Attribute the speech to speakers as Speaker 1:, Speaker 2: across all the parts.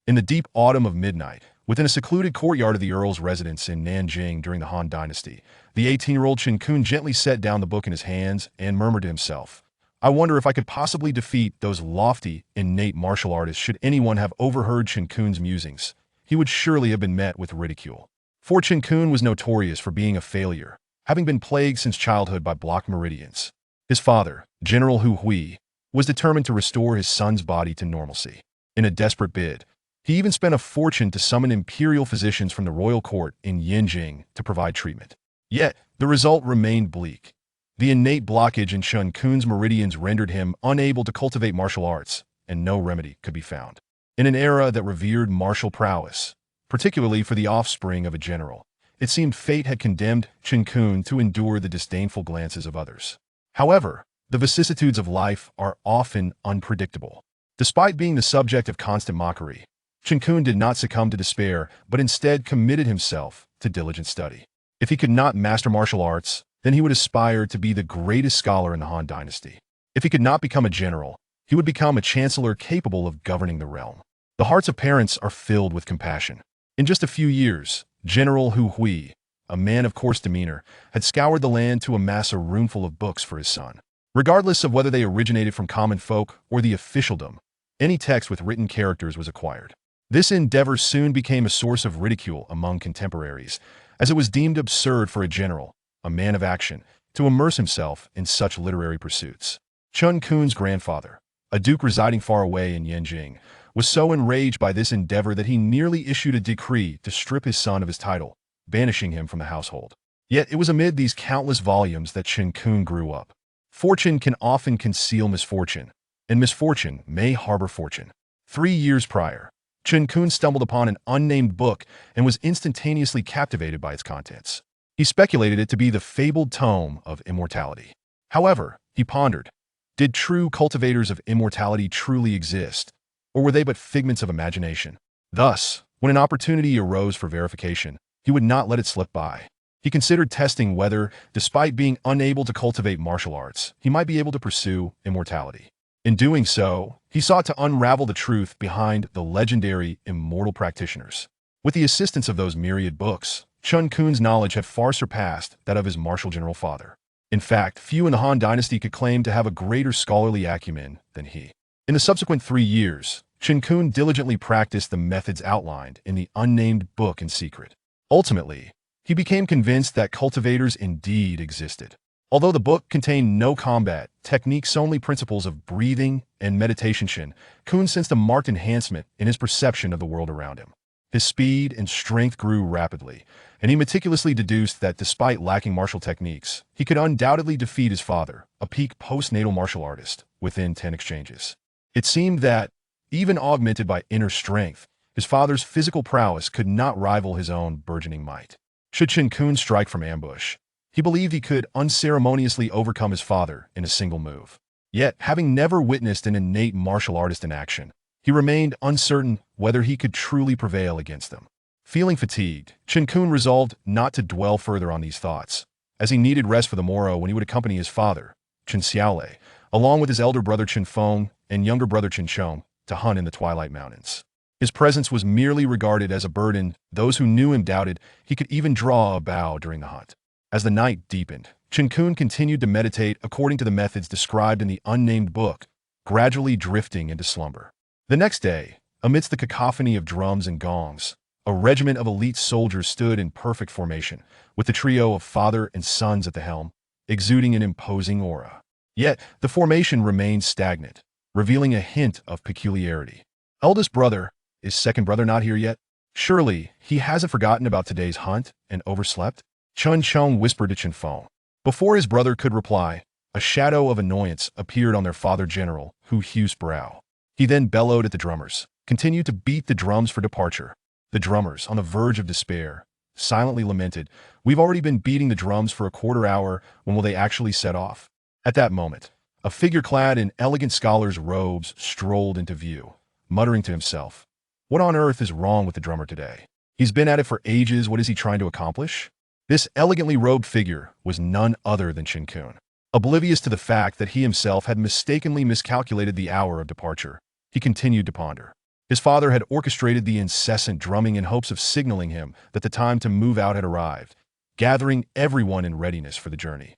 Speaker 1: In the deep autumn of midnight, within a secluded courtyard of the Earl's residence in Nanjing during the Han Dynasty, the 18-year-old Chen Qun gently set down the book in his hands and murmured to himself, "I wonder if I could possibly defeat those lofty, innate martial artists. Should anyone have overheard Chen Qun's musings, he would surely have been met with ridicule." For Chen Qun was notorious for being a failure, having been plagued since childhood by blocked meridians. His father, General Hu Hui, was determined to restore his son's body to normalcy. In a desperate bid, he even spent a fortune to summon imperial physicians from the royal court in Yinjing to provide treatment. Yet, the result remained bleak. The innate blockage in Chen Qun's meridians rendered him unable to cultivate martial arts, and no remedy could be found. In an era that revered martial prowess, particularly for the offspring of a general, it seemed fate had condemned Chen Qun to endure the disdainful glances of others. However, the vicissitudes of life are often unpredictable. Despite being the subject of constant mockery, Chen Qun did not succumb to despair, but instead committed himself to diligent study. If he could not master martial arts, then he would aspire to be the greatest scholar in the Han Dynasty. If he could not become a general, he would become a chancellor capable of governing the realm. The hearts of parents are filled with compassion. In just a few years, General Hu Hui, a man of coarse demeanor, had scoured the land to amass a roomful of books for his son. Regardless of whether they originated from common folk or the officialdom, any text with written characters was acquired. This endeavor soon became a source of ridicule among contemporaries, as it was deemed absurd for a general, a man of action, to immerse himself in such literary pursuits. Chen Qun's grandfather, a duke residing far away in Yinjing, was so enraged by this endeavor that he nearly issued a decree to strip his son of his title, banishing him from the household. Yet it was amid these countless volumes that Chen Qun grew up. Fortune can often conceal misfortune, and misfortune may harbor fortune. 3 years prior, Chen Qun stumbled upon an unnamed book and was instantaneously captivated by its contents. He speculated it to be the fabled tome of immortality. However, he pondered, did true cultivators of immortality truly exist, or were they but figments of imagination? Thus, when an opportunity arose for verification, he would not let it slip by. He considered testing whether, despite being unable to cultivate martial arts, he might be able to pursue immortality. In doing so, he sought to unravel the truth behind the legendary immortal practitioners. With the assistance of those myriad books, Chen Qun's knowledge had far surpassed that of his martial general father. In fact, few in the Han Dynasty could claim to have a greater scholarly acumen than he. In the subsequent 3 years, Chen Qun diligently practiced the methods outlined in the unnamed book in secret. Ultimately, he became convinced that cultivators indeed existed. Although the book contained no combat techniques, only principles of breathing and meditation, Chen Qun sensed a marked enhancement in his perception of the world around him. His speed and strength grew rapidly, and he meticulously deduced that despite lacking martial techniques, he could undoubtedly defeat his father, a peak postnatal martial artist, within 10 exchanges. It seemed that, even augmented by inner strength, his father's physical prowess could not rival his own burgeoning might. Should Chen Qun strike from ambush, he believed he could unceremoniously overcome his father in a single move. Yet, having never witnessed an innate martial artist in action, he remained uncertain whether he could truly prevail against them. Feeling fatigued, Chen Qun resolved not to dwell further on these thoughts, as he needed rest for the morrow when he would accompany his father, Chen Xiao, along with his elder brother Chen Feng and younger brother Chen Chong, to hunt in the Twilight Mountains. His presence was merely regarded as a burden. Those who knew him doubted he could even draw a bow during the hunt. As the night deepened, Chen Qun continued to meditate according to the methods described in the unnamed book, gradually drifting into slumber. The next day, amidst the cacophony of drums and gongs, a regiment of elite soldiers stood in perfect formation, with the trio of father and sons at the helm, exuding an imposing aura. Yet, the formation remained stagnant, revealing a hint of peculiarity. Eldest brother, is second brother not here yet? Surely, he hasn't forgotten about today's hunt and overslept? Chun Chong whispered to Chen Feng. Before his brother could reply, a shadow of annoyance appeared on their father general, Hu Hu's brow. He then bellowed at the drummers, continued to beat the drums for departure. The drummers, on the verge of despair, silently lamented, "We've already been beating the drums for a quarter hour, when will they actually set off?" At that moment, a figure clad in elegant scholar's robes strolled into view, muttering to himself, "What on earth is wrong with the drummer today? He's been at it for ages. What is he trying to accomplish?" This elegantly robed figure was none other than Chen Qun. Oblivious to the fact that he himself had mistakenly miscalculated the hour of departure, he continued to ponder. His father had orchestrated the incessant drumming in hopes of signaling him that the time to move out had arrived, gathering everyone in readiness for the journey.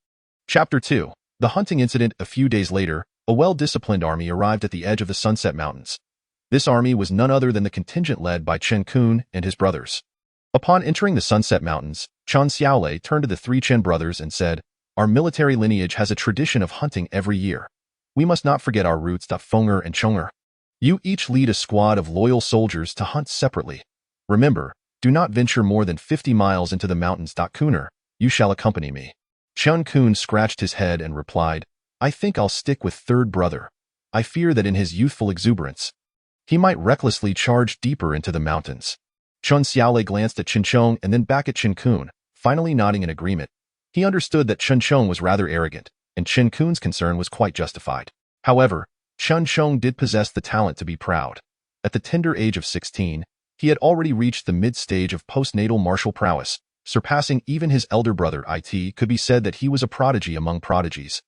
Speaker 1: Chapter 2. The hunting incident. A few days later, a well-disciplined army arrived at the edge of the Sunset Mountains. This army was none other than the contingent led by Chen Qun and his brothers. Upon entering the Sunset Mountains, Xiao turned to the three Chen brothers and said, "Our military lineage has a tradition of hunting every year. We must not forget our roots. Fenger and Chonger. You each lead a squad of loyal soldiers to hunt separately. Remember, do not venture more than 50 miles into the mountains. Kuner, you shall accompany me." Chen Qun scratched his head and replied, "I think I'll stick with third brother. I fear that in his youthful exuberance, he might recklessly charge deeper into the mountains." Xiao glanced at Chen Chong and then back at Chen Qun, finally nodding in agreement. He understood that Chen Chong was rather arrogant, and Chen Qun's concern was quite justified. However, Chen Chong did possess the talent to be proud. At the tender age of 16, he had already reached the mid-stage of postnatal martial prowess, surpassing even his elder brother. It could be said that he was a prodigy among prodigies.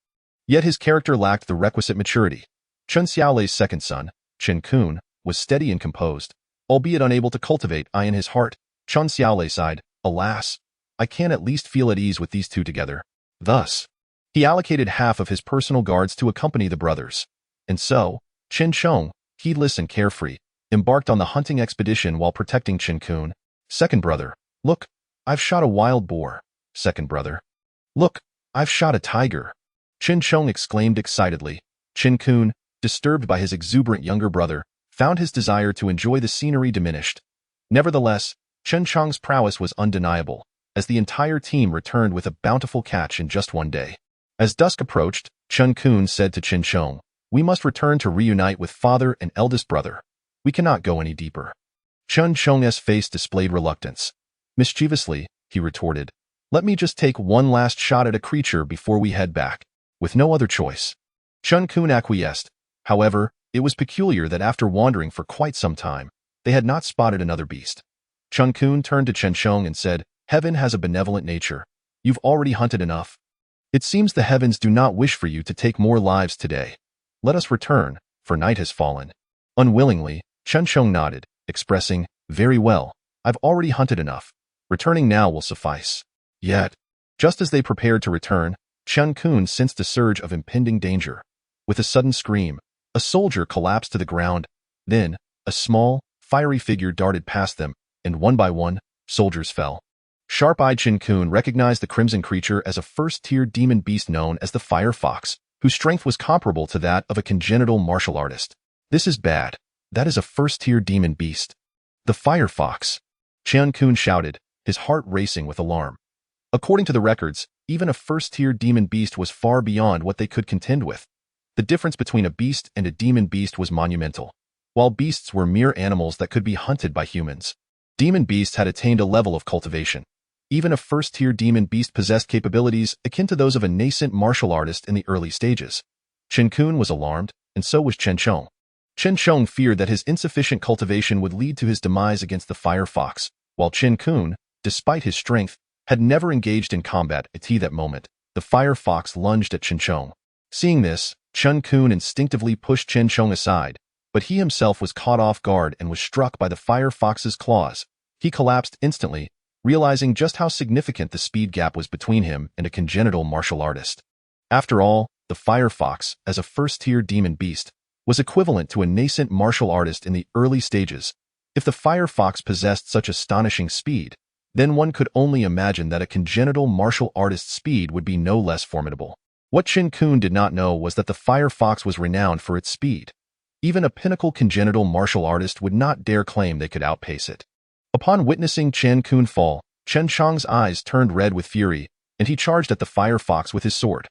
Speaker 1: Yet his character lacked the requisite maturity. Chen Xiaolei's second son, Chen Qun, was steady and composed, albeit unable to cultivate in his heart. Chen Xiaolei sighed, "Alas, I can at least feel at ease with these two together." Thus, he allocated half of his personal guards to accompany the brothers. And so, Chen Chong, heedless and carefree, embarked on the hunting expedition while protecting Chen Qun. Second brother, "Look, I've shot a wild boar." Second brother, "Look, I've shot a tiger." Chen Chong exclaimed excitedly. Chen Qun, disturbed by his exuberant younger brother, found his desire to enjoy the scenery diminished. Nevertheless, Chen Chong's prowess was undeniable, as the entire team returned with a bountiful catch in just one day. As dusk approached, Chen Qun said to Chen Chong, "We must return to reunite with father and eldest brother. We cannot go any deeper." Chen Chong's face displayed reluctance. Mischievously, he retorted, "Let me just take one last shot at a creature before we head back." With no other choice, Chen Qun acquiesced. However, it was peculiar that after wandering for quite some time, they had not spotted another beast. Chen Qun turned to Chen Chong and said, "Heaven has a benevolent nature. You've already hunted enough. It seems the heavens do not wish for you to take more lives today. Let us return, for night has fallen." Unwillingly, Chen Chong nodded, expressing, "Very well, I've already hunted enough. Returning now will suffice." Yet, just as they prepared to return, Chen Qun sensed a surge of impending danger. With a sudden scream, a soldier collapsed to the ground. Then, a small, fiery figure darted past them, and one by one, soldiers fell. Sharp-eyed Chen Qun recognized the crimson creature as a first-tier demon beast known as the Fire Fox, whose strength was comparable to that of a congenital martial artist. "This is bad. That is a first-tier demon beast." "The Fire Fox!" Chen Qun shouted, his heart racing with alarm. According to the records, even a first-tier demon beast was far beyond what they could contend with. The difference between a beast and a demon beast was monumental. While beasts were mere animals that could be hunted by humans, demon beasts had attained a level of cultivation. Even a first-tier demon beast possessed capabilities akin to those of a nascent martial artist in the early stages. Chen Qun was alarmed, and so was Chen Chong. Chen Chong feared that his insufficient cultivation would lead to his demise against the Fire Fox, while Chen Qun, despite his strength, had never engaged in combat. At that moment, the Fire Fox lunged at Chen Chong. Seeing this, Chen Qun instinctively pushed Chen Chong aside, but he himself was caught off guard and was struck by the Fire Fox's claws. He collapsed instantly, realizing just how significant the speed gap was between him and a congenital martial artist. After all, the Fire Fox, as a first-tier demon beast, was equivalent to a nascent martial artist in the early stages. If the Fire Fox possessed such astonishing speed, then one could only imagine that a congenital martial artist's speed would be no less formidable. What Chen Qun did not know was that the Fire Fox was renowned for its speed. Even a pinnacle congenital martial artist would not dare claim they could outpace it. Upon witnessing Chen Qun fall, Chen Chong's eyes turned red with fury, and he charged at the Fire Fox with his sword.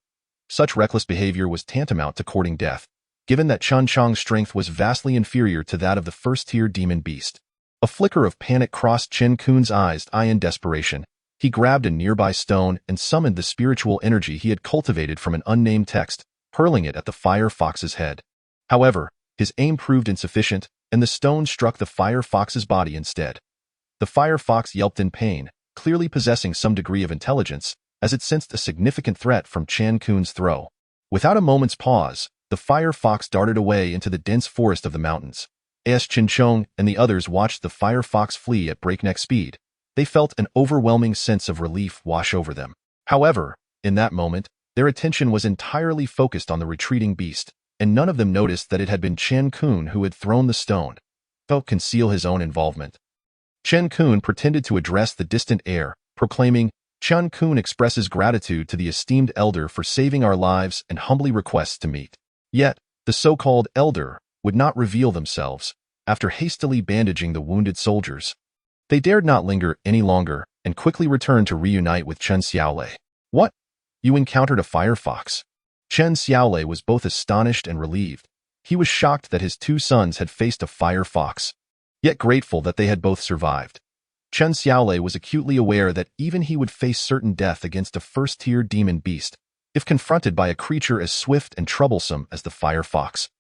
Speaker 1: Such reckless behavior was tantamount to courting death, given that Chen Chong's strength was vastly inferior to that of the first-tier demon beast. A flicker of panic crossed Chen Qun's eyes. In desperation, he grabbed a nearby stone and summoned the spiritual energy he had cultivated from an unnamed text, hurling it at the Fire Fox's head. However, his aim proved insufficient, and the stone struck the Fire Fox's body instead. The Fire Fox yelped in pain, clearly possessing some degree of intelligence, as it sensed a significant threat from Chen Qun's throw. Without a moment's pause, the Fire Fox darted away into the dense forest of the mountains. As Chen Qun and the others watched the fire fox flee at breakneck speed, they felt an overwhelming sense of relief wash over them. However, in that moment, their attention was entirely focused on the retreating beast, and none of them noticed that it had been Chen Qun who had thrown the stone. To conceal his own involvement, Chen Qun pretended to address the distant air, proclaiming, "Chen Qun expresses gratitude to the esteemed elder for saving our lives and humbly requests to meet." Yet, the so-called elder would not reveal themselves. After hastily bandaging the wounded soldiers, they dared not linger any longer and quickly returned to reunite with Chen Xiaolei. "What? You encountered a fire fox?" Chen Xiaolei was both astonished and relieved. He was shocked that his two sons had faced a fire fox, yet grateful that they had both survived. Chen Xiaolei was acutely aware that even he would face certain death against a first-tier demon beast if confronted by a creature as swift and troublesome as the fire fox.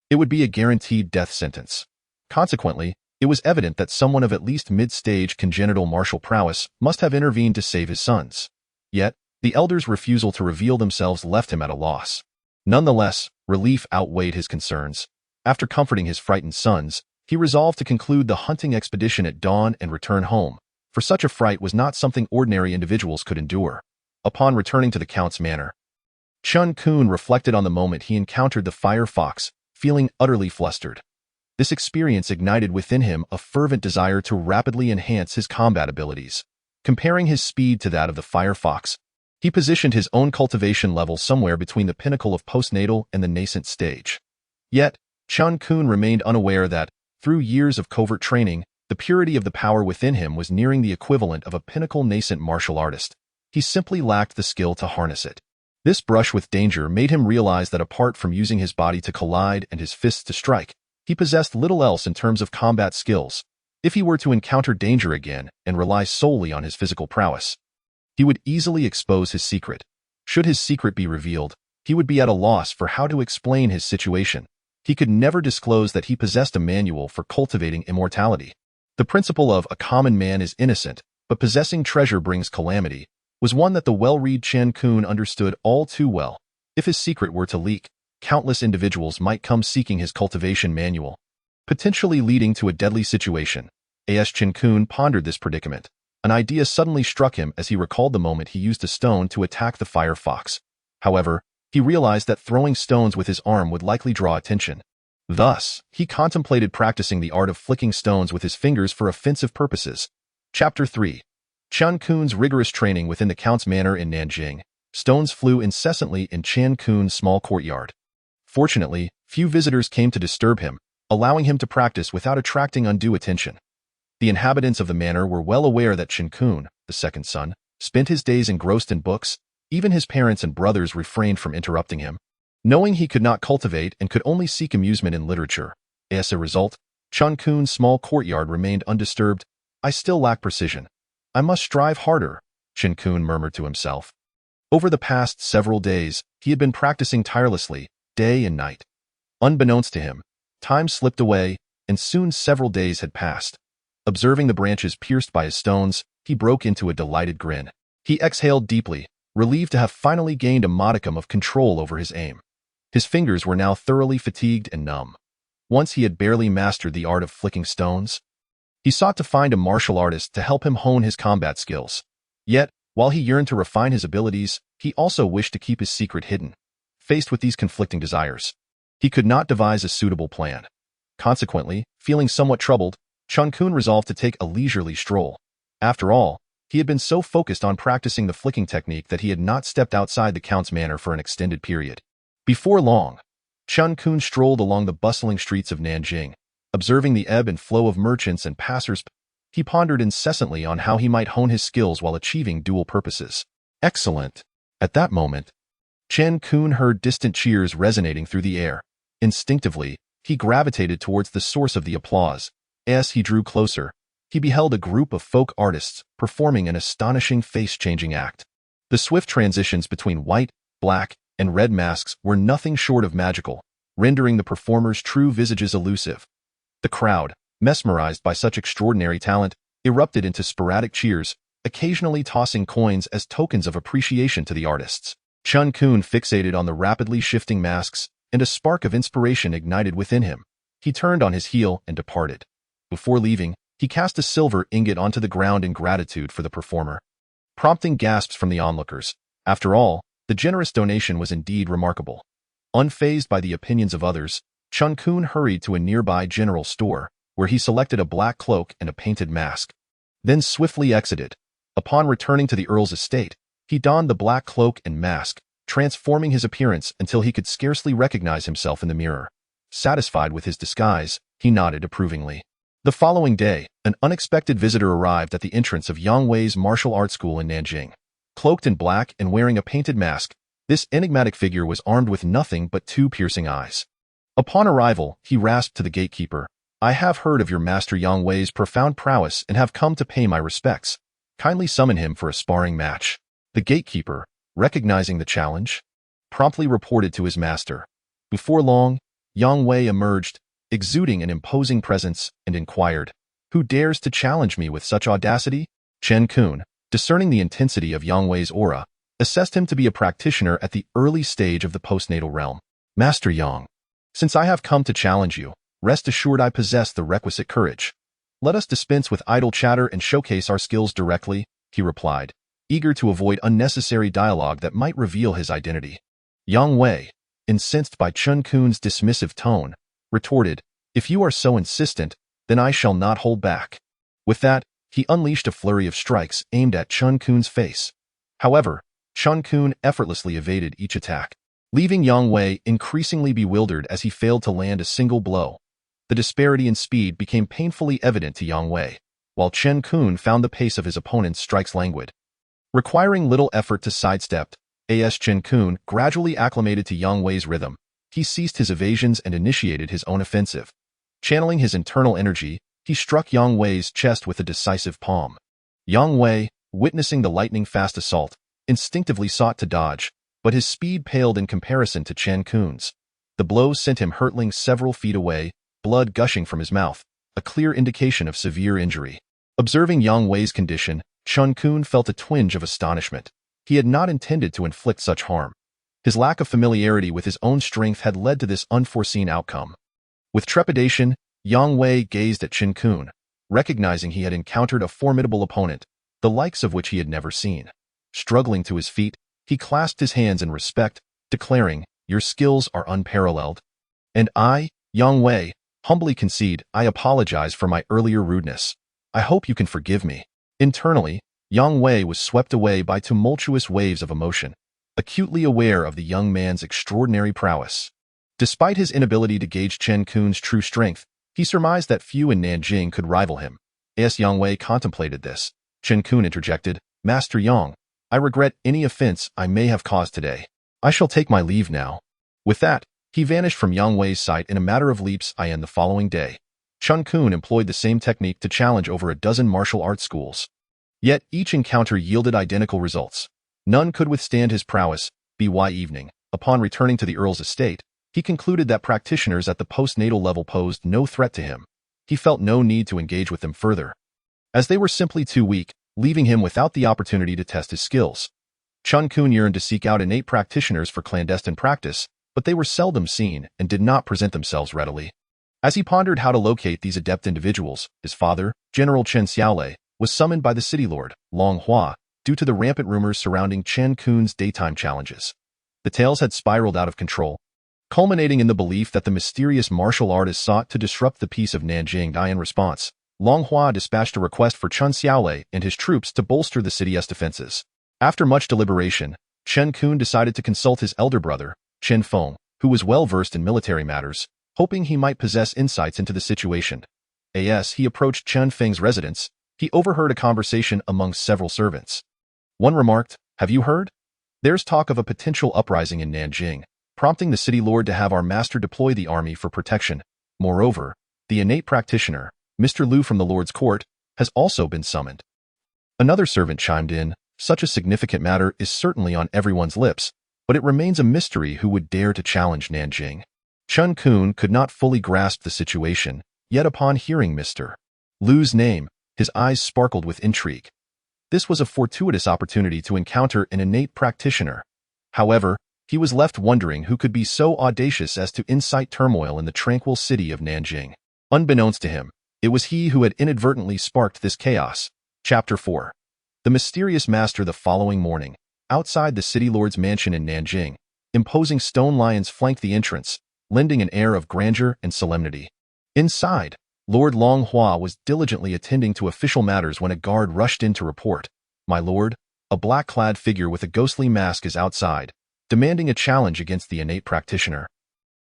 Speaker 1: It would be a guaranteed death sentence. Consequently, it was evident that someone of at least mid-stage congenital martial prowess must have intervened to save his sons. Yet, the elder's refusal to reveal themselves left him at a loss. Nonetheless, relief outweighed his concerns. After comforting his frightened sons, he resolved to conclude the hunting expedition at dawn and return home, for such a fright was not something ordinary individuals could endure. Upon returning to the Count's manor, Chen Qun reflected on the moment he encountered the fire fox, feeling utterly flustered. This experience ignited within him a fervent desire to rapidly enhance his combat abilities. Comparing his speed to that of the fire fox, he positioned his own cultivation level somewhere between the pinnacle of postnatal and the nascent stage. Yet, Chen Qun remained unaware that, through years of covert training, the purity of the power within him was nearing the equivalent of a pinnacle nascent martial artist. He simply lacked the skill to harness it. This brush with danger made him realize that apart from using his body to collide and his fists to strike, he possessed little else in terms of combat skills. If he were to encounter danger again and rely solely on his physical prowess, he would easily expose his secret. Should his secret be revealed, he would be at a loss for how to explain his situation. He could never disclose that he possessed a manual for cultivating immortality. The principle of "a common man is innocent, but possessing treasure brings calamity" was one that the well-read Chen Qun understood all too well. If his secret were to leak, countless individuals might come seeking his cultivation manual, potentially leading to a deadly situation. As Chen Qun pondered this predicament, an idea suddenly struck him as he recalled the moment he used a stone to attack the fire fox. However, he realized that throwing stones with his arm would likely draw attention. Thus, he contemplated practicing the art of flicking stones with his fingers for offensive purposes. Chapter 3. Chen Qun's rigorous training within the Count's manor in Nanjing. Stones flew incessantly in Chen Qun's small courtyard. Fortunately, few visitors came to disturb him, allowing him to practice without attracting undue attention. The inhabitants of the manor were well aware that Chen Qun, the second son, spent his days engrossed in books. Even his parents and brothers refrained from interrupting him, knowing he could not cultivate and could only seek amusement in literature. As a result, Chen Qun's small courtyard remained undisturbed. "I still lack precision. I must strive harder," Chen Qun murmured to himself. Over the past several days, he had been practicing tirelessly, day and night. Unbeknownst to him, time slipped away, and soon several days had passed. Observing the branches pierced by his stones, he broke into a delighted grin. He exhaled deeply, relieved to have finally gained a modicum of control over his aim. His fingers were now thoroughly fatigued and numb. Once he had barely mastered the art of flicking stones, he sought to find a martial artist to help him hone his combat skills. Yet, while he yearned to refine his abilities, he also wished to keep his secret hidden. Faced with these conflicting desires, he could not devise a suitable plan. Consequently, feeling somewhat troubled, Chen Qun resolved to take a leisurely stroll. After all, he had been so focused on practicing the flicking technique that he had not stepped outside the Count's manor for an extended period. Before long, Chen Qun strolled along the bustling streets of Nanjing. Observing the ebb and flow of merchants and passers, he pondered incessantly on how he might hone his skills while achieving dual purposes. Excellent! At that moment, Chen Qun heard distant cheers resonating through the air. Instinctively, he gravitated towards the source of the applause. As he drew closer, he beheld a group of folk artists performing an astonishing face-changing act. The swift transitions between white, black, and red masks were nothing short of magical, rendering the performers' true visages elusive. The crowd, mesmerized by such extraordinary talent, erupted into sporadic cheers, occasionally tossing coins as tokens of appreciation to the artists. Chen Qun fixated on the rapidly shifting masks, and a spark of inspiration ignited within him. He turned on his heel and departed. Before leaving, he cast a silver ingot onto the ground in gratitude for the performer, prompting gasps from the onlookers. After all, the generous donation was indeed remarkable. Unfazed by the opinions of others, Chen Qun hurried to a nearby general store, where he selected a black cloak and a painted mask, then swiftly exited. Upon returning to the Earl's estate, he donned the black cloak and mask, transforming his appearance until he could scarcely recognize himself in the mirror. Satisfied with his disguise, he nodded approvingly. The following day, an unexpected visitor arrived at the entrance of Yang Wei's martial arts school in Nanjing. Cloaked in black and wearing a painted mask, this enigmatic figure was armed with nothing but two piercing eyes. Upon arrival, he rasped to the gatekeeper, "I have heard of your master Yang Wei's profound prowess and have come to pay my respects. Kindly summon him for a sparring match." The gatekeeper, recognizing the challenge, promptly reported to his master. Before long, Yang Wei emerged, exuding an imposing presence, and inquired, "Who dares to challenge me with such audacity?" Chen Qun, discerning the intensity of Yang Wei's aura, assessed him to be a practitioner at the early stage of the postnatal realm. "Master Yang, since I have come to challenge you, rest assured I possess the requisite courage. Let us dispense with idle chatter and showcase our skills directly," he replied, eager to avoid unnecessary dialogue that might reveal his identity. Yang Wei, incensed by Chen Qun's dismissive tone, retorted, "If you are so insistent, then I shall not hold back." With that, he unleashed a flurry of strikes aimed at Chen Qun's face. However, Chen Qun effortlessly evaded each attack, leaving Yang Wei increasingly bewildered as he failed to land a single blow. The disparity in speed became painfully evident to Yang Wei, while Chen Qun found the pace of his opponent's strikes languid. Requiring little effort to sidestep, Chen Qun gradually acclimated to Yang Wei's rhythm. He ceased his evasions and initiated his own offensive. Channeling his internal energy, he struck Yang Wei's chest with a decisive palm. Yang Wei, witnessing the lightning-fast assault, instinctively sought to dodge, but his speed paled in comparison to Chen Qun's. The blow sent him hurtling several feet away, blood gushing from his mouth, a clear indication of severe injury. Observing Yang Wei's condition, Chen Qun felt a twinge of astonishment. He had not intended to inflict such harm. His lack of familiarity with his own strength had led to this unforeseen outcome. With trepidation, Yang Wei gazed at Chen Qun, recognizing he had encountered a formidable opponent, the likes of which he had never seen. Struggling to his feet, he clasped his hands in respect, declaring, "Your skills are unparalleled. And I, Yang Wei, humbly concede I apologize for my earlier rudeness. I hope you can forgive me." Internally, Yang Wei was swept away by tumultuous waves of emotion, acutely aware of the young man's extraordinary prowess. Despite his inability to gauge Chen Qun's true strength, he surmised that few in Nanjing could rival him. As Yang Wei contemplated this, Chen Qun interjected, "Master Yang, I regret any offense I may have caused today. I shall take my leave now." With that, he vanished from Yang Wei's sight in a matter of leaps. The following day, Chen Qun employed the same technique to challenge over a dozen martial arts schools. Yet each encounter yielded identical results. None could withstand his prowess. By evening, upon returning to the Earl's estate, he concluded that practitioners at the postnatal level posed no threat to him. He felt no need to engage with them further, as they were simply too weak, leaving him without the opportunity to test his skills. Chen Qun yearned to seek out innate practitioners for clandestine practice, but they were seldom seen and did not present themselves readily. As he pondered how to locate these adept individuals, his father, General Chen Xiaolei, was summoned by the city lord, Long Hua, due to the rampant rumors surrounding Chen Qun's daytime challenges. The tales had spiraled out of control, culminating in the belief that the mysterious martial artist sought to disrupt the peace of Nanjing. In response, Long Hua dispatched a request for Chen Xiaolei and his troops to bolster the city's defenses. After much deliberation, Chen Qun decided to consult his elder brother, Chen Feng, who was well-versed in military matters, hoping he might possess insights into the situation. As he approached Chen Feng's residence, he overheard a conversation among several servants. One remarked, "Have you heard? There's talk of a potential uprising in Nanjing, prompting the city lord to have our master deploy the army for protection. Moreover, the innate practitioner, Mr. Liu from the lord's court, has also been summoned." Another servant chimed in, "Such a significant matter is certainly on everyone's lips, but it remains a mystery who would dare to challenge Nanjing." Chen Qun could not fully grasp the situation, yet upon hearing Mr. Liu's name, his eyes sparkled with intrigue. This was a fortuitous opportunity to encounter an innate practitioner. However, He was left wondering who could be so audacious as to incite turmoil in the tranquil city of Nanjing. Unbeknownst to him, it was he who had inadvertently sparked this chaos. Chapter 4. The mysterious master. The following morning, outside the city lord's mansion in Nanjing, imposing stone lions flanked the entrance, lending an air of grandeur and solemnity. Inside, Lord Longhua was diligently attending to official matters when a guard rushed in to report, "My lord, a black-clad figure with a ghostly mask is outside, demanding a challenge against the innate practitioner."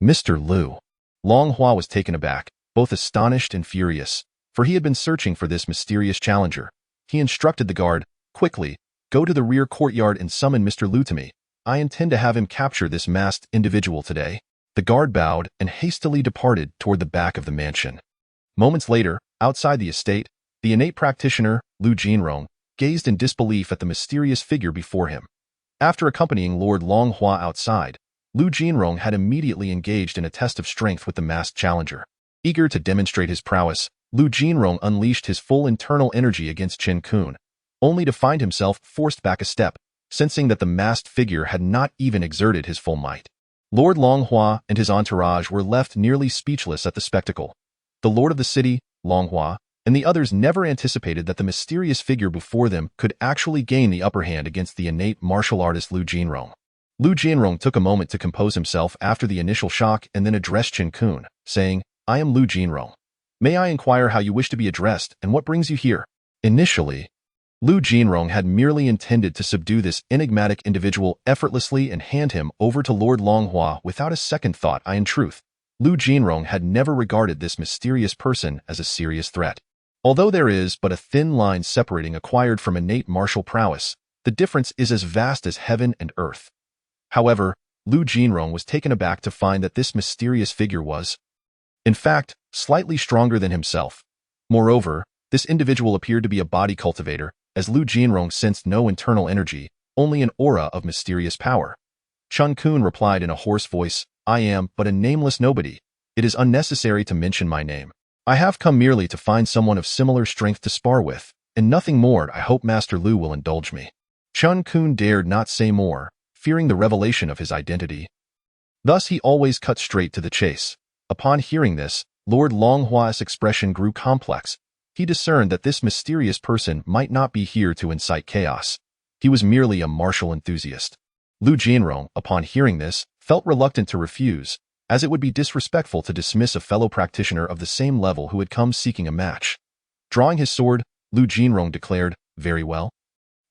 Speaker 1: Mr. Liu. Longhua was taken aback, both astonished and furious, for he had been searching for this mysterious challenger. He instructed the guard, "Quickly, go to the rear courtyard and summon Mr. Liu to me. I intend to have him capture this masked individual today." The guard bowed and hastily departed toward the back of the mansion. Moments later, outside the estate, the innate practitioner, Lu Jinrong, gazed in disbelief at the mysterious figure before him. After accompanying Lord Longhua outside, Lu Jinrong had immediately engaged in a test of strength with the masked challenger. Eager to demonstrate his prowess, Lu Jinrong unleashed his full internal energy against Chen Qun, only to find himself forced back a step, sensing that the masked figure had not even exerted his full might. Lord Longhua and his entourage were left nearly speechless at the spectacle. The lord of the city, Longhua, and the others never anticipated that the mysterious figure before them could actually gain the upper hand against the innate martial artist Lu Jinrong. Lu Jinrong took a moment to compose himself after the initial shock and then addressed Chen Qun, saying, "I am Lu Jinrong. May I inquire how you wish to be addressed and what brings you here?" Initially, Lu Jinrong had merely intended to subdue this enigmatic individual effortlessly and hand him over to Lord Longhua without a second thought. In truth, Lu Jinrong had never regarded this mysterious person as a serious threat. Although there is but a thin line separating acquired from innate martial prowess, the difference is as vast as heaven and earth. However, Lu Jinrong was taken aback to find that this mysterious figure was, in fact, slightly stronger than himself. Moreover, this individual appeared to be a body cultivator, as Lu Jinrong sensed no internal energy, only an aura of mysterious power. Chen Qun replied in a hoarse voice, "I am but a nameless nobody. It is unnecessary to mention my name. I have come merely to find someone of similar strength to spar with, and nothing more. I hope Master Liu will indulge me." Chen Qun dared not say more, fearing the revelation of his identity. Thus he always cut straight to the chase. Upon hearing this, Lord Longhua's expression grew complex. He discerned that this mysterious person might not be here to incite chaos. He was merely a martial enthusiast. Lu Jinrong, upon hearing this, felt reluctant to refuse, as it would be disrespectful to dismiss a fellow practitioner of the same level who had come seeking a match. Drawing his sword, Lu Jinrong declared, "Very well.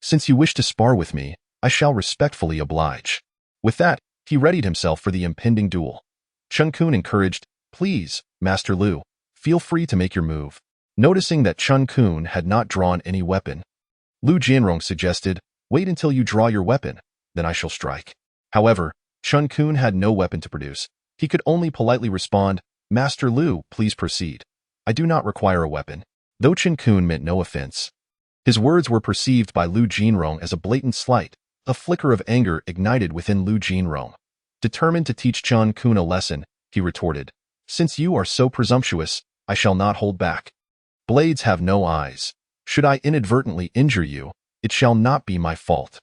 Speaker 1: Since you wish to spar with me, I shall respectfully oblige." With that, he readied himself for the impending duel. Chen Qun encouraged, "Please, Master Liu, feel free to make your move." Noticing that Chen Qun had not drawn any weapon, Lu Jinrong suggested, "Wait until you draw your weapon, then I shall strike." However, Chen Qun had no weapon to produce. He could only politely respond, "Master Liu, please proceed. I do not require a weapon." Though Chen Qun meant no offense, his words were perceived by Lu Jinrong as a blatant slight. A flicker of anger ignited within Lu Jinrong. Determined to teach Chen Qun a lesson, he retorted, "Since you are so presumptuous, I shall not hold back. Blades have no eyes. Should I inadvertently injure you, it shall not be my fault."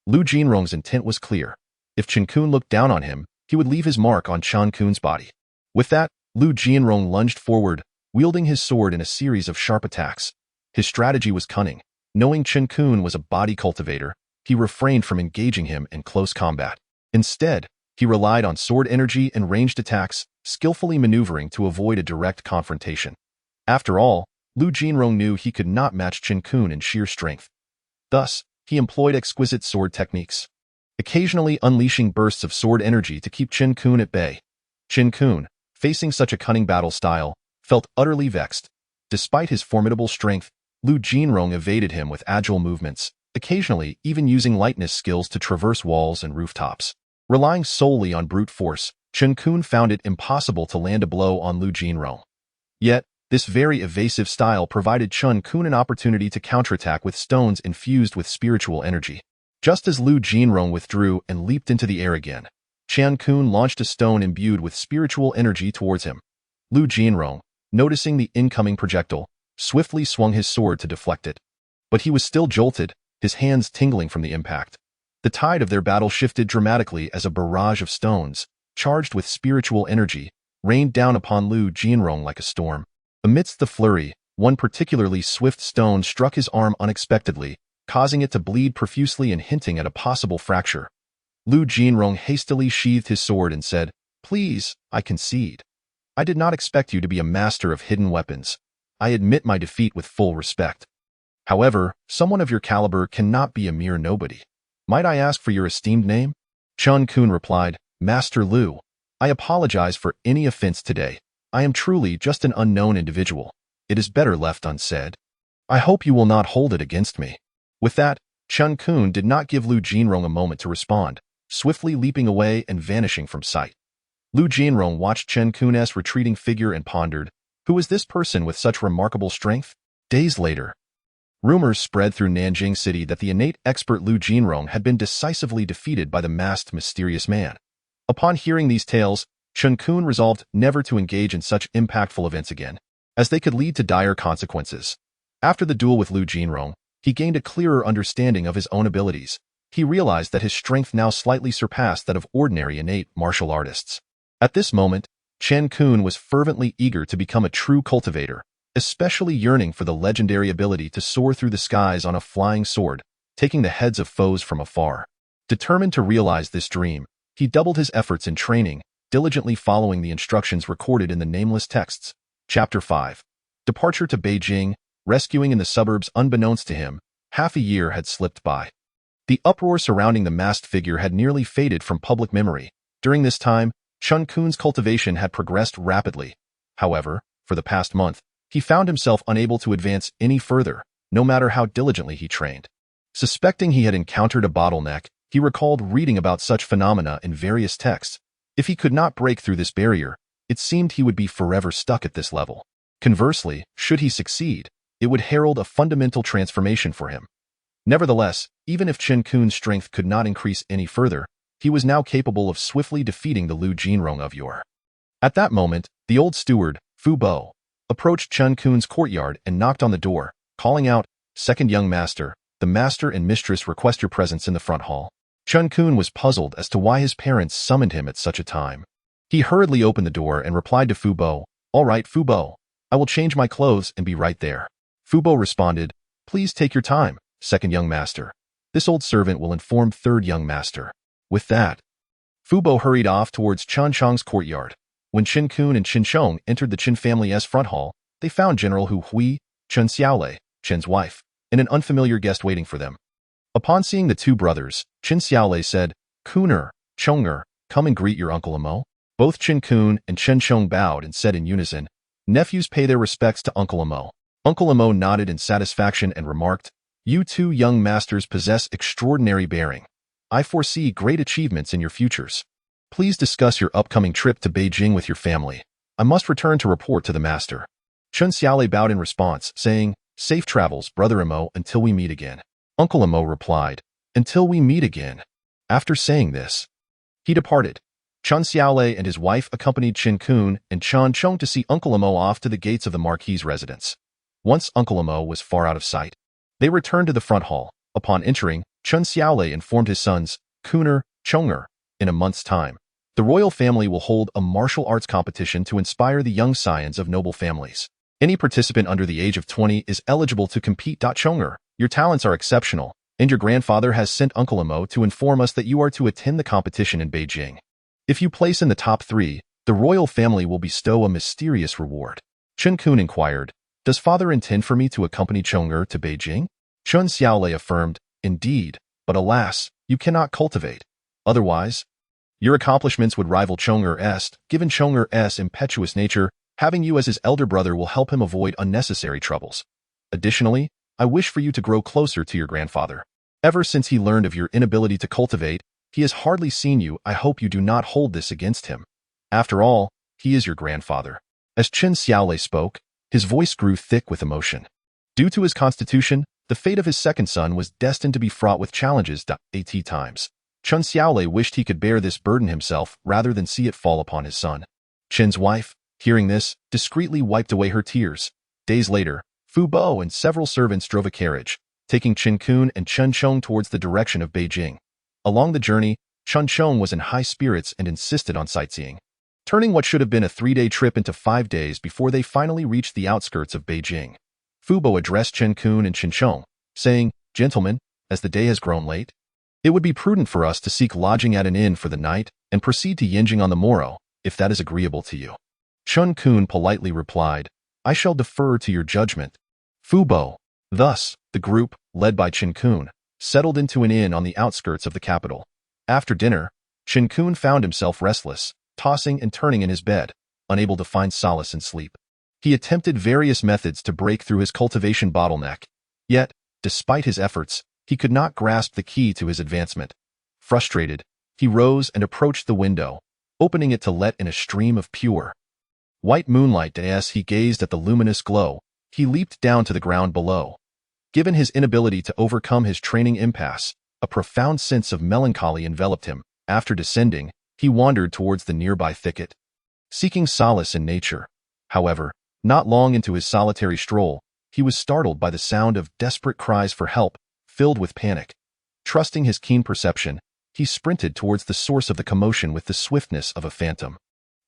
Speaker 1: Lu Jinrong's intent was clear. If Chen Qun looked down on him, he would leave his mark on Chen Qun's body. With that, Lu Jinrong lunged forward, wielding his sword in a series of sharp attacks. His strategy was cunning. Knowing Chen Qun was a body cultivator, he refrained from engaging him in close combat. Instead, he relied on sword energy and ranged attacks, skillfully maneuvering to avoid a direct confrontation. After all, Lu Jinrong knew he could not match Chen Qun in sheer strength. Thus, he employed exquisite sword techniques, occasionally unleashing bursts of sword energy to keep Chen Qun at bay. Chen Qun, facing such a cunning battle style, felt utterly vexed. Despite his formidable strength, Lu Jinrong evaded him with agile movements, occasionally even using lightness skills to traverse walls and rooftops. Relying solely on brute force, Chen Qun found it impossible to land a blow on Lu Jinrong. Yet, this very evasive style provided Chen Qun an opportunity to counterattack with stones infused with spiritual energy. Just as Lu Jinrong withdrew and leaped into the air again, Chen Qun launched a stone imbued with spiritual energy towards him. Lu Jinrong, noticing the incoming projectile, swiftly swung his sword to deflect it. But he was still jolted, his hands tingling from the impact. The tide of their battle shifted dramatically as a barrage of stones, charged with spiritual energy, rained down upon Lu Jianrong like a storm. Amidst the flurry, one particularly swift stone struck his arm unexpectedly, causing it to bleed profusely and hinting at a possible fracture. Lu Jianrong hastily sheathed his sword and said, "Please, I concede. I did not expect you to be a master of hidden weapons. I admit my defeat with full respect. However, someone of your caliber cannot be a mere nobody. Might I ask for your esteemed name?" Chen Qun replied, "Master Lu, I apologize for any offense today. I am truly just an unknown individual. It is better left unsaid. I hope you will not hold it against me." With that, Chen Qun did not give Lu Jianrong a moment to respond, swiftly leaping away and vanishing from sight. Lu Jianrong watched Chen Qun's retreating figure and pondered, who was this person with such remarkable strength? Days later, rumors spread through Nanjing City that the innate expert Lu Jianrong had been decisively defeated by the masked mysterious man. Upon hearing these tales, Chen Qun resolved never to engage in such impactful events again, as they could lead to dire consequences. After the duel with Lu Jianrong, he gained a clearer understanding of his own abilities. He realized that his strength now slightly surpassed that of ordinary innate martial artists. At this moment, Chen Qun was fervently eager to become a true cultivator, especially yearning for the legendary ability to soar through the skies on a flying sword, taking the heads of foes from afar. Determined to realize this dream, he doubled his efforts in training, diligently following the instructions recorded in the nameless texts. Chapter 5. Departure to Beijing, rescuing in the suburbs unbeknownst to him, half a year had slipped by. The uproar surrounding the masked figure had nearly faded from public memory. During this time, Chen Qun's cultivation had progressed rapidly. However, for the past month, he found himself unable to advance any further, no matter how diligently he trained. Suspecting he had encountered a bottleneck, he recalled reading about such phenomena in various texts. If he could not break through this barrier, it seemed he would be forever stuck at this level. Conversely, should he succeed, it would herald a fundamental transformation for him. Nevertheless, even if Chen Qun's strength could not increase any further, he was now capable of swiftly defeating the Lu Jianrong of yore. At that moment, the old steward, Fu Bo, approached Chen Qun's courtyard and knocked on the door, calling out, "Second young master, the master and mistress request your presence in the front hall." Chen Qun was puzzled as to why his parents summoned him at such a time. He hurriedly opened the door and replied to Fu Bo, "All right, Fu Bo, I will change my clothes and be right there." Fu Bo responded, "Please take your time, second young master. This old servant will inform third young master." With that, Fu Bo hurried off towards Chen Chong's courtyard. When Chen Qun and Chen Chong entered the Chen family's front hall, they found General Hu Hui, Chen Xiaolei, Chen's wife, and an unfamiliar guest waiting for them. Upon seeing the two brothers, Chen Xiaolei said, "Kuner, Chonger, come and greet your Uncle Amo." Both Chen Qun and Chen Chong bowed and said in unison, "Nephews pay their respects to Uncle Amo." Uncle Amo nodded in satisfaction and remarked, "You two young masters possess extraordinary bearing. I foresee great achievements in your futures. Please discuss your upcoming trip to Beijing with your family. I must return to report to the master." Chen Xiaolei bowed in response, saying, "Safe travels, Brother Amo, until we meet again." Uncle Amo replied, "Until we meet again." After saying this, he departed. Chen Xiaolei and his wife accompanied Chen Qun and Chen Chong to see Uncle Amo off to the gates of the Marquis's residence. Once Uncle Amo was far out of sight, they returned to the front hall. Upon entering, Chen Xiaolei informed his sons, Kuner, Chonger, in a month's time, the royal family will hold a martial arts competition to inspire the young scions of noble families. Any participant under the age of 20 is eligible to compete. Chonger, your talents are exceptional, and your grandfather has sent Uncle Amo to inform us that you are to attend the competition in Beijing. If you place in the top 3, the royal family will bestow a mysterious reward. Chen Qun inquired, "Does father intend for me to accompany Chonger to Beijing?" Chen Xiaolei affirmed, "Indeed, but alas, you cannot cultivate. Otherwise, your accomplishments would rival Chonger's. Given Chonger's impetuous nature, having you as his elder brother will help him avoid unnecessary troubles. Additionally, I wish for you to grow closer to your grandfather. Ever since he learned of your inability to cultivate, he has hardly seen you. I hope you do not hold this against him. After all, he is your grandfather." As Chen Xiaolei spoke, his voice grew thick with emotion. Due to his constitution, the fate of his second son was destined to be fraught with challenges. At times, Chen Xiaolei wished he could bear this burden himself rather than see it fall upon his son. Chen's wife, hearing this, discreetly wiped away her tears. Days later, Fu Bo and several servants drove a carriage, taking Chen Qun and Chen Chong towards the direction of Beijing. Along the journey, Chen Qun was in high spirits and insisted on sightseeing, turning what should have been a 3-day trip into 5 days before they finally reached the outskirts of Beijing. Fubo addressed Chen Qun and Chen Qun, saying, "Gentlemen, as the day has grown late, it would be prudent for us to seek lodging at an inn for the night and proceed to Yinjing on the morrow, if that is agreeable to you." Chen Qun politely replied, "I shall defer to your judgment." Fubo. Thus, the group, led by Chen Qun, settled into an inn on the outskirts of the capital. After dinner, Chen Qun found himself restless, tossing and turning in his bed, unable to find solace in sleep. He attempted various methods to break through his cultivation bottleneck, yet, despite his efforts, he could not grasp the key to his advancement. Frustrated, he rose and approached the window, opening it to let in a stream of pure white moonlight. As he gazed at the luminous glow, he leaped down to the ground below. Given his inability to overcome his training impasse, a profound sense of melancholy enveloped him. After descending, he wandered towards the nearby thicket, seeking solace in nature. However, not long into his solitary stroll, he was startled by the sound of desperate cries for help. Filled with panic, trusting his keen perception, he sprinted towards the source of the commotion with the swiftness of a phantom.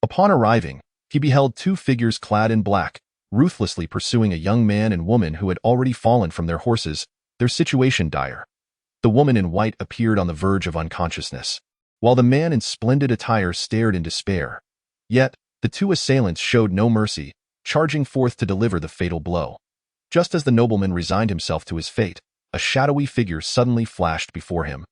Speaker 1: Upon arriving, he beheld 2 figures clad in black, ruthlessly pursuing a young man and woman who had already fallen from their horses, their situation dire. The woman in white appeared on the verge of unconsciousness, while the man in splendid attire stared in despair. Yet, the 2 assailants showed no mercy, charging forth to deliver the fatal blow. Just as the nobleman resigned himself to his fate, a shadowy figure suddenly flashed before him,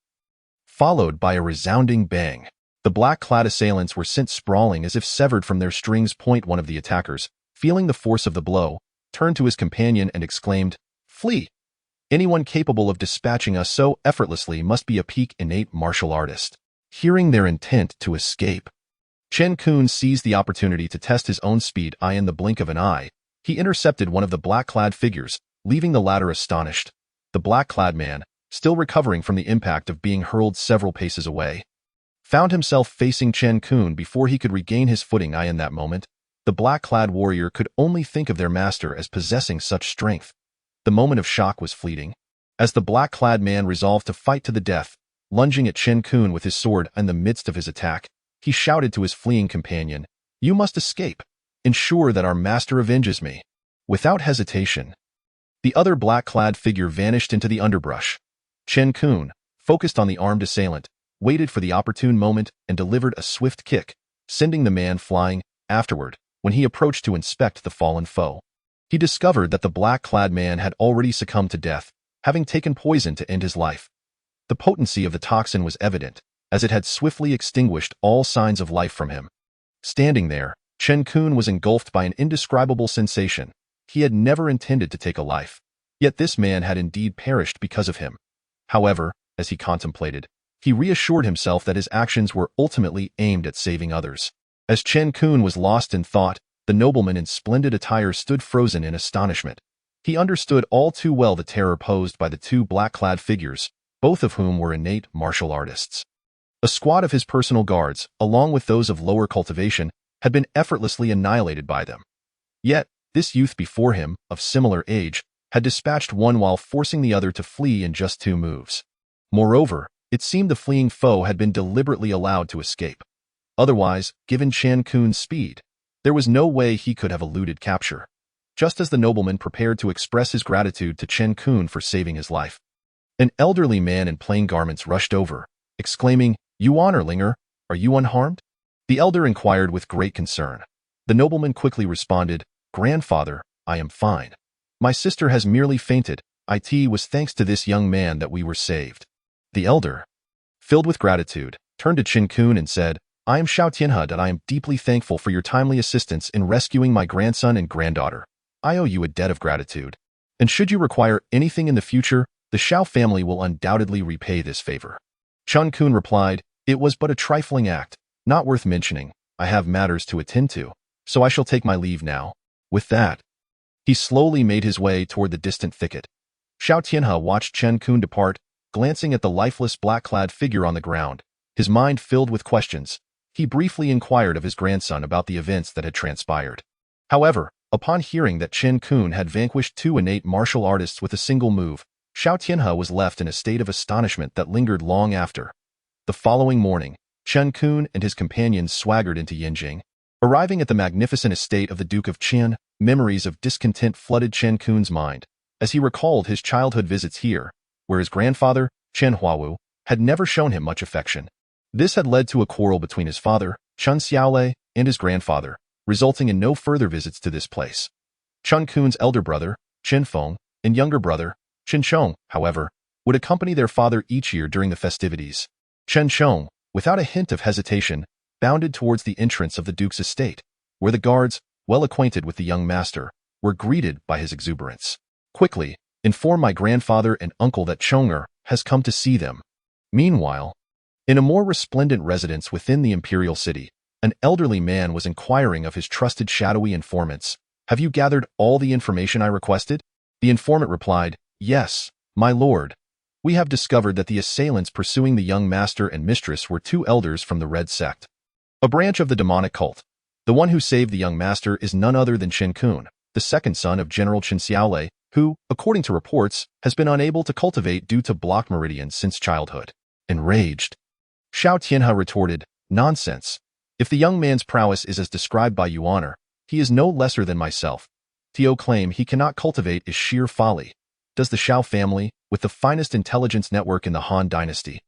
Speaker 1: followed by a resounding bang. The black-clad assailants were sent sprawling as if severed from their strings. One of the attackers, feeling the force of the blow, turned to his companion and exclaimed, "Flee! Anyone capable of dispatching us so effortlessly must be a peak innate martial artist." Hearing their intent to escape, Chen Qun seized the opportunity to test his own speed. In the blink of an eye, he intercepted one of the black-clad figures, leaving the latter astonished. The black-clad man, still recovering from the impact of being hurled several paces away, found himself facing Chen Qun before he could regain his footing. In that moment, the black-clad warrior could only think of their master as possessing such strength. The moment of shock was fleeting, as the black-clad man resolved to fight to the death. Lunging at Chen Qun with his sword in the midst of his attack, he shouted to his fleeing companion, "You must escape. Ensure that our master avenges me." Without hesitation, the other black-clad figure vanished into the underbrush. Chen Qun, focused on the armed assailant, waited for the opportune moment and delivered a swift kick, sending the man flying. Afterward, when he approached to inspect the fallen foe, he discovered that the black-clad man had already succumbed to death, having taken poison to end his life. The potency of the toxin was evident, as it had swiftly extinguished all signs of life from him. Standing there, Chen Qun was engulfed by an indescribable sensation. He had never intended to take a life, yet this man had indeed perished because of him. However, as he contemplated, he reassured himself that his actions were ultimately aimed at saving others. As Chen Qun was lost in thought, the nobleman in splendid attire stood frozen in astonishment. He understood all too well the terror posed by the 2 black-clad figures, both of whom were innate martial artists. A squad of his personal guards, along with those of lower cultivation, had been effortlessly annihilated by them. Yet, this youth before him, of similar age, had dispatched one while forcing the other to flee in just 2 moves. Moreover, it seemed the fleeing foe had been deliberately allowed to escape. Otherwise, given Chen Qun's speed, there was no way he could have eluded capture. Just as the nobleman prepared to express his gratitude to Chen Qun for saving his life, an elderly man in plain garments rushed over, exclaiming, "You honorlinger, are you unharmed?" The elder inquired with great concern. The nobleman quickly responded, "Grandfather, I am fine. My sister has merely fainted. It was thanks to this young man that we were saved." The elder, filled with gratitude, turned to Chen Qun and said, "I am Xiao Tianhe and I am deeply thankful for your timely assistance in rescuing my grandson and granddaughter. I owe you a debt of gratitude. And should you require anything in the future, the Xiao family will undoubtedly repay this favor." Chen Qun replied, "It was but a trifling act, not worth mentioning. I have matters to attend to, so I shall take my leave now." With that, he slowly made his way toward the distant thicket. Xiao Tianhe watched Chen Qun depart, glancing at the lifeless black-clad figure on the ground, his mind filled with questions. He briefly inquired of his grandson about the events that had transpired. However, upon hearing that Chen Qun had vanquished 2 innate martial artists with a single move, Xiao Tianhe was left in a state of astonishment that lingered long after. The following morning, Chen Qun and his companions swaggered into Yinjing. Arriving at the magnificent estate of the Duke of Qian, memories of discontent flooded Chen Qun's mind, as he recalled his childhood visits here, where his grandfather, Chen Huawu, had never shown him much affection. This had led to a quarrel between his father, Chen Xiaolei, and his grandfather, resulting in no further visits to this place. Chen Qun's elder brother, Chen Feng, and younger brother, Chen Chong, however, would accompany their father each year during the festivities. Chen Chong, without a hint of hesitation, bounded towards the entrance of the Duke's estate, where the guards, well acquainted with the young master, were greeted by his exuberance. Quickly, inform my grandfather and uncle that Chonger has come to see them. Meanwhile, in a more resplendent residence within the imperial city, an elderly man was inquiring of his trusted shadowy informants, "Have you gathered all the information I requested?" The informant replied, "Yes, my lord. We have discovered that the assailants pursuing the young master and mistress were two elders from the Red Sect, a branch of the demonic cult. The one who saved the young master is none other than Chen Qun, the second son of General Chen Xiaolei, who, according to reports, has been unable to cultivate due to blocked meridians since childhood." Enraged, Xiao Tianhe retorted, "Nonsense. If the young man's prowess is as described by Your Honor, he is no lesser than myself. To claim he cannot cultivate is sheer folly. Does the Xiao family, with the finest intelligence network in the Han Dynasty,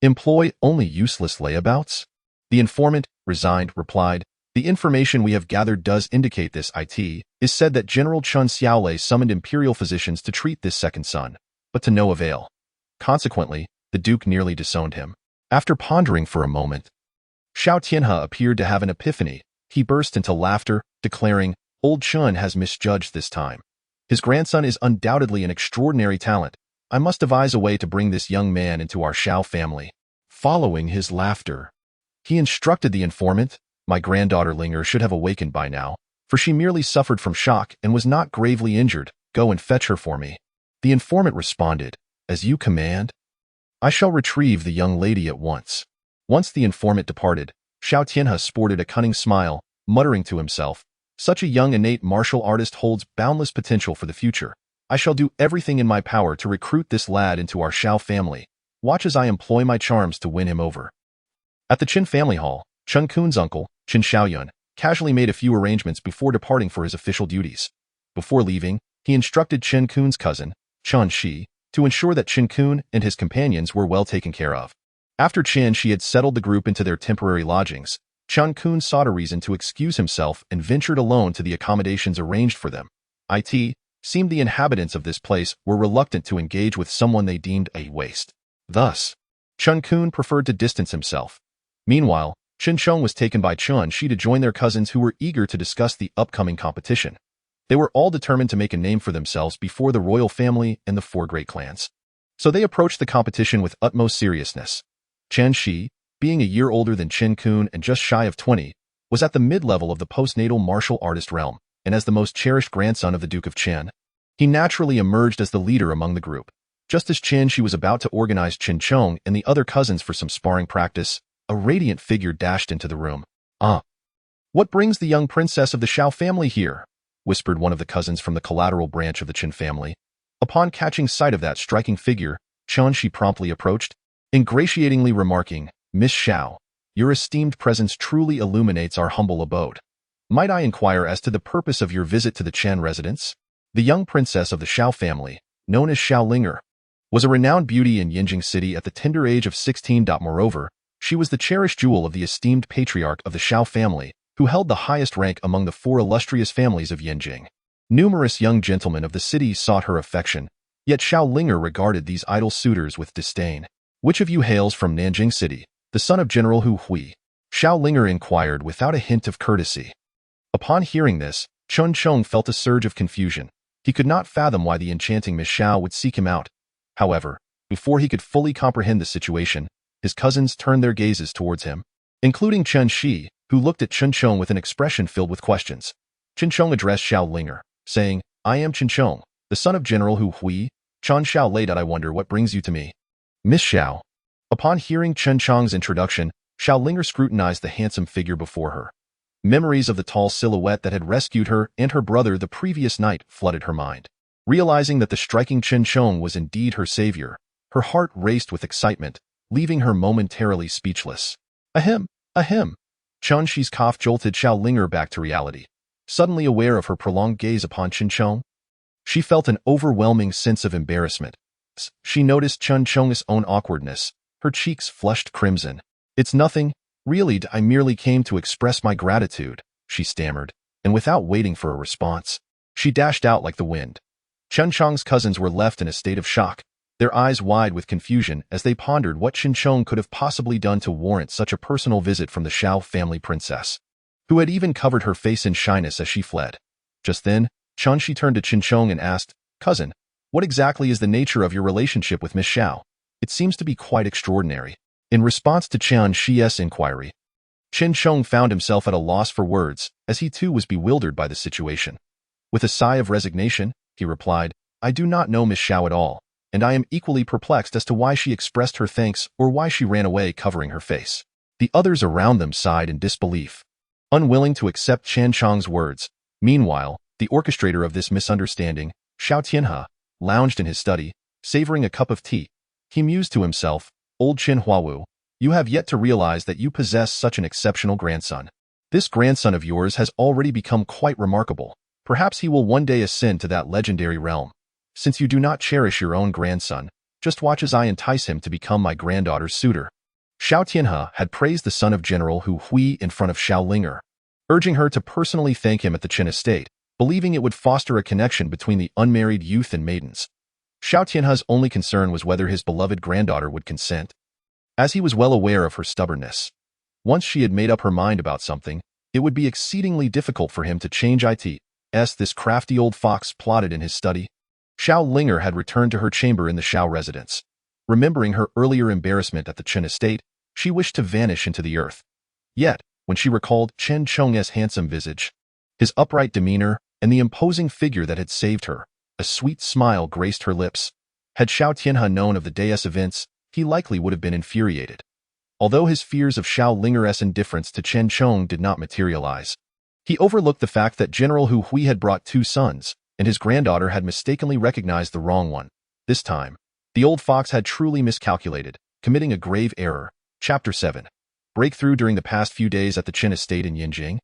Speaker 1: employ only useless layabouts?" The informant, resigned, replied, "The information we have gathered does indicate this. It is said that General Chen Xiaolei summoned imperial physicians to treat this second son, but to no avail. Consequently, the Duke nearly disowned him." After pondering for a moment, Xiao Tianhe appeared to have an epiphany. He burst into laughter, declaring, "Old Chun has misjudged this time. His grandson is undoubtedly an extraordinary talent. I must devise a way to bring this young man into our Xiao family." Following his laughter, he instructed the informant, "My granddaughter Linger should have awakened by now, for she merely suffered from shock and was not gravely injured. Go and fetch her for me." The informant responded, "As you command. I shall retrieve the young lady at once." Once the informant departed, Xiao Tianhe sported a cunning smile, muttering to himself, "Such a young innate martial artist holds boundless potential for the future. I shall do everything in my power to recruit this lad into our Xiao family. Watch as I employ my charms to win him over." At the Qin family hall, Chen Qun's uncle, Qin Xiaoyun, casually made a few arrangements before departing for his official duties. Before leaving, he instructed Chen Qun's cousin, Chen Shi, to ensure that Chen Qun and his companions were well taken care of. After Chen Shi had settled the group into their temporary lodgings, Chen Qun sought a reason to excuse himself and ventured alone to the accommodations arranged for them. It seemed the inhabitants of this place were reluctant to engage with someone they deemed a waste. Thus, Chen Qun preferred to distance himself. Meanwhile, Chen Chong was taken by Chen Shi to join their cousins who were eager to discuss the upcoming competition. They were all determined to make a name for themselves before the royal family and the four great clans. So they approached the competition with utmost seriousness. Chen Shi, being a year older than Chen Qun and just shy of 20, was at the mid-level of the postnatal martial artist realm, and as the most cherished grandson of the Duke of Qian, he naturally emerged as the leader among the group. Just as Chen Shi was about to organize Chen Chong and the other cousins for some sparring practice, a radiant figure dashed into the room. "What brings the young princess of the Xiao family here?" whispered one of the cousins from the collateral branch of the Qin family. Upon catching sight of that striking figure, Chen Shi promptly approached, ingratiatingly remarking, "Miss Xiao, your esteemed presence truly illuminates our humble abode. Might I inquire as to the purpose of your visit to the Chen residence?" The young princess of the Xiao family, known as Xiao Linger, was a renowned beauty in Yinjing City at the tender age of 16. Moreover, she was the cherished jewel of the esteemed patriarch of the Xiao family, who held the highest rank among the four illustrious families of Yinjing. Numerous young gentlemen of the city sought her affection, yet Xiao Linger regarded these idle suitors with disdain. "Which of you hails from Nanjing City, the son of General Hu Hui?" Xiao Linger inquired without a hint of courtesy. Upon hearing this, Chun Chong felt a surge of confusion. He could not fathom why the enchanting Miss Xiao would seek him out. However, before he could fully comprehend the situation, his cousins turned their gazes towards him, including Chen Shi, who looked at Chen Chong with an expression filled with questions. Chen Chong addressed Xiao Linger, saying, "I am Chen Chong, the son of General Hu Hui. Chen Xiao laid out, I wonder what brings you to me." "Miss Xiao." Upon hearing Chen Chong's introduction, Xiao Linger scrutinized the handsome figure before her. Memories of the tall silhouette that had rescued her and her brother the previous night flooded her mind. Realizing that the striking Chen Chong was indeed her savior, her heart raced with excitement, leaving her momentarily speechless. Ahem, ahem. Chen Shi's cough jolted Xiao Linger back to reality. Suddenly aware of her prolonged gaze upon Chen Chong, she felt an overwhelming sense of embarrassment. She noticed Chen Chong's own awkwardness. Her cheeks flushed crimson. It's nothing, really, I merely came to express my gratitude, she stammered, and without waiting for a response, she dashed out like the wind. Chen Chong's cousins were left in a state of shock, their eyes wide with confusion as they pondered what Chen Chong could have possibly done to warrant such a personal visit from the Xiao family princess, who had even covered her face in shyness as she fled. Just then, Chen Shi turned to Chen Chong and asked, "Cousin, what exactly is the nature of your relationship with Miss Xiao? It seems to be quite extraordinary." In response to Chen Shi's inquiry, Chen Chong found himself at a loss for words, as he too was bewildered by the situation. With a sigh of resignation, he replied, "I do not know Miss Xiao at all, and I am equally perplexed as to why she expressed her thanks or why she ran away covering her face." The others around them sighed in disbelief, unwilling to accept Chen Chong's words. Meanwhile, the orchestrator of this misunderstanding, Xiao Tianhe, lounged in his study, savoring a cup of tea. He mused to himself, "Old Chen Huawu, you have yet to realize that you possess such an exceptional grandson. This grandson of yours has already become quite remarkable. Perhaps he will one day ascend to that legendary realm. Since you do not cherish your own grandson, just watch as I entice him to become my granddaughter's suitor." Xiao Tianhe had praised the son of General Hu Hui in front of Xiao Linger, urging her to personally thank him at the Chen estate, believing it would foster a connection between the unmarried youth and maidens. Xiao Tianhe's only concern was whether his beloved granddaughter would consent, as he was well aware of her stubbornness. Once she had made up her mind about something, it would be exceedingly difficult for him to change it. This crafty old fox plotted in his study. Xiao Linger had returned to her chamber in the Xiao residence. Remembering her earlier embarrassment at the Chen estate, she wished to vanish into the earth. Yet, when she recalled Chen Chong's handsome visage, his upright demeanor, and the imposing figure that had saved her, a sweet smile graced her lips. Had Xiao Tianhe known of the day's events, he likely would have been infuriated. Although his fears of Xiao Linger's indifference to Chen Chong did not materialize, he overlooked the fact that General Hu Hui had brought 2 sons, and his granddaughter had mistakenly recognized the wrong one. This time, the old fox had truly miscalculated, committing a grave error. Chapter 7. Breakthrough. During the past few days at the Chen estate in Yinjing,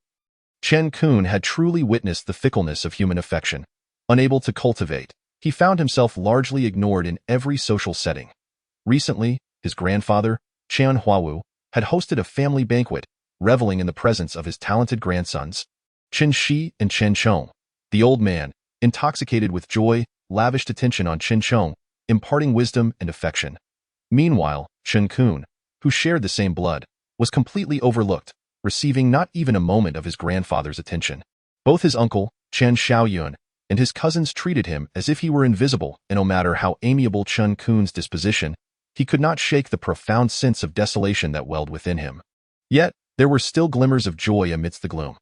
Speaker 1: Chen Qun had truly witnessed the fickleness of human affection. Unable to cultivate, he found himself largely ignored in every social setting. Recently, his grandfather, Chen Huawu, had hosted a family banquet, reveling in the presence of his talented grandsons, Chen Shi and Chen Chong. The old man, intoxicated with joy, lavished attention on Chen Chong, imparting wisdom and affection. Meanwhile, Chen Qun, who shared the same blood, was completely overlooked, receiving not even a moment of his grandfather's attention. Both his uncle, Chen Xiaoyun, and his cousins treated him as if he were invisible, and no matter how amiable Chen Qun's disposition, he could not shake the profound sense of desolation that welled within him. Yet, there were still glimmers of joy amidst the gloom.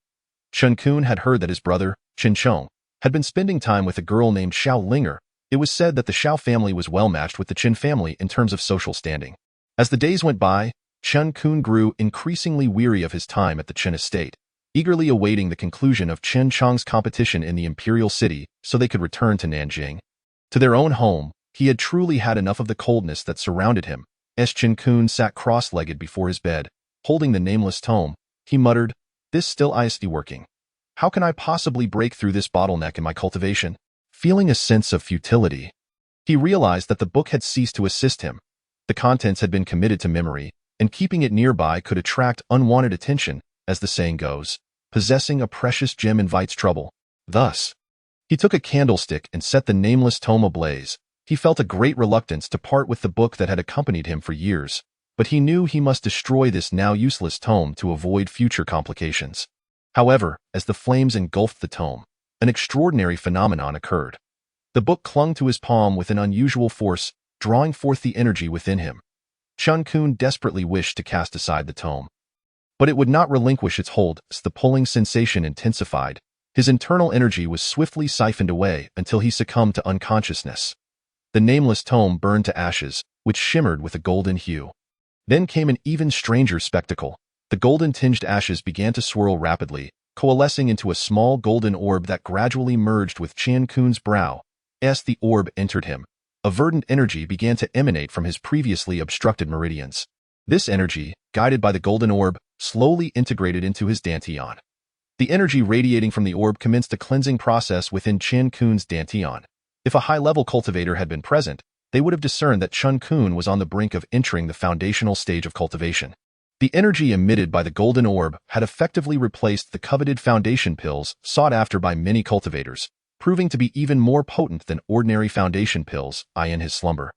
Speaker 1: Chen Qun had heard that his brother, Chen Chong, had been spending time with a girl named Xiao Linger. It was said that the Xiao family was well matched with the Chen family in terms of social standing. As the days went by, Chen Qun grew increasingly weary of his time at the Chen estate, eagerly awaiting the conclusion of Chen Chong's competition in the imperial city so they could return to Nanjing. To their own home, he had truly had enough of the coldness that surrounded him. As Chen Qun sat cross-legged before his bed, holding the nameless tome, he muttered, "This still is working. How can I possibly break through this bottleneck in my cultivation?" Feeling a sense of futility, he realized that the book had ceased to assist him. The contents had been committed to memory, and keeping it nearby could attract unwanted attention. As the saying goes, possessing a precious gem invites trouble. Thus, he took a candlestick and set the nameless tome ablaze. He felt a great reluctance to part with the book that had accompanied him for years, but he knew he must destroy this now useless tome to avoid future complications. However, as the flames engulfed the tome, an extraordinary phenomenon occurred. The book clung to his palm with an unusual force, drawing forth the energy within him. Chen Qun desperately wished to cast aside the tome, but it would not relinquish its hold as the pulling sensation intensified. His internal energy was swiftly siphoned away until he succumbed to unconsciousness. The nameless tome burned to ashes, which shimmered with a golden hue. Then came an even stranger spectacle. The golden-tinged ashes began to swirl rapidly, coalescing into a small golden orb that gradually merged with Chen Qun's brow. As the orb entered him, a verdant energy began to emanate from his previously obstructed meridians. This energy, guided by the golden orb, slowly integrated into his dantian. The energy radiating from the orb commenced a cleansing process within Chen Qun's dantian. If a high-level cultivator had been present, they would have discerned that Chen Qun was on the brink of entering the foundational stage of cultivation. The energy emitted by the golden orb had effectively replaced the coveted foundation pills sought after by many cultivators, proving to be even more potent than ordinary foundation pills in his slumber.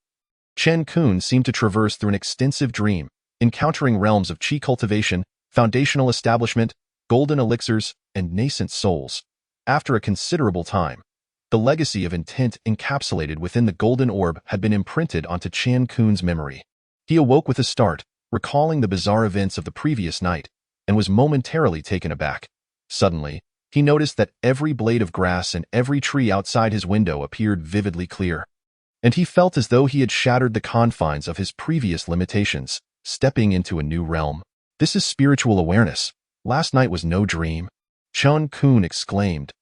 Speaker 1: Chen Qun seemed to traverse through an extensive dream, encountering realms of qi cultivation, foundational establishment, golden elixirs, and nascent souls. After a considerable time, the legacy of intent encapsulated within the golden orb had been imprinted onto Chen Qun's memory. He awoke with a start, recalling the bizarre events of the previous night, and was momentarily taken aback. Suddenly, he noticed that every blade of grass and every tree outside his window appeared vividly clear. And he felt as though he had shattered the confines of his previous limitations, stepping into a new realm. This is spiritual awareness. Last night was no dream. Chen Qun exclaimed.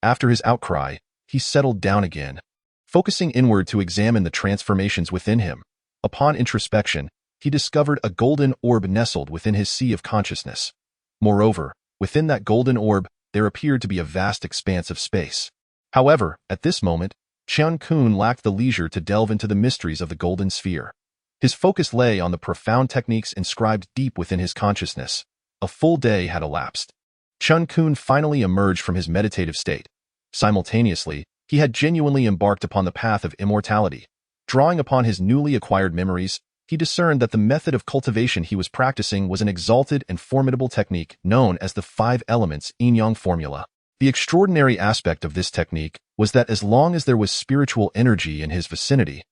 Speaker 1: After his outcry, he settled down again, focusing inward to examine the transformations within him. Upon introspection, he discovered a golden orb nestled within his sea of consciousness. Moreover, within that golden orb, there appeared to be a vast expanse of space. However, at this moment, Chen Qun lacked the leisure to delve into the mysteries of the golden sphere. His focus lay on the profound techniques inscribed deep within his consciousness. A full day had elapsed. Chen Qun finally emerged from his meditative state. Simultaneously, he had genuinely embarked upon the path of immortality. Drawing upon his newly acquired memories, he discerned that the method of cultivation he was practicing was an exalted and formidable technique known as the 5 elements yin-yang formula. The extraordinary aspect of this technique was that as long as there was spiritual energy in his vicinity,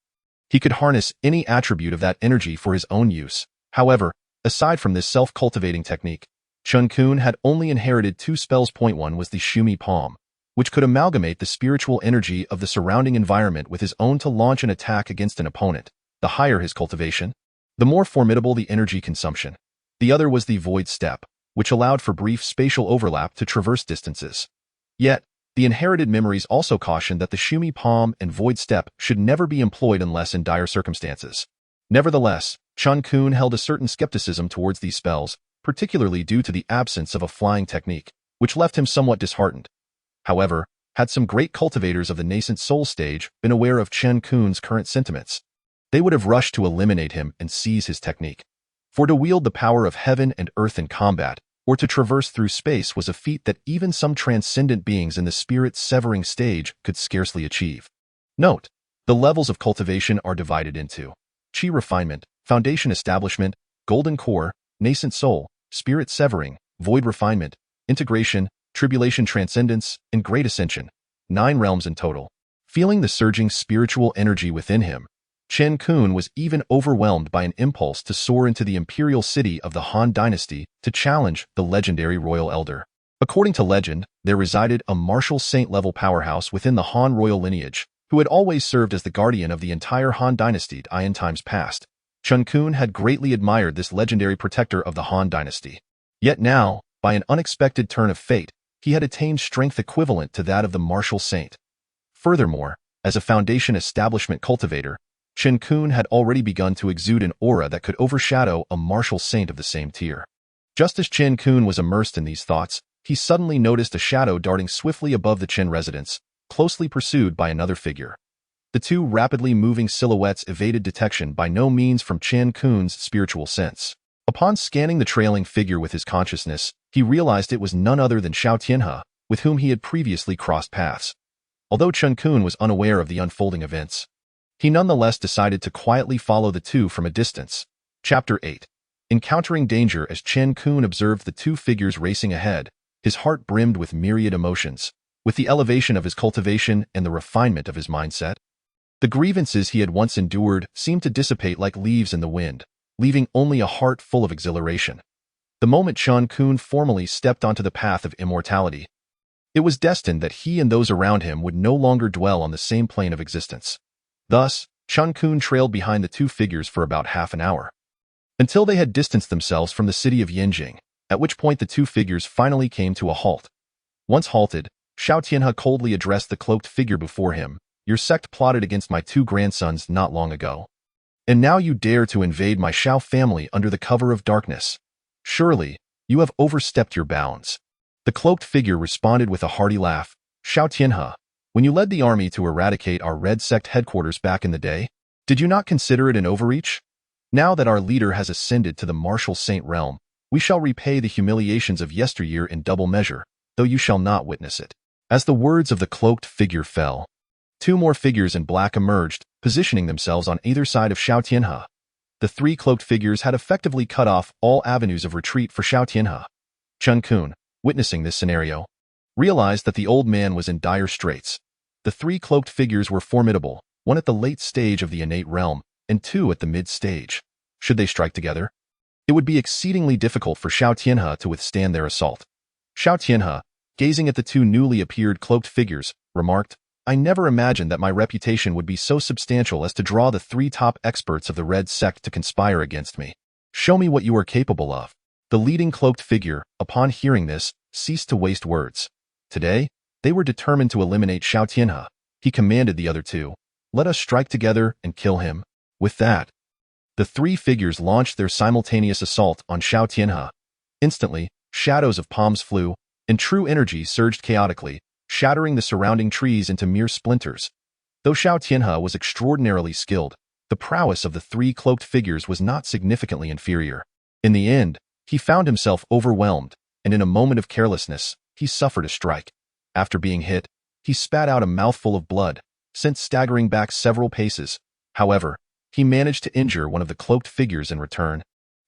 Speaker 1: he could harness any attribute of that energy for his own use. However, aside from this self-cultivating technique, Chen Qun had only inherited 2 spells. Point 1 was the Shumi Palm, which could amalgamate the spiritual energy of the surrounding environment with his own to launch an attack against an opponent. The higher his cultivation, the more formidable the energy consumption. The other was the Void Step, which allowed for brief spatial overlap to traverse distances. Yet, the inherited memories also cautioned that the Shumi Palm and Void Step should never be employed unless in dire circumstances. Nevertheless, Chen Qun held a certain skepticism towards these spells, particularly due to the absence of a flying technique, which left him somewhat disheartened. However, had some great cultivators of the nascent soul stage been aware of Chen Qun's current sentiments, they would have rushed to eliminate him and seize his technique. For to wield the power of heaven and earth in combat, or to traverse through space was a feat that even some transcendent beings in the spirit-severing stage could scarcely achieve. Note, the levels of cultivation are divided into Qi refinement, foundation establishment, golden core, nascent soul, spirit severing, void refinement, integration, tribulation transcendence, and great ascension. 9 realms in total. Feeling the surging spiritual energy within him, Chen Qun was even overwhelmed by an impulse to soar into the imperial city of the Han Dynasty to challenge the legendary royal elder. According to legend, there resided a martial saint-level powerhouse within the Han royal lineage, who had always served as the guardian of the entire Han Dynasty in times past. Chen Qun had greatly admired this legendary protector of the Han Dynasty. Yet now, by an unexpected turn of fate, he had attained strength equivalent to that of the martial saint. Furthermore, as a foundation establishment cultivator, Chen Qun had already begun to exude an aura that could overshadow a martial saint of the same tier. Just as Chen Qun was immersed in these thoughts, he suddenly noticed a shadow darting swiftly above the Chen residence, closely pursued by another figure. The 2 rapidly moving silhouettes evaded detection by no means from Chen Qun's spiritual sense. Upon scanning the trailing figure with his consciousness, he realized it was none other than Xiao Tianhe, with whom he had previously crossed paths. Although Chen Qun was unaware of the unfolding events, he nonetheless decided to quietly follow the 2 from a distance. Chapter 8. Encountering danger. As Chen Qun observed the 2 figures racing ahead, his heart brimmed with myriad emotions. With the elevation of his cultivation and the refinement of his mindset, the grievances he had once endured seemed to dissipate like leaves in the wind, leaving only a heart full of exhilaration. The moment Chen Qun formally stepped onto the path of immortality, it was destined that he and those around him would no longer dwell on the same plane of existence. Thus, Chen Qun trailed behind the 2 figures for about half an hour, until they had distanced themselves from the city of Beijing, at which point the 2 figures finally came to a halt. Once halted, Xiao Tianhe coldly addressed the cloaked figure before him. Your sect plotted against my 2 grandsons not long ago. And now you dare to invade my Xiao family under the cover of darkness. Surely, you have overstepped your bounds. The cloaked figure responded with a hearty laugh. Xiao Tianhe, when you led the army to eradicate our red sect headquarters back in the day, did you not consider it an overreach? Now that our leader has ascended to the martial saint realm, we shall repay the humiliations of yesteryear in double measure, though you shall not witness it. As the words of the cloaked figure fell, 2 more figures in black emerged, positioning themselves on either side of Xiao Tianhe. The 3 cloaked figures had effectively cut off all avenues of retreat for Xiao Tianhe. Chen Qun, witnessing this scenario, realized that the old man was in dire straits. The 3 cloaked figures were formidable, 1 at the late stage of the innate realm, and 2 at the mid-stage. Should they strike together, it would be exceedingly difficult for Xiao Tianhe to withstand their assault. Xiao Tianhe, gazing at the 2 newly appeared cloaked figures, remarked, I never imagined that my reputation would be so substantial as to draw the 3 top experts of the red sect to conspire against me. Show me what you are capable of. The leading cloaked figure, upon hearing this, ceased to waste words. Today, they were determined to eliminate Xiao Tianhe. He commanded the other 2, let us strike together and kill him. With that, the 3 figures launched their simultaneous assault on Xiao Tianhe. Instantly, shadows of palms flew, and true energy surged chaotically, shattering the surrounding trees into mere splinters. Though Xiao Tianhe was extraordinarily skilled, the prowess of the 3 cloaked figures was not significantly inferior. In the end, he found himself overwhelmed, and in a moment of carelessness, he suffered a strike. After being hit, he spat out a mouthful of blood, sent staggering back several paces. However, he managed to injure one of the cloaked figures in return.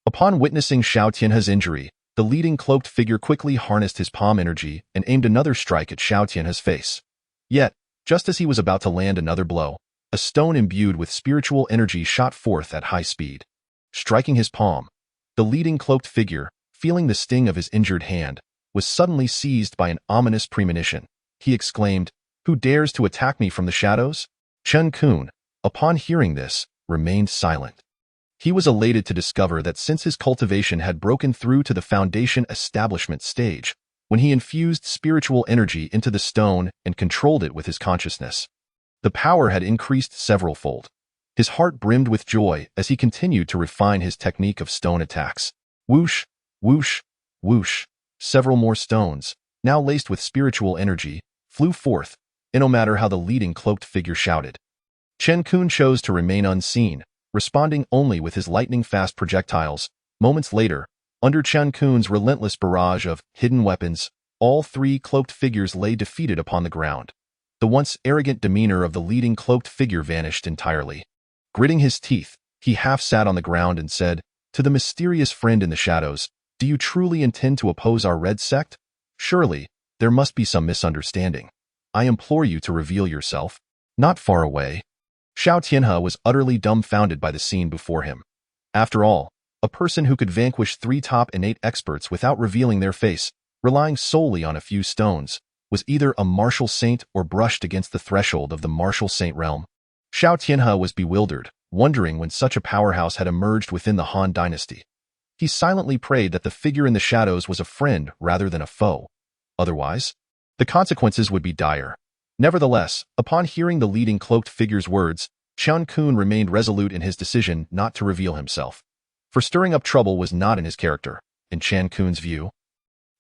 Speaker 1: Upon witnessing Xiao Tianhe's injury, the leading cloaked figure quickly harnessed his palm energy and aimed another strike at Xiao Tianhe's face. Yet, just as he was about to land another blow, a stone imbued with spiritual energy shot forth at high speed. Striking his palm, the leading cloaked figure, feeling the sting of his injured hand, was suddenly seized by an ominous premonition. He exclaimed, Who dares to attack me from the shadows? Chen Qun, upon hearing this, remained silent. He was elated to discover that since his cultivation had broken through to the foundation establishment stage, when he infused spiritual energy into the stone and controlled it with his consciousness, the power had increased several-fold. His heart brimmed with joy as he continued to refine his technique of stone attacks. Whoosh, whoosh, whoosh. Several more stones, now laced with spiritual energy, flew forth, and no matter how the leading cloaked figure shouted. Chen Qun chose to remain unseen, responding only with his lightning-fast projectiles. Moments later, under Chen Qun's relentless barrage of hidden weapons, all 3 cloaked figures lay defeated upon the ground. The once arrogant demeanor of the leading cloaked figure vanished entirely. Gritting his teeth, he half sat on the ground and said, To the mysterious friend in the shadows, do you truly intend to oppose our red sect? Surely, there must be some misunderstanding. I implore you to reveal yourself. Not far away. Xiao Tianhe was utterly dumbfounded by the scene before him. After all, a person who could vanquish 3 top innate experts without revealing their face, relying solely on a few stones, was either a martial saint or brushed against the threshold of the martial saint realm. Xiao Tianhe was bewildered, wondering when such a powerhouse had emerged within the Han Dynasty. He silently prayed that the figure in the shadows was a friend rather than a foe. Otherwise, the consequences would be dire. Nevertheless, upon hearing the leading cloaked figure's words, Chen Qun remained resolute in his decision not to reveal himself. For stirring up trouble was not in his character, in Chen Qun's view.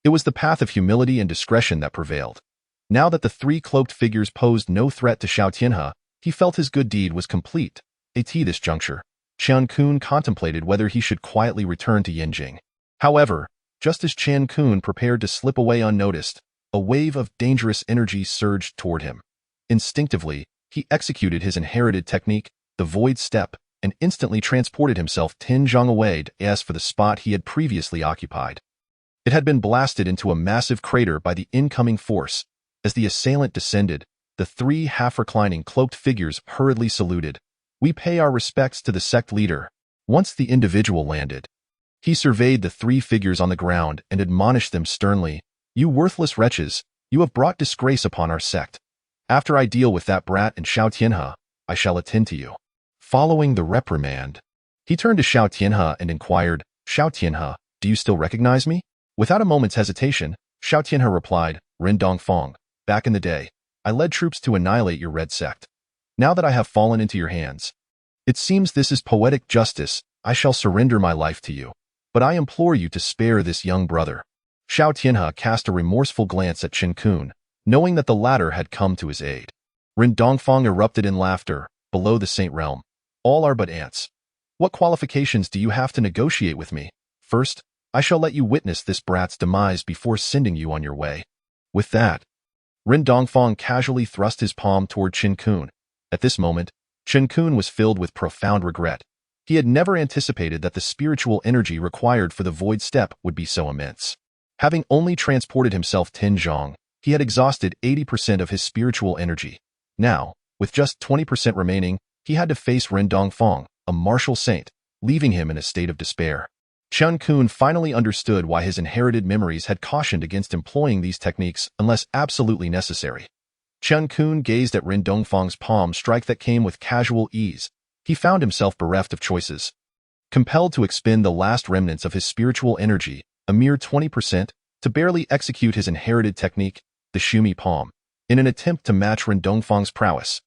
Speaker 1: It was the path of humility and discretion that prevailed. Now that the 3 cloaked figures posed no threat to Xiao Tianhe, he felt his good deed was complete. At this juncture, Chen Qun contemplated whether he should quietly return to Beijing. However, just as Chen Qun prepared to slip away unnoticed, a wave of dangerous energy surged toward him. Instinctively, he executed his inherited technique, the void step, and instantly transported himself 10 zhang away for the spot he had previously occupied. It had been blasted into a massive crater by the incoming force. As the assailant descended, the 3 half-reclining cloaked figures hurriedly saluted. We pay our respects to the sect leader. Once the individual landed, he surveyed the 3 figures on the ground and admonished them sternly. You worthless wretches, you have brought disgrace upon our sect. After I deal with that brat and Xiao Tianhe, I shall attend to you. Following the reprimand, he turned to Xiao Tianhe and inquired, Xiao Tianhe, do you still recognize me? Without a moment's hesitation, Xiao Tianhe replied, Ren Dongfeng, back in the day, I led troops to annihilate your red sect. Now that I have fallen into your hands, it seems this is poetic justice. I shall surrender my life to you. But I implore you to spare this young brother." Xiao Tianhe cast a remorseful glance at Chen Qun, knowing that the latter had come to his aid. Ren Dongfang erupted in laughter. "Below the Saint Realm, all are but ants. What qualifications do you have to negotiate with me? First, I shall let you witness this brat's demise before sending you on your way." With that, Ren Dongfang casually thrust his palm toward Chen Qun. At this moment, Chen Qun was filled with profound regret. He had never anticipated that the spiritual energy required for the void step would be so immense. Having only transported himself 10 zhong, he had exhausted 80% of his spiritual energy. Now, with just 20% remaining, he had to face Ren Dongfang, a martial saint, leaving him in a state of despair. Chen Qun finally understood why his inherited memories had cautioned against employing these techniques unless absolutely necessary. Chen Qun gazed at Ren Dongfang's palm strike that came with casual ease. He found himself bereft of choices. Compelled to expend the last remnants of his spiritual energy, a mere 20%, to barely execute his inherited technique, the Shumi palm, in an attempt to match Ren Dongfang's prowess.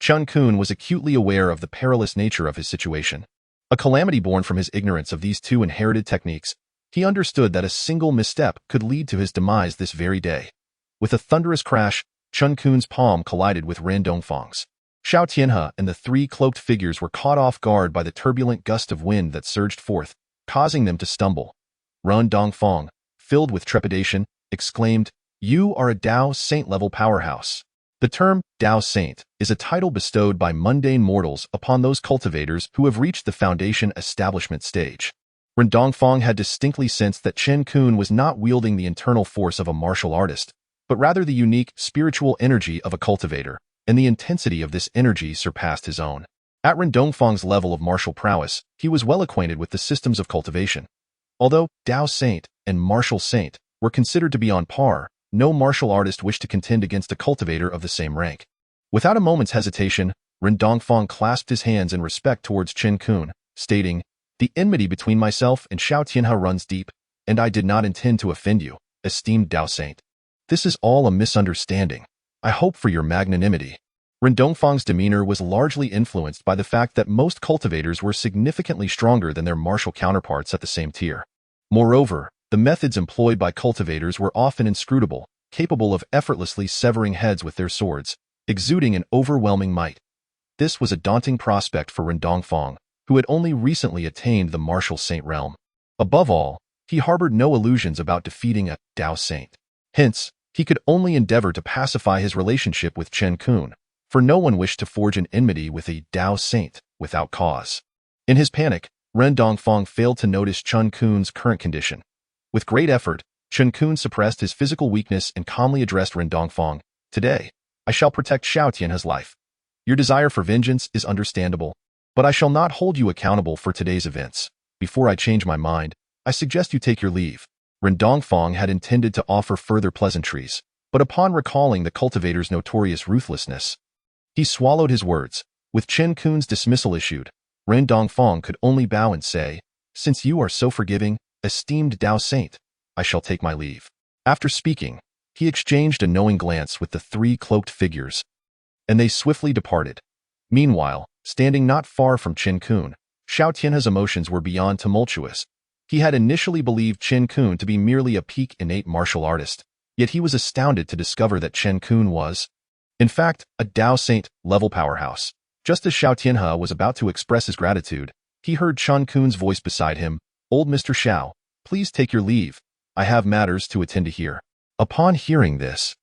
Speaker 1: Chen Qun was acutely aware of the perilous nature of his situation. A calamity born from his ignorance of these two inherited techniques, he understood that a single misstep could lead to his demise this very day. With a thunderous crash, Chen Qun's palm collided with Ren Dongfang's. Xiao Tianhe and the three cloaked figures were caught off guard by the turbulent gust of wind that surged forth, causing them to stumble. Ren Dongfang, filled with trepidation, exclaimed, "You are a Dao Saint-level powerhouse." The term Dao Saint is a title bestowed by mundane mortals upon those cultivators who have reached the foundation establishment stage. Ren Dongfang had distinctly sensed that Chen Qun was not wielding the internal force of a martial artist, but rather the unique spiritual energy of a cultivator, and the intensity of this energy surpassed his own. At Ren Dongfang's level of martial prowess, he was well acquainted with the systems of cultivation. Although Dao Saint and Martial Saint were considered to be on par, no martial artist wished to contend against a cultivator of the same rank. Without a moment's hesitation, Ren Dongfang clasped his hands in respect towards Chen Qun, stating, "The enmity between myself and Xiao Tianhe runs deep, and I did not intend to offend you, esteemed Dao Saint. This is all a misunderstanding. I hope for your magnanimity." Ren Dongfang's demeanor was largely influenced by the fact that most cultivators were significantly stronger than their martial counterparts at the same tier. Moreover, the methods employed by cultivators were often inscrutable, capable of effortlessly severing heads with their swords, exuding an overwhelming might. This was a daunting prospect for Ren Dongfang, who had only recently attained the martial saint realm. Above all, he harbored no illusions about defeating a Dao Saint. Hence, he could only endeavor to pacify his relationship with Chen Qun, for no one wished to forge an enmity with a Dao Saint without cause. In his panic, Ren Dongfang failed to notice Chen Qun's current condition. With great effort, Chen Qun suppressed his physical weakness and calmly addressed Ren Dongfang, "Today, I shall protect Xiao Tianhe's life. Your desire for vengeance is understandable, but I shall not hold you accountable for today's events. Before I change my mind, I suggest you take your leave." Ren Dongfang had intended to offer further pleasantries, but upon recalling the cultivator's notorious ruthlessness, he swallowed his words. With Chen Qun's dismissal issued, Ren Dongfang could only bow and say, "Since you are so forgiving, esteemed Dao Saint, I shall take my leave." After speaking, he exchanged a knowing glance with the three cloaked figures, and they swiftly departed. Meanwhile, standing not far from Chen Qun, Xiao Tianhe's emotions were beyond tumultuous. He had initially believed Chen Qun to be merely a peak innate martial artist, yet he was astounded to discover that Chen Qun was, in fact, a Dao Saint-level powerhouse. Just as Xiao Tianhe was about to express his gratitude, he heard Chen Qun's voice beside him, "Old Mr. Xiao, please take your leave. I have matters to attend to here." Upon hearing this,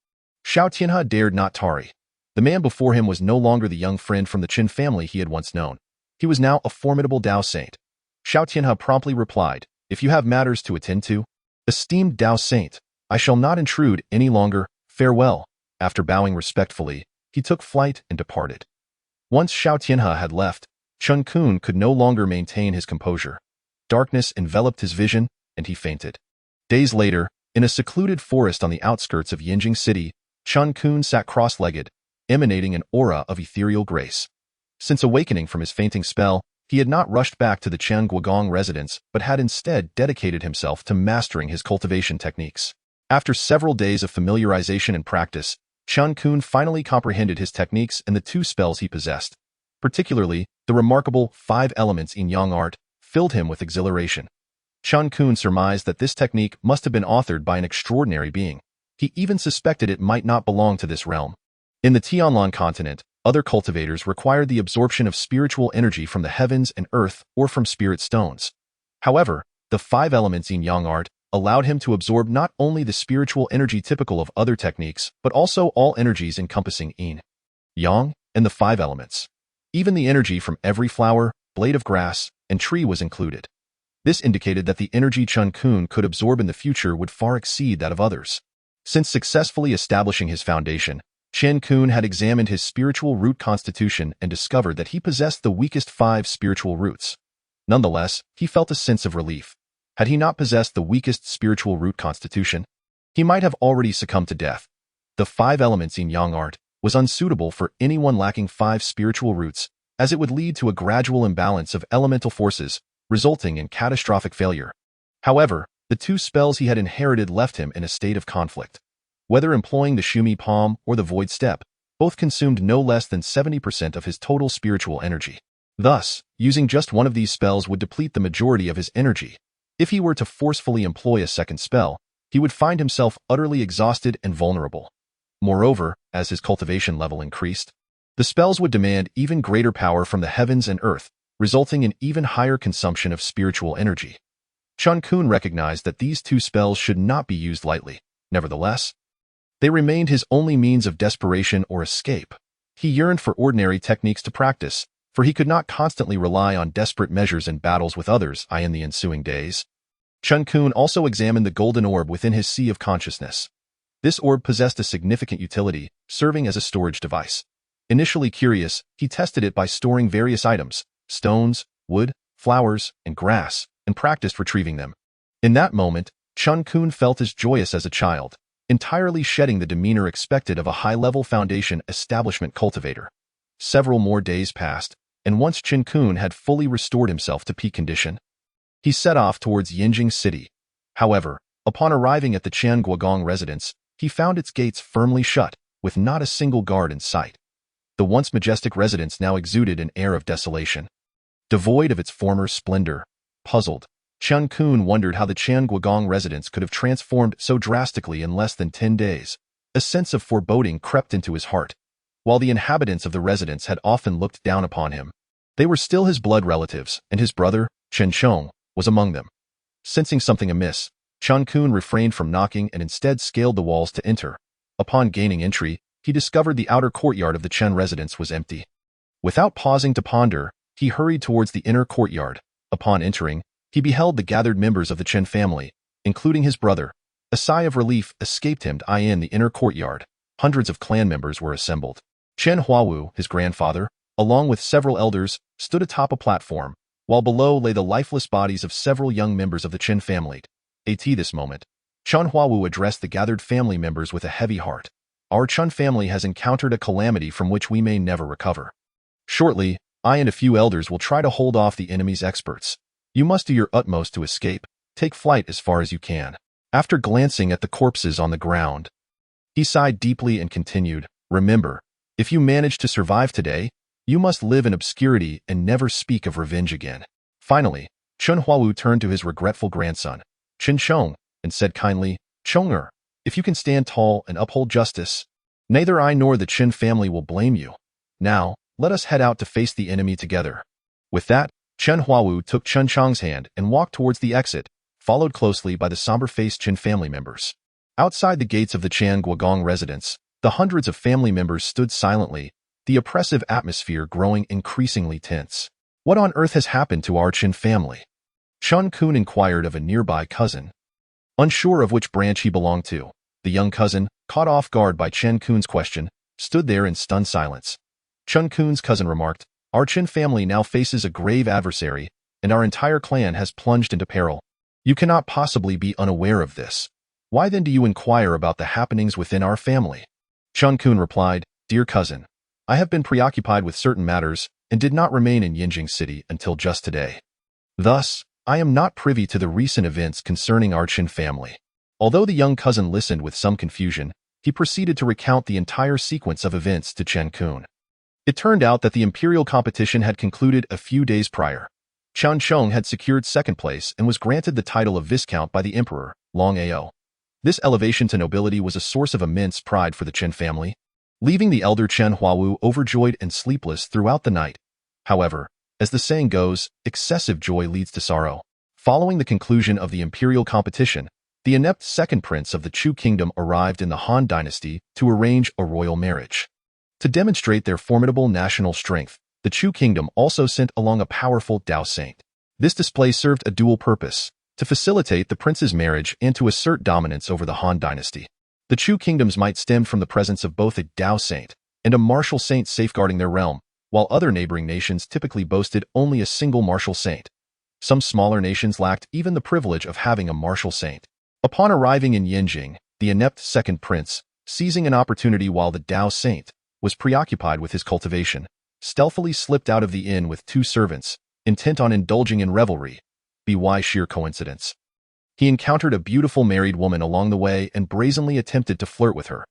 Speaker 1: Xiao Tianhe dared not tarry. The man before him was no longer the young friend from the Chen family he had once known. He was now a formidable Dao Saint. Xiao Tianhe promptly replied, "If you have matters to attend to, esteemed Dao Saint, I shall not intrude any longer. Farewell." After bowing respectfully, he took flight and departed. Once Xiao Tianhe had left, Chen Qun could no longer maintain his composure. Darkness enveloped his vision, and he fainted. Days later, in a secluded forest on the outskirts of Yinjing City, Chen Qun sat cross-legged, emanating an aura of ethereal grace. Since awakening from his fainting spell, he had not rushed back to the Guogong residence, but had instead dedicated himself to mastering his cultivation techniques. After several days of familiarization and practice, Chen Qun finally comprehended his techniques and the two spells he possessed. Particularly, the remarkable 5 elements in Yang art filled him with exhilaration. Chen Qun surmised that this technique must have been authored by an extraordinary being. He even suspected it might not belong to this realm. In the Tianhe continent, other cultivators required the absorption of spiritual energy from the heavens and earth or from spirit stones. However, the 5 elements in Yang art allowed him to absorb not only the spiritual energy typical of other techniques, but also all energies encompassing yin, yang, and the 5 elements. Even the energy from every flower, blade of grass, and tree was included. This indicated that the energy Chen Qun could absorb in the future would far exceed that of others. Since successfully establishing his foundation, Chen Qun had examined his spiritual root constitution and discovered that he possessed the weakest 5 spiritual roots. Nonetheless, he felt a sense of relief. Had he not possessed the weakest spiritual root constitution, he might have already succumbed to death. The 5 elements in Yang art was unsuitable for anyone lacking 5 spiritual roots, as it would lead to a gradual imbalance of elemental forces, resulting in catastrophic failure. However, the 2 spells he had inherited left him in a state of conflict. Whether employing the Shumi Palm or the Void Step, both consumed no less than 70% of his total spiritual energy. Thus, using just one of these spells would deplete the majority of his energy. If he were to forcefully employ a second spell, he would find himself utterly exhausted and vulnerable. Moreover, as his cultivation level increased, the spells would demand even greater power from the heavens and earth, resulting in even higher consumption of spiritual energy. Chen Qun recognized that these 2 spells should not be used lightly. Nevertheless, they remained his only means of desperation or escape. He yearned for ordinary techniques to practice, for he could not constantly rely on desperate measures in battles with others in the ensuing days. Chen Qun also examined the golden orb within his sea of consciousness. This orb possessed a significant utility, serving as a storage device. Initially curious, he tested it by storing various items, stones, wood, flowers, and grass, and practiced retrieving them. In that moment, Chen Qun felt as joyous as a child, entirely shedding the demeanor expected of a high-level foundation establishment cultivator. Several more days passed, and once Chen Qun had fully restored himself to peak condition, he set off towards Beijing city. However, upon arriving at the Chen Guogong residence, he found its gates firmly shut, with not a single guard in sight. The once majestic residence now exuded an air of desolation. Devoid of its former splendor, puzzled, Chen Qun wondered how the Chen Guogong residence could have transformed so drastically in less than 10 days. A sense of foreboding crept into his heart. While the inhabitants of the residence had often looked down upon him, they were still his blood relatives, and his brother, Chen Shong, was among them. Sensing something amiss, Chen Qun refrained from knocking and instead scaled the walls to enter. Upon gaining entry, he discovered the outer courtyard of the Chen residence was empty. Without pausing to ponder, he hurried towards the inner courtyard. Upon entering, he beheld the gathered members of the Chen family, including his brother. A sigh of relief escaped him in the inner courtyard. Hundreds of clan members were assembled. Chen Huawu, his grandfather, along with several elders, stood atop a platform, while below lay the lifeless bodies of several young members of the Chen family. At this moment, Chen Huawu addressed the gathered family members with a heavy heart. Our Chen family has encountered a calamity from which we may never recover. Shortly, I and a few elders will try to hold off the enemy's experts. You must do your utmost to escape. Take flight as far as you can. After glancing at the corpses on the ground, he sighed deeply and continued, remember, if you manage to survive today, you must live in obscurity and never speak of revenge again. Finally, Chen Huawu turned to his regretful grandson, Chen Shong, and said kindly, Chonger, if you can stand tall and uphold justice, neither I nor the Chen family will blame you. Now, let us head out to face the enemy together. With that, Chen Huawu took Chen Chang's hand and walked towards the exit, followed closely by the somber-faced Chen family members. Outside the gates of the Chen Guogong residence, the hundreds of family members stood silently, the oppressive atmosphere growing increasingly tense. What on earth has happened to our Chen family? Chen Qun inquired of a nearby cousin. Unsure of which branch he belonged to, the young cousin, caught off guard by Chen Qun's question, stood there in stunned silence. Chen Qun's cousin remarked, our Chen family now faces a grave adversary, and our entire clan has plunged into peril. You cannot possibly be unaware of this. Why then do you inquire about the happenings within our family? Chen Qun replied, dear cousin, I have been preoccupied with certain matters and did not remain in Beijing city until just today. Thus, I am not privy to the recent events concerning our Chen family. Although the young cousin listened with some confusion, he proceeded to recount the entire sequence of events to Chen Qun. It turned out that the imperial competition had concluded a few days prior. Chen Qun had secured second place and was granted the title of Viscount by the Emperor, Long Ao. This elevation to nobility was a source of immense pride for the Chen family, leaving the elder Chen Huawu overjoyed and sleepless throughout the night. However, as the saying goes, excessive joy leads to sorrow. Following the conclusion of the imperial competition, the inept second prince of the Chu kingdom arrived in the Han Dynasty to arrange a royal marriage. To demonstrate their formidable national strength, the Chu kingdom also sent along a powerful Dao saint. This display served a dual purpose: to facilitate the prince's marriage and to assert dominance over the Han Dynasty. The Chu kingdom's might stemmed from the presence of both a Dao saint and a martial saint safeguarding their realm, while other neighboring nations typically boasted only a single martial saint. Some smaller nations lacked even the privilege of having a martial saint. Upon arriving in Beijing, the inept second prince, seizing an opportunity while the Dao saint was preoccupied with his cultivation, stealthily slipped out of the inn with two servants, intent on indulging in revelry. By sheer coincidence, he encountered a beautiful married woman along the way and brazenly attempted to flirt with her.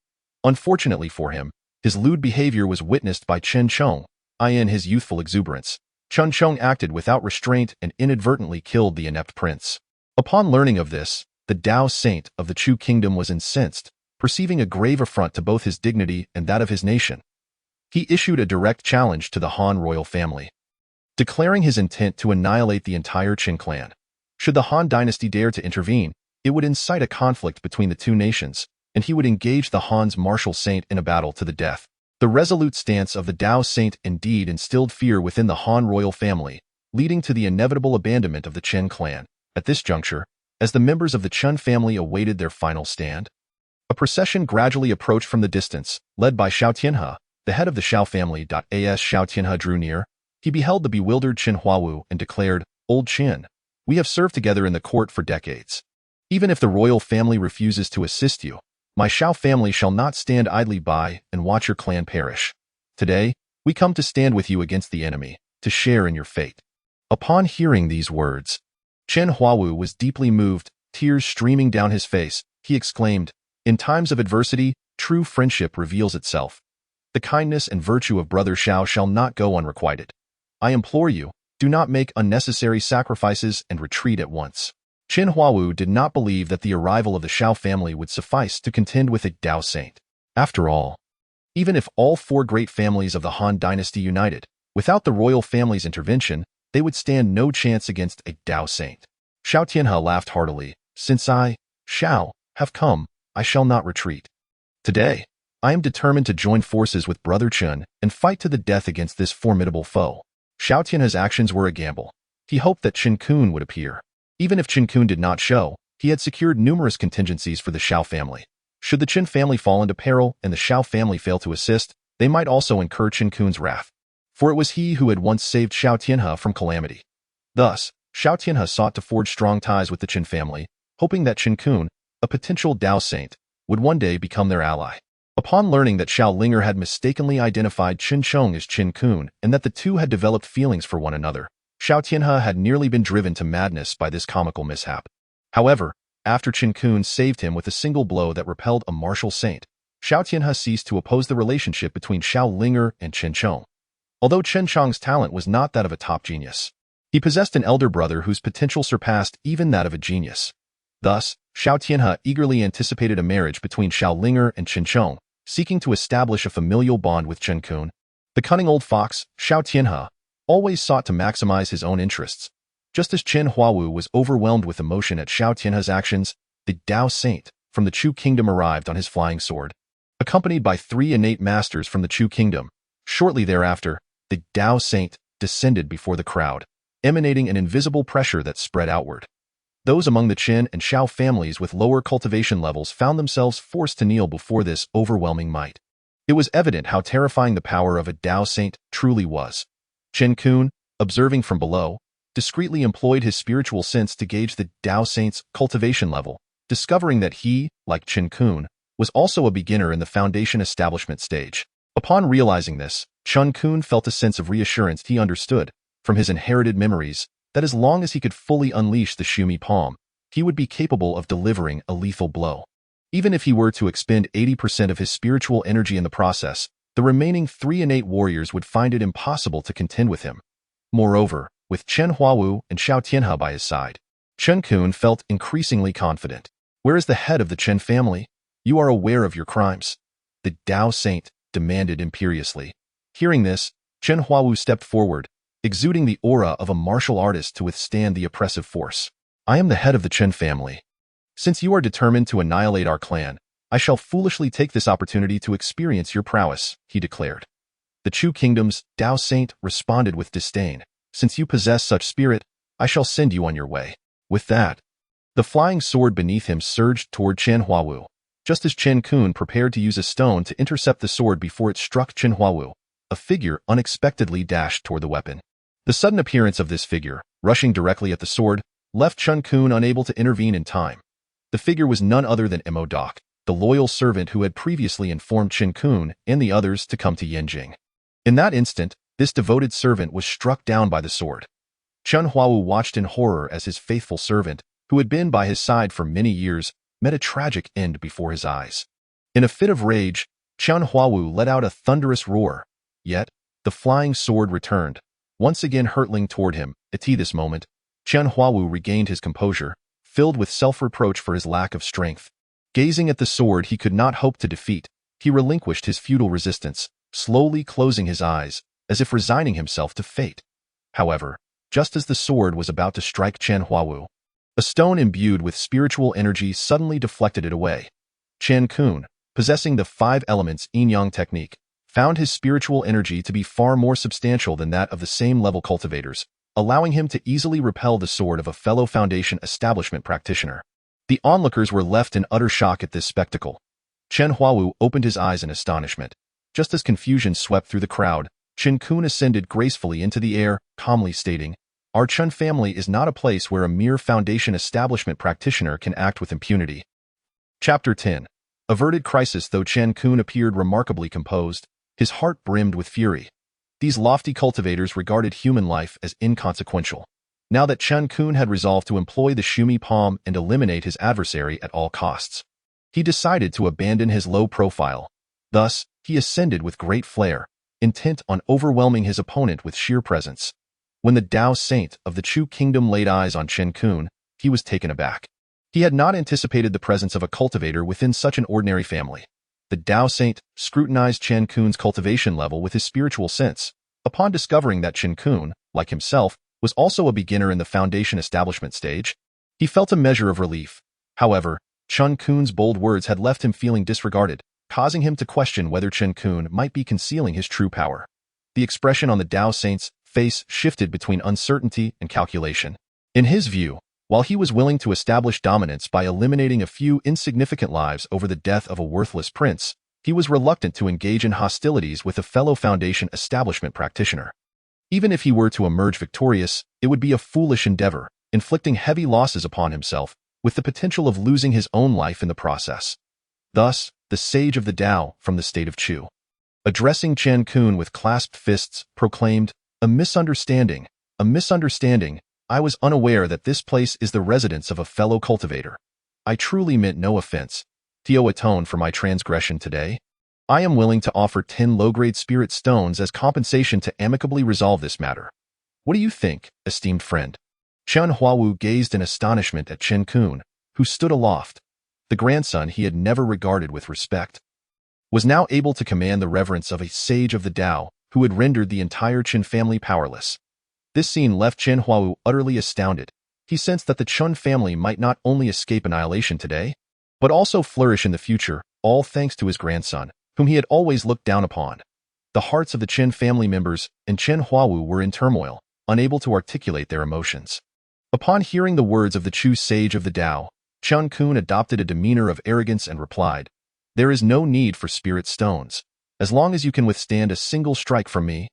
Speaker 1: Unfortunately for him, his lewd behavior was witnessed by Chen Qun. In his youthful exuberance, Chen Qun acted without restraint and inadvertently killed the inept prince. Upon learning of this, the Dao saint of the Chu kingdom was incensed, perceiving a grave affront to both his dignity and that of his nation. He issued a direct challenge to the Han royal family, declaring his intent to annihilate the entire Chen clan. Should the Han dynasty dare to intervene, it would incite a conflict between the two nations, and he would engage the Han's martial saint in a battle to the death. The resolute stance of the Dao saint indeed instilled fear within the Han royal family, leading to the inevitable abandonment of the Chen clan. At this juncture, as the members of the Chun family awaited their final stand, a procession gradually approached from the distance, led by Xiao Tianhe, the head of the Xiao family. As Xiao Tianhe drew near, he beheld the bewildered Chen Huawu and declared, "Old Chen, we have served together in the court for decades. Even if the royal family refuses to assist you, my Xiao family shall not stand idly by and watch your clan perish. Today, we come to stand with you against the enemy, to share in your fate." Upon hearing these words, Chen Huawu was deeply moved, tears streaming down his face. He exclaimed, "In times of adversity, true friendship reveals itself. The kindness and virtue of Brother Xiao shall not go unrequited. I implore you, do not make unnecessary sacrifices and retreat at once." Chen Huawu did not believe that the arrival of the Xiao family would suffice to contend with a Dao saint. After all, even if all four great families of the Han dynasty united, without the royal family's intervention, they would stand no chance against a Dao saint. Xiao Tianhe laughed heartily. "Since I, Xiao, have come, I shall not retreat. Today, I am determined to join forces with Brother Chun and fight to the death against this formidable foe." Xiao Tianhe's actions were a gamble. He hoped that Chen Qun would appear. Even if Chen Qun did not show, he had secured numerous contingencies for the Xiao family. Should the Chen family fall into peril and the Xiao family fail to assist, they might also incur Chen Qun's wrath, for it was he who had once saved Xiao Tianhe from calamity. Thus, Xiao Tianhe sought to forge strong ties with the Chen family, hoping that Chen Qun, a potential Dao saint, would one day become their ally. Upon learning that Xiao Linger had mistakenly identified Chen Qun as Chen Qun and that the two had developed feelings for one another, Xiao Tianhe had nearly been driven to madness by this comical mishap. However, after Chen Qun saved him with a single blow that repelled a martial saint, Xiao Tianhe ceased to oppose the relationship between Xiao Linger and Chen Qun. Although Chen Chang's talent was not that of a top genius, he possessed an elder brother whose potential surpassed even that of a genius. Thus, Xiao Tianhe eagerly anticipated a marriage between Xiao Linger and Chen Qun, seeking to establish a familial bond with Chen Qun. The cunning old fox, Xiao Tianhe, always sought to maximize his own interests. Just as Chen Huawu was overwhelmed with emotion at Xiao Tianhe's actions, the Dao saint from the Chu kingdom arrived on his flying sword, accompanied by 3 innate masters from the Chu kingdom. Shortly thereafter, the Dao saint descended before the crowd, emanating an invisible pressure that spread outward. Those among the Chen and Xiao families with lower cultivation levels found themselves forced to kneel before this overwhelming might. It was evident how terrifying the power of a Dao saint truly was. Chen Qun, observing from below, discreetly employed his spiritual sense to gauge the Dao saint's cultivation level, discovering that he, like Chen Qun, was also a beginner in the foundation establishment stage. Upon realizing this, Chen Qun felt a sense of reassurance. He understood, from his inherited memories, that as long as he could fully unleash the Shumi palm, he would be capable of delivering a lethal blow. Even if he were to expend 80% of his spiritual energy in the process, the remaining 3 innate warriors would find it impossible to contend with him. Moreover, with Chen Huawu and Xiao Tianhe by his side, Chen Qun felt increasingly confident. Where is the head of the Chen family? You are aware of your crimes, the Tao Saint demanded imperiously. Hearing this, Chen Huawu stepped forward, exuding the aura of a martial artist to withstand the oppressive force. I am the head of the Chen family. Since you are determined to annihilate our clan, I shall foolishly take this opportunity to experience your prowess, he declared. The Chu Kingdom's Tao Saint responded with disdain. Since you possess such spirit, I shall send you on your way. With that, the flying sword beneath him surged toward Chen Huawu, just as Chen Qun prepared to use a stone to intercept the sword before it struck Chen Huawu. A figure unexpectedly dashed toward the weapon. The sudden appearance of this figure, rushing directly at the sword, left Chen Qun unable to intervene in time. The figure was none other than Imodok, the loyal servant who had previously informed Chen Qun and the others to come to Yanjing. In that instant, this devoted servant was struck down by the sword. Chen Huawu watched in horror as his faithful servant, who had been by his side for many years, met a tragic end before his eyes. In a fit of rage, Chen Huawu let out a thunderous roar. Yet, the flying sword returned, once again hurtling toward him. At this moment, Chen Huawu regained his composure, filled with self-reproach for his lack of strength. Gazing at the sword he could not hope to defeat, he relinquished his futile resistance, slowly closing his eyes, as if resigning himself to fate. However, just as the sword was about to strike Chen Huawu, a stone imbued with spiritual energy suddenly deflected it away. Chen Qun, possessing the 5 elements yin-yang technique, found his spiritual energy to be far more substantial than that of the same level cultivators, allowing him to easily repel the sword of a fellow Foundation establishment practitioner. The onlookers were left in utter shock at this spectacle. Chen Huawu opened his eyes in astonishment. Just as confusion swept through the crowd, Chen Qun ascended gracefully into the air, calmly stating, "Our Chun family is not a place where a mere Foundation establishment practitioner can act with impunity." Chapter 10. Averted crisis. Though Chen Qun appeared remarkably composed, his heart brimmed with fury. These lofty cultivators regarded human life as inconsequential. Now that Chen Qun had resolved to employ the Shumi Palm and eliminate his adversary at all costs, he decided to abandon his low profile. Thus, he ascended with great flair, intent on overwhelming his opponent with sheer presence. When the Tao Saint of the Chu Kingdom laid eyes on Chen Qun, he was taken aback. He had not anticipated the presence of a cultivator within such an ordinary family. The Tao Saint scrutinized Chen Qun's cultivation level with his spiritual sense. Upon discovering that Chen Qun, like himself, was also a beginner in the Foundation establishment stage, he felt a measure of relief. However, Chen Qun's bold words had left him feeling disregarded, causing him to question whether Chen Qun might be concealing his true power. The expression on the Tao Saint's face shifted between uncertainty and calculation. In his view, while he was willing to establish dominance by eliminating a few insignificant lives over the death of a worthless prince, he was reluctant to engage in hostilities with a fellow Foundation establishment practitioner. Even if he were to emerge victorious, it would be a foolish endeavor, inflicting heavy losses upon himself, with the potential of losing his own life in the process. Thus, the sage of the Tao from the state of Chu, addressing Chen Qun with clasped fists, proclaimed, A misunderstanding. I was unaware that this place is the residence of a fellow cultivator. I truly meant no offense. To atone for my transgression today, I am willing to offer 10 low-grade spirit stones as compensation to amicably resolve this matter. What do you think, esteemed friend? Chen Huawu gazed in astonishment at Chen Qun, who stood aloft. The grandson he had never regarded with respect was now able to command the reverence of a sage of the Tao who had rendered the entire Chen family powerless. This scene left Chen Huawu utterly astounded. He sensed that the Chun family might not only escape annihilation today, but also flourish in the future, all thanks to his grandson, whom he had always looked down upon. The hearts of the Chen family members and Chen Huawu were in turmoil, unable to articulate their emotions. Upon hearing the words of the Chu sage of the Tao, Chen Qun adopted a demeanor of arrogance and replied, "There is no need for spirit stones. As long as you can withstand a single strike from me,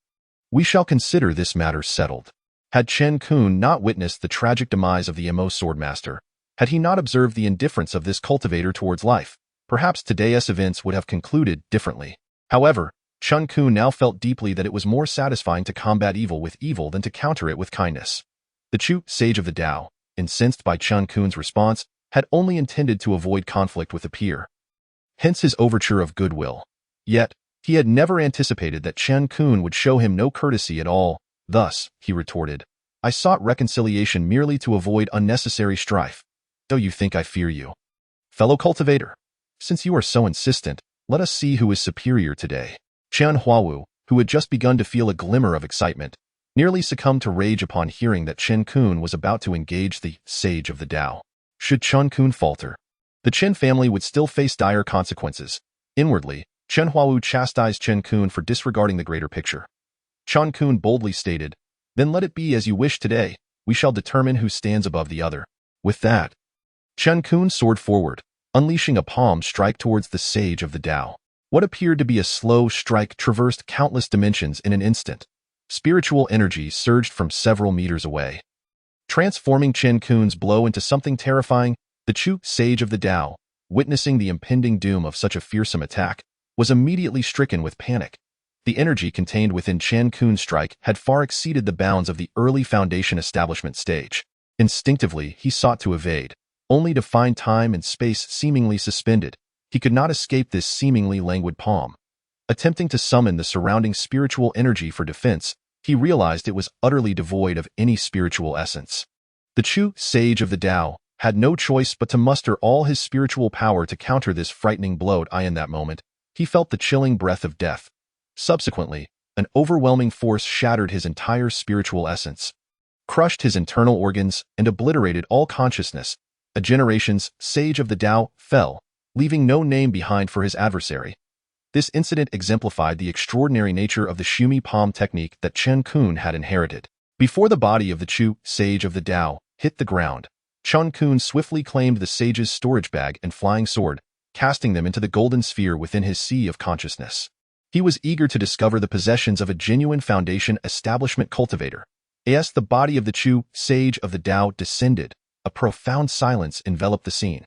Speaker 1: we shall consider this matter settled." Had Chen Qun not witnessed the tragic demise of the Mo swordmaster, had he not observed the indifference of this cultivator towards life, perhaps today's events would have concluded differently. However, Chen Qun now felt deeply that it was more satisfying to combat evil with evil than to counter it with kindness. The Chu sage of the Tao, incensed by Chen Qun's response, had only intended to avoid conflict with a peer. Hence his overture of goodwill. Yet, he had never anticipated that Chen Qun would show him no courtesy at all. Thus, he retorted, I sought reconciliation merely to avoid unnecessary strife. Do you think I fear you? Fellow cultivator, since you are so insistent, let us see who is superior today. Chen Huawu, who had just begun to feel a glimmer of excitement, nearly succumbed to rage upon hearing that Chen Qun was about to engage the sage of the Tao. Should Chen Qun falter, the Chen family would still face dire consequences. Inwardly, Chen Huawu chastised Chen Qun for disregarding the greater picture. Chen Qun boldly stated, Then let it be as you wish today. We shall determine who stands above the other. With that, Chen Qun soared forward, unleashing a palm strike towards the sage of the Tao. What appeared to be a slow strike traversed countless dimensions in an instant. Spiritual energy surged from several meters away, transforming Chen Qun's blow into something terrifying. The Chu sage of the Tao, witnessing the impending doom of such a fearsome attack, was immediately stricken with panic. The energy contained within Chen Qun's strike had far exceeded the bounds of the early foundation establishment stage. Instinctively, he sought to evade, only to find time and space seemingly suspended. He could not escape this seemingly languid palm. Attempting to summon the surrounding spiritual energy for defense, he realized it was utterly devoid of any spiritual essence. The Chu sage of the Tao had no choice but to muster all his spiritual power to counter this frightening blow. In that moment, he felt the chilling breath of death. Subsequently, an overwhelming force shattered his entire spiritual essence, crushed his internal organs, and obliterated all consciousness. A generation's sage of the Tao fell, leaving no name behind for his adversary. This incident exemplified the extraordinary nature of the Shumi palm technique that Chen Qun had inherited. Before the body of the Chu sage of the Tao hit the ground, Chen Qun swiftly claimed the sage's storage bag and flying sword, casting them into the golden sphere within his sea of consciousness. He was eager to discover the possessions of a genuine foundation establishment cultivator. As the body of the Chu sage of the Tao descended, a profound silence enveloped the scene.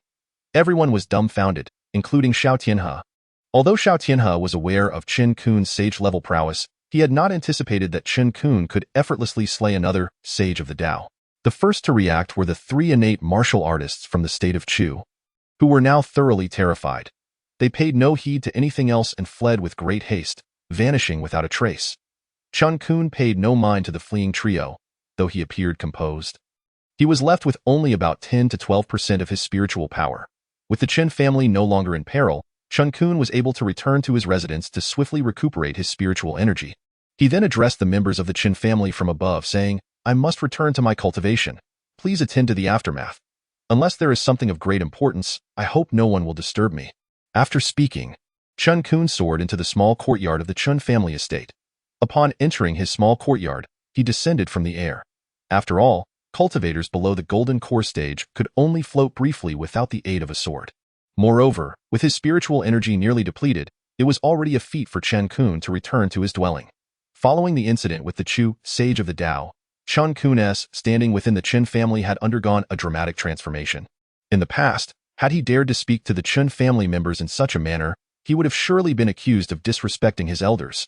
Speaker 1: Everyone was dumbfounded, including Xiao Tianhe. Although Xiao Tianhe was aware of Chen Qun's sage-level prowess, he had not anticipated that Chen Qun could effortlessly slay another sage of the Tao. The first to react were the three innate martial artists from the state of Chu, who were now thoroughly terrified. They paid no heed to anything else and fled with great haste, vanishing without a trace. Chen Qun paid no mind to the fleeing trio, though he appeared composed. He was left with only about 10 to 12% of his spiritual power. With the Chen family no longer in peril, Chen Qun was able to return to his residence to swiftly recuperate his spiritual energy. He then addressed the members of the Chen family from above, saying, I must return to my cultivation. Please attend to the aftermath. Unless there is something of great importance, I hope no one will disturb me. After speaking, Chen Qun soared into the small courtyard of the Chun family estate. Upon entering his small courtyard, he descended from the air. After all, cultivators below the golden core stage could only float briefly without the aid of a sword. Moreover, with his spiritual energy nearly depleted, it was already a feat for Chen Qun to return to his dwelling. Following the incident with the Chu sage of the Tao, Chen Qun's standing within the Chen family had undergone a dramatic transformation. In the past, had he dared to speak to the Chen family members in such a manner, he would have surely been accused of disrespecting his elders.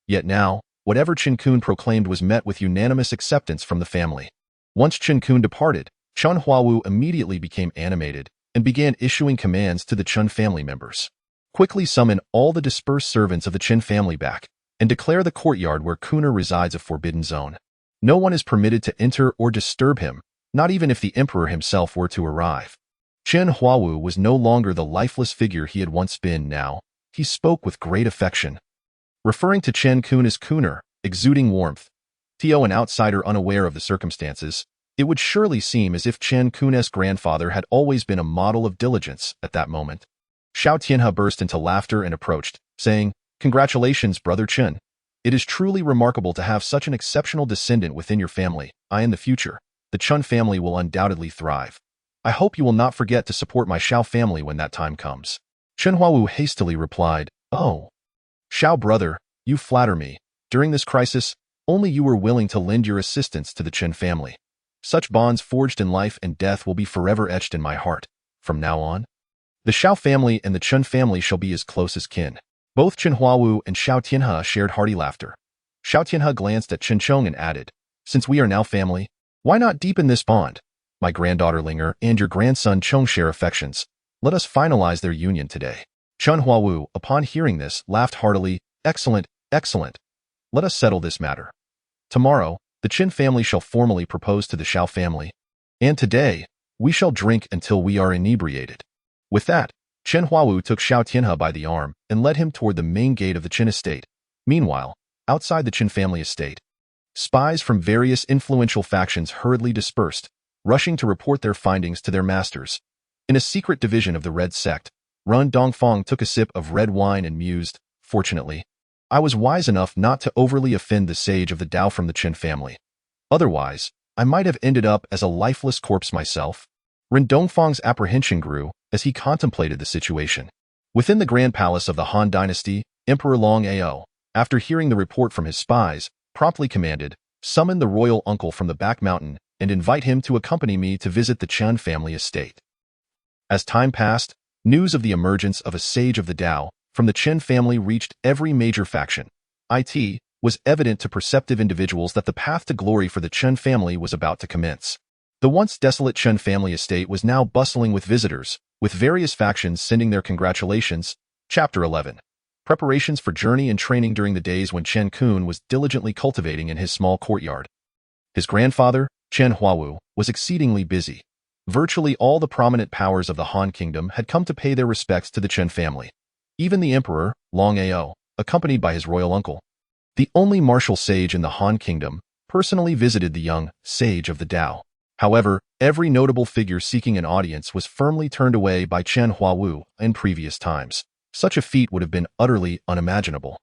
Speaker 1: Yet now, whatever Chen Qun proclaimed was met with unanimous acceptance from the family. Once Chen Qun departed, Chen Huawu immediately became animated and began issuing commands to the Chen family members. Quickly summon all the dispersed servants of the Chen family back and declare the courtyard where Kuner resides a forbidden zone. No one is permitted to enter or disturb him, not even if the emperor himself were to arrive. Chen Huawu was no longer the lifeless figure he had once been. Now, he spoke with great affection. Referring to Chen Qun as Kuner, exuding warmth, to an outsider unaware of the circumstances, it would surely seem as if Chen Qun's grandfather had always been a model of diligence at that moment. Xiao Tianhe burst into laughter and approached, saying, Congratulations, brother Chen. It is truly remarkable to have such an exceptional descendant within your family. In the future, the Chun family will undoubtedly thrive. I hope you will not forget to support my Xiao family when that time comes. Chen Huawu hastily replied, Oh, Xiao brother, you flatter me. During this crisis, only you were willing to lend your assistance to the Chen family. Such bonds forged in life and death will be forever etched in my heart. From now on, the Xiao family and the Chun family shall be as close as kin. Both Chen Huawu and Xiao Tianhe shared hearty laughter. Xiao Tianhe glanced at Chen Chong and added, Since we are now family, why not deepen this bond? My granddaughter Linger and your grandson Chong share affections. Let us finalize their union today. Chen Huawu, upon hearing this, laughed heartily. Excellent, excellent. Let us settle this matter. Tomorrow, the Qin family shall formally propose to the Xiao family. And today, we shall drink until we are inebriated. With that, Chen Huawu took Xiao Tianhe by the arm and led him toward the main gate of the Qin estate. Meanwhile, outside the Qin family estate, spies from various influential factions hurriedly dispersed, rushing to report their findings to their masters. In a secret division of the Red Sect, Run Dongfang took a sip of red wine and mused, "Fortunately, I was wise enough not to overly offend the sage of the Tao from the Qin family. Otherwise, I might have ended up as a lifeless corpse myself." Ren Dongfang's apprehension grew as he contemplated the situation. Within the grand palace of the Han Dynasty, Emperor Long Ao, after hearing the report from his spies, promptly commanded, "Summon the royal uncle from the back mountain and invite him to accompany me to visit the Chen family estate." As time passed, news of the emergence of a sage of the Tao from the Chen family reached every major faction. It was evident to perceptive individuals that the path to glory for the Chen family was about to commence. The once desolate Chen family estate was now bustling with visitors, with various factions sending their congratulations. Chapter 11. Preparations for journey and training during the days when Chen Qun was diligently cultivating in his small courtyard. His grandfather, Chen Huawu, was exceedingly busy. Virtually all the prominent powers of the Han Kingdom had come to pay their respects to the Chen family. Even the emperor, Long Ao, accompanied by his royal uncle. The only martial sage in the Han Kingdom, personally visited the young sage of the Tao. However, every notable figure seeking an audience was firmly turned away by Chen Huawu in previous times. Such a feat would have been utterly unimaginable.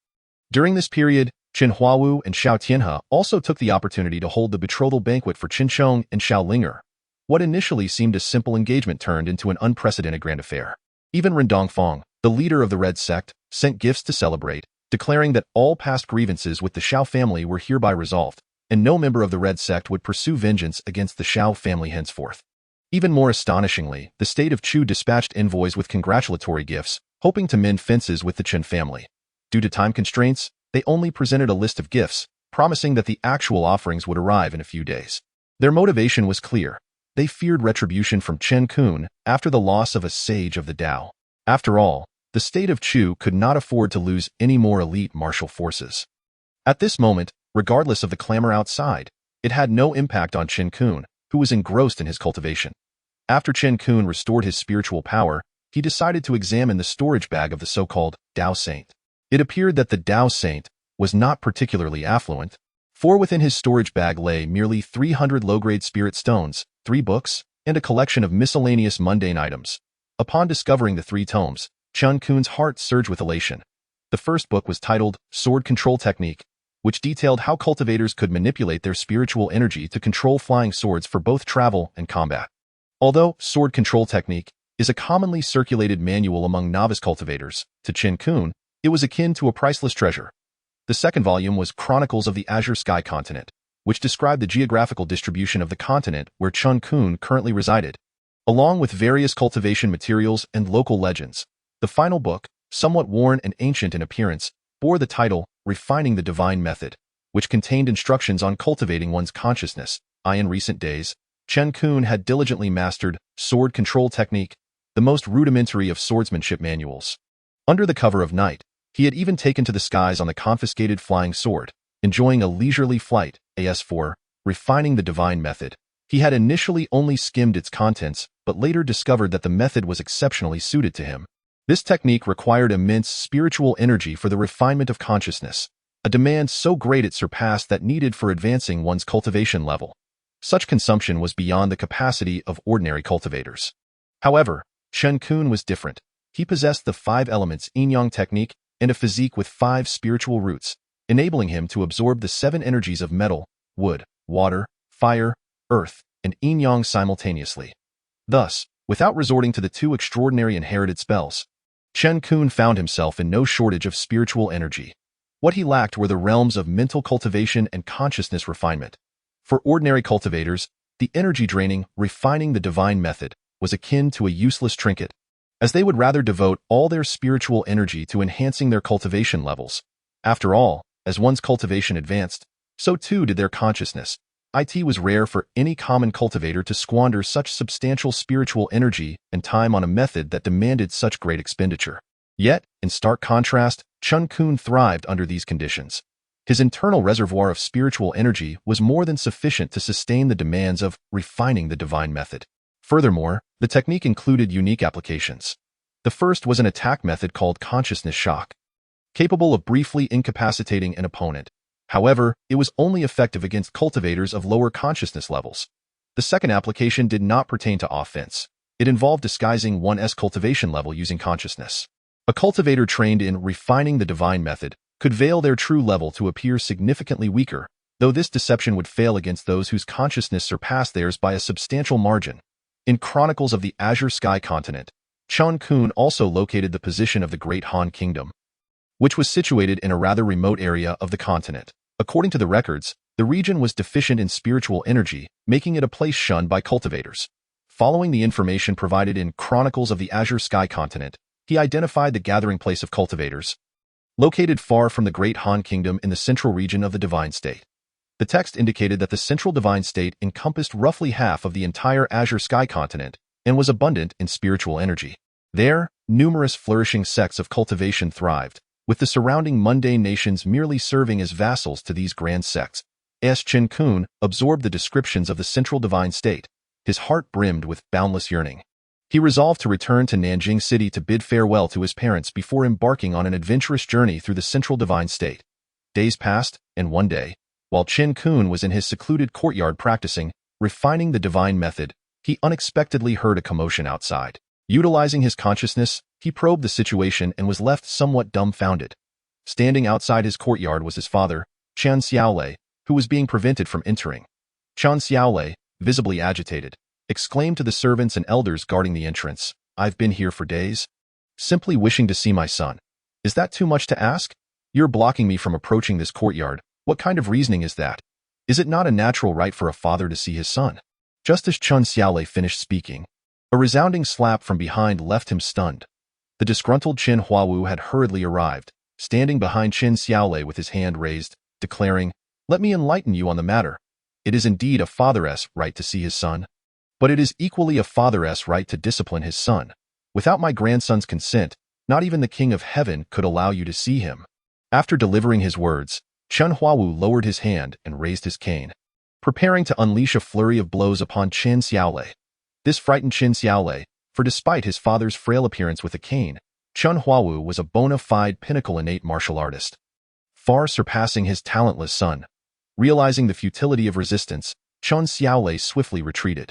Speaker 1: During this period, Chen Huawu and Xiao Tianhe also took the opportunity to hold the betrothal banquet for Qin Chong and Xiao Linger. What initially seemed a simple engagement turned into an unprecedented grand affair. Even Ren Dongfang, the leader of the Red Sect, sent gifts to celebrate, declaring that all past grievances with the Xiao family were hereby resolved, and no member of the Red Sect would pursue vengeance against the Xiao family henceforth. Even more astonishingly, the state of Chu dispatched envoys with congratulatory gifts, hoping to mend fences with the Chen family. Due to time constraints, they only presented a list of gifts, promising that the actual offerings would arrive in a few days. Their motivation was clear. They feared retribution from Chen Qun after the loss of a sage of the Tao. After all, the state of Chu could not afford to lose any more elite martial forces. At this moment, regardless of the clamor outside, it had no impact on Chen Qun, who was engrossed in his cultivation. After Chen Qun restored his spiritual power, he decided to examine the storage bag of the so-called Tao Saint. It appeared that the Tao Saint was not particularly affluent, for within his storage bag lay merely 300 low-grade spirit stones, 3 books, and a collection of miscellaneous mundane items. Upon discovering the 3 tomes, Chen Qun's heart surged with elation. The first book was titled Sword Control Technique, which detailed how cultivators could manipulate their spiritual energy to control flying swords for both travel and combat. Although Sword Control Technique is a commonly circulated manual among novice cultivators, to Chen Qun, it was akin to a priceless treasure. The second volume was Chronicles of the Azure Sky Continent, which described the geographical distribution of the continent where Chen Qun currently resided, along with various cultivation materials and local legends. The final book, somewhat worn and ancient in appearance, bore the title Refining the Divine Method, which contained instructions on cultivating one's consciousness. In recent days, Chen Qun had diligently mastered Sword Control Technique, the most rudimentary of swordsmanship manuals. Under the cover of night, he had even taken to the skies on the confiscated flying sword, enjoying a leisurely flight. As for Refining the Divine Method, he had initially only skimmed its contents, but later discovered that the method was exceptionally suited to him. This technique required immense spiritual energy for the refinement of consciousness, a demand so great it surpassed that needed for advancing one's cultivation level. Such consumption was beyond the capacity of ordinary cultivators. However, Chen Qun was different. He possessed the 5 elements yin-yang technique and a physique with 5 spiritual roots, enabling him to absorb the 7 energies of metal, wood, water, fire, earth, and yin-yang simultaneously. Thus, without resorting to the 2 extraordinary inherited spells, Chen Qun found himself in no shortage of spiritual energy. What he lacked were the realms of mental cultivation and consciousness refinement. For ordinary cultivators, the energy-draining, refining the divine method was akin to a useless trinket, as they would rather devote all their spiritual energy to enhancing their cultivation levels. After all, as one's cultivation advanced, so too did their consciousness, It was rare for any common cultivator to squander such substantial spiritual energy and time on a method that demanded such great expenditure. Yet, in stark contrast, Chen Qun thrived under these conditions. His internal reservoir of spiritual energy was more than sufficient to sustain the demands of refining the divine method. Furthermore, the technique included unique applications. The first was an attack method called consciousness shock, capable of briefly incapacitating an opponent. However, it was only effective against cultivators of lower consciousness levels. The second application did not pertain to offense. It involved disguising one's cultivation level using consciousness. A cultivator trained in refining the divine method could veil their true level to appear significantly weaker, though this deception would fail against those whose consciousness surpassed theirs by a substantial margin. In Chronicles of the Azure Sky Continent, Chen Qun also located the position of the Great Han Kingdom, which was situated in a rather remote area of the continent. According to the records, the region was deficient in spiritual energy, making it a place shunned by cultivators. Following the information provided in Chronicles of the Azure Sky Continent, he identified the gathering place of cultivators, located far from the Great Han Kingdom in the central region of the Divine State. The text indicated that the central Divine State encompassed roughly half of the entire Azure Sky Continent and was abundant in spiritual energy. There, numerous flourishing sects of cultivation thrived, with the surrounding mundane nations merely serving as vassals to these grand sects. As Chen Qun absorbed the descriptions of the central divine state, his heart brimmed with boundless yearning. He resolved to return to Nanjing City to bid farewell to his parents before embarking on an adventurous journey through the central divine state. Days passed, and one day, while Chen Qun was in his secluded courtyard practicing, refining the divine method, he unexpectedly heard a commotion outside. Utilizing his consciousness, he probed the situation and was left somewhat dumbfounded. Standing outside his courtyard was his father, Chen Xiaolei, who was being prevented from entering. Chen Xiaolei, visibly agitated, exclaimed to the servants and elders guarding the entrance, "I've been here for days, simply wishing to see my son. Is that too much to ask? You're blocking me from approaching this courtyard. What kind of reasoning is that? Is it not a natural right for a father to see his son?" Just as Chen Xiaolei finished speaking, a resounding slap from behind left him stunned. The disgruntled Chen Huawu had hurriedly arrived, standing behind Chen Xiaolei with his hand raised, declaring, "Let me enlighten you on the matter. It is indeed a father's right to see his son, but it is equally a father's right to discipline his son. Without my grandson's consent, not even the King of Heaven could allow you to see him." After delivering his words, Chen Huawu lowered his hand and raised his cane, preparing to unleash a flurry of blows upon Chen Xiaolei. This frightened Chen Xiaolei, for despite his father's frail appearance with a cane, Chen Huawu was a bona fide pinnacle innate martial artist, far surpassing his talentless son. Realizing the futility of resistance, Chen Xiaolei swiftly retreated.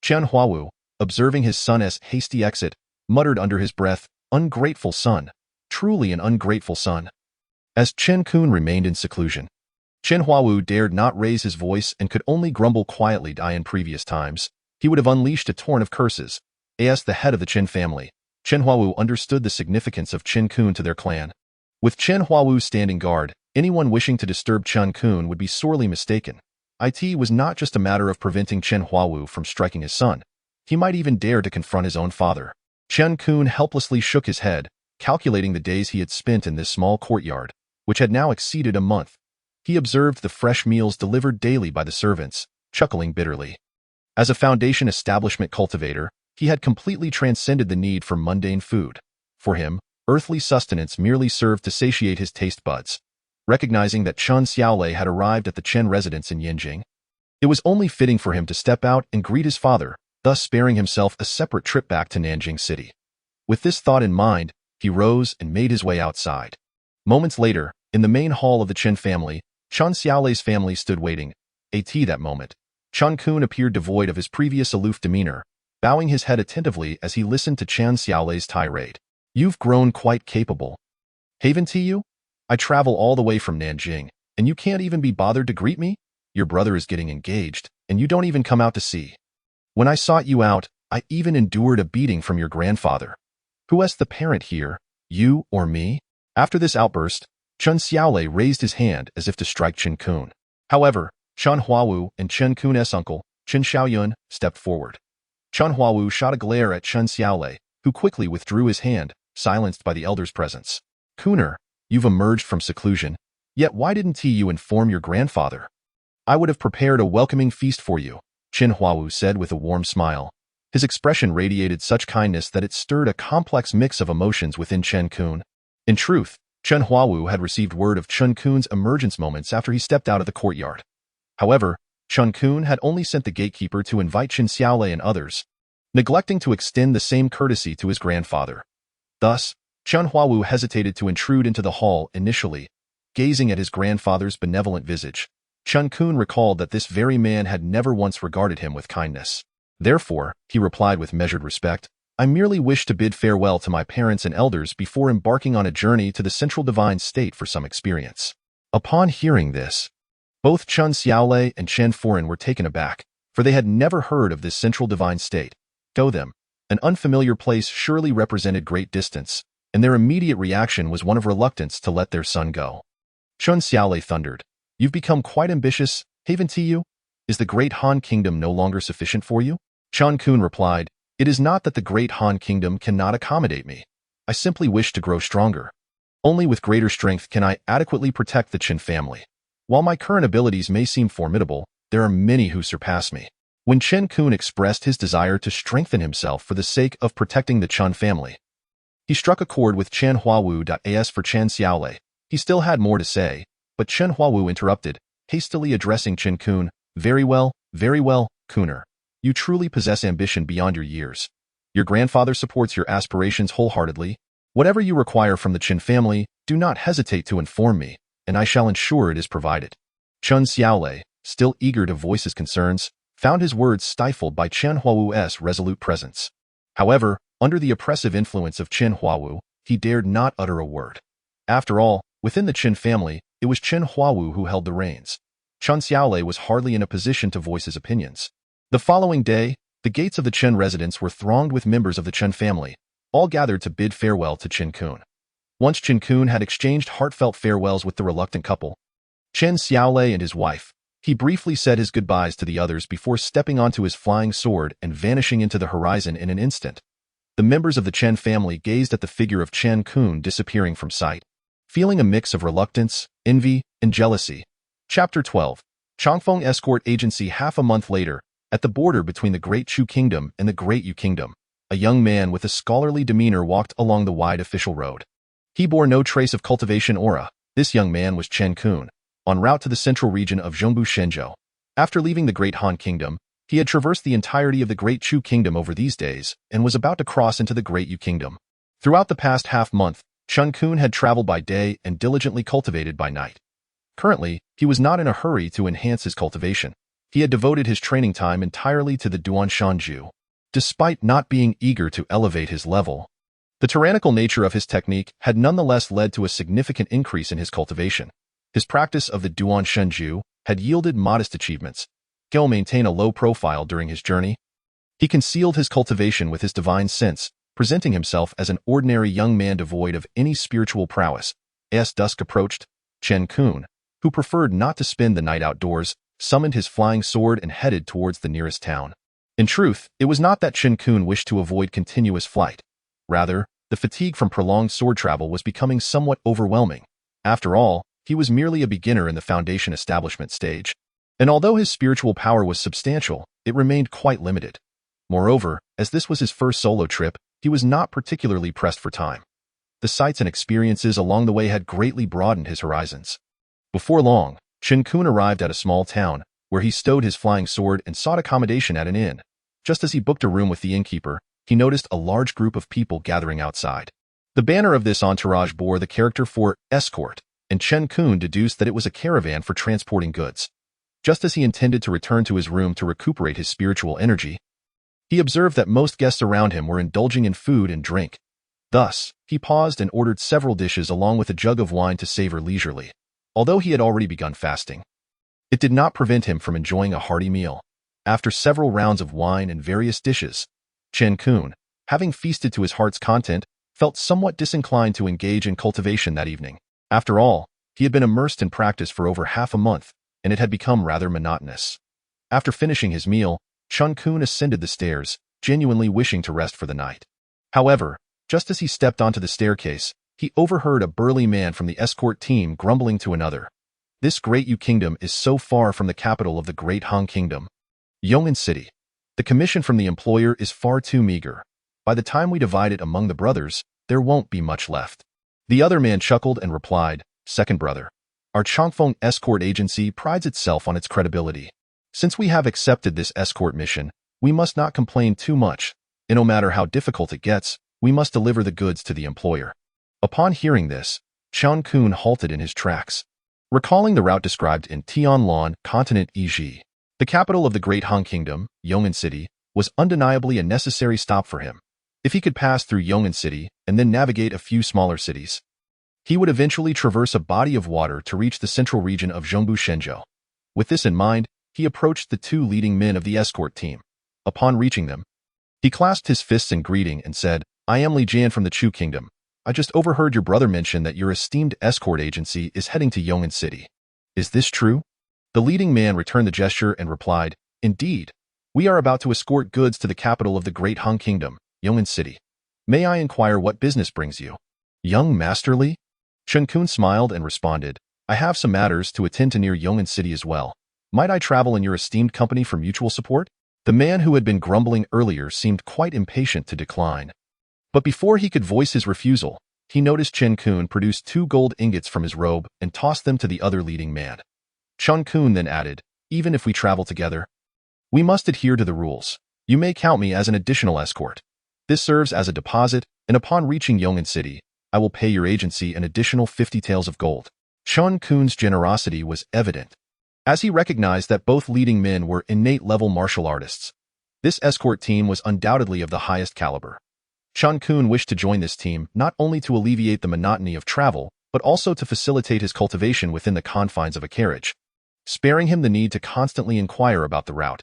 Speaker 1: Chen Huawu, observing his son's hasty exit, muttered under his breath, "Ungrateful son, truly an ungrateful son." As Chen Qun remained in seclusion, Chen Huawu dared not raise his voice and could only grumble quietly. In previous times, he would have unleashed a torrent of curses. As the head of the Chen family, Chen Huawu understood the significance of Chen Qun to their clan. With Chen Huawu standing guard, anyone wishing to disturb Chen Qun would be sorely mistaken. It was not just a matter of preventing Chen Huawu from striking his son. He might even dare to confront his own father. Chen Qun helplessly shook his head, calculating the days he had spent in this small courtyard, which had now exceeded a month. He observed the fresh meals delivered daily by the servants, chuckling bitterly. As a foundation establishment cultivator, he had completely transcended the need for mundane food. For him, earthly sustenance merely served to satiate his taste buds. Recognizing that Chen Xiaolei had arrived at the Chen residence in Yanjing, it was only fitting for him to step out and greet his father, thus sparing himself a separate trip back to Nanjing City. With this thought in mind, he rose and made his way outside. Moments later, in the main hall of the Chen family, Chen Xiaolei's family stood waiting. That moment, Chen Qun appeared devoid of his previous aloof demeanor, bowing his head attentively as he listened to Chen Xiaolei's tirade. "You've grown quite capable, haven't you? I travel all the way from Nanjing, and you can't even be bothered to greet me? Your brother is getting engaged, and you don't even come out to see. When I sought you out, I even endured a beating from your grandfather. Who is the parent here, you or me?" After this outburst, Chen Xiaolei raised his hand as if to strike Chen Qun. However, Chen Huawu and Chen Qun's uncle, Chen Xiaoyun, stepped forward. Chen Huawu shot a glare at Chen Xiaolei, who quickly withdrew his hand, silenced by the elder's presence. "Kuner, you've emerged from seclusion, yet why didn't you inform your grandfather?" I would have prepared a welcoming feast for you, Chen Huawu said with a warm smile. His expression radiated such kindness that it stirred a complex mix of emotions within Chen Qun. In truth, Chen Huawu had received word of Chen Qun's emergence moments after he stepped out of the courtyard. However, Chen Qun had only sent the gatekeeper to invite Chen Xiaolei and others, neglecting to extend the same courtesy to his grandfather. Thus, Chen Huawu hesitated to intrude into the hall initially, gazing at his grandfather's benevolent visage. Chen Qun recalled that this very man had never once regarded him with kindness. Therefore, he replied with measured respect, I merely wish to bid farewell to my parents and elders before embarking on a journey to the central divine state for some experience. Upon hearing this, both Chen Xiaolei and Chen Foren were taken aback, for they had never heard of this central divine state. Go them. An unfamiliar place surely represented great distance, and their immediate reaction was one of reluctance to let their son go. Chen Xiaolei thundered, You've become quite ambitious, haven't you? Is the great Han kingdom no longer sufficient for you? Chen Qun replied, It is not that the great Han kingdom cannot accommodate me. I simply wish to grow stronger. Only with greater strength can I adequately protect the Chen family. While my current abilities may seem formidable, there are many who surpass me. When Chen Qun expressed his desire to strengthen himself for the sake of protecting the Chen family, he struck a chord with Chen Huawu. For Chen Xiaolei. He still had more to say, but Chen Huawu interrupted, hastily addressing Chen Qun, very well, Kuner. You truly possess ambition beyond your years. Your grandfather supports your aspirations wholeheartedly. Whatever you require from the Chen family, do not hesitate to inform me, and I shall ensure it is provided. Chen Xiaolei, still eager to voice his concerns, found his words stifled by Chen Huawu's resolute presence. However, under the oppressive influence of Chen Huawu, he dared not utter a word. After all, within the Chen family, it was Chen Huawu who held the reins. Chen Xiaolei was hardly in a position to voice his opinions. The following day, the gates of the Chen residence were thronged with members of the Chen family, all gathered to bid farewell to Chen Qun. Once Chen Qun had exchanged heartfelt farewells with the reluctant couple, Chen Xiaolei and his wife, he briefly said his goodbyes to the others before stepping onto his flying sword and vanishing into the horizon in an instant. The members of the Chen family gazed at the figure of Chen Qun disappearing from sight, feeling a mix of reluctance, envy, and jealousy. Chapter 12. Chongfeng Escort Agency. Half a month later, at the border between the Great Chu Kingdom and the Great Yu Kingdom, a young man with a scholarly demeanor walked along the wide official road. He bore no trace of cultivation aura. This young man was Chen Qun, en route to the central region of Zhongbu Shenzhou. After leaving the Great Han Kingdom, he had traversed the entirety of the Great Chu Kingdom over these days and was about to cross into the Great Yu Kingdom. Throughout the past half-month, Chen Qun had traveled by day and diligently cultivated by night. Currently, he was not in a hurry to enhance his cultivation. He had devoted his training time entirely to the Duanshanju. Despite not being eager to elevate his level, the tyrannical nature of his technique had nonetheless led to a significant increase in his cultivation. His practice of the Duanshanju had yielded modest achievements. Xiao maintained a low profile during his journey. He concealed his cultivation with his divine sense, presenting himself as an ordinary young man devoid of any spiritual prowess. As dusk approached, Chen Qun, who preferred not to spend the night outdoors, summoned his flying sword and headed towards the nearest town. In truth, it was not that Chen Qun wished to avoid continuous flight. Rather, the fatigue from prolonged sword travel was becoming somewhat overwhelming. After all, he was merely a beginner in the foundation establishment stage. And although his spiritual power was substantial, it remained quite limited. Moreover, as this was his first solo trip, he was not particularly pressed for time. The sights and experiences along the way had greatly broadened his horizons. Before long, Chen Qun arrived at a small town, where he stowed his flying sword and sought accommodation at an inn. Just as he booked a room with the innkeeper, he noticed a large group of people gathering outside. The banner of this entourage bore the character for escort, and Chen Qun deduced that it was a caravan for transporting goods. Just as he intended to return to his room to recuperate his spiritual energy, he observed that most guests around him were indulging in food and drink. Thus, he paused and ordered several dishes along with a jug of wine to savor leisurely. Although he had already begun fasting, it did not prevent him from enjoying a hearty meal. After several rounds of wine and various dishes, Chen Qun, having feasted to his heart's content, felt somewhat disinclined to engage in cultivation that evening. After all, he had been immersed in practice for over half a month, and it had become rather monotonous. After finishing his meal, Chen Qun ascended the stairs, genuinely wishing to rest for the night. However, just as he stepped onto the staircase, he overheard a burly man from the escort team grumbling to another. This great Yu kingdom is so far from the capital of the great Han kingdom, Yongan City. The commission from the employer is far too meager. By the time we divide it among the brothers, there won't be much left. The other man chuckled and replied, Second brother, our Changfeng escort agency prides itself on its credibility. Since we have accepted this escort mission, we must not complain too much, and no matter how difficult it gets, we must deliver the goods to the employer. Upon hearing this, Chen Qun halted in his tracks. Recalling the route described in Tianhe, continent Yi, the capital of the great Han kingdom, Yongan City, was undeniably a necessary stop for him. If he could pass through Yongan City and then navigate a few smaller cities, he would eventually traverse a body of water to reach the central region of Zhongbu Shenzhou. With this in mind, he approached the two leading men of the escort team. Upon reaching them, he clasped his fists in greeting and said, I am Li Jian from the Chu kingdom. I just overheard your brother mention that your esteemed escort agency is heading to Yongan City. Is this true? The leading man returned the gesture and replied, Indeed. We are about to escort goods to the capital of the great Han kingdom, Yongan City. May I inquire what business brings you? Young Master Li? Chen Qun smiled and responded, I have some matters to attend to near Yongan City as well. Might I travel in your esteemed company for mutual support? The man who had been grumbling earlier seemed quite impatient to decline. But before he could voice his refusal, he noticed Chen Qun produce 2 gold ingots from his robe and toss them to the other leading man. Chen Qun then added, Even if we travel together, we must adhere to the rules. You may count me as an additional escort. This serves as a deposit, and upon reaching Yongan City, I will pay your agency an additional 50 taels of gold. Chen Qun's generosity was evident, as he recognized that both leading men were innate-level martial artists. This escort team was undoubtedly of the highest caliber. Chen Qun wished to join this team not only to alleviate the monotony of travel, but also to facilitate his cultivation within the confines of a carriage, sparing him the need to constantly inquire about the route.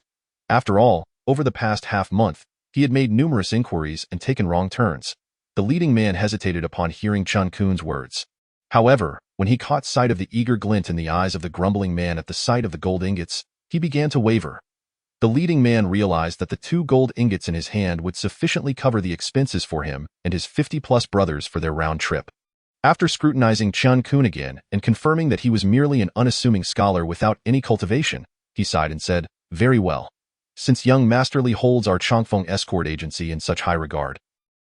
Speaker 1: After all, over the past half-month, he had made numerous inquiries and taken wrong turns. The leading man hesitated upon hearing Chen Qun's words. However, when he caught sight of the eager glint in the eyes of the grumbling man at the sight of the gold ingots, he began to waver. The leading man realized that the 2 gold ingots in his hand would sufficiently cover the expenses for him and his 50-plus brothers for their round trip. After scrutinizing Chen Qun again and confirming that he was merely an unassuming scholar without any cultivation, he sighed and said, Very well. Since young Master Li holds our Changfeng escort agency in such high regard,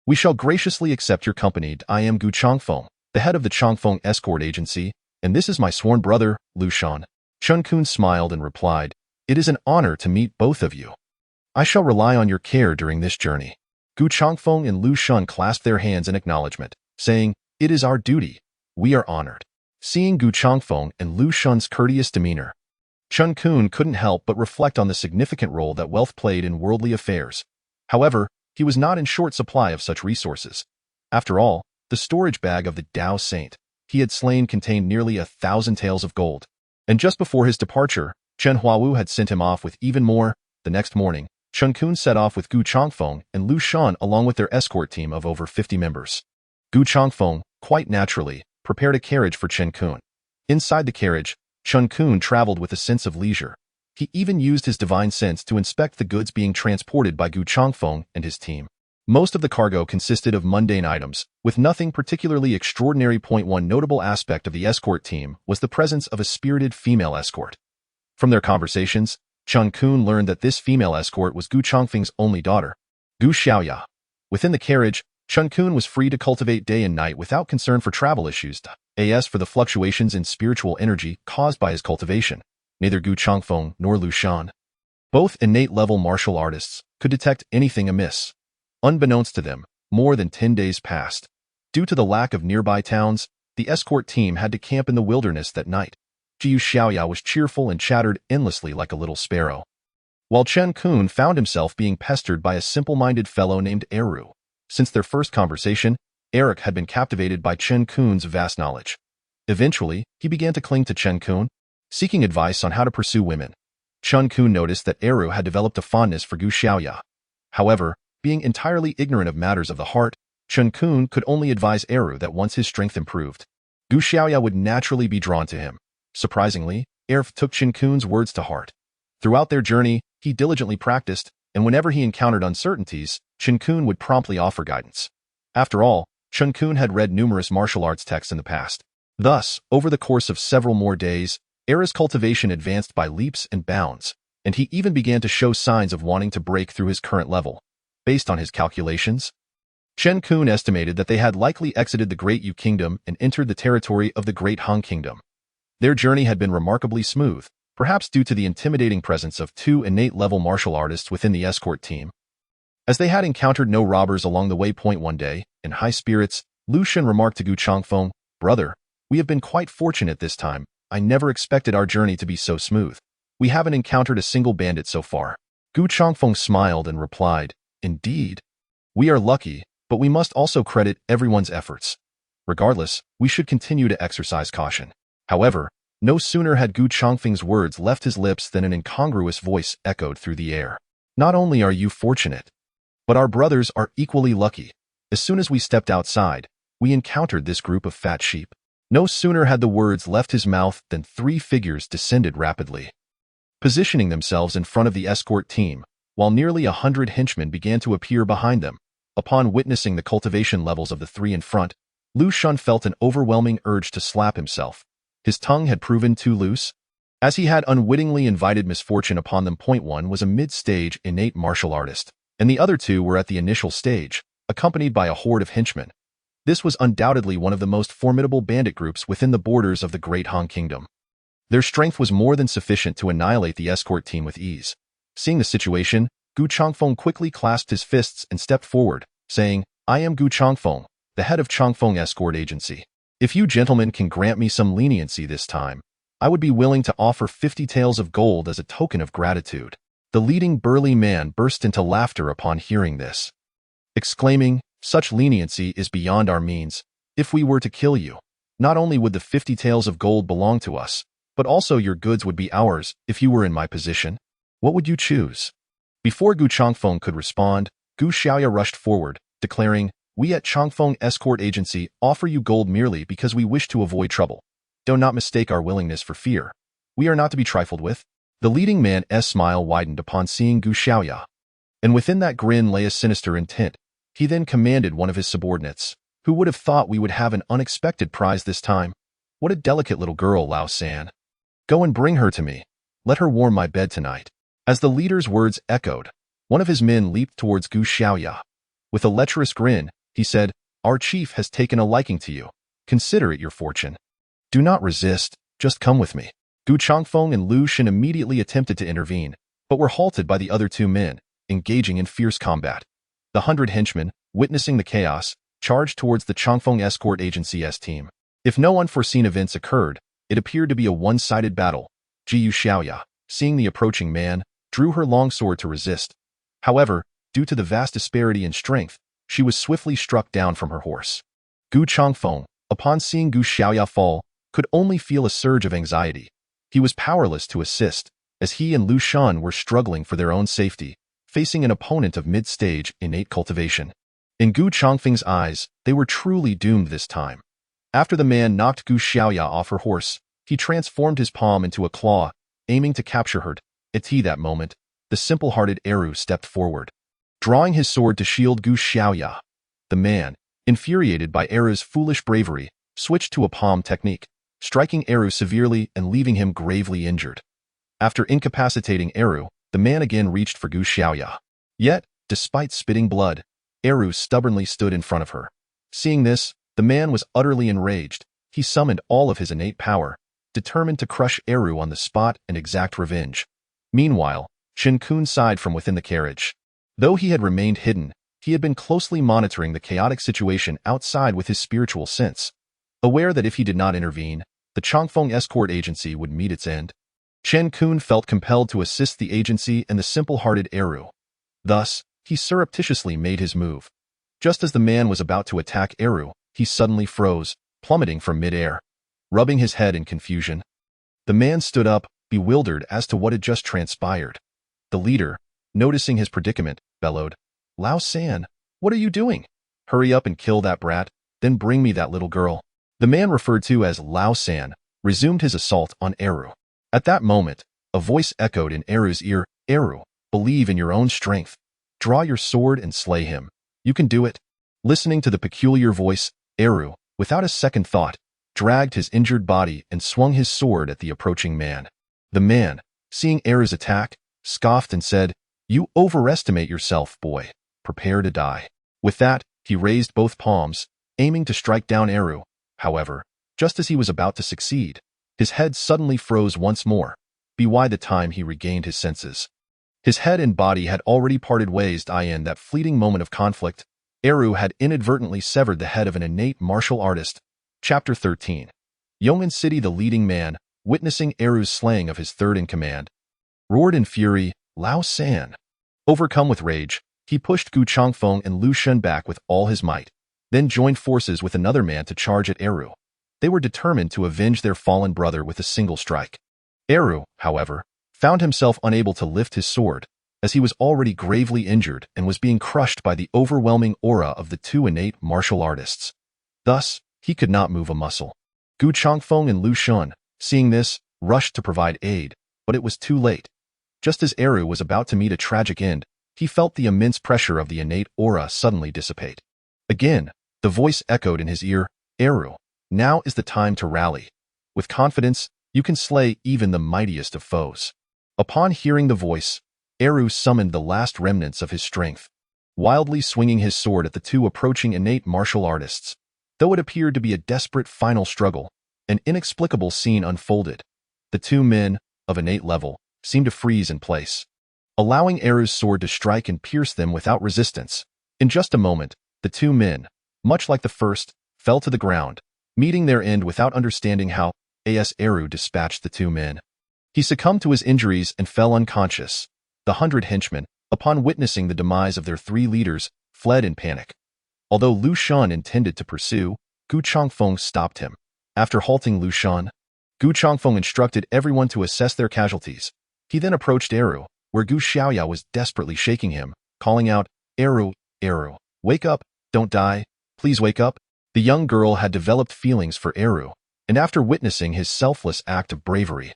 Speaker 1: we shall graciously accept your company. I am Gu Changfeng, the head of the Changfeng escort agency, and this is my sworn brother, Lu Shan. Chen Qun smiled and replied, It is an honor to meet both of you. I shall rely on your care during this journey. Gu Changfeng and Lu Shan clasped their hands in acknowledgement, saying, It is our duty. We are honored. Seeing Gu Changfeng and Lu Shan's courteous demeanor, Chen Qun couldn't help but reflect on the significant role that wealth played in worldly affairs. However, he was not in short supply of such resources. After all, the storage bag of the Tao Saint he had slain contained nearly 1,000 taels of gold. And just before his departure, Chen Huawu had sent him off with even more. The next morning, Chen Qun set off with Gu Changfeng and Lu Shan along with their escort team of over 50 members. Gu Changfeng, quite naturally, prepared a carriage for Chen Qun. Inside the carriage, Chen Qun traveled with a sense of leisure. He even used his divine sense to inspect the goods being transported by Gu Changfeng and his team. Most of the cargo consisted of mundane items, with nothing particularly extraordinary. One notable aspect of the escort team was the presence of a spirited female escort. From their conversations, Chen Qun learned that this female escort was Gu Changfeng's only daughter, Gu Xiaoya. Within the carriage, Chen Qun was free to cultivate day and night without concern for travel issues. As for the fluctuations in spiritual energy caused by his cultivation, neither Gu Changfeng nor Lu Shan, both innate-level martial artists, could detect anything amiss. Unbeknownst to them, more than 10 days passed. Due to the lack of nearby towns, the escort team had to camp in the wilderness that night. Jiu Xiaoya was cheerful and chattered endlessly like a little sparrow, while Chen Qun found himself being pestered by a simple-minded fellow named Eru. Since their first conversation, Eric had been captivated by Chen Qun's vast knowledge. Eventually, he began to cling to Chen Qun, seeking advice on how to pursue women. Chen Qun noticed that Eru had developed a fondness for Gu Xiaoya. However, being entirely ignorant of matters of the heart, Chen Qun could only advise Eru that once his strength improved, Gu Xiaoya would naturally be drawn to him. Surprisingly, Eru took Chen Qun's words to heart. Throughout their journey, he diligently practiced, and whenever he encountered uncertainties, Chen Qun would promptly offer guidance. After all, Chen Qun had read numerous martial arts texts in the past. Thus, over the course of several more days,
Speaker 2: Era's cultivation advanced by leaps and bounds, and he even began to show signs of wanting to break through his current level. Based on his calculations, Chen Qun estimated that they had likely exited the Great Yu Kingdom and entered the territory of the Great Han Kingdom. Their journey had been remarkably smooth, perhaps due to the intimidating presence of 2 innate-level martial artists within the escort team. As they had encountered no robbers along the waypoint one day, in high spirits, Lu Shen remarked to Gu Changfeng, "Brother, we have been quite fortunate this time. I never expected our journey to be so smooth. We haven't encountered a single bandit so far." Gu Changfeng smiled and replied, "Indeed. We are lucky, but we must also credit everyone's efforts. Regardless, we should continue to exercise caution." However, no sooner had Gu Changfeng's words left his lips than an incongruous voice echoed through the air. "Not only are you fortunate, but our brothers are equally lucky. As soon as we stepped outside, we encountered this group of fat sheep." No sooner had the words left his mouth than 3 figures descended rapidly, positioning themselves in front of the escort team, while nearly 100 henchmen began to appear behind them. Upon witnessing the cultivation levels of the 3 in front, Lu Shen felt an overwhelming urge to slap himself. His tongue had proven too loose, as he had unwittingly invited misfortune upon them. Point 1 was a mid-stage innate martial artist, and the other 2 were at the initial stage, accompanied by a horde of henchmen. This was undoubtedly one of the most formidable bandit groups within the borders of the Great Han Kingdom. Their strength was more than sufficient to annihilate the escort team with ease. Seeing the situation, Gu Changfeng quickly clasped his fists and stepped forward, saying, "I am Gu Changfeng, the head of Changfeng Escort Agency. If you gentlemen can grant me some leniency this time, I would be willing to offer 50 taels of gold as a token of gratitude." The leading burly man burst into laughter upon hearing this, exclaiming, "Such leniency is beyond our means. If we were to kill you, not only would the 50 taels of gold belong to us, but also your goods would be ours. If you were in my position, what would you choose?" Before Gu Changfeng could respond, Gu Xiao rushed forward, declaring, "We at Changfeng Escort Agency offer you gold merely because we wish to avoid trouble. Do not mistake our willingness for fear. We are not to be trifled with." The leading man's smile widened upon seeing Gu Xiao, and within that grin lay a sinister intent. He then commanded one of his subordinates, "Who would have thought we would have an unexpected prize this time? What a delicate little girl, Lao San. Go and bring her to me. Let her warm my bed tonight." As the leader's words echoed, one of his men leaped towards Gu Xiao. With a lecherous grin, he said, "Our chief has taken a liking to you. Consider it your fortune. Do not resist, just come with me." Gu Changfeng and Lu Shen immediately attempted to intervene, but were halted by the other 2 men, engaging in fierce combat. The 100 henchmen, witnessing the chaos, charged towards the Changfeng Escort Agency's team. If no unforeseen events occurred, it appeared to be a one-sided battle. Jiyu Xiaoya, seeing the approaching man, drew her longsword to resist. However, due to the vast disparity in strength, she was swiftly struck down from her horse. Gu Changfeng, upon seeing Gu Xiaoya fall, could only feel a surge of anxiety. He was powerless to assist, as he and Lu Shen were struggling for their own safety, facing an opponent of mid-stage innate cultivation. In Gu Changfeng's eyes, they were truly doomed this time. After the man knocked Gu Xiaoya off her horse, he transformed his palm into a claw, aiming to capture her. At that moment, the simple-hearted Eru stepped forward, drawing his sword to shield Gu Xiaoya. The man, infuriated by Eru's foolish bravery, switched to a palm technique, striking Eru severely and leaving him gravely injured. After incapacitating Eru, the man again reached for Gu Xiaoya. Yet, despite spitting blood, Eru stubbornly stood in front of her. Seeing this, the man was utterly enraged. He summoned all of his innate power, determined to crush Eru on the spot and exact revenge. Meanwhile, Chen Qun sighed from within the carriage. Though he had remained hidden, he had been closely monitoring the chaotic situation outside with his spiritual sense, aware that if he did not intervene, the Changfeng Escort Agency would meet its end. Chen Qun felt compelled to assist the agency and the simple-hearted Eru. Thus, he surreptitiously made his move. Just as the man was about to attack Eru, he suddenly froze, plummeting from mid-air. Rubbing his head in confusion, the man stood up, bewildered as to what had just transpired. The leader, noticing his predicament, bellowed, "Lao San, what are you doing? Hurry up and kill that brat, then bring me that little girl." The man referred to as Lao San resumed his assault on Eru. At that moment, a voice echoed in Eru's ear, "Eru, believe in your own strength. Draw your sword and slay him. You can do it." Listening to the peculiar voice, Eru, without a second thought, dragged his injured body and swung his sword at the approaching man. The man, seeing Eru's attack, scoffed and said, "You overestimate yourself, boy. Prepare to die." With that, he raised both palms, aiming to strike down Eru. However, just as he was about to succeed, his head suddenly froze once more, by the time he regained his senses. His head and body had already parted ways. In that fleeting moment of conflict, Eru had inadvertently severed the head of an innate martial artist. Chapter 13. Yongan City. The leading man, witnessing Eru's slaying of his third-in-command, roared in fury, "Lao San!" Overcome with rage, he pushed Gu Changfeng and Lu Shun back with all his might, then joined forces with another man to charge at Eru. They were determined to avenge their fallen brother with a single strike. Eru, however, found himself unable to lift his sword, as he was already gravely injured and was being crushed by the overwhelming aura of the two innate martial artists. Thus, he could not move a muscle. Gu Changfeng and Lu Shun, seeing this, rushed to provide aid, but it was too late. Just as Eru was about to meet a tragic end, he felt the immense pressure of the innate aura suddenly dissipate. Again, the voice echoed in his ear, "Eru, now is the time to rally. With confidence, you can slay even the mightiest of foes." Upon hearing the voice, Eru summoned the last remnants of his strength, wildly swinging his sword at the two approaching innate martial artists. Though it appeared to be a desperate final struggle, an inexplicable scene unfolded. The two men, of innate level, seemed to freeze in place, allowing Eru's sword to strike and pierce them without resistance. In just a moment, the two men, much like the first, fell to the ground, meeting their end without understanding how. Eru dispatched the two men. He succumbed to his injuries and fell unconscious. The 100 henchmen, upon witnessing the demise of their three leaders, fled in panic. Although Lu Shun intended to pursue, Gu Changfeng stopped him. After halting Lu Shun, Gu Changfeng instructed everyone to assess their casualties. He then approached Eru, where Gu Xiaoya was desperately shaking him, calling out, "Eru, Eru, wake up, don't die, please wake up." The young girl had developed feelings for Eru, and after witnessing his selfless act of bravery,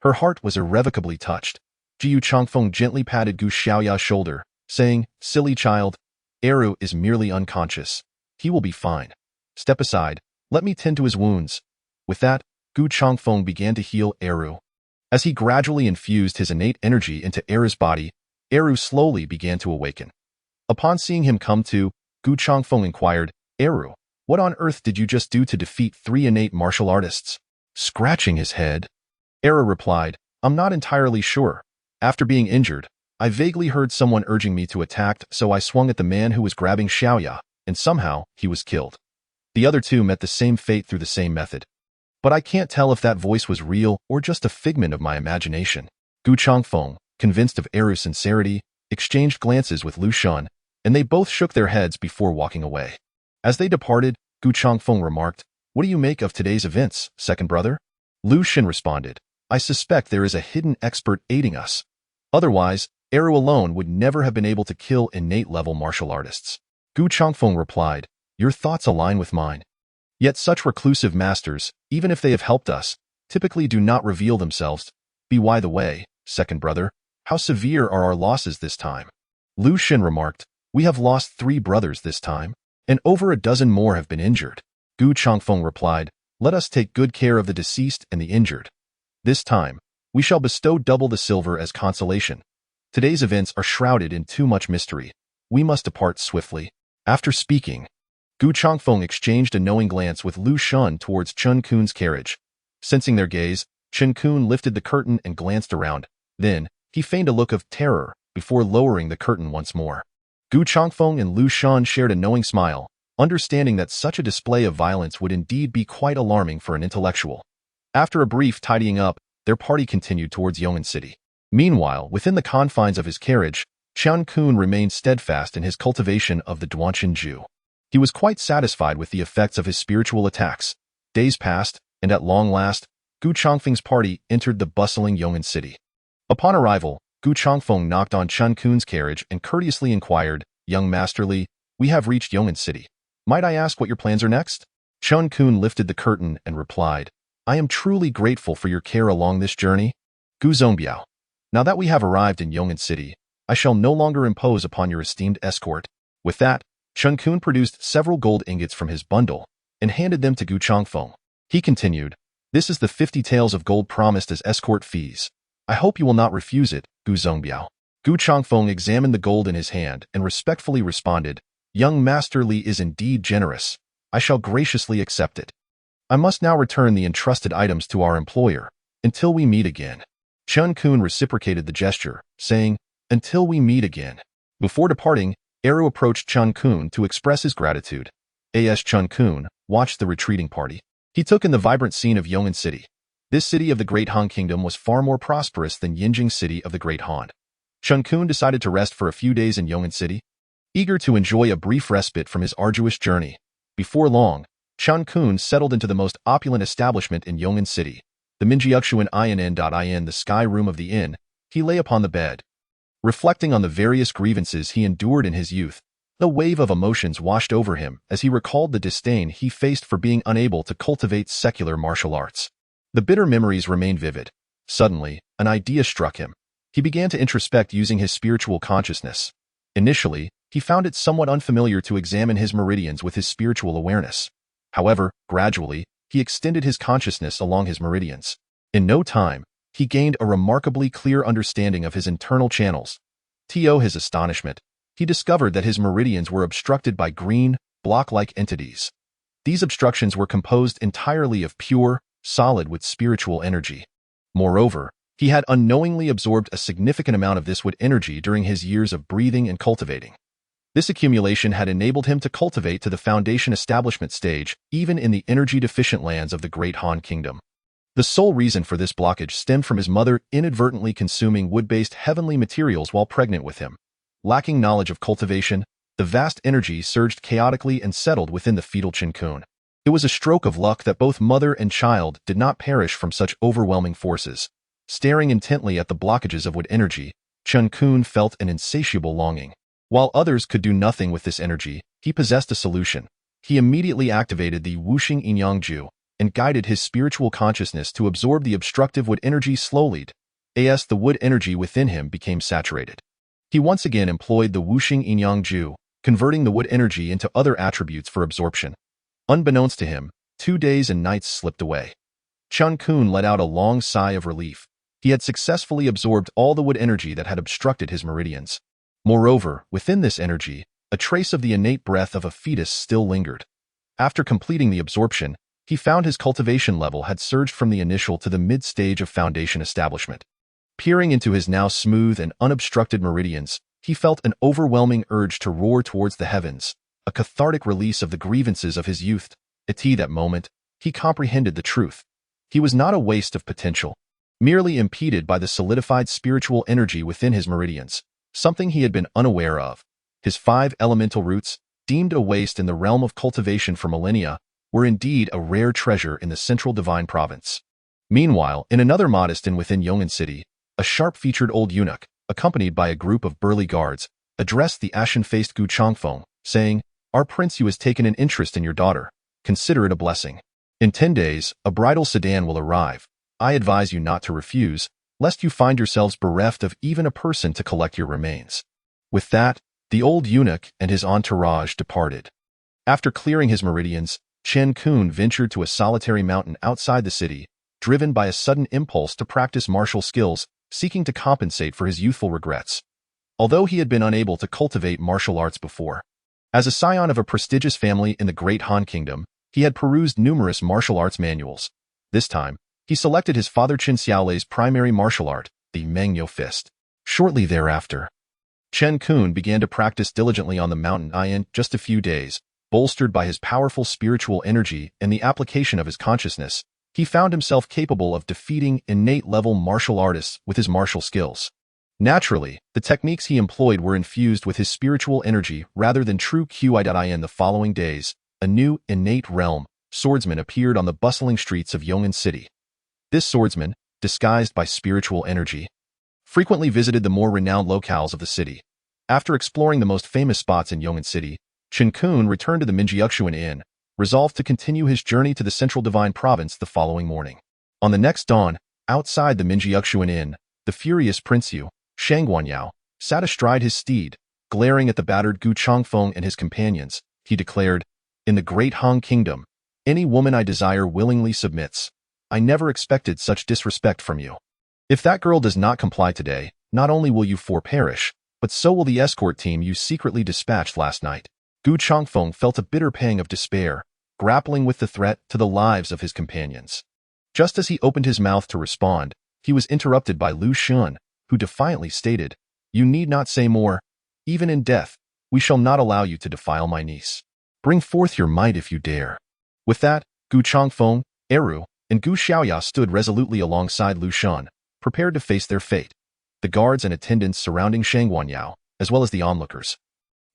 Speaker 2: her heart was irrevocably touched. Gu Changfeng gently patted Gu Xiaoya's shoulder, saying, "Silly child, Eru is merely unconscious. He will be fine. Step aside, let me tend to his wounds." With that, Gu Changfeng began to heal Eru. As he gradually infused his innate energy into Eru's body, Eru slowly began to awaken. Upon seeing him come to, Gu Changfeng inquired, "Eru, what on earth did you just do to defeat 3 innate martial artists?" Scratching his head, Eru replied, "I'm not entirely sure. After being injured, I vaguely heard someone urging me to attack, so I swung at the man who was grabbing Xiaoya, and somehow he was killed. The other 2 met the same fate through the same method. But I can't tell if that voice was real or just a figment of my imagination." Gu Changfeng, convinced of Eru's sincerity, exchanged glances with Lu Shun, and they both shook their heads before walking away. As they departed, Gu Changfeng remarked, "What do you make of today's events, second brother?" Lu Shun responded, "I suspect there is a hidden expert aiding us. Otherwise, Eru alone would never have been able to kill innate-level martial artists." Gu Changfeng replied, "Your thoughts align with mine. Yet such reclusive masters, even if they have helped us, typically do not reveal themselves. By the way, second brother, how severe are our losses this time?" Lu Shun remarked, "We have lost 3 brothers this time, and over a dozen more have been injured." Gu Changfeng replied, "Let us take good care of the deceased and the injured. This time, we shall bestow double the silver as consolation. Today's events are shrouded in too much mystery. We must depart swiftly." After speaking, Gu Changfeng exchanged a knowing glance with Lu Shun towards Chen Qun's carriage. Sensing their gaze, Chen Qun lifted the curtain and glanced around. Then, he feigned a look of terror before lowering the curtain once more. Gu Changfeng and Lu Shun shared a knowing smile, understanding that such a display of violence would indeed be quite alarming for an intellectual. After a brief tidying up, their party continued towards Yongan City. Meanwhile, within the confines of his carriage, Chen Qun remained steadfast in his cultivation of the Duanshan Ju. He was quite satisfied with the effects of his spiritual attacks. Days passed, and at long last, Gu Changfeng's party entered the bustling Yongan City. Upon arrival, Gu Changfeng knocked on Chen Qun's carriage and courteously inquired, "Young Masterly, we have reached Yongan City. Might I ask what your plans are next?" Chen Qun lifted the curtain and replied, "I am truly grateful for your care along this journey, Gu Zongbiao. Now that we have arrived in Yongan City, I shall no longer impose upon your esteemed escort." With that, Chen Qun produced several gold ingots from his bundle and handed them to Gu Changfeng. He continued, "This is the 50 taels of gold promised as escort fees. I hope you will not refuse it, Gu Zongbiao." Gu Changfeng examined the gold in his hand and respectfully responded, "Young Master Li is indeed generous. I shall graciously accept it. I must now return the entrusted items to our employer, until we meet again." Chen Qun reciprocated the gesture, saying, "Until we meet again." Before departing, Eru approached Chen Qun to express his gratitude. As Chen Qun watched the retreating party, he took in the vibrant scene of Yongan City. This city of the Great Han Kingdom was far more prosperous than Yinjing City of the Great Han. Chen Qun decided to rest for a few days in Yongan City, eager to enjoy a brief respite from his arduous journey. Before long, Chen Qun settled into the most opulent establishment in Yongan City, the Minjiuxuan In, the sky room of the inn. He lay upon the bed. Reflecting on the various grievances he endured in his youth, a wave of emotions washed over him as he recalled the disdain he faced for being unable to cultivate secular martial arts. The bitter memories remained vivid. Suddenly, an idea struck him. He began to introspect using his spiritual consciousness. Initially, he found it somewhat unfamiliar to examine his meridians with his spiritual awareness. However, gradually, he extended his consciousness along his meridians. In no time, he gained a remarkably clear understanding of his internal channels. To his astonishment, he discovered that his meridians were obstructed by green, block-like entities. These obstructions were composed entirely of pure, solid with spiritual energy. Moreover, he had unknowingly absorbed a significant amount of this wood energy during his years of breathing and cultivating. This accumulation had enabled him to cultivate to the foundation establishment stage, even in the energy-deficient lands of the Great Han Kingdom. The sole reason for this blockage stemmed from his mother inadvertently consuming wood-based heavenly materials while pregnant with him. Lacking knowledge of cultivation, the vast energy surged chaotically and settled within the fetal Chen Qun. It was a stroke of luck that both mother and child did not perish from such overwhelming forces. Staring intently at the blockages of wood energy, Chen Qun felt an insatiable longing. While others could do nothing with this energy, he possessed a solution. He immediately activated the Wuxing Inyangju and guided his spiritual consciousness to absorb the obstructive wood energy slowly. As the wood energy within him became saturated, he once again employed the Wuxing Inyangju, converting the wood energy into other attributes for absorption. Unbeknownst to him, 2 days and nights slipped away. Chen Qun let out a long sigh of relief. He had successfully absorbed all the wood energy that had obstructed his meridians. Moreover, within this energy, a trace of the innate breath of a fetus still lingered. After completing the absorption, he found his cultivation level had surged from the initial to the mid-stage of foundation establishment. Peering into his now smooth and unobstructed meridians, he felt an overwhelming urge to roar towards the heavens, a cathartic release of the grievances of his youth. At that moment, he comprehended the truth. He was not a waste of potential, merely impeded by the solidified spiritual energy within his meridians, something he had been unaware of. His 5 elemental roots, deemed a waste in the realm of cultivation for millennia, were indeed a rare treasure in the central divine province. Meanwhile, in another modest inn within Yongan City, a sharp-featured old eunuch, accompanied by a group of burly guards, addressed the ashen-faced Gu Changfeng, saying, "Our prince Yu has taken an interest in your daughter. Consider it a blessing. In 10 days, a bridal sedan will arrive. I advise you not to refuse, lest you find yourselves bereft of even a person to collect your remains." With that, the old eunuch and his entourage departed. After clearing his meridians, Chen Qun ventured to a solitary mountain outside the city, driven by a sudden impulse to practice martial skills, seeking to compensate for his youthful regrets. Although he had been unable to cultivate martial arts before, as a scion of a prestigious family in the Great Han Kingdom, he had perused numerous martial arts manuals. This time, he selected his father Qin Xiaolei's primary martial art, the Mengyo Fist. Shortly thereafter, Chen Qun began to practice diligently on the mountain in just a few days. Bolstered by his powerful spiritual energy and the application of his consciousness, he found himself capable of defeating innate-level martial artists with his martial skills. Naturally, the techniques he employed were infused with his spiritual energy rather than true Qi. The following days, a new innate realm swordsman appeared on the bustling streets of Yongan City. This swordsman, disguised by spiritual energy, frequently visited the more renowned locales of the city. After exploring the most famous spots in Yongan City, Chen Qun returned to the Minjiuxuan Inn, resolved to continue his journey to the central divine province the following morning. On the next dawn, outside the Minjiuxuan Inn, the furious Prince Yu, Shangwan sat astride his steed, glaring at the battered Gu Changfeng and his companions. He declared, "In the Great Han Kingdom, Any woman I desire willingly submits. I never expected such disrespect from you. If that girl does not comply today, not only will you four perish, but so will the escort team you secretly dispatched last night. Gu Changfeng felt a bitter pang of despair, grappling with the threat to the lives of his companions. Just as he opened his mouth to respond, he was interrupted by Lu Xun, who defiantly stated, "You need not say more. Even in death, we shall not allow you to defile my niece. Bring forth your might if you dare." With that, Gu Changfeng, Eru, and Gu Xiaoya stood resolutely alongside Lu Xun, prepared to face their fate. The guards and attendants surrounding Shangguanyao, as well as the onlookers,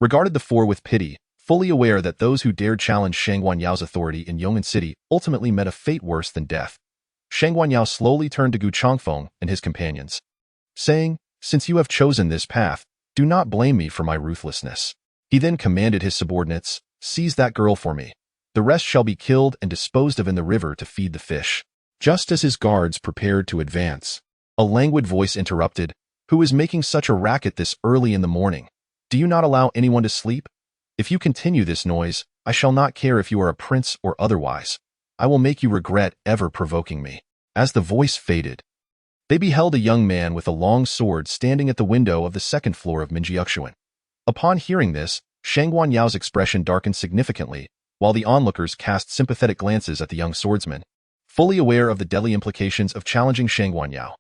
Speaker 2: regarded the four with pity, fully aware that those who dared challenge Shangguanyao's authority in Yongan City ultimately met a fate worse than death. Shangguanyao slowly turned to Gu Changfeng and his companions, saying, "Since you have chosen this path, do not blame me for my ruthlessness." He then commanded his subordinates, "Seize that girl for me. The rest shall be killed and disposed of in the river to feed the fish." Just as his guards prepared to advance, a languid voice interrupted, "Who is making such a racket this early in the morning? Do you not allow anyone to sleep? If you continue this noise, I shall not care if you are a prince or otherwise. I will make you regret ever provoking me." As the voice faded, they beheld a young man with a long sword standing at the window of the second floor of Minjiuxuan. Upon hearing this, Shangguanyao's expression darkened significantly, while the onlookers cast sympathetic glances at the young swordsman, fully aware of the deadly implications of challenging Shangguanyao.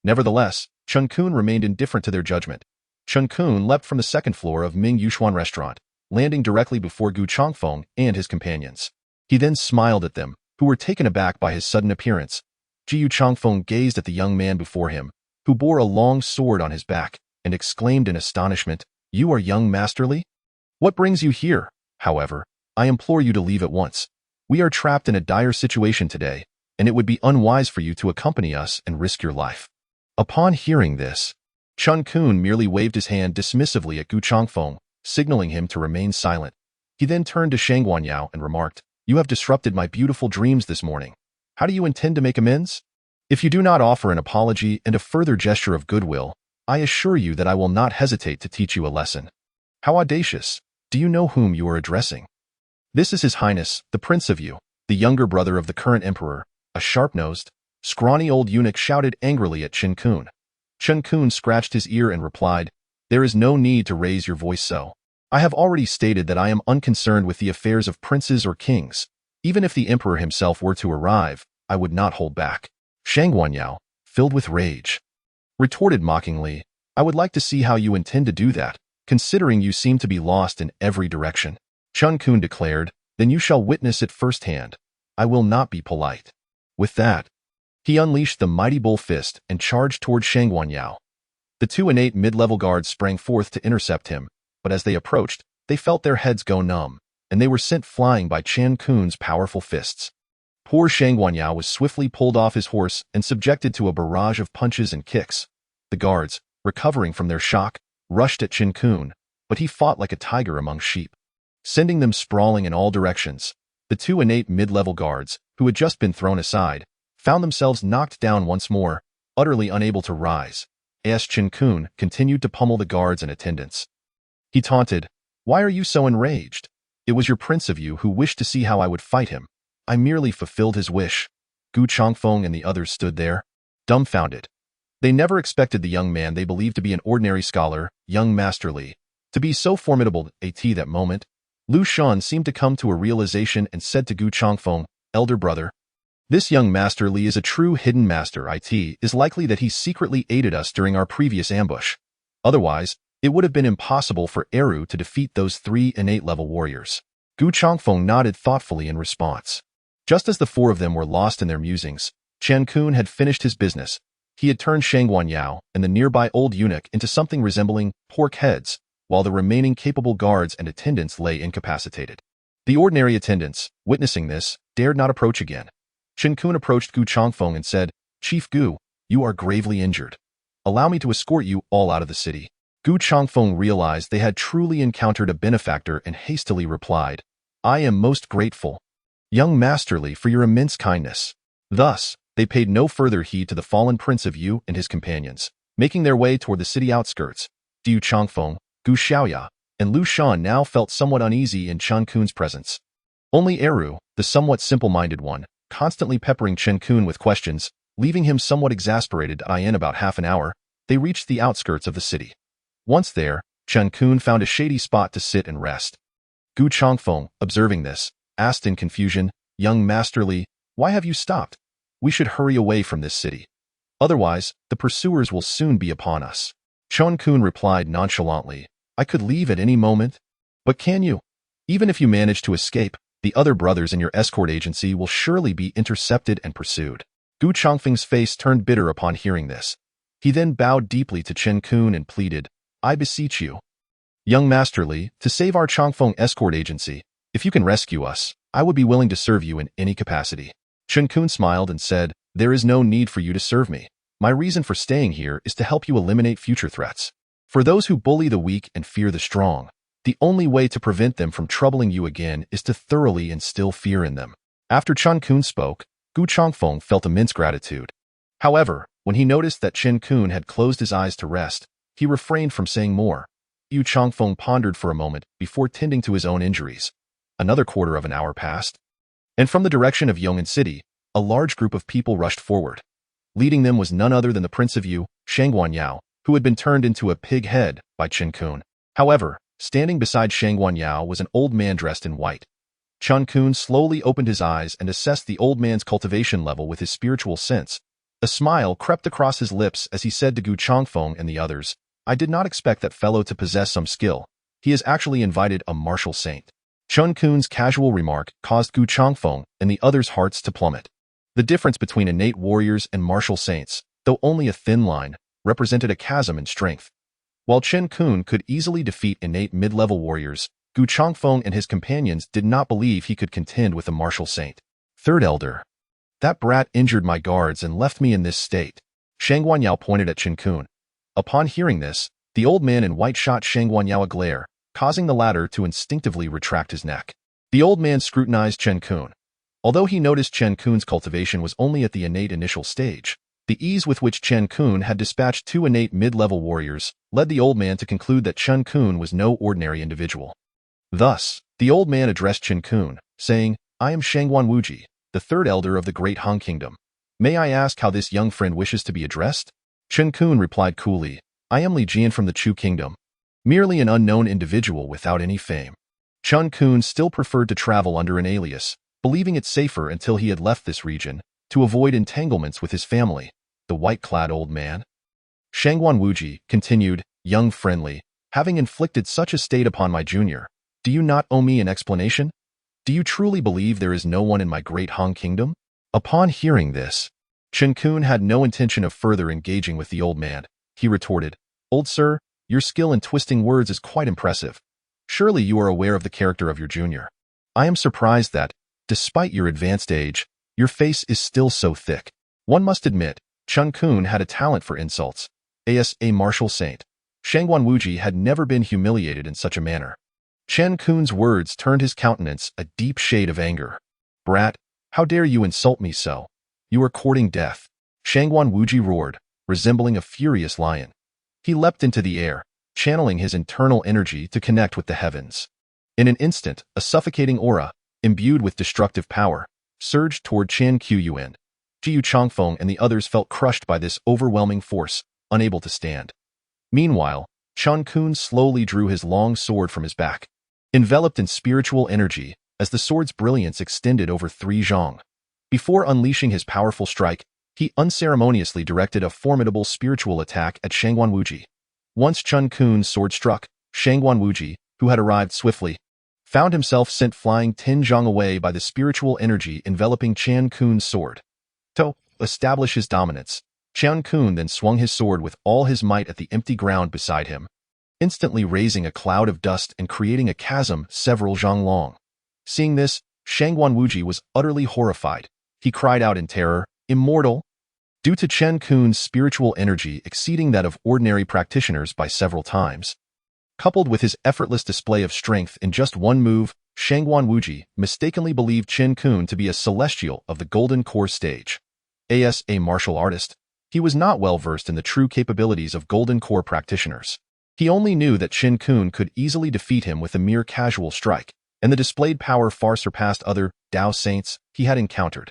Speaker 2: Nevertheless, Chen Qun remained indifferent to their judgment. Chen Qun leapt from the second floor of Ming Yushuan restaurant, landing directly before Gu Changfeng and his companions. He then smiled at them, who were taken aback by his sudden appearance. Gu Changfeng gazed at the young man before him, who bore a long sword on his back, and exclaimed in astonishment, "You are young Masterly? What brings you here? However, I implore you to leave at once. We are trapped in a dire situation today, and it would be unwise for you to accompany us and risk your life." Upon hearing this, Chen Qun merely waved his hand dismissively at Gu Changfeng, signaling him to remain silent. He then turned to Shangguanyao and remarked, "You have disrupted my beautiful dreams this morning. How do you intend to make amends? If you do not offer an apology and a further gesture of goodwill, I assure you that I will not hesitate to teach you a lesson." "How audacious! Do you know whom you are addressing?" "This is His Highness, the Prince of Yu, the younger brother of the current emperor," a sharp-nosed, scrawny old eunuch shouted angrily at Chen Qun. Chen Qun scratched his ear and replied, "There is no need to raise your voice so. I have already stated that I am unconcerned with the affairs of princes or kings. Even if the emperor himself were to arrive, I would not hold back." Shangguanyao, filled with rage, retorted mockingly, "I would like to see how you intend to do that, considering you seem to be lost in every direction." Chen Qun declared, "Then you shall witness it firsthand. I will not be polite." With that, he unleashed the mighty bull fist and charged toward Shangguanyao. The two innate mid-level guards sprang forth to intercept him, but as they approached, they felt their heads go numb, and they were sent flying by Chen Qun's powerful fists. Poor Shangguanyao was swiftly pulled off his horse and subjected to a barrage of punches and kicks. The guards, recovering from their shock, rushed at Chen Qun, but he fought like a tiger among sheep, sending them sprawling in all directions. The two innate mid-level guards, who had just been thrown aside, found themselves knocked down once more, utterly unable to rise, as Chen Qun continued to pummel the guards and attendants. He taunted, "Why are you so enraged? It was your Prince of Yu who wished to see how I would fight him. I merely fulfilled his wish." Gu Changfeng and the others stood there, dumbfounded. They never expected the young man they believed to be an ordinary scholar, young Masterly, to be so formidable. At that moment, Lu Xun seemed to come to a realization and said to Gu Changfeng, "Elder brother, this young Masterly is a true hidden master. It is likely that he secretly aided us during our previous ambush. Otherwise, it would have been impossible for Eru to defeat those three innate level warriors." Gu Changfeng nodded thoughtfully in response. Just as the four of them were lost in their musings, Chen Qun had finished his business. He had turned Shangguanyao and the nearby old eunuch into something resembling pork heads, while the remaining capable guards and attendants lay incapacitated. The ordinary attendants, witnessing this, dared not approach again. Chen Qun approached Gu Changfeng and said, "Chief Gu, you are gravely injured. Allow me to escort you all out of the city." Gu Changfeng realized they had truly encountered a benefactor and hastily replied, "I am most grateful, young Masterly, for your immense kindness." Thus, they paid no further heed to the fallen Prince of Yu and his companions, making their way toward the city outskirts. Gu Changfeng, Gu Xiaoya, and Lu Xun now felt somewhat uneasy in Chen Qun's presence. Only Eru, the somewhat simple-minded one, constantly peppering Chen Qun with questions, leaving him somewhat exasperated. In about half an hour, they reached the outskirts of the city. Once there, Chen Qun found a shady spot to sit and rest. Gu Chongfeng, observing this, asked in confusion, "Young Masterly, why have you stopped? We should hurry away from this city. Otherwise, the pursuers will soon be upon us." Chen Qun replied nonchalantly, "I could leave at any moment." "But can you? Even if you manage to escape, the other brothers in your escort agency will surely be intercepted and pursued." Gu Chongfeng's face turned bitter upon hearing this. He then bowed deeply to Chen Qun and pleaded, "I beseech you, young Masterly, to save our Chongfeng escort agency. If you can rescue us, I would be willing to serve you in any capacity." Chen Qun smiled and said, "There is no need for you to serve me. My reason for staying here is to help you eliminate future threats. For those who bully the weak and fear the strong, the only way to prevent them from troubling you again is to thoroughly instill fear in them." After Chen Qun spoke, Gu Chongfeng felt immense gratitude. However, when he noticed that Chen Qun had closed his eyes to rest, he refrained from saying more. Gu Chongfeng pondered for a moment before tending to his own injuries. Another quarter of an hour passed, and from the direction of Yongan City, a large group of people rushed forward. Leading them was none other than the Prince of Yu, Shangguan, who had been turned into a pig head by Chen Qun. However, standing beside Shangguan was an old man dressed in white. Chen Qun slowly opened his eyes and assessed the old man's cultivation level with his spiritual sense. A smile crept across his lips as he said to Gu Chongfeng and the others, "I did not expect that fellow to possess some skill. He has actually invited a martial saint." Chen Qun's casual remark caused Gu Chongfeng and the others' hearts to plummet. The difference between innate warriors and martial saints, though only a thin line, represented a chasm in strength. While Chen Qun could easily defeat innate mid-level warriors, Gu Chongfeng and his companions did not believe he could contend with a martial saint. "Third Elder. That brat injured my guards and left me in this state." Shangguan pointed at Chen Qun. Upon hearing this, the old man in white shot Shangguan a glare, causing the latter to instinctively retract his neck. The old man scrutinized Chen Qun. Although he noticed Chen Qun's cultivation was only at the innate initial stage, the ease with which Chen Qun had dispatched 2 innate mid-level warriors led the old man to conclude that Chen Qun was no ordinary individual. Thus, the old man addressed Chen Qun, saying, "I am Shangan Wuji, the 3rd elder of the Great Han Kingdom. May I ask how this young friend wishes to be addressed?" Chen Qun replied coolly, "I am Li Jian from the Chu Kingdom, merely an unknown individual without any fame." Chen Qun still preferred to travel under an alias, believing it safer until he had left this region, to avoid entanglements with his family. The white-clad old man, Shangwan Wuji, continued, "Young friendly, having inflicted such a state upon my junior, do you not owe me an explanation? Do you truly believe there is no one in my great Han Kingdom?" Upon hearing this, Chen Qun had no intention of further engaging with the old man. He retorted, "Old sir, your skill in twisting words is quite impressive. Surely you are aware of the character of your junior. I am surprised that, despite your advanced age, your face is still so thick." One must admit, Chen Qun had a talent for insults. As a martial saint, Shangwan Wuji had never been humiliated in such a manner. Chen Qun's words turned his countenance a deep shade of anger. "Brat, how dare you insult me so? You are courting death." Shangwan Wuji roared, resembling a furious lion. He leapt into the air, channeling his internal energy to connect with the heavens. In an instant, a suffocating aura, imbued with destructive power, surged toward Chen Qun. Jiu Chongfeng and the others felt crushed by this overwhelming force, unable to stand. Meanwhile, Chen Qun slowly drew his long sword from his back. Enveloped in spiritual energy, as the sword's brilliance extended over 3 zhong. Before unleashing his powerful strike, he unceremoniously directed a formidable spiritual attack at Shangwan Wuji. Once Chen Qun's sword struck, Shangwan Wuji, who had arrived swiftly, found himself sent flying 10 zhong away by the spiritual energy enveloping Chen Qun's sword. To establish his dominance, Chen Qun then swung his sword with all his might at the empty ground beside him, instantly raising a cloud of dust and creating a chasm several zhong long. Seeing this, Shangwan Wuji was utterly horrified. He cried out in terror, "Immortal!" Due to Chen Qun's spiritual energy exceeding that of ordinary practitioners by several times, coupled with his effortless display of strength in just one move, Shangwan Wuji mistakenly believed Chen Qun to be a celestial of the Golden Core stage. As a martial artist, he was not well versed in the true capabilities of Golden Core practitioners. He only knew that Chen Qun could easily defeat him with a mere casual strike. and the displayed power far surpassed other Tao saints he had encountered.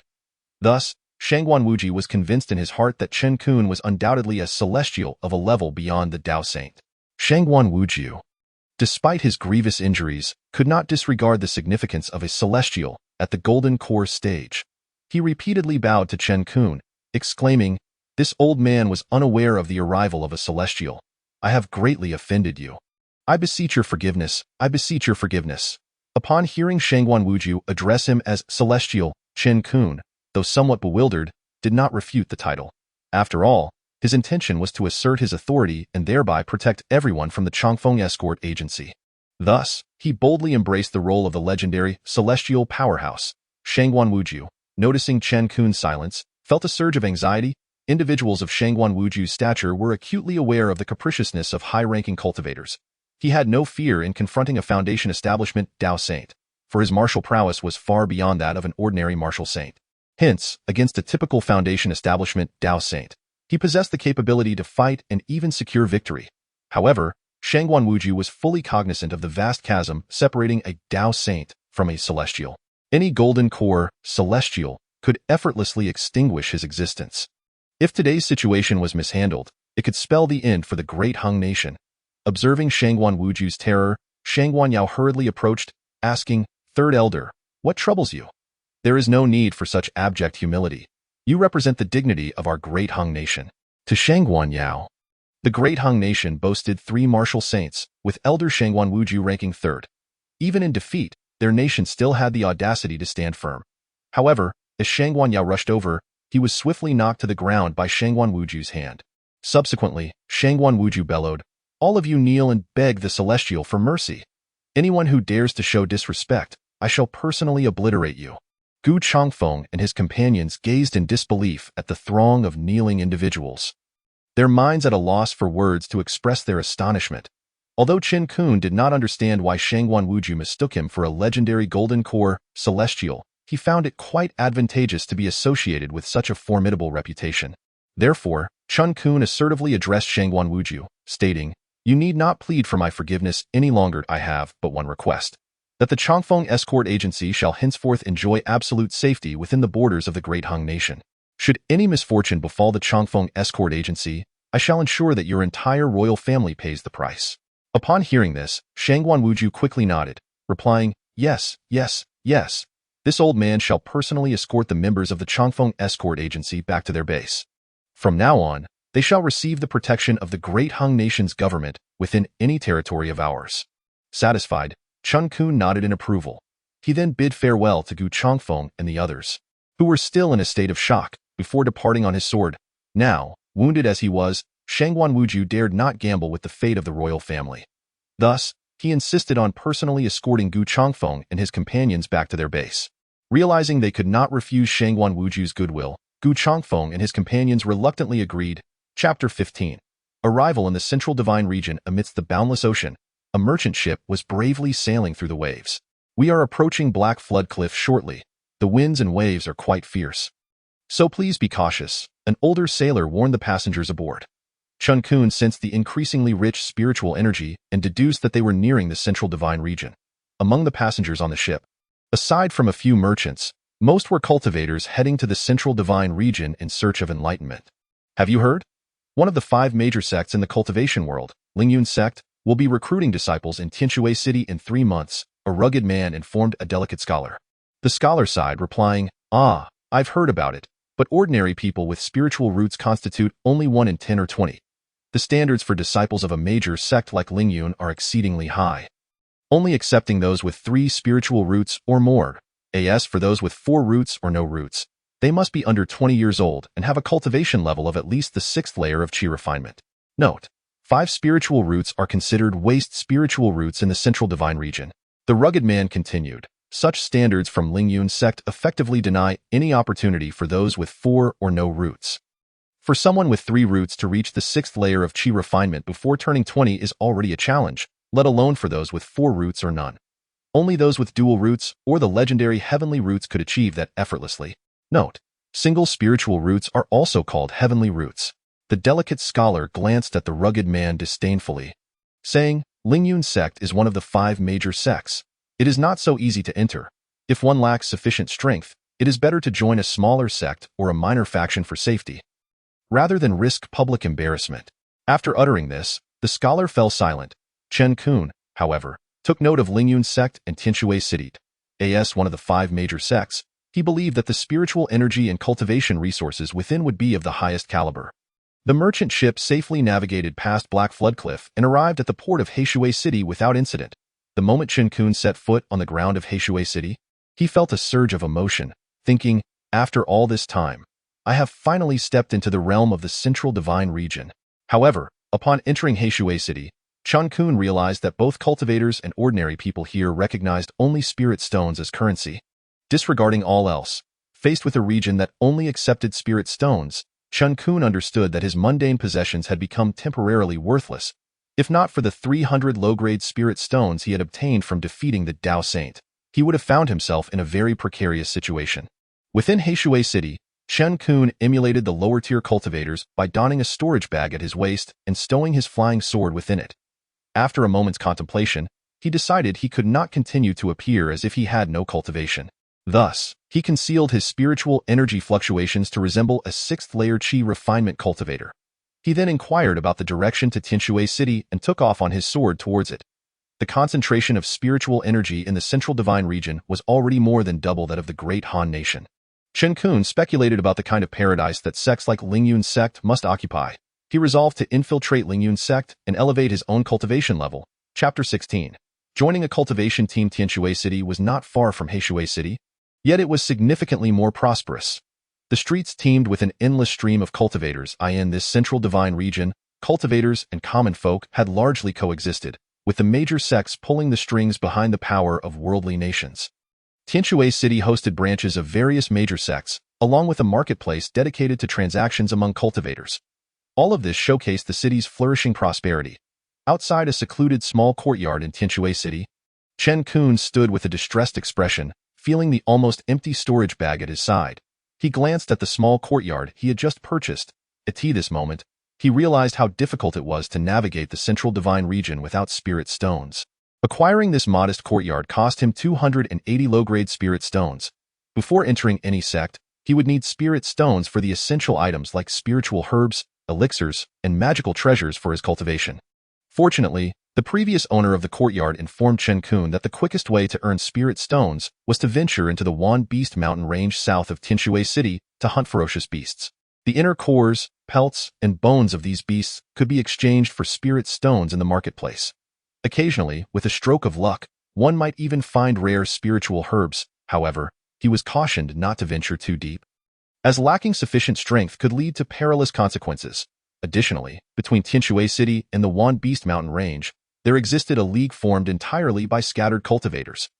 Speaker 2: Thus, Shangan Wuji was convinced in his heart that Chen Qun was undoubtedly a celestial of a level beyond the Tao saint. Shangan Wuji, despite his grievous injuries, could not disregard the significance of a celestial at the Golden Core stage. He repeatedly bowed to Chen Qun, exclaiming, "This old man was unaware of the arrival of a celestial. I have greatly offended you. I beseech your forgiveness, I beseech your forgiveness." Upon hearing Shangan Wuji address him as celestial, Chen Qun, though somewhat bewildered, did not refute the title. After all, his intention was to assert his authority and thereby protect everyone from the Chongfeng escort agency. Thus, he boldly embraced the role of the legendary celestial powerhouse. Shangan Wuji, noticing Chen Qun's silence, felt a surge of anxiety. Individuals of Shangan Wuji's stature were acutely aware of the capriciousness of high-ranking cultivators. He had no fear in confronting a Foundation establishment Tao saint, for his martial prowess was far beyond that of an ordinary martial saint. Hence, against a typical Foundation establishment Tao saint, he possessed the capability to fight and even secure victory. However, Shangan Wuji was fully cognizant of the vast chasm separating a Tao saint from a celestial. Any Golden Core celestial could effortlessly extinguish his existence. If today's situation was mishandled, it could spell the end for the great Han nation. Observing Shangan Wuji's terror, Shangan Yao hurriedly approached, asking, "Third Elder, what troubles you? There is no need for such abject humility. You represent the dignity of our great Han nation." To Shangan Yao, the great Han nation boasted 3 martial saints, with Elder Shangan Wuji ranking 3rd. Even in defeat, their nation still had the audacity to stand firm. However, as Shangan Yao rushed over, he was swiftly knocked to the ground by Shangan Wuji's hand. Subsequently, Shangan Wuji bellowed, "All of you kneel and beg the celestial for mercy. Anyone who dares to show disrespect, I shall personally obliterate you." Gu Chongfeng and his companions gazed in disbelief at the throng of kneeling individuals, their minds at a loss for words to express their astonishment. Although Chen Qun did not understand why Shangan Wuji mistook him for a legendary Golden Core celestial, he found it quite advantageous to be associated with such a formidable reputation. Therefore, Chen Qun assertively addressed Shangan Wuji, stating, "You need not plead for my forgiveness any longer. I have but one request. That the Chongfeng escort agency shall henceforth enjoy absolute safety within the borders of the great Han nation. Should any misfortune befall the Chongfeng escort agency, I shall ensure that your entire royal family pays the price." Upon hearing this, Shangan Wuji quickly nodded, replying, "Yes, yes, yes. This old man shall personally escort the members of the Chongfeng escort agency back to their base. From now on, they shall receive the protection of the great Han nation's government within any territory of ours." Satisfied, Chen Qun nodded in approval. He then bid farewell to Gu Chongfeng and the others, who were still in a state of shock, before departing on his sword. Now, wounded as he was, Shangan Wuji dared not gamble with the fate of the royal family. Thus, he insisted on personally escorting Gu Chongfeng and his companions back to their base. Realizing they could not refuse Shangan Wuji's goodwill, Gu Chongfeng and his companions reluctantly agreed. Chapter 15. Arrival in the central divine region amidst the boundless ocean. A merchant ship was bravely sailing through the waves. "We are approaching Black Flood Cliff shortly. The winds and waves are quite fierce. So please be cautious," an older sailor warned the passengers aboard. Chen Qun sensed the increasingly rich spiritual energy and deduced that they were nearing the central divine region. Among the passengers on the ship, aside from a few merchants, most were cultivators heading to the central divine region in search of enlightenment. "Have you heard? One of the 5 major sects in the cultivation world, Lingyun sect, will be recruiting disciples in Tianhe city in 3 months, a rugged man informed a delicate scholar. The scholar sighed, replying, "Ah, I've heard about it, but ordinary people with spiritual roots constitute only 1 in 10 or 20. The standards for disciples of a major sect like Lingyun are exceedingly high, only accepting those with 3 spiritual roots or more. As for those with 4 roots or no roots, they must be under 20 years old and have a cultivation level of at least the 6th layer of Qi refinement. Note: 5 spiritual roots are considered waste spiritual roots in the central divine region." The rugged man continued, "Such standards from Lingyun sect effectively deny any opportunity for those with 4 or no roots. For someone with 3 roots to reach the 6th layer of Qi refinement before turning 20 is already a challenge, let alone for those with 4 roots or none. Only those with dual roots or the legendary heavenly roots could achieve that effortlessly." Note: single spiritual roots are also called heavenly roots. The delicate scholar glanced at the rugged man disdainfully, saying, "Lingyun sect is one of the 5 major sects. It is not so easy to enter. If one lacks sufficient strength, it is better to join a smaller sect or a minor faction for safety, rather than risk public embarrassment. After uttering this, the scholar fell silent. Chen Qun, however, took note of Lingyun's sect and Tianhe city. As one of the 5 major sects, he believed that the spiritual energy and cultivation resources within would be of the highest caliber. The merchant ship safely navigated past Black Flood Cliff and arrived at the port of Heishui City without incident. The moment Chen Qun set foot on the ground of Heishui City, he felt a surge of emotion, thinking, after all this time, I have finally stepped into the realm of the central divine region. However, upon entering Heishui City, Chen Qun realized that both cultivators and ordinary people here recognized only spirit stones as currency. Disregarding all else, faced with a region that only accepted spirit stones, Chen Qun understood that his mundane possessions had become temporarily worthless. If not for the 300 low-grade spirit stones he had obtained from defeating the Dao Saint, he would have found himself in a very precarious situation. Within Heishui City, Chen Qun emulated the lower-tier cultivators by donning a storage bag at his waist and stowing his flying sword within it. After a moment's contemplation, he decided he could not continue to appear as if he had no cultivation. Thus, he concealed his spiritual energy fluctuations to resemble a 6th-layer Qi refinement cultivator. He then inquired about the direction to Tianhe City and took off on his sword towards it. The concentration of spiritual energy in the central divine region was already more than double that of the great Han nation. Chen Qun speculated about the kind of paradise that sects like Lingyun's sect must occupy. He resolved to infiltrate Lingyun's sect and elevate his own cultivation level. Chapter 16. Joining a cultivation team. Tianhe City was not far from Heishui City, yet it was significantly more prosperous. The streets teemed with an endless stream of cultivators. In this central divine region, cultivators and common folk had largely coexisted, with the major sects pulling the strings behind the power of worldly nations. Tianhe City hosted branches of various major sects, along with a marketplace dedicated to transactions among cultivators. All of this showcased the city's flourishing prosperity. Outside a secluded small courtyard in Tianhe City, Chen Qun stood with a distressed expression, feeling the almost empty storage bag at his side. He glanced at the small courtyard he had just purchased. At this moment, he realized how difficult it was to navigate the central divine region without spirit stones. Acquiring this modest courtyard cost him 280 low-grade spirit stones. Before entering any sect, he would need spirit stones for the essential items like spiritual herbs, elixirs, and magical treasures for his cultivation. Fortunately, the previous owner of the courtyard informed Chen Qun that the quickest way to earn spirit stones was to venture into the Wan Beast mountain range south of Tianhe City to hunt ferocious beasts. The inner cores, pelts, and bones of these beasts could be exchanged for spirit stones in the marketplace. Occasionally, with a stroke of luck, one might even find rare spiritual herbs. However, he was cautioned not to venture too deep, as lacking sufficient strength could lead to perilous consequences. Additionally, between Tianhe City and the Wan Beast mountain range, there existed a league formed entirely by scattered cultivators.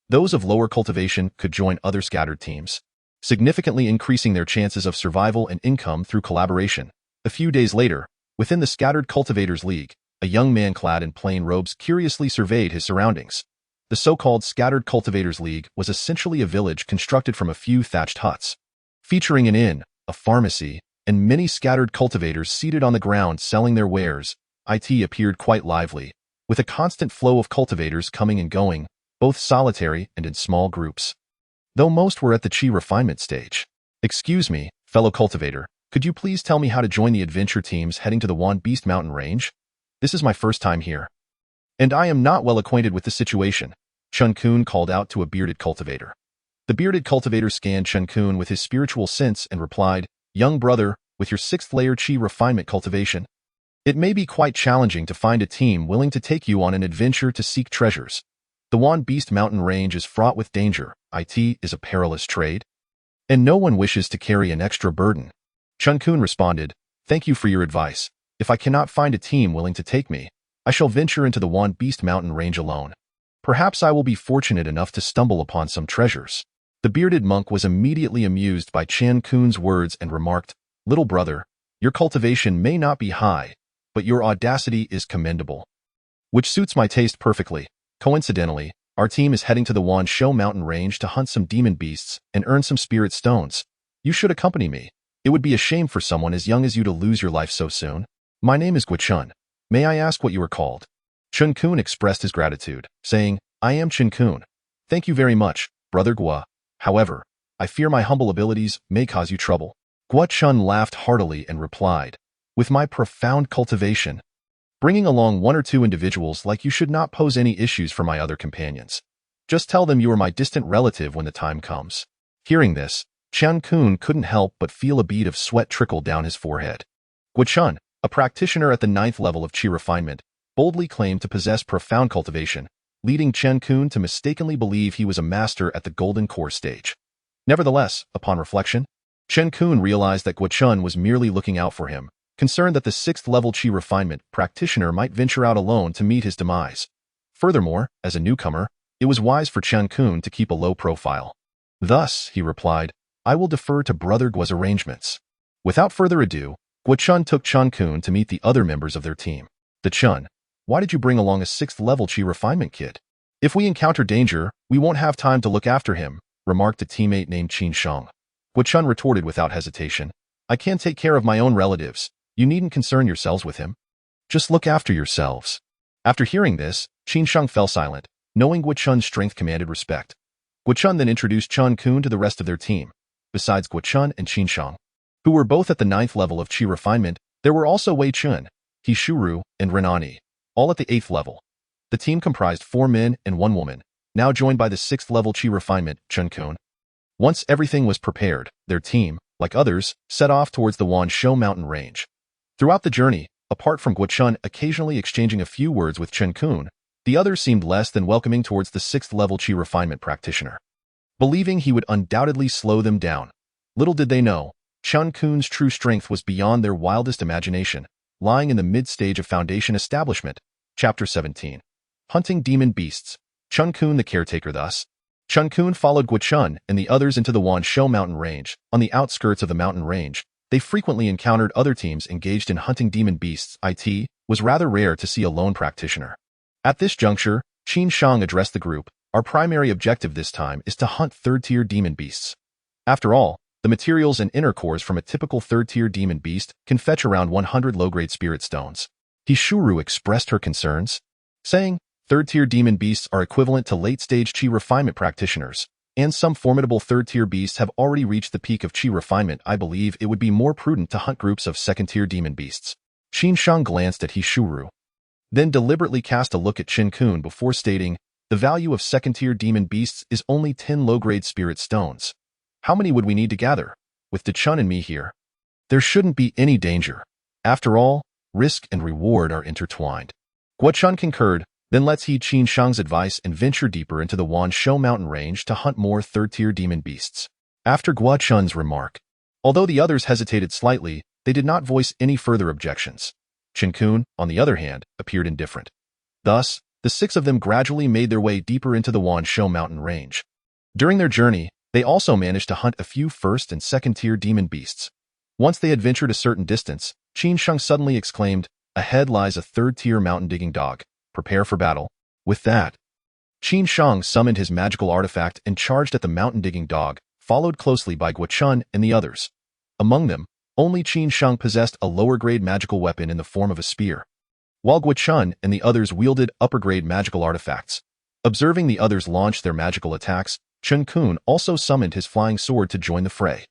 Speaker 2: Those of lower cultivation could join other scattered teams, significantly increasing their chances of survival and income through collaboration. A few days later, within the Scattered Cultivators League, a young man clad in plain robes curiously surveyed his surroundings. The so-called Scattered Cultivators League was essentially a village constructed from a few thatched huts, featuring an inn, a pharmacy, and many scattered cultivators seated on the ground selling their wares. It appeared quite lively, with a constant flow of cultivators coming and going, both solitary and in small groups, though most were at the Qi refinement stage. Excuse me, fellow cultivator, could you please tell me how to join the adventure teams heading to the Wan Beast mountain range? This is my first time here, and I am not well acquainted with the situation, Chen Qun called out to a bearded cultivator. The bearded cultivator scanned Chen Qun with his spiritual sense and replied, Young brother, with your 6th-layer Qi refinement cultivation, it may be quite challenging to find a team willing to take you on an adventure to seek treasures. The Wan Beast mountain range is fraught with danger. It is a perilous trade, and no one wishes to carry an extra burden. Chen Qun responded, Thank you for your advice. If I cannot find a team willing to take me, I shall venture into the Wan Beast mountain range alone. Perhaps I will be fortunate enough to stumble upon some treasures. The bearded monk was immediately amused by Chen Qun's words and remarked, Little brother, your cultivation may not be high, but your audacity is commendable, which suits my taste perfectly. Coincidentally, our team is heading to the Wan Shou mountain range to hunt some demon beasts and earn some spirit stones. You should accompany me. It would be a shame for someone as young as you to lose your life so soon. My name is Chun. May I ask what you are called? Chen Qun expressed his gratitude, saying, I am Chen Qun. Thank you very much, Brother Gua. However, I fear my humble abilities may cause you trouble. Gua Chun laughed heartily and replied, with my profound cultivation, bringing along one or two individuals like you should not pose any issues for my other companions. Just tell them you are my distant relative when the time comes. Hearing this, Chen Qun couldn't help but feel a bead of sweat trickle down his forehead. Gua Chun, a practitioner at the 9th level of Qi refinement, boldly claimed to possess profound cultivation, leading Chen Qun to mistakenly believe he was a master at the Golden Core stage. Nevertheless, upon reflection, Chen Qun realized that Gua Chun was merely looking out for him, concerned that the 6th level Qi refinement practitioner might venture out alone to meet his demise. Furthermore, as a newcomer, it was wise for Chen Qun to keep a low profile. Thus, he replied, I will defer to Brother Gua's arrangements. Without further ado, Gua Chun took Chen Qun to meet the other members of their team. The Chun, why did you bring along a 6th level Qi refinement kid? If we encounter danger, we won't have time to look after him, remarked a teammate named Qin Shang. Gua Chun retorted without hesitation, I can take care of my own relatives. You needn't concern yourselves with him. Just look after yourselves. After hearing this, Qin Shang fell silent, knowing Gua Chun's strength commanded respect. Gua Chun then introduced Chen Qun to the rest of their team. Besides Gua Chun and Qin Shang, who were both at the 9th level of Qi refinement, there were also Wei Chun, He Shuru, and Renani, all at the 8th level. The team comprised 4 men and 1 woman, now joined by the 6th level Qi refinement, Chen Qun. Once everything was prepared, their team, like others, set off towards the Wanshou mountain range. Throughout the journey, apart from Gua Chun occasionally exchanging a few words with Chen Qun, the others seemed less than welcoming towards the 6th level Qi refinement practitioner. Believing he would undoubtedly slow them down, little did they know, Chen Qun's true strength was beyond their wildest imagination, lying in the mid-stage of Foundation Establishment. Chapter 17. Hunting Demon Beasts. Chen Qun the caretaker thus. Chen Qun followed Gua Chun and the others into the Wanshou mountain range. On the outskirts of the mountain range, they frequently encountered other teams engaged in hunting demon beasts. It was rather rare to see a lone practitioner. At this juncture, Qin Shang addressed the group, our primary objective this time is to hunt 3rd-tier demon beasts. After all, the materials and inner cores from a typical 3rd-tier demon beast can fetch around 100 low-grade spirit stones. He Shuru expressed her concerns, saying, 3rd-tier demon beasts are equivalent to late-stage Qi refinement practitioners, and some formidable 3rd-tier beasts have already reached the peak of Qi refinement. I believe it would be more prudent to hunt groups of 2nd-tier demon beasts. Qin Shang glanced at He Shuru, then deliberately cast a look at Chen Qun before stating, the value of 2nd-tier demon beasts is only 10 low-grade spirit stones. How many would we need to gather? With the Chun and me here, there shouldn't be any danger. After all, risk and reward are intertwined. Gua Chun concurred, then let's heed Qin Shang's advice and venture deeper into the Wanshou mountain range to hunt more 3rd-tier demon beasts. After Gua Chun's remark, although the others hesitated slightly, they did not voice any further objections. Chen Qun, on the other hand, appeared indifferent. Thus, the 6 of them gradually made their way deeper into the Wanshou mountain range. During their journey, they also managed to hunt a few 1st- and 2nd-tier demon beasts. Once they had ventured a certain distance, Qin Shang suddenly exclaimed, ahead lies a 3rd-tier mountain-digging dog. Prepare for battle. With that, Qin Shang summoned his magical artifact and charged at the mountain-digging dog, followed closely by Gua Chun and the others. Among them, only Qin Shang possessed a lower-grade magical weapon in the form of a spear, while Gua Chun and the others wielded upper-grade magical artifacts. Observing the others launch their magical attacks, Chen Qun also summoned his flying sword to join the fray.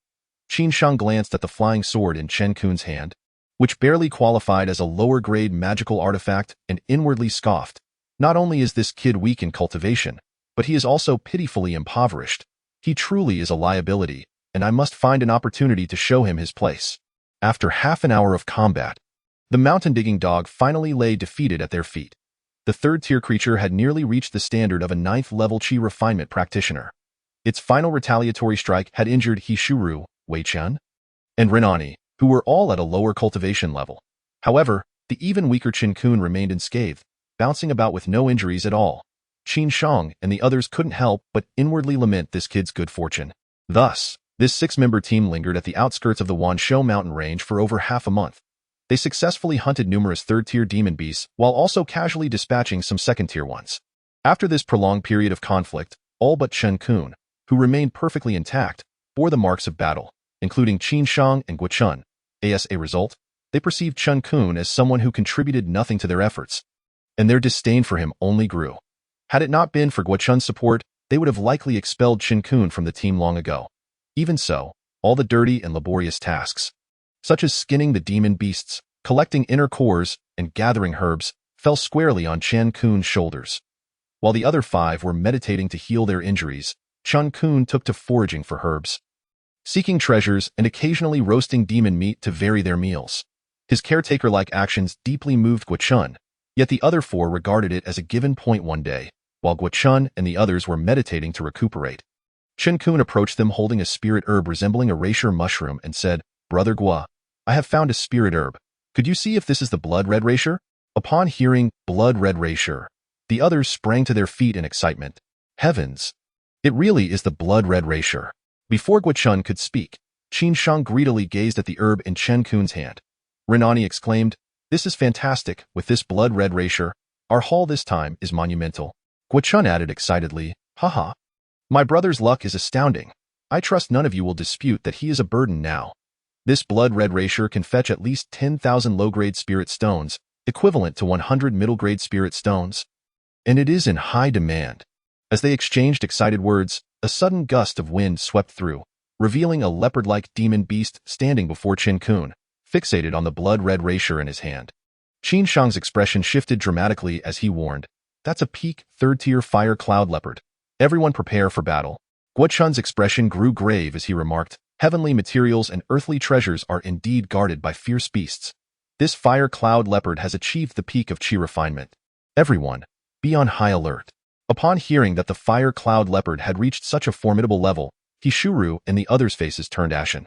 Speaker 2: Qin Shang glanced at the flying sword in Chen Qun's hand, which barely qualified as a lower-grade magical artifact, and inwardly scoffed. Not only is this kid weak in cultivation, but he is also pitifully impoverished. He truly is a liability, and I must find an opportunity to show him his place. After half an hour of combat, the mountain-digging dog finally lay defeated at their feet. The 3rd-tier creature had nearly reached the standard of a 9th-level Qi refinement practitioner. Its final retaliatory strike had injured He Shuru, Wei Chun, and Renani, who were all at a lower cultivation level. However, the even weaker Chen Qun remained unscathed, bouncing about with no injuries at all. Qin Shang and the others couldn't help but inwardly lament this kid's good fortune. Thus, this 6-member team lingered at the outskirts of the Wanshou mountain range for over half a month. They successfully hunted numerous 3rd-tier demon beasts while also casually dispatching some 2nd-tier ones. After this prolonged period of conflict, all but Chen Qun, who remained perfectly intact, bore the marks of battle, including Qin Shang and Gua Chun. As a result, they perceived Chen Qun as someone who contributed nothing to their efforts, and their disdain for him only grew. Had it not been for Gua Chun's support, they would have likely expelled Chen Qun from the team long ago. Even so, all the dirty and laborious tasks, such as skinning the demon beasts, collecting inner cores, and gathering herbs, fell squarely on Chen Qun's shoulders. While the other 5 were meditating to heal their injuries, Chen Qun took to foraging for herbs, seeking treasures, and occasionally roasting demon meat to vary their meals. His caretaker-like actions deeply moved Guochun, yet the other 4 regarded it as a given point one day, while Guochun and the others were meditating to recuperate. Chen Qun approached them holding a spirit herb resembling a reishi mushroom and said, "Brother Gua, I have found a spirit herb. Could you see if this is the blood-red reishi?" Upon hearing blood-red reishi, the others sprang to their feet in excitement. Heavens! It really is the blood-red reishi. Before Guochun could speak, Qin Shang greedily gazed at the herb in Chen Qun's hand. Renani exclaimed, "This is fantastic. With this blood-red reishi, our haul this time is monumental." Guochun added excitedly, "Haha. My brother's luck is astounding. I trust none of you will dispute that he is a burden now. This blood-red reishi can fetch at least 10,000 low-grade spirit stones, equivalent to 100 middle-grade spirit stones. And it is in high demand." As they exchanged excited words, a sudden gust of wind swept through, revealing a leopard-like demon beast standing before Chen Qun, fixated on the blood-red reishi in his hand. Qin Shang's expression shifted dramatically as he warned, "That's a peak, 3rd-tier fire cloud leopard. Everyone prepare for battle." Guochun's expression grew grave as he remarked, "Heavenly materials and earthly treasures are indeed guarded by fierce beasts. This fire cloud leopard has achieved the peak of chi refinement. Everyone, be on high alert." Upon hearing that the fire cloud leopard had reached such a formidable level, Hishuru and the others' faces turned ashen.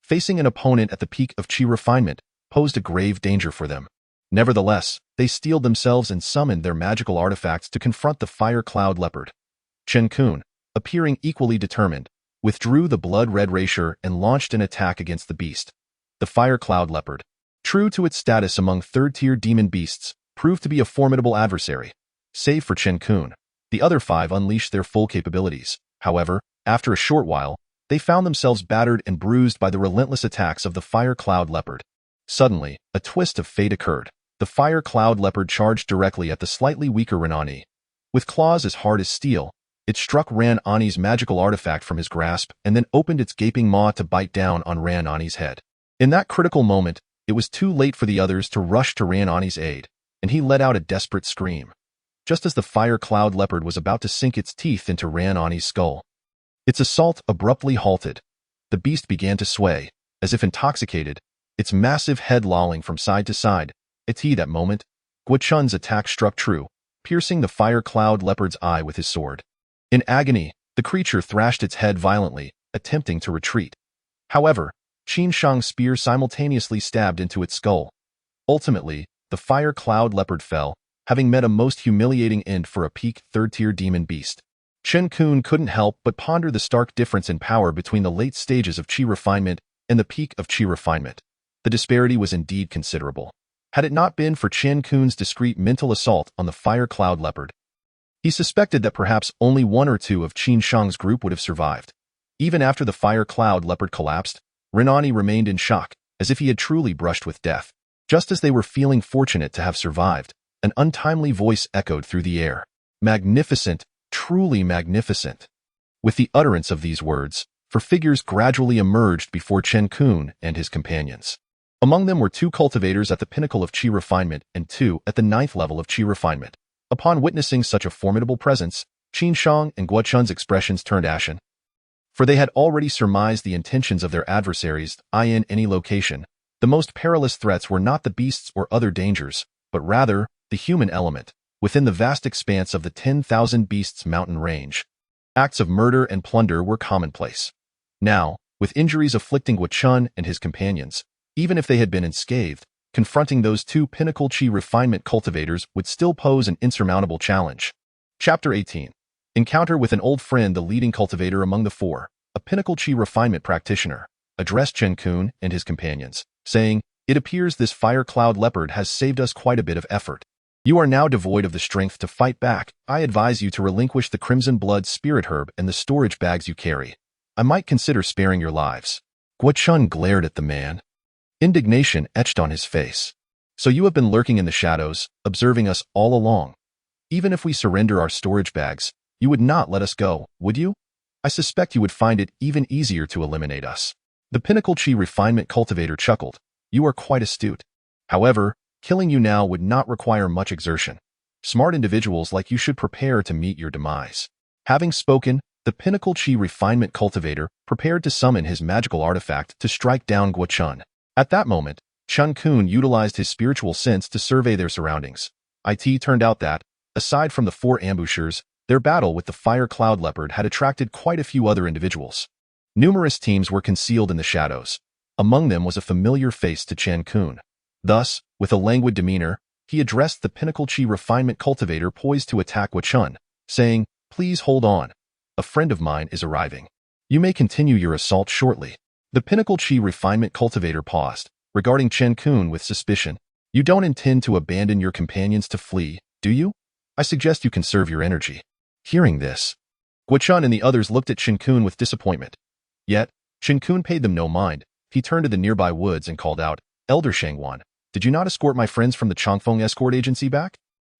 Speaker 2: Facing an opponent at the peak of chi refinement posed a grave danger for them. Nevertheless, they steeled themselves and summoned their magical artifacts to confront the fire cloud leopard. Chen Qun, appearing equally determined, withdrew the blood-red reishi and launched an attack against the beast. The fire cloud leopard, true to its status among 3rd-tier demon beasts, proved to be a formidable adversary. Save for Chen Qun, the other 5 unleashed their full capabilities. However, after a short while, they found themselves battered and bruised by the relentless attacks of the fire cloud leopard. Suddenly, a twist of fate occurred. The fire cloud leopard charged directly at the slightly weaker Renani. With claws as hard as steel, it struck Renani's magical artifact from his grasp and then opened its gaping maw to bite down on Renani's head. In that critical moment, it was too late for the others to rush to Renani's aid, and he let out a desperate scream. Just as the fire cloud leopard was about to sink its teeth into Renani's skull, its assault abruptly halted. The beast began to sway, as if intoxicated, its massive head lolling from side to side. At that moment, Guochun's attack struck true, piercing the fire cloud leopard's eye with his sword. In agony, the creature thrashed its head violently, attempting to retreat. However, Qin Shang's spear simultaneously stabbed into its skull. Ultimately, the fire cloud leopard fell, having met a most humiliating end for a peak 3rd-tier demon beast. Chen Qun couldn't help but ponder the stark difference in power between the late stages of chi refinement and the peak of chi refinement. The disparity was indeed considerable. Had it not been for Chen Qun's discreet mental assault on the fire cloud leopard, he suspected that perhaps only 1 or 2 of Qin Shang's group would have survived. Even after the fire cloud leopard collapsed, Renani remained in shock, as if he had truly brushed with death. Just as they were feeling fortunate to have survived, an untimely voice echoed through the air. "Magnificent, truly magnificent." With the utterance of these words, figures gradually emerged before Chen Qun and his companions. Among them were 2 cultivators at the pinnacle of chi refinement and 2 at the 9th level of chi refinement. Upon witnessing such a formidable presence, Qin Shang and Guochun's expressions turned ashen. For they had already surmised the intentions of their adversaries in any location. The most perilous threats were not the beasts or other dangers, but rather the human element, within the vast expanse of the 10,000 Beasts mountain range. Acts of murder and plunder were commonplace. Now, with injuries afflicting Guochun and his companions, even if they had been unscathed, confronting those 2 pinnacle chi refinement cultivators would still pose an insurmountable challenge. Chapter 18. Encounter with an old friend. The leading cultivator among the 4, a pinnacle chi refinement practitioner, addressed Chen Qun and his companions, saying, "It appears this fire cloud leopard has saved us quite a bit of effort. You are now devoid of the strength to fight back. I advise you to relinquish the crimson blood spirit herb and the storage bags you carry. I might consider sparing your lives." Guochun glared at the man. Indignation etched on his face. "So you have been lurking in the shadows, observing us all along. Even if we surrender our storage bags, You would not let us go, would you? I suspect you would find it even easier to eliminate us. The Pinnacle Chi Refinement Cultivator chuckled. You are quite astute. However, killing you now would not require much exertion. Smart individuals like you should prepare to meet your demise. Having spoken, the Pinnacle Chi Refinement Cultivator prepared to summon his magical artifact to strike down Chun. At that moment, Chen Qun utilized his spiritual sense to survey their surroundings. It turned out that, aside from the 4 ambushers, their battle with the Fire Cloud Leopard had attracted quite a few other individuals. Numerous teams were concealed in the shadows. Among them was a familiar face to Chen Qun. Thus, with a languid demeanor, he addressed the Pinnacle Chi Refinement Cultivator poised to attack Chun, saying, "Please hold on. A friend of mine is arriving. You may continue your assault shortly." The Pinnacle Chi Refinement Cultivator paused, regarding Chen Qun with suspicion. "You don't intend to abandon your companions to flee, do you? I suggest you conserve your energy." Hearing this, Chun and the others looked at Chen Qun with disappointment. Yet, Chen Qun paid them no mind. He turned to the nearby woods and called out, "Elder Shangwan, did you not escort my friends from the Chongfeng escort agency back?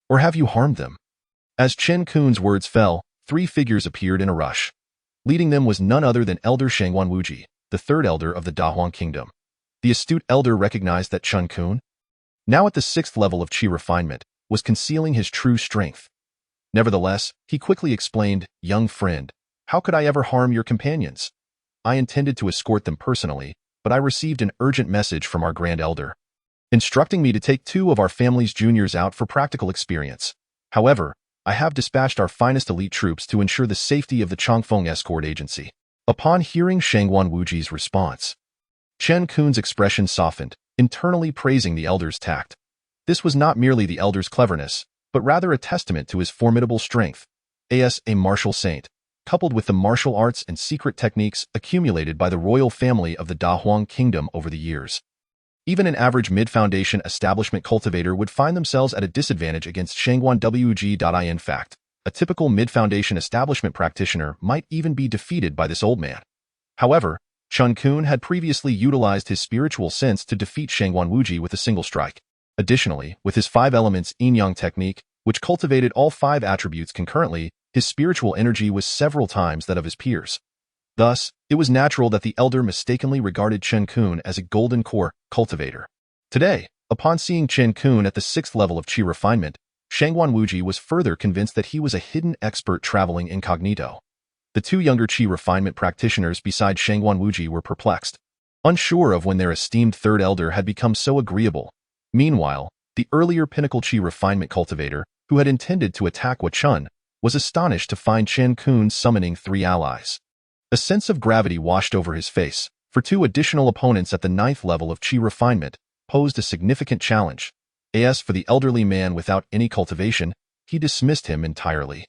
Speaker 2: Or have you harmed them?" As Chen Kun's words fell, 3 figures appeared in a rush. Leading them was none other than Elder Shangan Wuji, the 3rd elder of the Dahuang Kingdom. The astute elder recognized that Chen Qun, now at the 6th level of Qi refinement, was concealing his true strength. Nevertheless, he quickly explained, "Young friend, how could I ever harm your companions? I intended to escort them personally, but I received an urgent message from our Grand Elder, instructing me to take 2 of our family's juniors out for practical experience. However, I have dispatched our finest elite troops to ensure the safety of the Chongfeng escort agency." Upon hearing Shangwan Wuji's response, Chen Kun's expression softened, internally praising the elder's tact. This was not merely the elder's cleverness, but rather a testament to his formidable strength, as a martial saint, coupled with the martial arts and secret techniques accumulated by the royal family of the Dahuang Kingdom over the years. Even an average mid-foundation establishment cultivator would find themselves at a disadvantage against Shangwan Wuji. In fact, a typical mid-foundation establishment practitioner might even be defeated by this old man. However, Chen Qun had previously utilized his spiritual sense to defeat Shangwan Wuji with a single strike. Additionally, with his 5 elements yin-yang technique, which cultivated all 5 attributes concurrently, his spiritual energy was several times that of his peers. Thus, it was natural that the elder mistakenly regarded Chen Qun as a golden core cultivator. Today, upon seeing Chen Qun at the 6th level of Qi refinement, Shangwan Wuji was further convinced that he was a hidden expert traveling incognito. The 2 younger Qi refinement practitioners beside Shangwan Wuji were perplexed, unsure of when their esteemed 3rd elder had become so agreeable. Meanwhile, the earlier Pinnacle Qi refinement cultivator, who had intended to attack Chun, was astonished to find Chen Qun summoning 3 allies. A sense of gravity washed over his face, for 2 additional opponents at the 9th level of Qi refinement posed a significant challenge. As for the elderly man without any cultivation, he dismissed him entirely.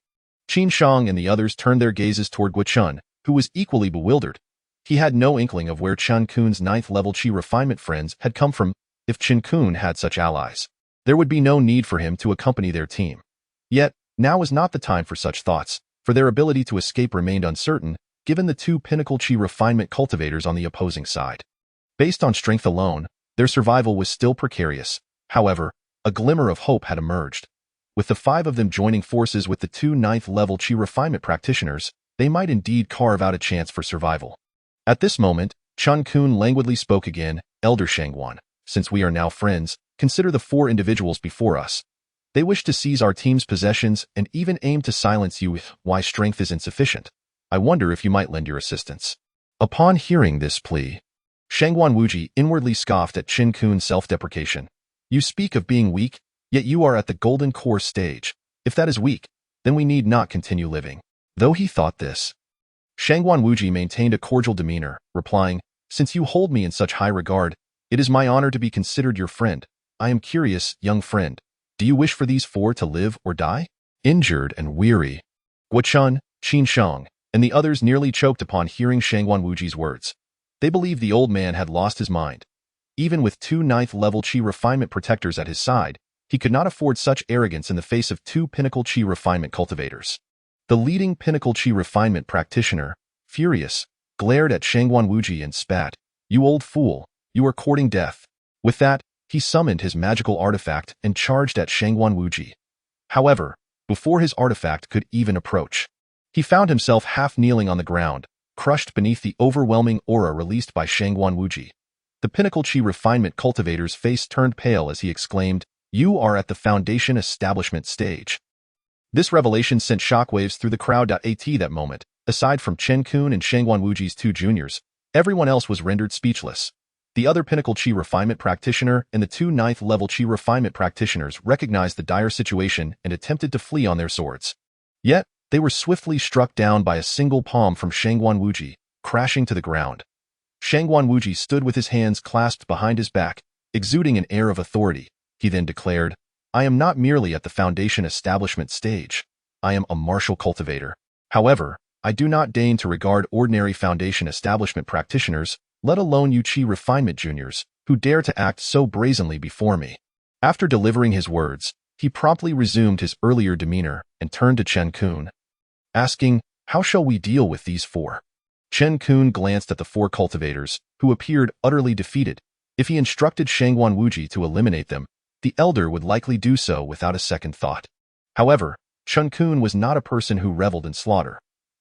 Speaker 2: Qin Shang and the others turned their gazes toward Chun, who was equally bewildered. He had no inkling of where Chen Kun's 9th level Qi refinement friends had come from. If Chen Qun had such allies, there would be no need for him to accompany their team. Yet, now was not the time for such thoughts, for their ability to escape remained uncertain, given the 2 Pinnacle Qi refinement cultivators on the opposing side. Based on strength alone, their survival was still precarious. However, a glimmer of hope had emerged. With the 5 of them joining forces with the 2 9th level Qi refinement practitioners, they might indeed carve out a chance for survival. At this moment, Chen Qun languidly spoke again, "Elder Shangwan, since we are now friends, consider the 4 individuals before us. They wish to seize our team's possessions and even aim to silence you if why strength is insufficient. I wonder if you might lend your assistance." Upon hearing this plea, Shangwan Wuji inwardly scoffed at Chen Kun's self-deprecation. "You speak of being weak, yet you are at the golden core stage. If that is weak, then we need not continue living." Though he thought this, Shangwan Wuji maintained a cordial demeanor, replying, "Since you hold me in such high regard, it is my honor to be considered your friend. I am curious, young friend, do you wish for these 4 to live or die?" Injured and weary, Chun, Qin Shang, and the others nearly choked upon hearing Shangwan Wuji's words. They believed the old man had lost his mind. Even with 2 9th level Qi refinement protectors at his side, he could not afford such arrogance in the face of 2 Pinnacle Qi refinement cultivators. The leading Pinnacle Qi refinement practitioner, furious, glared at Shangwan Wuji and spat, "You old fool, you are courting death." With that, he summoned his magical artifact and charged at Shangwan Wuji. However, before his artifact could even approach, He found himself half kneeling on the ground, crushed beneath the overwhelming aura released by Shangan Wuji. The pinnacle Qi refinement cultivator's face turned pale as he exclaimed, "You are at the foundation establishment stage." This revelation sent shockwaves through the crowd. At that moment, aside from Chen Qun and Shangan Wuji's two juniors, everyone else was rendered speechless. The other pinnacle Qi refinement practitioner and the two ninth-level Qi refinement practitioners recognized the dire situation and attempted to flee on their swords. Yet, they were swiftly struck down by a single palm from Shangan Wuji, crashing to the ground. Shangan Wuji stood with his hands clasped behind his back, exuding an air of authority. He then declared, "I am not merely at the foundation establishment stage. I am a martial cultivator. However, I do not deign to regard ordinary foundation establishment practitioners, let alone you Qi refinement juniors, who dare to act so brazenly before me." After delivering his words, he promptly resumed his earlier demeanor and turned to Chen Qun, asking, "How shall we deal with these four?" Chen Qun glanced at the four cultivators, who appeared utterly defeated. If he instructed Shangan Wuji to eliminate them, the elder would likely do so without a second thought. However, Chen Qun was not a person who reveled in slaughter.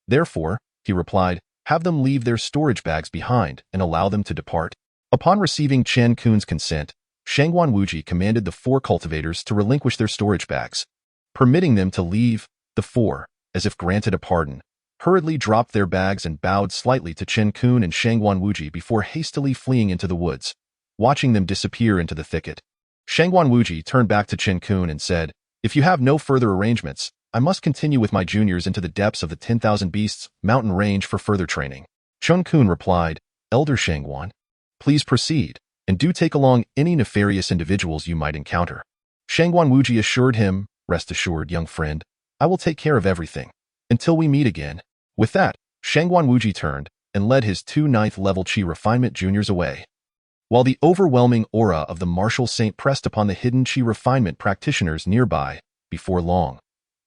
Speaker 2: Therefore, he replied, "Have them leave their storage bags behind and allow them to depart." Upon receiving Chen Qun's consent, Shangan Wuji commanded the four cultivators to relinquish their storage bags. Permitting them to leave, the four, as if granted a pardon, hurriedly dropped their bags and bowed slightly to Chen Qun and Shangan Wuji before hastily fleeing into the woods, watching them disappear into the thicket. Shangan Wuji turned back to Chen Qun and said, "If you have no further arrangements, I must continue with my juniors into the depths of the 10,000 Beasts mountain range for further training." Chen Qun replied, "Elder Shangan, please proceed, and do take along any nefarious individuals you might encounter." Shangan Wuji assured him, "Rest assured, young friend, I will take care of everything. Until we meet again." With that, Shangan Wuji turned and led his two ninth-level Qi refinement juniors away. While the overwhelming aura of the martial saint pressed upon the hidden Qi refinement practitioners nearby, before long,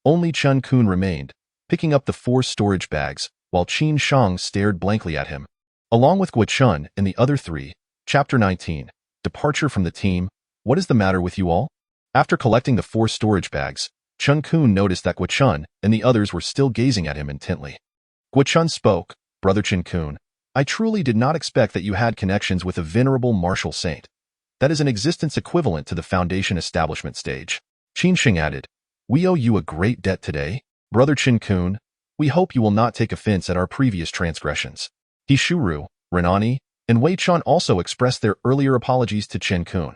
Speaker 2: only Chen Qun remained, picking up the four storage bags, while Qin Shang stared blankly at him. Along with Guo Chun and the other three, Chapter 19, Departure from the Team, What is the matter with you all? After collecting the four storage bags, Chen Qun noticed that Guo Chun and the others were still gazing at him intently. Guo Chun spoke, "Brother Chen Qun, I truly did not expect that you had connections with a venerable martial saint. That is an existence equivalent to the foundation establishment stage." Qin Sheng added, "We owe you a great debt today. Brother Chen Qun, we hope you will not take offense at our previous transgressions." He Shuru, Renani, and Wei Chun also expressed their earlier apologies to Chen Qun.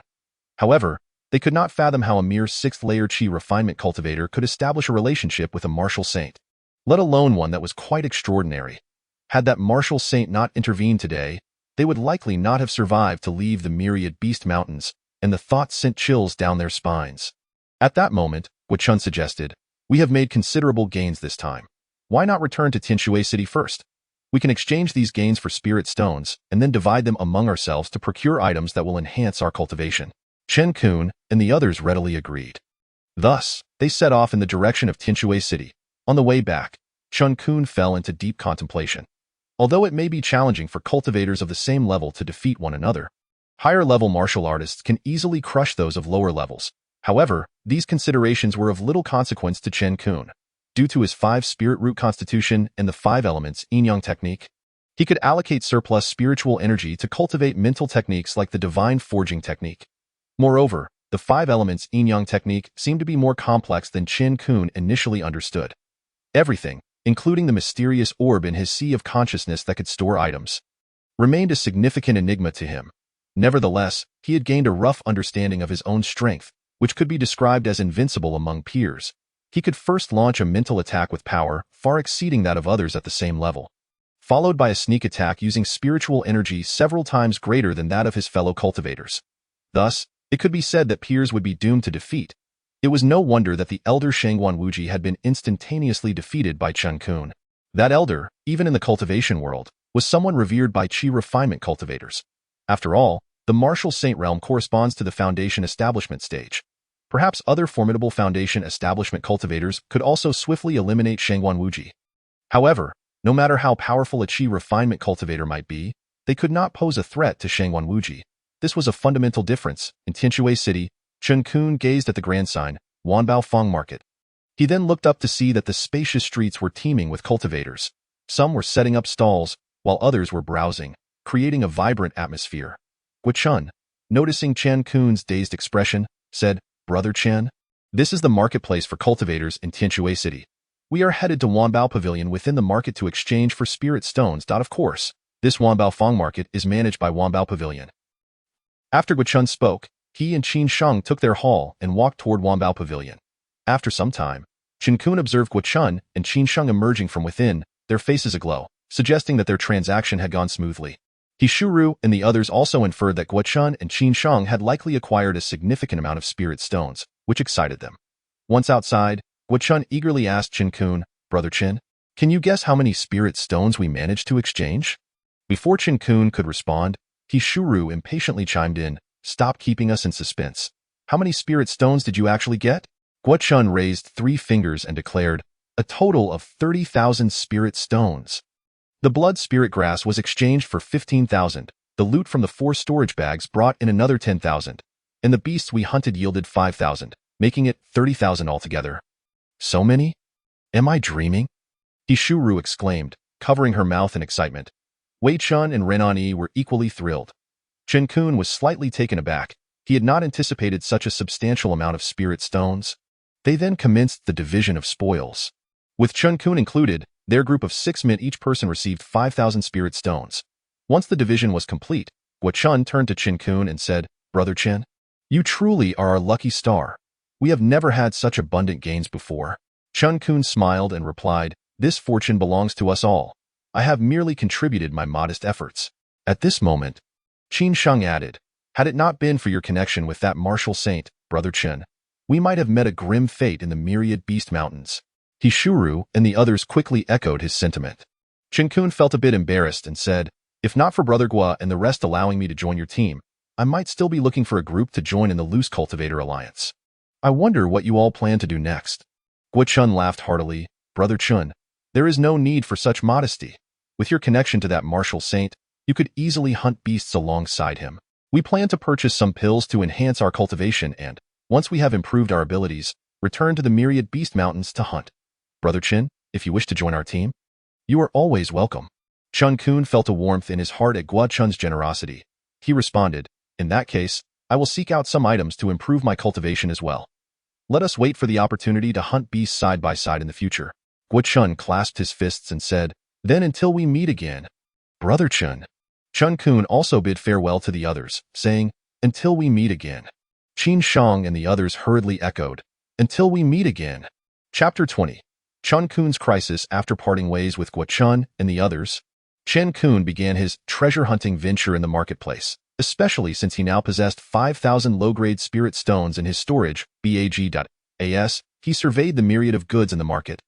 Speaker 2: However, they could not fathom how a mere sixth-layer Qi refinement cultivator could establish a relationship with a martial saint, let alone one that was quite extraordinary. Had that martial saint not intervened today, they would likely not have survived to leave the myriad beast mountains, and the thought sent chills down their spines. At that moment, Guo Chun suggested, "We have made considerable gains this time. Why not return to Tianhe City first? We can exchange these gains for spirit stones, and then divide them among ourselves to procure items that will enhance our cultivation." Chen Qun and the others readily agreed. Thus, they set off in the direction of Tianhe City. On the way back, Chen Qun fell into deep contemplation. Although it may be challenging for cultivators of the same level to defeat one another, higher-level martial artists can easily crush those of lower levels. However, these considerations were of little consequence to Chen Qun. Due to his 5 spirit root constitution and the 5 elements yin-yang technique, he could allocate surplus spiritual energy to cultivate mental techniques like the divine forging technique. Moreover, the 5 elements yin-yang technique seemed to be more complex than Chen Qun initially understood. Everything, including the mysterious orb in his sea of consciousness that could store items, remained a significant enigma to him. Nevertheless, he had gained a rough understanding of his own strength, which could be described as invincible among peers. He could first launch a mental attack with power far exceeding that of others at the same level, followed by a sneak attack using spiritual energy several times greater than that of his fellow cultivators. Thus, it could be said that peers would be doomed to defeat. It was no wonder that the elder Shangan Wuji had been instantaneously defeated by Chen Qun. That elder, even in the cultivation world, was someone revered by Qi refinement cultivators. After all, the martial saint realm corresponds to the foundation establishment stage. Perhaps other formidable foundation establishment cultivators could also swiftly eliminate Shangan Wuji. However, no matter how powerful a Qi refinement cultivator might be, they could not pose a threat to Shangan Wuji. This was a fundamental difference. In Tianhe City, Chen Qun gazed at the grand sign, Wanbao Feng Market. He then looked up to see that the spacious streets were teeming with cultivators. Some were setting up stalls, while others were browsing, creating a vibrant atmosphere. Chun, noticing Chen Qun's dazed expression, said, "Brother Chen, this is the marketplace for cultivators in Tianhe City. We are headed to Wanbao Pavilion within the market to exchange for spirit stones. Of course, this Wanbao Fong market is managed by Wanbao Pavilion." After Chun spoke, he and Qin Sheng took their haul and walked toward Wanbao Pavilion. After some time, Chen Qun observed Chun and Qin Sheng emerging from within, their faces aglow, suggesting that their transaction had gone smoothly. He Shuru and the others also inferred that Chun and Qin Sheng had likely acquired a significant amount of spirit stones, which excited them. Once outside, Chun eagerly asked Chen Qun, "Brother Chen, can you guess how many spirit stones we managed to exchange?" Before Chen Qun could respond, he Shuru impatiently chimed in, "Stop keeping us in suspense. How many spirit stones did you actually get?" Chun raised 3 fingers and declared, "A total of 30,000 spirit stones." The blood spirit grass was exchanged for 15,000, the loot from the 4 storage bags brought in another 10,000, and the beasts we hunted yielded 5,000, making it 30,000 altogether. "So many? Am I dreaming?" He Shuru exclaimed, covering her mouth in excitement. Wei Chun and Renan Yi were equally thrilled. Chen Qun was slightly taken aback. He had not anticipated such a substantial amount of spirit stones. They then commenced the division of spoils. With Chen Qun included, their group of 6 men each person received 5,000 spirit stones. Once the division was complete, Chun turned to Chen Qun and said, "Brother Chen, you truly are our lucky star. We have never had such abundant gains before." Chen Qun smiled and replied, "This fortune belongs to us all. I have merely contributed my modest efforts." At this moment, Qin Sheng added, "Had it not been for your connection with that martial saint, Brother Chen, we might have met a grim fate in the myriad beast mountains." He Shuru and the others quickly echoed his sentiment. Chen Qun felt a bit embarrassed and said, "If not for Brother Gua and the rest allowing me to join your team, I might still be looking for a group to join in the Loose Cultivator Alliance. I wonder what you all plan to do next." Chun laughed heartily, "Brother Chun, there is no need for such modesty. With your connection to that martial saint, you could easily hunt beasts alongside him. We plan to purchase some pills to enhance our cultivation and, once we have improved our abilities, return to the myriad beast mountains to hunt. Brother Chen, if you wish to join our team, you are always welcome." Chen Qun felt a warmth in his heart at Chun's generosity. He responded, "In that case, I will seek out some items to improve my cultivation as well. Let us wait for the opportunity to hunt beasts side by side in the future." Chun clasped his fists and said, "Then until we meet again." "Brother Chen." Chen Qun also bid farewell to the others, saying, "Until we meet again." Qin Sheng and the others hurriedly echoed, "Until we meet again." Chapter 20. Chen Qun's crisis after parting ways with Chun and the others. Chen Qun began his treasure-hunting venture in the marketplace, especially since he now possessed 5,000 low-grade spirit stones in his storage, bag.as. He surveyed the myriad of goods in the market.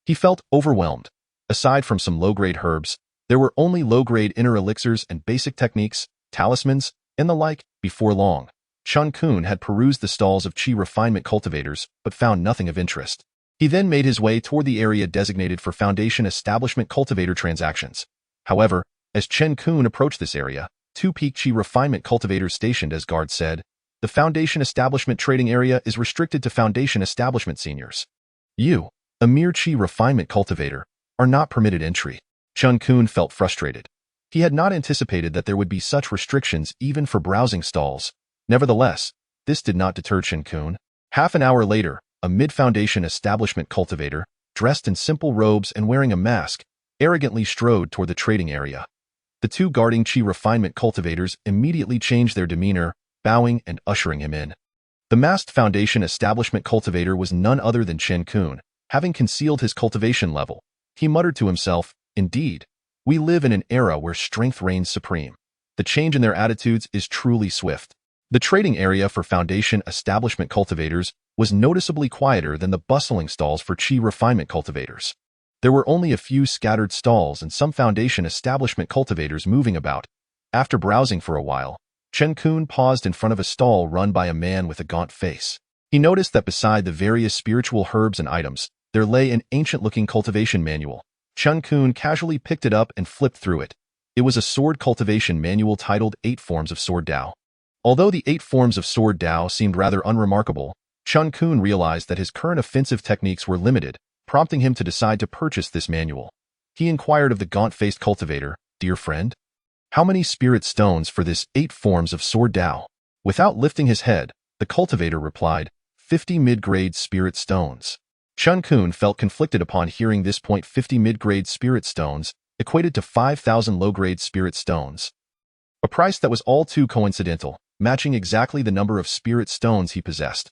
Speaker 2: He felt overwhelmed. Aside from some low-grade herbs, there were only low-grade inner elixirs and basic techniques, talismans, and the like. Before long, Chen Qun had perused the stalls of Qi refinement cultivators, but found nothing of interest. He then made his way toward the area designated for Foundation Establishment cultivator transactions. However, as Chen Qun approached this area, 2 peak Qi refinement cultivators stationed as guards said, "The Foundation Establishment trading area is restricted to Foundation Establishment seniors. You, a mere Qi refinement cultivator, are not permitted entry." Chen Qun felt frustrated. He had not anticipated that there would be such restrictions even for browsing stalls. Nevertheless, this did not deter Chen Qun. Half an hour later, a mid-foundation establishment cultivator, dressed in simple robes and wearing a mask, arrogantly strode toward the trading area. The 2 guarding Qi refinement cultivators immediately changed their demeanor, bowing and ushering him in. The masked Foundation Establishment cultivator was none other than Chen Qun. Having concealed his cultivation level, he muttered to himself, "Indeed, we live in an era where strength reigns supreme. The change in their attitudes is truly swift." The trading area for Foundation Establishment cultivators was noticeably quieter than the bustling stalls for Qi refinement cultivators. There were only a few scattered stalls and some Foundation Establishment cultivators moving about. After browsing for a while, Chen Qun paused in front of a stall run by a man with a gaunt face. He noticed that beside the various spiritual herbs and items, there lay an ancient-looking cultivation manual. Chen Qun casually picked it up and flipped through it. It was a sword cultivation manual titled 8 Forms of Sword Dao. Although the 8 Forms of Sword Dao seemed rather unremarkable, Chen Qun realized that his current offensive techniques were limited, prompting him to decide to purchase this manual. He inquired of the gaunt-faced cultivator, "Dear friend, how many spirit stones for this 8 forms of sword Dao?" Without lifting his head, the cultivator replied, 50 mid-grade spirit stones. Chen Qun felt conflicted upon hearing this. 50 mid-grade spirit stones equated to 5,000 low-grade spirit stones. A price that was all too coincidental, matching exactly the number of spirit stones he possessed.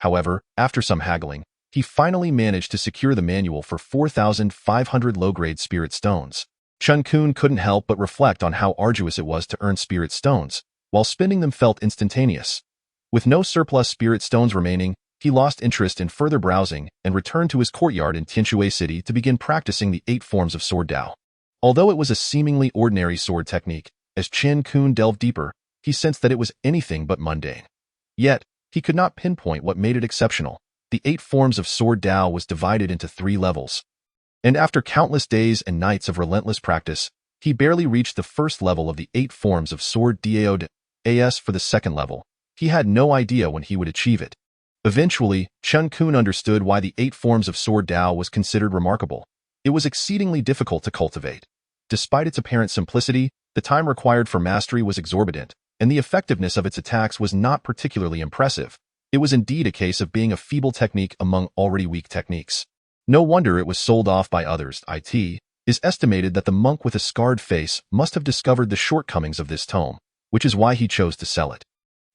Speaker 2: However, after some haggling, he finally managed to secure the manual for 4,500 low-grade spirit stones. Chen Qun couldn't help but reflect on how arduous it was to earn spirit stones, while spending them felt instantaneous. With no surplus spirit stones remaining, he lost interest in further browsing and returned to his courtyard in Tianhe City to begin practicing the 8 forms of sword Dao. Although it was a seemingly ordinary sword technique, as Chen Qun delved deeper, he sensed that it was anything but mundane. Yet, he could not pinpoint what made it exceptional. The 8 forms of sword Dao was divided into 3 levels. And after countless days and nights of relentless practice, he barely reached the first level of the 8 forms of sword Dao. As for the second level, he had no idea when he would achieve it. Eventually, Chen Qun understood why the 8 forms of sword Dao was considered remarkable. It was exceedingly difficult to cultivate. Despite its apparent simplicity, the time required for mastery was exorbitant, and the effectiveness of its attacks was not particularly impressive. It was indeed a case of being a feeble technique among already weak techniques. No wonder it was sold off by others. It is estimated that the monk with a scarred face must have discovered the shortcomings of this tome, which is why he chose to sell it.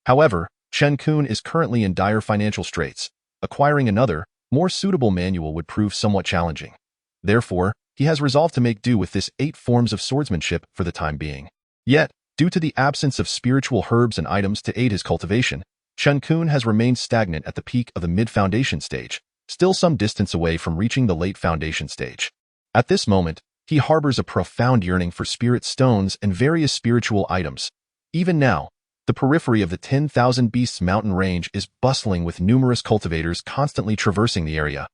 Speaker 2: However, Chen Qun is currently in dire financial straits. Acquiring another, more suitable manual would prove somewhat challenging. Therefore, he has resolved to make do with this 8 forms of swordsmanship for the time being. Yet, due to the absence of spiritual herbs and items to aid his cultivation, Chen Qun has remained stagnant at the peak of the mid-foundation stage, still some distance away from reaching the late foundation stage. At this moment, he harbors a profound yearning for spirit stones and various spiritual items. Even now, the periphery of the 10,000 Beasts mountain range is bustling with numerous cultivators constantly traversing the area.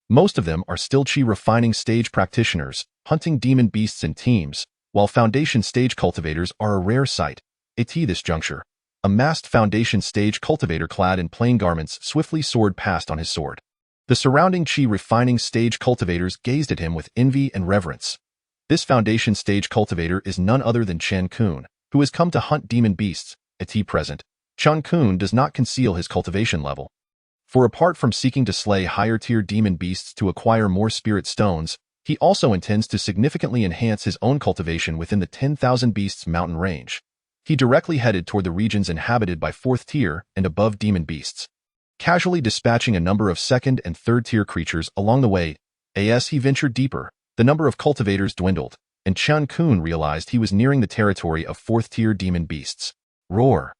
Speaker 2: Most of them are still Qi refining stage practitioners, hunting demon beasts in teams, while foundation stage cultivators are a rare sight. At this juncture, a masked foundation stage cultivator clad in plain garments swiftly soared past on his sword. The surrounding Qi refining stage cultivators gazed at him with envy and reverence. This foundation stage cultivator is none other than Chen Qun, who has come to hunt demon beasts. At present, Chen Qun does not conceal his cultivation level. For apart from seeking to slay higher-tier demon beasts to acquire more spirit stones, he also intends to significantly enhance his own cultivation within the 10,000 Beasts mountain range. He directly headed toward the regions inhabited by 4th-tier and above demon beasts, casually dispatching a number of 2nd and 3rd-tier creatures along the way. As he ventured deeper, the number of cultivators dwindled, and Chen Qun realized he was nearing the territory of 4th-tier demon beasts. Roar!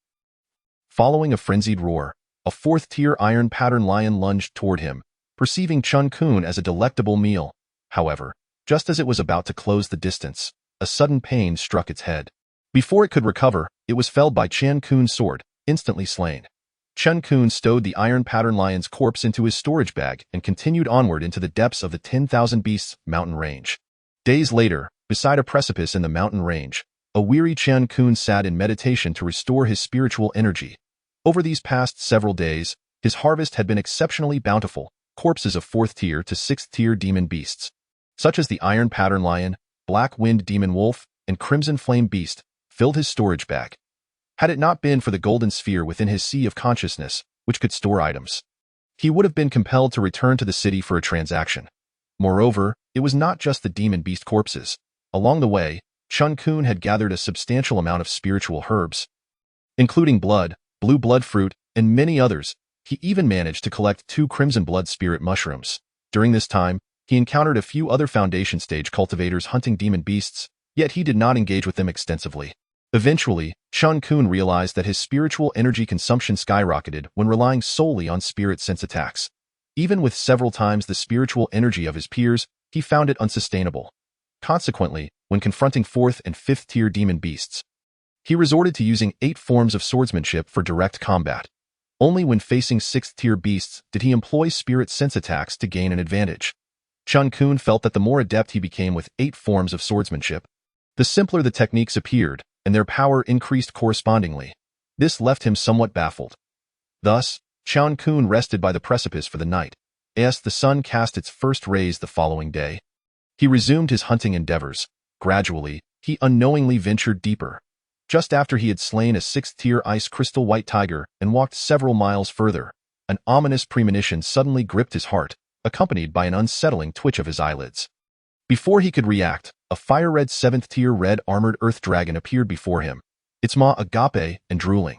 Speaker 2: Following a frenzied roar, a 4th-tier iron pattern lion lunged toward him, perceiving Chen Qun as a delectable meal. However, just as it was about to close the distance, a sudden pain struck its head. Before it could recover, it was felled by Chen Qun's sword, instantly slain. Chen Qun stowed the iron pattern lion's corpse into his storage bag and continued onward into the depths of the 10,000 Beasts mountain range. Days later, beside a precipice in the mountain range, a weary Chen Qun sat in meditation to restore his spiritual energy. Over these past several days, his harvest had been exceptionally bountiful, corpses of 4th-tier to 6th-tier demon beasts, such as the Iron Pattern Lion, Black Wind Demon Wolf, and Crimson Flame Beast, filled his storage bag. Had it not been for the golden sphere within his sea of consciousness, which could store items, he would have been compelled to return to the city for a transaction. Moreover, it was not just the demon beast corpses. Along the way, Chen Qun had gathered a substantial amount of spiritual herbs, including blood, blue blood fruit, and many others. He even managed to collect 2 crimson blood spirit mushrooms. During this time, he encountered a few other foundation stage cultivators hunting demon beasts, yet he did not engage with them extensively. Eventually, Chen Qun realized that his spiritual energy consumption skyrocketed when relying solely on spirit sense attacks. Even with several times the spiritual energy of his peers, he found it unsustainable. Consequently, when confronting 4th and 5th-tier demon beasts, he resorted to using 8 forms of swordsmanship for direct combat. Only when facing 6th-tier beasts did he employ spirit sense attacks to gain an advantage. Chen Qun felt that the more adept he became with 8 forms of swordsmanship, the simpler the techniques appeared, and their power increased correspondingly. This left him somewhat baffled. Thus, Chen Qun rested by the precipice for the night, as the sun cast its first rays the following day. He resumed his hunting endeavors. Gradually, he unknowingly ventured deeper. Just after he had slain a 6th-tier ice crystal white tiger and walked several miles further, an ominous premonition suddenly gripped his heart, accompanied by an unsettling twitch of his eyelids. Before he could react, a fire-red 7th-tier red armored earth dragon appeared before him, its maw agape and drooling.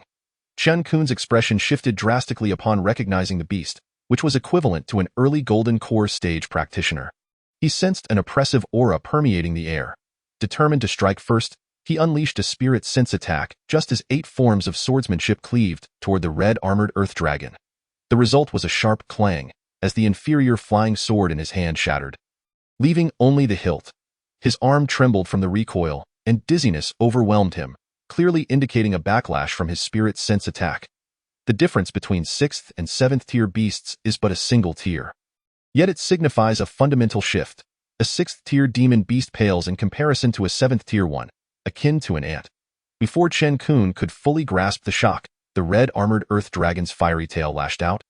Speaker 2: Chen Qun's expression shifted drastically upon recognizing the beast, which was equivalent to an early Golden Core stage practitioner. He sensed an oppressive aura permeating the air. Determined to strike first, he unleashed a spirit sense attack just as 8 forms of swordsmanship cleaved toward the red armored earth dragon. The result was a sharp clang, as the inferior flying sword in his hand shattered, leaving only the hilt. His arm trembled from the recoil, and dizziness overwhelmed him, clearly indicating a backlash from his spirit sense attack. The difference between 6th and 7th tier beasts is but a single tier. Yet it signifies a fundamental shift. A 6th tier demon beast pales in comparison to a 7th tier one, akin to an ant. Before Chen Qun could fully grasp the shock, the red armored earth dragon's fiery tail lashed out,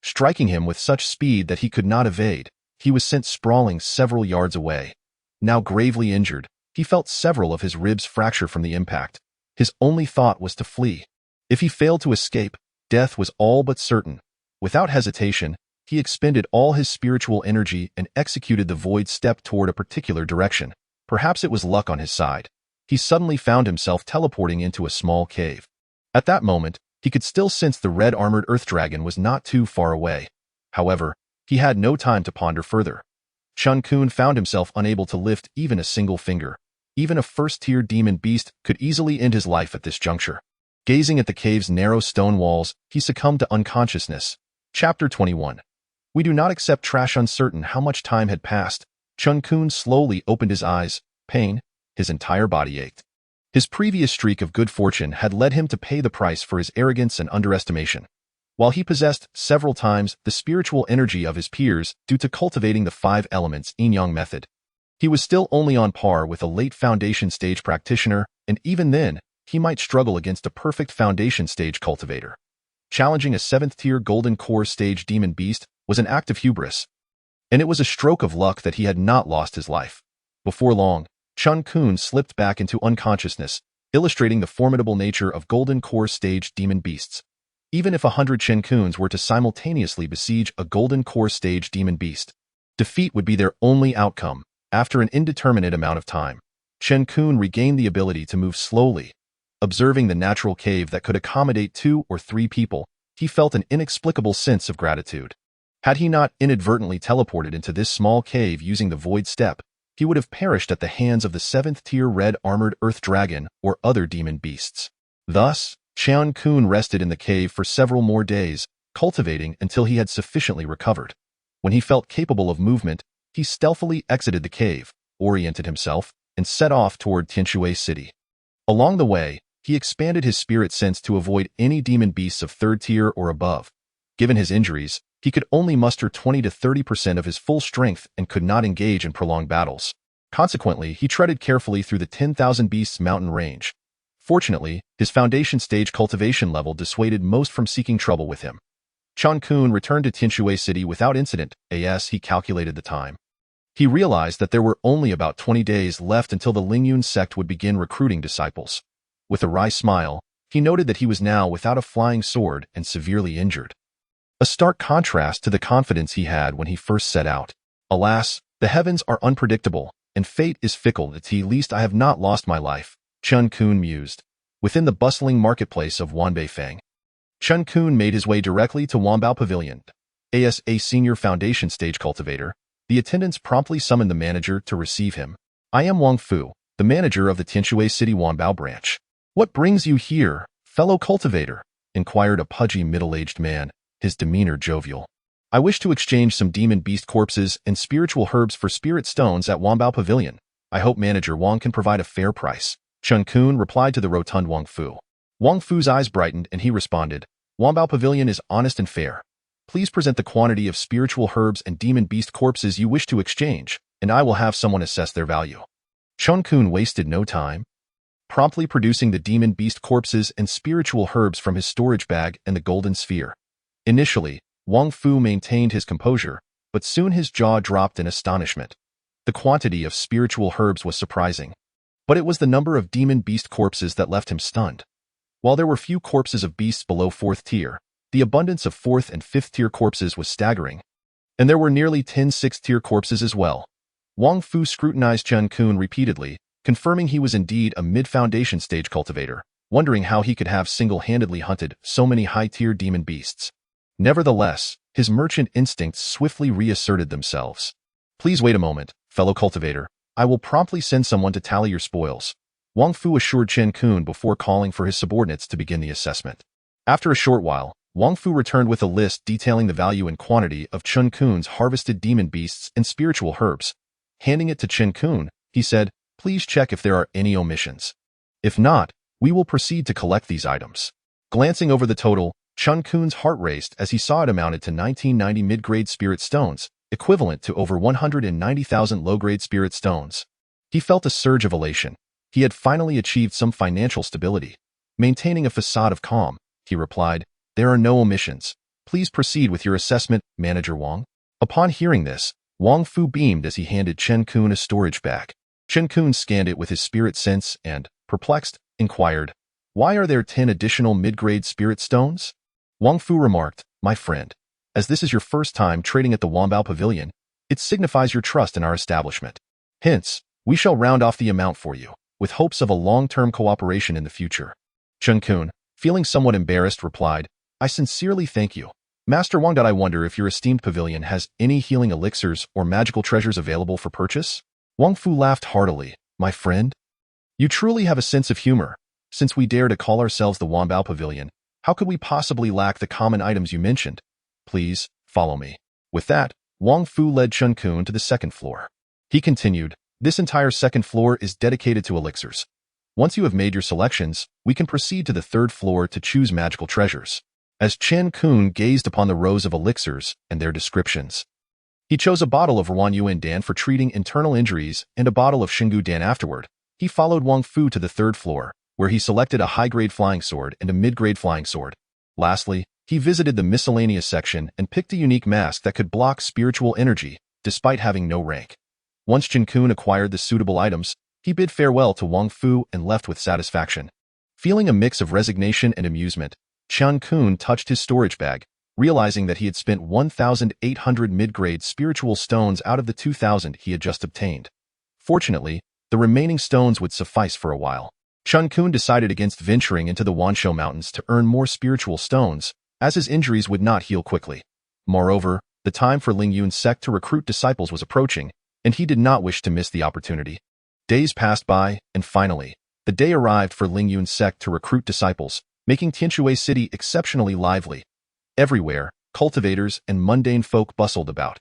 Speaker 2: striking him with such speed that he could not evade. He was sent sprawling several yards away. Now gravely injured, he felt several of his ribs fracture from the impact. His only thought was to flee. If he failed to escape, death was all but certain. Without hesitation, he expended all his spiritual energy and executed the void step toward a particular direction. Perhaps it was luck on his side. He suddenly found himself teleporting into a small cave. At that moment, he could still sense the red armored earth dragon was not too far away. However, he had no time to ponder further. Chen Qun found himself unable to lift even a single finger. Even a 1st-tier demon beast could easily end his life at this juncture. Gazing at the cave's narrow stone walls, he succumbed to unconsciousness. Chapter 21. We do not accept trash. Uncertain how much time had passed, Chen Qun slowly opened his eyes. Pain, his entire body ached. His previous streak of good fortune had led him to pay the price for his arrogance and underestimation. While he possessed several times the spiritual energy of his peers due to cultivating the 5 elements yin-yang method, he was still only on par with a late foundation stage practitioner, and even then, he might struggle against a perfect foundation stage cultivator. Challenging a 7th-tier golden core stage demon beast was an act of hubris, and it was a stroke of luck that he had not lost his life. Before long, Chen Qun slipped back into unconsciousness, illustrating the formidable nature of golden core stage demon beasts. Even if 100 Chen Quns were to simultaneously besiege a golden core stage demon beast, defeat would be their only outcome. After an indeterminate amount of time, Chen Qun regained the ability to move slowly. Observing the natural cave that could accommodate 2 or 3 people, he felt an inexplicable sense of gratitude. Had he not inadvertently teleported into this small cave using the void step, he would have perished at the hands of the 7th-tier red armored earth dragon or other demon beasts. Thus, Chen Qun rested in the cave for several more days, cultivating until he had sufficiently recovered. When he felt capable of movement, he stealthily exited the cave, oriented himself, and set off toward Tianhe City. Along the way, he expanded his spirit sense to avoid any demon beasts of 3rd tier or above. Given his injuries, he could only muster 20 to 30% of his full strength and could not engage in prolonged battles. Consequently, he treaded carefully through the 10,000 Beasts mountain range. Fortunately, his foundation stage cultivation level dissuaded most from seeking trouble with him. Chen Qun returned to Tianhe City without incident, as he calculated the time. He realized that there were only about 20 days left until the Lingyun sect would begin recruiting disciples. With a wry smile, he noted that he was now without a flying sword and severely injured. A stark contrast to the confidence he had when he first set out. Alas, the heavens are unpredictable, and fate is fickle. At least I have not lost my life, Chen Qun mused. Within the bustling marketplace of Wanbeifang, Chen Qun made his way directly to Wanbao Pavilion. As a senior foundation stage cultivator, the attendants promptly summoned the manager to receive him. I am Wang Fu, the manager of the Tianhe City Wanbao branch. What brings you here, fellow cultivator? Inquired a pudgy middle-aged man, his demeanor jovial. I wish to exchange some demon beast corpses and spiritual herbs for spirit stones at Wanbao Pavilion. I hope manager Wang can provide a fair price. Chen Qun replied to the rotund Wang Fu. Wang Fu's eyes brightened and he responded, Wanbao Pavilion is honest and fair. Please present the quantity of spiritual herbs and demon beast corpses you wish to exchange, and I will have someone assess their value. Chen Qun wasted no time, promptly producing the demon beast corpses and spiritual herbs from his storage bag and the golden sphere. Initially, Wang Fu maintained his composure, but soon his jaw dropped in astonishment. The quantity of spiritual herbs was surprising, but it was the number of demon beast corpses that left him stunned. While there were few corpses of beasts below 4th tier, the abundance of 4th and 5th tier corpses was staggering, and there were nearly 10 6th tier corpses as well. Wang Fu scrutinized Chen Qun repeatedly, confirming he was indeed a mid-foundation stage cultivator, wondering how he could have single-handedly hunted so many high-tier demon beasts. Nevertheless, his merchant instincts swiftly reasserted themselves. Please wait a moment, fellow cultivator. I will promptly send someone to tally your spoils. Wang Fu assured Chen Qun before calling for his subordinates to begin the assessment. After a short while, Wang Fu returned with a list detailing the value and quantity of Chen Qun's harvested demon beasts and spiritual herbs. Handing it to Chen Qun, he said, "Please check if there are any omissions. If not, we will proceed to collect these items." Glancing over the total, Chen Qun's heart raced as he saw it amounted to 1990 mid-grade spirit stones, equivalent to over 190,000 low-grade spirit stones. He felt a surge of elation. He had finally achieved some financial stability. Maintaining a facade of calm, he replied, "There are no omissions. Please proceed with your assessment, Manager Wang." Upon hearing this, Wang Fu beamed as he handed Chen Qun a storage bag. Chen Qun scanned it with his spirit sense and, perplexed, inquired, "Why are there 10 additional mid-grade spirit stones?" Wang Fu remarked, "My friend, as this is your first time trading at the Wanbao Pavilion, it signifies your trust in our establishment. Hence, we shall round off the amount for you, with hopes of a long-term cooperation in the future." Chen Qun, feeling somewhat embarrassed, replied, "I sincerely thank you, Master Wang. I wonder if your esteemed pavilion has any healing elixirs or magical treasures available for purchase?" Wang Fu laughed heartily, "My friend, you truly have a sense of humor. Since we dare to call ourselves the Wanbao Pavilion, how could we possibly lack the common items you mentioned? Please, follow me." With that, Wang Fu led Chen Qun to the second floor. He continued, "This entire second floor is dedicated to elixirs. Once you have made your selections, we can proceed to the third floor to choose magical treasures." As Chen Qun gazed upon the rows of elixirs and their descriptions, he chose a bottle of Ruan Yuan Dan for treating internal injuries and a bottle of Xinggu Dan afterward. He followed Wang Fu to the third floor, where he selected a high-grade flying sword and a mid-grade flying sword. Lastly, he visited the miscellaneous section and picked a unique mask that could block spiritual energy, despite having no rank. Once Chen Qun acquired the suitable items, he bid farewell to Wang Fu and left with satisfaction. Feeling a mix of resignation and amusement, Chen Qun touched his storage bag, realizing that he had spent 1,800 mid-grade spiritual stones out of the 2,000 he had just obtained. Fortunately, the remaining stones would suffice for a while. Chen Qun decided against venturing into the Wanshou Mountains to earn more spiritual stones, as his injuries would not heal quickly. Moreover, the time for Ling Yun's sect to recruit disciples was approaching, and he did not wish to miss the opportunity. Days passed by, and finally, the day arrived for Ling Yun's sect to recruit disciples, making Tianhe City exceptionally lively. Everywhere, cultivators and mundane folk bustled about.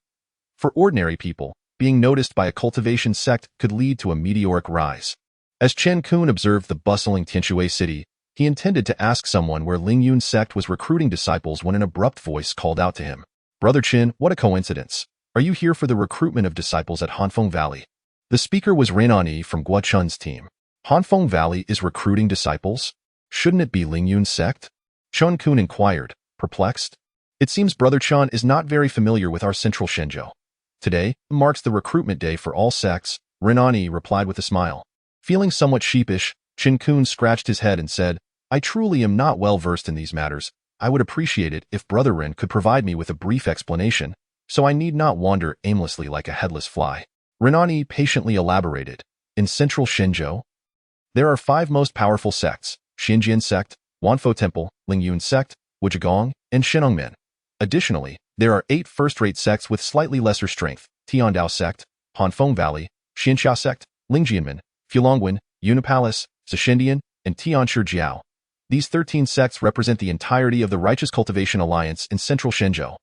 Speaker 2: For ordinary people, being noticed by a cultivation sect could lead to a meteoric rise. As Chen Qun observed the bustling Tianhe City, he intended to ask someone where Ling Yun's sect was recruiting disciples when an abrupt voice called out to him. "Brother Chen, what a coincidence. Are you here for the recruitment of disciples at Hanfeng Valley?" The speaker was Renani from Guo Chun's team. "Hanfeng Valley is recruiting disciples? Shouldn't it be Ling Yun's sect?" Chen Qun inquired, perplexed. "It seems Brother Chen is not very familiar with our central Shenzhou. Today marks the recruitment day for all sects," Renani replied with a smile. Feeling somewhat sheepish, Chen Qun scratched his head and said, "I truly am not well versed in these matters. I would appreciate it if Brother Ren could provide me with a brief explanation, so I need not wander aimlessly like a headless fly." Renani patiently elaborated. "In central Shenzhou, there are 5 most powerful sects: Xinjian sect, Wanfo Temple, Ling Yun sect, Wuzhigong, and Shenongmen. Additionally, there are 8 first-rate sects with slightly lesser strength: Tianda sect, Hanfeng Valley, Xianxia sect, Lingjianmen, Fulongwen, Unipalace, Zishendian, and Tianshi Jiao. These 13 sects represent the entirety of the Righteous Cultivation Alliance in central Shenzhou.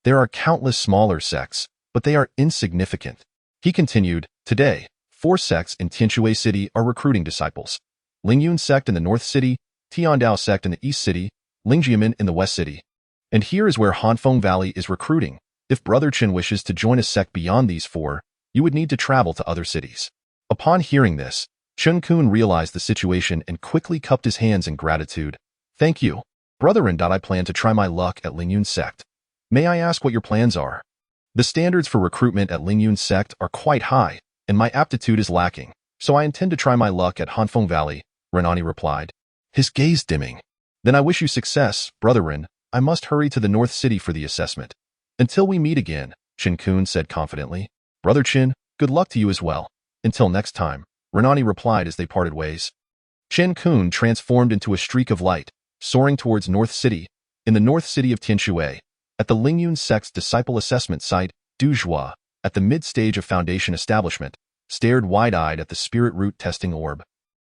Speaker 2: There are countless smaller sects, but they are insignificant." He continued, "Today, 4 sects in Tianhe City are recruiting disciples: Ling Yun sect in the North City, Tiandao sect in the East City, Lingjiamen in the West City. And here is where Hanfeng Valley is recruiting. If Brother Chen wishes to join a sect beyond these 4, you would need to travel to other cities." Upon hearing this, Chen Qun realized the situation and quickly cupped his hands in gratitude. "Thank you, Brethren, I plan to try my luck at Lingyun sect. May I ask what your plans are? The standards for recruitment at Lingyun sect are quite high, and my aptitude is lacking, so I intend to try my luck at Hanfeng Valley, Renani replied, his gaze dimming. Then I wish you success, brethren. I must hurry to the North City for the assessment. Until we meet again, Chen Qun said confidently. Brother Chen, good luck to you as well. Until next time, Renani replied as they parted ways. Chen Qun transformed into a streak of light, soaring towards North City. In the North City of Tianhe, at the Lingyun sect's disciple assessment site, Duzhua, at the mid-stage of Foundation establishment, stared wide-eyed at the spirit root testing orb,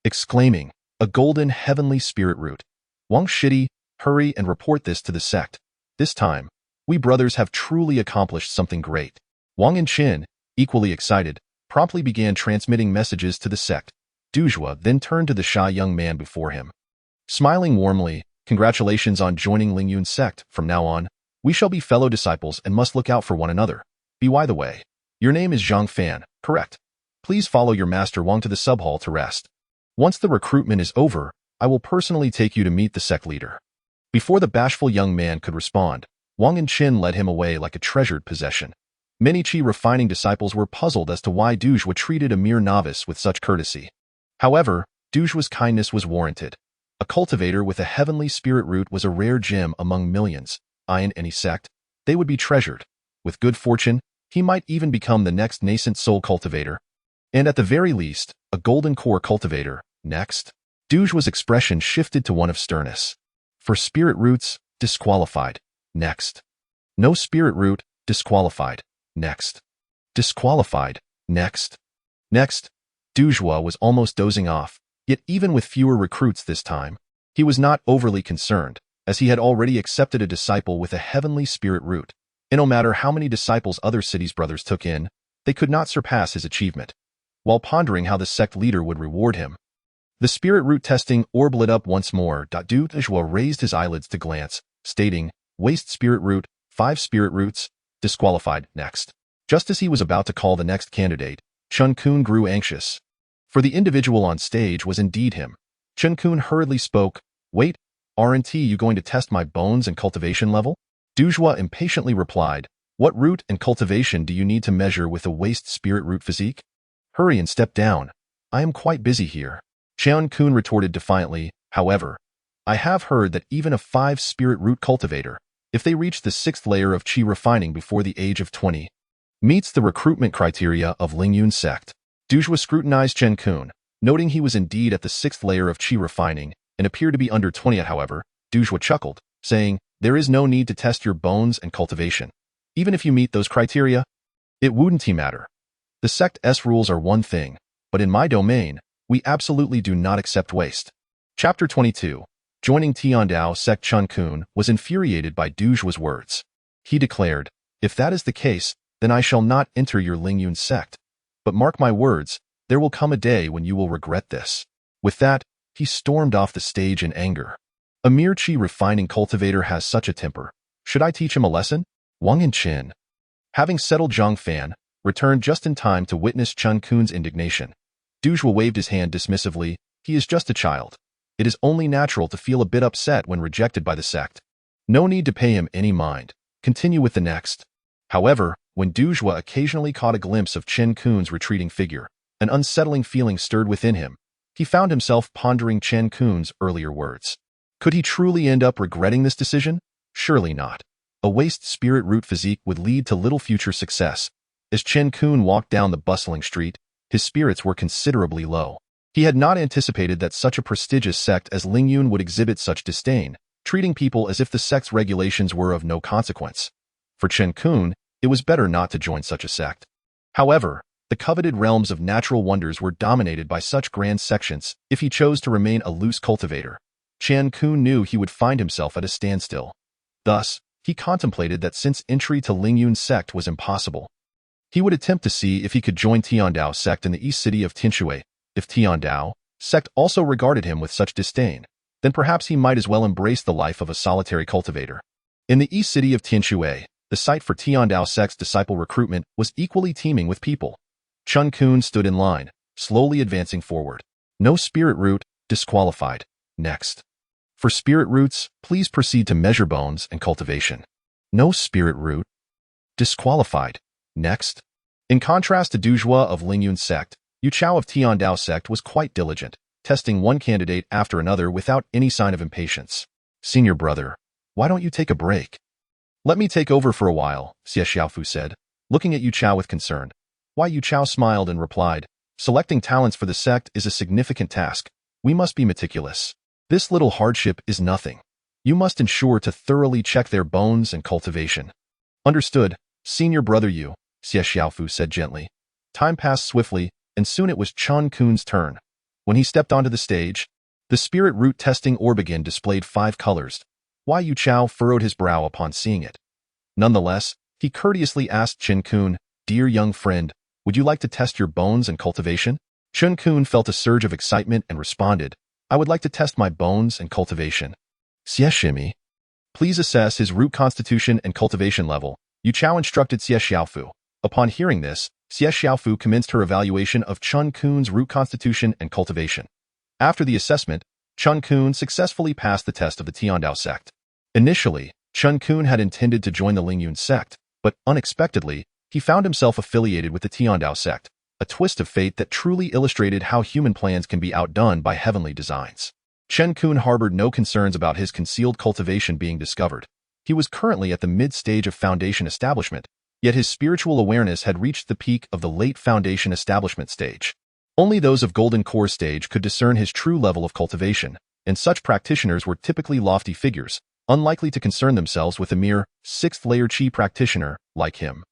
Speaker 2: exclaiming, a golden heavenly spirit root. Wang Shidi, hurry and report this to the sect. This time, we brothers have truly accomplished something great. Wang and Qin, equally excited, promptly began transmitting messages to the sect. Duzhua then turned to the shy young man before him. Smiling warmly, congratulations on joining Lingyun sect. From now on, we shall be fellow disciples and must look out for one another. By the way, your name is Zhang Fan, correct? Please follow your master Wang to the sub-hall to rest. Once the recruitment is over, I will personally take you to meet the sect leader. Before the bashful young man could respond, Wang and Qin led him away like a treasured possession. Many Qi refining disciples were puzzled as to why Duzhua treated a mere novice with such courtesy. However, Duzhua's kindness was warranted. A cultivator with a heavenly spirit root was a rare gem among millions. In any sect, they would be treasured. With good fortune, he might even become the next nascent soul cultivator. And at the very least, a golden core cultivator. Next, Duzhua's expression shifted to one of sternness. For spirit roots, disqualified. Next. No spirit root, disqualified. Next. Disqualified. Next. Next. Duzhua was almost dozing off, yet even with fewer recruits this time, he was not overly concerned, as he had already accepted a disciple with a heavenly spirit root, and no matter how many disciples other cities' brothers took in, they could not surpass his achievement. While pondering how the sect leader would reward him, the spirit root testing orb lit up once more. Duzhua raised his eyelids to glance, stating, waste spirit root, 5 spirit roots, disqualified. Next. Just as he was about to call the next candidate, Chen Qun grew anxious. For the individual on stage was indeed him. Chen Qun hurriedly spoke, wait, aren't you going to test my bones and cultivation level? Duzhua impatiently replied, what root and cultivation do you need to measure with a waste spirit root physique? Hurry and step down. I am quite busy here. Chen Qun retorted defiantly, however, I have heard that even a 5 spirit root cultivator, if they reach the 6th layer of Qi refining before the age of 20, meets the recruitment criteria of Lingyun sect. Duzhua scrutinized Chen Qun, noting he was indeed at the 6th layer of Qi refining and appeared to be under 20 yet. However, Duzhua chuckled, saying, there is no need to test your bones and cultivation. Even if you meet those criteria, it wouldn't matter. The sect's rules are one thing, but in my domain, we absolutely do not accept waste. Chapter 22. Joining Tianda sect. Chen Qun was infuriated by Duzhua's words. He declared, if that is the case, then I shall not enter your Lingyun sect. But mark my words, there will come a day when you will regret this. With that, he stormed off the stage in anger. A mere Qi refining cultivator has such a temper. Should I teach him a lesson? Wang and Qin, having settled Zhang Fan, returned just in time to witness Chen Qun's indignation. Duzhua waved his hand dismissively. He is just a child. It is only natural to feel a bit upset when rejected by the sect. No need to pay him any mind. Continue with the next. However, when Duzhua occasionally caught a glimpse of Chen Qun's retreating figure, an unsettling feeling stirred within him. He found himself pondering Chen Qun's earlier words. Could he truly end up regretting this decision? Surely not. A waste spirit root physique would lead to little future success. As Chen Qun walked down the bustling street, his spirits were considerably low. He had not anticipated that such a prestigious sect as Lingyun would exhibit such disdain, treating people as if the sect's regulations were of no consequence. For Chen Qun, it was better not to join such a sect. However, the coveted realms of natural wonders were dominated by such grand sections. If he chose to remain a loose cultivator, Chen Qun knew he would find himself at a standstill. Thus, he contemplated that since entry to Lingyun sect was impossible, he would attempt to see if he could join Tianda sect in the east city of Tianhe. If Tianda sect also regarded him with such disdain, then perhaps he might as well embrace the life of a solitary cultivator. In the east city of Tianhe, the site for Tianda sect's disciple recruitment was equally teeming with people. Chen Qun stood in line, slowly advancing forward. No spirit root, disqualified. Next. For spirit roots, please proceed to measure bones and cultivation. No spirit root. Disqualified. Next. In contrast to Duzhua of Lingyun sect, Yu Chao of Tiandao sect was quite diligent, testing one candidate after another without any sign of impatience. Senior brother, why don't you take a break? Let me take over for a while, Xiaofu said, looking at Yu Chao with concern. Why Yu Chao smiled and replied, selecting talents for the sect is a significant task. We must be meticulous. This little hardship is nothing. You must ensure to thoroughly check their bones and cultivation. Understood, senior brother Yu, Xiaofu said gently. Time passed swiftly, and soon it was Chen Qun's turn. When he stepped onto the stage, the spirit root testing orbigan displayed 5 colors. Why Yu Chao furrowed his brow upon seeing it. Nonetheless, he courteously asked Chen Qun, dear young friend, would you like to test your bones and cultivation? Chen Qun felt a surge of excitement and responded, I would like to test my bones and cultivation. Xieshimi. Please assess his root constitution and cultivation level, Yu Chao instructed Xiaofu. Upon hearing this, Xiaofu commenced her evaluation of Chen Qun's root constitution and cultivation. After the assessment, Chen Qun successfully passed the test of the Tiandao sect. Initially, Chen Qun had intended to join the Lingyun sect, but unexpectedly, he found himself affiliated with the Tiandao sect, a twist of fate that truly illustrated how human plans can be outdone by heavenly designs. Chen Qun harbored no concerns about his concealed cultivation being discovered. He was currently at the mid-stage of foundation establishment, yet his spiritual awareness had reached the peak of the late foundation establishment stage. Only those of Golden Core stage could discern his true level of cultivation, and such practitioners were typically lofty figures, unlikely to concern themselves with a mere 6th-layer Qi practitioner like him.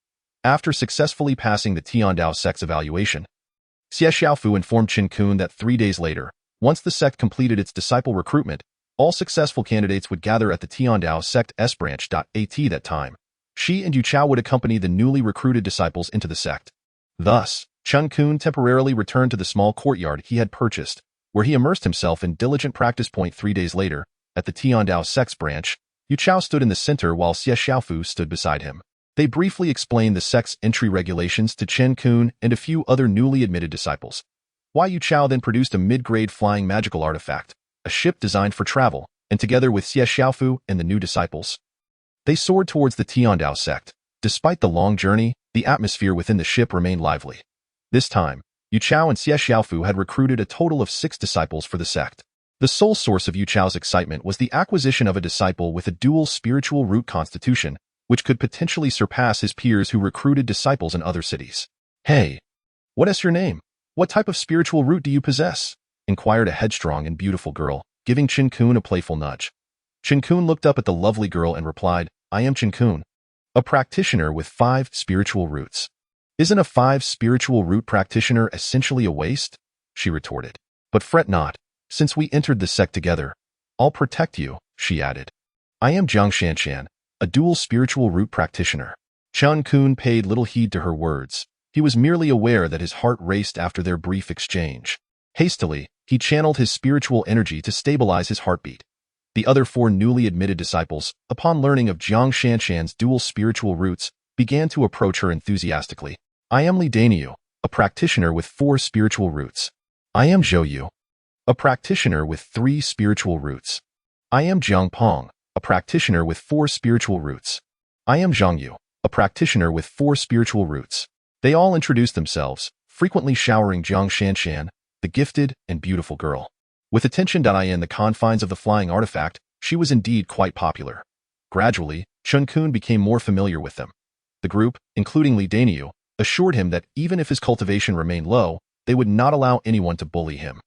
Speaker 2: After successfully passing the Tiandao sect's evaluation, Xiaofu informed Chen Qun that 3 days later, once the sect completed its disciple recruitment, all successful candidates would gather at the Tiandao sect S-branch. At that time, she and Yu Chao would accompany the newly recruited disciples into the sect. Thus, Chen Qun temporarily returned to the small courtyard he had purchased, where he immersed himself in diligent practice. 3 days later, at the Tiandao sect's branch, Yu Chao stood in the center while Xiaofu stood beside him. They briefly explained the sect's entry regulations to Chen Qun and a few other newly admitted disciples. Yu Chao then produced a mid-grade flying magical artifact, a ship designed for travel, and together with Xiaofu and the new disciples, they soared towards the Tiandao sect. Despite the long journey, the atmosphere within the ship remained lively. This time, Yu Chao and Xiaofu had recruited a total of 6 disciples for the sect. The sole source of Yu Chao's excitement was the acquisition of a disciple with a dual spiritual root constitution, which could potentially surpass his peers who recruited disciples in other cities. Hey, what is your name? What type of spiritual root do you possess? Inquired a headstrong and beautiful girl, giving Chen Qun a playful nudge. Chen Qun looked up at the lovely girl and replied, I am Chen Qun, a practitioner with 5 spiritual roots. Isn't a 5 spiritual root practitioner essentially a waste? She retorted. But fret not, since we entered the sect together. I'll protect you, she added. I am Jiang Shanshan, a dual spiritual root practitioner. Chen Qun paid little heed to her words. He was merely aware that his heart raced after their brief exchange. Hastily, he channeled his spiritual energy to stabilize his heartbeat. The other 4 newly admitted disciples, upon learning of Jiang Shanshan's dual spiritual roots, began to approach her enthusiastically. I am Li Daniu, a practitioner with 4 spiritual roots. I am Zhou Yu, a practitioner with 3 spiritual roots. I am Jiang Pung, a practitioner with 4 spiritual roots. I am Zhang Yu, a practitioner with 4 spiritual roots. They all introduced themselves, frequently showering Jiang Shanshan, the gifted and beautiful girl. With attention in the confines of the flying artifact, she was indeed quite popular. Gradually, Chen Qun became more familiar with them. The group, including Li Daniu, assured him that even if his cultivation remained low, they would not allow anyone to bully him.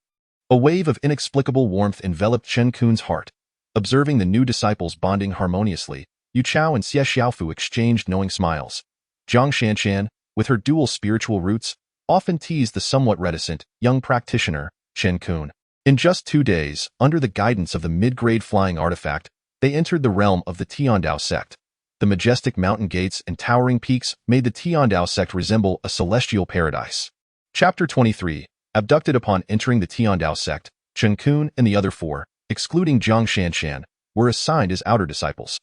Speaker 2: A wave of inexplicable warmth enveloped Chen Qun's heart. Observing the new disciples bonding harmoniously, Yu Chao and Xiaofu exchanged knowing smiles. Jiang Shanshan, with her dual spiritual roots, often teased the somewhat reticent, young practitioner, Chen Qun. In just 2 days, under the guidance of the mid-grade flying artifact, they entered the realm of the Tiandao sect. The majestic mountain gates and towering peaks made the Tiandao sect resemble a celestial paradise. Chapter 23. Abducted. Upon entering the Tiandao sect, Chen Qun and the other 4, excluding Jiang Shanshan, were assigned as outer disciples.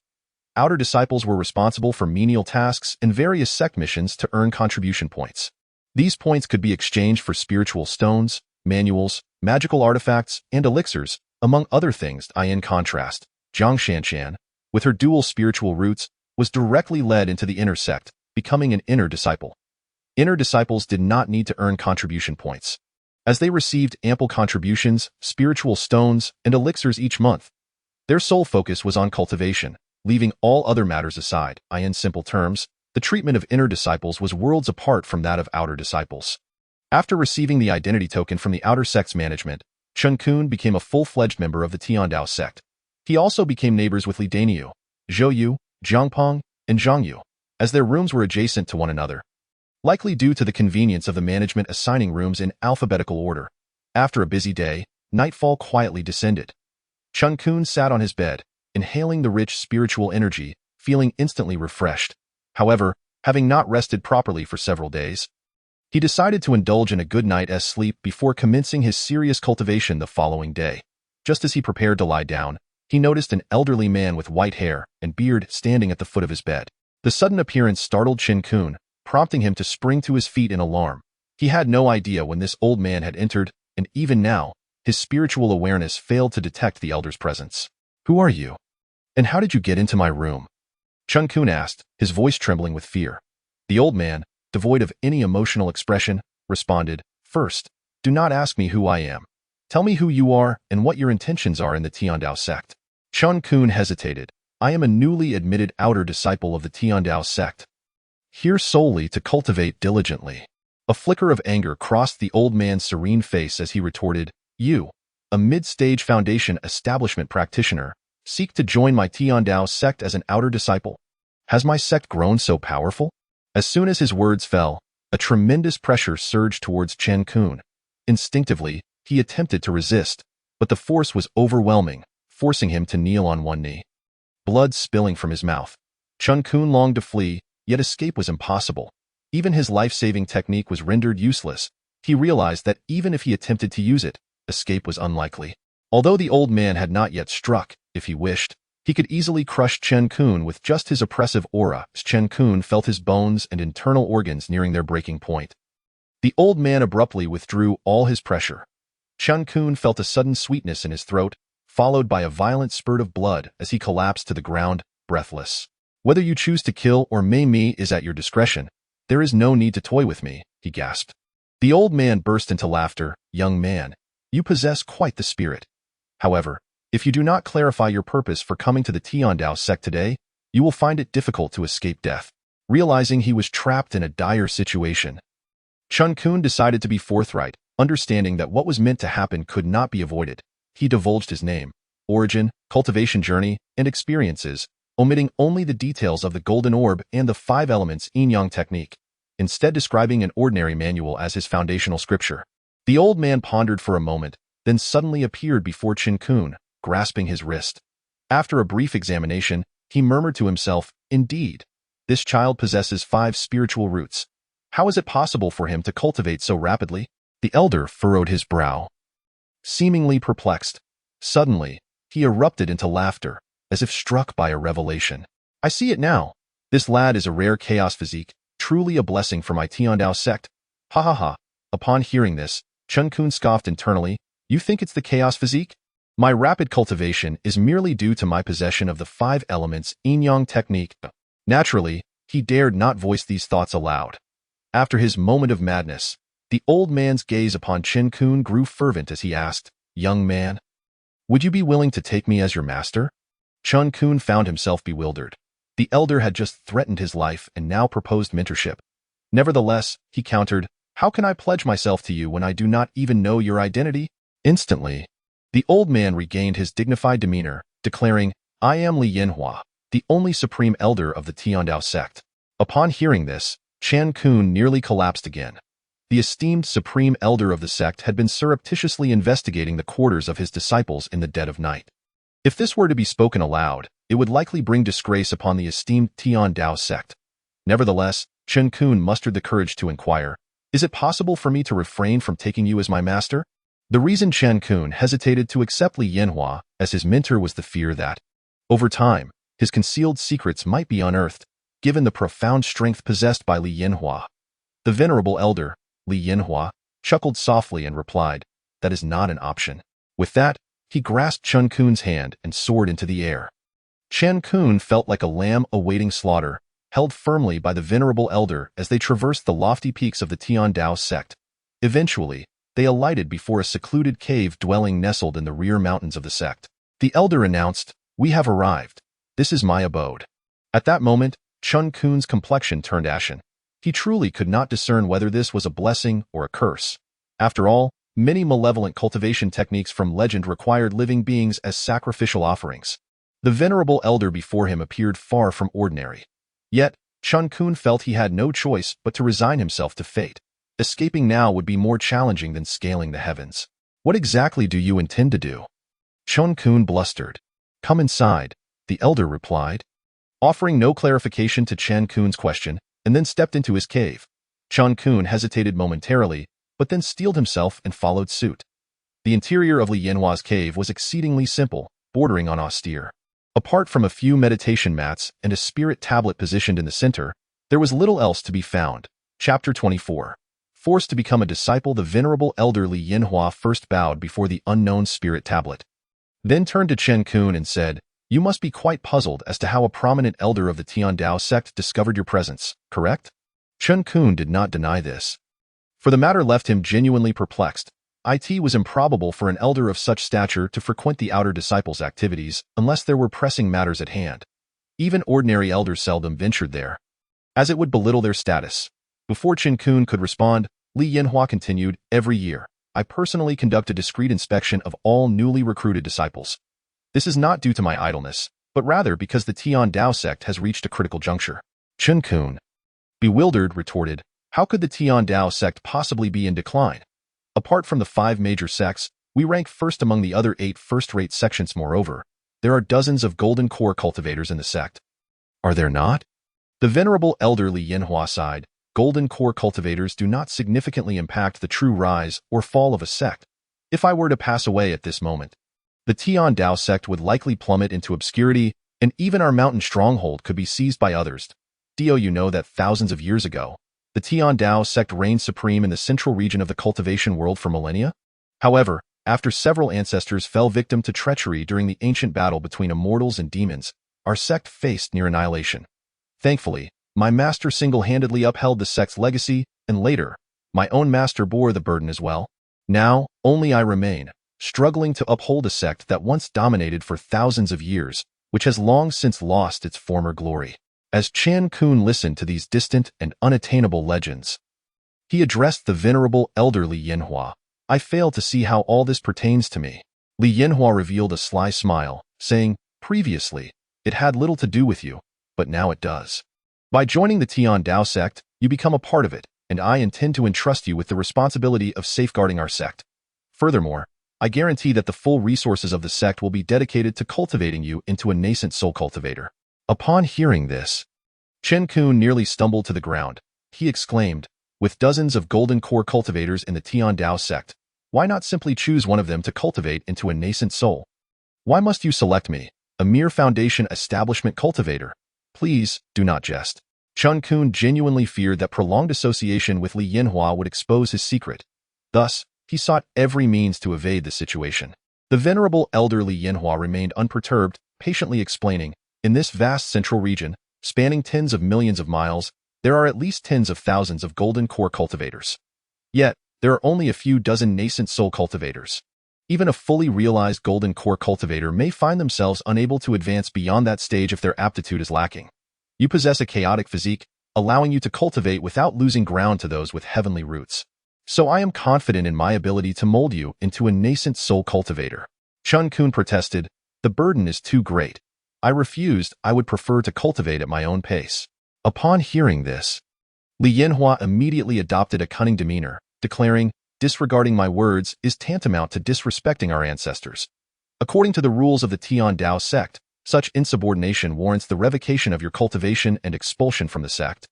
Speaker 2: Outer disciples were responsible for menial tasks and various sect missions to earn contribution points. These points could be exchanged for spiritual stones, manuals, magical artifacts, and elixirs, Among other things, in contrast, Jiang Shanshan, with her dual spiritual roots, was directly led into the inner sect, becoming an inner disciple. Inner disciples did not need to earn contribution points, as they received ample contributions, spiritual stones, and elixirs each month. Their sole focus was on cultivation, leaving all other matters aside. In simple terms, the treatment of inner disciples was worlds apart from that of outer disciples. After receiving the identity token from the outer sect's management, Chen Qun became a full-fledged member of the Tianda sect. He also became neighbors with Li Daniu, Zhou, Jiangpeng, and Zhangyu, as their rooms were adjacent to one another, likely due to the convenience of the management assigning rooms in alphabetical order. After a busy day, nightfall quietly descended. Chen Qun sat on his bed, inhaling the rich spiritual energy, feeling instantly refreshed. However, having not rested properly for several days, he decided to indulge in a good night's sleep before commencing his serious cultivation the following day. Just as he prepared to lie down, he noticed an elderly man with white hair and beard standing at the foot of his bed. The sudden appearance startled Chen Qun, prompting him to spring to his feet in alarm. He had no idea when this old man had entered, and even now, his spiritual awareness failed to detect the elder's presence. "Who are you? And how did you get into my room?" Chen Qun asked, his voice trembling with fear. The old man, devoid of any emotional expression, responded, "First, do not ask me who I am. Tell me who you are and what your intentions are in the Tianda sect." Chen Qun hesitated. "I am a newly admitted outer disciple of the Tianda sect, here solely to cultivate diligently." A flicker of anger crossed the old man's serene face as he retorted, "You, a mid-stage foundation establishment practitioner, seek to join my Tianda sect as an outer disciple? Has my sect grown so powerful?" As soon as his words fell, a tremendous pressure surged towards Chen Qun. Instinctively, he attempted to resist, but the force was overwhelming, forcing him to kneel on one knee. Blood spilling from his mouth, Chen Qun longed to flee, yet escape was impossible. Even his life-saving technique was rendered useless. He realized that even if he attempted to use it, escape was unlikely. Although the old man had not yet struck, if he wished, he could easily crush Chen Qun with just his oppressive aura. Chen Qun felt his bones and internal organs nearing their breaking point. The old man abruptly withdrew all his pressure. Chen Qun felt a sudden sweetness in his throat, followed by a violent spurt of blood as he collapsed to the ground, breathless. "Whether you choose to kill or maim me is at your discretion. There is no need to toy with me," he gasped. The old man burst into laughter. "Young man, you possess quite the spirit. However, if you do not clarify your purpose for coming to the Tianda sect today, you will find it difficult to escape death." Realizing he was trapped in a dire situation, Chen Qun decided to be forthright, understanding that what was meant to happen could not be avoided. He divulged his name, origin, cultivation journey, and experiences, omitting only the details of the golden orb and the 5 elements yin-yang technique, instead describing an ordinary manual as his foundational scripture. The old man pondered for a moment, then suddenly appeared before Chen Qun, grasping his wrist. After a brief examination, he murmured to himself, "Indeed, this child possesses 5 spiritual roots. How is it possible for him to cultivate so rapidly?" The elder furrowed his brow, seemingly perplexed. Suddenly, he erupted into laughter, as if struck by a revelation. "I see it now. This lad is a rare chaos physique, truly a blessing for my Tianda sect. Ha ha ha." Upon hearing this, Chen Qun scoffed internally. "You think it's the chaos physique? My rapid cultivation is merely due to my possession of the 5 elements yin-yang technique." Naturally, he dared not voice these thoughts aloud. After his moment of madness, the old man's gaze upon Chen Qun grew fervent as he asked, "Young man, would you be willing to take me as your master?" Chen Qun found himself bewildered. The elder had just threatened his life and now proposed mentorship. Nevertheless, he countered, "How can I pledge myself to you when I do not even know your identity?" Instantly, the old man regained his dignified demeanor, declaring, "I am Li Yanhua, the only supreme elder of the Tianda sect." Upon hearing this, Chen Qun nearly collapsed again. The esteemed supreme elder of the sect had been surreptitiously investigating the quarters of his disciples in the dead of night. If this were to be spoken aloud, it would likely bring disgrace upon the esteemed Tianda sect. Nevertheless, Chen Qun mustered the courage to inquire, "Is it possible for me to refrain from taking you as my master?" The reason Chen Qun hesitated to accept Li Yanhua as his mentor was the fear that, over time, his concealed secrets might be unearthed, given the profound strength possessed by Li Yanhua. The venerable elder, Li Yanhua, chuckled softly and replied, "That is not an option." With that, He grasped Chen Qun's hand and soared into the air. Chen Qun felt like a lamb awaiting slaughter, held firmly by the venerable elder as they traversed the lofty peaks of the Tianda sect. Eventually, they alighted before a secluded cave dwelling nestled in the rear mountains of the sect. The elder announced, "We have arrived. This is my abode." At that moment, Chen Qun's complexion turned ashen. He truly could not discern whether this was a blessing or a curse. After all, many malevolent cultivation techniques from legend required living beings as sacrificial offerings. The venerable elder before him appeared far from ordinary. Yet, Chen Qun felt he had no choice but to resign himself to fate. Escaping now would be more challenging than scaling the heavens. "What exactly do you intend to do?" Chen Qun blustered. "Come inside," the elder replied, offering no clarification to Chen Qun's question, and then stepped into his cave. Chen Qun hesitated momentarily, but then steeled himself and followed suit. The interior of Li Yanhua's cave was exceedingly simple, bordering on austere. Apart from a few meditation mats and a spirit tablet positioned in the center, there was little else to be found. Chapter 24. Forced to become a disciple, the venerable elder Li Yanhua first bowed before the unknown spirit tablet. Then turned to Chen Qun and said, "You must be quite puzzled as to how a prominent elder of the Tianda sect discovered your presence, correct?" Chen Qun did not deny this. For the matter left him genuinely perplexed. It was improbable for an elder of such stature to frequent the outer disciples' activities unless there were pressing matters at hand. Even ordinary elders seldom ventured there, as it would belittle their status. Before Chen Qun could respond, Li Yanhua continued, "Every year, I personally conduct a discreet inspection of all newly recruited disciples. This is not due to my idleness, but rather because the Tianda sect has reached a critical juncture." Chen Qun, bewildered, retorted, "How could the Tianda sect possibly be in decline? Apart from the 5 major sects, we rank first among the other 8 first-rate sections. Moreover, there are dozens of golden core cultivators in the sect." "Are there not?" The venerable elder Li Yanhua sighed. "Golden core cultivators do not significantly impact the true rise or fall of a sect. If I were to pass away at this moment, the Tianda sect would likely plummet into obscurity, and even our mountain stronghold could be seized by others. You know that thousands of years ago, the Tianda sect reigned supreme in the central region of the cultivation world for millennia? However, after several ancestors fell victim to treachery during the ancient battle between immortals and demons, our sect faced near annihilation. Thankfully, my master single-handedly upheld the sect's legacy, and later, my own master bore the burden as well. Now, only I remain, struggling to uphold a sect that once dominated for thousands of years, which has long since lost its former glory." As Chen Qun listened to these distant and unattainable legends, he addressed the venerable elder Li Yanhua. "I fail to see how all this pertains to me." Li Yanhua revealed a sly smile, saying, "Previously, it had little to do with you, but now it does. By joining the Tianda sect, you become a part of it, and I intend to entrust you with the responsibility of safeguarding our sect. Furthermore, I guarantee that the full resources of the sect will be dedicated to cultivating you into a nascent soul cultivator." Upon hearing this, Chen Qun nearly stumbled to the ground. He exclaimed, "With dozens of golden core cultivators in the Tianda sect, why not simply choose one of them to cultivate into a nascent soul? Why must you select me, a mere foundation establishment cultivator? Please, do not jest." Chen Qun genuinely feared that prolonged association with Li Yanhua would expose his secret. Thus, he sought every means to evade the situation. The venerable elder Li Yanhua remained unperturbed, patiently explaining, "In this vast central region, spanning tens of millions of miles, there are at least tens of thousands of golden core cultivators. Yet, there are only a few dozen nascent soul cultivators. Even a fully realized golden core cultivator may find themselves unable to advance beyond that stage if their aptitude is lacking. You possess a chaotic physique, allowing you to cultivate without losing ground to those with heavenly roots. So I am confident in my ability to mold you into a nascent soul cultivator." Chen Qun protested, "The burden is too great. I refused. I would prefer to cultivate at my own pace." Upon hearing this, Li Yanhua immediately adopted a cunning demeanor, declaring, "Disregarding my words is tantamount to disrespecting our ancestors. According to the rules of the Tianda sect, such insubordination warrants the revocation of your cultivation and expulsion from the sect."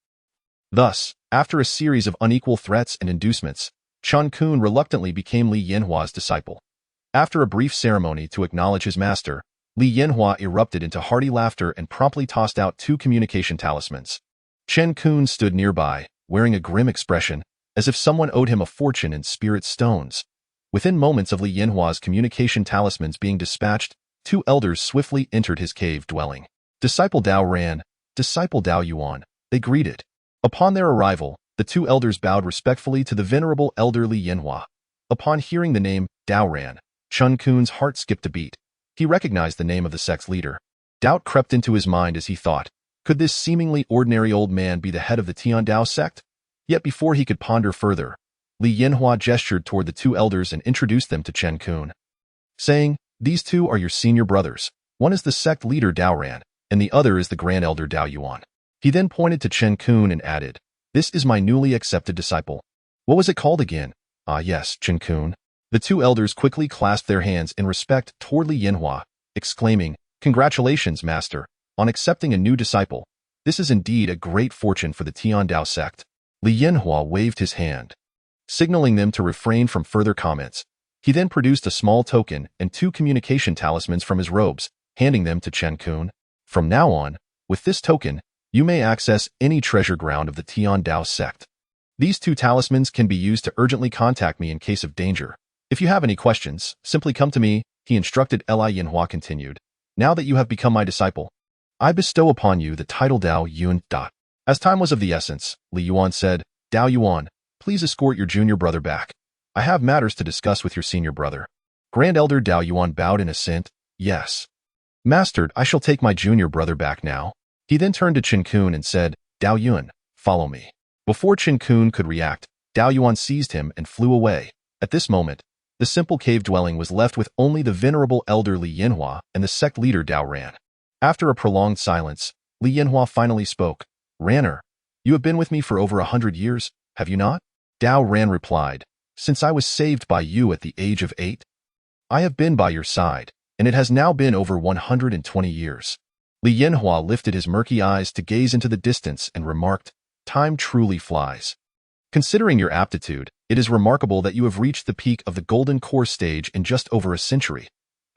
Speaker 2: Thus, after a series of unequal threats and inducements, Chen Qun reluctantly became Li Yanhua's disciple. After a brief ceremony to acknowledge his master, Li Yanhua erupted into hearty laughter and promptly tossed out 2 communication talismans. Chen Qun stood nearby, wearing a grim expression, as if someone owed him a fortune in spirit stones. Within moments of Li Yinhua's communication talismans being dispatched, 2 elders swiftly entered his cave dwelling. Disciple Dao Ran, Disciple Dao Yuan, they greeted. Upon their arrival, the 2 elders bowed respectfully to the venerable elder Li Yinhua. Upon hearing the name Dao Ran, Chen Qun's heart skipped a beat. He recognized the name of the sect's leader. Doubt crept into his mind as he thought, could this seemingly ordinary old man be the head of the Tiandao sect? Yet before he could ponder further, Li Yinhua gestured toward the 2 elders and introduced them to Chen Qun, saying, "These 2 are your senior brothers. One is the sect leader Dao Ran, and the other is the grand elder Dao Yuan." He then pointed to Chen Qun and added, "This is my newly accepted disciple." What was it called again? Ah yes, Chen Qun. The 2 elders quickly clasped their hands in respect toward Li Yinhua, exclaiming, "Congratulations, master, on accepting a new disciple. This is indeed a great fortune for the Tiandao sect." Li Yinhua waved his hand, signaling them to refrain from further comments. He then produced a small token and 2 communication talismans from his robes, handing them to Chen Qun. "From now on, with this token, you may access any treasure ground of the Tiandao sect. These 2 talismans can be used to urgently contact me in case of danger. If you have any questions, simply come to me," he instructed. Li Yinhua continued. "Now that you have become my disciple, I bestow upon you the title Dao Yuan. As time was of the essence, Li Yuan said, "Dao Yuan, please escort your junior brother back. I have matters to discuss with your senior brother." Grand Elder Dao Yuan bowed in assent. "Yes. Master, I shall take my junior brother back now." He then turned to Chen Qun and said, "Dao Yuan, follow me." Before Chen Qun could react, Dao Yuan seized him and flew away. At this moment, the simple cave dwelling was left with only the venerable elder Li Yinhua and the sect leader Dao Ran. After a prolonged silence, Li Yinhua finally spoke. "Ranner, you have been with me for over 100 years, have you not?" Dao Ran replied, "Since I was saved by you at the age of 8, I have been by your side, and it has now been over 120 years. Li Yinhua lifted his murky eyes to gaze into the distance and remarked, "Time truly flies. Considering your aptitude, it is remarkable that you have reached the peak of the golden core stage in just over a century.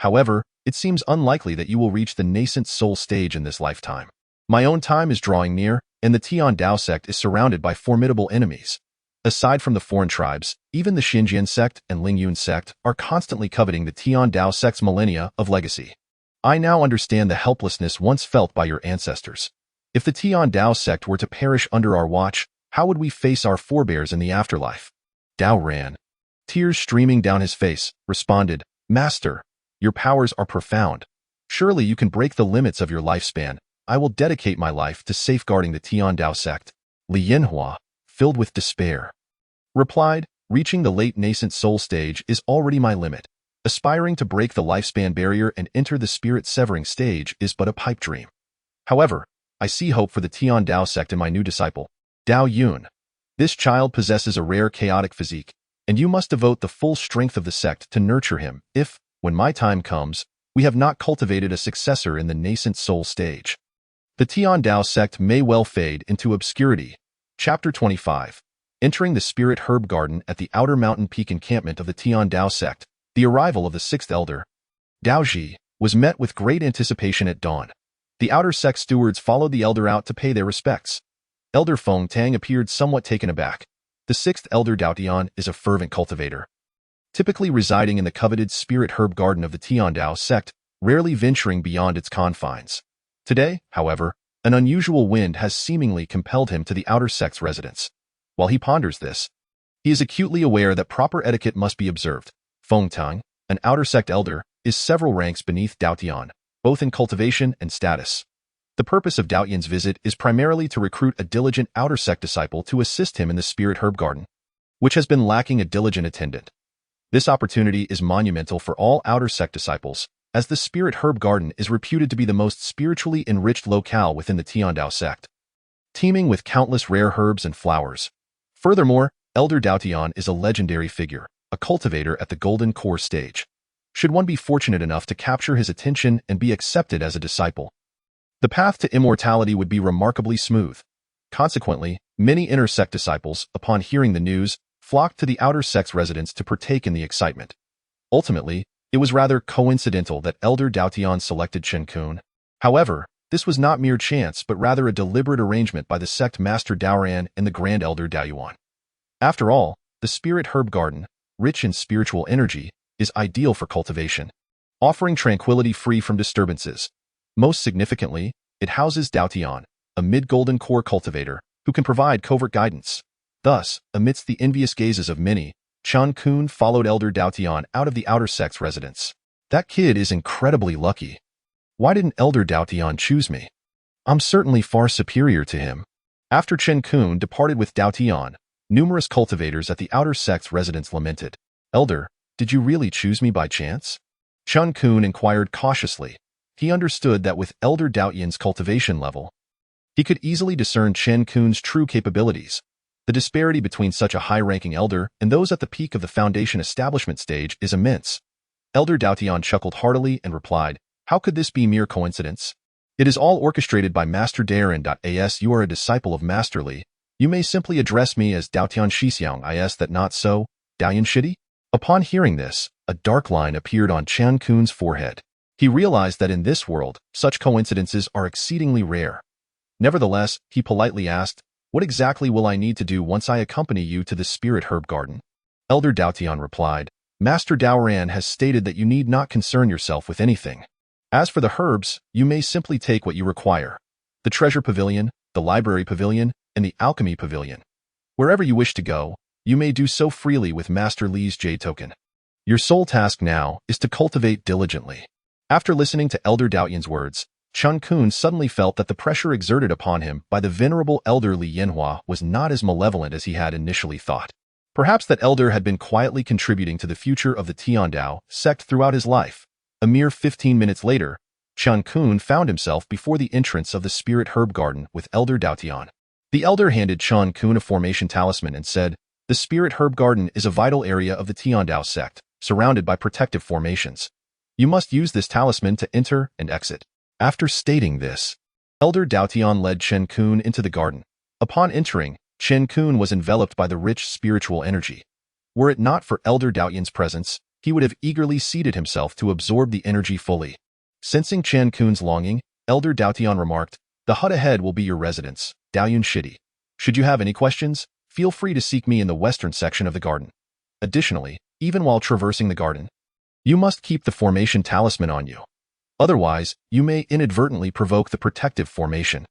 Speaker 2: However, it seems unlikely that you will reach the nascent soul stage in this lifetime. My own time is drawing near, and the Tiandao sect is surrounded by formidable enemies. Aside from the foreign tribes, even the Xinjiang sect and Lingyun sect are constantly coveting the Tiandao sect's millennia of legacy. I now understand the helplessness once felt by your ancestors. If the Tiandao sect were to perish under our watch, how would we face our forebears in the afterlife?" Dao Ran, tears streaming down his face, responded, "Master, your powers are profound. Surely you can break the limits of your lifespan. I will dedicate my life to safeguarding the Tiandao sect." Li Yinhua, filled with despair, replied, "Reaching the late nascent soul stage is already my limit. Aspiring to break the lifespan barrier and enter the spirit-severing stage is but a pipe dream. However, I see hope for the Tiandao sect in my new disciple, Dao Yuan. This child possesses a rare chaotic physique, and you must devote the full strength of the sect to nurture him if, when my time comes, we have not cultivated a successor in the nascent soul stage. The Tiandao sect may well fade into obscurity." Chapter 25. Entering the Spirit Herb Garden at the outer mountain peak encampment of the Tiandao sect, the arrival of the 6th elder, Dao Ji, was met with great anticipation at dawn. The outer sect stewards followed the elder out to pay their respects. Elder Feng Tang appeared somewhat taken aback. The 6th elder Dao Tian is a fervent cultivator, typically residing in the coveted Spirit Herb Garden of the Tiandao sect, rarely venturing beyond its confines. Today, however, an unusual wind has seemingly compelled him to the outer sect's residence. While he ponders this, he is acutely aware that proper etiquette must be observed. Feng Tang, an outer sect elder, is several ranks beneath Dao Tian, both in cultivation and status. The purpose of Dao Tian's visit is primarily to recruit a diligent outer sect disciple to assist him in the Spirit Herb Garden, which has been lacking a diligent attendant. This opportunity is monumental for all outer sect disciples, as the Spirit Herb Garden is reputed to be the most spiritually enriched locale within the Tiandao sect, teeming with countless rare herbs and flowers. Furthermore, Elder Dao Tian is a legendary figure, a cultivator at the golden core stage. Should one be fortunate enough to capture his attention and be accepted as a disciple, the path to immortality would be remarkably smooth. Consequently, many inner sect disciples, upon hearing the news, flocked to the outer sect's residence to partake in the excitement. Ultimately, it was rather coincidental that Elder Dao Tian selected Chen Qun. However, this was not mere chance but rather a deliberate arrangement by the sect master Dao Ran and the Grand Elder Dao Yuan. After all, the Spirit Herb Garden, rich in spiritual energy, is ideal for cultivation, offering tranquility free from disturbances. Most significantly, it houses Daotian, a mid-golden core cultivator, who can provide covert guidance. Thus, amidst the envious gazes of many, Chen Qun followed Elder Daotian out of the outer sect's residence. That kid is incredibly lucky. Why didn't Elder Daotian choose me? I'm certainly far superior to him. After Chen Qun departed with Daotian, numerous cultivators at the outer sect's residence lamented. Elder, did you really choose me by chance? Chen Qun inquired cautiously. He understood that with Elder Daotian's cultivation level, he could easily discern Chen Qun's true capabilities. The disparity between such a high-ranking elder and those at the peak of the foundation establishment stage is immense. Elder Daotian chuckled heartily and replied, "How could this be mere coincidence? It is all orchestrated by Master Darren.As you are a disciple of Master Li. You may simply address me as Daotian Shixiang is that not so, Daoyan Shidi?" Upon hearing this, a dark line appeared on Chen Qun's forehead. He realized that in this world, such coincidences are exceedingly rare. Nevertheless, he politely asked, "What exactly will I need to do once I accompany you to the Spirit Herb Garden?" Elder Daotian replied, "Master Daoran has stated that you need not concern yourself with anything. As for the herbs, you may simply take what you require. The Treasure Pavilion, the Library Pavilion, and the Alchemy Pavilion. Wherever you wish to go, you may do so freely with Master Li's Jade Token. Your sole task now is to cultivate diligently." After listening to Elder Daotian's words, Chen Qun suddenly felt that the pressure exerted upon him by the venerable Elder Li Yanhua was not as malevolent as he had initially thought. Perhaps that elder had been quietly contributing to the future of the Tianda sect throughout his life. A mere 15 minutes later, Chen Qun found himself before the entrance of the Spirit Herb Garden with Elder Daotian. The elder handed Chen Qun a formation talisman and said, "The Spirit Herb Garden is a vital area of the Tianda sect, surrounded by protective formations. You must use this talisman to enter and exit." After stating this, Elder Daotian led Chen Qun into the garden. Upon entering, Chen Qun was enveloped by the rich spiritual energy. Were it not for Elder Daotian's presence, he would have eagerly seated himself to absorb the energy fully. Sensing Chen Qun's longing, Elder Daotian remarked, "The hut ahead will be your residence, Daoyan Shidi. Should you have any questions, feel free to seek me in the western section of the garden. Additionally, even while traversing the garden, you must keep the formation talisman on you. Otherwise, you may inadvertently provoke the protective formation."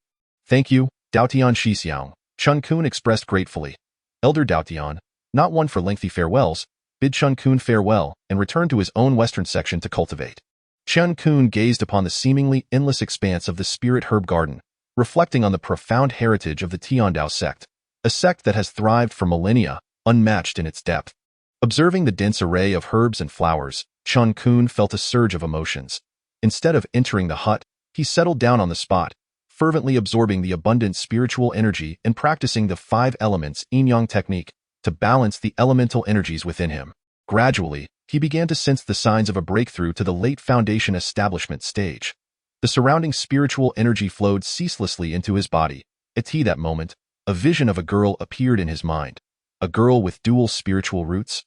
Speaker 2: "Thank you, Daotian Shixiang," Chen Qun expressed gratefully. Elder Daotian, not one for lengthy farewells, bid Chen Qun farewell and returned to his own western section to cultivate. Chen Qun gazed upon the seemingly endless expanse of the Spirit Herb Garden, reflecting on the profound heritage of the Tianda sect, a sect that has thrived for millennia, unmatched in its depth. Observing the dense array of herbs and flowers, Chen Qun felt a surge of emotions. Instead of entering the hut, he settled down on the spot, fervently absorbing the abundant spiritual energy and practicing the 5 elements yin-yang technique to balance the elemental energies within him. Gradually, he began to sense the signs of a breakthrough to the late foundation establishment stage. The surrounding spiritual energy flowed ceaselessly into his body. At that moment, a vision of a girl appeared in his mind. A girl with dual spiritual roots?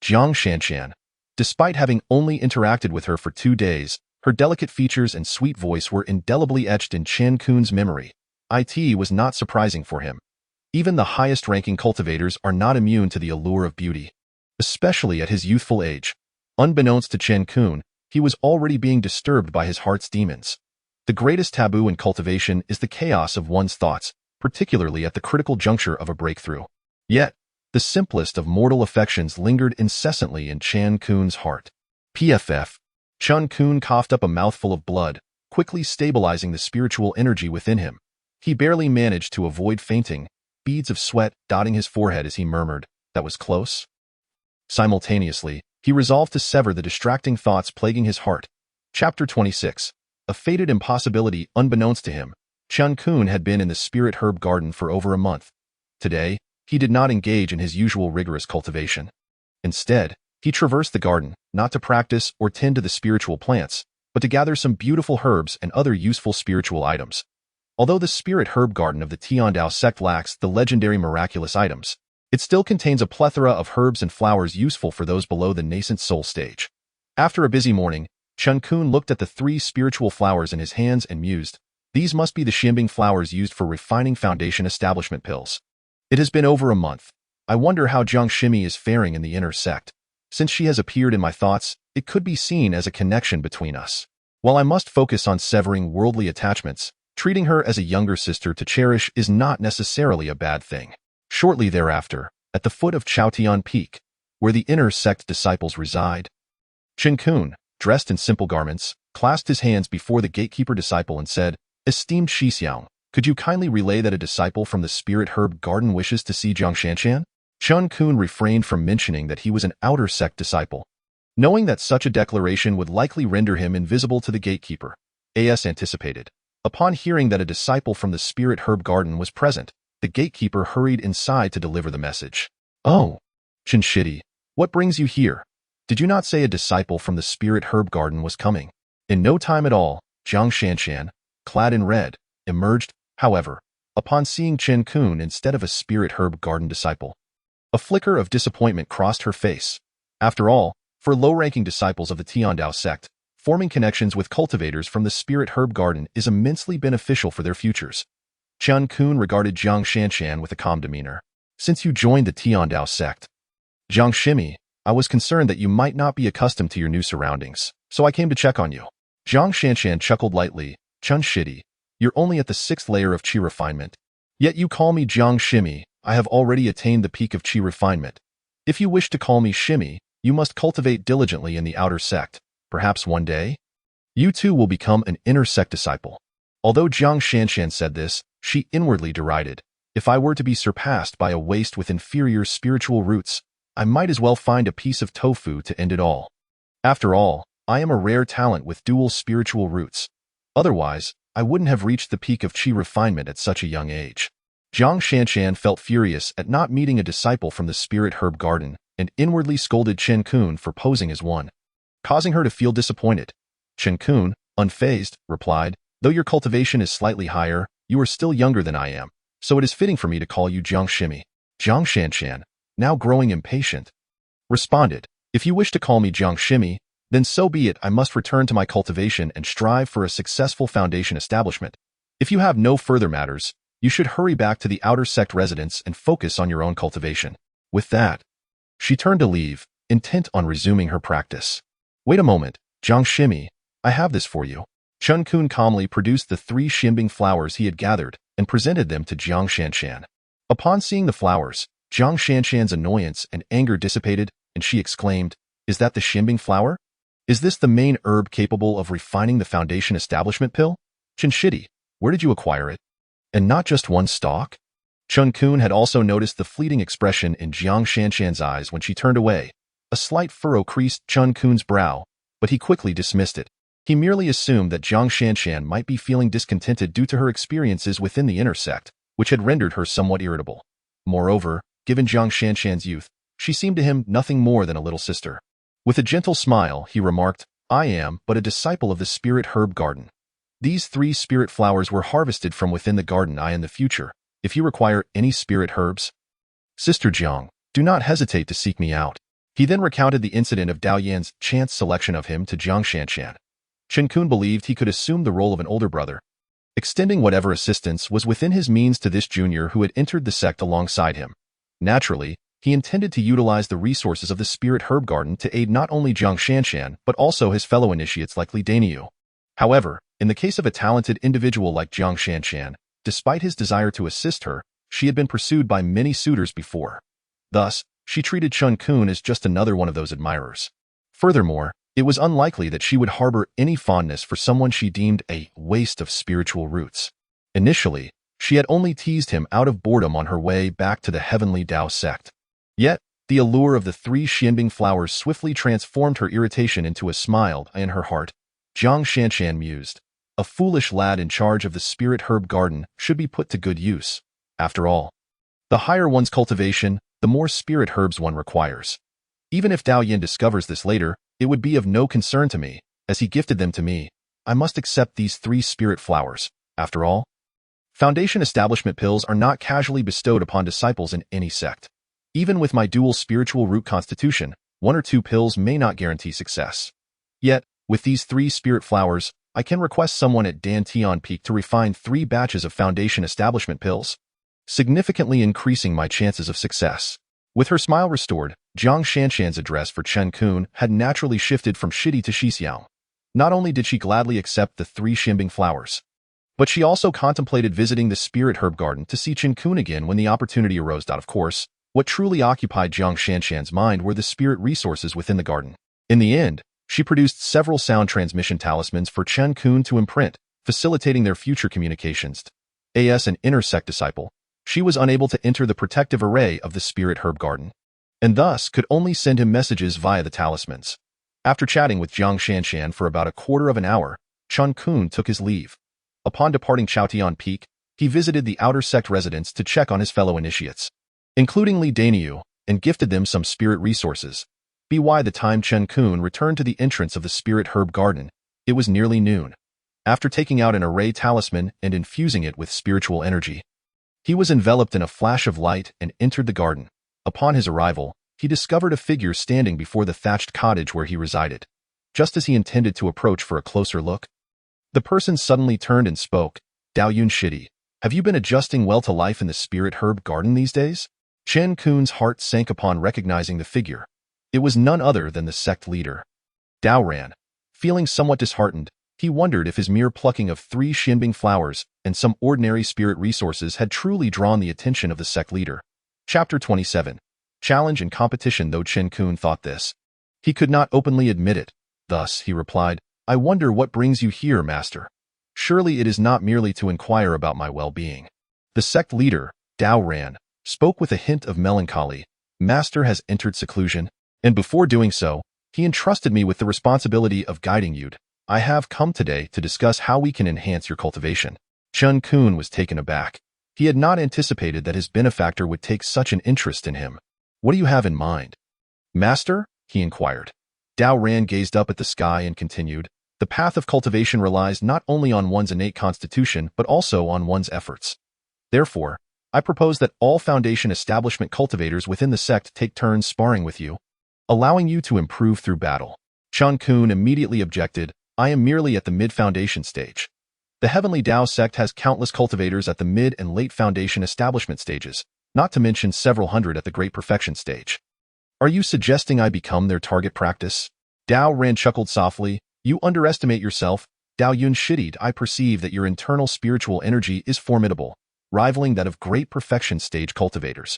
Speaker 2: Jiang Shanshan. Despite having only interacted with her for 2 days, her delicate features and sweet voice were indelibly etched in Chen Qun's memory. It was not surprising for him. Even the highest-ranking cultivators are not immune to the allure of beauty, especially at his youthful age. Unbeknownst to Chen Qun, he was already being disturbed by his heart's demons. The greatest taboo in cultivation is the chaos of one's thoughts, particularly at the critical juncture of a breakthrough. Yet, the simplest of mortal affections lingered incessantly in Chen Qun's heart. PFF. Chen Qun coughed up a mouthful of blood, quickly stabilizing the spiritual energy within him. He barely managed to avoid fainting, beads of sweat dotting his forehead as he murmured, "That was close." Simultaneously, he resolved to sever the distracting thoughts plaguing his heart. Chapter 26. A fated impossibility. Unbeknownst to him, Chen Qun had been in the Spirit Herb Garden for over a month. Today, he did not engage in his usual rigorous cultivation. Instead, he traversed the garden, not to practice or tend to the spiritual plants, but to gather some beautiful herbs and other useful spiritual items. Although the Spirit Herb Garden of the Tianda sect lacks the legendary miraculous items, it still contains a plethora of herbs and flowers useful for those below the nascent soul stage. After a busy morning, Chen Qun looked at the 3 spiritual flowers in his hands and mused, "These must be the Xianbing flowers used for refining foundation establishment pills." It has been over a month. I wonder how Jiang Shimi is faring in the inner sect. Since she has appeared in my thoughts, it could be seen as a connection between us. While I must focus on severing worldly attachments, treating her as a younger sister to cherish is not necessarily a bad thing. Shortly thereafter, at the foot of Chaotian Peak, where the inner sect disciples reside, Chen Qun, dressed in simple garments, clasped his hands before the gatekeeper disciple and said, "Esteemed Xiao, could you kindly relay that a disciple from the Spirit Herb Garden wishes to see Jiang Shanshan?" Chen Qun refrained from mentioning that he was an outer sect disciple, knowing that such a declaration would likely render him invisible to the gatekeeper. As anticipated, upon hearing that a disciple from the Spirit Herb Garden was present, the gatekeeper hurried inside to deliver the message. "Oh, Chen Shidi, what brings you here? Did you not say a disciple from the Spirit Herb Garden was coming?" In no time at all, Jiang Shanshan, clad in red, emerged, however, upon seeing Chen Qun instead of a Spirit Herb Garden disciple. A flicker of disappointment crossed her face. After all, for low-ranking disciples of the Tianda sect, forming connections with cultivators from the Spirit Herb Garden is immensely beneficial for their futures. Chen Qun regarded Jiang Shanshan with a calm demeanor. "Since you joined the Tianda sect, Jiang Shimi, I was concerned that you might not be accustomed to your new surroundings, so I came to check on you." Jiang Shanshan chuckled lightly. "Chen Shidi, you're only at the 6th layer of Qi refinement. Yet you call me Jiang Shimi. I have already attained the peak of Qi refinement. If you wish to call me Shimi, you must cultivate diligently in the outer sect. Perhaps one day, you too will become an inner sect disciple." Although Jiang Shanshan said this, she inwardly derided. "If I were to be surpassed by a waste with inferior spiritual roots, I might as well find a piece of tofu to end it all. After all, I am a rare talent with dual spiritual roots. Otherwise, I wouldn't have reached the peak of Qi refinement at such a young age." Jiang Shanshan felt furious at not meeting a disciple from the Spirit Herb Garden and inwardly scolded Chen Qun for posing as one, causing her to feel disappointed. Chen Qun, unfazed, replied, "Though your cultivation is slightly higher, you are still younger than I am, so it is fitting for me to call you Jiang Shimi." Jiang Shanshan, now growing impatient, responded, "If you wish to call me Jiang Shimi, then so be it. I must return to my cultivation and strive for a successful foundation establishment. If you have no further matters, you should hurry back to the outer sect residence and focus on your own cultivation." With that, she turned to leave, intent on resuming her practice. "Wait a moment, Jiang Shimi, I have this for you." Chen Qun calmly produced the 3 shimbing flowers he had gathered and presented them to Jiang Shanshan. Upon seeing the flowers, Jiang Shanshan's annoyance and anger dissipated, and she exclaimed, "Is that the shimbing flower? Is this the main herb capable of refining the foundation establishment pill? Chen Shidi, where did you acquire it? And not just one stalk?" Chen Qun had also noticed the fleeting expression in Jiang Shanshan's eyes when she turned away. A slight furrow creased Chen Qun's brow, but he quickly dismissed it. He merely assumed that Jiang Shanshan might be feeling discontented due to her experiences within the inner sect, which had rendered her somewhat irritable. Moreover, given Jiang Shanshan's youth, she seemed to him nothing more than a little sister. With a gentle smile, he remarked, "I am but a disciple of the Spirit Herb Garden. These 3 spirit flowers were harvested from within the garden. In the future, if you require any spirit herbs, Sister Jiang, do not hesitate to seek me out." He then recounted the incident of Dao Yan's chance selection of him to Jiang Shanshan. Chen Qun believed he could assume the role of an older brother, extending whatever assistance was within his means to this junior who had entered the sect alongside him. Naturally, he intended to utilize the resources of the Spirit Herb Garden to aid not only Jiang Shanshan but also his fellow initiates like Li Daniu. However, in the case of a talented individual like Jiang Shanshan, despite his desire to assist her, she had been pursued by many suitors before. Thus, she treated Chen Qun as just another one of those admirers. Furthermore, it was unlikely that she would harbor any fondness for someone she deemed a waste of spiritual roots. Initially, she had only teased him out of boredom on her way back to the heavenly Dao sect. Yet, the allure of the 3 shimbing flowers swiftly transformed her irritation into a smile in her heart. Jiang Shanshan mused, "A foolish lad in charge of the Spirit Herb Garden should be put to good use. After all, the higher one's cultivation, the more spirit herbs one requires. Even if Dao Yin discovers this later, it would be of no concern to me, as he gifted them to me. I must accept these 3 spirit flowers. After all, foundation establishment pills are not casually bestowed upon disciples in any sect. Even with my dual spiritual root constitution, 1 or 2 pills may not guarantee success. Yet, with these 3 spirit flowers, I can request someone at Dantian Peak to refine 3 batches of foundation establishment pills, significantly increasing my chances of success." With her smile restored, Jiang Shanshan's address for Chen Qun had naturally shifted from shitty to Xiao. Not only did she gladly accept the 3 shimbing flowers, but she also contemplated visiting the spirit herb garden to see Chen Qun again when the opportunity arose. Of course, what truly occupied Jiang Shanshan's mind were the spirit resources within the garden. In the end, she produced several sound transmission talismans for Chen Qun to imprint, facilitating their future communications. As an inner sect disciple, she was unable to enter the protective array of the spirit herb garden, and thus could only send him messages via the talismans. After chatting with Jiang Shanshan for about a quarter of an hour, Chen Qun took his leave. Upon departing Chaotian Peak, he visited the outer sect residence to check on his fellow initiates, including Li Daniu, and gifted them some spirit resources. By the time Chen Qun returned to the entrance of the spirit herb garden, it was nearly noon. After taking out an array talisman and infusing it with spiritual energy, he was enveloped in a flash of light and entered the garden. Upon his arrival, he discovered a figure standing before the thatched cottage where he resided. Just as he intended to approach for a closer look, the person suddenly turned and spoke. "Dao Yun Shidi, have you been adjusting well to life in the spirit herb garden these days?" Chen Kun's heart sank upon recognizing the figure. It was none other than the sect leader. Dao ran. Feeling somewhat disheartened, he wondered if his mere plucking of 3 shimbing flowers and some ordinary spirit resources had truly drawn the attention of the sect leader. Chapter 27. Challenge and competition. Though Chen Qun thought this, he could not openly admit it. Thus, he replied, "I wonder what brings you here, master. Surely it is not merely to inquire about my well-being." The sect leader, Dao Ran, spoke with a hint of melancholy. "Master has entered seclusion, and before doing so, he entrusted me with the responsibility of guiding you. I have come today to discuss how we can enhance your cultivation." Chen Qun was taken aback. He had not anticipated that his benefactor would take such an interest in him. "What do you have in mind, master?" he inquired. Dao Ran gazed up at the sky and continued, "The path of cultivation relies not only on one's innate constitution but also on one's efforts. Therefore, I propose that all foundation establishment cultivators within the sect take turns sparring with you, allowing you to improve through battle." Chen Qun immediately objected, "I am merely at the mid-foundation stage. The Heavenly Dao sect has countless cultivators at the mid and late foundation establishment stages, not to mention several hundred at the great perfection stage. Are you suggesting I become their target practice?" Dao Ran chuckled softly, "You underestimate yourself, Dao Yun Shidid. I perceive that your internal spiritual energy is formidable, rivaling that of great perfection stage cultivators.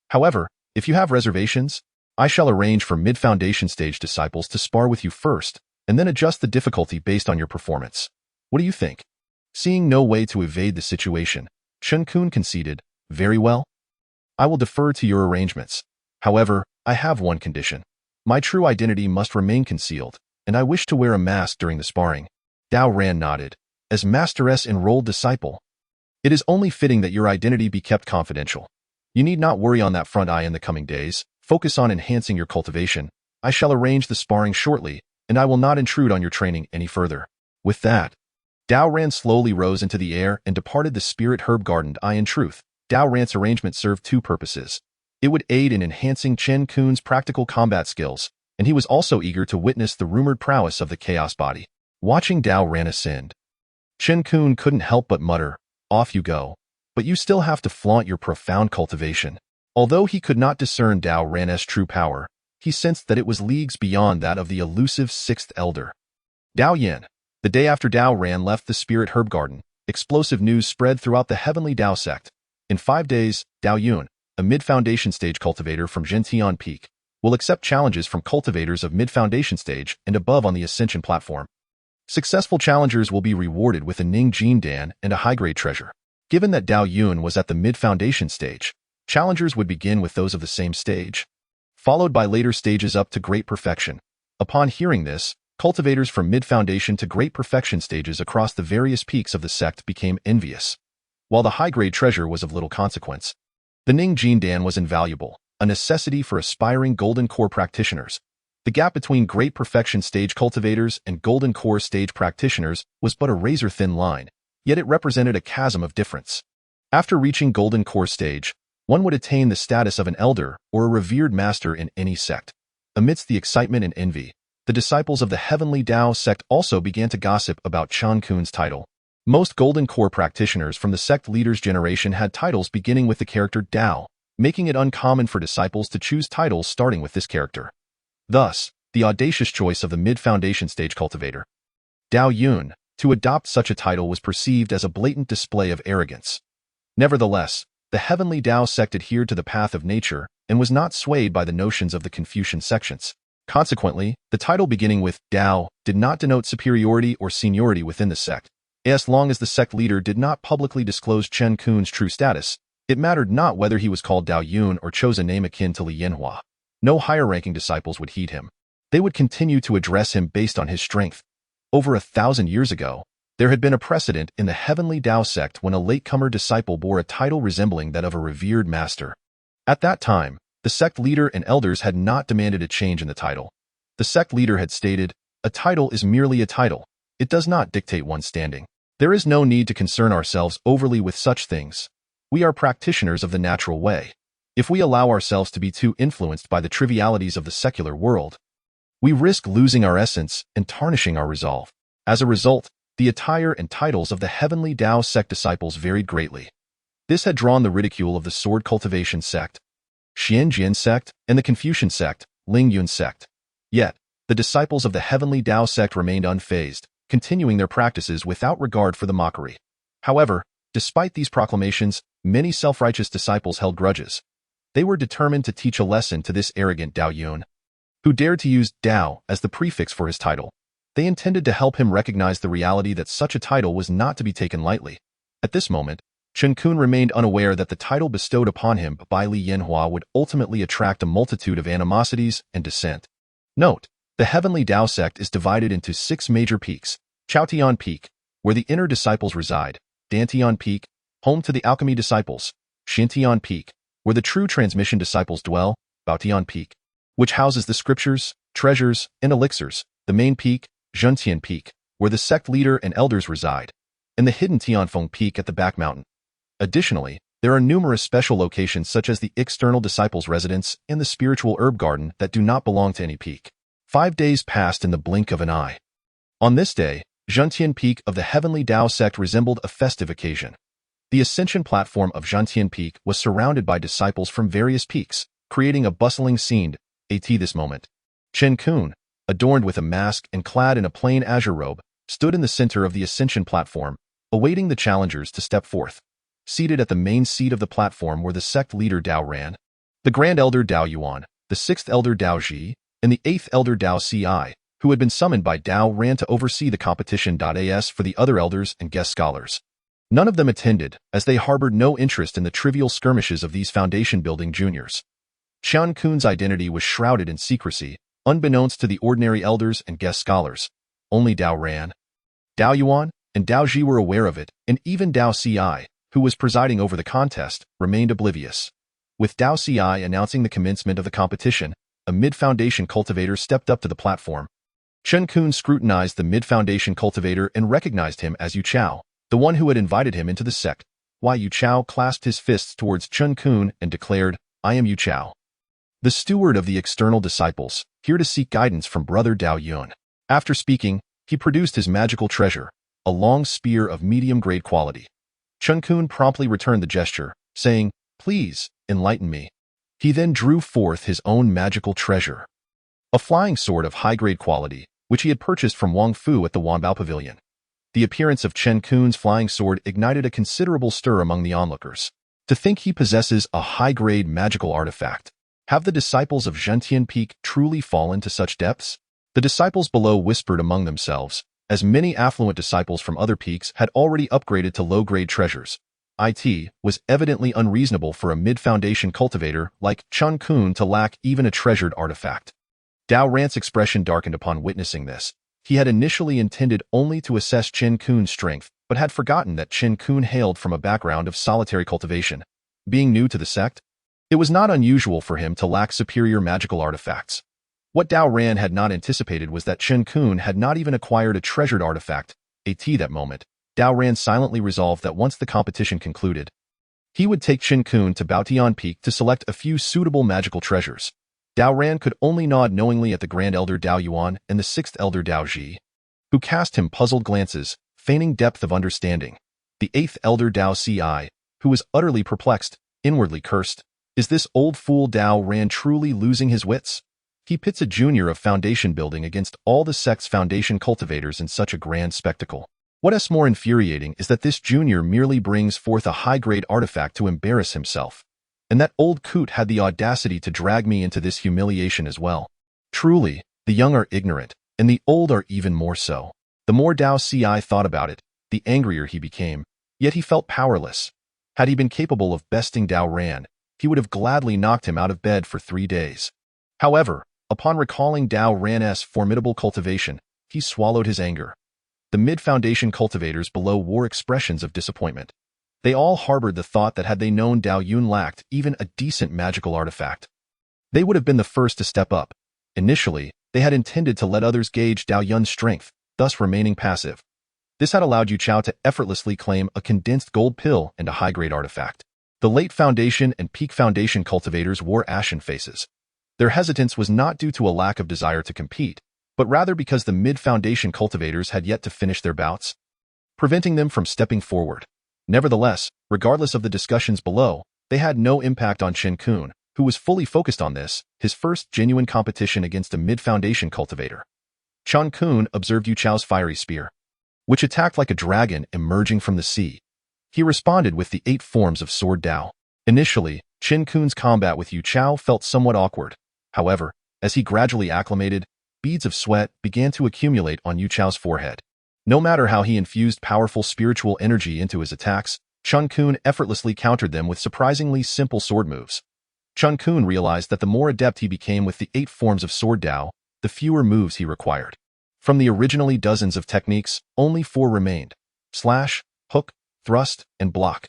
Speaker 2: However, if you have reservations, I shall arrange for mid-foundation stage disciples to spar with you first, and then adjust the difficulty based on your performance. What do you think?" Seeing no way to evade the situation, Chen Qun conceded, "Very well. I will defer to your arrangements. However, I have one condition. My true identity must remain concealed, and I wish to wear a mask during the sparring." Dao Ran nodded. "As Master's enrolled disciple, it is only fitting that your identity be kept confidential. You need not worry on that front. In the coming days, focus on enhancing your cultivation. I shall arrange the sparring shortly, and I will not intrude on your training any further." With that, Dao Ran slowly rose into the air and departed the spirit herb garden. In truth, Dao Ran's arrangement served 2 purposes. It would aid in enhancing Chen Kun's practical combat skills, and he was also eager to witness the rumored prowess of the chaos body. Watching Dao Ran ascend, Chen Qun couldn't help but mutter, "Off you go. But you still have to flaunt your profound cultivation." Although he could not discern Dao Ran's true power, he sensed that it was leagues beyond that of the elusive 6th elder. Dao Yan. The day after Dao Ran left the spirit herb garden, explosive news spread throughout the Heavenly Dao sect. In 5 days, Dao Yun, a mid-foundation stage cultivator from Zhentian Peak, will accept challenges from cultivators of mid-foundation stage and above on the Ascension platform. Successful challengers will be rewarded with a Ning Jin Dan and a high-grade treasure. Given that Dao Yun was at the mid-foundation stage, challengers would begin with those of the same stage, followed by later stages up to great perfection. Upon hearing this, cultivators from mid-foundation to great perfection stages across the various peaks of the sect became envious. While the high-grade treasure was of little consequence, the Ning Jin Dan was invaluable, a necessity for aspiring Golden Core practitioners. The gap between great perfection stage cultivators and Golden Core stage practitioners was but a razor-thin line, yet it represented a chasm of difference. After reaching Golden Core stage, one would attain the status of an elder or a revered master in any sect. Amidst the excitement and envy, the disciples of the Heavenly Dao sect also began to gossip about Chen Qun's title. Most Golden Core practitioners from the sect leader's generation had titles beginning with the character Dao, making it uncommon for disciples to choose titles starting with this character. Thus, the audacious choice of the mid-foundation stage cultivator, Dao Yun, to adopt such a title was perceived as a blatant display of arrogance. Nevertheless, the heavenly Dao sect adhered to the path of nature and was not swayed by the notions of the Confucian sections. Consequently, the title beginning with Dao did not denote superiority or seniority within the sect. As long as the sect leader did not publicly disclose Chen Qun's true status, it mattered not whether he was called Dao Yun or chose a name akin to Li Yanhua. No higher-ranking disciples would heed him. They would continue to address him based on his strength. Over 1,000 years ago, there had been a precedent in the heavenly Dao sect when a latecomer disciple bore a title resembling that of a revered master. At that time, the sect leader and elders had not demanded a change in the title. The sect leader had stated, "A title is merely a title. It does not dictate one's standing. There is no need to concern ourselves overly with such things. We are practitioners of the natural way. If we allow ourselves to be too influenced by the trivialities of the secular world, we risk losing our essence and tarnishing our resolve." As a result, the attire and titles of the heavenly Dao sect disciples varied greatly. This had drawn the ridicule of the sword cultivation sect, Xianjian sect, and the Confucian sect, Lingyun sect. Yet, the disciples of the heavenly Dao sect remained unfazed, continuing their practices without regard for the mockery. However, despite these proclamations, many self-righteous disciples held grudges. They were determined to teach a lesson to this arrogant Dao Yun, who dared to use Dao as the prefix for his title. They intended to help him recognize the reality that such a title was not to be taken lightly. At this moment, Chen Qun remained unaware that the title bestowed upon him by Li Yanhua would ultimately attract a multitude of animosities and dissent. Note, the heavenly Dao sect is divided into 6 major peaks: Chaotian Peak, where the inner disciples reside; Dantian Peak, home to the alchemy disciples; Xintian Peak, where the true transmission disciples dwell; Baotian Peak, which houses the scriptures, treasures, and elixirs; the main peak, Zhentian Peak, where the sect leader and elders reside; and the hidden Tianfeng Peak at the back mountain. Additionally, there are numerous special locations such as the external disciples' residence and the spiritual herb garden that do not belong to any peak. 5 days passed in the blink of an eye. On this day, Zhentian Peak of the heavenly Dao sect resembled a festive occasion. The ascension platform of Zhentian Peak was surrounded by disciples from various peaks, creating a bustling scene. At this moment, Chen Qun, adorned with a mask and clad in a plain azure robe, stood in the center of the ascension platform, awaiting the challengers to step forth. Seated at the main seat of the platform were the sect leader Dao Ran, the Grand Elder Dao Yuan, the 6th Elder Dao Ji, and the 8th Elder Dao Ci, who had been summoned by Dao Ran to oversee the competition. As for the other elders and guest scholars, none of them attended, as they harbored no interest in the trivial skirmishes of these foundation-building juniors. Chen Qun's identity was shrouded in secrecy, unbeknownst to the ordinary elders and guest scholars. Only Dao Ran, Dao Yuan, and Dao Ji were aware of it, and even Dao Ci, who was presiding over the contest, remained oblivious. With Dao Ci announcing the commencement of the competition, a mid-foundation cultivator stepped up to the platform. Chen Qun scrutinized the mid-foundation cultivator and recognized him as Yu Qiao, the one who had invited him into the sect. Yu Qiao clasped his fists towards Chen Qun and declared, "I am Yu Qiao, the steward of the external disciples, here to seek guidance from Brother Dao Yun." After speaking, he produced his magical treasure, a long spear of medium-grade quality. Chen Qun promptly returned the gesture, saying, "Please, enlighten me." He then drew forth his own magical treasure, a flying sword of high-grade quality, which he had purchased from Wang Fu at the Wanbao Pavilion. The appearance of Chen Qun's flying sword ignited a considerable stir among the onlookers. To think he possesses a high-grade magical artifact. Have the disciples of Zhentian Peak truly fallen to such depths? The disciples below whispered among themselves, as many affluent disciples from other peaks had already upgraded to low-grade treasures. It was evidently unreasonable for a mid-foundation cultivator like Chen Qun to lack even a treasured artifact. Dao Ran's expression darkened upon witnessing this. He had initially intended only to assess Chen Qun's strength, but had forgotten that Chen Qun hailed from a background of solitary cultivation. Being new to the sect, it was not unusual for him to lack superior magical artifacts. What Dao Ran had not anticipated was that Chen Qun had not even acquired a treasured artifact. At that moment, Dao Ran silently resolved that once the competition concluded, he would take Chen Qun to Baotian Peak to select a few suitable magical treasures. Dao Ran could only nod knowingly at the Grand Elder Dao Yuan and the 6th Elder Dao Ji, who cast him puzzled glances, feigning depth of understanding. The 8th Elder Dao Ci, who was utterly perplexed, inwardly cursed. Is this old fool Dao Ran truly losing his wits? He pits a junior of foundation building against all the sect's foundation cultivators in such a grand spectacle. What's more infuriating is that this junior merely brings forth a high-grade artifact to embarrass himself. And that old coot had the audacity to drag me into this humiliation as well. Truly, the young are ignorant, and the old are even more so. The more Dao Ci thought about it, the angrier he became, yet he felt powerless. Had he been capable of besting Dao Ran, he would have gladly knocked him out of bed for 3 days. However, upon recalling Dao Ran's formidable cultivation, he swallowed his anger. The mid-foundation cultivators below wore expressions of disappointment. They all harbored the thought that had they known Dao Yun lacked even a decent magical artifact, they would have been the first to step up. Initially, they had intended to let others gauge Dao Yun's strength, thus remaining passive. This had allowed Xiao to effortlessly claim a condensed gold pill and a high-grade artifact. The late foundation and peak foundation cultivators wore ashen faces. Their hesitance was not due to a lack of desire to compete, but rather because the mid-foundation cultivators had yet to finish their bouts, preventing them from stepping forward. Nevertheless, regardless of the discussions below, they had no impact on Chen Qun, who was fully focused on this, his first genuine competition against a mid-foundation cultivator. Chen Qun observed Xiao's fiery spear, which attacked like a dragon emerging from the sea. He responded with the 8 forms of Sword Dao. Initially, Chen Qun's combat with Xiao felt somewhat awkward. However, as he gradually acclimated, beads of sweat began to accumulate on Xiao's forehead. No matter how he infused powerful spiritual energy into his attacks, Chen Qun effortlessly countered them with surprisingly simple sword moves. Chen Qun realized that the more adept he became with the 8 forms of Sword Dao, the fewer moves he required. From the originally dozens of techniques, only 4 remained: slash, hook, thrust, and block.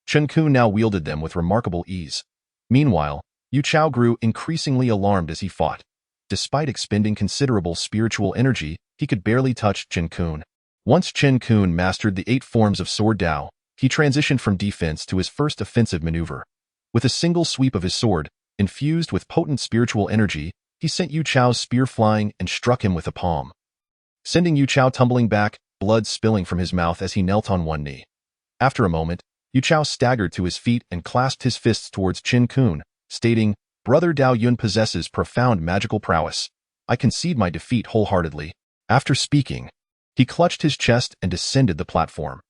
Speaker 2: Chen Qun now wielded them with remarkable ease. Meanwhile, Xiao grew increasingly alarmed as he fought. Despite expending considerable spiritual energy, he could barely touch Chen Qun. Once Chen Qun mastered the 8 forms of Sword Dao, he transitioned from defense to his first offensive maneuver. With a single sweep of his sword, infused with potent spiritual energy, he sent Xiao's spear flying and struck him with a palm, sending Xiao tumbling back, blood spilling from his mouth as he knelt on one knee. After a moment, Xiao staggered to his feet and clasped his fists towards Chen Qun, stating, "Brother Dao Yun possesses profound magical prowess. I concede my defeat wholeheartedly." After speaking, he clutched his chest and descended the platform.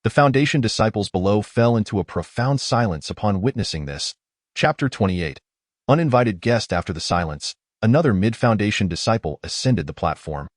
Speaker 2: The Foundation disciples below fell into a profound silence upon witnessing this. Chapter 28. Uninvited Guest. After the silence, another mid-Foundation disciple ascended the platform.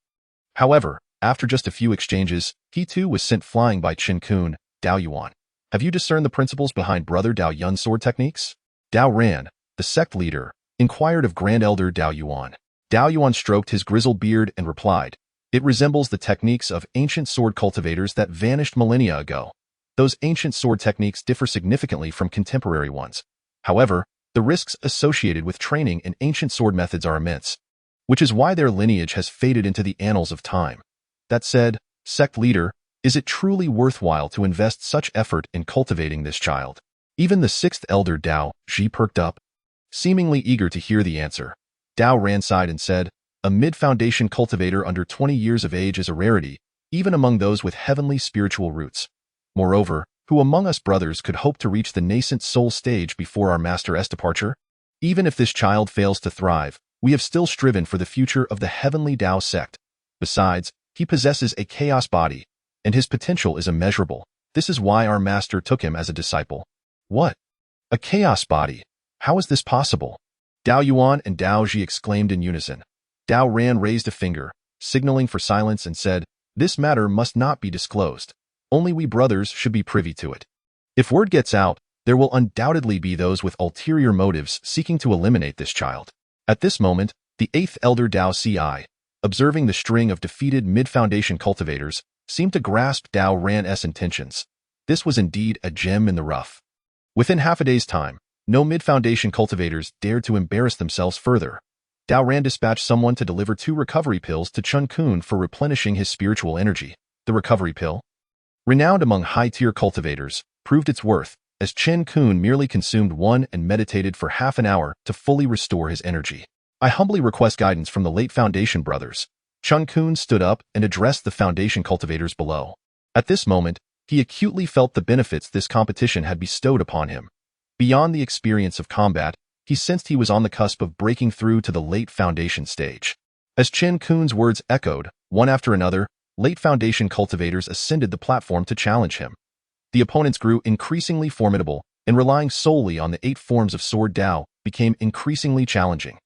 Speaker 2: However, after just a few exchanges, he too was sent flying by Chen Qun. "Dao Yuan, have you discerned the principles behind Brother Dao Yun's sword techniques?" Dao Ran, the sect leader, inquired of Grand Elder Dao Yuan. Dao Yuan stroked his grizzled beard and replied, "It resembles the techniques of ancient sword cultivators that vanished millennia ago. Those ancient sword techniques differ significantly from contemporary ones. However, the risks associated with training in ancient sword methods are immense, which is why their lineage has faded into the annals of time. That said, sect leader, is it truly worthwhile to invest such effort in cultivating this child?" Even the 6th elder Dao Ji perked up, seemingly eager to hear the answer. Dao Ran sighed and said, "A mid-foundation cultivator under 20 years of age is a rarity, even among those with heavenly spiritual roots. Moreover, who among us brothers could hope to reach the nascent soul stage before our master's departure? Even if this child fails to thrive, we have still striven for the future of the heavenly Dao sect. Besides, he possesses a chaos body, and his potential is immeasurable. This is why our master took him as a disciple." "What? A chaos body? How is this possible?" Dao Yuan and Dao Ji exclaimed in unison. Dao Ran raised a finger, signaling for silence, and said, "This matter must not be disclosed. Only we brothers should be privy to it. If word gets out, there will undoubtedly be those with ulterior motives seeking to eliminate this child." At this moment, the 8th elder Dao Ci, observing the string of defeated mid-foundation cultivators, seemed to grasp Dao Ran's intentions. This was indeed a gem in the rough. Within half a day's time, no mid-foundation cultivators dared to embarrass themselves further. Dao Ran dispatched someone to deliver 2 recovery pills to Chen Qun for replenishing his spiritual energy. The recovery pill, renowned among high-tier cultivators, proved its worth, as Chen Qun merely consumed 1 and meditated for half an hour to fully restore his energy. "I humbly request guidance from the late Foundation brothers." Chen Qun stood up and addressed the Foundation cultivators below. At this moment, he acutely felt the benefits this competition had bestowed upon him. Beyond the experience of combat, he sensed he was on the cusp of breaking through to the late foundation stage. As Chen Qun's words echoed, one after another, late foundation cultivators ascended the platform to challenge him. The opponents grew increasingly formidable, and relying solely on the 8 forms of sword Dao became increasingly challenging.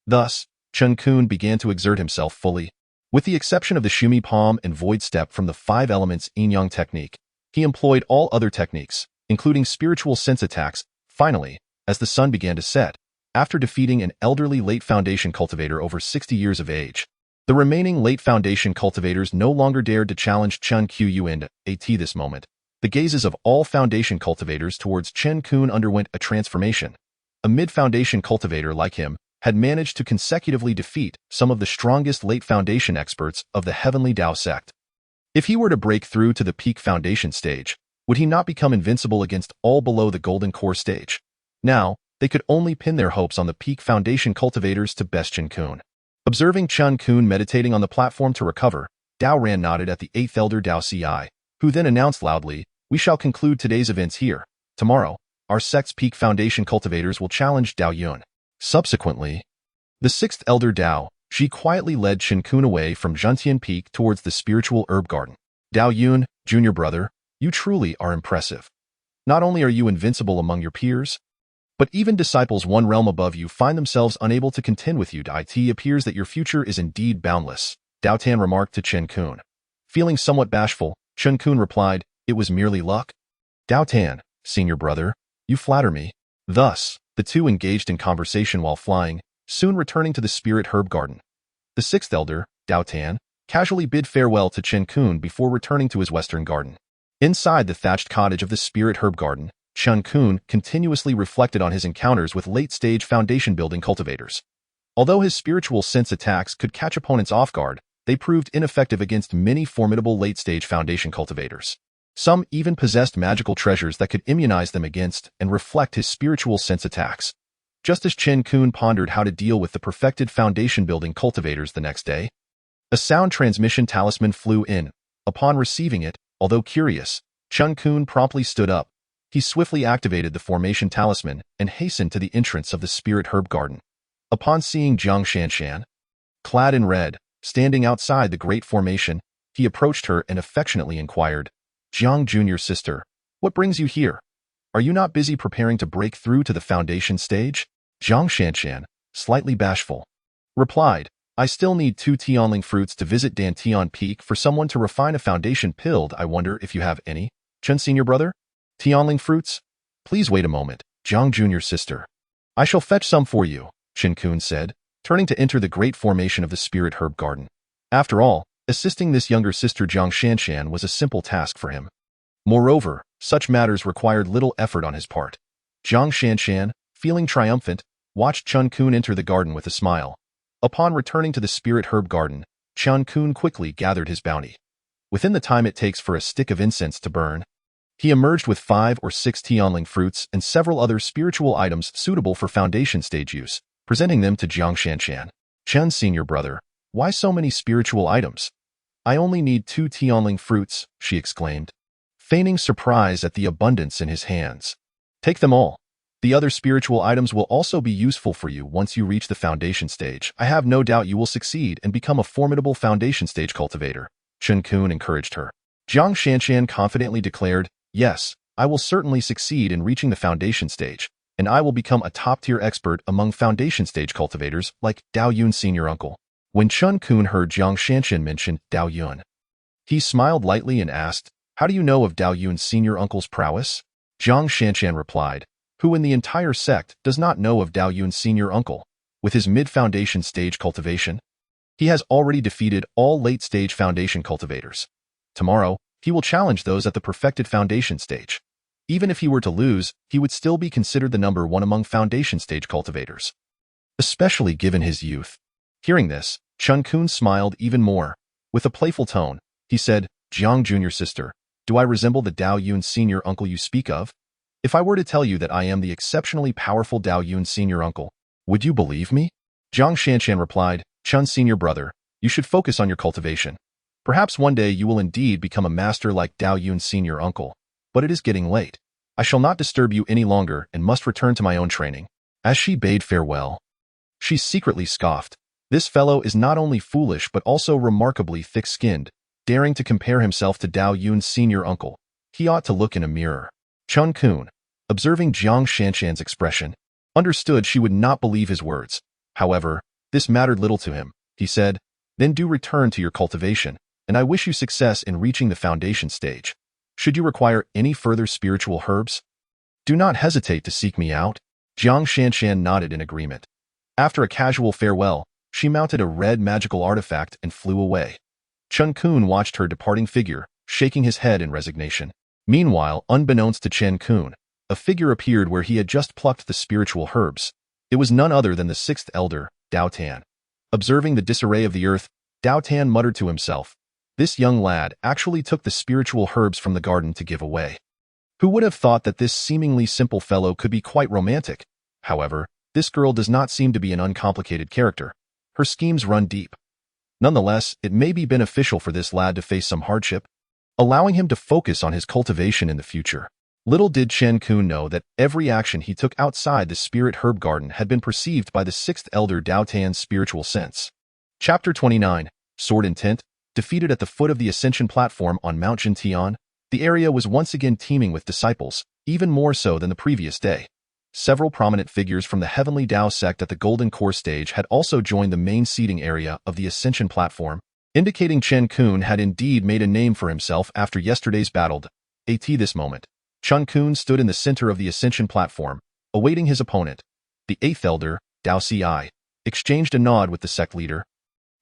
Speaker 2: Thus, Chen Qun began to exert himself fully. With the exception of the Shumi Palm and Void Step from the 5 elements Yin-Yang technique, he employed all other techniques, including spiritual sense attacks. Finally, as the sun began to set, after defeating an elderly late foundation cultivator over 60 years of age, the remaining late foundation cultivators no longer dared to challenge Chen Qun at this moment. The gazes of all foundation cultivators towards Chen Qun underwent a transformation. A mid-foundation cultivator like him had managed to consecutively defeat some of the strongest late foundation experts of the Heavenly Dao sect. If he were to break through to the peak foundation stage, would he not become invincible against all below the golden core stage? Now, they could only pin their hopes on the peak foundation cultivators to best Chen Qun. Observing Chen Qun meditating on the platform to recover, Dao Ran nodded at the 8th elder Dao Ci, who then announced loudly, "We shall conclude today's events here. Tomorrow, our sect's peak foundation cultivators will challenge Dao Yun." Subsequently, the 6th elder Dao, Shi quietly led Chen Qun away from Zhentian Peak towards the spiritual herb garden. "Dao Yun, junior brother, you truly are impressive. Not only are you invincible among your peers, but even disciples one realm above you find themselves unable to contend with you. It appears that your future is indeed boundless," Dao Tan remarked to Chen Qun. Feeling somewhat bashful, Chen Qun replied, "It was merely luck." "Dao Tan, senior brother, you flatter me." Thus, the two engaged in conversation while flying, soon returning to the spirit herb garden. The 6th elder, Dao Tan, casually bid farewell to Chen Qun before returning to his western garden. Inside the thatched cottage of the spirit herb garden, Chen Qun continuously reflected on his encounters with late-stage foundation-building cultivators. Although his spiritual sense attacks could catch opponents off guard, they proved ineffective against many formidable late-stage foundation cultivators. Some even possessed magical treasures that could immunize them against and reflect his spiritual sense attacks. Just as Chen Qun pondered how to deal with the perfected foundation-building cultivators the next day, a sound transmission talisman flew in. Upon receiving it, although curious, Chen Qun promptly stood up. He swiftly activated the formation talisman and hastened to the entrance of the spirit herb garden. Upon seeing Jiang Shanshan, clad in red, standing outside the great formation, he approached her and affectionately inquired, "Jiang, junior sister, what brings you here? Are you not busy preparing to break through to the foundation stage?" Jiang Shanshan, slightly bashful, replied, "I still need 2 Tianling fruits to visit Dantian Peak for someone to refine a foundation pilled. I wonder if you have any, Chen senior brother? Tianling fruits? Please wait a moment, Jiang junior sister. I shall fetch some for you," Chen Qun said, turning to enter the great formation of the spirit herb garden. After all, assisting this younger sister Jiang Shanshan was a simple task for him. Moreover, such matters required little effort on his part. Jiang Shanshan, feeling triumphant, watched Chen Qun enter the garden with a smile. Upon returning to the spirit herb garden, Chen Qun quickly gathered his bounty. Within the time it takes for a stick of incense to burn, he emerged with 5 or 6 Tianling fruits and several other spiritual items suitable for foundation stage use, presenting them to Jiang Shanshan. "Chen senior brother, why so many spiritual items? I only need 2 Tianling fruits," she exclaimed, feigning surprise at the abundance in his hands. "Take them all. The other spiritual items will also be useful for you once you reach the foundation stage. I have no doubt you will succeed and become a formidable foundation stage cultivator," Chen Qun encouraged her. Jiang Shanshan confidently declared, "Yes, I will certainly succeed in reaching the foundation stage, and I will become a top-tier expert among foundation stage cultivators like Dao Yun's senior uncle." When Chen Qun heard Jiang Shanshan mention Dao Yun, he smiled lightly and asked, "How do you know of Dao Yun's senior uncle's prowess?" Jiang Shanshan replied, "Who in the entire sect does not know of Dao Yun's senior uncle? With his mid-foundation stage cultivation, he has already defeated all late-stage foundation cultivators. Tomorrow, he will challenge those at the perfected foundation stage. Even if he were to lose, he would still be considered the number 1 among foundation stage cultivators, especially given his youth." Hearing this, Chen Qun smiled even more. With a playful tone, he said, "Jiang junior sister, do I resemble the Dao Yun senior uncle you speak of? If I were to tell you that I am the exceptionally powerful Dao Yun senior uncle, would you believe me?" Jiang Shanshan replied, "Chen senior brother, you should focus on your cultivation. Perhaps one day you will indeed become a master like Dao Yun's senior uncle, but it is getting late. I shall not disturb you any longer and must return to my own training. As she bade farewell, she secretly scoffed. This fellow is not only foolish but also remarkably thick-skinned, daring to compare himself to Dao Yun's senior uncle. He ought to look in a mirror. Chen Qun, observing Jiang Shanshan's expression, understood she would not believe his words. However, this mattered little to him. He said, "Then do return to your cultivation, and I wish you success in reaching the foundation stage. Should you require any further spiritual herbs, do not hesitate to seek me out." Jiang Shanshan nodded in agreement. After a casual farewell, she mounted a red magical artifact and flew away. Chen Qun watched her departing figure, shaking his head in resignation. Meanwhile, unbeknownst to Chen Qun, a figure appeared where he had just plucked the spiritual herbs. It was none other than the sixth elder, Dao Tan. Observing the disarray of the earth, Dao Tan muttered to himself, "This young lad actually took the spiritual herbs from the garden to give away." Who would have thought that this seemingly simple fellow could be quite romantic? However, this girl does not seem to be an uncomplicated character. Her schemes run deep. Nonetheless, it may be beneficial for this lad to face some hardship, allowing him to focus on his cultivation in the future. Little did Chen Qun know that every action he took outside the spirit herb garden had been perceived by the sixth elder Dao Tan's spiritual sense. Chapter 29, Sword Intent. Defeated at the foot of the ascension platform on Mount Jintian, the area was once again teeming with disciples, even more so than the previous day. Several prominent figures from the Heavenly Dao sect at the Golden Core stage had also joined the main seating area of the ascension platform, indicating Chen Qun had indeed made a name for himself after yesterday's battle. At this moment, Chen Qun stood in the center of the ascension platform, awaiting his opponent. The eighth elder, Dao Ci, exchanged a nod with the sect leader,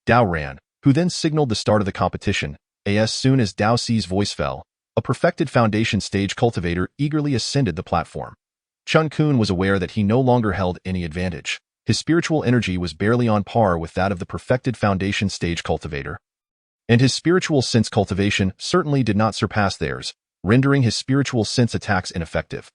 Speaker 2: Dao Ran, who then signaled the start of the competition. As soon as Dao Ci's voice fell, a perfected foundation stage cultivator eagerly ascended the platform. Chen Qun was aware that he no longer held any advantage. His spiritual energy was barely on par with that of the perfected foundation stage cultivator, and his spiritual sense cultivation certainly did not surpass theirs, rendering his spiritual sense attacks ineffective.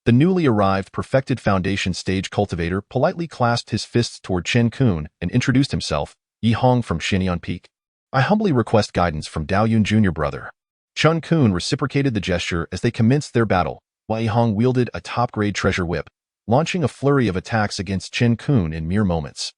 Speaker 2: The newly arrived perfected foundation stage cultivator politely clasped his fists toward Chen Qun and introduced himself, "Yi Hong from Xinyan Peak. I humbly request guidance from Dao Yun Jr. brother." Chen Qun reciprocated the gesture as they commenced their battle, while Yi Hong wielded a top-grade treasure whip, launching a flurry of attacks against Chen Qun in mere moments.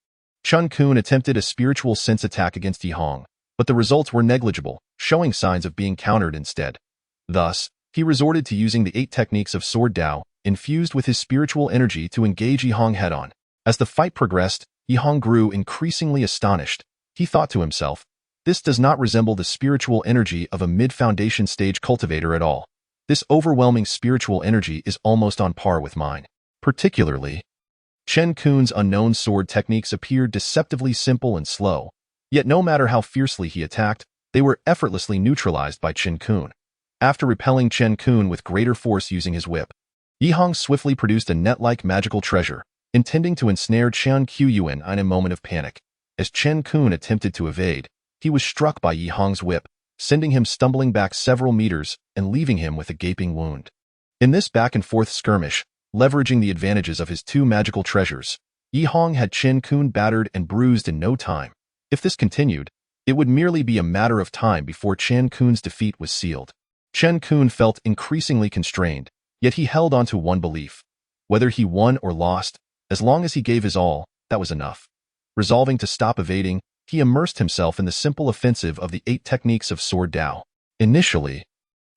Speaker 2: Chen Qun attempted a spiritual sense attack against Yi Hong, but the results were negligible, showing signs of being countered instead. Thus, he resorted to using the 8 techniques of Sword Dao, infused with his spiritual energy to engage Yi Hong head-on. As the fight progressed, Yi Hong grew increasingly astonished. He thought to himself, "This does not resemble the spiritual energy of a mid-foundation stage cultivator at all. This overwhelming spiritual energy is almost on par with mine." Particularly, Chen Qun's unknown sword techniques appeared deceptively simple and slow, yet no matter how fiercely he attacked, they were effortlessly neutralized by Chen Qun. After repelling Chen Qun with greater force using his whip, Yi Hong swiftly produced a net-like magical treasure, intending to ensnare Chen Qun in a moment of panic. As Chen Qun attempted to evade, he was struck by Yi Hong's whip, sending him stumbling back several meters and leaving him with a gaping wound. In this back-and-forth skirmish, leveraging the advantages of his 2 magical treasures, Yi Hong had Chen Qun battered and bruised in no time. If this continued, it would merely be a matter of time before Chen Qun's defeat was sealed. Chen Qun felt increasingly constrained, yet he held on to one belief. Whether he won or lost, as long as he gave his all, that was enough. Resolving to stop evading, he immersed himself in the simple offensive of the 8 techniques of Sword Dao. Initially,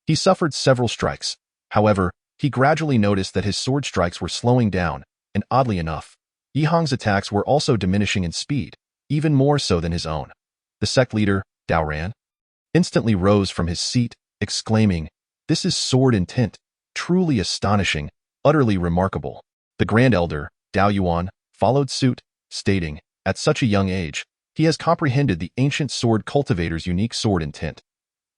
Speaker 2: he suffered several strikes. However, he gradually noticed that his sword strikes were slowing down, and oddly enough, Yi Hong's attacks were also diminishing in speed, even more so than his own. The sect leader, Dao Ran, instantly rose from his seat, exclaiming, "This is sword intent, truly astonishing, utterly remarkable." The Grand Elder, Dao Yuan, followed suit, stating, "At such a young age, he has comprehended the ancient sword cultivator's unique sword intent.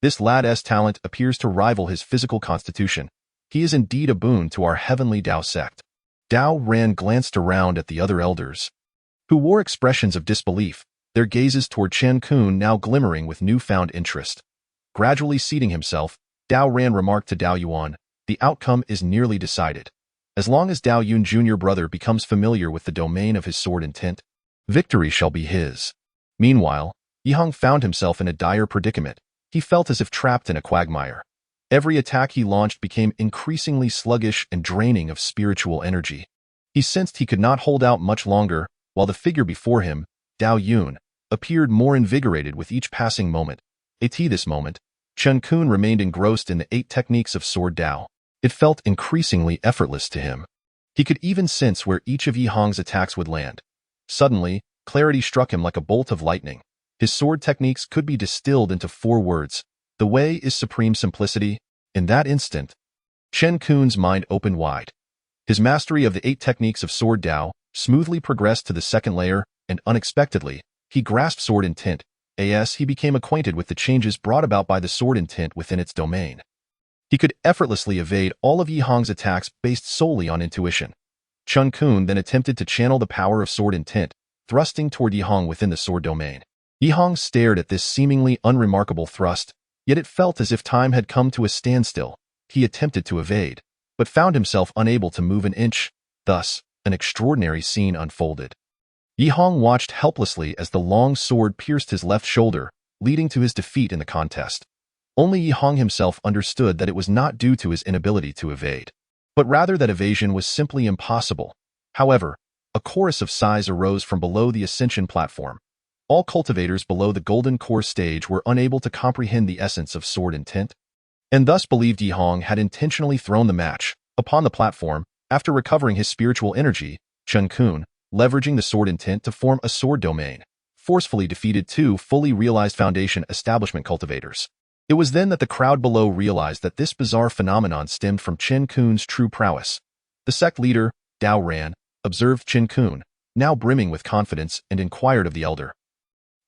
Speaker 2: This lad's talent appears to rival his physical constitution. He is indeed a boon to our heavenly Dao sect." Dao Ran glanced around at the other elders, who wore expressions of disbelief, their gazes toward Chen Qun now glimmering with newfound interest. Gradually seating himself, Dao Ran remarked to Dao Yuan, "The outcome is nearly decided. As long as Dao Yun Jr. brother becomes familiar with the domain of his sword intent, victory shall be his." Meanwhile, Yi Hong found himself in a dire predicament. He felt as if trapped in a quagmire. Every attack he launched became increasingly sluggish and draining of spiritual energy. He sensed he could not hold out much longer, while the figure before him, Dao Yun, appeared more invigorated with each passing moment. At this moment, Chen Qun remained engrossed in the 8 techniques of Sword Dao. It felt increasingly effortless to him. He could even sense where each of Yi Hong's attacks would land. Suddenly, clarity struck him like a bolt of lightning. His sword techniques could be distilled into 4 words. The way is supreme simplicity. In that instant, Chen Qun's mind opened wide. His mastery of the 8 techniques of Sword Dao smoothly progressed to the 2nd layer, and unexpectedly, he grasped sword intent. He became acquainted with the changes brought about by the sword intent within its domain. He could effortlessly evade all of Yi Hong's attacks based solely on intuition. Chen Qun then attempted to channel the power of sword intent, thrusting toward Yi Hong within the sword domain. Yi Hong stared at this seemingly unremarkable thrust, yet it felt as if time had come to a standstill. He attempted to evade, but found himself unable to move an inch. Thus, an extraordinary scene unfolded. Yi Hong watched helplessly as the long sword pierced his left shoulder, leading to his defeat in the contest. Only Yi Hong himself understood that it was not due to his inability to evade, but rather that evasion was simply impossible. However, a chorus of sighs arose from below the ascension platform. All cultivators below the golden core stage were unable to comprehend the essence of sword intent, and thus believed Yi Hong had intentionally thrown the match. Upon the platform, after recovering his spiritual energy, Chen Qun, leveraging the sword intent to form a sword domain, forcefully defeated 2 fully realized foundation establishment cultivators. It was then that the crowd below realized that this bizarre phenomenon stemmed from Chen Qun's true prowess. The sect leader, Dao Ran, observed Chen Qun, now brimming with confidence, and inquired of the elder.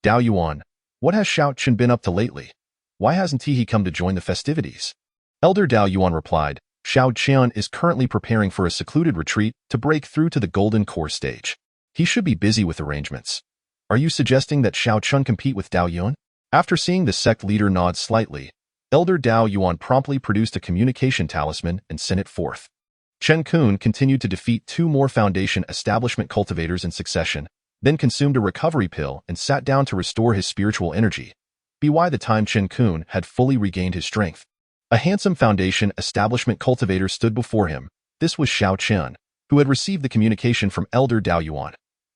Speaker 2: Dao Yuan, what has Xiao Chen been up to lately? Why hasn't he come to join the festivities? Elder Dao Yuan replied, Xiao Chen is currently preparing for a secluded retreat to break through to the golden core stage. He should be busy with arrangements. Are you suggesting that Xiao Chen compete with Dao Yuan? After seeing the sect leader nod slightly, Elder Dao Yuan promptly produced a communication talisman and sent it forth. Chen Qun continued to defeat 2 more foundation establishment cultivators in succession, then consumed a recovery pill and sat down to restore his spiritual energy. By the time Chen Qun had fully regained his strength, a handsome foundation establishment cultivator stood before him. This was Xiao Chen, who had received the communication from Elder Dao Yuan.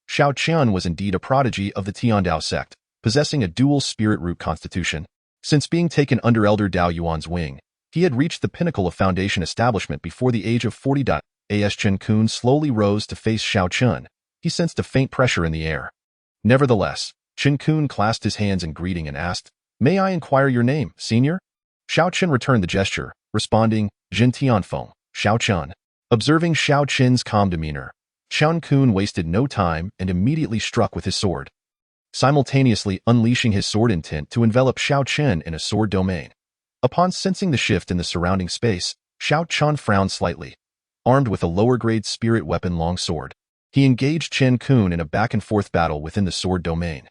Speaker 2: Xiao Chen was indeed a prodigy of the Tianda sect, possessing a dual spirit root constitution. Since being taken under Elder Dao Yuan's wing, he had reached the pinnacle of foundation establishment before the age of 40. As Chen Qun slowly rose to face Xiao Chen, he sensed a faint pressure in the air. Nevertheless, Chen Qun clasped his hands in greeting and asked, May I inquire your name, senior? Xiao Chen returned the gesture, responding, Jin Tianfeng, Xiao Chen. Observing Xiao Chen's calm demeanor, Chen Qun wasted no time and immediately struck with his sword, simultaneously unleashing his sword intent to envelop Xiao Chen in a sword domain. Upon sensing the shift in the surrounding space, Xiao Chen frowned slightly. Armed with a lower-grade spirit weapon longsword, he engaged Chen Qun in a back-and-forth battle within the sword domain.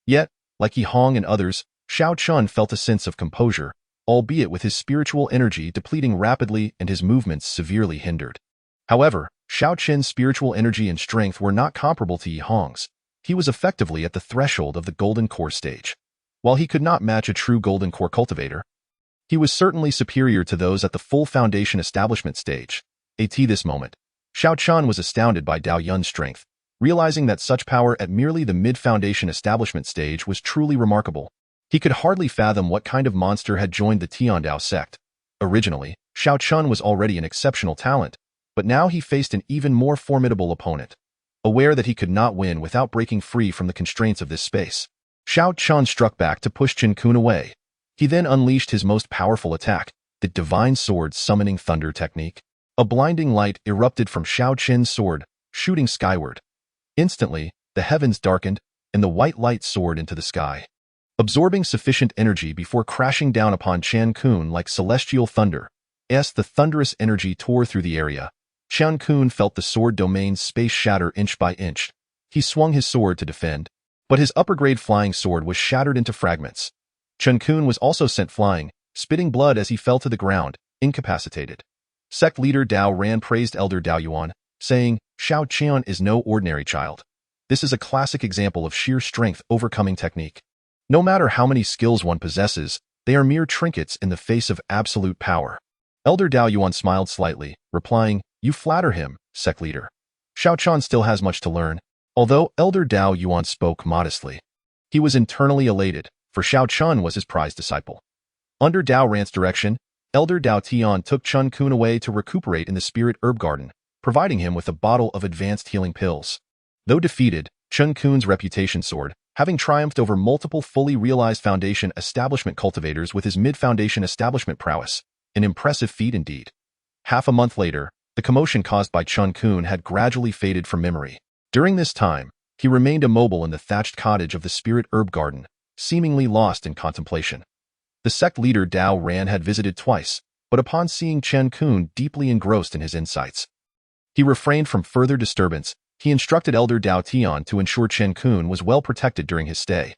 Speaker 2: Yet, like Yi Hong and others, Xiao Chen felt a sense of composure, albeit with his spiritual energy depleting rapidly and his movements severely hindered. However, Xiao Chen's spiritual energy and strength were not comparable to Yi Hong's. He was effectively at the threshold of the golden core stage. While he could not match a true golden core cultivator, he was certainly superior to those at the full foundation establishment stage. At this moment, Xiao Chen was astounded by Dao Yun's strength, realizing that such power at merely the mid-foundation establishment stage was truly remarkable. He could hardly fathom what kind of monster had joined the Tianda sect. Originally, Xiao Chen was already an exceptional talent, but now he faced an even more formidable opponent. Aware that he could not win without breaking free from the constraints of this space, Xiao Chen struck back to push Chen Qun away. He then unleashed his most powerful attack, the Divine Sword Summoning Thunder technique. A blinding light erupted from Xiao Chen's sword, shooting skyward. Instantly, the heavens darkened, and the white light soared into the sky, absorbing sufficient energy before crashing down upon Chen Qun like celestial thunder. As the thunderous energy tore through the area, Chen Qun felt the sword domain's space shatter inch by inch. He swung his sword to defend, but his upper-grade flying sword was shattered into fragments. Chen Qun was also sent flying, spitting blood as he fell to the ground, incapacitated. Sect leader Dao Ran praised Elder Dao Yuan, saying, Xiao Chen is no ordinary child. This is a classic example of sheer strength overcoming technique. No matter how many skills one possesses, They are mere trinkets in the face of absolute power. Elder Dao Yuan smiled slightly, replying, "You flatter him, sect leader. Xiao Chan still has much to learn." Although Elder Dao Yuan spoke modestly, he was internally elated, for Xiao Chun was his prized disciple. Under Dao Ran's direction, Elder Dao Tian took Chen Qun away to recuperate in the spirit herb garden, providing him with a bottle of advanced healing pills. Though defeated, Chen Qun's reputation soared, having triumphed over multiple fully realized foundation establishment cultivators with his mid-foundation establishment prowess, an impressive feat indeed. Half a month later, the commotion caused by Chen Qun had gradually faded from memory. During this time, he remained immobile in the thatched cottage of the spirit herb garden, seemingly lost in contemplation. The sect leader Dao Ran had visited twice, but upon seeing Chen Qun deeply engrossed in his insights, he refrained from further disturbance. He instructed Elder Dao Tian to ensure Chen Qun was well protected during his stay.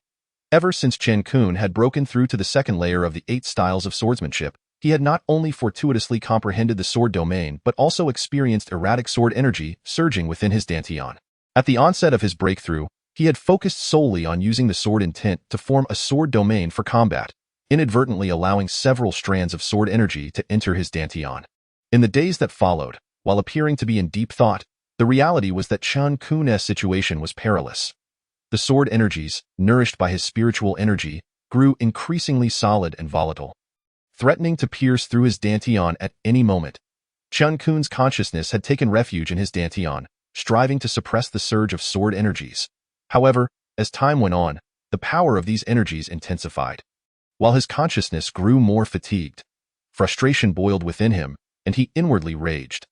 Speaker 2: Ever since Chen Qun had broken through to the second layer of the 8 styles of swordsmanship, he had not only fortuitously comprehended the sword domain but also experienced erratic sword energy surging within his dantian. At the onset of his breakthrough, he had focused solely on using the sword intent to form a sword domain for combat, inadvertently allowing several strands of sword energy to enter his dantian. In the days that followed, while appearing to be in deep thought, the reality was that Chen Qun's situation was perilous. The sword energies, nourished by his spiritual energy, grew increasingly solid and volatile, threatening to pierce through his dantian at any moment. Chen Qun's consciousness had taken refuge in his dantian, striving to suppress the surge of sword energies. However, as time went on, the power of these energies intensified. While his consciousness grew more fatigued, frustration boiled within him, and he inwardly raged.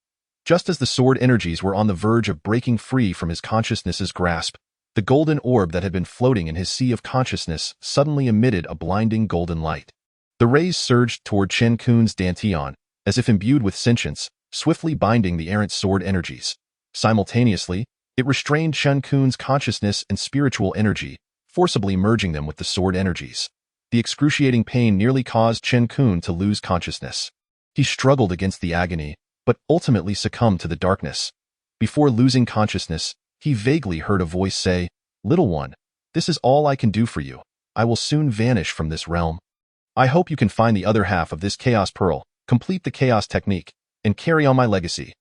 Speaker 2: Just as the sword energies were on the verge of breaking free from his consciousness's grasp, the golden orb that had been floating in his sea of consciousness suddenly emitted a blinding golden light. The rays surged toward Chen Qun's dantian, as if imbued with sentience, swiftly binding the errant sword energies. Simultaneously, it restrained Chen Qun's consciousness and spiritual energy, forcibly merging them with the sword energies. The excruciating pain nearly caused Chen Qun to lose consciousness. He struggled against the agony, but ultimately succumbed to the darkness. Before losing consciousness, he vaguely heard a voice say, "Little one, this is all I can do for you. I will soon vanish from this realm. I hope you can find the other half of this chaos pearl, complete the chaos technique, and carry on my legacy."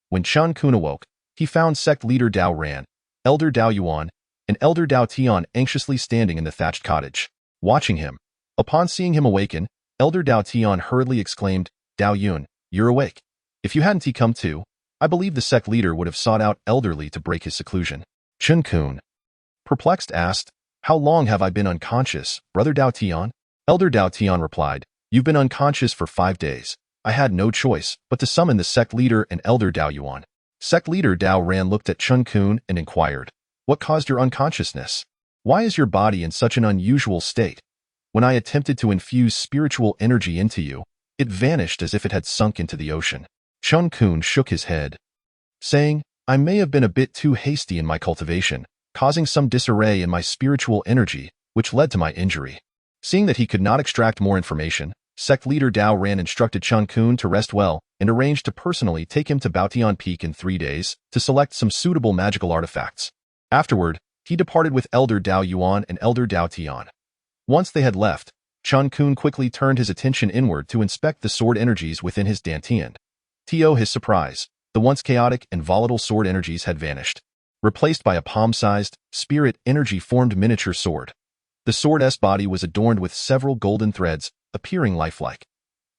Speaker 2: When Chen Qun awoke, he found sect leader Dao Ran, Elder Dao Yuan, and Elder Dao Tian anxiously standing in the thatched cottage, watching him. Upon seeing him awaken, Elder Dao Tian hurriedly exclaimed, "Dao Yun, you're awake. If you hadn't come too, I believe the sect leader would have sought out elderly to break his seclusion." Chen Qun, perplexed, asked, "How long have I been unconscious, Brother Dao Tian?" Elder Dao Tian replied, "You've been unconscious for 5 days. I had no choice but to summon the sect leader and Elder Dao Yuan." Sect leader Dao Ran looked at Chen Qun and inquired, "What caused your unconsciousness? Why is your body in such an unusual state? When I attempted to infuse spiritual energy into you, it vanished as if it had sunk into the ocean." Chen Qun shook his head, saying, "I may have been a bit too hasty in my cultivation, causing some disarray in my spiritual energy, which led to my injury." Seeing that he could not extract more information, sect leader Dao Ran instructed Chen Qun to rest well and arranged to personally take him to Baotian Peak in 3 days to select some suitable magical artifacts. Afterward, he departed with Elder Dao Yuan and Elder Dao Tian. Once they had left, Chen Qun quickly turned his attention inward to inspect the sword energies within his dantian. To his surprise, the once chaotic and volatile sword energies had vanished, replaced by a palm-sized, spirit energy-formed miniature sword. The sword's body was adorned with several golden threads, appearing lifelike.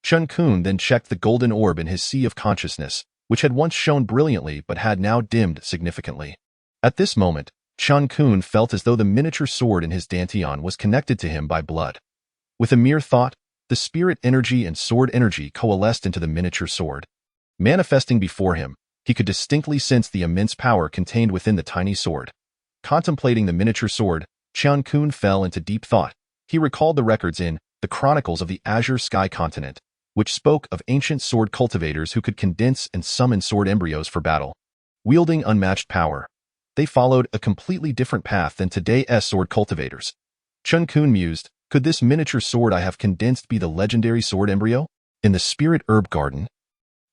Speaker 2: Chen Qun then checked the golden orb in his sea of consciousness, which had once shone brilliantly but had now dimmed significantly. At this moment, Chen Qun felt as though the miniature sword in his dantian was connected to him by blood. With a mere thought, the spirit energy and sword energy coalesced into the miniature sword. Manifesting before him, he could distinctly sense the immense power contained within the tiny sword. Contemplating the miniature sword, Chen Qun fell into deep thought. He recalled the records in the Chronicles of the Azure Sky Continent, which spoke of ancient sword cultivators who could condense and summon sword embryos for battle. Wielding unmatched power, they followed a completely different path than today's sword cultivators. Chen Qun mused, could this miniature sword I have condensed be the legendary sword embryo? In the spirit herb garden,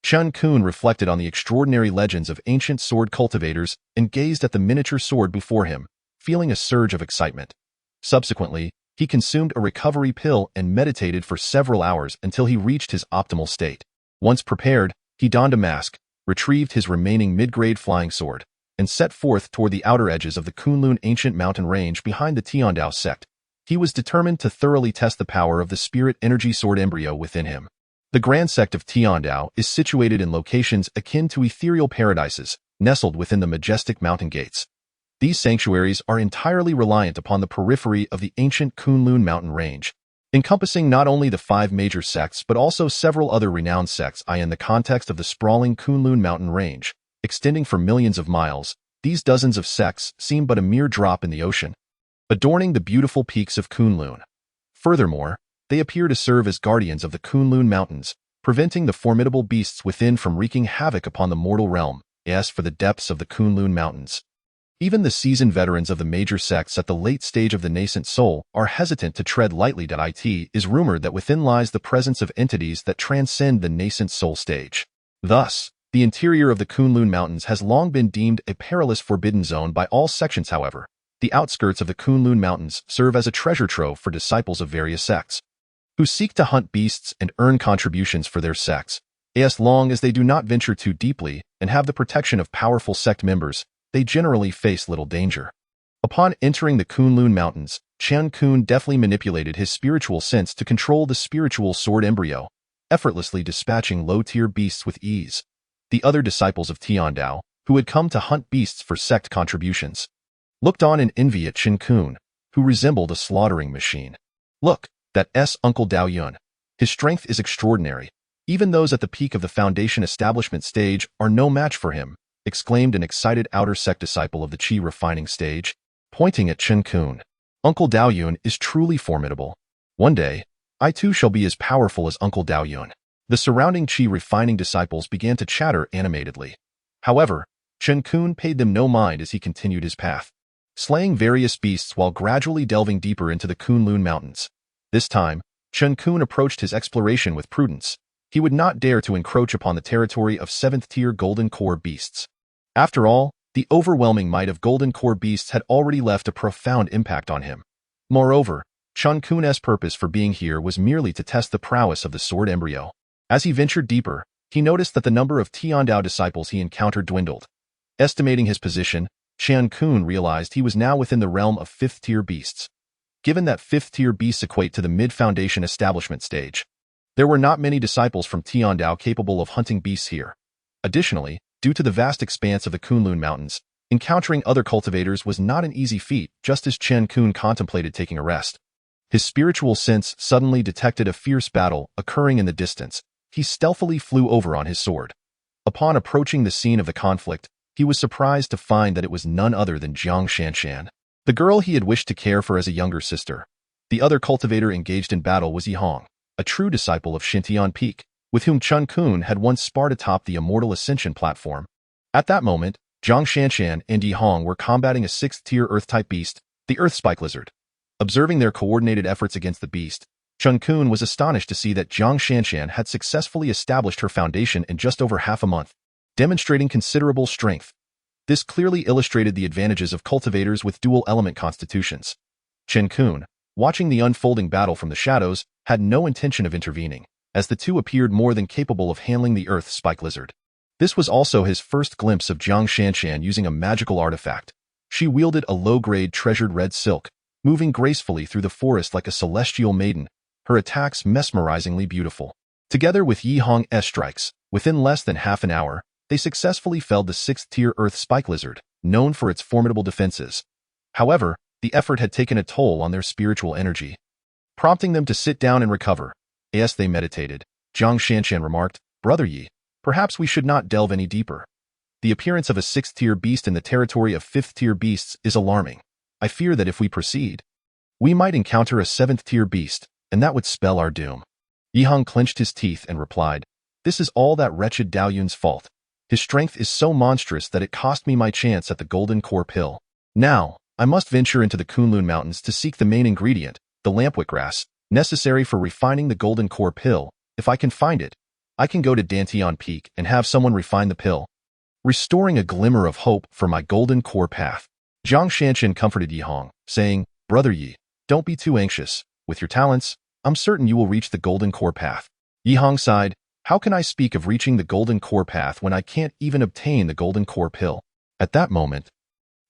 Speaker 2: Chen Qun reflected on the extraordinary legends of ancient sword cultivators and gazed at the miniature sword before him, feeling a surge of excitement. Subsequently, he He consumed a recovery pill and meditated for several hours until he reached his optimal state. Once prepared, he donned a mask, retrieved his remaining mid-grade flying sword, and set forth toward the outer edges of the Kunlun ancient mountain range behind the Tianda sect. He was determined to thoroughly test the power of the spirit energy sword embryo within him. The grand sect of Tianda is situated in locations akin to ethereal paradises, nestled within the majestic mountain gates. These sanctuaries are entirely reliant upon the periphery of the ancient Kunlun mountain range, encompassing not only the 5 major sects but also several other renowned sects in the context of the sprawling Kunlun mountain range. Extending for millions of miles, these dozens of sects seem but a mere drop in the ocean, adorning the beautiful peaks of Kunlun. Furthermore, they appear to serve as guardians of the Kunlun mountains, preventing the formidable beasts within from wreaking havoc upon the mortal realm. As for the depths of the Kunlun mountains, even the seasoned veterans of the major sects at the late stage of the nascent soul are hesitant to tread lightly. It is rumored that within lies the presence of entities that transcend the nascent soul stage. Thus, the interior of the Kunlun mountains has long been deemed a perilous forbidden zone by all sections. However, the outskirts of the Kunlun mountains serve as a treasure trove for disciples of various sects, who seek to hunt beasts and earn contributions for their sects. As long as they do not venture too deeply and have the protection of powerful sect members, they generally face little danger. Upon entering the Kunlun mountains, Chen Qun deftly manipulated his spiritual sense to control the spiritual sword embryo, effortlessly dispatching low-tier beasts with ease. The other disciples of Tianda, who had come to hunt beasts for sect contributions, looked on in envy at Chen Qun, who resembled a slaughtering machine. "Look, that's Uncle Dao Yun. His strength is extraordinary. Even those at the peak of the foundation establishment stage are no match for him," exclaimed an excited outer sect disciple of the Qi refining stage, pointing at Chen Qun. "Uncle Dao Yun is truly formidable. One day, I too shall be as powerful as Uncle Dao Yun." The surrounding Qi refining disciples began to chatter animatedly. However, Chen Qun paid them no mind as he continued his path, slaying various beasts while gradually delving deeper into the Kunlun mountains. This time, Chen Qun approached his exploration with prudence. He would not dare to encroach upon the territory of 7th-tier golden core beasts. After all, the overwhelming might of golden core beasts had already left a profound impact on him. Moreover, Chen Qun's purpose for being here was merely to test the prowess of the sword embryo. As he ventured deeper, he noticed that the number of Tianda disciples he encountered dwindled. Estimating his position, Chen Qun realized he was now within the realm of 5th-tier beasts. Given that 5th-tier beasts equate to the mid-foundation establishment stage, there were not many disciples from Tianda capable of hunting beasts here. Additionally, due to the vast expanse of the Kunlun mountains, encountering other cultivators was not an easy feat. Just as Chen Qun contemplated taking a rest, his spiritual sense suddenly detected a fierce battle occurring in the distance. He stealthily flew over on his sword. Upon approaching the scene of the conflict, he was surprised to find that it was none other than Jiang Shanshan, the girl he had wished to care for as a younger sister. The other cultivator engaged in battle was Yihong, a true disciple of Xintian Peak, with whom Chen Qun had once sparred atop the Immortal Ascension platform. At that moment, Jiang Shanshan and Yihong were combating a 6th-tier Earth-type beast, the Earth Spike Lizard. Observing their coordinated efforts against the beast, Chen Qun was astonished to see that Jiang Shanshan had successfully established her foundation in just over half a month, demonstrating considerable strength. This clearly illustrated the advantages of cultivators with dual-element constitutions. Chen Qun, watching the unfolding battle from the shadows, had no intention of intervening, as the two appeared more than capable of handling the Earth Spike Lizard. This was also his first glimpse of Jiang Shanshan using a magical artifact. She wielded a low-grade treasured red silk, moving gracefully through the forest like a celestial maiden, her attacks mesmerizingly beautiful. Together with Yihong's strikes, within less than half an hour, they successfully felled the 6th-tier Earth Spike Lizard, known for its formidable defenses. However, the effort had taken a toll on their spiritual energy, prompting them to sit down and recover. As they meditated, Jiang Shanshan remarked, "Brother Yi, perhaps we should not delve any deeper. The appearance of a 6th-tier beast in the territory of 5th-tier beasts is alarming. I fear that if we proceed, we might encounter a 7th-tier beast, and that would spell our doom." Yihong clenched his teeth and replied, "This is all that wretched Dao Yun's fault. His strength is so monstrous that it cost me my chance at the golden core pill. Now, I must venture into the Kunlun mountains to seek the main ingredient, the lampwick grass, necessary for refining the golden core pill. If I can find it, I can go to Dantian Peak and have someone refine the pill, restoring a glimmer of hope for my golden core path." Jiang Shanshan comforted Yihong, saying, "Brother Yi, Don't be too anxious. With your talents, I'm certain you will reach the golden core path. Yihong sighed. How can I speak of reaching the golden core path when I can't even obtain the golden core pill? At that moment,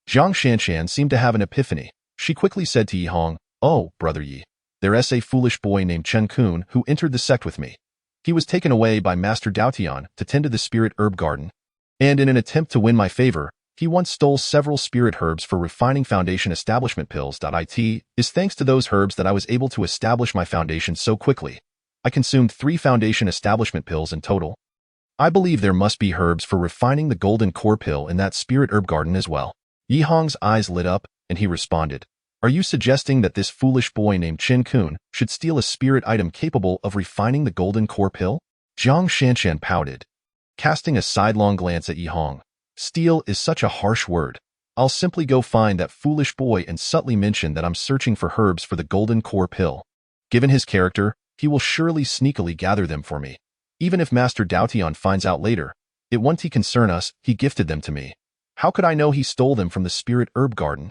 Speaker 2: Zhang Shanshan seemed to have an epiphany. She quickly said to Yihong, "Oh, brother Yi, there's a foolish boy named Chen Qun who entered the sect with me. He was taken away by Master Daotian to tend to the spirit herb garden, and in an attempt to win my favor, he once stole several spirit herbs for refining foundation establishment pills. It is thanks to those herbs that I was able to establish my foundation so quickly. I consumed 3 foundation establishment pills in total. I believe there must be herbs for refining the golden core pill in that spirit herb garden as well." Yihong's eyes lit up, and he responded, "Are you suggesting that this foolish boy named Chen Qun should steal a spirit item capable of refining the golden core pill?" Zhang Shanshan pouted, casting a sidelong glance at Yihong. "Steal is such a harsh word. I'll simply go find that foolish boy and subtly mention that I'm searching for herbs for the golden core pill. Given his character, he will surely sneakily gather them for me. Even if Master Daotian finds out later, it won't concern us, he gifted them to me. How could I know he stole them from the spirit herb garden?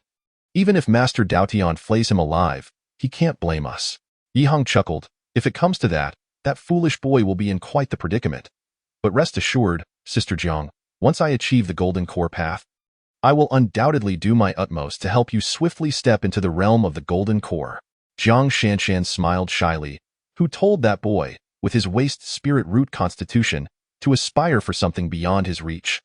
Speaker 2: Even if Master Daotian flays him alive, he can't blame us." Yihong chuckled. "If it comes to that, that foolish boy will be in quite the predicament. But rest assured, Sister Zhang, once I achieve the golden core path, I will undoubtedly do my utmost to help you swiftly step into the realm of the golden core." Zhang Shanshan smiled shyly. Who told that boy, with his waste spirit root constitution, to aspire for something beyond his reach?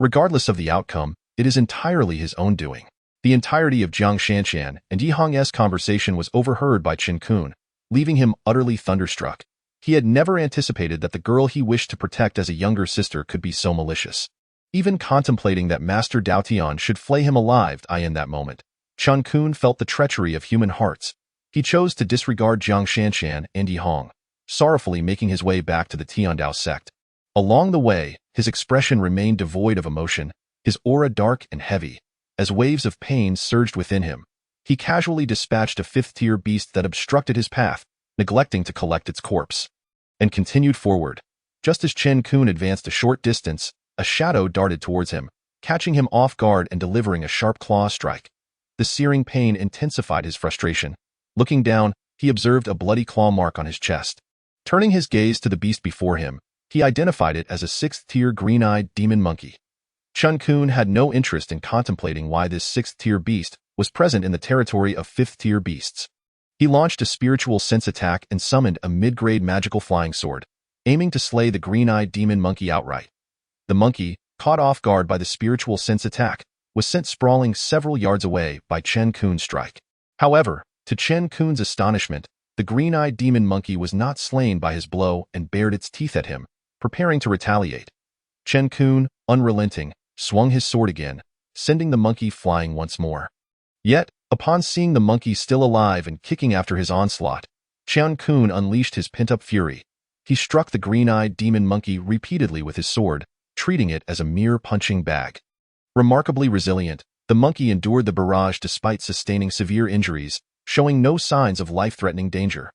Speaker 2: Regardless of the outcome, it is entirely his own doing. The entirety of Zhang Shanshan and Yihong's conversation was overheard by Chen Qun, leaving him utterly thunderstruck. He had never anticipated that the girl he wished to protect as a younger sister could be so malicious. Even contemplating that Master Daotian should flay him alive in that moment, Chen Qun felt the treachery of human hearts. He chose to disregard Zhang Shanshan and Yihong, sorrowfully making his way back to the Tianda sect. Along the way, his expression remained devoid of emotion, his aura dark and heavy. As waves of pain surged within him, he casually dispatched a 5th-tier beast that obstructed his path, neglecting to collect its corpse, and continued forward. Just as Chen Qun advanced a short distance, a shadow darted towards him, catching him off guard and delivering a sharp claw strike. The searing pain intensified his frustration. Looking down, he observed a bloody claw mark on his chest. Turning his gaze to the beast before him, he identified it as a 6th-tier green-eyed demon monkey. Chen Qun had no interest in contemplating why this 6th-tier beast was present in the territory of 5th-tier beasts. He launched a spiritual sense attack and summoned a mid-grade magical flying sword, aiming to slay the green-eyed demon monkey outright. The monkey, caught off guard by the spiritual sense attack, was sent sprawling several yards away by Chen Qun's strike. However, to Chen Qun's astonishment, the green-eyed demon monkey was not slain by his blow and bared its teeth at him, preparing to retaliate. Chen Qun, unrelenting, swung his sword again, sending the monkey flying once more. Yet, upon seeing the monkey still alive and kicking after his onslaught, Chen Qun unleashed his pent-up fury. He struck the green-eyed demon monkey repeatedly with his sword, treating it as a mere punching bag. Remarkably resilient, the monkey endured the barrage despite sustaining severe injuries, showing no signs of life-threatening danger.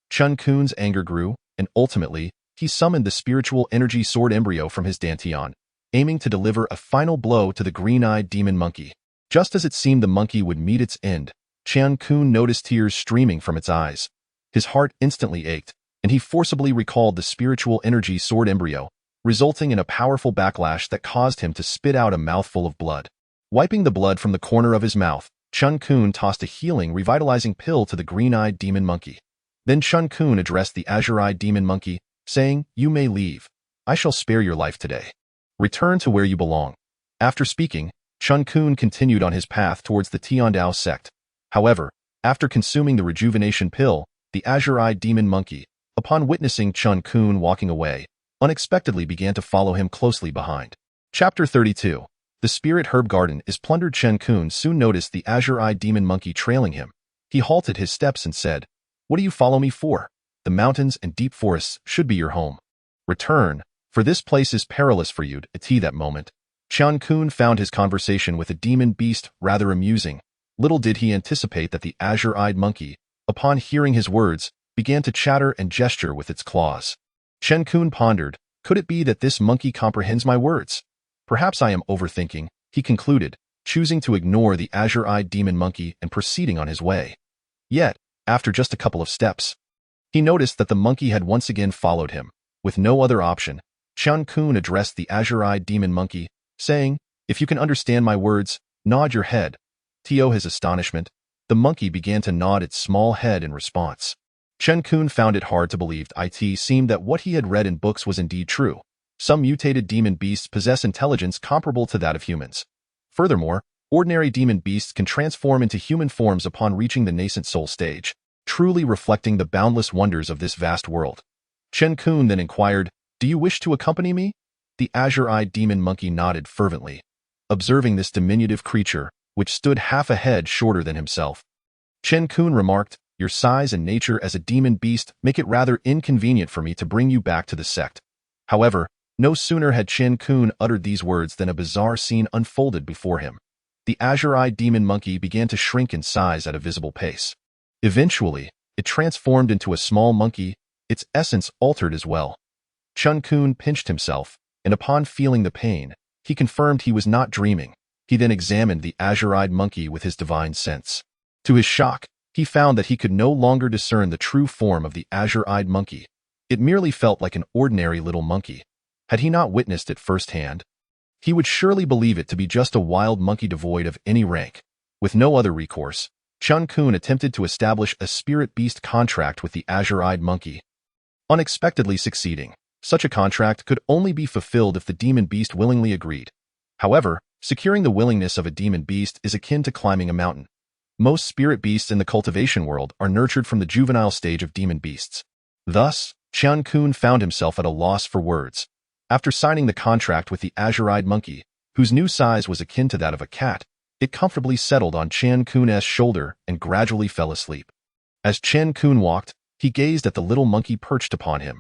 Speaker 2: Chen Qun's anger grew, and ultimately, he summoned the spiritual energy sword embryo from his dantian, aiming to deliver a final blow to the green-eyed demon monkey. Just as it seemed the monkey would meet its end, Chen Qun noticed tears streaming from its eyes. His heart instantly ached, and he forcibly recalled the spiritual energy sword embryo, resulting in a powerful backlash that caused him to spit out a mouthful of blood. Wiping the blood from the corner of his mouth, Chen Qun tossed a healing, revitalizing pill to the green-eyed demon monkey. Then Chen Qun addressed the azure-eyed demon monkey, saying, "You may leave. I shall spare your life today. Return to where you belong." After speaking, Chen Qun continued on his path towards the Tianda sect. However, after consuming the rejuvenation pill, the azure-eyed demon monkey, upon witnessing Chen Qun walking away, unexpectedly began to follow him closely behind. Chapter 32. The Spirit Herb Garden is plundered. Chen Qun soon noticed the azure-eyed demon monkey trailing him. He halted his steps and said, "What do you follow me for? The mountains and deep forests should be your home. Return, for this place is perilous for you." At that moment, Chen Qun found his conversation with a demon beast rather amusing. Little did he anticipate that the azure-eyed monkey, upon hearing his words, began to chatter and gesture with its claws. Chen Qun pondered, could it be that this monkey comprehends my words? Perhaps I am overthinking, he concluded, choosing to ignore the azure-eyed demon monkey and proceeding on his way. Yet, after just a couple of steps, he noticed that the monkey had once again followed him. With no other option, Chen Qun addressed the azure-eyed demon monkey, saying, "If you can understand my words, nod your head." To his astonishment, the monkey began to nod its small head in response. Chen Qun found it hard to believe it seemed that what he had read in books was indeed true. Some mutated demon beasts possess intelligence comparable to that of humans. Furthermore, ordinary demon beasts can transform into human forms upon reaching the nascent soul stage, truly reflecting the boundless wonders of this vast world. Chen Qun then inquired, "Do you wish to accompany me?" The azure-eyed demon monkey nodded fervently, observing this diminutive creature, which stood half a head shorter than himself. Chen Qun remarked, "Your size and nature as a demon beast make it rather inconvenient for me to bring you back to the sect." However, no sooner had Chen Qun uttered these words than a bizarre scene unfolded before him. The azure-eyed demon monkey began to shrink in size at a visible pace. Eventually, it transformed into a small monkey, its essence altered as well. Chen Qun pinched himself, and upon feeling the pain, he confirmed he was not dreaming. He then examined the azure-eyed monkey with his divine sense. To his shock, he found that he could no longer discern the true form of the azure-eyed monkey. It merely felt like an ordinary little monkey. Had he not witnessed it firsthand, he would surely believe it to be just a wild monkey devoid of any rank. With no other recourse, Chen Qun attempted to establish a spirit-beast contract with the azure-eyed monkey. Unexpectedly succeeding, such a contract could only be fulfilled if the demon beast willingly agreed. However, securing the willingness of a demon beast is akin to climbing a mountain. Most spirit beasts in the cultivation world are nurtured from the juvenile stage of demon beasts. Thus, Chen Qun found himself at a loss for words. After signing the contract with the azure-eyed monkey, whose new size was akin to that of a cat, it comfortably settled on Chen Qun's shoulder and gradually fell asleep. As Chen Qun walked, he gazed at the little monkey perched upon him.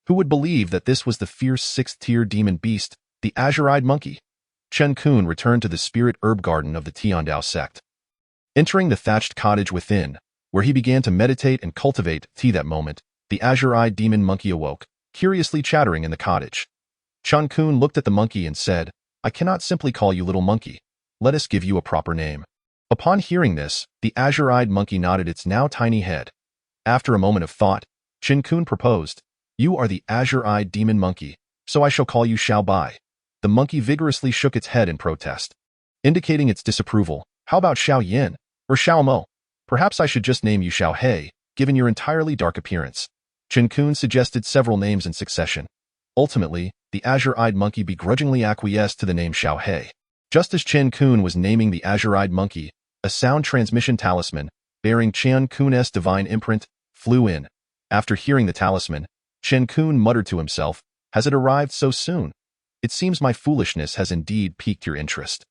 Speaker 2: Who would believe that this was the fierce sixth-tier demon beast, the azure-eyed monkey? Chen Qun returned to the spirit herb garden of the Tianda sect. Entering the thatched cottage within, where he began to meditate and cultivate that moment, the azure-eyed demon monkey awoke, curiously chattering in the cottage. Chen Qun looked at the monkey and said, "I cannot simply call you little monkey. Let us give you a proper name." Upon hearing this, the azure-eyed monkey nodded its now tiny head. After a moment of thought, Chen Qun proposed, "You are the azure-eyed demon monkey, so I shall call you Xiao Bai." The monkey vigorously shook its head in protest, indicating its disapproval. "How about Xiao Yin, or Xiao Mo? Perhaps I should just name you Xiao He, given your entirely dark appearance." Chen Qun suggested several names in succession. Ultimately, the azure-eyed monkey begrudgingly acquiesced to the name Xiao He. Just as Chen Qun was naming the azure-eyed monkey, a sound transmission talisman, bearing Chen Qun's divine imprint, flew in. After hearing the talisman, Chen Qun muttered to himself, "Has it arrived so soon? It seems my foolishness has indeed piqued your interest.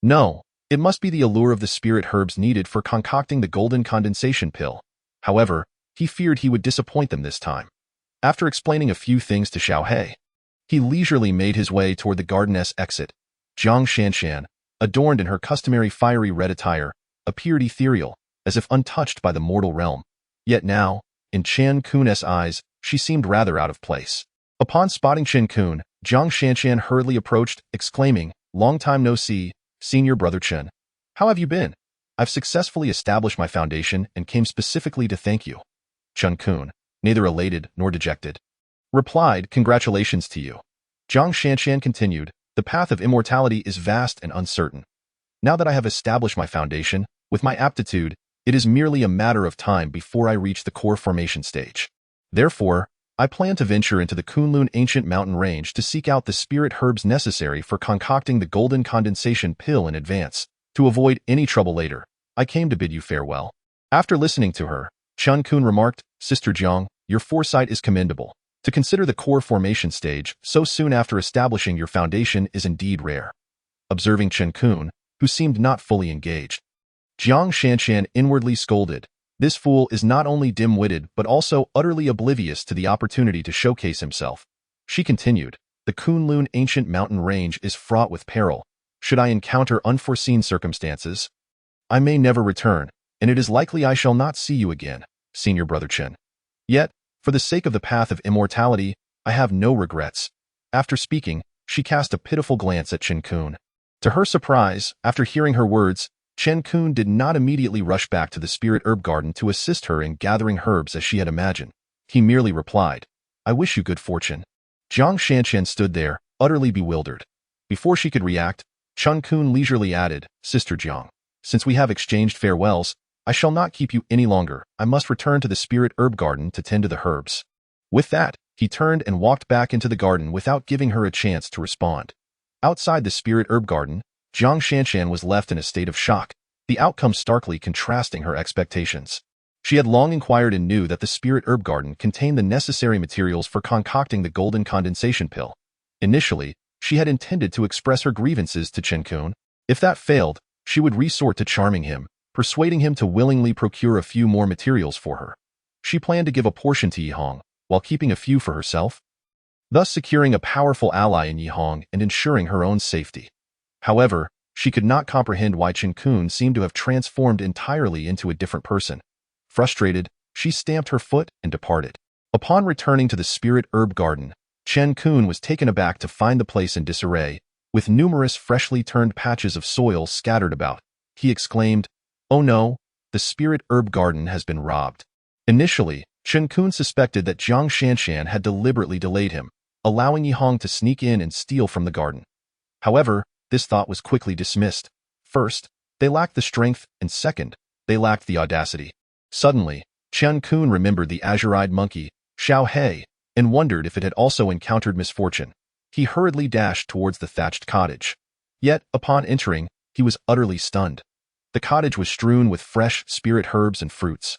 Speaker 2: No, it must be the allure of the spirit herbs needed for concocting the golden condensation pill." However, he feared he would disappoint them this time. After explaining a few things to Xiao He, he leisurely made his way toward the garden's exit. Jiang Shanshan, adorned in her customary fiery red attire, appeared ethereal, as if untouched by the mortal realm. Yet now, in Chen Qun's eyes, she seemed rather out of place. Upon spotting Chen Qun, Jiang Shanshan hurriedly approached, exclaiming, "Long time no see, senior brother Chen. How have you been? I've successfully established my foundation and came specifically to thank you." Chen Qun, neither elated nor dejected, replied, "Congratulations to you." Jiang Shanshan continued, "The path of immortality is vast and uncertain. Now that I have established my foundation, with my aptitude, it is merely a matter of time before I reach the core formation stage. Therefore, I plan to venture into the Kunlun ancient mountain range to seek out the spirit herbs necessary for concocting the golden condensation pill in advance. To avoid any trouble later, I came to bid you farewell." After listening to her, Chen Qun remarked, "Sister Jiang, your foresight is commendable. To consider the core formation stage so soon after establishing your foundation is indeed rare." Observing Chen Qun, who seemed not fully engaged, Jiang Shanshan inwardly scolded, "This fool is not only dim-witted but also utterly oblivious to the opportunity to showcase himself." She continued, "The Kunlun ancient mountain range is fraught with peril. Should I encounter unforeseen circumstances, I may never return, and it is likely I shall not see you again, senior brother Chen. Yet, for the sake of the path of immortality, I have no regrets." After speaking, she cast a pitiful glance at Chen Qun. To her surprise, after hearing her words, Chen Qun did not immediately rush back to the spirit herb garden to assist her in gathering herbs as she had imagined. He merely replied, "I wish you good fortune." Jiang Shanshan stood there, utterly bewildered. Before she could react, Chen Qun leisurely added, "Sister Jiang, since we have exchanged farewells, I shall not keep you any longer. I must return to the spirit herb garden to tend to the herbs." With that, he turned and walked back into the garden without giving her a chance to respond. Outside the spirit herb garden, Jiang Shanshan was left in a state of shock, the outcome starkly contrasting her expectations. She had long inquired and knew that the spirit herb garden contained the necessary materials for concocting the golden condensation pill. Initially, she had intended to express her grievances to Chen Qun. If that failed, she would resort to charming him, persuading him to willingly procure a few more materials for her. She planned to give a portion to Yihong, while keeping a few for herself, thus securing a powerful ally in Yihong and ensuring her own safety. However, she could not comprehend why Chen Qun seemed to have transformed entirely into a different person. Frustrated, she stamped her foot and departed. Upon returning to the spirit herb garden, Chen Qun was taken aback to find the place in disarray, with numerous freshly turned patches of soil scattered about. He exclaimed, "Oh no, the spirit herb garden has been robbed." Initially, Chen Qun suspected that Jiang Shanshan had deliberately delayed him, allowing Yihong to sneak in and steal from the garden. However, this thought was quickly dismissed. First, they lacked the strength, and second, they lacked the audacity. Suddenly, Chen Qun remembered the azure-eyed monkey, Xiao, and wondered if it had also encountered misfortune. He hurriedly dashed towards the thatched cottage. Yet, upon entering, he was utterly stunned. The cottage was strewn with fresh spirit herbs and fruits.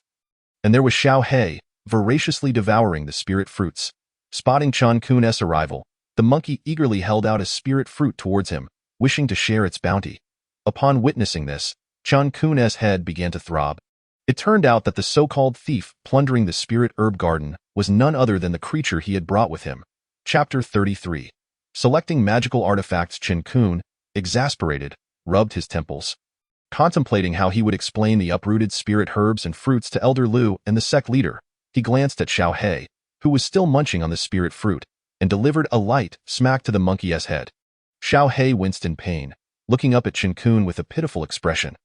Speaker 2: And there was Xiao, voraciously devouring the spirit fruits. Spotting Chen Qun's arrival, the monkey eagerly held out a spirit fruit towards him, wishing to share its bounty. Upon witnessing this, Chen Qun's head began to throb. It turned out that the so-called thief plundering the spirit herb garden was none other than the creature he had brought with him. Chapter 33. Selecting magical artifacts. Chen Qun, exasperated, rubbed his temples. Contemplating how he would explain the uprooted spirit herbs and fruits to Elder Lu and the sect leader, he glanced at Xiao, who was still munching on the spirit fruit, and delivered a light smack to the monkey's head. Xiao winced in pain, looking up at Chen Qun with a pitiful expression.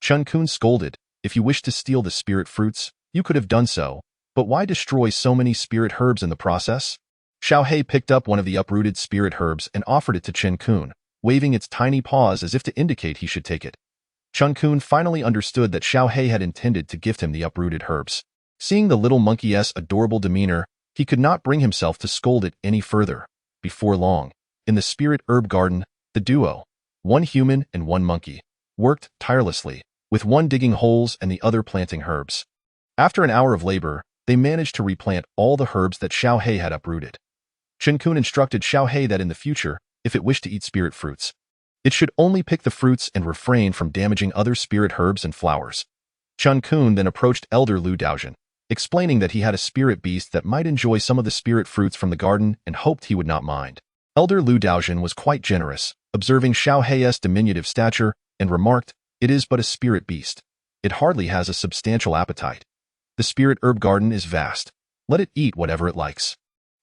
Speaker 2: Chen Qun scolded, "If you wished to steal the spirit fruits, you could have done so, but why destroy so many spirit herbs in the process?" Xiao picked up one of the uprooted spirit herbs and offered it to Chen Qun, waving its tiny paws as if to indicate he should take it. Chen Qun finally understood that Xiao had intended to gift him the uprooted herbs. Seeing the little monkey's adorable demeanor, he could not bring himself to scold it any further. Before long, in the spirit herb garden, the duo, one human and one monkey, worked tirelessly, with one digging holes and the other planting herbs. After an hour of labor, they managed to replant all the herbs that Xiao had uprooted. Chen Qun instructed Xiao that in the future, if it wished to eat spirit fruits, it should only pick the fruits and refrain from damaging other spirit herbs and flowers. Chen Qun then approached Elder Lu Daozhen, explaining that he had a spirit beast that might enjoy some of the spirit fruits from the garden and hoped he would not mind. Elder Lu Daozhen was quite generous, observing Xiao's diminutive stature, and remarked, "It is but a spirit beast. It hardly has a substantial appetite. The spirit herb garden is vast. Let it eat whatever it likes."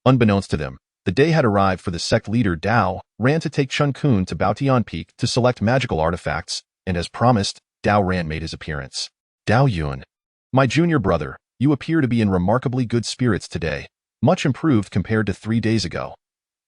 Speaker 2: Unbeknownst to them, the day had arrived for the sect leader Dao ran to take Chen Qun to Baotian Peak to select magical artifacts, and as promised, Dao Ran made his appearance. "Dao Yun, my junior brother, you appear to be in remarkably good spirits today, much improved compared to 3 days ago.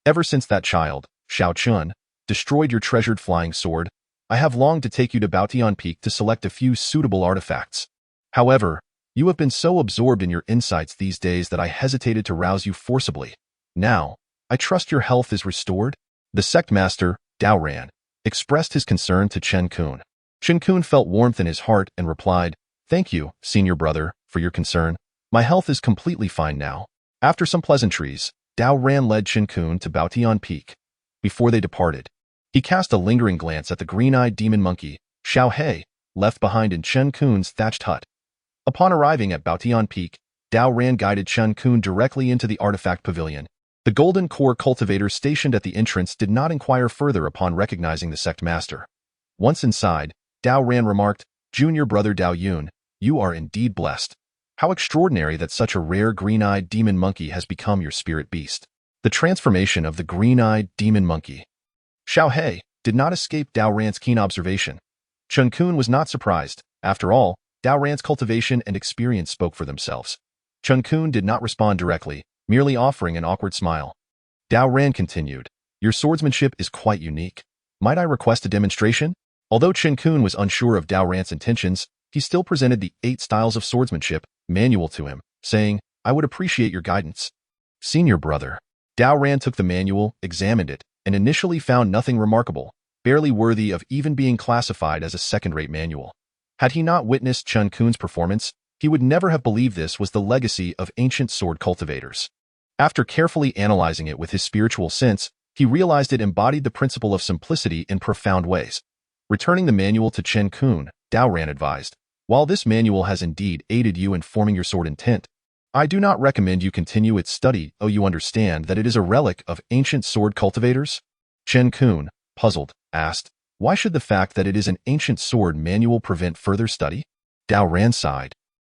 Speaker 2: Ever since that child, Xiao Chun, destroyed your treasured flying sword, I have longed to take you to Baotian Peak to select a few suitable artifacts. However, you have been so absorbed in your insights these days that I hesitated to rouse you forcibly. Now, I trust your health is restored?" The sect master, Dao Ran, expressed his concern to Chen Qun. Chen Qun felt warmth in his heart and replied, "Thank you, senior brother, for your concern. My health is completely fine now." After some pleasantries, Dao Ran led Chen Qun to Baotian Peak. Before they departed, he cast a lingering glance at the green-eyed demon monkey, Xiao, left behind in Chen Qun's thatched hut. Upon arriving at Baotian Peak, Dao Ran guided Chen Qun directly into the artifact pavilion. The golden core cultivator stationed at the entrance did not inquire further upon recognizing the sect master. Once inside, Dao Ran remarked, "Junior brother Dao Yun, you are indeed blessed. How extraordinary that such a rare green-eyed demon monkey has become your spirit beast." The transformation of the green-eyed demon monkey. Xiao did not escape Dao Ran's keen observation. Chen Qun was not surprised. After all, Dao Ran's cultivation and experience spoke for themselves. Chen Qun did not respond directly, merely offering an awkward smile. Dao Ran continued, "Your swordsmanship is quite unique. Might I request a demonstration?" Although Chen Qun was unsure of Dao Ran's intentions, he still presented the 8 styles of swordsmanship manual to him, saying, "I would appreciate your guidance." Senior brother. Dao Ran took the manual, examined it, and initially found nothing remarkable, barely worthy of even being classified as a second-rate manual. Had he not witnessed Chen Qun's performance, he would never have believed this was the legacy of ancient sword cultivators. After carefully analyzing it with his spiritual sense, he realized it embodied the principle of simplicity in profound ways. Returning the manual to Chen Qun, Dao Ran advised, "While this manual has indeed aided you in forming your sword intent, I do not recommend you continue its study. Oh, you understand that it is a relic of ancient sword cultivators?" Chen Qun, puzzled, asked, "Why should the fact that it is an ancient sword manual prevent further study?" Dao Ran sighed,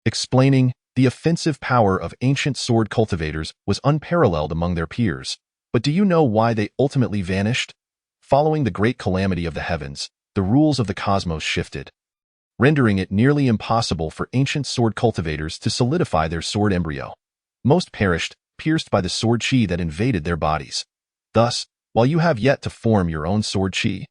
Speaker 2: explaining, "The offensive power of ancient sword cultivators was unparalleled among their peers. But do you know why they ultimately vanished? Following the great calamity of the heavens, the rules of the cosmos shifted, rendering it nearly impossible for ancient sword cultivators to solidify their sword embryo. Most perished, pierced by the sword chi that invaded their bodies. Thus, while you have yet to form your own sword chi,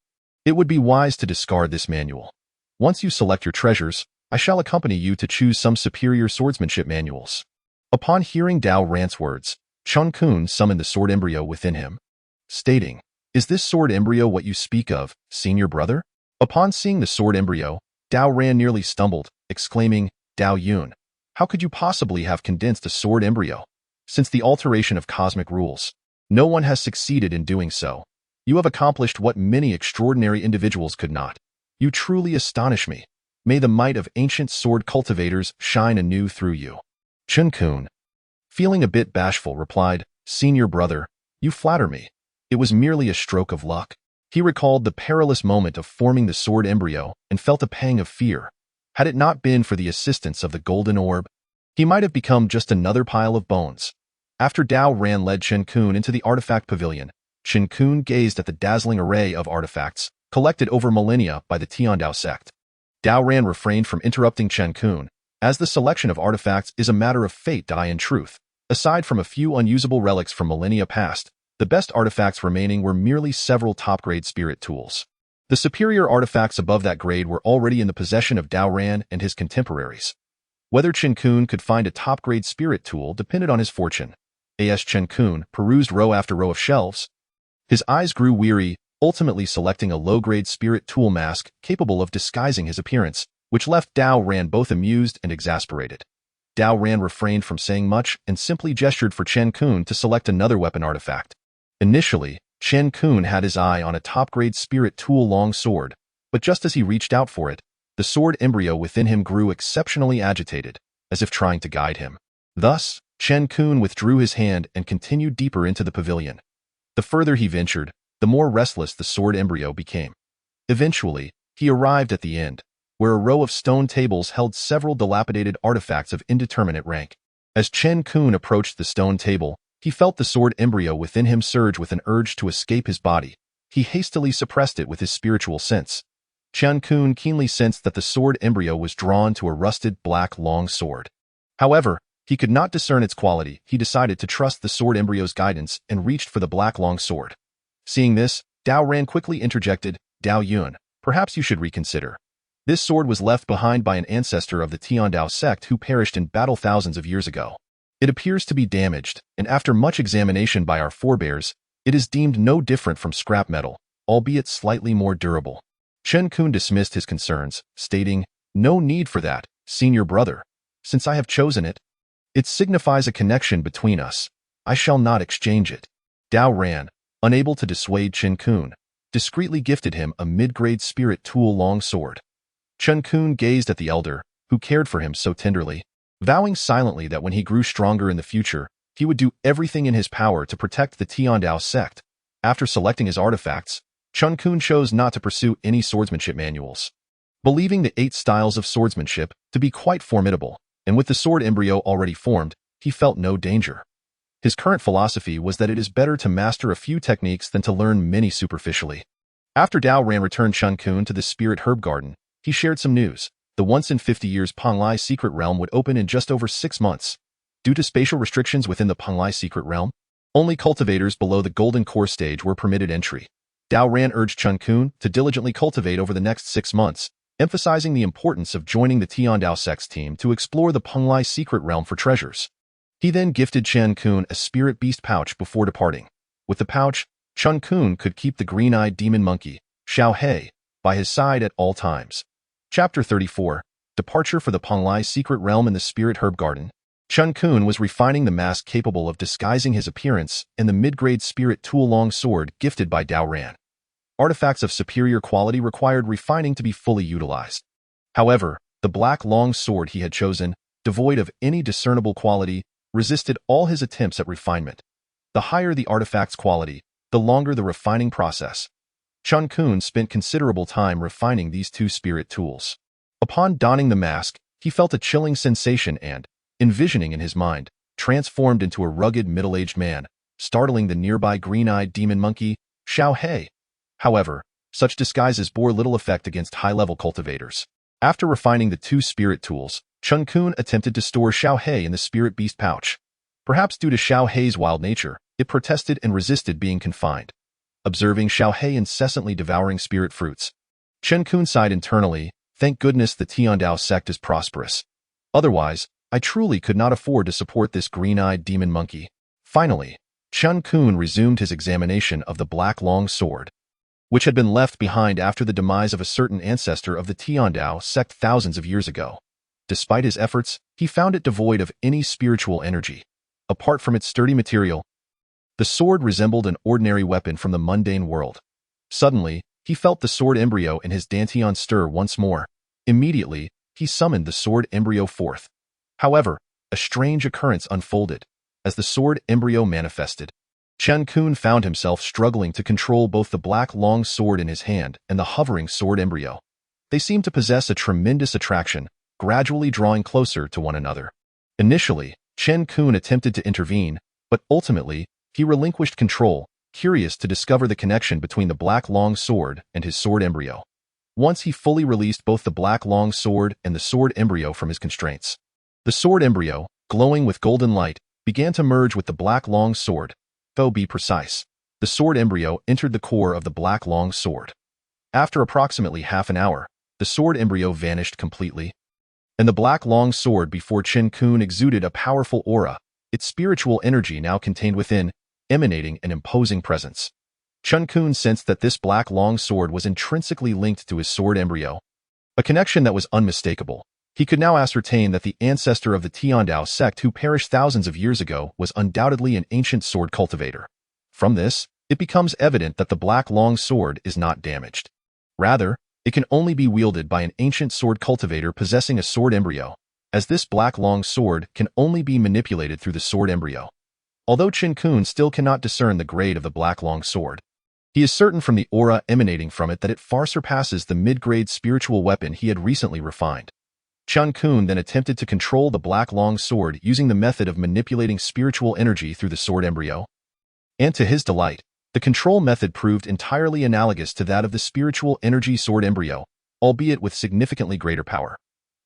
Speaker 2: it would be wise to discard this manual. Once you select your treasures, I shall accompany you to choose some superior swordsmanship manuals." Upon hearing Dao Ran's words, Chen Qun summoned the sword embryo within him, stating, "Is this sword embryo what you speak of, senior brother?" Upon seeing the sword embryo, Dao Ran nearly stumbled, exclaiming, "Dao Yun, how could you possibly have condensed a sword embryo? Since the alteration of cosmic rules, no one has succeeded in doing so. You have accomplished what many extraordinary individuals could not. You truly astonish me. May the might of ancient sword cultivators shine anew through you." Chen Qun, feeling a bit bashful, replied, "Senior brother, you flatter me. It was merely a stroke of luck." He recalled the perilous moment of forming the sword embryo and felt a pang of fear. Had it not been for the assistance of the golden orb, he might have become just another pile of bones. After Dao Ran led Chen Qun into the artifact pavilion, Chen Qun gazed at the dazzling array of artifacts collected over millennia by the Tianda sect. Dao Ran refrained from interrupting Chen Qun, as the selection of artifacts is a matter of fate. In truth, aside from a few unusable relics from millennia past, the best artifacts remaining were merely several top-grade spirit tools. The superior artifacts above that grade were already in the possession of Dao Ran and his contemporaries. Whether Chen Qun could find a top-grade spirit tool depended on his fortune. As Chen Qun perused row after row of shelves, his eyes grew weary, ultimately selecting a low-grade spirit tool mask capable of disguising his appearance, which left Dao Ran both amused and exasperated. Dao Ran refrained from saying much and simply gestured for Chen Qun to select another weapon artifact. Initially, Chen Qun had his eye on a top-grade spirit tool long sword, but just as he reached out for it, the sword embryo within him grew exceptionally agitated, as if trying to guide him. Thus, Chen Qun withdrew his hand and continued deeper into the pavilion. The further he ventured, the more restless the sword embryo became. Eventually, he arrived at the end, where a row of stone tables held several dilapidated artifacts of indeterminate rank. As Chen Qun approached the stone table, he felt the sword embryo within him surge with an urge to escape his body. He hastily suppressed it with his spiritual sense. Chen Qun keenly sensed that the sword embryo was drawn to a rusted black long sword. However, he could not discern its quality. He decided to trust the sword embryo's guidance and reached for the black long sword. Seeing this, Dao Ran quickly interjected, "Dao Yun, perhaps you should reconsider. This sword was left behind by an ancestor of the Tianda sect who perished in battle thousands of years ago. It appears to be damaged, and after much examination by our forebears, it is deemed no different from scrap metal, albeit slightly more durable." Chen Qun dismissed his concerns, stating, "No need for that, senior brother. Since I have chosen it, it signifies a connection between us. I shall not exchange it." Dao Ran, unable to dissuade Chen Qun, discreetly gifted him a mid-grade spirit tool long sword. Chen Qun gazed at the elder, who cared for him so tenderly, vowing silently that when he grew stronger in the future, he would do everything in his power to protect the Tianda sect. After selecting his artifacts, Chen Qun chose not to pursue any swordsmanship manuals. Believing the 8 styles of swordsmanship to be quite formidable, and with the sword embryo already formed, he felt no danger. His current philosophy was that it is better to master a few techniques than to learn many superficially. After Dao Ran returned Chen Qun to the spirit herb garden, he shared some news. The once in 50 years Penglai secret realm would open in just over 6 months. Due to spatial restrictions within the Penglai secret realm, only cultivators below the golden core stage were permitted entry. Dao Ran urged Chen Qun to diligently cultivate over the next 6 months, emphasizing the importance of joining the Tianda sect's team to explore the Penglai secret realm for treasures. He then gifted Chen Qun a spirit beast pouch before departing. With the pouch, Chen Qun could keep the green-eyed demon monkey, Xiao, by his side at all times. Chapter 34, Departure for the Penglai secret realm in the Spirit Herb Garden. Chen Qun was refining the mask capable of disguising his appearance in the mid-grade spirit tool long sword gifted by Dao Ran. Artifacts of superior quality required refining to be fully utilized. However, the black long sword he had chosen, devoid of any discernible quality, resisted all his attempts at refinement. The higher the artifact's quality, the longer the refining process. Chen Qun spent considerable time refining these two spirit tools. Upon donning the mask, he felt a chilling sensation and, envisioning in his mind, transformed into a rugged middle-aged man, startling the nearby green-eyed demon monkey, Xiao. However, such disguises bore little effect against high-level cultivators. After refining the two spirit tools, Chen Qun attempted to store Xiao in the spirit beast pouch. Perhaps due to Xiao's wild nature, it protested and resisted being confined. Observing Xiao incessantly devouring spirit fruits, Chen Qun sighed internally, thank goodness the Tianda sect is prosperous. Otherwise, I truly could not afford to support this green-eyed demon monkey. Finally, Chen Qun resumed his examination of the black long sword, which had been left behind after the demise of a certain ancestor of the Tianda sect thousands of years ago. Despite his efforts, he found it devoid of any spiritual energy. Apart from its sturdy material, the sword resembled an ordinary weapon from the mundane world. Suddenly, he felt the sword embryo in his dantian stir once more. Immediately, he summoned the sword embryo forth. However, a strange occurrence unfolded. As the sword embryo manifested, Chen Qun found himself struggling to control both the black long sword in his hand and the hovering sword embryo. They seemed to possess a tremendous attraction, gradually drawing closer to one another. Initially, Chen Qun attempted to intervene, but ultimately, he relinquished control, curious to discover the connection between the black long sword and his sword embryo. Once he fully released both the black long sword and the sword embryo from his constraints, the sword embryo, glowing with golden light, began to merge with the black long sword. To be precise, the sword embryo entered the core of the black long sword. After approximately half an hour, the sword embryo vanished completely, and the black long sword before Chen Qun exuded a powerful aura, its spiritual energy now contained within, emanating an imposing presence. Chen Qun sensed that this black long sword was intrinsically linked to his sword embryo, a connection that was unmistakable. He could now ascertain that the ancestor of the Tianda sect who perished thousands of years ago was undoubtedly an ancient sword cultivator. From this, it becomes evident that the black long sword is not damaged. Rather, it can only be wielded by an ancient sword cultivator possessing a sword embryo, as this black long sword can only be manipulated through the sword embryo. Although Chen Qun still cannot discern the grade of the black long sword, he is certain from the aura emanating from it that it far surpasses the mid-grade spiritual weapon he had recently refined. Chen Qun then attempted to control the black long sword using the method of manipulating spiritual energy through the sword embryo. And to his delight, the control method proved entirely analogous to that of the spiritual energy sword embryo, albeit with significantly greater power.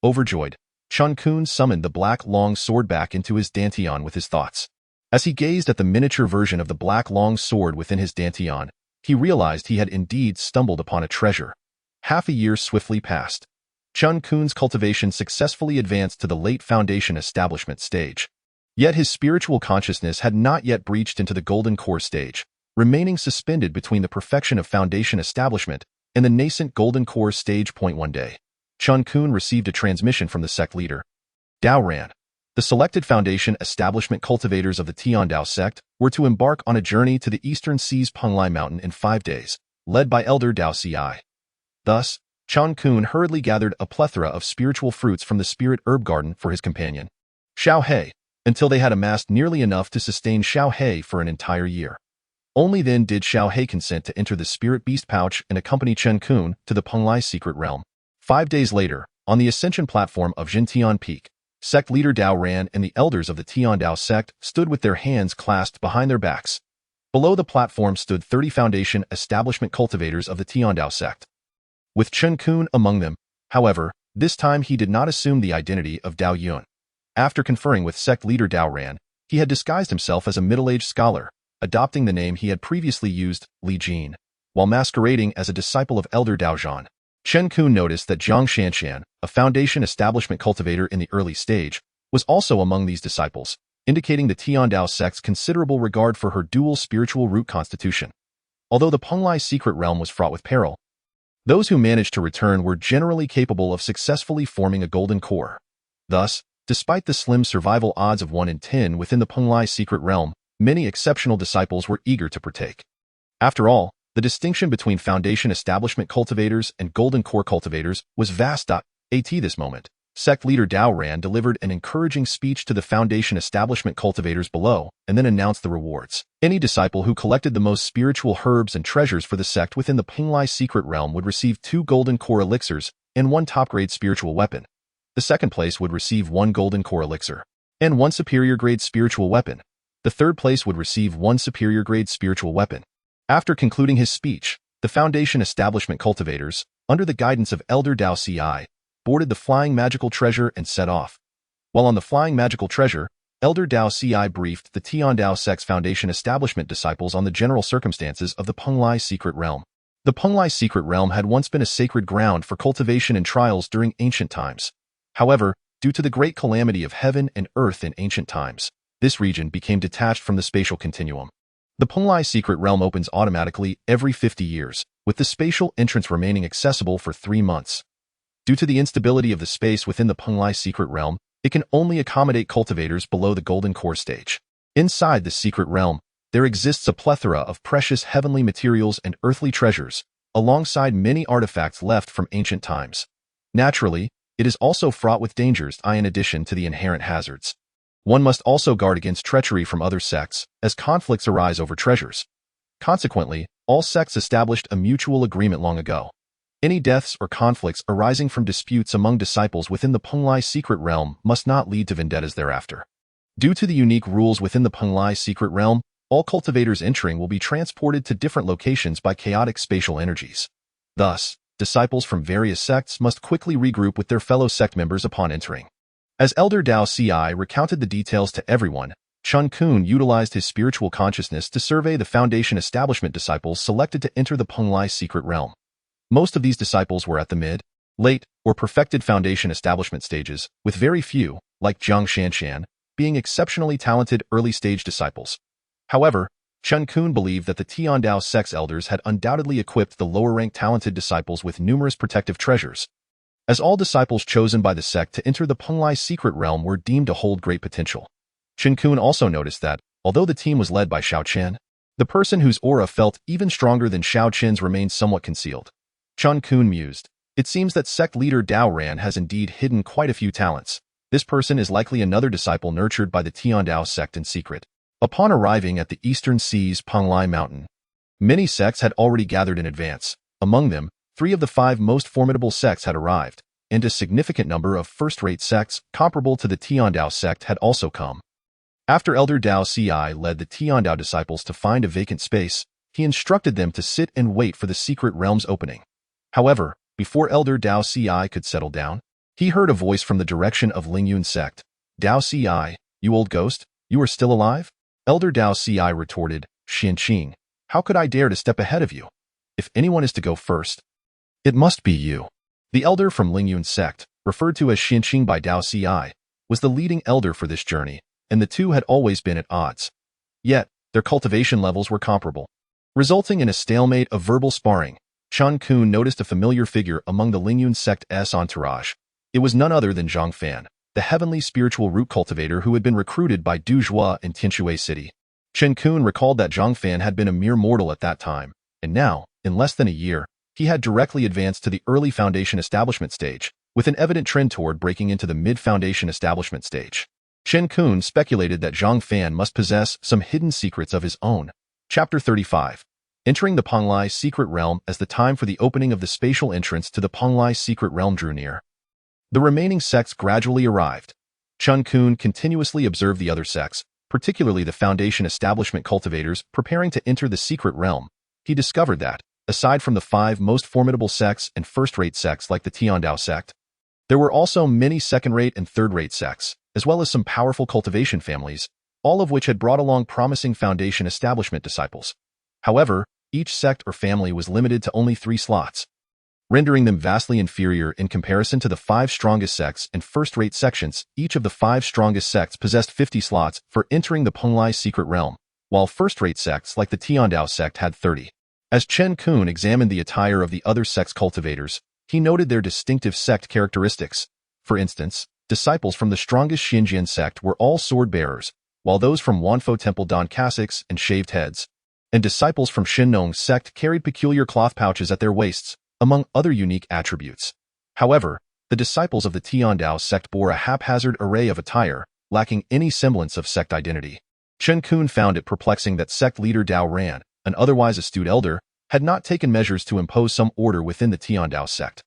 Speaker 2: Overjoyed, Chen Qun summoned the black long sword back into his dantian with his thoughts. As he gazed at the miniature version of the black long sword within his dantian, he realized he had indeed stumbled upon a treasure. Half a year swiftly passed. Chen Qun's cultivation successfully advanced to the late foundation establishment stage. Yet his spiritual consciousness had not yet breached into the golden core stage, remaining suspended between the perfection of foundation establishment and the nascent golden core stage. One day, Chen Qun received a transmission from the sect leader, Dao Ran. The selected foundation establishment cultivators of the Tianda sect were to embark on a journey to the eastern seas Penglai Mountain in 5 days, led by Elder Dao Ci. Thus, Chen Qun hurriedly gathered a plethora of spiritual fruits from the spirit herb garden for his companion, Xiao, until they had amassed nearly enough to sustain Xiao for an entire year. Only then did Xiao consent to enter the spirit beast pouch and accompany Chen Qun to the Penglai secret realm. 5 days later, on the ascension platform of Jintian Peak, sect leader Dao Ran and the elders of the Tianda sect stood with their hands clasped behind their backs. Below the platform stood 30 foundation establishment cultivators of the Tianda sect, with Chen Qun among them. However, this time he did not assume the identity of Dao Yun. After conferring with sect leader Dao Ran, he had disguised himself as a middle-aged scholar, adopting the name he had previously used, Li Jin, while masquerading as a disciple of Elder Dao Zhan. Chen Qun noticed that Zhang Shanshan, a foundation establishment cultivator in the early stage, was also among these disciples, indicating the Tiandao sect's considerable regard for her dual spiritual root constitution. Although the Penglai secret realm was fraught with peril, those who managed to return were generally capable of successfully forming a golden core. Thus, despite the slim survival odds of 1 in 10 within the Penglai secret realm, many exceptional disciples were eager to partake. After all, the distinction between foundation establishment cultivators and golden core cultivators was vast. At this moment, sect leader Dao Ran delivered an encouraging speech to the foundation establishment cultivators below and then announced the rewards. Any disciple who collected the most spiritual herbs and treasures for the sect within the Penglai secret realm would receive 2 golden core elixirs and 1 top-grade spiritual weapon. The second place would receive 1 golden core elixir and 1 superior-grade spiritual weapon. The third place would receive 1 superior-grade spiritual weapon. After concluding his speech, the foundation establishment cultivators, under the guidance of Elder Dao Ci, boarded the flying magical treasure and set off. While on the flying magical treasure, Elder Dao Ci briefed the Tiandao sect's foundation establishment disciples on the general circumstances of the Penglai secret realm. The Penglai secret realm had once been a sacred ground for cultivation and trials during ancient times. However, due to the great calamity of heaven and earth in ancient times, this region became detached from the spatial continuum. The Penglai secret realm opens automatically every 50 years, with the spatial entrance remaining accessible for 3 months. Due to the instability of the space within the Penglai secret realm, it can only accommodate cultivators below the golden core stage. Inside the secret realm, there exists a plethora of precious heavenly materials and earthly treasures, alongside many artifacts left from ancient times. Naturally, it is also fraught with dangers in addition to the inherent hazards. One must also guard against treachery from other sects, as conflicts arise over treasures. Consequently, all sects established a mutual agreement long ago. Any deaths or conflicts arising from disputes among disciples within the Penglai secret realm must not lead to vendettas thereafter. Due to the unique rules within the Penglai secret realm, all cultivators entering will be transported to different locations by chaotic spatial energies. Thus, disciples from various sects must quickly regroup with their fellow sect members upon entering. As Elder Dao Ci recounted the details to everyone, Chen Qun utilized his spiritual consciousness to survey the foundation establishment disciples selected to enter the Penglai secret realm. Most of these disciples were at the mid, late, or perfected foundation establishment stages, with very few, like Zhang Shanshan, being exceptionally talented early-stage disciples. However, Chen Qun believed that the Tiandao sect's elders had undoubtedly equipped the lower-ranked talented disciples with numerous protective treasures. As all disciples chosen by the sect to enter the Penglai secret realm were deemed to hold great potential. Chen Qun also noticed that, although the team was led by Xiao Chen, the person whose aura felt even stronger than Xiao Chen's remained somewhat concealed. Chen Qun mused, "It seems that sect leader Dao Ran has indeed hidden quite a few talents. This person is likely another disciple nurtured by the Tiandao sect in secret." Upon arriving at the eastern sea's Penglai mountain, many sects had already gathered in advance. Among them, 3 of the 5 most formidable sects had arrived, and a significant number of first-rate sects comparable to the Tiandao sect had also come. After Elder Dao Ci led the Tiandao disciples to find a vacant space, he instructed them to sit and wait for the secret realm's opening. However, before Elder Dao Ci could settle down, he heard a voice from the direction of Lingyun sect. "Dao Ci, you old ghost, you are still alive?" Elder Dao Ci retorted, "Xinqing, how could I dare to step ahead of you? If anyone is to go first, it must be you." The elder from Lingyun sect, referred to as Xinqing by Dao Ci, was the leading elder for this journey, and the two had always been at odds. Yet, their cultivation levels were comparable. Resulting in a stalemate of verbal sparring, Chen Qun noticed a familiar figure among the Lingyun sect's entourage. It was none other than Zhang Fan, the heavenly spiritual root cultivator who had been recruited by Du Zhua in Tianhe City. Chen Qun recalled that Zhang Fan had been a mere mortal at that time, and now, in less than a year, he had directly advanced to the early foundation establishment stage, with an evident trend toward breaking into the mid-foundation establishment stage. Chen Qun speculated that Zhang Fan must possess some hidden secrets of his own. Chapter 35. Entering the Penglai secret realm as the time for the opening of the spatial entrance to the Penglai secret realm drew near. The remaining sects gradually arrived. Chen Qun continuously observed the other sects, particularly the foundation establishment cultivators preparing to enter the secret realm. He discovered that, Aside from the 5 most formidable sects and first-rate sects like the Tianda sect, there were also many second-rate and third-rate sects, as well as some powerful cultivation families, all of which had brought along promising foundation establishment disciples. However, each sect or family was limited to only 3 slots, rendering them vastly inferior in comparison to the 5 strongest sects and first-rate sections. Each of the 5 strongest sects possessed 50 slots for entering the Pung secret realm, while first-rate sects like the Tianda sect had 30. As Chen Qun examined the attire of the other sect's cultivators, he noted their distinctive sect characteristics. For instance, disciples from the strongest Xinjiang sect were all sword-bearers, while those from Wanfo Temple donned cassocks and shaved heads, and disciples from Shinnong sect carried peculiar cloth pouches at their waists, among other unique attributes. However, the disciples of the Tianda sect bore a haphazard array of attire, lacking any semblance of sect identity. Chen Qun found it perplexing that sect leader Dao Ran, an otherwise astute elder, had not taken measures to impose some order within the Tianda sect.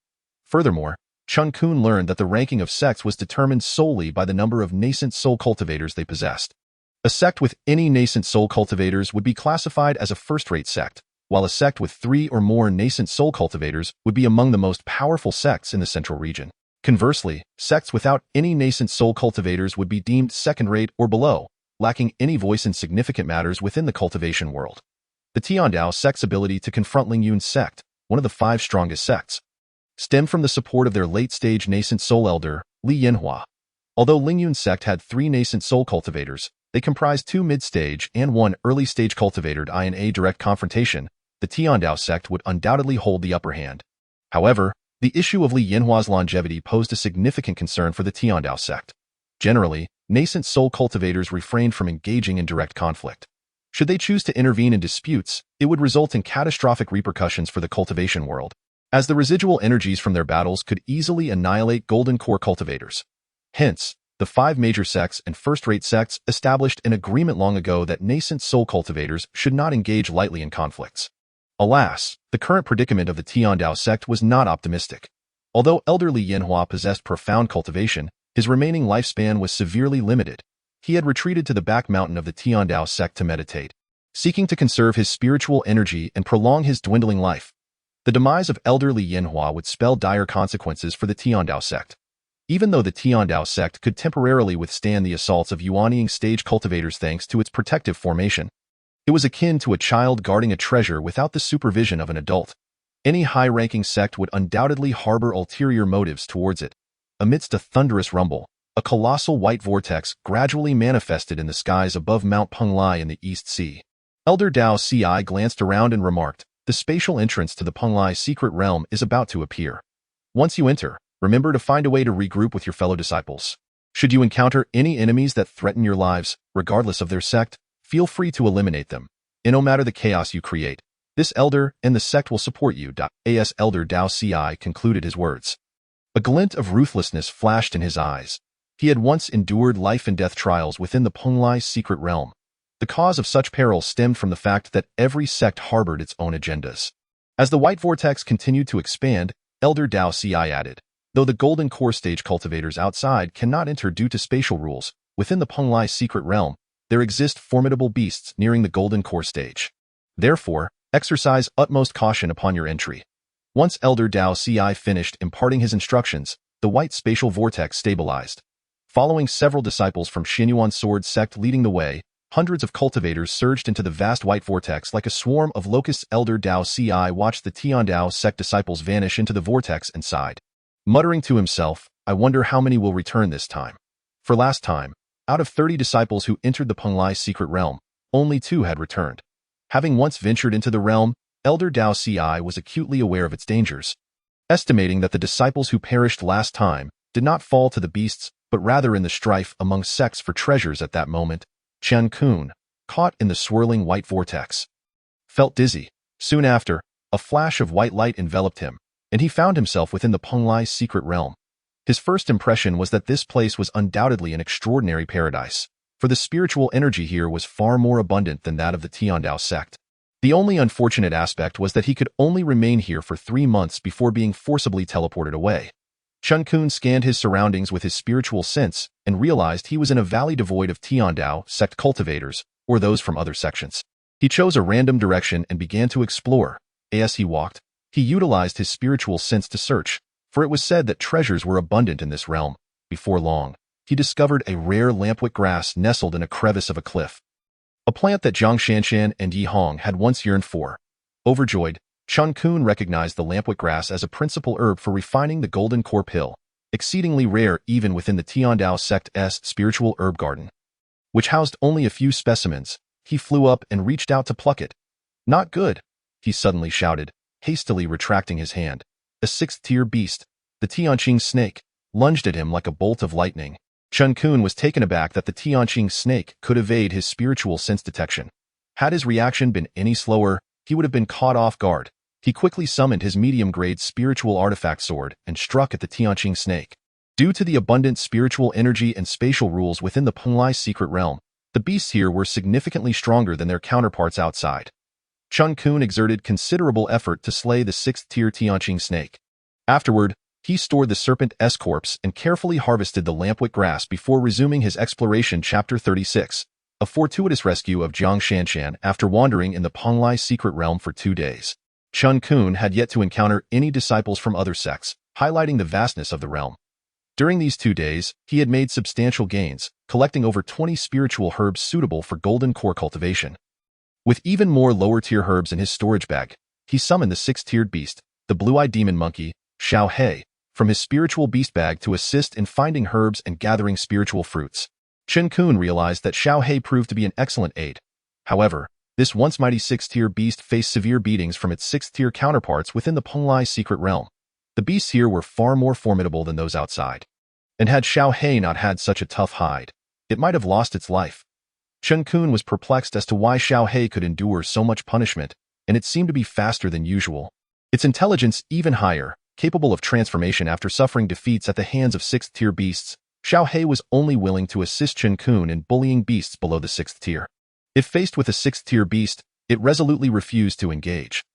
Speaker 2: Furthermore, Chen Qun learned that the ranking of sects was determined solely by the number of nascent soul cultivators they possessed. A sect with any nascent soul cultivators would be classified as a first-rate sect, while a sect with 3 or more nascent soul cultivators would be among the most powerful sects in the central region. Conversely, sects without any nascent soul cultivators would be deemed second-rate or below, lacking any voice in significant matters within the cultivation world. The Tianda sect's ability to confront Lingyun's sect, one of the 5 strongest sects, stemmed from the support of their late-stage nascent soul elder, Li Yanhua. Although Lingyun's sect had 3 nascent soul cultivators, they comprised 2 mid-stage and 1 early-stage cultivator. In a direct confrontation, the Tianda sect would undoubtedly hold the upper hand. However, the issue of Li Yanhua's longevity posed a significant concern for the Tianda sect. Generally, nascent soul cultivators refrained from engaging in direct conflict. Should they choose to intervene in disputes, it would result in catastrophic repercussions for the cultivation world, as the residual energies from their battles could easily annihilate golden core cultivators. Hence, the 5 major sects and first-rate sects established an agreement long ago that nascent soul cultivators should not engage lightly in conflicts. Alas, the current predicament of the Tianda sect was not optimistic. Although elder Li Yanhua possessed profound cultivation, his remaining lifespan was severely limited. He had retreated to the back mountain of the Tianda sect to meditate, seeking to conserve his spiritual energy and prolong his dwindling life. The demise of elder Li Yanhua would spell dire consequences for the Tianda sect. Even though the Tianda sect could temporarily withstand the assaults of Yuanying stage cultivators thanks to its protective formation, it was akin to a child guarding a treasure without the supervision of an adult. Any high-ranking sect would undoubtedly harbor ulterior motives towards it. Amidst a thunderous rumble, a colossal white vortex gradually manifested in the skies above Mount Pung in the East Sea. Elder Dao Ci glanced around and remarked, "The spatial entrance to the Pung secret realm is about to appear. Once you enter, remember to find a way to regroup with your fellow disciples. Should you encounter any enemies that threaten your lives, regardless of their sect, feel free to eliminate them. And no matter the chaos you create, this elder and the sect will support you." As Elder Dao Ci concluded his words, a glint of ruthlessness flashed in his eyes. He had once endured life and death trials within the Pung secret realm. The cause of such peril stemmed from the fact that every sect harbored its own agendas. As the white vortex continued to expand, Elder Dao Ci added, "Though the golden core stage cultivators outside cannot enter due to spatial rules, within the Pung secret realm, there exist formidable beasts nearing the golden core stage. Therefore, exercise utmost caution upon your entry." Once Elder Dao Ci finished imparting his instructions, the white spatial vortex stabilized. Following several disciples from Xinyuan sword sect leading the way, hundreds of cultivators surged into the vast white vortex like a swarm of locusts. Elder Dao Ci watched the Tianda sect disciples vanish into the vortex and sighed, muttering to himself, "I wonder how many will return this time." For last time, out of 30 disciples who entered the Pung secret realm, only 2 had returned. Having once ventured into the realm, Elder Dao Ci was acutely aware of its dangers. Estimating that the disciples who perished last time did not fall to the beasts, but rather in the strife among sects for treasures at that moment, Chen Qun, caught in the swirling white vortex, felt dizzy. Soon after, a flash of white light enveloped him, and he found himself within the Pung secret realm. His first impression was that this place was undoubtedly an extraordinary paradise, for the spiritual energy here was far more abundant than that of the Tianda sect. The only unfortunate aspect was that he could only remain here for 3 months before being forcibly teleported away. Chen Qun scanned his surroundings with his spiritual sense and realized he was in a valley devoid of Tianda sect cultivators or those from other sections. He chose a random direction and began to explore, As he walked, he utilized his spiritual sense to search, for it was said that treasures were abundant in this realm. Before long, he discovered a rare lampwick grass nestled in a crevice of a cliff, a plant that Zhang Shanshan and Yi Hong had once yearned for. Overjoyed, Chen Qun recognized the lampwick grass as a principal herb for refining the golden core pill, exceedingly rare even within the Tianda sect's spiritual herb garden, which housed only a few specimens. He flew up and reached out to pluck it. "Not good," he suddenly shouted, hastily retracting his hand. A sixth-tier beast, the Tianqing snake, lunged at him like a bolt of lightning. Chen Qun was taken aback that the Tianqing snake could evade his spiritual sense detection. Had his reaction been any slower, he would have been caught off guard. He quickly summoned his medium-grade spiritual artifact sword and struck at the Tianqing snake. Due to the abundant spiritual energy and spatial rules within the Pung secret realm, the beasts here were significantly stronger than their counterparts outside. Chen Qun exerted considerable effort to slay the sixth-tier Tianqing snake. Afterward, he stored the serpent's corpse and carefully harvested the lampwick grass before resuming his exploration. Chapter 36, a fortuitous rescue of Zhang Shanshan after wandering in the Pung secret realm for 2 days. Chen Qun had yet to encounter any disciples from other sects, highlighting the vastness of the realm. During these 2 days, he had made substantial gains, collecting over 20 spiritual herbs suitable for golden core cultivation. With even more lower-tier herbs in his storage bag, he summoned the six-tiered beast, the blue-eyed demon monkey, Xiao, from his spiritual beast bag to assist in finding herbs and gathering spiritual fruits. Chen Qun realized that Xiao proved to be an excellent aid. However, this once mighty sixth-tier beast faced severe beatings from its sixth-tier counterparts within the Pung secret realm. The beasts here were far more formidable than those outside. And had Xiao not had such a tough hide, it might have lost its life. Chen Qun was perplexed as to why Xiao could endure so much punishment, and it seemed to be faster than usual. Its intelligence even higher, capable of transformation after suffering defeats at the hands of sixth-tier beasts, Xiao was only willing to assist Chen Qun in bullying beasts below the sixth tier. If faced with a sixth-tier beast, it resolutely refused to engage.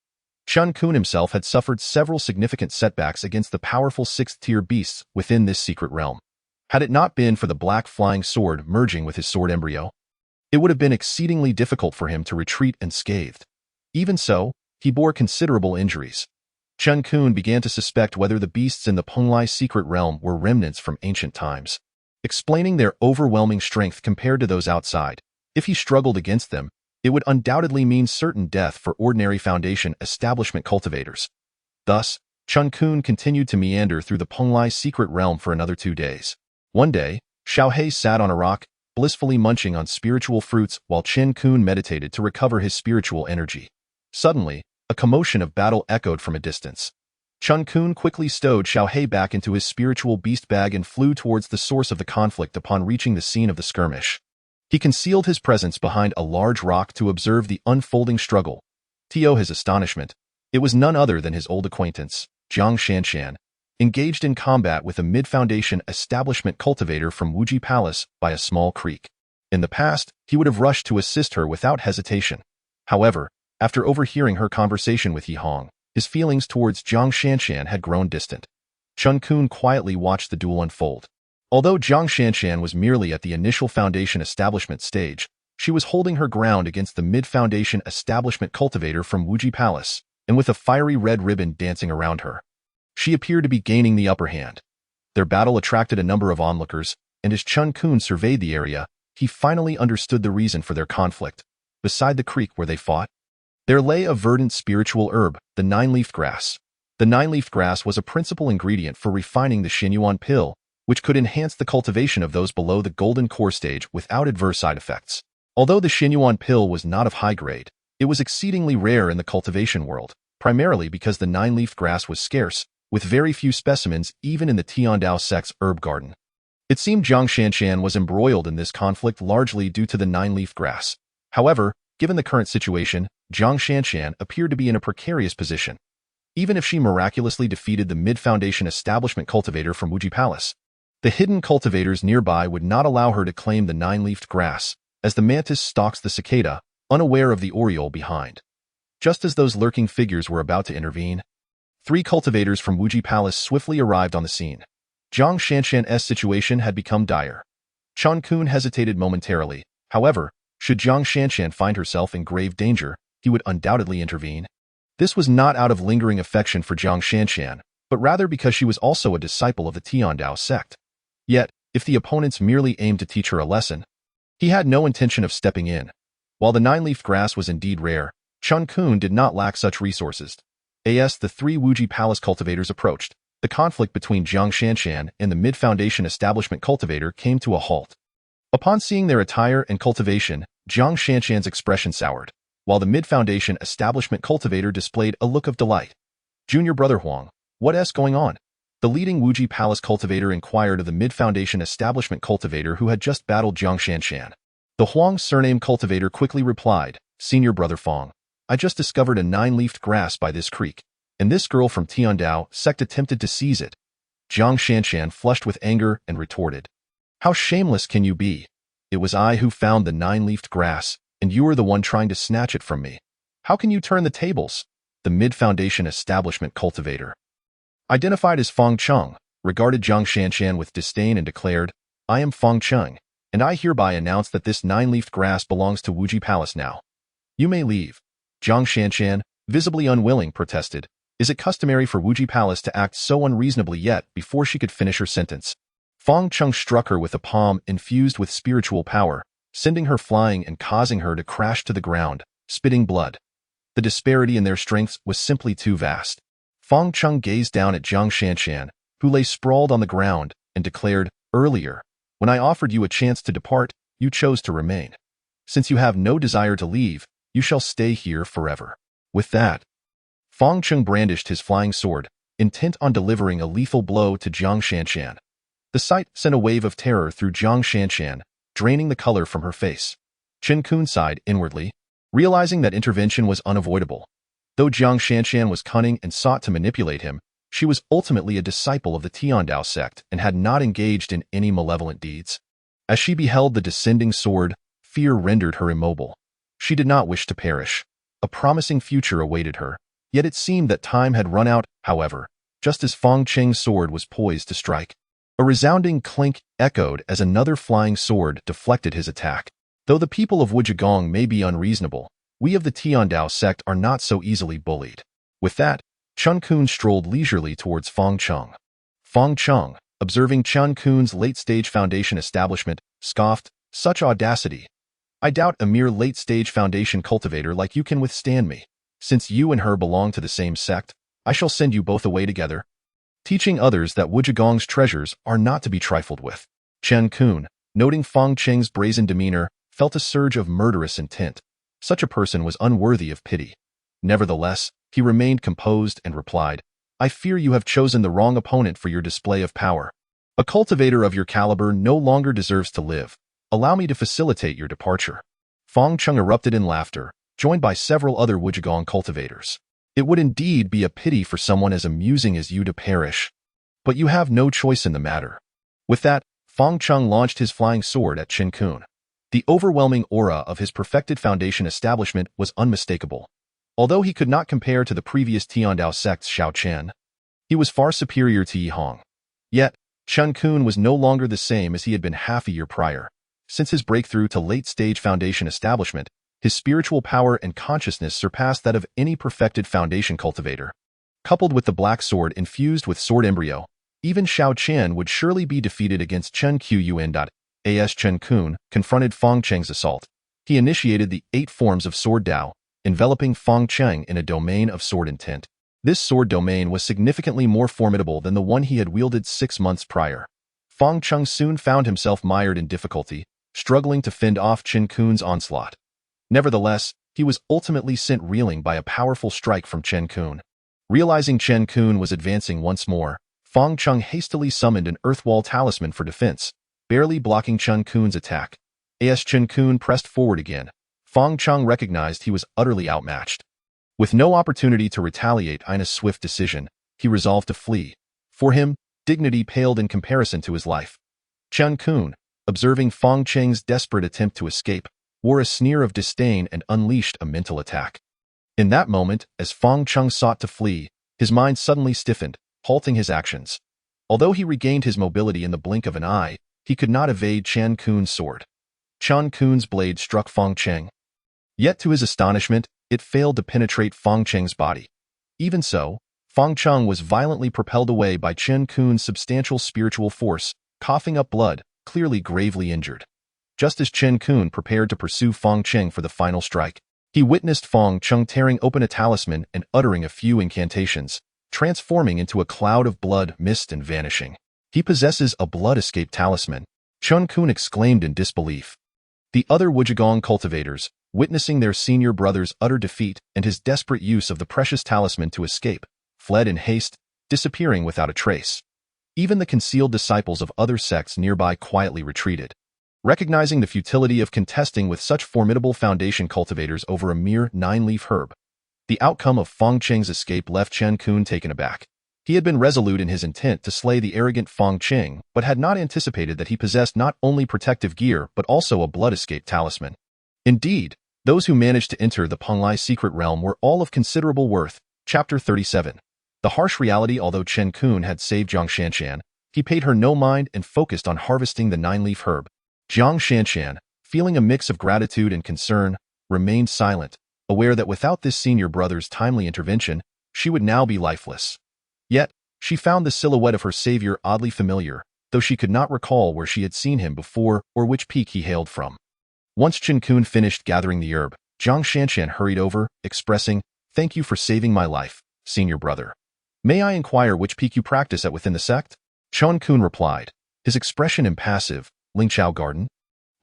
Speaker 2: Chen Qun himself had suffered several significant setbacks against the powerful sixth-tier beasts within this secret realm. Had it not been for the black flying sword merging with his sword embryo, it would have been exceedingly difficult for him to retreat unscathed. Even so, he bore considerable injuries. Chen Qun began to suspect whether the beasts in the Pung secret realm were remnants from ancient times, explaining their overwhelming strength compared to those outside. If he struggled against them, it would undoubtedly mean certain death for ordinary Foundation establishment cultivators. Thus, Chen Qun continued to meander through the Pung secret realm for another 2 days. One day, Xiao sat on a rock, blissfully munching on spiritual fruits while Chen Qun meditated to recover his spiritual energy. Suddenly, a commotion of battle echoed from a distance. Chen Qun quickly stowed Xiao back into his spiritual beast bag and flew towards the source of the conflict upon reaching the scene of the skirmish. He concealed his presence behind a large rock to observe the unfolding struggle. To his astonishment, it was none other than his old acquaintance, Zhang Shanshan, engaged in combat with a mid-foundation establishment cultivator from Wuji Palace by a small creek. In the past, he would have rushed to assist her without hesitation. However, after overhearing her conversation with Yi Hong, his feelings towards Zhang Shanshan had grown distant. Chen Qun quietly watched the duel unfold. Although Zhang Shanshan was merely at the initial Foundation establishment stage, she was holding her ground against the mid-Foundation establishment cultivator from Wuji Palace, and with a fiery red ribbon dancing around her. She appeared to be gaining the upper hand. Their battle attracted a number of onlookers, and as Chen Qun surveyed the area, he finally understood the reason for their conflict. Beside the creek where they fought, there lay a verdant spiritual herb, the nine-leafed grass. The nine-leafed grass was a principal ingredient for refining the Xinyuan pill, which could enhance the cultivation of those below the golden core stage without adverse side effects. Although the Xinyuan pill was not of high grade, it was exceedingly rare in the cultivation world, primarily because the nine-leafed grass was scarce, with very few specimens even in the Tianda sect's herb garden. It seemed Zhang Shanshan was embroiled in this conflict largely due to the nine-leafed grass. However, given the current situation, Zhang Shanshan appeared to be in a precarious position. Even if she miraculously defeated the mid-foundation establishment cultivator from Wuji Palace, the hidden cultivators nearby would not allow her to claim the nine-leafed grass, as the mantis stalks the cicada, unaware of the oriole behind. Just as those lurking figures were about to intervene, 3 cultivators from Wuji Palace swiftly arrived on the scene. Zhang Shanshan's situation had become dire. Chen Qun hesitated momentarily. However, should Zhang Shanshan find herself in grave danger, he would undoubtedly intervene. This was not out of lingering affection for Jiang Shanshan, but rather because she was also a disciple of the Tianda sect. Yet, if the opponents merely aimed to teach her a lesson, he had no intention of stepping in. While the nine-leafed grass was indeed rare, Chen Qun did not lack such resources. As the three Wuji Palace cultivators approached, the conflict between Jiang Shanshan and the mid-foundation establishment cultivator came to a halt. Upon seeing their attire and cultivation, Jiang Shanshan's expression soured, while the mid-foundation establishment cultivator displayed a look of delight. Junior brother Huang, what's going on? The leading Wuji Palace cultivator inquired of the mid-foundation establishment cultivator who had just battled Jiang Shanshan. The Huang surname cultivator quickly replied, Senior brother Fong, I just discovered a nine-leafed grass by this creek, and this girl from Tianda sect attempted to seize it. Jiang Shanshan flushed with anger and retorted, How shameless can you be? It was I who found the nine-leafed grass, and you were the one trying to snatch it from me. How can you turn the tables? The mid-foundation establishment cultivator, identified as Fong Cheng, regarded Jiang Shanshan with disdain and declared, I am Fong Cheng, and I hereby announce that this nine-leafed grass belongs to Wuji Palace now. You may leave. Jiang Shanshan, visibly unwilling, protested, Is it customary for Wuji Palace to act so unreasonably? Yet, before she could finish her sentence, Fong Cheng struck her with a palm infused with spiritual power, sending her flying and causing her to crash to the ground, spitting blood. The disparity in their strengths was simply too vast. Fong Cheng gazed down at Jiang Shanshan, who lay sprawled on the ground, and declared, Earlier, when I offered you a chance to depart, you chose to remain. Since you have no desire to leave, you shall stay here forever. With that, Fong Cheng brandished his flying sword, intent on delivering a lethal blow to Jiang Shanshan. The sight sent a wave of terror through Jiang Shanshan, draining the color from her face. Chen Qun sighed inwardly, realizing that intervention was unavoidable. Though Jiang Shanshan was cunning and sought to manipulate him, she was ultimately a disciple of the Tianda sect and had not engaged in any malevolent deeds. As she beheld the descending sword, fear rendered her immobile. She did not wish to perish. A promising future awaited her, yet it seemed that time had run out, however, just as Fong Cheng's sword was poised to strike. A resounding clink echoed as another flying sword deflected his attack. Though the people of Wujigong may be unreasonable, we of the Tianda sect are not so easily bullied. With that, Chen Qun strolled leisurely towards Fong Cheng. Fong Cheng, observing Chen Qun's late-stage foundation establishment, scoffed, Such audacity. I doubt a mere late-stage foundation cultivator like you can withstand me. Since you and her belong to the same sect, I shall send you both away together, teaching others that Wujigong's treasures are not to be trifled with. Chen Qun, noting Fong Cheng's brazen demeanor, felt a surge of murderous intent. Such a person was unworthy of pity. Nevertheless, he remained composed and replied, I fear you have chosen the wrong opponent for your display of power. A cultivator of your caliber no longer deserves to live. Allow me to facilitate your departure. Fong Cheng erupted in laughter, joined by several other Wujigong cultivators. It would indeed be a pity for someone as amusing as you to perish. But you have no choice in the matter. With that, Fong Cheng launched his flying sword at Chen Qun. The overwhelming aura of his perfected foundation establishment was unmistakable. Although he could not compare to the previous Tianda sect's Xiao Chen, he was far superior to Yi Hong. Yet, Chen Qun was no longer the same as he had been half a year prior. Since his breakthrough to late-stage foundation establishment, his spiritual power and consciousness surpassed that of any perfected foundation cultivator. Coupled with the black sword infused with sword embryo, even Xiao Chen would surely be defeated against Chen Qun. As Chen Qun confronted Fong Cheng's assault, he initiated the 8 forms of sword Dao, enveloping Fong Cheng in a domain of sword intent. This sword domain was significantly more formidable than the one he had wielded 6 months prior. Fong Cheng soon found himself mired in difficulty, struggling to fend off Chen Qun's onslaught. Nevertheless, he was ultimately sent reeling by a powerful strike from Chen Qun. Realizing Chen Qun was advancing once more, Fong Cheng hastily summoned an Earthwall talisman for defense, barely blocking Chen Qun's attack. As Chen Qun pressed forward again, Fong Cheng recognized he was utterly outmatched. With no opportunity to retaliate in a swift decision, he resolved to flee. For him, dignity paled in comparison to his life. Chen Qun, observing Fong Cheng's desperate attempt to escape, wore a sneer of disdain and unleashed a mental attack. In that moment, as Fong Cheng sought to flee, his mind suddenly stiffened, halting his actions. Although he regained his mobility in the blink of an eye, he could not evade Chen Qun's sword. Chen Qun's blade struck Fong Cheng. Yet to his astonishment, it failed to penetrate Fang Cheng's body. Even so, Fang Cheng was violently propelled away by Chen Qun's substantial spiritual force, coughing up blood, clearly gravely injured. Just as Chen Qun prepared to pursue Fang Cheng for the final strike, he witnessed Fang Cheng tearing open a talisman and uttering a few incantations, transforming into a cloud of blood, mist, and vanishing. He possesses a blood escape talisman, Chen Qun exclaimed in disbelief. The other Wujigong cultivators, witnessing their senior brother's utter defeat and his desperate use of the precious talisman to escape, fled in haste, disappearing without a trace. Even the concealed disciples of other sects nearby quietly retreated. Recognizing the futility of contesting with such formidable foundation cultivators over a mere 9-leaf herb, the outcome of Fang Cheng's escape left Chen Qun taken aback. He had been resolute in his intent to slay the arrogant Fang Cheng, but had not anticipated that he possessed not only protective gear but also a blood escape talisman. Indeed, those who managed to enter the Pung secret realm were all of considerable worth. Chapter 37. The harsh reality. Although Chen Qun had saved Jiang Shanshan, he paid her no mind and focused on harvesting the 9-leaf herb. Jiang Shanshan, feeling a mix of gratitude and concern, remained silent, aware that without this senior brother's timely intervention, she would now be lifeless. Yet, she found the silhouette of her savior oddly familiar, though she could not recall where she had seen him before or which peak he hailed from. Once Chen Qun finished gathering the herb, Jiang Shanshan hurried over, expressing, "Thank you for saving my life, senior brother. May I inquire which peak you practice at within the sect?" Chen Qun replied, his expression impassive. "Lingqiao Garden?"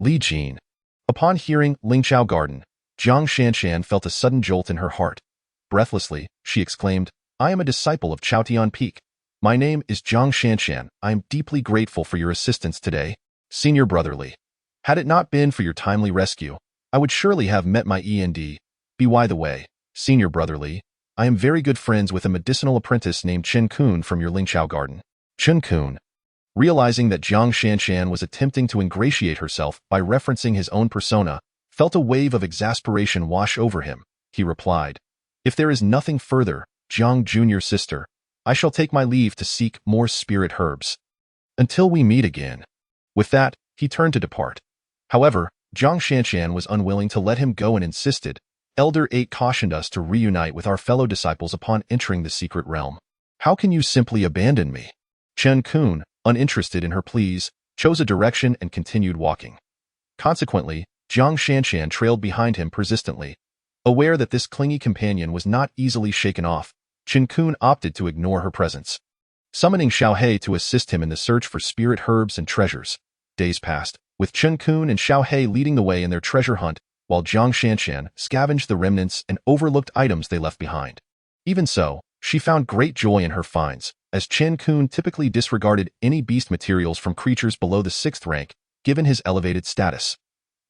Speaker 2: Li Jin. Upon hearing Lingqiao Garden, Jiang Shanshan felt a sudden jolt in her heart. Breathlessly, she exclaimed, "I am a disciple of Chaotian Peak. My name is Jiang Shanshan. I am deeply grateful for your assistance today, senior brotherly. Had it not been for your timely rescue, I would surely have met my end. By the way, senior brotherly, I am very good friends with a medicinal apprentice named Chen Qun from your Lingqiao Garden." Chen Qun, realizing that Jiang Shanshan was attempting to ingratiate herself by referencing his own persona, felt a wave of exasperation wash over him. He replied, "If there is nothing further, Jiang Junior sister, I shall take my leave to seek more spirit herbs. Until we meet again." With that, he turned to depart. However, Jiang Shanshan was unwilling to let him go and insisted, "Elder 8 cautioned us to reunite with our fellow disciples upon entering the secret realm. How can you simply abandon me?" Chen Qun, uninterested in her pleas, chose a direction and continued walking. Consequently, Jiang Shanshan trailed behind him persistently. Aware that this clingy companion was not easily shaken off, Chen Qun opted to ignore her presence. Summoning Xiao to assist him in the search for spirit herbs and treasures, days passed, with Chen Qun and Xiao leading the way in their treasure hunt, while Jiang Shanshan scavenged the remnants and overlooked items they left behind. Even so, she found great joy in her finds, as Chen Qun typically disregarded any beast materials from creatures below the 6th rank, given his elevated status.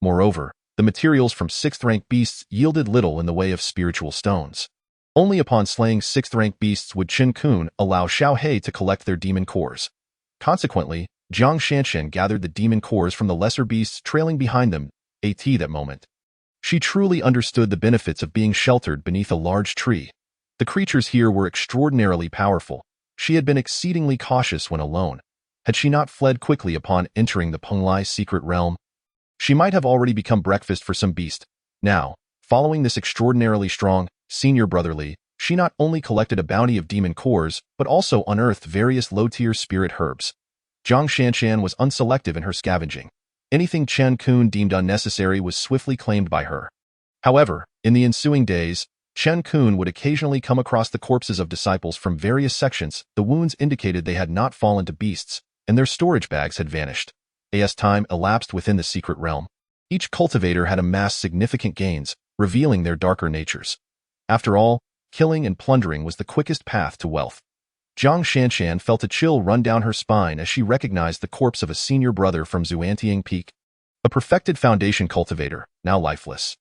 Speaker 2: Moreover, the materials from 6th rank beasts yielded little in the way of spiritual stones. Only upon slaying 6th rank beasts would Chen Qun allow Xiao to collect their demon cores. Consequently, Jiang Shanshan gathered the demon cores from the lesser beasts trailing behind them, that moment. She truly understood the benefits of being sheltered beneath a large tree. The creatures here were extraordinarily powerful. She had been exceedingly cautious when alone. Had she not fled quickly upon entering the Pung secret realm, she might have already become breakfast for some beast. Now, following this extraordinarily strong, senior brotherly, she not only collected a bounty of demon cores, but also unearthed various low-tier spirit herbs. Jiang Shanshan was unselective in her scavenging. Anything Chen Qun deemed unnecessary was swiftly claimed by her. However, in the ensuing days, Chen Qun would occasionally come across the corpses of disciples from various sections. The wounds indicated they had not fallen to beasts, and their storage bags had vanished. As time elapsed within the secret realm, each cultivator had amassed significant gains, revealing their darker natures. After all, killing and plundering was the quickest path to wealth. Jiang Shanshan felt a chill run down her spine as she recognized the corpse of a senior brother from Xuantiang Peak, a perfected foundation cultivator, now lifeless.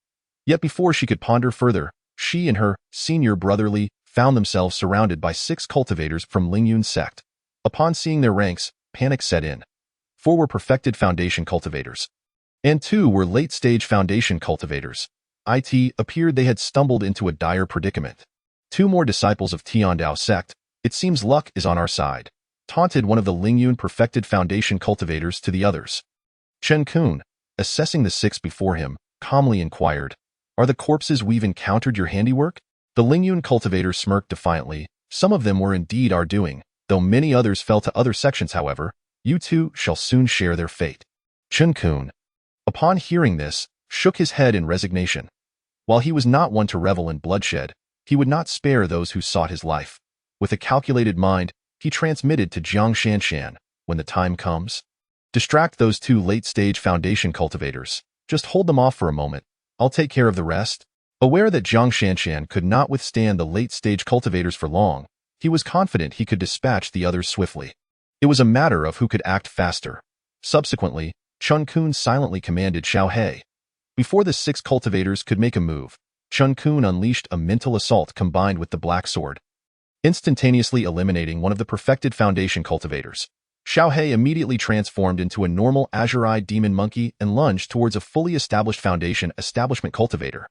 Speaker 2: Yet before she could ponder further, she and her senior brotherly found themselves surrounded by 6 cultivators from Lingyun's sect. Upon seeing their ranks, panic set in. 4 were perfected foundation cultivators, and 2 were late-stage foundation cultivators. It appeared they had stumbled into a dire predicament. 2 more disciples of Tianda sect. "It seems luck is on our side," taunted one of the Lingyun perfected foundation cultivators to the others. Chen Qun, assessing the 6 before him, calmly inquired, Are the corpses we've encountered your handiwork? The Lingyun cultivator smirked defiantly. Some of them were indeed our doing, though many others fell to other sections. However, you two shall soon share their fate. Chen Qun, upon hearing this, shook his head in resignation. While he was not one to revel in bloodshed, he would not spare those who sought his life. With a calculated mind, he transmitted to Jiang Shanshan, when the time comes, distract those two late-stage foundation cultivators. Just hold them off for a moment. I'll take care of the rest. Aware that Jiang Shanshan could not withstand the late-stage cultivators for long, he was confident he could dispatch the others swiftly. It was a matter of who could act faster. Subsequently, Chen Qun silently commanded Xiao. Before the 6 cultivators could make a move, Chen Qun unleashed a mental assault combined with the black sword, instantaneously eliminating one of the perfected foundation cultivators. Xiao immediately transformed into a normal azure-eyed demon monkey and lunged towards a fully established foundation establishment cultivator.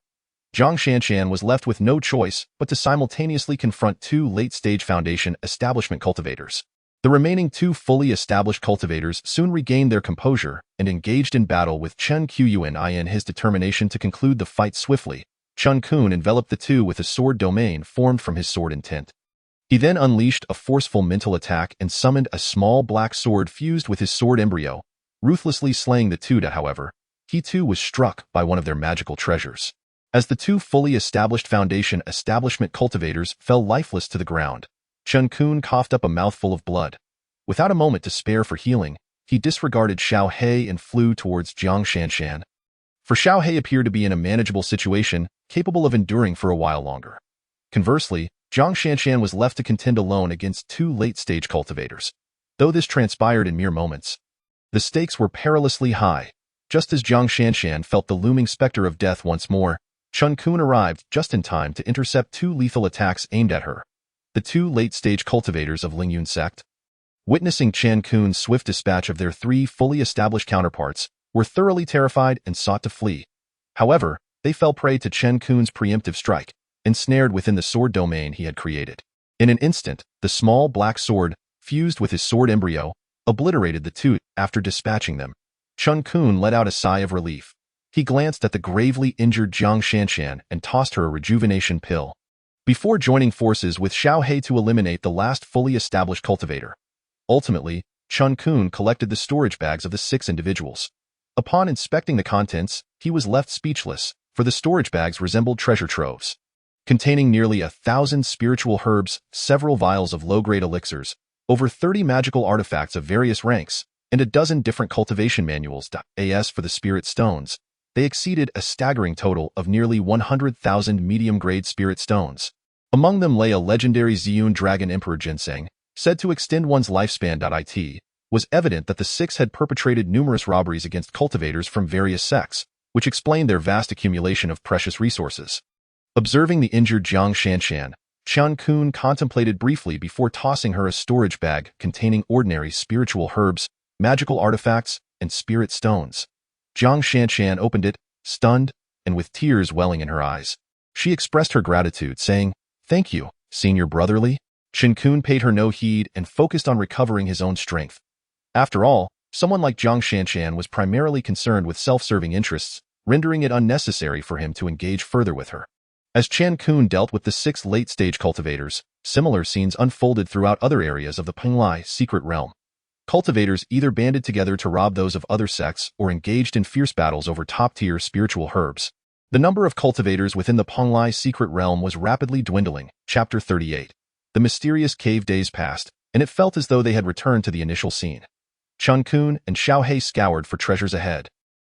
Speaker 2: Jiang Shanshan was left with no choice but to simultaneously confront 2 late-stage foundation establishment cultivators. The remaining 2 fully established cultivators soon regained their composure and engaged in battle with Chen Qun. In his determination to conclude the fight swiftly, Chen Qun enveloped the 2 with a sword domain formed from his sword intent. He then unleashed a forceful mental attack and summoned a small black sword fused with his sword embryo, ruthlessly slaying the 2. However, he too was struck by one of their magical treasures. As the 2 fully established foundation establishment cultivators fell lifeless to the ground, Chen Qun coughed up a mouthful of blood. Without a moment to spare for healing, he disregarded Xiao and flew towards Jiang Shanshan. For Xiao appeared to be in a manageable situation, capable of enduring for a while longer. Conversely, Jiang Shanshan was left to contend alone against 2 late-stage cultivators. Though this transpired in mere moments, the stakes were perilously high. Just as Jiang Shanshan felt the looming specter of death once more, Chen Qun arrived just in time to intercept 2 lethal attacks aimed at her. The 2 late-stage cultivators of Lingyun sect, witnessing Chen Qun's swift dispatch of their 3 fully established counterparts, were thoroughly terrified and sought to flee. However, they fell prey to Chen Qun's preemptive strike, ensnared within the sword domain he had created. In an instant, the small black sword, fused with his sword embryo, obliterated the 2. After dispatching them, Chen Qun let out a sigh of relief. He glanced at the gravely injured Jiang Shanshan and tossed her a rejuvenation pill. Before joining forces with Xiao to eliminate the last fully established cultivator. Ultimately, Chen Qun collected the storage bags of the 6 individuals. Upon inspecting the contents, he was left speechless, for the storage bags resembled treasure troves, containing nearly 1,000 spiritual herbs, several vials of low-grade elixirs, over 30 magical artifacts of various ranks, and a dozen different cultivation manuals. As for the spirit stones, they exceeded a staggering total of nearly 100,000 medium-grade spirit stones. Among them lay a legendary Ziyun Dragon Emperor ginseng, said to extend one's lifespan. It was evident that the 6 had perpetrated numerous robberies against cultivators from various sects, which explained their vast accumulation of precious resources. Observing the injured Jiang Shanshan, Chen Qun contemplated briefly before tossing her a storage bag containing ordinary spiritual herbs, magical artifacts, and spirit stones. Jiang Shanshan opened it, stunned, and with tears welling in her eyes. She expressed her gratitude, saying, "Thank you, Senior Brotherly." Chen Qun paid her no heed and focused on recovering his own strength. After all, someone like Jiang Shanshan was primarily concerned with self-serving interests, rendering it unnecessary for him to engage further with her. As Chen Qun dealt with the 6 late-stage cultivators, similar scenes unfolded throughout other areas of the Pung secret realm. Cultivators either banded together to rob those of other sects or engaged in fierce battles over top-tier spiritual herbs. The number of cultivators within the Pung secret realm was rapidly dwindling. Chapter 38. The mysterious cave days passed, and it felt as though they had returned to the initial scene. Chen Qun and Xiao scoured for treasures ahead,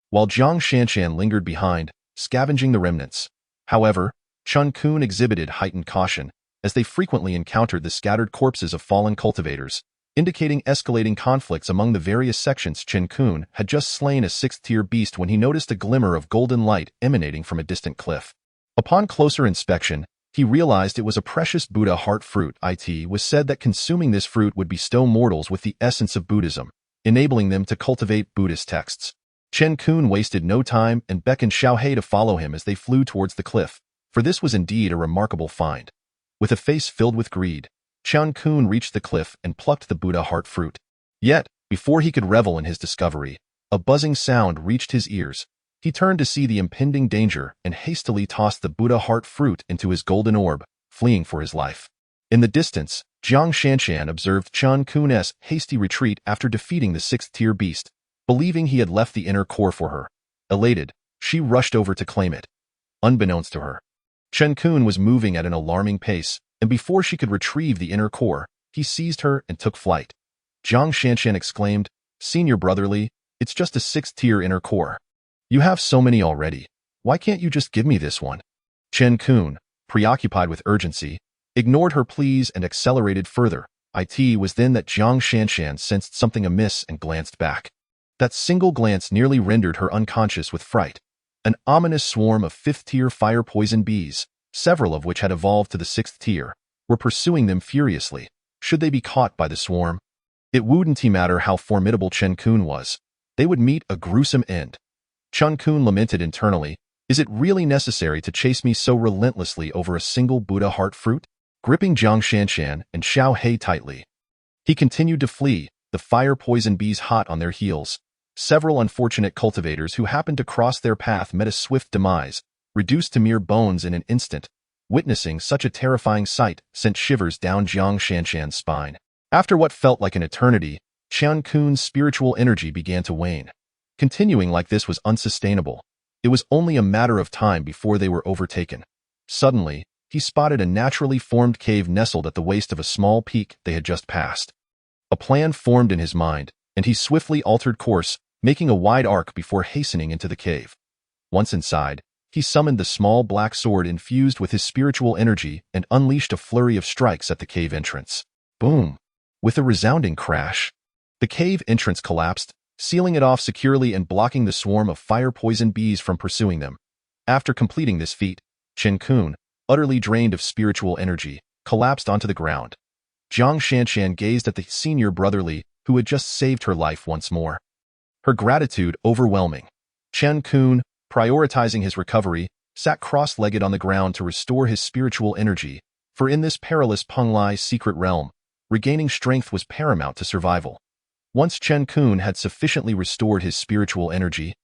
Speaker 2: while Jiang Shanshan lingered behind, scavenging the remnants. However, Chen Qun exhibited heightened caution, as they frequently encountered the scattered corpses of fallen cultivators, indicating escalating conflicts among the various sections. Chen Qun had just slain a 6th-tier beast when he noticed a glimmer of golden light emanating from a distant cliff. Upon closer inspection, he realized it was a precious Buddha heart fruit. It was said that consuming this fruit would bestow mortals with the essence of Buddhism, enabling them to cultivate Buddhist texts. Chen Qun wasted no time and beckoned Xiao to follow him as they flew towards the cliff, for this was indeed a remarkable find. With a face filled with greed, Chen Qun reached the cliff and plucked the Buddha heart fruit. Yet, before he could revel in his discovery, a buzzing sound reached his ears. He He turned to see the impending danger and hastily tossed the Buddha heart fruit into his golden orb, fleeing for his life. In the distance, Jiang Shanshan observed Chen Qun's hasty retreat after defeating the sixth-tier beast, believing he had left the inner core for her. Elated, she rushed over to claim it. Unbeknownst to her, Chen Qun was moving at an alarming pace, and before she could retrieve the inner core, he seized her and took flight. Jiang Shanshan exclaimed, "Senior brotherly, it's just a sixth-tier inner core. You have so many already. Why can't you just give me this one?" Chen Qun, preoccupied with urgency, ignored her pleas and accelerated further. It was then that Jiang Shanshan sensed something amiss and glanced back. That single glance nearly rendered her unconscious with fright. An ominous swarm of fifth-tier fire-poison bees, several of which had evolved to the sixth tier, were pursuing them furiously. Should they be caught by the swarm? It wouldn't matter how formidable Chen Qun was. They would meet a gruesome end. Chen Qun lamented internally, "Is it really necessary to chase me so relentlessly over a single Buddha heart fruit?" Gripping Jiang Shanshan and Xiao tightly, he continued to flee, the fire-poison bees hot on their heels. Several unfortunate cultivators who happened to cross their path met a swift demise, reduced to mere bones in an instant. Witnessing such a terrifying sight sent shivers down Jiang Shanshan's spine. After what felt like an eternity, Chen Qun's spiritual energy began to wane. Continuing like this was unsustainable. It was only a matter of time before they were overtaken. Suddenly, he spotted a naturally formed cave nestled at the waist of a small peak they had just passed. A plan formed in his mind, and he swiftly altered course, making a wide arc before hastening into the cave. Once inside, he summoned the small black sword infused with his spiritual energy and unleashed a flurry of strikes at the cave entrance. Boom! With a resounding crash, the cave entrance collapsed, sealing it off securely and blocking the swarm of fire-poison bees from pursuing them. After completing this feat, Chen Qun, utterly drained of spiritual energy, collapsed onto the ground. Jiang Shanshan gazed at the senior brotherly who had just saved her life once more. Her gratitude overwhelming. Chen Qun, prioritizing his recovery, sat cross-legged on the ground to restore his spiritual energy, for in this perilous Pung secret realm, regaining strength was paramount to survival. Once Chen Qun had sufficiently restored his spiritual energy,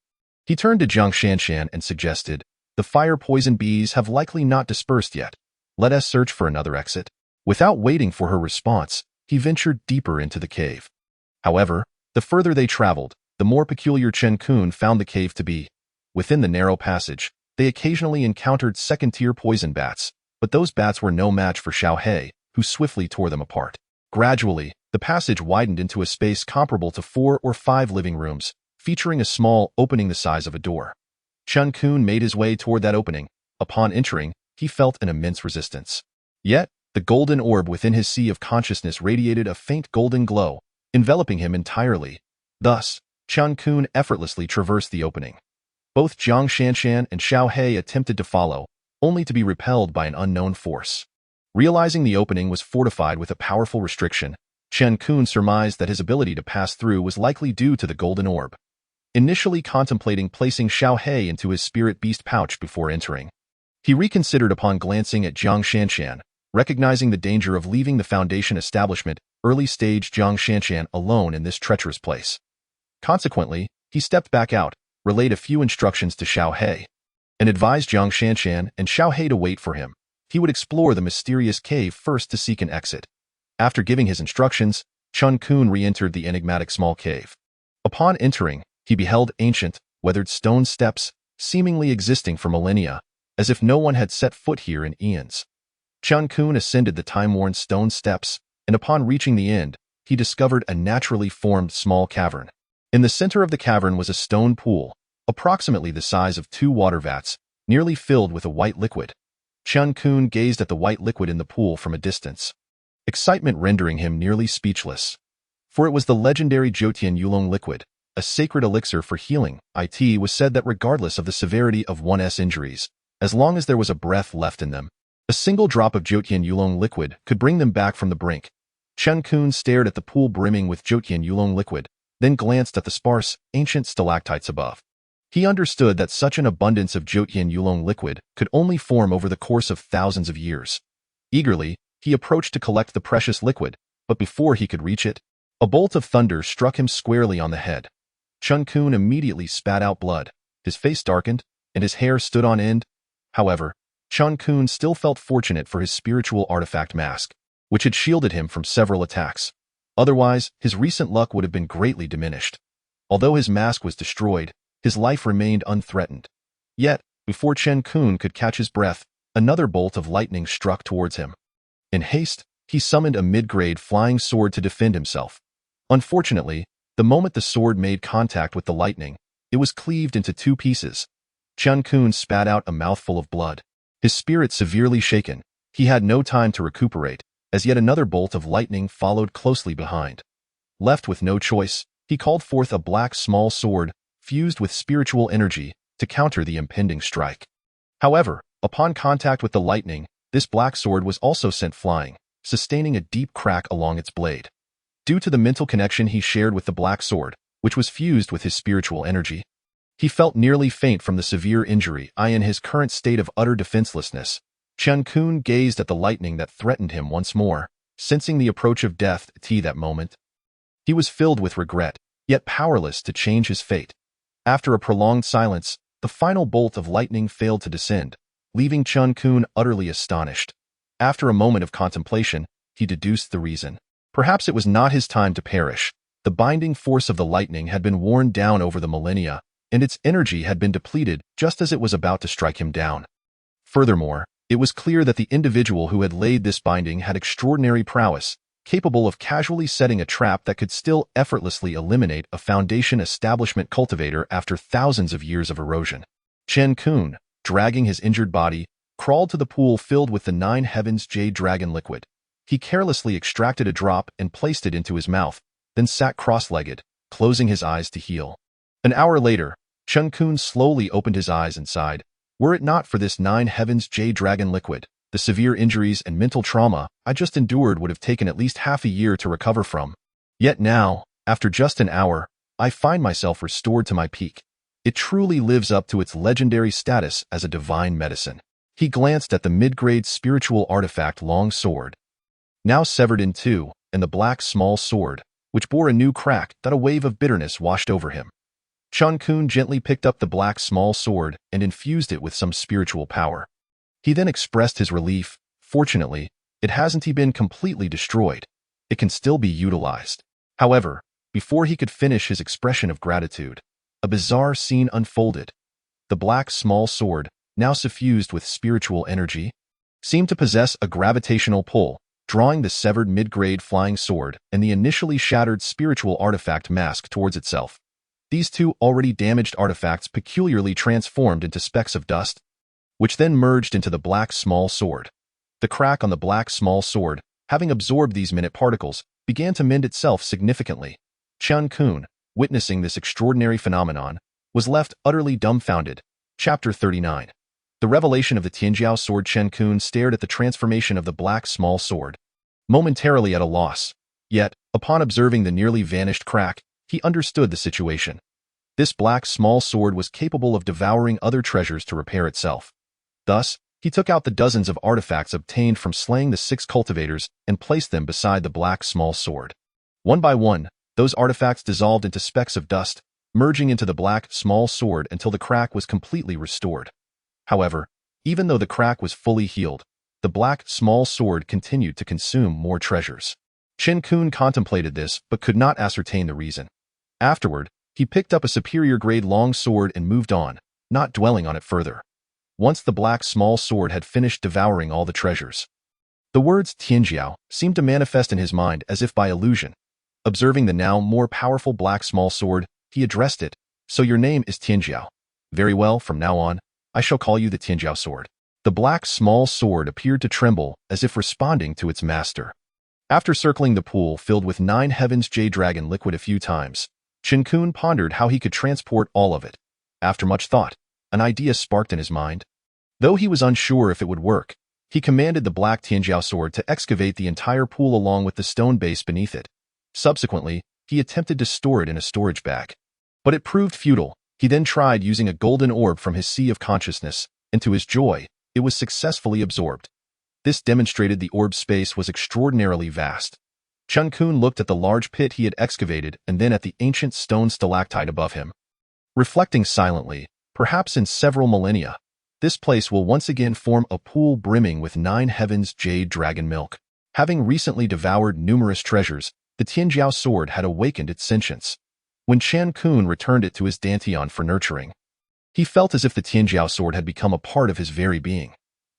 Speaker 2: he turned to Jiang Shanshan and suggested, "The fire-poison bees have likely not dispersed yet. Let us search for another exit." Without waiting for her response, he ventured deeper into the cave. However, the further they traveled, the more peculiar Chen Qun found the cave to be. Within the narrow passage, they occasionally encountered second-tier poison bats, but those bats were no match for Xiao, who swiftly tore them apart. Gradually, the passage widened into a space comparable to 4 or 5 living rooms, featuring a small opening the size of a door. Chen Qun made his way toward that opening. Upon entering, he felt an immense resistance. Yet, the golden orb within his sea of consciousness radiated a faint golden glow, enveloping him entirely. Thus, Chen Qun effortlessly traversed the opening. Both Jiang Shanshan and Xiao attempted to follow, only to be repelled by an unknown force. Realizing the opening was fortified with a powerful restriction, Chen Qun surmised that his ability to pass through was likely due to the golden orb. Initially contemplating placing Xiao into his spirit beast pouch before entering, he reconsidered upon glancing at Jiang Shanshan, recognizing the danger of leaving the Foundation establishment, early-stage Jiang Shanshan alone in this treacherous place. Consequently, he stepped back out, relayed a few instructions to Xiao, and advised Jiang Shanshan and Xiao to wait for him. He would explore the mysterious cave first to seek an exit. After giving his instructions, Chen Qun re-entered the enigmatic small cave. Upon entering, he beheld ancient, weathered stone steps, seemingly existing for millennia, as if no one had set foot here in eons. Chen Qun ascended the time-worn stone steps, and upon reaching the end, he discovered a naturally formed small cavern. In the center of the cavern was a stone pool, approximately the size of 2 water vats, nearly filled with a white liquid. Chen Qun gazed at the white liquid in the pool from a distance, excitement rendering him nearly speechless. For it was the legendary Jotian Yulong liquid, a sacred elixir for healing. It was said that regardless of the severity of one's injuries, as long as there was a breath left in them, a single drop of Jotian Yulong liquid could bring them back from the brink. Chen Qun stared at the pool brimming with Jotian Yulong liquid, then glanced at the sparse, ancient stalactites above. He understood that such an abundance of Jotian Yulong liquid could only form over the course of thousands of years. Eagerly, he approached to collect the precious liquid, but before he could reach it, a bolt of thunder struck him squarely on the head. Chen Qun immediately spat out blood. His face darkened, and his hair stood on end. However, Chen Qun still felt fortunate for his spiritual artifact mask, which had shielded him from several attacks. Otherwise, his recent luck would have been greatly diminished. Although his mask was destroyed, his life remained unthreatened. Yet, before Chen Qun could catch his breath, another bolt of lightning struck towards him. In haste, he summoned a mid-grade flying sword to defend himself. Unfortunately, the moment the sword made contact with the lightning, it was cleaved into two pieces. Chen Qun spat out a mouthful of blood. His spirit severely shaken, he had no time to recuperate, as yet another bolt of lightning followed closely behind. Left with no choice, he called forth a black small sword, fused with spiritual energy, to counter the impending strike. However, upon contact with the lightning, this black sword was also sent flying, sustaining a deep crack along its blade. Due to the mental connection he shared with the black sword, which was fused with his spiritual energy, he felt nearly faint from the severe injury. In his current state of utter defenselessness, Chen Qun gazed at the lightning that threatened him once more, sensing the approach of death. That moment, he was filled with regret, yet powerless to change his fate. After a prolonged silence, the final bolt of lightning failed to descend, leaving Chen Qun utterly astonished. After a moment of contemplation, he deduced the reason. Perhaps it was not his time to perish. The binding force of the lightning had been worn down over the millennia, and its energy had been depleted just as it was about to strike him down. Furthermore, it was clear that the individual who had laid this binding had extraordinary prowess, capable of casually setting a trap that could still effortlessly eliminate a foundation establishment cultivator after thousands of years of erosion. Chen Qun, dragging his injured body, crawled to the pool filled with the 9 heavens jade dragon liquid. He carelessly extracted a drop and placed it into his mouth, then sat cross-legged, closing his eyes to heal. An hour later, Chen Qun slowly opened his eyes and sighed. Were it not for this 9 heavens jade dragon liquid, the severe injuries and mental trauma I just endured would have taken at least half a year to recover from. Yet now, after just an hour, I find myself restored to my peak. It truly lives up to its legendary status as a divine medicine. He glanced at the mid-grade spiritual artifact long sword, now severed in two, and the black small sword, which bore a new crack that a wave of bitterness washed over him. Chen Qun gently picked up the black small sword and infused it with some spiritual power. He then expressed his relief. Fortunately, it hasn't been completely destroyed. It can still be utilized. However, before he could finish his expression of gratitude, a bizarre scene unfolded. The black small sword, now suffused with spiritual energy, seemed to possess a gravitational pull, drawing the severed mid-grade flying sword and the initially shattered spiritual artifact mask towards itself. These two already damaged artifacts peculiarly transformed into specks of dust, which then merged into the black small sword. The crack on the black small sword, having absorbed these minute particles, began to mend itself significantly. Chen Qun, witnessing this extraordinary phenomenon, was left utterly dumbfounded. Chapter 39. The revelation of the Tianhe sword. Chen Qun stared at the transformation of the black small sword, momentarily at a loss. Yet, upon observing the nearly vanished crack, he understood the situation. This black small sword was capable of devouring other treasures to repair itself. Thus, he took out the dozens of artifacts obtained from slaying the 6 cultivators and placed them beside the black small sword. One by one, those artifacts dissolved into specks of dust, merging into the black small sword until the crack was completely restored. However, even though the crack was fully healed, the black small sword continued to consume more treasures. Chen Qun contemplated this but could not ascertain the reason. Afterward, he picked up a superior grade long sword and moved on, not dwelling on it further. Once the black small sword had finished devouring all the treasures, the words Tianhe seemed to manifest in his mind as if by illusion. Observing the now more powerful black small sword, he addressed it. So your name is Tianhe. Very well, from now on, I shall call you the Tianhe sword. The black small sword appeared to tremble as if responding to its master. After circling the pool filled with 9 heavens jade dragon liquid a few times, Chen Qun pondered how he could transport all of it. After much thought, an idea sparked in his mind. Though he was unsure if it would work, he commanded the black Tianhe sword to excavate the entire pool along with the stone base beneath it. Subsequently, he attempted to store it in a storage bag. But it proved futile. He then tried using a golden orb from his sea of consciousness, and to his joy, it was successfully absorbed. This demonstrated the orb's space was extraordinarily vast. Chen Qun looked at the large pit he had excavated and then at the ancient stone stalactite above him. Reflecting silently, Perhaps in several millennia, this place will once again form a pool brimming with 9 heavens jade dragon milk. Having recently devoured numerous treasures, the Tianjiao sword had awakened its sentience. When Chen Qun returned it to his Dantian for nurturing, he felt as if the Tianjiao sword had become a part of his very being.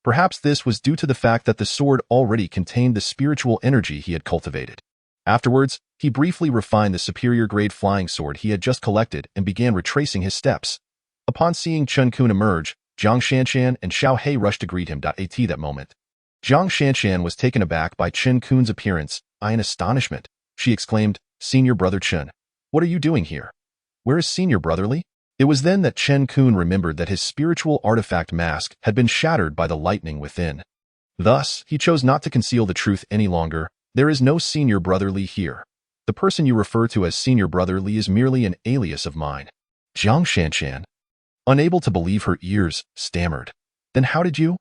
Speaker 2: Perhaps this was due to the fact that the sword already contained the spiritual energy he had cultivated. Afterwards, he briefly refined the superior-grade flying sword he had just collected and began retracing his steps. Upon seeing Chen Qun emerge, Jiang Shanshan and Xiao He rushed to greet him. At that moment, Jiang Shanshan was taken aback by Chen Qun's appearance. In astonishment, she exclaimed, "Senior brother Chun, what are you doing here? Where is senior brotherly?" It was then that Chen Qun remembered that his spiritual artifact mask had been shattered by the lightning within. Thus, he chose not to conceal the truth any longer. "There is no senior brotherly here. The person you refer to as senior brotherly is merely an alias of mine." Jiang Shanshan, unable to believe her ears, stammered, "Then how did you?"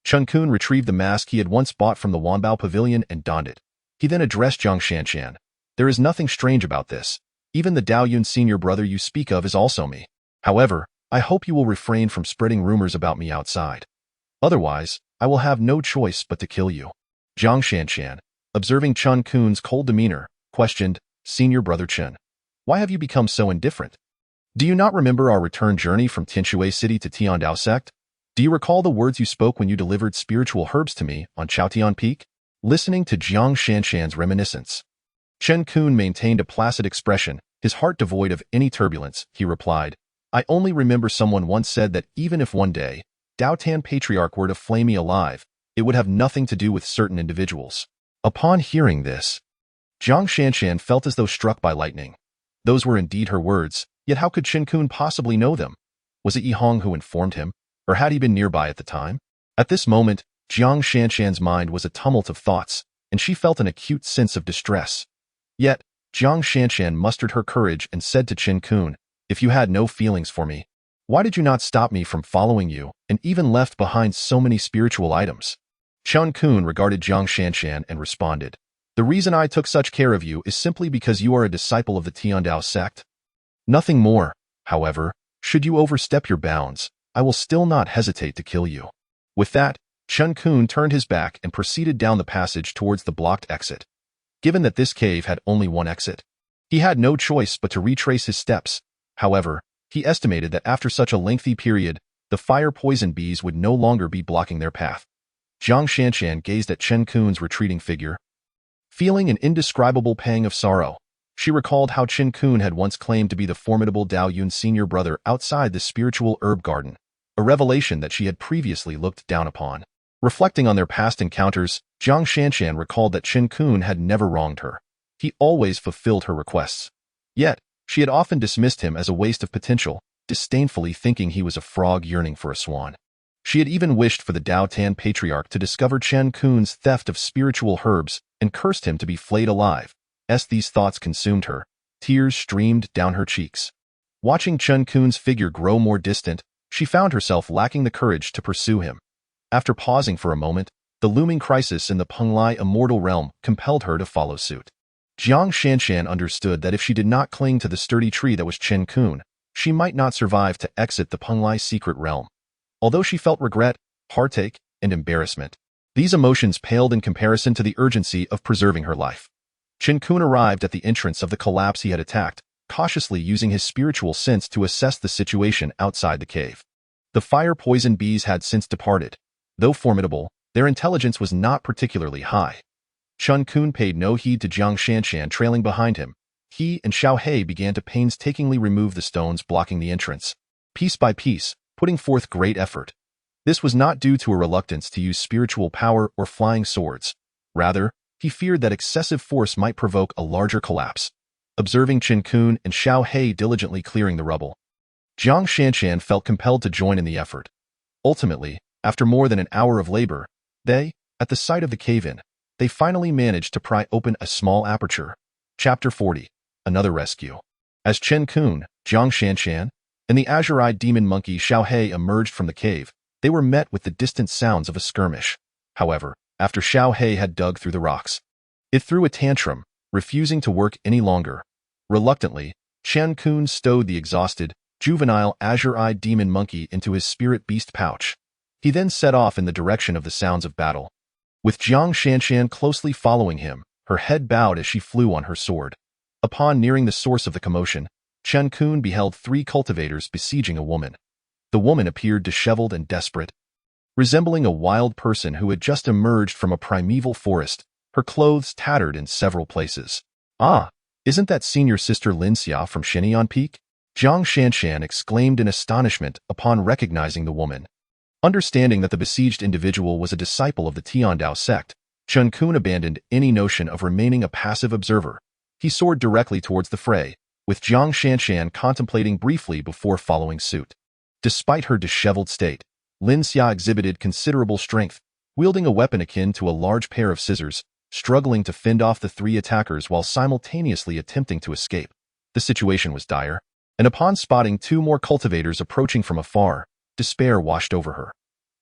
Speaker 2: Chen Qun retrieved the mask he had once bought from the Wanbao Pavilion and donned it. He then addressed Jiang Shanshan. "There is nothing strange about this. Even the Daoyun senior brother you speak of is also me. However, I hope you will refrain from spreading rumors about me outside. Otherwise, I will have no choice but to kill you." Jiang Shanshan, observing Chen Qun's cold demeanor, questioned, "Senior brother Chen, why have you become so indifferent? Do you not remember our return journey from Tianshui City to Tiandao sect? Do you recall the words you spoke when you delivered spiritual herbs to me on Chaotian Peak?" Listening to Jiang Shanshan's reminiscence, Chen Qun maintained a placid expression, his heart devoid of any turbulence. He replied, "I only remember someone once said that even if one day Dao Tan Patriarch were to flay me alive, it would have nothing to do with certain individuals." Upon hearing this, Jiang Shanshan felt as though struck by lightning. Those were indeed her words, yet how could Chen Qun possibly know them? Was it Yi Hong who informed him, or had he been nearby at the time? At this moment, Jiang Shanshan's mind was a tumult of thoughts, and she felt an acute sense of distress. Yet, Jiang Shanshan mustered her courage and said to Chen Qun, "If you had no feelings for me, why did you not stop me from following you and even left behind so many spiritual items?" Chen Qun regarded Jiang Shanshan and responded, "The reason I took such care of you is simply because you are a disciple of the Tiandao sect. Nothing more. However, should you overstep your bounds, I will still not hesitate to kill you." With that, Chen Qun turned his back and proceeded down the passage towards the blocked exit. Given that this cave had only one exit, he had no choice but to retrace his steps. However, he estimated that after such a lengthy period, the fire-poison bees would no longer be blocking their path. Jiang Shanshan gazed at Chen Qun's retreating figure. Feeling an indescribable pang of sorrow, she recalled how Chen Qun had once claimed to be the formidable Daoyun senior brother outside the spiritual herb garden, a revelation that she had previously looked down upon. Reflecting on their past encounters, Jiang Shanshan recalled that Chen Qun had never wronged her. He always fulfilled her requests. Yet, she had often dismissed him as a waste of potential, disdainfully thinking he was a frog yearning for a swan. She had even wished for the Dao Tan Patriarch to discover Chen Qun's theft of spiritual herbs and cursed him to be flayed alive. As these thoughts consumed her, tears streamed down her cheeks. Watching Chen Qun's figure grow more distant, she found herself lacking the courage to pursue him. After pausing for a moment, the looming crisis in the Pung immortal realm compelled her to follow suit. Jiang Shanshan understood that if she did not cling to the sturdy tree that was Chen Qun, she might not survive to exit the Pung secret realm. Although she felt regret, heartache, and embarrassment, these emotions paled in comparison to the urgency of preserving her life. Chen Qun arrived at the entrance of the collapse he had attacked, cautiously using his spiritual sense to assess the situation outside the cave. The fire-poison bees had since departed. Though formidable, their intelligence was not particularly high. Chen Qun paid no heed to Jiang Shanshan trailing behind him. He and Xiao He began to painstakingly remove the stones blocking the entrance, piece by piece, putting forth great effort. This was not due to a reluctance to use spiritual power or flying swords. Rather, he feared that excessive force might provoke a larger collapse. Observing Chen Qun and Xiao He diligently clearing the rubble, Jiang Shanshan felt compelled to join in the effort. Ultimately, after more than an hour of labor, at the sight of the cave-in, they finally managed to pry open a small aperture. Chapter 40. Another Rescue. As Chen Qun, Jiang Shanshan, and the azure-eyed demon monkey Xiao He emerged from the cave, they were met with the distant sounds of a skirmish. However, after Xiao He had dug through the rocks, it threw a tantrum, refusing to work any longer. Reluctantly, Chen Qun stowed the exhausted, juvenile azure-eyed demon monkey into his spirit beast pouch. He then set off in the direction of the sounds of battle. With Jiang Shanshan closely following him, her head bowed as she flew on her sword. Upon nearing the source of the commotion, Chen Qun beheld 3 cultivators besieging a woman. The woman appeared disheveled and desperate. Resembling a wild person who had just emerged from a primeval forest, her clothes tattered in several places. "Ah, isn't that senior sister Lin Xia from Xinyan Peak?" Jiang Shanshan exclaimed in astonishment upon recognizing the woman. Understanding that the besieged individual was a disciple of the Tianda sect, Chen Qun abandoned any notion of remaining a passive observer. He soared directly towards the fray, with Jiang Shanshan contemplating briefly before following suit. Despite her disheveled state, Lin Xia exhibited considerable strength, wielding a weapon akin to a large pair of scissors, struggling to fend off the 3 attackers while simultaneously attempting to escape. The situation was dire, and upon spotting 2 more cultivators approaching from afar, despair washed over her.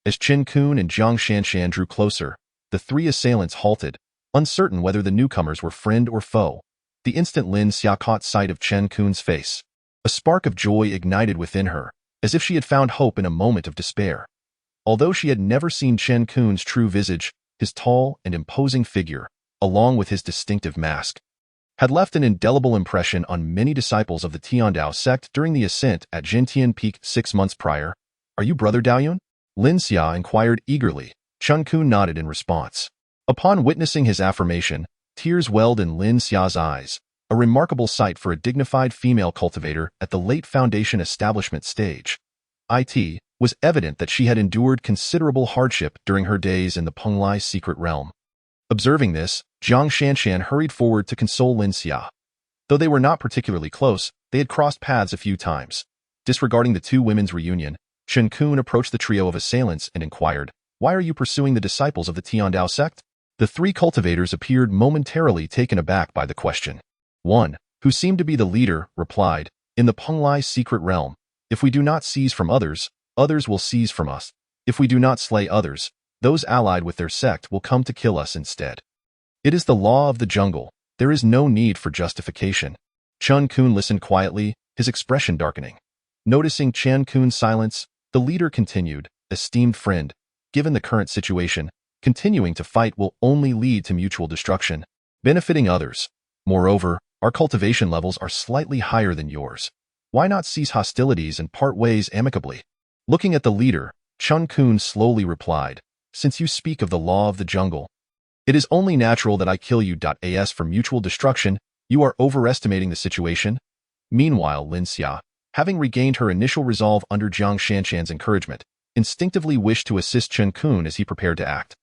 Speaker 2: As Chen Qun and Jiang Shanshan drew closer, the 3 assailants halted, uncertain whether the newcomers were friend or foe. The instant Lin Xia caught sight of Chen Qun's face, a spark of joy ignited within her, as if she had found hope in a moment of despair. Although she had never seen Chen Qun's true visage, his tall and imposing figure, along with his distinctive mask, had left an indelible impression on many disciples of the Tianda sect during the ascent at Jintian Peak 6 months prior. "Are you Brother Daoyun?" Lin Xia inquired eagerly. Chen Qun nodded in response. Upon witnessing his affirmation, tears welled in Lin Xia's eyes, a remarkable sight for a dignified female cultivator at the late Foundation establishment stage. It was evident that she had endured considerable hardship during her days in the Pung secret realm. Observing this, Jiang Shanshan hurried forward to console Lin Xia. Though they were not particularly close, they had crossed paths a few times. Disregarding the 2 women's reunion, Chen Qun approached the trio of assailants and inquired, "Why are you pursuing the disciples of the Tianda sect?" The 3 cultivators appeared momentarily taken aback by the question. One, who seemed to be the leader, replied, "In the Pung secret realm, if we do not seize from others, others will seize from us. If we do not slay others, those allied with their sect will come to kill us instead. It is the law of the jungle. There is no need for justification." Chen Qun listened quietly, his expression darkening. Noticing Chen Qun's silence, the leader continued, "Esteemed friend, given the current situation, continuing to fight will only lead to mutual destruction, benefiting others. Moreover, our cultivation levels are slightly higher than yours. Why not cease hostilities and part ways amicably?" Looking at the leader, Chen Qun slowly replied, "Since you speak of the law of the jungle, it is only natural that I kill you. As for mutual destruction, you are overestimating the situation." Meanwhile, Lin Xia, having regained her initial resolve under Jiang Shanshan's encouragement, instinctively wished to assist Chen Qun as he prepared to act.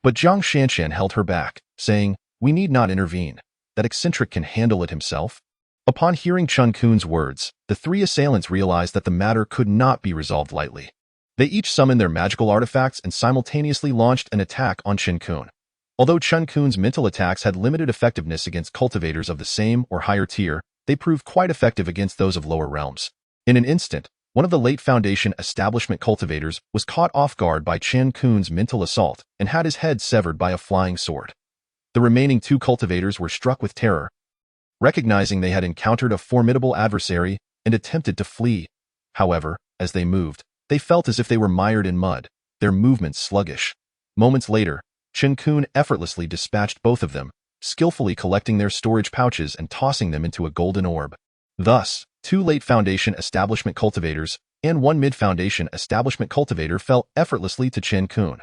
Speaker 2: But Jiang Shanshan held her back, saying, "We need not intervene. That eccentric can handle it himself." Upon hearing Chen Qun's words, the 3 assailants realized that the matter could not be resolved lightly. They each summoned their magical artifacts and simultaneously launched an attack on Chen Qun. Although Chen Qun's mental attacks had limited effectiveness against cultivators of the same or higher tier, they proved quite effective against those of lower realms. In an instant, one of the late Foundation establishment cultivators was caught off guard by Chen Qun's mental assault and had his head severed by a flying sword. The remaining 2 cultivators were struck with terror, recognizing they had encountered a formidable adversary and attempted to flee. However, as they moved, they felt as if they were mired in mud, their movements sluggish. Moments later, Chen Qun effortlessly dispatched both of them, skillfully collecting their storage pouches and tossing them into a golden orb. Thus, 2 late Foundation establishment cultivators and 1 mid-Foundation establishment cultivator fell effortlessly to Chen Qun.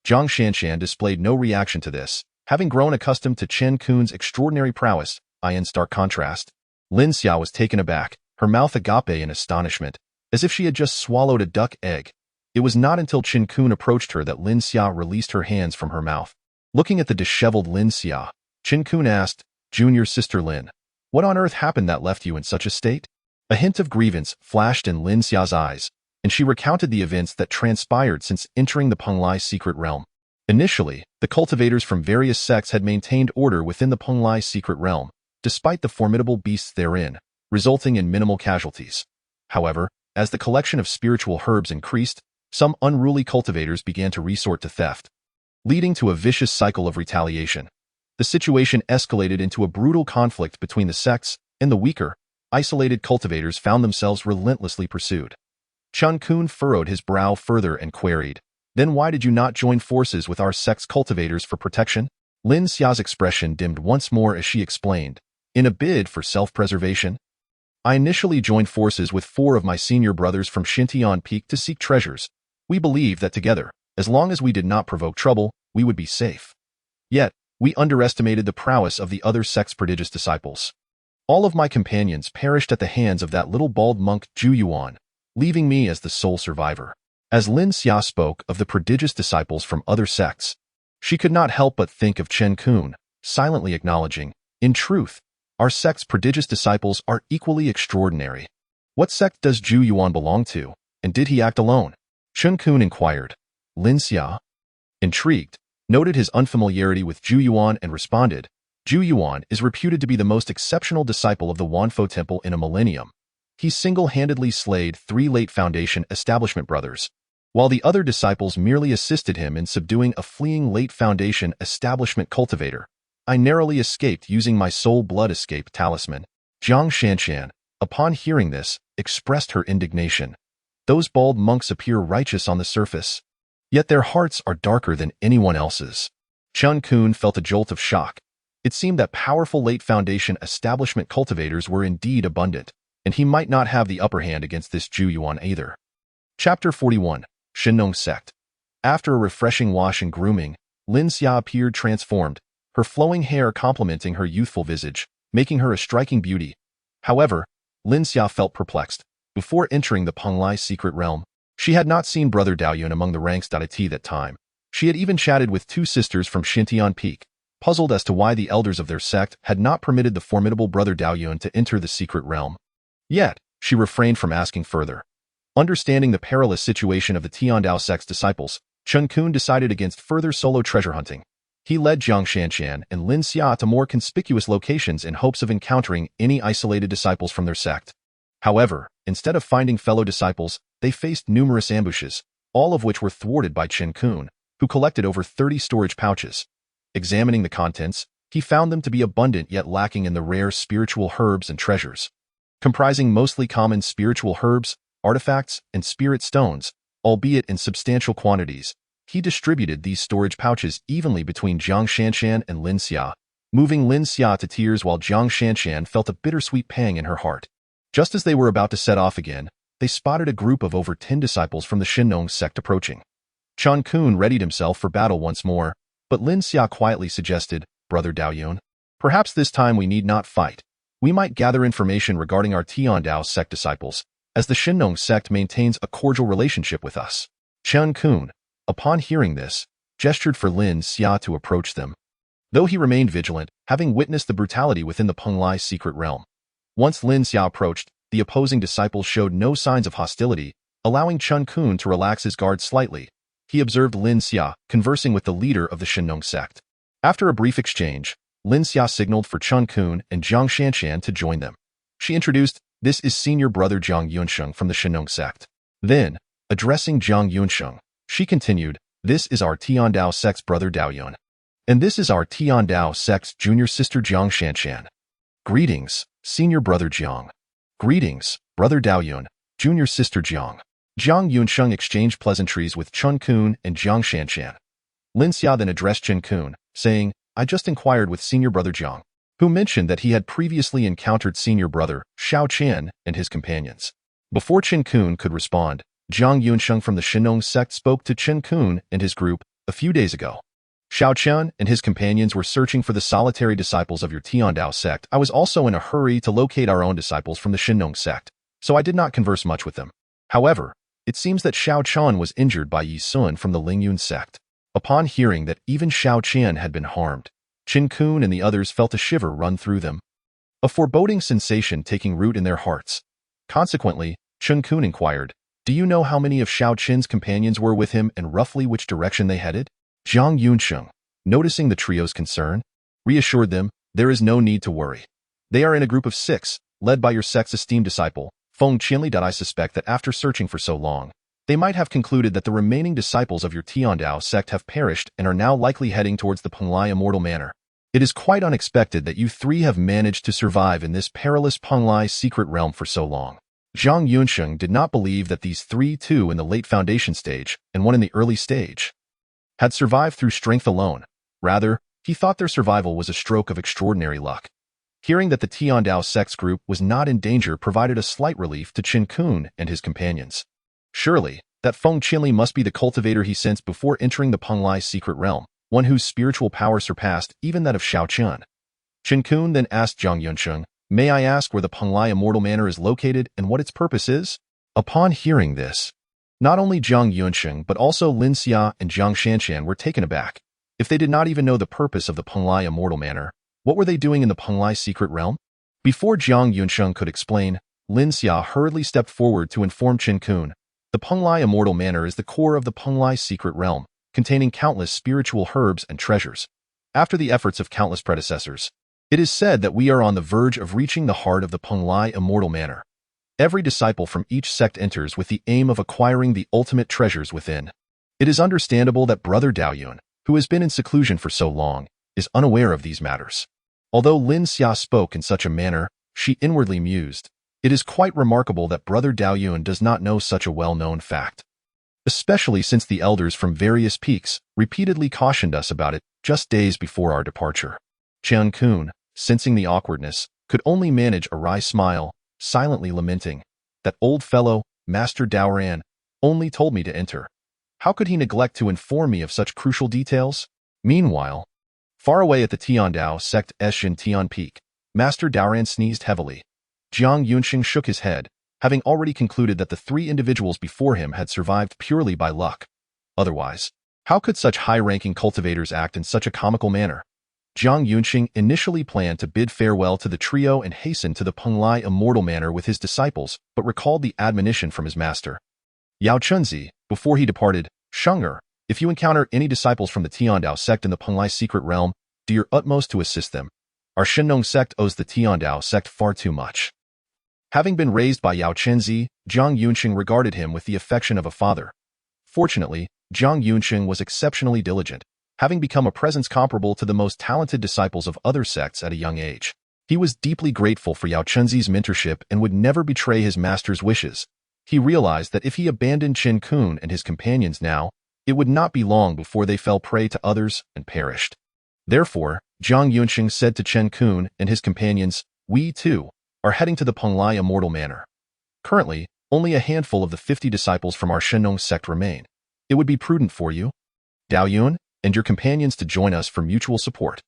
Speaker 2: Jiang Shanshan displayed no reaction to this, having grown accustomed to Chen Qun's extraordinary prowess. In stark contrast, Lin Xia was taken aback, her mouth agape in astonishment, as if she had just swallowed a duck egg. It was not until Chen Qun approached her that Lin Xia released her hands from her mouth. Looking at the disheveled Lin Xia, Chen Qun asked, "Junior sister Lin, what on earth happened that left you in such a state?" A hint of grievance flashed in Lin Xia's eyes, and she recounted the events that transpired since entering the Pung secret realm. Initially, the cultivators from various sects had maintained order within the Pung secret realm, despite the formidable beasts therein, resulting in minimal casualties. However, as the collection of spiritual herbs increased, some unruly cultivators began to resort to theft, leading to a vicious cycle of retaliation. The situation escalated into a brutal conflict between the sects and the weaker, isolated cultivators found themselves relentlessly pursued. Chen Qun furrowed his brow further and queried, "Then why did you not join forces with our sect's cultivators for protection?" Lin Xia's expression dimmed once more as she explained, "In a bid for self-preservation? I initially joined forces with 4 of my senior brothers from Xintian Peak to seek treasures. We believed that together, as long as we did not provoke trouble, we would be safe. Yet, we underestimated the prowess of the other sect's prodigious disciples. All of my companions perished at the hands of that little bald monk Zhu Yuan, leaving me as the sole survivor." As Lin Xia spoke of the prodigious disciples from other sects, she could not help but think of Chen Qun, silently acknowledging, "In truth, our sect's prodigious disciples are equally extraordinary. What sect does Zhu Yuan belong to, and did he act alone?" Chen Qun inquired. Lin Xia, intrigued, noted his unfamiliarity with Zhu Yuan and responded, "Zhu Yuan is reputed to be the most exceptional disciple of the Wanfo Temple in a millennium. He single-handedly slayed 3 late Foundation establishment brothers, while the other disciples merely assisted him in subduing a fleeing late Foundation establishment cultivator. I narrowly escaped using my soul blood escape talisman." Jiang Shanshan, upon hearing this, expressed her indignation. "Those bald monks appear righteous on the surface, yet their hearts are darker than anyone else's." Chen Qun felt a jolt of shock. It seemed that powerful late Foundation establishment cultivators were indeed abundant, and he might not have the upper hand against this Zhu Yuan either. Chapter 41. Shinong Sect. After a refreshing wash and grooming, Lin Xia appeared transformed, her flowing hair complementing her youthful visage, making her a striking beauty. However, Lin Xia felt perplexed. Before entering the Pung secret realm, she had not seen Brother Daoyun among the ranks at that time. She had even chatted with 2 sisters from Xintian Peak, puzzled as to why the elders of their sect had not permitted the formidable Brother Daoyun to enter the secret realm. Yet, she refrained from asking further. Understanding the perilous situation of the Tianda sect's disciples, Chen Qun decided against further solo treasure hunting. He led Jiang Shanshan and Lin Xia to more conspicuous locations in hopes of encountering any isolated disciples from their sect. However, instead of finding fellow disciples, they faced numerous ambushes, all of which were thwarted by Chen Qun, who collected over 30 storage pouches. Examining the contents, he found them to be abundant yet lacking in the rare spiritual herbs and treasures. Comprising mostly common spiritual herbs, artifacts, and spirit stones, albeit in substantial quantities, he distributed these storage pouches evenly between Jiang Shanshan and Lin Xia, moving Lin Xia to tears while Jiang Shanshan felt a bittersweet pang in her heart. Just as they were about to set off again, they spotted a group of over 10 disciples from the Shinong sect approaching. Chen Qun readied himself for battle once more, but Lin Xia quietly suggested, "Brother Daoyun, perhaps this time we need not fight. We might gather information regarding our Tianda sect disciples, as the Shinong sect maintains a cordial relationship with us." Chen Qun, upon hearing this, gestured for Lin Xia to approach them. Though he remained vigilant, having witnessed the brutality within the Pung secret realm. Once Lin Xia approached, the opposing disciples showed no signs of hostility, allowing Chen Qun to relax his guard slightly. He observed Lin Xia conversing with the leader of the Shinong sect. After a brief exchange, Lin Xia signaled for Chen Qun and Jiang Shanshan to join them. She introduced, "This is senior brother Jiang Yunsheng from the Shinong sect." Then, addressing Jiang Yunsheng, she continued, "This is our Tianda sect's brother Daoyun. And this is our Tianda sect's junior sister Jiang Shanshan. Greetings, senior brother Jiang. Greetings, brother Daoyun, junior sister Jiang." Jiang Yunsheng exchanged pleasantries with Chen Qun and Jiang Shanshan. Lin Xia then addressed Chen Qun, saying, "I just inquired with senior brother Jiang, who mentioned that he had previously encountered senior brother Xiao Chen and his companions." Before Chen Qun could respond, Jiang Yunsheng from the Shinong sect spoke to Chen Qun and his group a few days ago. "Xiao Chen and his companions were searching for the solitary disciples of your Tianda sect. I was also in a hurry to locate our own disciples from the Shinong sect, so I did not converse much with them. However, it seems that Xiao Chen was injured by Yi Sun from the Lingyun sect." Upon hearing that even Xiao Chen had been harmed, Chen Qun and the others felt a shiver run through them, a foreboding sensation taking root in their hearts. Consequently, Chen Qun inquired, "Do you know how many of Xiao Chen's companions were with him and roughly which direction they headed?" Jiang Yunsheng, noticing the trio's concern, reassured them, "There is no need to worry. They are in a group of 6, led by your sect's esteemed disciple, Feng Qianli. I suspect that after searching for so long, they might have concluded that the remaining disciples of your Tianda sect have perished and are now likely heading towards the Pung Immortal Manor. It is quite unexpected that you three have managed to survive in this perilous Peng secret realm for so long. Zhang Yunsheng did not believe that these three, two in the late foundation stage and one in the early stage, had survived through strength alone. Rather, he thought their survival was a stroke of extraordinary luck. Hearing that the Tianda sect's group was not in danger provided a slight relief to Chen Qun and his companions. Surely, that Feng Qinli must be the cultivator he sensed before entering the Peng secret realm, one whose spiritual power surpassed even that of Xiao Chen. Chen Qun then asked Zhang Yunsheng, "May I ask where the Peng Immortal Manor is located and what its purpose is?" Upon hearing this, not only Zhang Yunsheng but also Lin Xia and Zhang Shanshan were taken aback. If they did not even know the purpose of the Peng Immortal Manor, what were they doing in the Peng secret realm? Before Zhang Yunsheng could explain, Lin Xia hurriedly stepped forward to inform Chen Qun. The Peng Immortal Manor is the core of the Peng secret realm, containing countless spiritual herbs and treasures. After the efforts of countless predecessors, it is said that we are on the verge of reaching the heart of the Peng Immortal Manor. Every disciple from each sect enters with the aim of acquiring the ultimate treasures within. It is understandable that Brother Daoyun, who has been in seclusion for so long, is unaware of these matters. Although Lin Xia spoke in such a manner, she inwardly mused, "It is quite remarkable that Brother Daoyun does not know such a well-known fact. Especially since the elders from various peaks repeatedly cautioned us about it just days before our departure." Chen Qun, sensing the awkwardness, could only manage a wry smile, silently lamenting, "That old fellow, Master Daoran, only told me to enter. How could he neglect to inform me of such crucial details?" Meanwhile, far away at the Tianda sect Eshin Tian Peak, Master Daoran sneezed heavily. Zhang Yunsheng shook his head, having already concluded that the three individuals before him had survived purely by luck. Otherwise, how could such high-ranking cultivators act in such a comical manner? Zhang Yunsheng initially planned to bid farewell to the trio and hasten to the Peng Immortal Manor with his disciples, but recalled the admonition from his master. Yao Chunzi, before he departed, "Shunger, if you encounter any disciples from the Tiandao sect in the Peng secret realm, do your utmost to assist them. Our Shenong sect owes the Tiandao sect far too much." Having been raised by Yao Chenzi, Zhang Yunsheng regarded him with the affection of a father. Fortunately, Zhang Yunsheng was exceptionally diligent, having become a presence comparable to the most talented disciples of other sects at a young age. He was deeply grateful for Yao Chenzi's mentorship and would never betray his master's wishes. He realized that if he abandoned Chen Qun and his companions now, it would not be long before they fell prey to others and perished. Therefore, Zhang Yunsheng said to Chen Qun and his companions, "We, too, are heading to the Peng Immortal Manor. Currently, only a handful of the 50 disciples from our Shenong sect remain. It would be prudent for you, Daoyun, and your companions to join us for mutual support.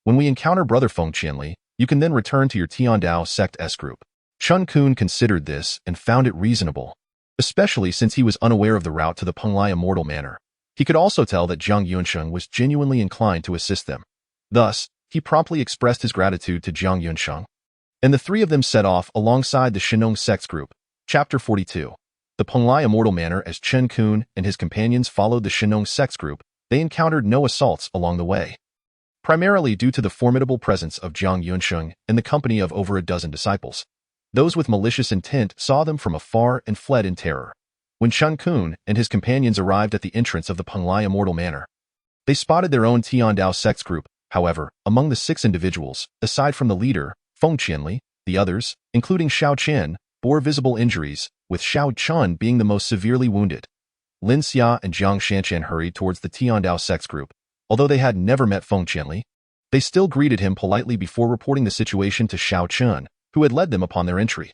Speaker 2: When we encounter Brother Feng Qianli, you can then return to your Tiandao sect S group." Chen Qun considered this and found it reasonable, especially since he was unaware of the route to the Peng Immortal Manor. He could also tell that Zhang Yunsheng was genuinely inclined to assist them. Thus, he promptly expressed his gratitude to Zhang Yunsheng, and the three of them set off alongside the Shenong sect's group. Chapter 42. The Peng Immortal Manor. As Chen Qun and his companions followed the Shenong sect's group, they encountered no assaults along the way, primarily due to the formidable presence of Zhang Yunsheng and the company of over a dozen disciples. Those with malicious intent saw them from afar and fled in terror. When Chen Qun and his companions arrived at the entrance of the Peng Immortal Manor, they spotted their own Tiandao sect's group. However, among the 6 individuals, aside from the leader, Feng Qianli, the others, including Xiao Chen, bore visible injuries, with Xiao Chun being the most severely wounded. Lin Xia and Zhang Shanshan hurried towards the Tiandao sect's group. Although they had never met Feng Qianli, they still greeted him politely before reporting the situation to Xiao Chun, who had led them upon their entry.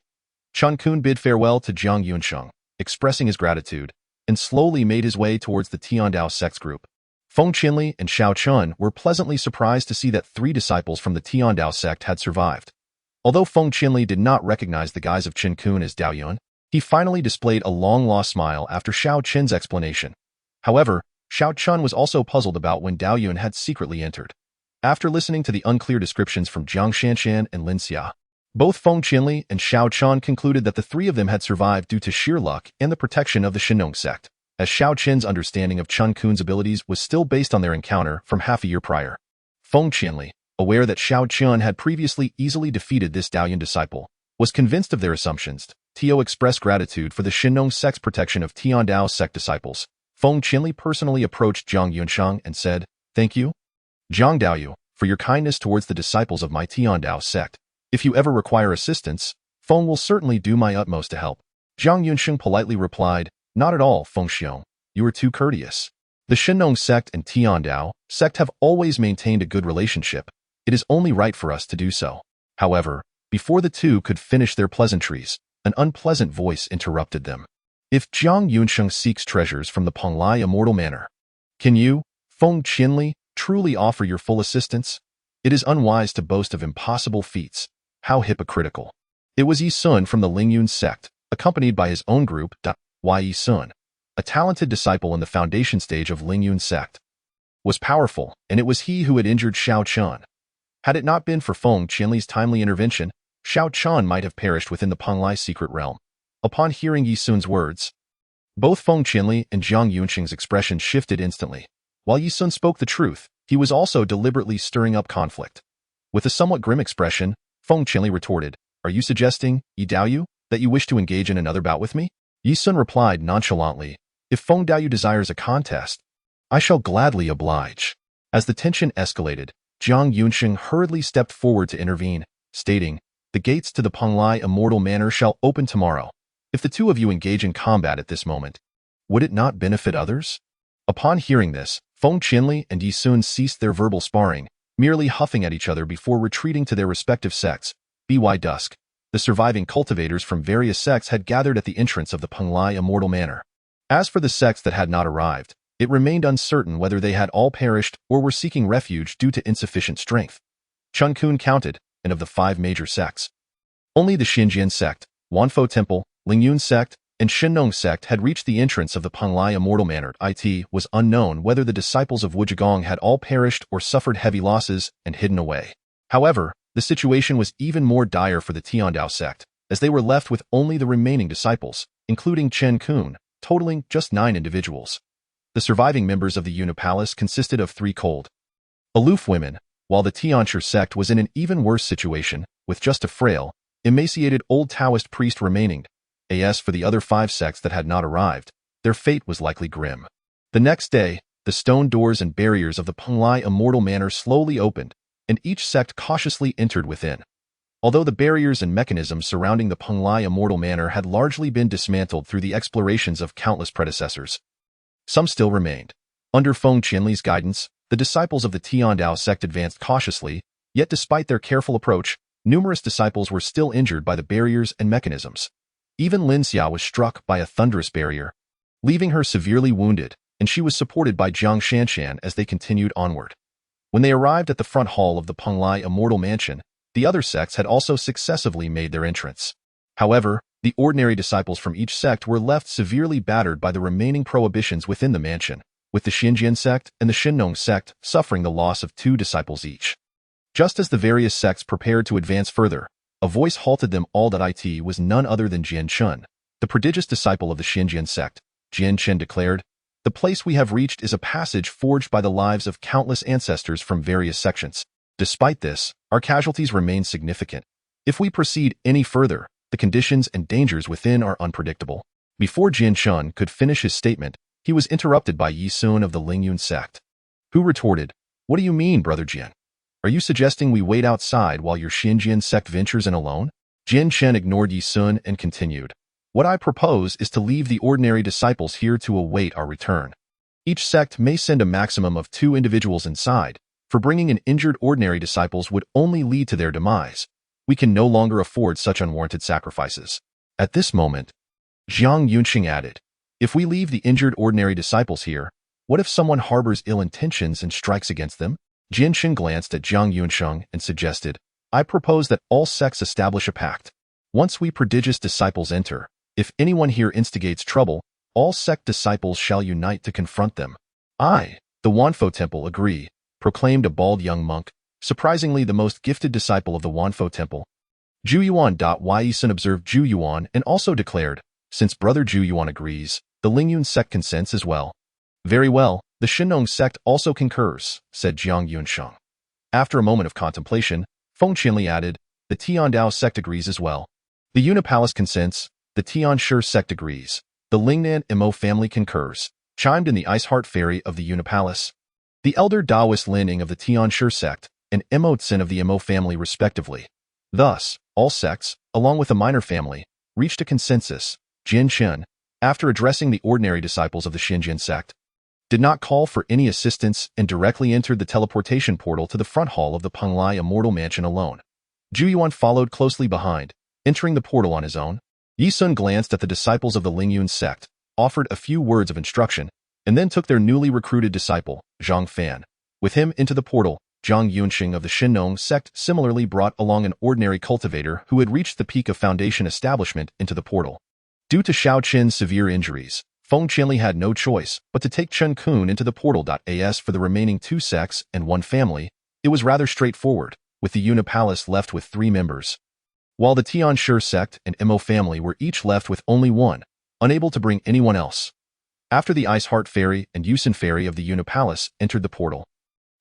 Speaker 2: Chen Qun bid farewell to Zhang Yunsheng, expressing his gratitude, and slowly made his way towards the Tiandao sect's group. Feng Qianli and Xiao Chun were pleasantly surprised to see that 3 disciples from the Tiandao sect had survived. Although Feng Qianli did not recognize the guise of Chen Qun as Daoyun, he finally displayed a long-lost smile after Xiao Chen's explanation. However, Xiao Chun was also puzzled about when Daoyun had secretly entered. After listening to the unclear descriptions from Zhang Shanshan and Lin Xia, both Feng Qianli and Xiao Chun concluded that the 3 of them had survived due to sheer luck and the protection of the Shenong sect, as Xiao Chen's understanding of Chen Qun's abilities was still based on their encounter from half a year prior. Feng Qianli, aware that Xiao Chun had previously easily defeated this Daoyun disciple, was convinced of their assumptions. Tio expressed gratitude for the Shenong sect's protection of Tiandao sect disciples. Feng Qianli personally approached Zhang Yunsheng and said, "Thank you, Zhang Daoyu, for your kindness towards the disciples of my Tianda sect. If you ever require assistance, Feng will certainly do my utmost to help. Jiang Yunsheng politely replied, not at all, Feng Xiong. You are too courteous. The Shinong sect and Tiandao sect have always maintained a good relationship. It is only right for us to do so. However, before the two could finish their pleasantries, an unpleasant voice interrupted them. If Jiang Yunsheng seeks treasures from the Penglai Immortal Manor, can you, Feng Qinli, truly offer your full assistance? It is unwise to boast of impossible feats. How hypocritical. It was Yi Sun from the Lingyun sect, accompanied by his own group, Yi Sun, a talented disciple in the foundation stage of Lingyun sect, was powerful, and it was he who had injured Xiao Chun. Had it not been for Feng Qinli's timely intervention, Xiao Chun might have perished within the Penglai secret realm. Upon hearing Yi Sun's words, both Feng Qinli and Jiang Yunsheng's expression shifted instantly. While Yi Sun spoke the truth, he was also deliberately stirring up conflict. With a somewhat grim expression, Feng Qinli retorted, are you suggesting, Yi Daoyu, that you wish to engage in another bout with me? Yi Sun replied nonchalantly, if Feng Daoyu desires a contest, I shall gladly oblige. As the tension escalated, Jiang Yunsheng hurriedly stepped forward to intervene, stating, the gates to the Penglai Immortal Manor shall open tomorrow. If the two of you engage in combat at this moment, would it not benefit others? Upon hearing this, Feng Qinli and Yi Sun ceased their verbal sparring, merely huffing at each other before retreating to their respective sects. By dusk, the surviving cultivators from various sects had gathered at the entrance of the Penglai Immortal Manor. As for the sects that had not arrived, it remained uncertain whether they had all perished or were seeking refuge due to insufficient strength. Chen Qun counted, and of the 5 major sects, only the Xinjian sect, Wanfo Temple, Lingyun sect, and Shinong sect had reached the entrance of the Penglai Immortal Manor. It was unknown whether the disciples of Wuzhigong had all perished or suffered heavy losses and hidden away. However, the situation was even more dire for the Tiandao sect, as they were left with only the remaining disciples, including Chen Qun, totaling just 9 individuals. The surviving members of the Unipalace consisted of 3 cold, aloof women, while the Tianhe sect was in an even worse situation, with just a frail, emaciated old Taoist priest remaining. As for the other 5 sects that had not arrived, their fate was likely grim. The next day, the stone doors and barriers of the Penglai Immortal Manor slowly opened, and each sect cautiously entered within. Although the barriers and mechanisms surrounding the Penglai Immortal Manor had largely been dismantled through the explorations of countless predecessors, some still remained. Under Feng Qinli's guidance, the disciples of the Tiandao sect advanced cautiously, yet despite their careful approach, numerous disciples were still injured by the barriers and mechanisms. Even Lin Xiao was struck by a thunderous barrier, leaving her severely wounded, and she was supported by Jiang Shanshan as they continued onward. When they arrived at the front hall of the Penglai Immortal Mansion, the other sects had also successively made their entrance. However, the ordinary disciples from each sect were left severely battered by the remaining prohibitions within the mansion, with the Xinjian sect and the Shinong sect suffering the loss of 2 disciples each. Just as the various sects prepared to advance further, a voice halted them all. It was none other than Jian Chun, the prodigious disciple of the Xinjian sect. Jian Chen declared, the place we have reached is a passage forged by the lives of countless ancestors from various sections. Despite this, our casualties remain significant. If we proceed any further, the conditions and dangers within are unpredictable. Before Jian Chun could finish his statement, he was interrupted by Yi Sun of the Lingyun sect, who retorted, what do you mean, Brother Jian? Are you suggesting we wait outside while your Xinjian sect ventures in alone? Jian Chen ignored Yi Sun and continued, what I propose is to leave the ordinary disciples here to await our return. Each sect may send a maximum of 2 individuals inside, for bringing in injured ordinary disciples would only lead to their demise. We can no longer afford such unwarranted sacrifices. At this moment, Jiang Yunsheng added, if we leave the injured ordinary disciples here, what if someone harbors ill intentions and strikes against them? Jian Shen glanced at Jiang Yunsheng and suggested, I propose that all sects establish a pact. Once we prodigious disciples enter, if anyone here instigates trouble, all sect disciples shall unite to confront them. I, the Wanfo Temple, agree, proclaimed a bald young monk, surprisingly the most gifted disciple of the Wanfo Temple. Zhu Yuan. Yi Sun observed Zhu Yuan and also declared, since Brother Zhu Yuan agrees, the Lingyun sect consents as well. Very well, the Shinong sect also concurs, said Jiang Yunsheng. After a moment of contemplation, Feng Qinli added, the Tiandao sect agrees as well. The Unipalace consents, the Tianhe sect agrees. The Lingnan Imo family concurs, chimed in the Iceheart fairy of the Unipalace. The elder Taoist Lining of the Tianhe sect and Emotsen of the Emo family respectively. Thus, all sects, along with the minor family, reached a consensus. Jin Chen, after addressing the ordinary disciples of the Xinjian sect, did not call for any assistance and directly entered the teleportation portal to the front hall of the Penglai Immortal Mansion alone. Zhu Yuan followed closely behind, entering the portal on his own. Yi Sun glanced at the disciples of the Lingyun sect, offered a few words of instruction, and then took their newly recruited disciple, Zhang Fan, with him into the portal. Zhang Yunxing of the Shinnong sect similarly brought along an ordinary cultivator who had reached the peak of foundation establishment into the portal. Due to Xiao Qin's severe injuries, Feng Qianli had no choice but to take Chen Qun into the portal. As for the remaining 2 sects and 1 family, it was rather straightforward, with the Unipalace left with 3 members, while the Tianhe sect and Emo family were each left with only 1, unable to bring anyone else. After the Ice Heart Fairy and Yusin Fairy of the Unipalace entered the portal,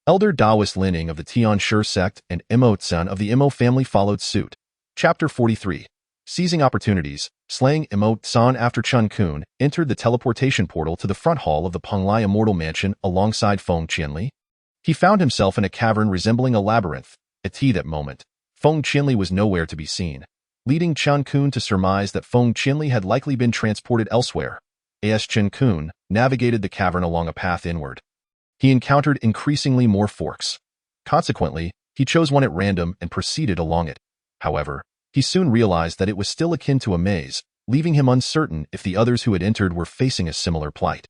Speaker 2: Elder Daoist Lining of the Tianhe sect and Emotsen of the Emo family followed suit. Chapter 43. Seizing opportunities, slaying Emotsen. After Chen Qun entered the teleportation portal to the front hall of the Penglai Immortal Mansion alongside Feng Qianli, he found himself in a cavern resembling a labyrinth. At that moment, Feng Qianli was nowhere to be seen, leading Chen Qun to surmise that Feng Qianli had likely been transported elsewhere. As Chen Qun navigated the cavern along a path inward, he encountered increasingly more forks. Consequently, he chose one at random and proceeded along it. However, he soon realized that it was still akin to a maze, leaving him uncertain if the others who had entered were facing a similar plight.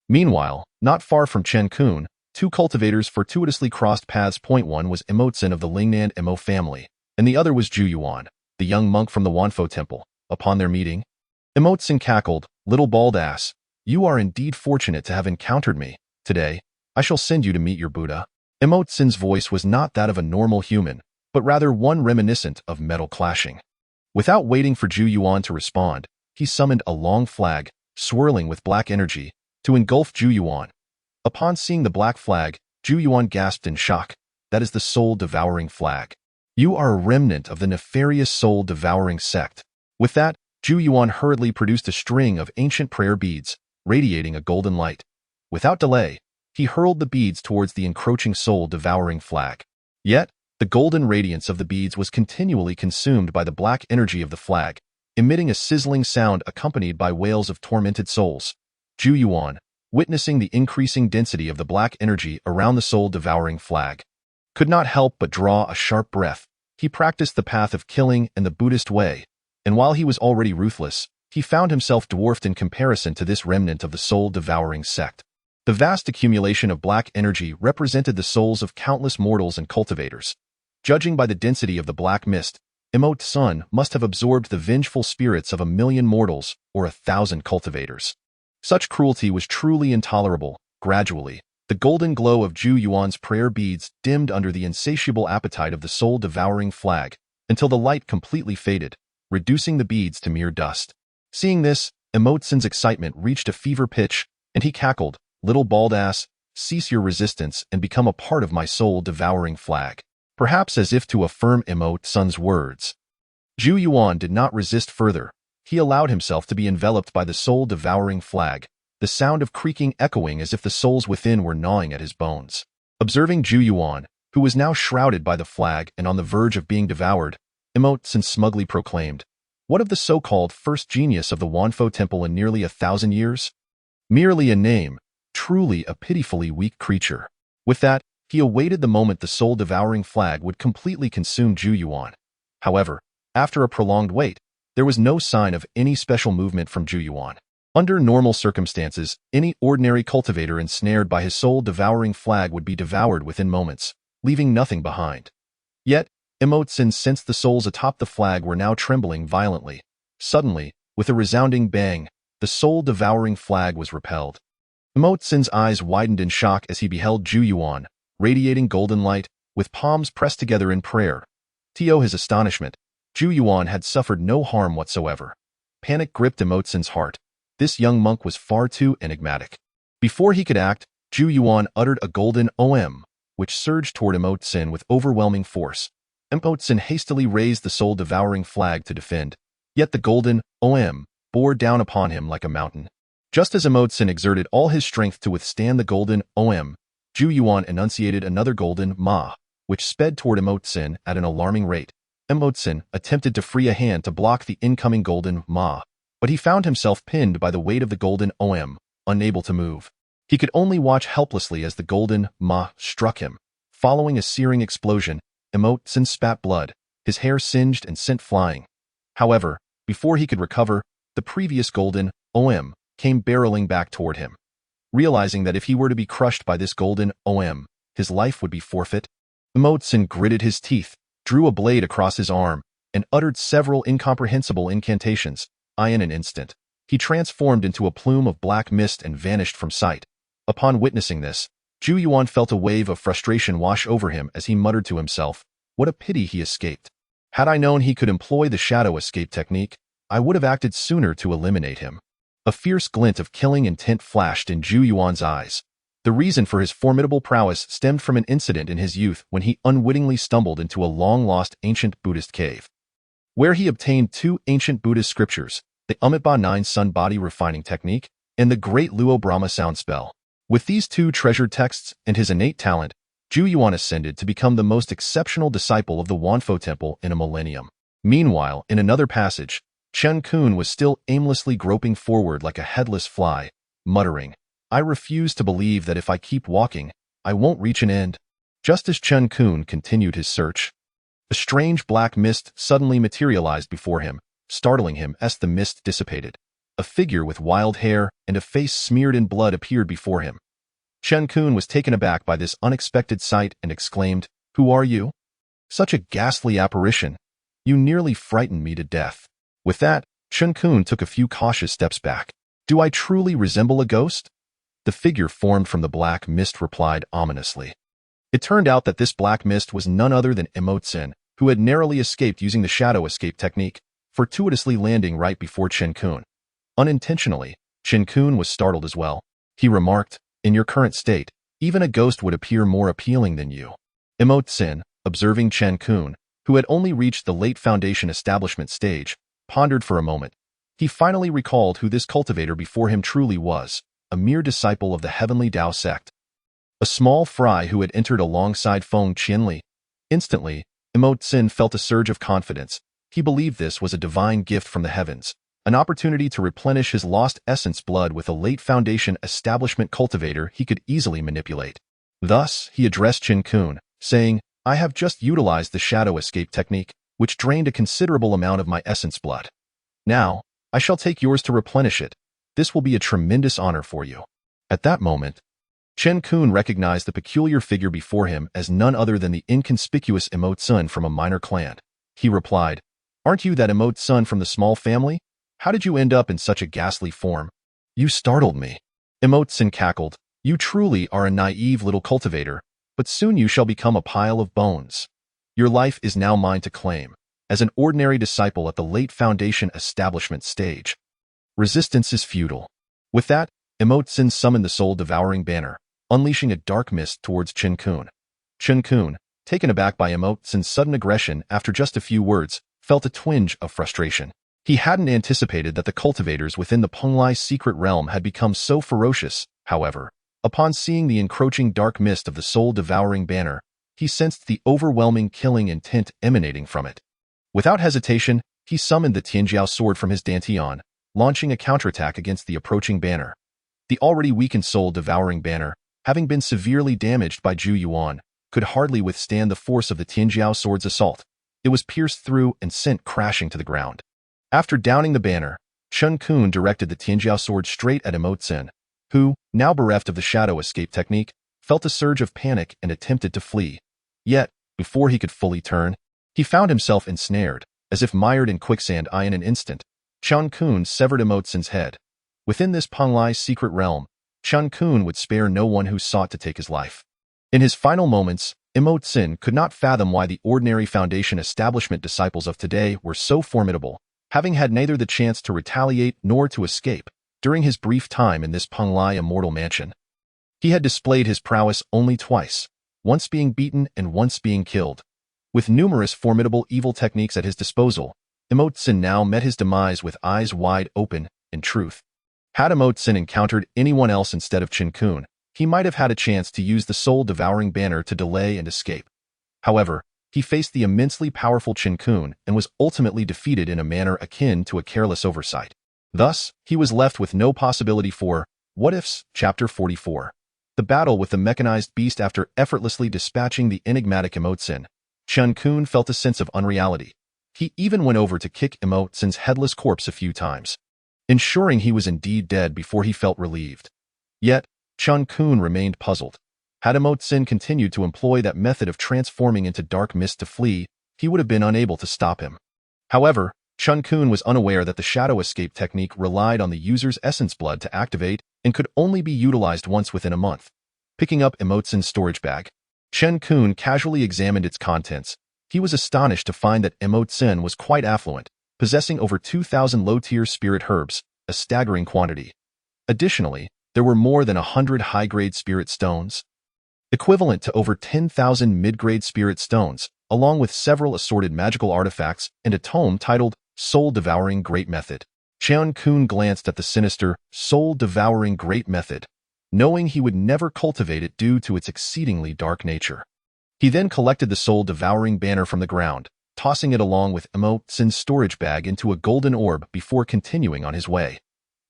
Speaker 2: Meanwhile, not far from Chen Qun, 2 cultivators fortuitously crossed paths. One was Emotsen of the Lingnan Emo family, and the other was Zhu Yuan, the young monk from the Wanfo temple. Upon their meeting, Emotsen cackled, "Little bald ass, you are indeed fortunate to have encountered me. Today, I shall send you to meet your Buddha." Emotsen's voice was not that of a normal human, but rather one reminiscent of metal clashing. Without waiting for Zhu Yuan to respond, he summoned a long flag, swirling with black energy, to engulf Zhu Yuan. Upon seeing the black flag, Zhu Yuan gasped in shock. "That is the soul-devouring flag. You are a remnant of the nefarious soul-devouring sect." With that, Zhu Yuan hurriedly produced a string of ancient prayer beads, radiating a golden light. Without delay, he hurled the beads towards the encroaching soul-devouring flag. Yet, the golden radiance of the beads was continually consumed by the black energy of the flag, emitting a sizzling sound accompanied by wails of tormented souls. Zhu Yuan, witnessing the increasing density of the black energy around the soul-devouring flag, could not help but draw a sharp breath. He practiced the path of killing and the Buddhist way, and while he was already ruthless, he found himself dwarfed in comparison to this remnant of the soul-devouring sect. The vast accumulation of black energy represented the souls of countless mortals and cultivators. Judging by the density of the black mist, Emotsen must have absorbed the vengeful spirits of 1,000,000 mortals or 1,000 cultivators. Such cruelty was truly intolerable. Gradually, the golden glow of Zhu Yuan's prayer beads dimmed under the insatiable appetite of the soul-devouring flag until the light completely faded, reducing the beads to mere dust. Seeing this, Emotsen's excitement reached a fever pitch, and he cackled, "Little bald ass, cease your resistance and become a part of my soul-devouring flag." Perhaps as if to affirm Emotsen's words, Zhu Yuan did not resist further. He allowed himself to be enveloped by the soul-devouring flag, the sound of creaking echoing as if the souls within were gnawing at his bones. Observing Zhu Yuan, who was now shrouded by the flag and on the verge of being devoured, Emotsen smugly proclaimed, "What of the so-called first genius of the Wanfo temple in nearly 1,000 years? Merely a name, truly a pitifully weak creature." With that, he awaited the moment the soul-devouring flag would completely consume Zhu Yuan. However, after a prolonged wait, there was no sign of any special movement from Zhu Yuan. Under normal circumstances, any ordinary cultivator ensnared by his soul-devouring flag would be devoured within moments, leaving nothing behind. Yet, Emotsen sensed the souls atop the flag were now trembling violently. Suddenly, with a resounding bang, the soul-devouring flag was repelled. Emotsen's eyes widened in shock as he beheld Zhu Yuan, radiating golden light, with palms pressed together in prayer. To his astonishment, Zhu Yuan had suffered no harm whatsoever. Panic gripped Emotsen's heart. This young monk was far too enigmatic. Before he could act, Zhu Yuan uttered a golden "Om," which surged toward Emotsen with overwhelming force. Emotsen hastily raised the soul-devouring flag to defend, yet the golden "Om" bore down upon him like a mountain. Just as Emotsen exerted all his strength to withstand the golden "Om," Zhu Yuan enunciated another golden "Ma." which sped toward Emotsin at an alarming rate. Emotsin attempted to free a hand to block the incoming golden Ma, but he found himself pinned by the weight of the golden Om, unable to move. He could only watch helplessly as the golden Ma struck him. Following a searing explosion, Emotsin spat blood, his hair singed and sent flying. However, before he could recover, the previous golden Om came barreling back toward him. Realizing that if he were to be crushed by this golden Om, his life would be forfeit, Emotsin gritted his teeth, drew a blade across his arm, and uttered several incomprehensible incantations. In an instant, he transformed into a plume of black mist and vanished from sight. Upon witnessing this, Zhu Yuan felt a wave of frustration wash over him as he muttered to himself, "What a pity he escaped. Had I known he could employ the shadow escape technique, I would have acted sooner to eliminate him." A fierce glint of killing intent flashed in Zhu Yuan's eyes. The reason for his formidable prowess stemmed from an incident in his youth when he unwittingly stumbled into a long-lost ancient Buddhist cave, where he obtained two ancient Buddhist scriptures, the Amitabha 9 Sun Body Refining Technique and the Great Luo Brahma Sound Spell. With these two treasured texts and his innate talent, Zhu Yuan ascended to become the most exceptional disciple of the Wanfo Temple in a millennium. Meanwhile, in another passage, Chen Qun was still aimlessly groping forward like a headless fly, muttering, "I refuse to believe that if I keep walking, I won't reach an end." Just as Chen Qun continued his search, a strange black mist suddenly materialized before him, startling him as the mist dissipated. A figure with wild hair and a face smeared in blood appeared before him. Chen Qun was taken aback by this unexpected sight and exclaimed, "Who are you? Such a ghastly apparition. You nearly frightened me to death." With that, Chen Qun took a few cautious steps back. "Do I truly resemble a ghost?" The figure formed from the black mist replied ominously. It turned out that this black mist was none other than Emotsin, who had narrowly escaped using the shadow escape technique, fortuitously landing right before Chen Qun. Unintentionally, Chen Qun was startled as well. He remarked, "In your current state, even a ghost would appear more appealing than you." Emotsin, observing Chen Qun, who had only reached the late foundation establishment stage, pondered for a moment. He finally recalled who this cultivator before him truly was, a mere disciple of the heavenly Tao sect. A small fry who had entered alongside Feng Qianli. Instantly, Emotsin felt a surge of confidence. He believed this was a divine gift from the heavens, an opportunity to replenish his lost essence blood with a late foundation establishment cultivator he could easily manipulate. Thus, he addressed Chen Qun, saying, "I have just utilized the shadow escape technique, which drained a considerable amount of my essence blood. Now, I shall take yours to replenish it. This will be a tremendous honor for you." At that moment, Chen Qun recognized the peculiar figure before him as none other than the inconspicuous Emotsin from a minor clan. He replied, "Aren't you that Emotsin from the small family? How did you end up in such a ghastly form?" "You startled me." Emotsin cackled, "You truly are a naive little cultivator, but soon you shall become a pile of bones. Your life is now mine to claim, as an ordinary disciple at the late foundation establishment stage. Resistance is futile." With that, Emotsin summoned the soul-devouring banner, unleashing a dark mist towards Chen Qun. Chen Qun, taken aback by Emotsin's sudden aggression after just a few words, felt a twinge of frustration. He hadn't anticipated that the cultivators within the Punglai's secret realm had become so ferocious. However, upon seeing the encroaching dark mist of the soul-devouring banner, he sensed the overwhelming killing intent emanating from it. Without hesitation, he summoned the Tianjiao sword from his dantian, launching a counterattack against the approaching banner. The already weakened soul-devouring banner, having been severely damaged by Zhu Yuan, could hardly withstand the force of the Tianjiao sword's assault. It was pierced through and sent crashing to the ground. After downing the banner, Chen Qun directed the Tianjiao sword straight at Emotsin, who, now bereft of the shadow escape technique, felt a surge of panic and attempted to flee. Yet, before he could fully turn, he found himself ensnared, as if mired in quicksand. In an instant, Chen Qun severed Emotsin's head. Within this Punglai's secret realm, Chen Qun would spare no one who sought to take his life. In his final moments, Emotsin could not fathom why the ordinary foundation establishment disciples of today were so formidable, having had neither the chance to retaliate nor to escape during his brief time in this Punglai immortal mansion. He had displayed his prowess only twice, once being beaten and once being killed. With numerous formidable evil techniques at his disposal, Emotsin now met his demise with eyes wide open. In truth, had Emotsin encountered anyone else instead of Chen Qun, he might have had a chance to use the soul-devouring banner to delay and escape. However, he faced the immensely powerful Chen Qun and was ultimately defeated in a manner akin to a careless oversight. Thus, he was left with no possibility for what-ifs. Chapter 44. The battle with the mechanized beast. After effortlessly dispatching the enigmatic Chen Qun felt a sense of unreality. He even went over to kick Chen headless corpse a few times, ensuring he was indeed dead before he felt relieved. Yet, Chen Qun remained puzzled. Had Chen continued to employ that method of transforming into dark mist to flee, he would have been unable to stop him. However, Chen Qun was unaware that the shadow escape technique relied on the user's essence blood to activate and could only be utilized once within a month. Picking up Chen's storage bag, Chen Qun casually examined its contents. He was astonished to find that Chen was quite affluent, possessing over 2,000 low-tier spirit herbs, a staggering quantity. Additionally, there were more than 100 high-grade spirit stones, equivalent to over 10,000 mid-grade spirit stones, along with several assorted magical artifacts and a tome titled Soul-Devouring Great Method. Chen Qun glanced at the sinister Soul-Devouring Great Method, knowing he would never cultivate it due to its exceedingly dark nature. He then collected the Soul-Devouring banner from the ground, tossing it along with Chen's storage bag into a golden orb before continuing on his way.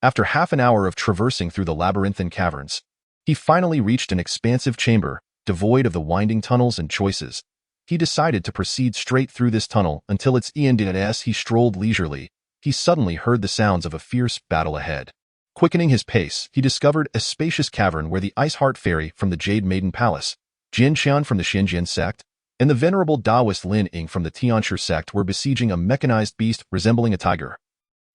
Speaker 2: After half an hour of traversing through the labyrinthine caverns, he finally reached an expansive chamber, devoid of the winding tunnels and choices. He decided to proceed straight through this tunnel until its end. As he strolled leisurely, he suddenly heard the sounds of a fierce battle ahead. Quickening his pace, he discovered a spacious cavern where the Ice Heart Fairy from the Jade Maiden Palace, Jin Qian from the Shangan sect, and the venerable Taoist Lin Ying from the Tianhe sect were besieging a mechanized beast resembling a tiger.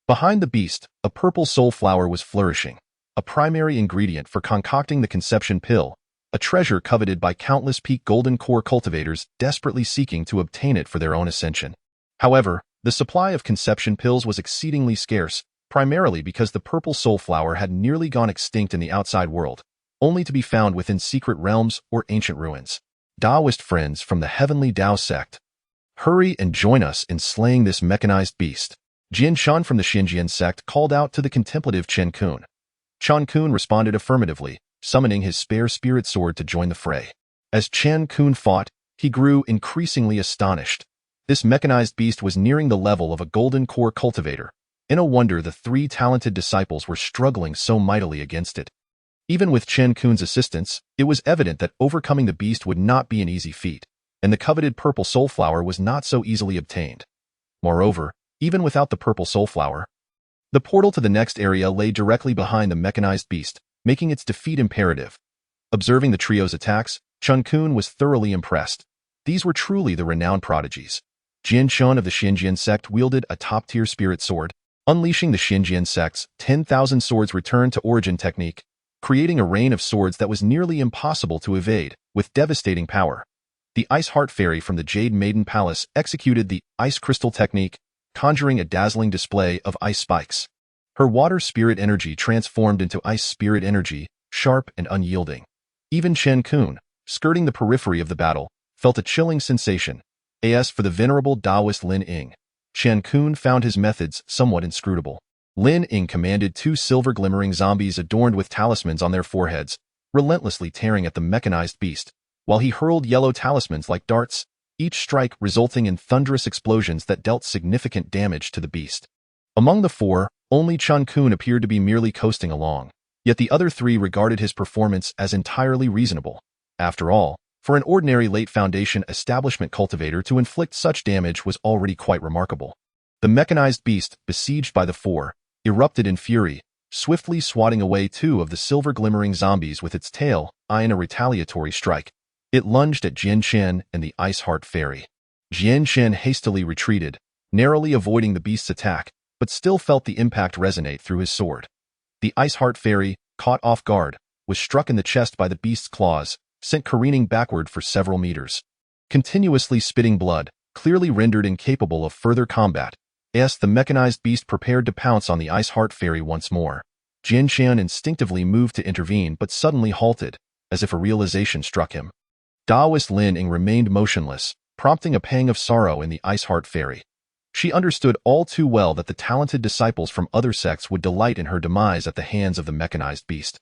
Speaker 2: Behind the beast, a purple soul flower was flourishing, a primary ingredient for concocting the conception pill, a treasure coveted by countless peak golden core cultivators desperately seeking to obtain it for their own ascension. However, the supply of conception pills was exceedingly scarce, primarily because the purple soul flower had nearly gone extinct in the outside world, only to be found within secret realms or ancient ruins. Taoist friends from the heavenly Tao sect, hurry and join us in slaying this mechanized beast. Jin Shan from the Shangan sect called out to the contemplative Chen Qun. Chen Qun responded affirmatively, summoning his spare spirit sword to join the fray. As Chen Qun fought, he grew increasingly astonished. This mechanized beast was nearing the level of a golden core cultivator. No wonder the three talented disciples were struggling so mightily against it. Even with Chen Qun's assistance, it was evident that overcoming the beast would not be an easy feat, and the coveted purple soul flower was not so easily obtained. Moreover, even without the purple soul flower, the portal to the next area lay directly behind the mechanized beast, making its defeat imperative. Observing the trio's attacks, Chen Qun was thoroughly impressed. These were truly the renowned prodigies. Jin Chen of the Shangan sect wielded a top-tier spirit sword, unleashing the Shangan sect's 10,000 swords return to origin technique, creating a rain of swords that was nearly impossible to evade, with devastating power. The Ice Heart Fairy from the Jade Maiden Palace executed the Ice Crystal technique, conjuring a dazzling display of ice spikes. Her water spirit energy transformed into ice spirit energy, sharp and unyielding. Even Chen Qun, skirting the periphery of the battle, felt a chilling sensation. As for the venerable Taoist Lin Ying, Chen Qun found his methods somewhat inscrutable. Lin Ying commanded two silver-glimmering zombies adorned with talismans on their foreheads, relentlessly tearing at the mechanized beast, while he hurled yellow talismans like darts, each strike resulting in thunderous explosions that dealt significant damage to the beast. Among the four, only Chen Qun appeared to be merely coasting along, yet the other three regarded his performance as entirely reasonable. After all, for an ordinary late Foundation establishment cultivator to inflict such damage was already quite remarkable. The mechanized beast, besieged by the four, erupted in fury, swiftly swatting away two of the silver-glimmering zombies with its tail, eyeing a retaliatory strike. It lunged at Jian Shen and the Ice Heart Fairy. Jian Shen hastily retreated, narrowly avoiding the beast's attack, but still felt the impact resonate through his sword. The Ice Heart Fairy, caught off guard, was struck in the chest by the beast's claws, sent careening backward for several meters. Continuously spitting blood, clearly rendered incapable of further combat, as the mechanized beast prepared to pounce on the Ice Heart Fairy once more. Jian Shen instinctively moved to intervene but suddenly halted, as if a realization struck him. Taoist Lin Ying remained motionless, prompting a pang of sorrow in the Ice Heart Fairy. She understood all too well that the talented disciples from other sects would delight in her demise at the hands of the mechanized beast,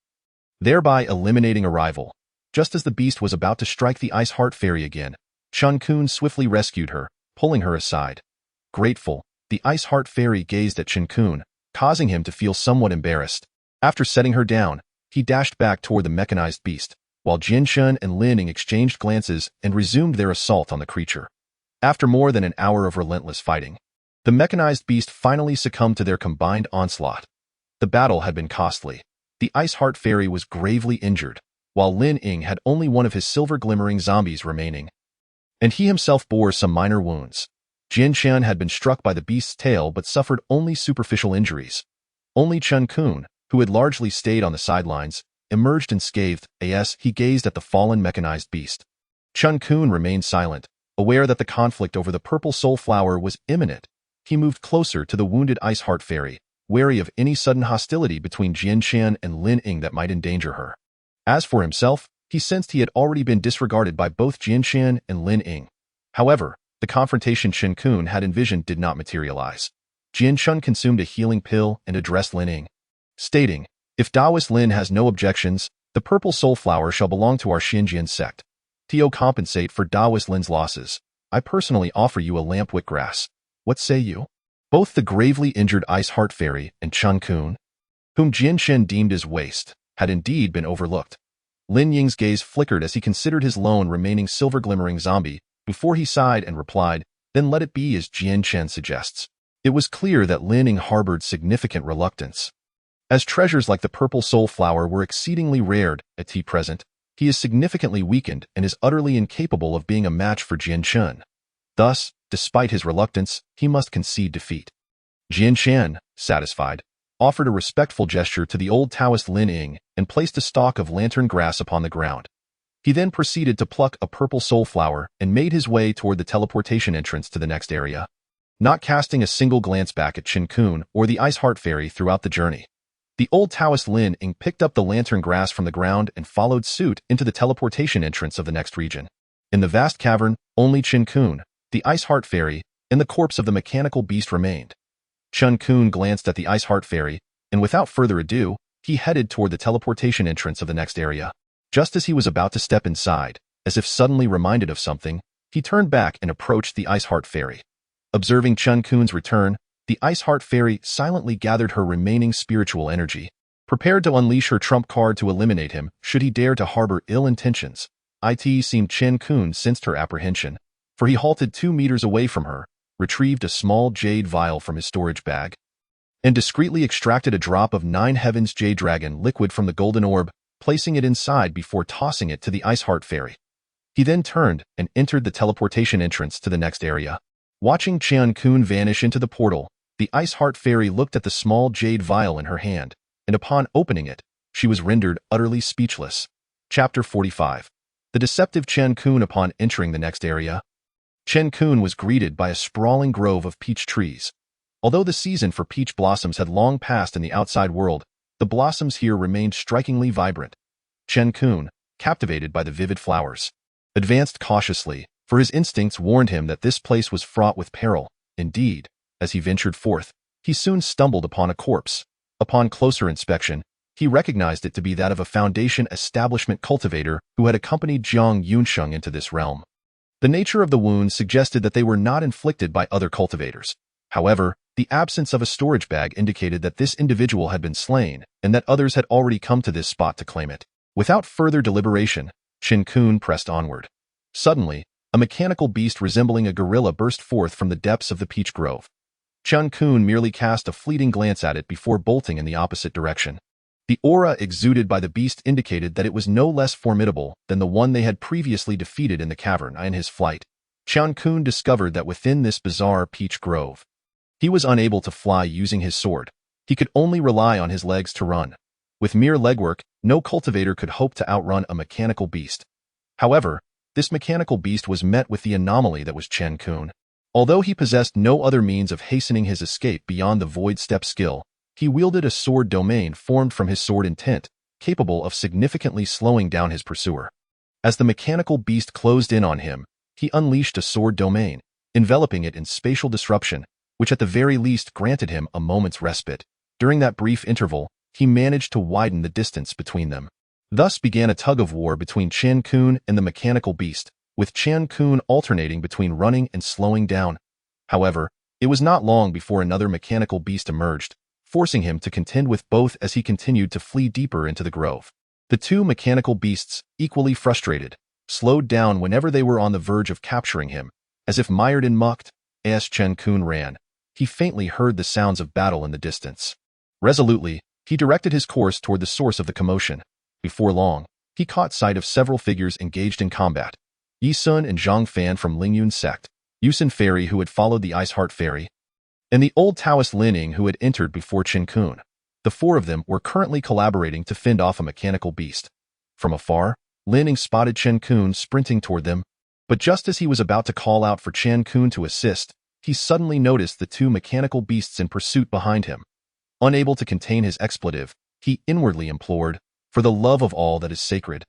Speaker 2: thereby eliminating a rival. Just as the beast was about to strike the Ice Heart Fairy again, Chen Qun swiftly rescued her, pulling her aside. Grateful, the Ice Heart Fairy gazed at Chen Qun, causing him to feel somewhat embarrassed. After setting her down, he dashed back toward the mechanized beast, while Jian Shen and Lin Ying exchanged glances and resumed their assault on the creature. After more than an hour of relentless fighting, the mechanized beast finally succumbed to their combined onslaught. The battle had been costly. The Ice Heart Fairy was gravely injured, while Lin Ying had only one of his silver-glimmering zombies remaining, and he himself bore some minor wounds. Jian Shen had been struck by the beast's tail but suffered only superficial injuries. Only Chen Qun, who had largely stayed on the sidelines, emerged unscathed as he gazed at the fallen mechanized beast. Chen Qun remained silent, aware that the conflict over the purple soul flower was imminent. He moved closer to the wounded Ice Heart Fairy, wary of any sudden hostility between Jian Shen and Lin Ying that might endanger her. As for himself, he sensed he had already been disregarded by both Jian Shen and Lin Ying. However, the confrontation Chen Qun had envisioned did not materialize. Jian Shen consumed a healing pill and addressed Lin Ying, stating, "If Taoist Lin has no objections, the purple soul flower shall belong to our Xinjian sect. To compensate for Taoist Lin's losses, I personally offer you a lampwick grass. What say you?" Both the gravely injured Ice Heart Fairy and Chen Qun, whom Jian Shen deemed his waste, had indeed been overlooked. Lin Ying's gaze flickered as he considered his lone remaining silver-glimmering zombie, before he sighed and replied, "Then let it be as Jian Shen suggests." It was clear that Lin Ying harbored significant reluctance. As treasures like the purple soul flower were exceedingly rare at present, he is significantly weakened and is utterly incapable of being a match for Jian Shen. Thus, despite his reluctance, he must concede defeat. Jian Shen, satisfied, offered a respectful gesture to the old Taoist Lin Ying and placed a stalk of lantern grass upon the ground. He then proceeded to pluck a purple soul flower and made his way toward the teleportation entrance to the next area, not casting a single glance back at Chen Qun or the Ice Heart Fairy throughout the journey. The old Taoist Lin Ying picked up the lantern grass from the ground and followed suit into the teleportation entrance of the next region. In the vast cavern, only Chen Qun, the Ice Heart Fairy, and the corpse of the mechanical beast remained. Chen Qun glanced at the Ice Heart Fairy, and without further ado, he headed toward the teleportation entrance of the next area. Just as he was about to step inside, as if suddenly reminded of something, he turned back and approached the Ice Heart Fairy. Observing Chen Qun's return, the Ice Heart Fairy silently gathered her remaining spiritual energy, prepared to unleash her trump card to eliminate him should he dare to harbor ill intentions. It seemed Chen Qun sensed her apprehension, for he halted 2 meters away from her, retrieved a small jade vial from his storage bag, and discreetly extracted a drop of 9 Heavens Jade Dragon liquid from the golden orb, placing it inside before tossing it to the Ice Heart Fairy. He then turned and entered the teleportation entrance to the next area. Watching Chen Qun vanish into the portal, the Ice Heart Fairy looked at the small jade vial in her hand, and upon opening it, she was rendered utterly speechless. Chapter 45. The deceptive Chen Qun upon entering the next area. Chen Qun was greeted by a sprawling grove of peach trees. Although the season for peach blossoms had long passed in the outside world, the blossoms here remained strikingly vibrant. Chen Qun, captivated by the vivid flowers, advanced cautiously, for his instincts warned him that this place was fraught with peril. Indeed, as he ventured forth, he soon stumbled upon a corpse. Upon closer inspection, he recognized it to be that of a Foundation establishment cultivator who had accompanied Jiang Yunsheng into this realm. The nature of the wounds suggested that they were not inflicted by other cultivators. However, the absence of a storage bag indicated that this individual had been slain and that others had already come to this spot to claim it. Without further deliberation, Chen Qun pressed onward. Suddenly, a mechanical beast resembling a gorilla burst forth from the depths of the peach grove. Chen Qun merely cast a fleeting glance at it before bolting in the opposite direction. The aura exuded by the beast indicated that it was no less formidable than the one they had previously defeated in the cavern. In his flight, Chen Qun discovered that within this bizarre peach grove, he was unable to fly using his sword. He could only rely on his legs to run. With mere legwork, no cultivator could hope to outrun a mechanical beast. However, this mechanical beast was met with the anomaly that was Chen Qun. Although he possessed no other means of hastening his escape beyond the void step skill, he wielded a sword domain formed from his sword intent, capable of significantly slowing down his pursuer. As the mechanical beast closed in on him, he unleashed a sword domain, enveloping it in spatial disruption, which at the very least granted him a moment's respite. During that brief interval, he managed to widen the distance between them. Thus began a tug-of-war between Chen Qun and the mechanical beast, with Chen Qun alternating between running and slowing down. However, it was not long before another mechanical beast emerged, forcing him to contend with both as he continued to flee deeper into the grove. The two mechanical beasts, equally frustrated, slowed down whenever they were on the verge of capturing him, as if mired in mucked. As Chen Qun ran, he faintly heard the sounds of battle in the distance. Resolutely, he directed his course toward the source of the commotion. Before long, he caught sight of several figures engaged in combat. Yi Sun and Zhang Fan from Lingyun's sect, Yusin Fairy who had followed the Ice Heart Fairy, and the old Taoist Lin Ying who had entered before Chen Qun. The four of them were currently collaborating to fend off a mechanical beast. From afar, Lin Ying spotted Chen Qun sprinting toward them, but just as he was about to call out for Chen Qun to assist, he suddenly noticed the two mechanical beasts in pursuit behind him. Unable to contain his expletive, he inwardly implored, "For the love of all that is sacred,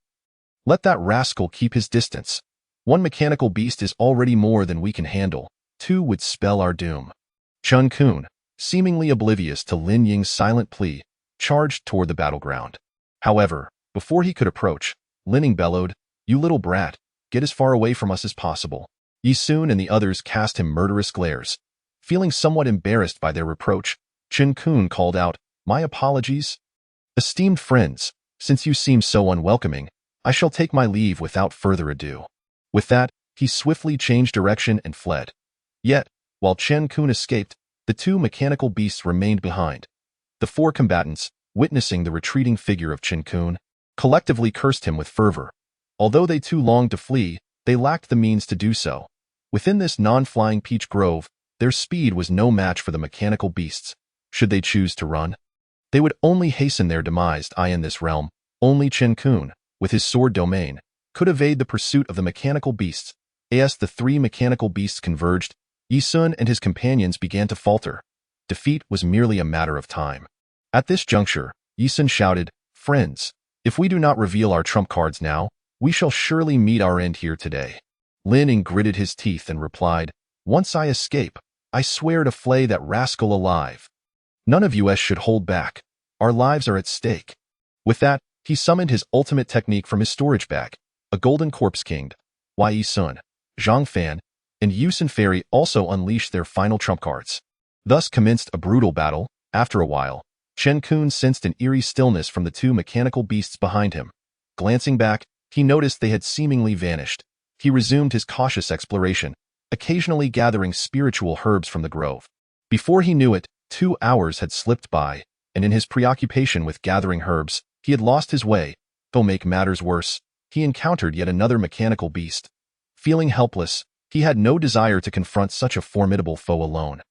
Speaker 2: let that rascal keep his distance. One mechanical beast is already more than we can handle. Two would spell our doom." Chen Qun, seemingly oblivious to Lin Ying's silent plea, charged toward the battleground. However, before he could approach, Lin Ying bellowed, "You little brat, get as far away from us as possible." Yi Sun and the others cast him murderous glares. Feeling somewhat embarrassed by their reproach, Chen Qun called out, "My apologies. Esteemed friends, since you seem so unwelcoming, I shall take my leave without further ado." With that, he swiftly changed direction and fled. Yet, while Chen Qun escaped, the two mechanical beasts remained behind. The four combatants, witnessing the retreating figure of Chen Qun, collectively cursed him with fervor. Although they too longed to flee, they lacked the means to do so. Within this non-flying peach grove, their speed was no match for the mechanical beasts. Should they choose to run, they would only hasten their demise. In this realm, only Chen Qun, with his sword domain, could evade the pursuit of the mechanical beasts. As the three mechanical beasts converged, Yi Sun and his companions began to falter. Defeat was merely a matter of time. At this juncture, Yi Sun shouted, "Friends, if we do not reveal our trump cards now, we shall surely meet our end here today." Lin Ying gritted his teeth and replied, "Once I escape, I swear to flay that rascal alive. None of us should hold back. Our lives are at stake." With that, he summoned his ultimate technique from his storage bag, a golden corpse king. Yi Sun, Zhang Fan, and Yusin Fairy also unleashed their final trump cards. Thus commenced a brutal battle. After a while, Chen Qun sensed an eerie stillness from the two mechanical beasts behind him. Glancing back, he noticed they had seemingly vanished. He resumed his cautious exploration, occasionally gathering spiritual herbs from the grove. Before he knew it, 2 hours had slipped by, and in his preoccupation with gathering herbs, he had lost his way. To make matters worse, he encountered yet another mechanical beast. Feeling helpless, he had no desire to confront such a formidable foe alone.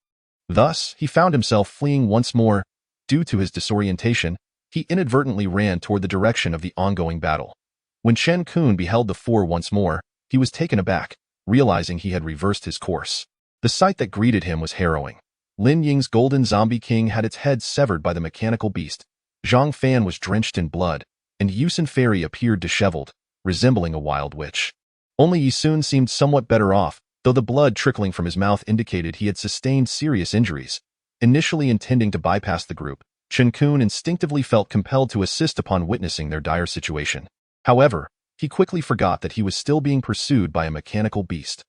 Speaker 2: Thus, he found himself fleeing once more. Due to his disorientation, he inadvertently ran toward the direction of the ongoing battle. When Chen Qun beheld the four once more, he was taken aback, realizing he had reversed his course. The sight that greeted him was harrowing. Lin Ying's golden zombie king had its head severed by the mechanical beast. Zhang Fan was drenched in blood, and Yusin Fairy appeared disheveled, resembling a wild witch. Only Yi Sun seemed somewhat better off, though the blood trickling from his mouth indicated he had sustained serious injuries. Initially intending to bypass the group, Chen Qun instinctively felt compelled to assist upon witnessing their dire situation. However, he quickly forgot that he was still being pursued by a mechanical beast.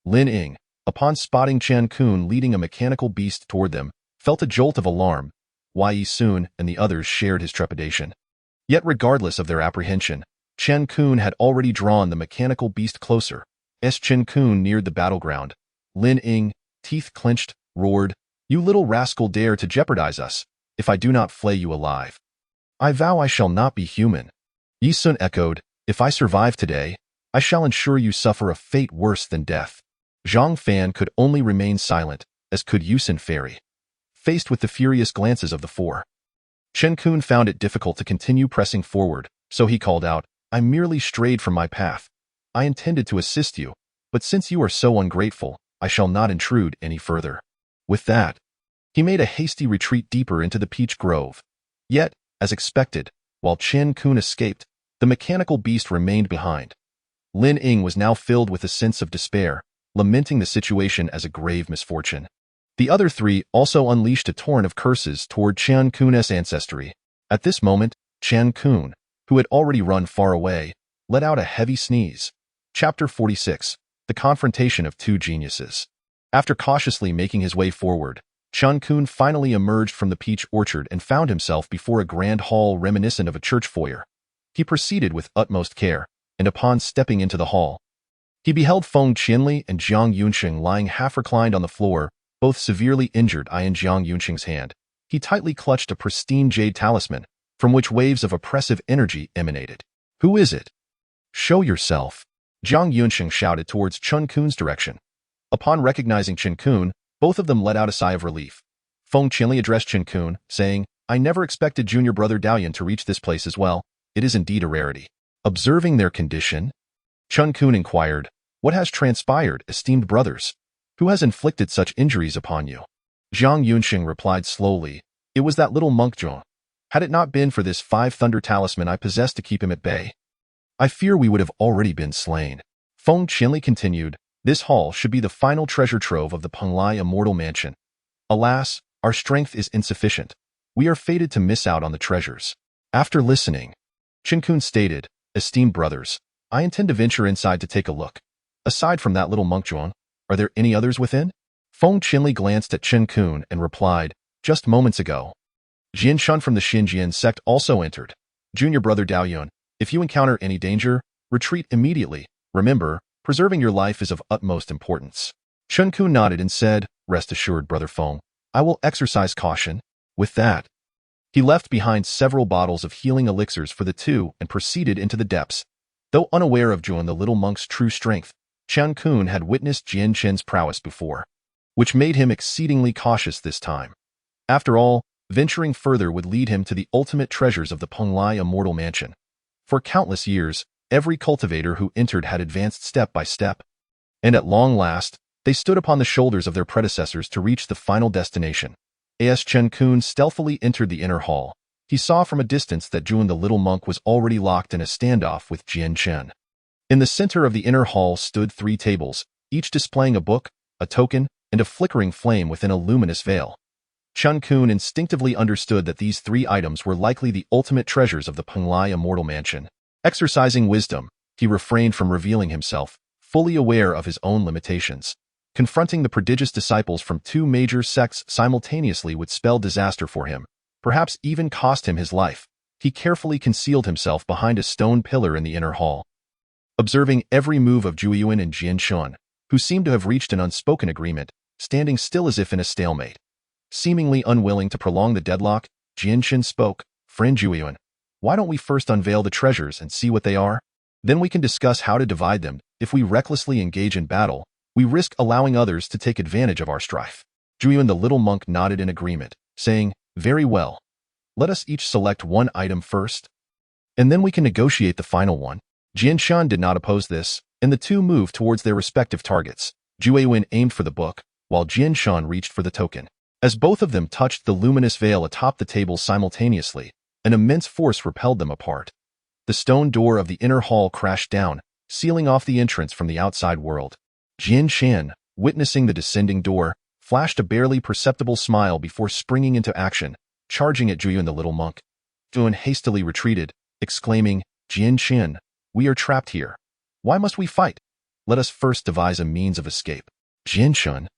Speaker 2: Lin Ying, upon spotting Chen Qun leading a mechanical beast toward them, felt a jolt of alarm. Yi Sun and the others shared his trepidation. Yet regardless of their apprehension, Chen Qun had already drawn the mechanical beast closer. As Chen Qun neared the battleground, Lin Ying, teeth clenched, roared, "You little rascal dare to jeopardize us, if I do not flay you alive. I vow I shall not be human." Yi Sun echoed, "If I survive today, I shall ensure you suffer a fate worse than death." Zhang Fan could only remain silent, as could Yusin Fairy, faced with the furious glances of the four. Chen Qun found it difficult to continue pressing forward, so he called out, "I merely strayed from my path. I intended to assist you, but since you are so ungrateful, I shall not intrude any further." With that, he made a hasty retreat deeper into the peach grove. Yet, as expected, while Chen Qun escaped, the mechanical beast remained behind. Lin Ying was now filled with a sense of despair, lamenting the situation as a grave misfortune. The other three also unleashed a torrent of curses toward Chen Qun's ancestry. At this moment, Chen Qun, who had already run far away, let out a heavy sneeze. Chapter 46. The Confrontation of Two Geniuses. After cautiously making his way forward, Chen Qun finally emerged from the peach orchard and found himself before a grand hall reminiscent of a church foyer. He proceeded with utmost care, and upon stepping into the hall, he beheld Feng Qianli and Jiang Yunxing lying half-reclined on the floor, both severely injured. In Jiang Yunxing's hand, he tightly clutched a pristine jade talisman, from which waves of oppressive energy emanated. "Who is it? Show yourself," Jiang Yunxing shouted towards Chen Qun's direction. Upon recognizing Chen Qun, both of them let out a sigh of relief. Feng Qianli addressed Chen Qun, saying, "I never expected junior brother Daoyan to reach this place as well. It is indeed a rarity." Observing their condition, Chen Qun inquired, "What has transpired, esteemed brothers? Who has inflicted such injuries upon you?" Jiang Yunxing replied slowly, "It was that little monk Zhong. Had it not been for this 5-thunder talisman I possessed to keep him at bay, I fear we would have already been slain." Feng Qianli continued, "This hall should be the final treasure trove of the Pung Immortal Mansion. Alas, our strength is insufficient. We are fated to miss out on the treasures." After listening, Chen Qun stated, "Esteemed brothers, I intend to venture inside to take a look. Aside from that little monk Zhuang, are there any others within?" Feng Qianli glanced at Chen Qun and replied, "Just moments ago, Jian Shun from the Xinjian sect also entered. Junior brother Daoyun, if you encounter any danger, retreat immediately. Remember, preserving your life is of utmost importance." Chen Qun nodded and said, "Rest assured, brother Feng, I will exercise caution." With that, he left behind several bottles of healing elixirs for the two and proceeded into the depths. Though unaware of Zhuan the little monk's true strength, Chen Qun had witnessed Jian Chen's prowess before, which made him exceedingly cautious this time. After all, venturing further would lead him to the ultimate treasures of the Pung Immortal Mansion. For countless years, every cultivator who entered had advanced step by step, and at long last, they stood upon the shoulders of their predecessors to reach the final destination. As Chen Qun stealthily entered the inner hall, he saw from a distance that Zhuan the little monk was already locked in a standoff with Jian Chen. In the center of the inner hall stood 3 tables, each displaying a book, a token, and a flickering flame within a luminous veil. Chen Qun instinctively understood that these 3 items were likely the ultimate treasures of the Pung Immortal Mansion. Exercising wisdom, he refrained from revealing himself, fully aware of his own limitations. Confronting the prodigious disciples from 2 major sects simultaneously would spell disaster for him, perhaps even cost him his life. He carefully concealed himself behind a stone pillar in the inner hall. Observing every move of Zhuiyuan and Jian Shun, who seemed to have reached an unspoken agreement, standing still as if in a stalemate. Seemingly unwilling to prolong the deadlock, Jian Shin spoke, "Friend Zhuiyuan, why don't we first unveil the treasures and see what they are? Then we can discuss how to divide them. If we recklessly engage in battle, we risk allowing others to take advantage of our strife." Zhuiyuan the little monk nodded in agreement, saying, "Very well. Let us each select one item first, and then we can negotiate the final one." Jian Shan did not oppose this, and the two moved towards their respective targets. Zhuiyuan aimed for the book, while Jian Shan reached for the token. As both of them touched the luminous veil atop the table simultaneously, an immense force repelled them apart. The stone door of the inner hall crashed down, sealing off the entrance from the outside world. Jian Shan, witnessing the descending door, flashed a barely perceptible smile before springing into action, charging at Zhuiyuan the little monk. Zhuiyuan hastily retreated, exclaiming, "Jian Shan, we are trapped here. Why must we fight? Let us first devise a means of escape." Jian Shan,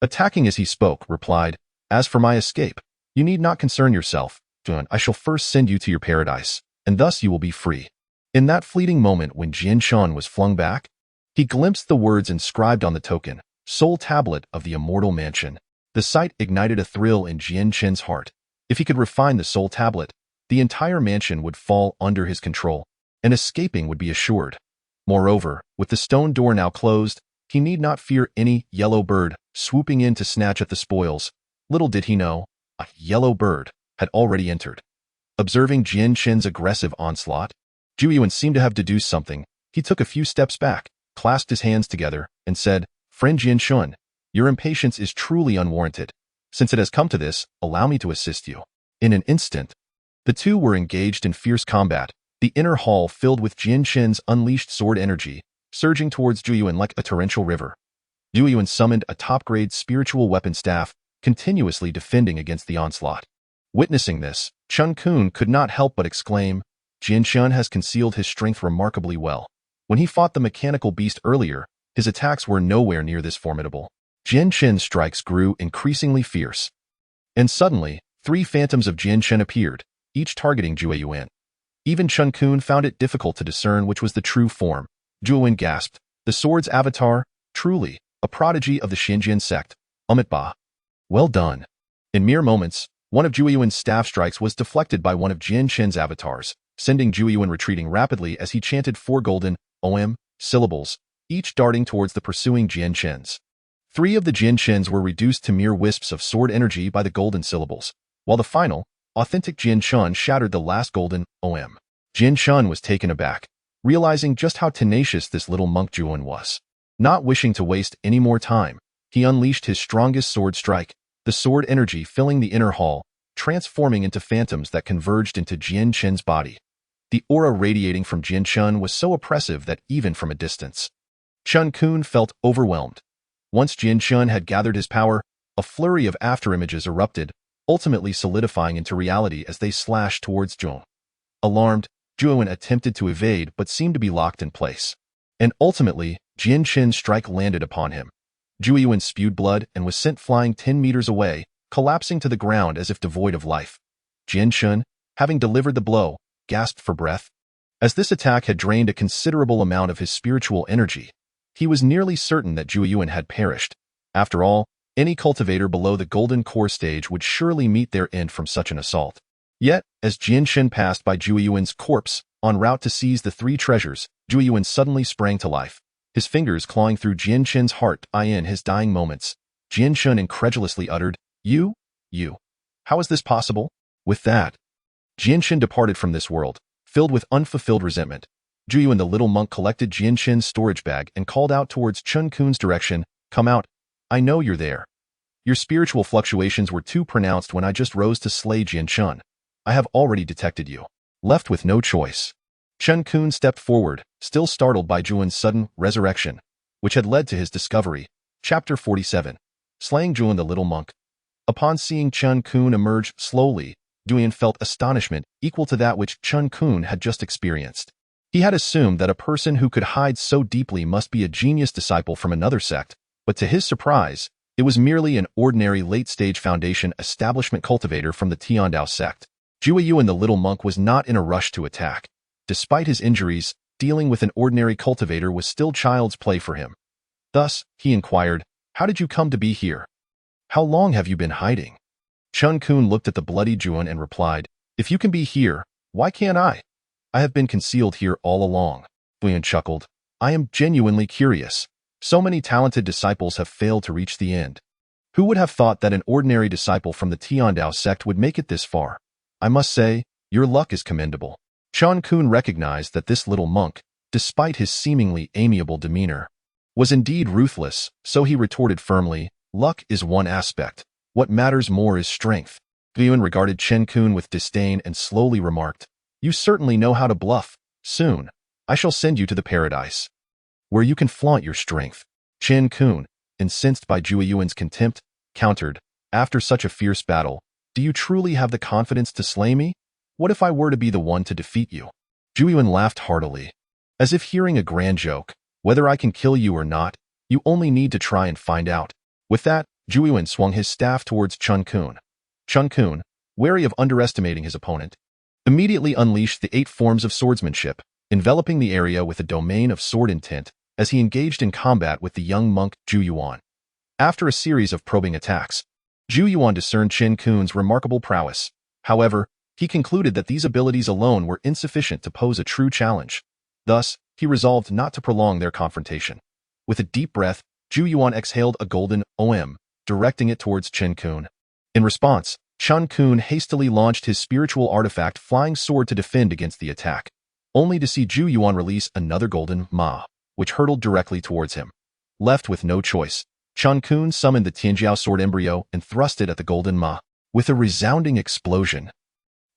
Speaker 2: attacking as he spoke, replied, "As for my escape, you need not concern yourself, Zhuiyuan. I shall first send you to your paradise, and thus you will be free." In that fleeting moment when Jian Shan was flung back, he glimpsed the words inscribed on the token, "Soul Tablet of the Immortal Mansion." The sight ignited a thrill in Jian Chen's heart. If he could refine the Soul Tablet, the entire mansion would fall under his control, and escaping would be assured. Moreover, with the stone door now closed, he need not fear any yellow bird swooping in to snatch at the spoils. Little did he know, a yellow bird had already entered. Observing Jian Chen's aggressive onslaught, Zhuiyuan seemed to have deduced something. He took a few steps back, clasped his hands together, and said, "Friend Jian Shun, your impatience is truly unwarranted. Since it has come to this, allow me to assist you." In an instant, the two were engaged in fierce combat, the inner hall filled with Jian Chen's unleashed sword energy, surging towards Zhuiyuan like a torrential river. Zhuiyuan summoned a top-grade spiritual weapon staff, continuously defending against the onslaught. Witnessing this, Chen Qun could not help but exclaim, "Jian Shan has concealed his strength remarkably well. When he fought the mechanical beast earlier, his attacks were nowhere near this formidable. Jian Chen's strikes grew increasingly fierce. And suddenly, 3 phantoms of Jian Chen appeared, each targeting Zhuge Yuan. Even Chen Qun found it difficult to discern which was the true form. Zhuge Yuan gasped, "The sword's avatar, truly, a prodigy of the Xinjian sect. Ba. Well done." In mere moments, one of Zhuge Yuan's staff strikes was deflected by one of Jian Chen's avatars, sending Zhuge Yuan retreating rapidly as he chanted 4 golden syllables, each darting towards the pursuing Jian Chens. 3 of the Jian Chens were reduced to mere wisps of sword energy by the golden syllables, while the final, authentic Jian Chun shattered the last golden Jian Chun was taken aback, realizing just how tenacious this little monk Zhuge Yuan was. Not wishing to waste any more time, he unleashed his strongest sword strike, the sword energy filling the inner hall, transforming into phantoms that converged into Jian Chen's body. The aura radiating from Jian Chun was so oppressive that even from a distance, Chen Qun felt overwhelmed. Once Jian Chun had gathered his power, a flurry of afterimages erupted, ultimately solidifying into reality as they slashed towards Zhuge. Alarmed, Zhuge Yuan attempted to evade but seemed to be locked in place. And ultimately, Jian Chen's strike landed upon him. Zhuge Yuan spewed blood and was sent flying 10 meters away, collapsing to the ground as if devoid of life. Jian Chun, having delivered the blow, gasped for breath. As this attack had drained a considerable amount of his spiritual energy, he was nearly certain that Zhuge Yuan had perished. After all, any cultivator below the golden core stage would surely meet their end from such an assault. Yet, as Jian Chen passed by Zhuge Yuan's corpse, en route to seize the 3 treasures, Zhuge Yuan suddenly sprang to life, his fingers clawing through Jian Chen's heart in his dying moments. Jian Chen incredulously uttered, You? How is this possible?" With that, Jian Chen departed from this world, filled with unfulfilled resentment. Zhuge Yuan the little monk collected Jian Chen's storage bag and called out towards Chen Qun's direction, "Come out. I know you're there. Your spiritual fluctuations were too pronounced when I just rose to slay Jian Chen. I have already detected you." Left with no choice, Chen Qun stepped forward, still startled by Zhuge Yuan's sudden resurrection, which had led to his discovery. Chapter 47. Slaying Zhuge Yuan the little monk. Upon seeing Chen Qun emerge slowly, Zhuge Yuan felt astonishment equal to that which Chen Qun had just experienced. He had assumed that a person who could hide so deeply must be a genius disciple from another sect, but to his surprise, it was merely an ordinary late-stage foundation establishment cultivator from the Tianda sect. Zhuge Yuan the little monk was not in a rush to attack. Despite his injuries, dealing with an ordinary cultivator was still child's play for him. Thus, he inquired, "How did you come to be here? How long have you been hiding?" Chen Qun looked at the bloody Zhuge Yuan and replied, "If you can be here, why can't I? I have been concealed here all along." Zhuge Yuan chuckled, "I am genuinely curious. So many talented disciples have failed to reach the end. Who would have thought that an ordinary disciple from the Tianda sect would make it this far? I must say, your luck is commendable." Chen Qun recognized that this little monk, despite his seemingly amiable demeanor, was indeed ruthless, so he retorted firmly, "Luck is one aspect. What matters more is strength." Zhuge Yuan regarded Chen Qun with disdain and slowly remarked, "You certainly know how to bluff. Soon, I shall send you to the paradise, where you can flaunt your strength." Chen Qun, incensed by Zhuge Yuan's contempt, countered, "After such a fierce battle, do you truly have the confidence to slay me? What if I were to be the one to defeat you?" Zhuge Yuan laughed heartily, as if hearing a grand joke. "Whether I can kill you or not, you only need to try and find out." With that, Zhuge Yuan swung his staff towards Chen Qun. Chen Qun, wary of underestimating his opponent, immediately unleashed the 8 forms of swordsmanship, enveloping the area with a domain of sword intent as he engaged in combat with the young monk Zhuge Yuan. After a series of probing attacks, Zhuge Yuan discerned Chen Qun's remarkable prowess. However, he concluded that these abilities alone were insufficient to pose a true challenge. Thus, he resolved not to prolong their confrontation. With a deep breath, Zhuge Yuan exhaled a golden directing it towards Chen Qun. In response, Chen Qun hastily launched his spiritual artifact Flying Sword to defend against the attack, only to see Zhuge Yuan release another golden which hurtled directly towards him. Left with no choice, Chen Qun summoned the Tianjiao sword embryo and thrust it at the golden with a resounding explosion.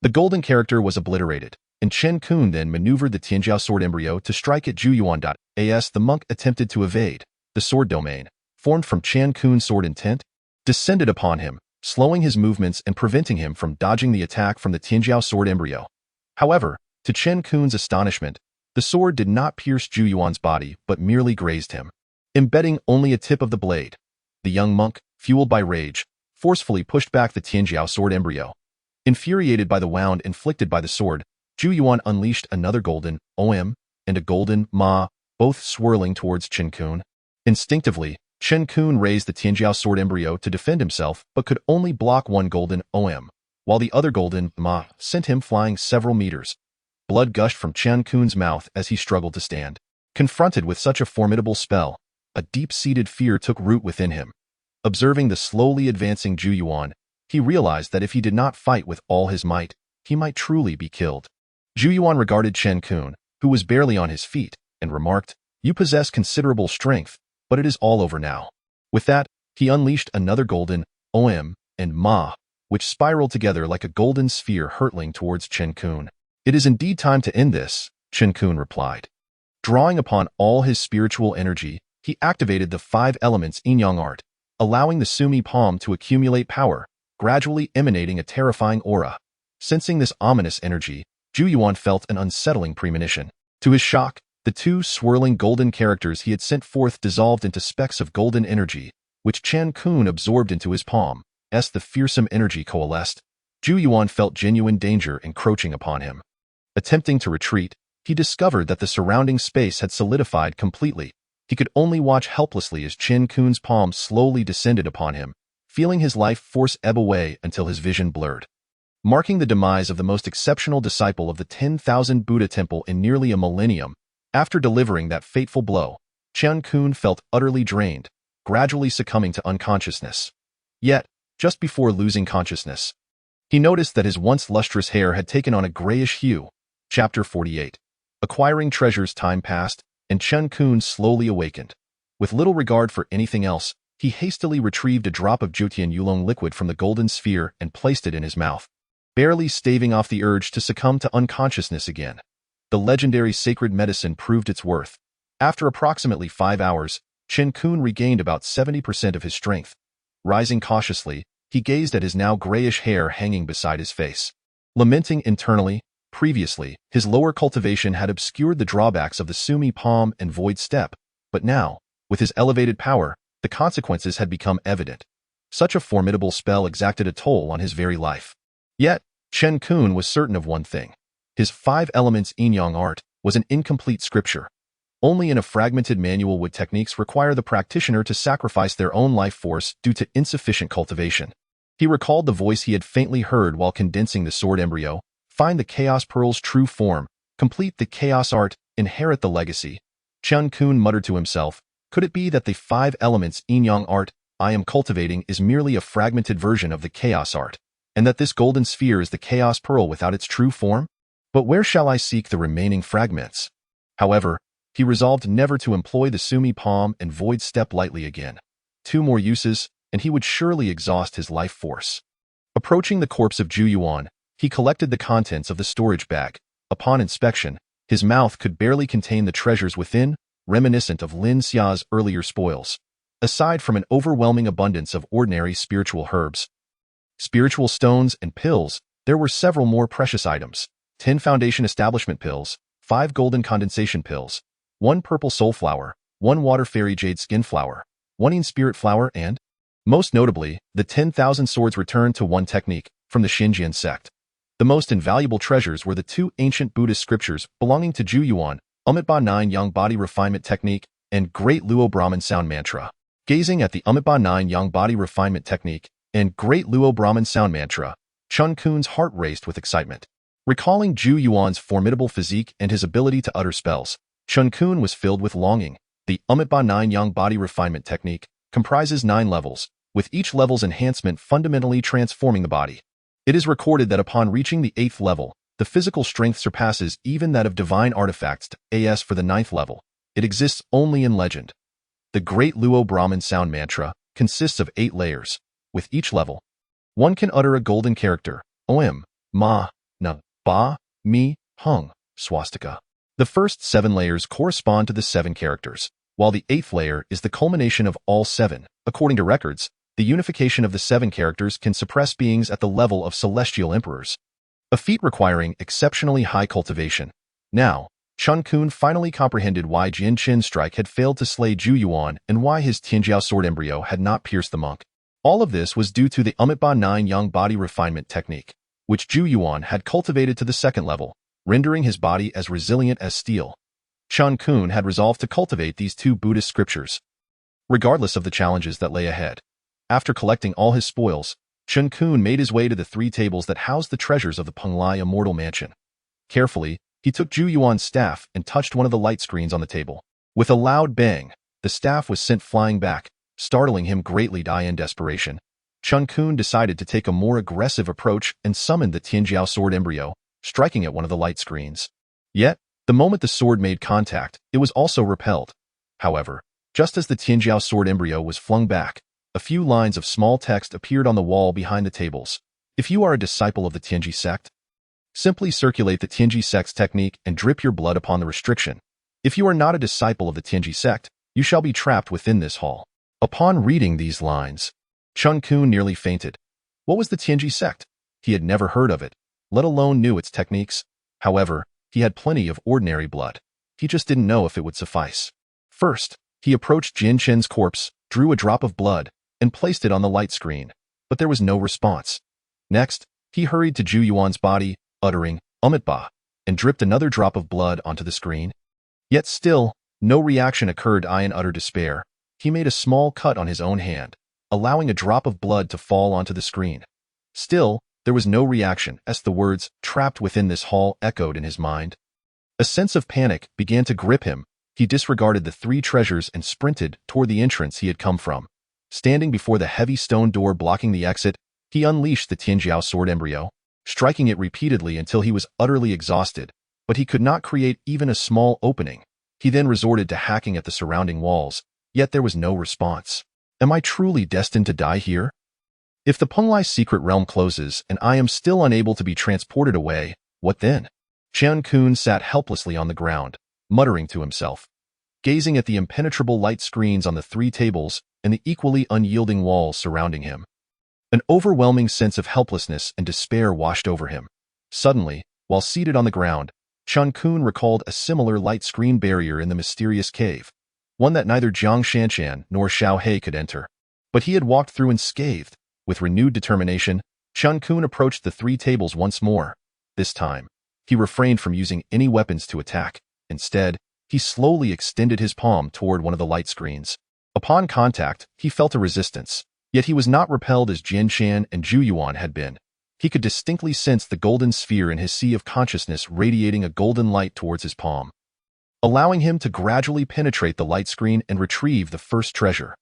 Speaker 2: The golden character was obliterated, and Chen Qun then maneuvered the Tianjiao sword embryo to strike at Zhuge Yuan. As the monk attempted to evade, the sword domain, formed from Chen Qun's sword intent, descended upon him, slowing his movements and preventing him from dodging the attack from the Tianjiao sword embryo. However, to Chen Qun's astonishment, The sword did not pierce Zhu Yuan's body, but merely grazed him, embedding only a tip of the blade. The young monk, fueled by rage, forcefully pushed back the Tianjiao sword embryo. Infuriated by the wound inflicted by the sword, Zhu Yuan unleashed another golden Om and a golden Ma, both swirling towards Chen Qun. Instinctively, Chen Qun raised the Tianjiao sword embryo to defend himself but could only block one golden Om, while the other golden Ma sent him flying several meters. Blood gushed from Chen Qun's mouth as he struggled to stand. Confronted with such a formidable spell, a deep-seated fear took root within him. Observing the slowly advancing Zhu Yuan, he realized that if he did not fight with all his might, he might truly be killed. Zhu Yuan regarded Chen Qun, who was barely on his feet, and remarked, "You possess considerable strength, but it is all over now." With that, he unleashed another golden Om and Ma, which spiraled together like a golden sphere hurtling towards Chen Qun. "It is indeed time to end this," Chen Qun replied. Drawing upon all his spiritual energy, he activated the 5 elements yin-yang art, allowing the Sumi palm to accumulate power, gradually emanating a terrifying aura. Sensing this ominous energy, Zhu Yuan felt an unsettling premonition. To his shock, the 2 swirling golden characters he had sent forth dissolved into specks of golden energy, which Chen Qun absorbed into his palm. As the fearsome energy coalesced, Zhu Yuan felt genuine danger encroaching upon him. Attempting to retreat, he discovered that the surrounding space had solidified completely. He could only watch helplessly as Chen Qun's palm slowly descended upon him, feeling his life force ebb away until his vision blurred. Marking the demise of the most exceptional disciple of the 10,000 Buddha temple in nearly a millennium, after delivering that fateful blow, Chen Qun felt utterly drained, gradually succumbing to unconsciousness. Yet, just before losing consciousness, he noticed that his once lustrous hair had taken on a grayish hue. Chapter 48. Acquiring treasures. Time passed, and Chen Qun slowly awakened. With little regard for anything else, he hastily retrieved a drop of Jutian Yulong liquid from the golden sphere and placed it in his mouth, barely staving off the urge to succumb to unconsciousness again. The legendary sacred medicine proved its worth. After approximately 5 hours, Chen Qun regained about 70% of his strength. Rising cautiously, he gazed at his now grayish hair hanging beside his face. Lamenting internally, previously, his lower cultivation had obscured the drawbacks of the Sumi palm and void step, but now, with his elevated power, the consequences had become evident. Such a formidable spell exacted a toll on his very life. Yet, Chen Qun was certain of one thing. His 5 elements yin-yang art was an incomplete scripture. Only in a fragmented manual would techniques require the practitioner to sacrifice their own life force due to insufficient cultivation. He recalled the voice he had faintly heard while condensing the sword embryo: "Find the Chaos Pearl's true form, complete the Chaos art, inherit the legacy." Chen Qun muttered to himself, could it be that the 5 elements yin-yang art I am cultivating is merely a fragmented version of the Chaos art, and that this golden sphere is the Chaos Pearl without its true form? But where shall I seek the remaining fragments? However, he resolved never to employ the Sumi palm and void step lightly again. 2 more uses, and he would surely exhaust his life force. Approaching the corpse of Zhu Yuan, he collected the contents of the storage bag. Upon inspection, his mouth could barely contain the treasures within, reminiscent of Lin Xia's earlier spoils. Aside from an overwhelming abundance of ordinary spiritual herbs, spiritual stones, and pills, there were several more precious items: 10 foundation establishment pills, 5 golden condensation pills, 1 purple soul flower, 1 water fairy jade skin flower, 1 in spirit flower, and, most notably, the 10,000 swords returned to 1 technique from the Xinjiang sect. The most invaluable treasures were the 2 ancient Buddhist scriptures belonging to Zhu Yuan, Amitabha 9 Yang Body Refinement Technique, and Great Luo Brahman Sound Mantra. Gazing at the Amitabha 9 Yang Body Refinement Technique and Great Luo Brahman Sound Mantra, Chen Qun's heart raced with excitement. Recalling Zhu Yuan's formidable physique and his ability to utter spells, Chen Qun was filled with longing. The Amitabha 9 Yang Body Refinement Technique comprises 9 levels, with each level's enhancement fundamentally transforming the body. It is recorded that upon reaching the 8th level, the physical strength surpasses even that of divine artifacts. As for the 9th level, it exists only in legend. The Great Luo Brahman Sound Mantra consists of 8 layers. With each level, one can utter a golden character: Om, Ma, Na, Ba, Mi, Hung, Swastika. The first 7 layers correspond to the 7 characters, while the 8th layer is the culmination of all 7. According to records, the unification of the 7 characters can suppress beings at the level of celestial emperors, a feat requiring exceptionally high cultivation. Now, Chen Qun finally comprehended why Jin Chin's strike had failed to slay Zhu Yuan and why his Tianjiao sword embryo had not pierced the monk. All of this was due to the Umitba 9 Yang body refinement technique, which Zhu Yuan had cultivated to the second level, rendering his body as resilient as steel. Chen Qun had resolved to cultivate these two Buddhist scriptures, regardless of the challenges that lay ahead. After collecting all his spoils, Chen Qun made his way to the 3 tables that housed the treasures of the Pung Immortal Mansion. Carefully, he took Zhu Yuan's staff and touched one of the light screens on the table. With a loud bang, the staff was sent flying back, startling him greatly. In desperation, Chen Qun decided to take a more aggressive approach and summoned the Tianjiao sword embryo, striking at one of the light screens. Yet, the moment the sword made contact, it was also repelled. However, just as the Tianjiao sword embryo was flung back, a few lines of small text appeared on the wall behind the tables. If you are a disciple of the Tianhe sect, simply circulate the Tianhe sect's technique and drip your blood upon the restriction. If you are not a disciple of the Tianhe sect, you shall be trapped within this hall. Upon reading these lines, Chen Qun nearly fainted. What was the Tianhe sect? He had never heard of it, let alone knew its techniques. However, he had plenty of ordinary blood. He just didn't know if it would suffice. First, he approached Jin Chen's corpse, drew a drop of blood, and placed it on the light screen, but there was no response. Next, he hurried to Zhu Yuan's body, uttering, "Umitba," and dripped another drop of blood onto the screen. Yet still, no reaction occurred. In utter despair, he made a small cut on his own hand, allowing a drop of blood to fall onto the screen. Still, there was no reaction as the words, "trapped within this hall," echoed in his mind. A sense of panic began to grip him. He disregarded the 3 treasures and sprinted toward the entrance he had come from. Standing before the heavy stone door blocking the exit, he unleashed the Tianjiao sword embryo, striking it repeatedly until he was utterly exhausted, but he could not create even a small opening. He then resorted to hacking at the surrounding walls, yet there was no response. Am I truly destined to die here? If the Punglai secret realm closes and I am still unable to be transported away, what then? Chen Qun sat helplessly on the ground, muttering to himself, gazing at the impenetrable light screens on the 3 tables and the equally unyielding walls surrounding him. An overwhelming sense of helplessness and despair washed over him. Suddenly, while seated on the ground, Chen Qun recalled a similar light screen barrier in the mysterious cave, one that neither Jiang Shanshan nor Xiao could enter. But he had walked through unscathed. With renewed determination, Chen Qun approached the 3 tables once more. This time, he refrained from using any weapons to attack. Instead, he slowly extended his palm toward one of the light screens. Upon contact, he felt a resistance, yet he was not repelled as Jian Shan and Zhu Yuan had been. He could distinctly sense the golden sphere in his sea of consciousness radiating a golden light towards his palm, allowing him to gradually penetrate the light screen and retrieve the first treasure.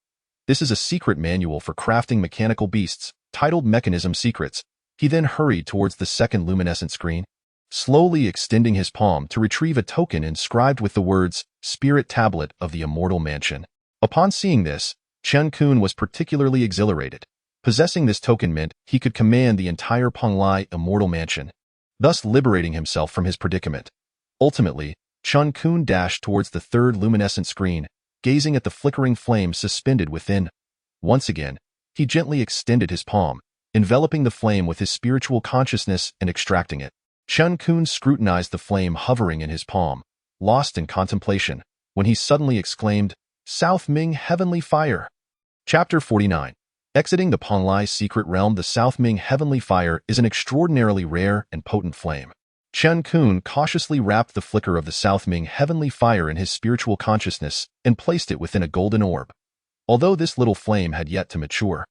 Speaker 2: This is a secret manual for crafting mechanical beasts, titled Mechanism Secrets. He then hurried towards the second luminescent screen, slowly extending his palm to retrieve a token inscribed with the words, "Spirit Tablet of the Immortal Mansion." Upon seeing this, Chen Qun was particularly exhilarated. Possessing this token meant he could command the entire Punglai Immortal Mansion, thus liberating himself from his predicament. Ultimately, Chen Qun dashed towards the 3rd luminescent screen, gazing at the flickering flame suspended within. Once again, he gently extended his palm, enveloping the flame with his spiritual consciousness and extracting it. Chen Qun scrutinized the flame hovering in his palm, lost in contemplation, when he suddenly exclaimed, "South Ming Heavenly Fire!" Chapter 49. Exiting the Punglai secret realm. The South Ming Heavenly Fire is an extraordinarily rare and potent flame. Chen Qun cautiously wrapped the flicker of the South Ming Heavenly Fire in his spiritual consciousness and placed it within a golden orb. Although this little flame had yet to mature,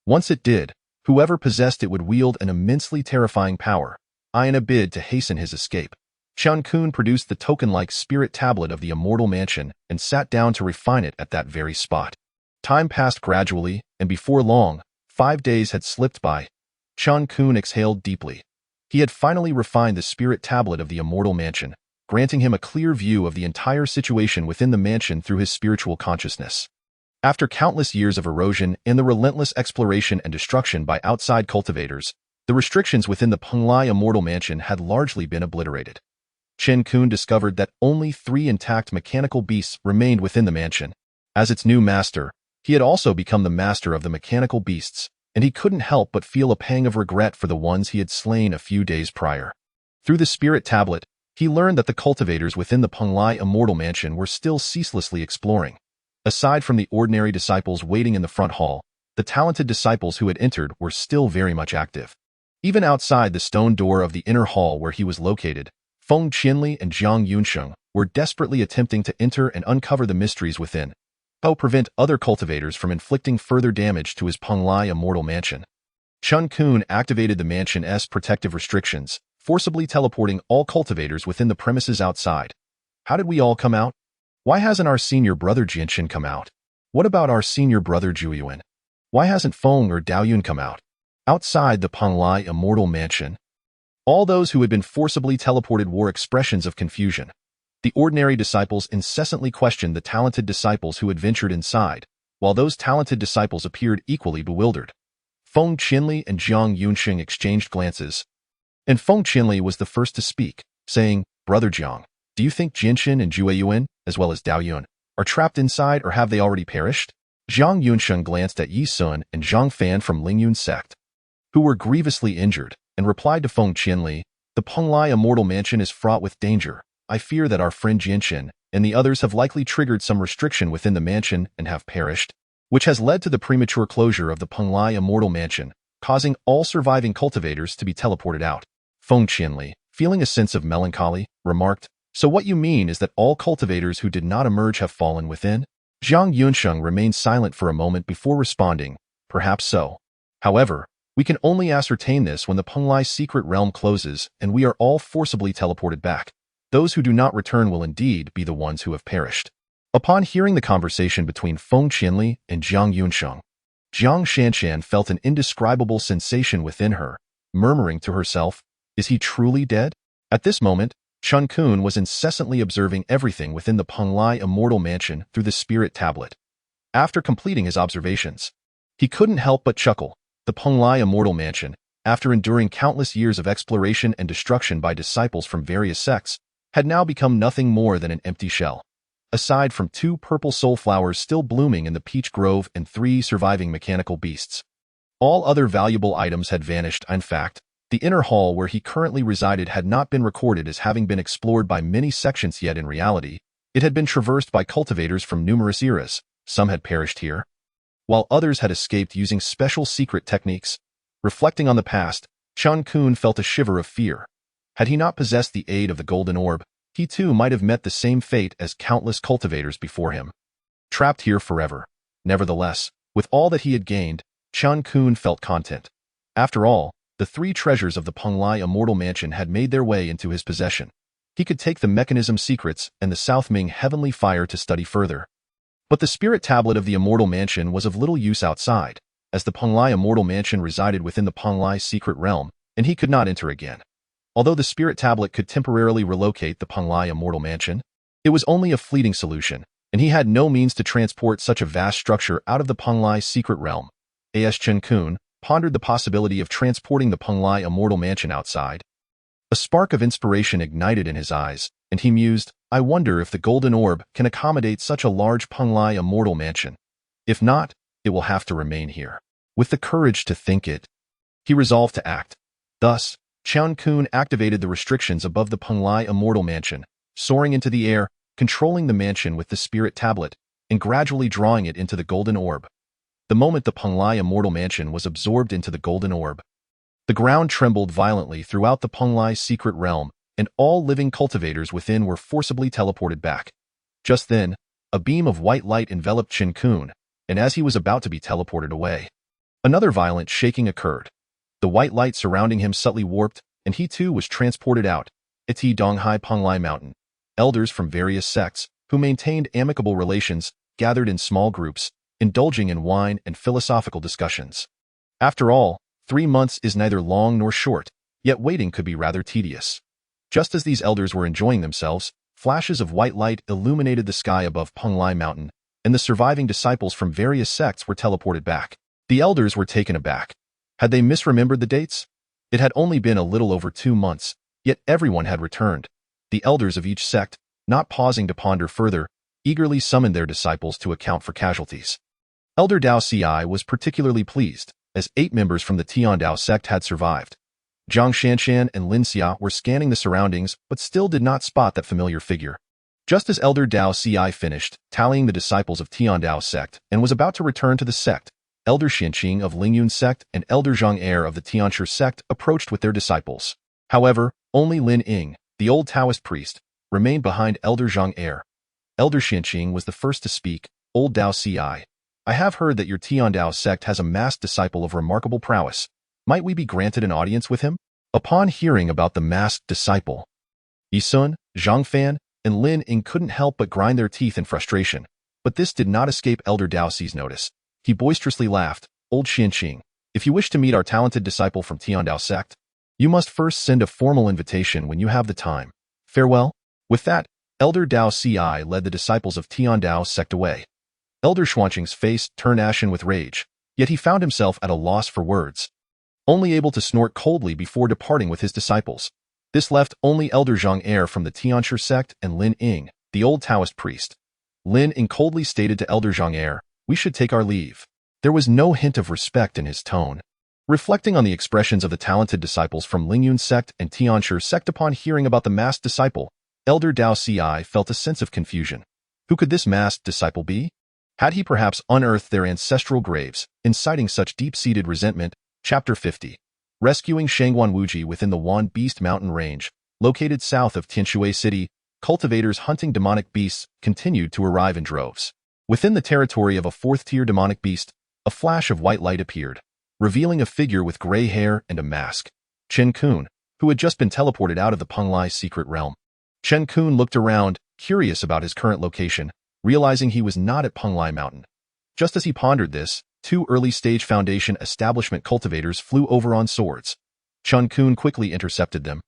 Speaker 2: once it did, whoever possessed it would wield an immensely terrifying power. In a bid to hasten his escape, Chen Qun produced the token-like spirit tablet of the Immortal Mansion and sat down to refine it at that very spot. Time passed gradually, and before long, 5 days had slipped by. Chen Qun exhaled deeply. He had finally refined the spirit tablet of the Immortal Mansion, granting him a clear view of the entire situation within the mansion through his spiritual consciousness. After countless years of erosion and the relentless exploration and destruction by outside cultivators, the restrictions within the Punglai Immortal Mansion had largely been obliterated. Chen Qun discovered that only 3 intact mechanical beasts remained within the mansion. As its new master, he had also become the master of the mechanical beasts, and he couldn't help but feel a pang of regret for the ones he had slain a few days prior. Through the spirit tablet, He learned that the cultivators within the Penglai Immortal Mansion were still ceaselessly exploring. Aside from the ordinary disciples waiting in the front hall, the talented disciples who had entered were still very much active. Even outside the stone door of the inner hall where he was located, Feng Qianli and Jiang Yunsheng were desperately attempting to enter and uncover the mysteries within, to prevent other cultivators from inflicting further damage to his Penglai Immortal Mansion. Chen Qun activated the mansion's protective restrictions, forcibly teleporting all cultivators within the premises outside. How did we all come out? Why hasn't our senior brother Jianxin come out? What about our senior brother Zhuiyuan? Why hasn't Feng or Daoyun come out? Outside the Penglai Immortal Mansion, all those who had been forcibly teleported wore expressions of confusion. The ordinary disciples incessantly questioned the talented disciples who had ventured inside, while those talented disciples appeared equally bewildered. Feng Qianli and Jiang Yunsheng exchanged glances, and Feng Qianli was the first to speak, saying, "Brother Jiang, do you think Jianxin and Zhuiyuan, as well as Daoyun, are trapped inside or have they already perished?" Jiang Yunsheng glanced at Yi Sun and Zhang Fan from Lingyun's sect, who were grievously injured, and replied to Feng Qianli, "The Penglai Immortal Mansion is fraught with danger. I fear that our friend Jianxin and the others have likely triggered some restriction within the mansion and have perished, which has led to the premature closure of the Penglai Immortal Mansion, causing all surviving cultivators to be teleported out." Feng Qianli, feeling a sense of melancholy, remarked, "So what you mean is that all cultivators who did not emerge have fallen within?" Jiang Yunsheng remained silent for a moment before responding, "Perhaps so. However, we can only ascertain this when the Penglai secret realm closes and we are all forcibly teleported back. Those who do not return will indeed be the ones who have perished." Upon hearing the conversation between Feng Qianli and Jiang Yunsheng, Jiang Shanshan felt an indescribable sensation within her, murmuring to herself, "Is he truly dead?" At this moment, Chen Qun was incessantly observing everything within the Penglai Immortal Mansion through the spirit tablet. After completing his observations, he couldn't help but chuckle. The Penglai Immortal Mansion, after enduring countless years of exploration and destruction by disciples from various sects, had now become nothing more than an empty shell. Aside from 2 purple soul flowers still blooming in the peach grove and 3 surviving mechanical beasts, all other valuable items had vanished. In fact, the inner hall where he currently resided had not been recorded as having been explored by many sections, yet in reality, it had been traversed by cultivators from numerous eras. Some had perished here, while others had escaped using special secret techniques. Reflecting on the past, Chen Qun felt a shiver of fear. Had he not possessed the aid of the golden orb, he too might have met the same fate as countless cultivators before him. Trapped here forever. Nevertheless, with all that he had gained, Chen Qun felt content. After all, the 3 treasures of the Penglai Immortal Mansion had made their way into his possession. He could take the mechanism secrets and the South Ming Heavenly Fire to study further. But the spirit tablet of the Immortal Mansion was of little use outside, as the Penglai Immortal Mansion resided within the Penglai secret realm, and he could not enter again. Although the spirit tablet could temporarily relocate the Penglai Immortal Mansion, it was only a fleeting solution, and he had no means to transport such a vast structure out of the Penglai secret realm. As Chen Qun pondered the possibility of transporting the Penglai Immortal Mansion outside, a spark of inspiration ignited in his eyes, and he mused, "I wonder if the golden orb can accommodate such a large Penglai Immortal Mansion. If not, it will have to remain here." With the courage to think it, he resolved to act. Thus, Chen Qun activated the restrictions above the Penglai Immortal Mansion, soaring into the air, controlling the mansion with the spirit tablet, and gradually drawing it into the golden orb. The moment the Penglai Immortal Mansion was absorbed into the golden orb, the ground trembled violently throughout the Penglai secret realm, and all living cultivators within were forcibly teleported back. Just then, a beam of white light enveloped Chen Qun, and as he was about to be teleported away, another violent shaking occurred. The white light surrounding him subtly warped, and he too was transported out. Iti Donghai Penglai Mountain. Elders from various sects, who maintained amicable relations, gathered in small groups, indulging in wine and philosophical discussions. After all, 3 months is neither long nor short, yet waiting could be rather tedious. Just as these elders were enjoying themselves, flashes of white light illuminated the sky above Penglai Mountain, and the surviving disciples from various sects were teleported back. The elders were taken aback. Had they misremembered the dates? It had only been a little over 2 months, yet everyone had returned. The elders of each sect, not pausing to ponder further, eagerly summoned their disciples to account for casualties. Elder Dao Ci was particularly pleased, as 8 members from the Tiandao sect had survived. Zhang Shanshan and Lin Xia were scanning the surroundings but still did not spot that familiar figure. Just as Elder Dao Ci finished tallying the disciples of Tiandao's sect and was about to return to the sect, Elder Xianqing of Lingyun's sect and Elder Zhang Er of the Tianshi sect approached with their disciples. However, only Lin Ying, the old Taoist priest, remained behind Elder Zhang Er. Elder Xianqing was the first to speak. Old Dao Ci, I have heard that your Tiandao sect has a masked disciple of remarkable prowess. Might we be granted an audience with him? Upon hearing about the masked disciple, Yi Sun, Zhang Fan, and Lin Ying couldn't help but grind their teeth in frustration, but this did not escape Elder Dao Ci's notice. He boisterously laughed. Old Xianqing, if you wish to meet our talented disciple from Tiandao sect, you must first send a formal invitation when you have the time. Farewell. With that, Elder Dao Ci led the disciples of Tiandao sect away. Elder Xuanqing's face turned ashen with rage, yet he found himself at a loss for words, only able to snort coldly before departing with his disciples. This left only Elder Zhang Er from the Tianshi sect and Lin Ying, the old Taoist priest. Lin Ying coldly stated to Elder Zhang Er, "We should take our leave." There was no hint of respect in his tone. Reflecting on the expressions of the talented disciples from Lingyun's sect and Tianshi sect upon hearing about the masked disciple, Elder Dao Ci felt a sense of confusion. Who could this masked disciple be? Had he perhaps unearthed their ancestral graves, inciting such deep-seated resentment? Chapter 50. Rescuing Shangan Wuji within the Wan Beast Mountain Range, located south of Tianhe City, cultivators hunting demonic beasts continued to arrive in droves. Within the territory of a fourth-tier demonic beast, a flash of white light appeared, revealing a figure with gray hair and a mask. Chen Qun, who had just been teleported out of the Pung secret realm. Chen Qun looked around, curious about his current location, realizing he was not at Pung Mountain. Just as he pondered this, two early-stage Foundation establishment cultivators flew over on swords. Chen Qun quickly intercepted them,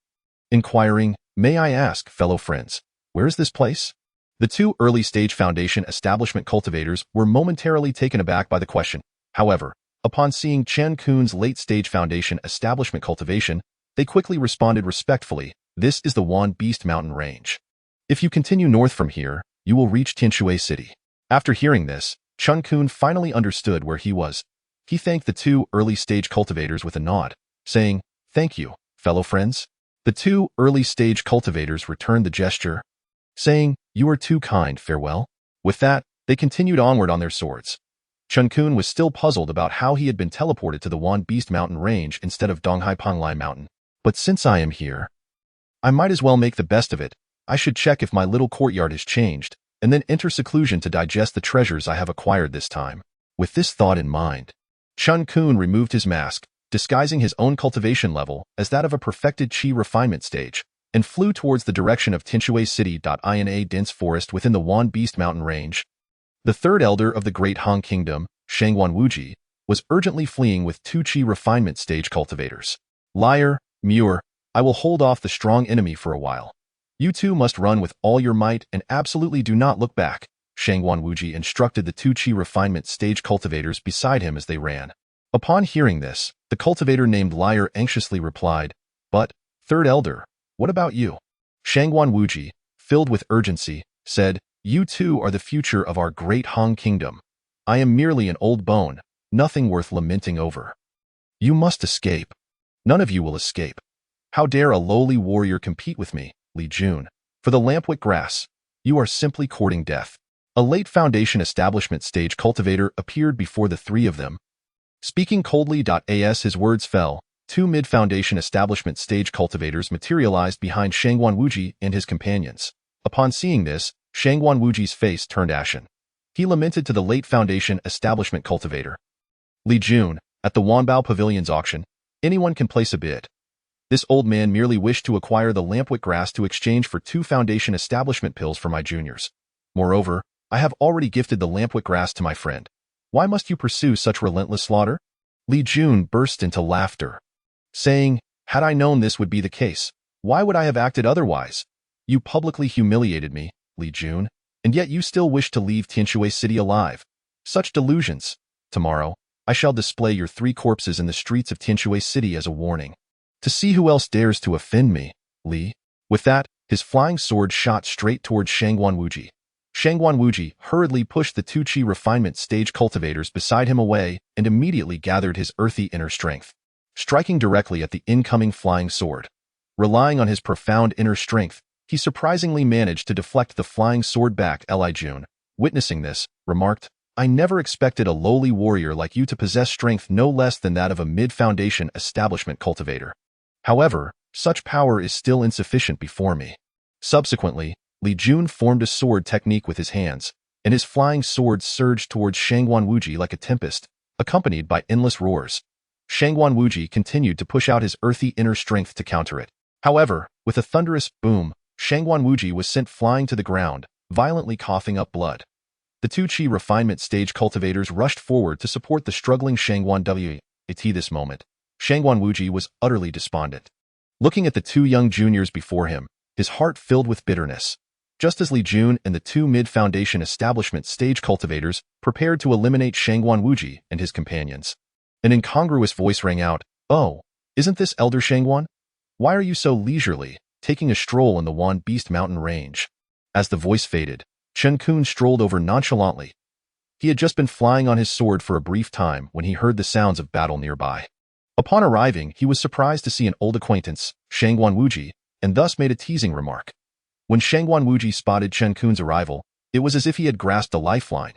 Speaker 2: inquiring, "May I ask, fellow friends, where is this place?" The two early-stage Foundation establishment cultivators were momentarily taken aback by the question. However, upon seeing Chen Qun's late-stage Foundation establishment cultivation, they quickly responded respectfully, "This is the Wan Beast Mountain Range. If you continue north from here, you will reach Tianhe City." After hearing this, Chen Qun finally understood where he was. He thanked the two early-stage cultivators with a nod, saying, "Thank you, fellow friends." The two early-stage cultivators returned the gesture, saying, "You are too kind, farewell." With that, they continued onward on their swords. Chen Qun was still puzzled about how he had been teleported to the Wan Beast Mountain Range instead of Donghai Panglai Mountain. But since I am here, I might as well make the best of it. I should check if my little courtyard has changed, and then enter seclusion to digest the treasures I have acquired this time. With this thought in mind, Chen Qun removed his mask, disguising his own cultivation level as that of a perfected Qi refinement stage, and flew towards the direction of Tianhe City. In a dense forest within the Wan Beast Mountain Range, the third elder of the Great Han Kingdom, Shangan Wuji, was urgently fleeing with two Qi refinement stage cultivators. "Liar, Muir, I will hold off the strong enemy for a while. You two must run with all your might and absolutely do not look back," Shangan Wuji instructed the two Qi refinement stage cultivators beside him as they ran. Upon hearing this, the cultivator named Liar anxiously replied, "But, third elder, what about you?" Shangan Wuji, filled with urgency, said, "You two are the future of our great Han Kingdom. I am merely an old bone, nothing worth lamenting over. You must escape. None of you will escape. How dare a lowly warrior compete with me, Li Jun? For the lampwick grass, you are simply courting death." A late Foundation establishment stage cultivator appeared before the three of them. Speaking coldly. As his words fell, two mid-Foundation establishment stage cultivators materialized behind Shangan Wuji and his companions. Upon seeing this, Shangan Wuji's face turned ashen. He lamented to the late Foundation establishment cultivator, "Li Jun, at the Wanbao Pavilion's auction, anyone can place a bid. This old man merely wished to acquire the lampwick grass to exchange for two Foundation establishment pills for my juniors. Moreover, I have already gifted the lampwick grass to my friend. Why must you pursue such relentless slaughter?" Li Jun burst into laughter, saying, "Had I known this would be the case, why would I have acted otherwise? You publicly humiliated me, Li Jun, and yet you still wish to leave Tianhe City alive. Such delusions. Tomorrow, I shall display your three corpses in the streets of Tianhe City as a warning. To see who else dares to offend me, Li." With that, his flying sword shot straight towards Shangan Wuji. Shangan Wuji hurriedly pushed the two Qi refinement stage cultivators beside him away and immediately gathered his earthy inner strength. striking directly at the incoming flying sword. Relying on his profound inner strength, he surprisingly managed to deflect the flying sword back. Li Jun, witnessing this, remarked, "I never expected a lowly warrior like you to possess strength no less than that of a mid-foundation establishment cultivator. However, such power is still insufficient before me." Subsequently, Li Jun formed a sword technique with his hands, and his flying sword surged towards Shangan Wuji like a tempest, accompanied by endless roars. Shangan Wuji continued to push out his earthy inner strength to counter it. However, with a thunderous boom, Shangan Wuji was sent flying to the ground, violently coughing up blood. The two Qi refinement stage cultivators rushed forward to support the struggling Shangan Wuji. At this moment, Shangan Wuji was utterly despondent. Looking at the two young juniors before him, his heart filled with bitterness. Just as Li Jun and the two mid-foundation establishment stage cultivators prepared to eliminate Shangan Wuji and his companions, an incongruous voice rang out, "Oh, isn't this Elder Shangan? Why are you so leisurely, taking a stroll in the Wan Beast Mountain range?" As the voice faded, Chen Qun strolled over nonchalantly. He had just been flying on his sword for a brief time when he heard the sounds of battle nearby. Upon arriving, he was surprised to see an old acquaintance, Shangan Wuji, and thus made a teasing remark. When Shangan Wuji spotted Chen Qun's arrival, it was as if he had grasped a lifeline.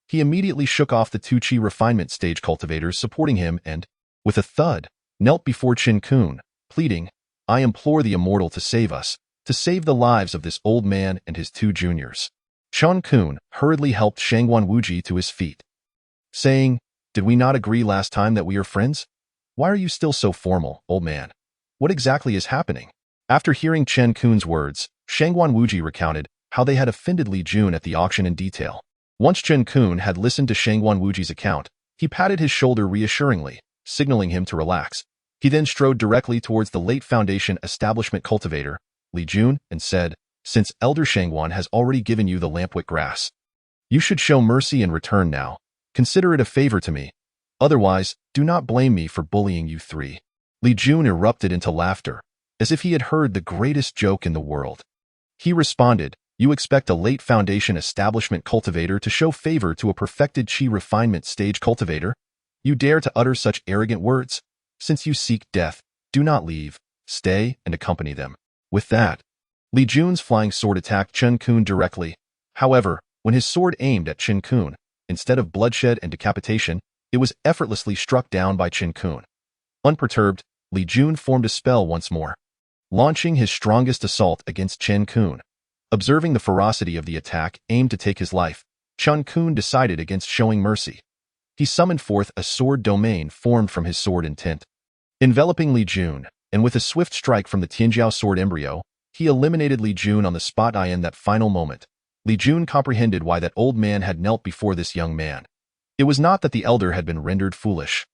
Speaker 2: He immediately shook off the two Qi refinement stage cultivators supporting him and, with a thud, knelt before Chen Qun, pleading, "I implore the immortal to save us, to save the lives of this old man and his two juniors." Chen Qun hurriedly helped Shangan Wuji to his feet, saying, "Did we not agree last time that we are friends? Why are you still so formal, old man? What exactly is happening?" After hearing Chen Qun's words, Shangan Wuji recounted how they had offended Li Jun at the auction in detail. Once Chen Qun had listened to Shangan Wuji's account, he patted his shoulder reassuringly, signaling him to relax. He then strode directly towards the late Foundation establishment cultivator, Li Jun, and said, "Since Elder Shangan has already given you the lampwick grass, you should show mercy in return now. Consider it a favor to me. Otherwise, do not blame me for bullying you three." Li Jun erupted into laughter, as if he had heard the greatest joke in the world. He responded, "You expect a late Foundation establishment cultivator to show favor to a perfected Qi refinement stage cultivator? You dare to utter such arrogant words? Since you seek death, do not leave, stay and accompany them." With that, Li Jun's flying sword attacked Chen Qun directly. However, when his sword aimed at Chen Qun, instead of bloodshed and decapitation, it was effortlessly struck down by Chen Qun. Unperturbed, Li Jun formed a spell once more, launching his strongest assault against Chen Qun. Observing the ferocity of the attack aimed to take his life, Chen Qun decided against showing mercy. He summoned forth a sword domain formed from his sword intent. Enveloping Li Jun, and with a swift strike from the Tianjiao sword embryo, he eliminated Li Jun on the spot. In that final moment, Li Jun comprehended why that old man had knelt before this young man. It was not that the elder had been rendered foolish,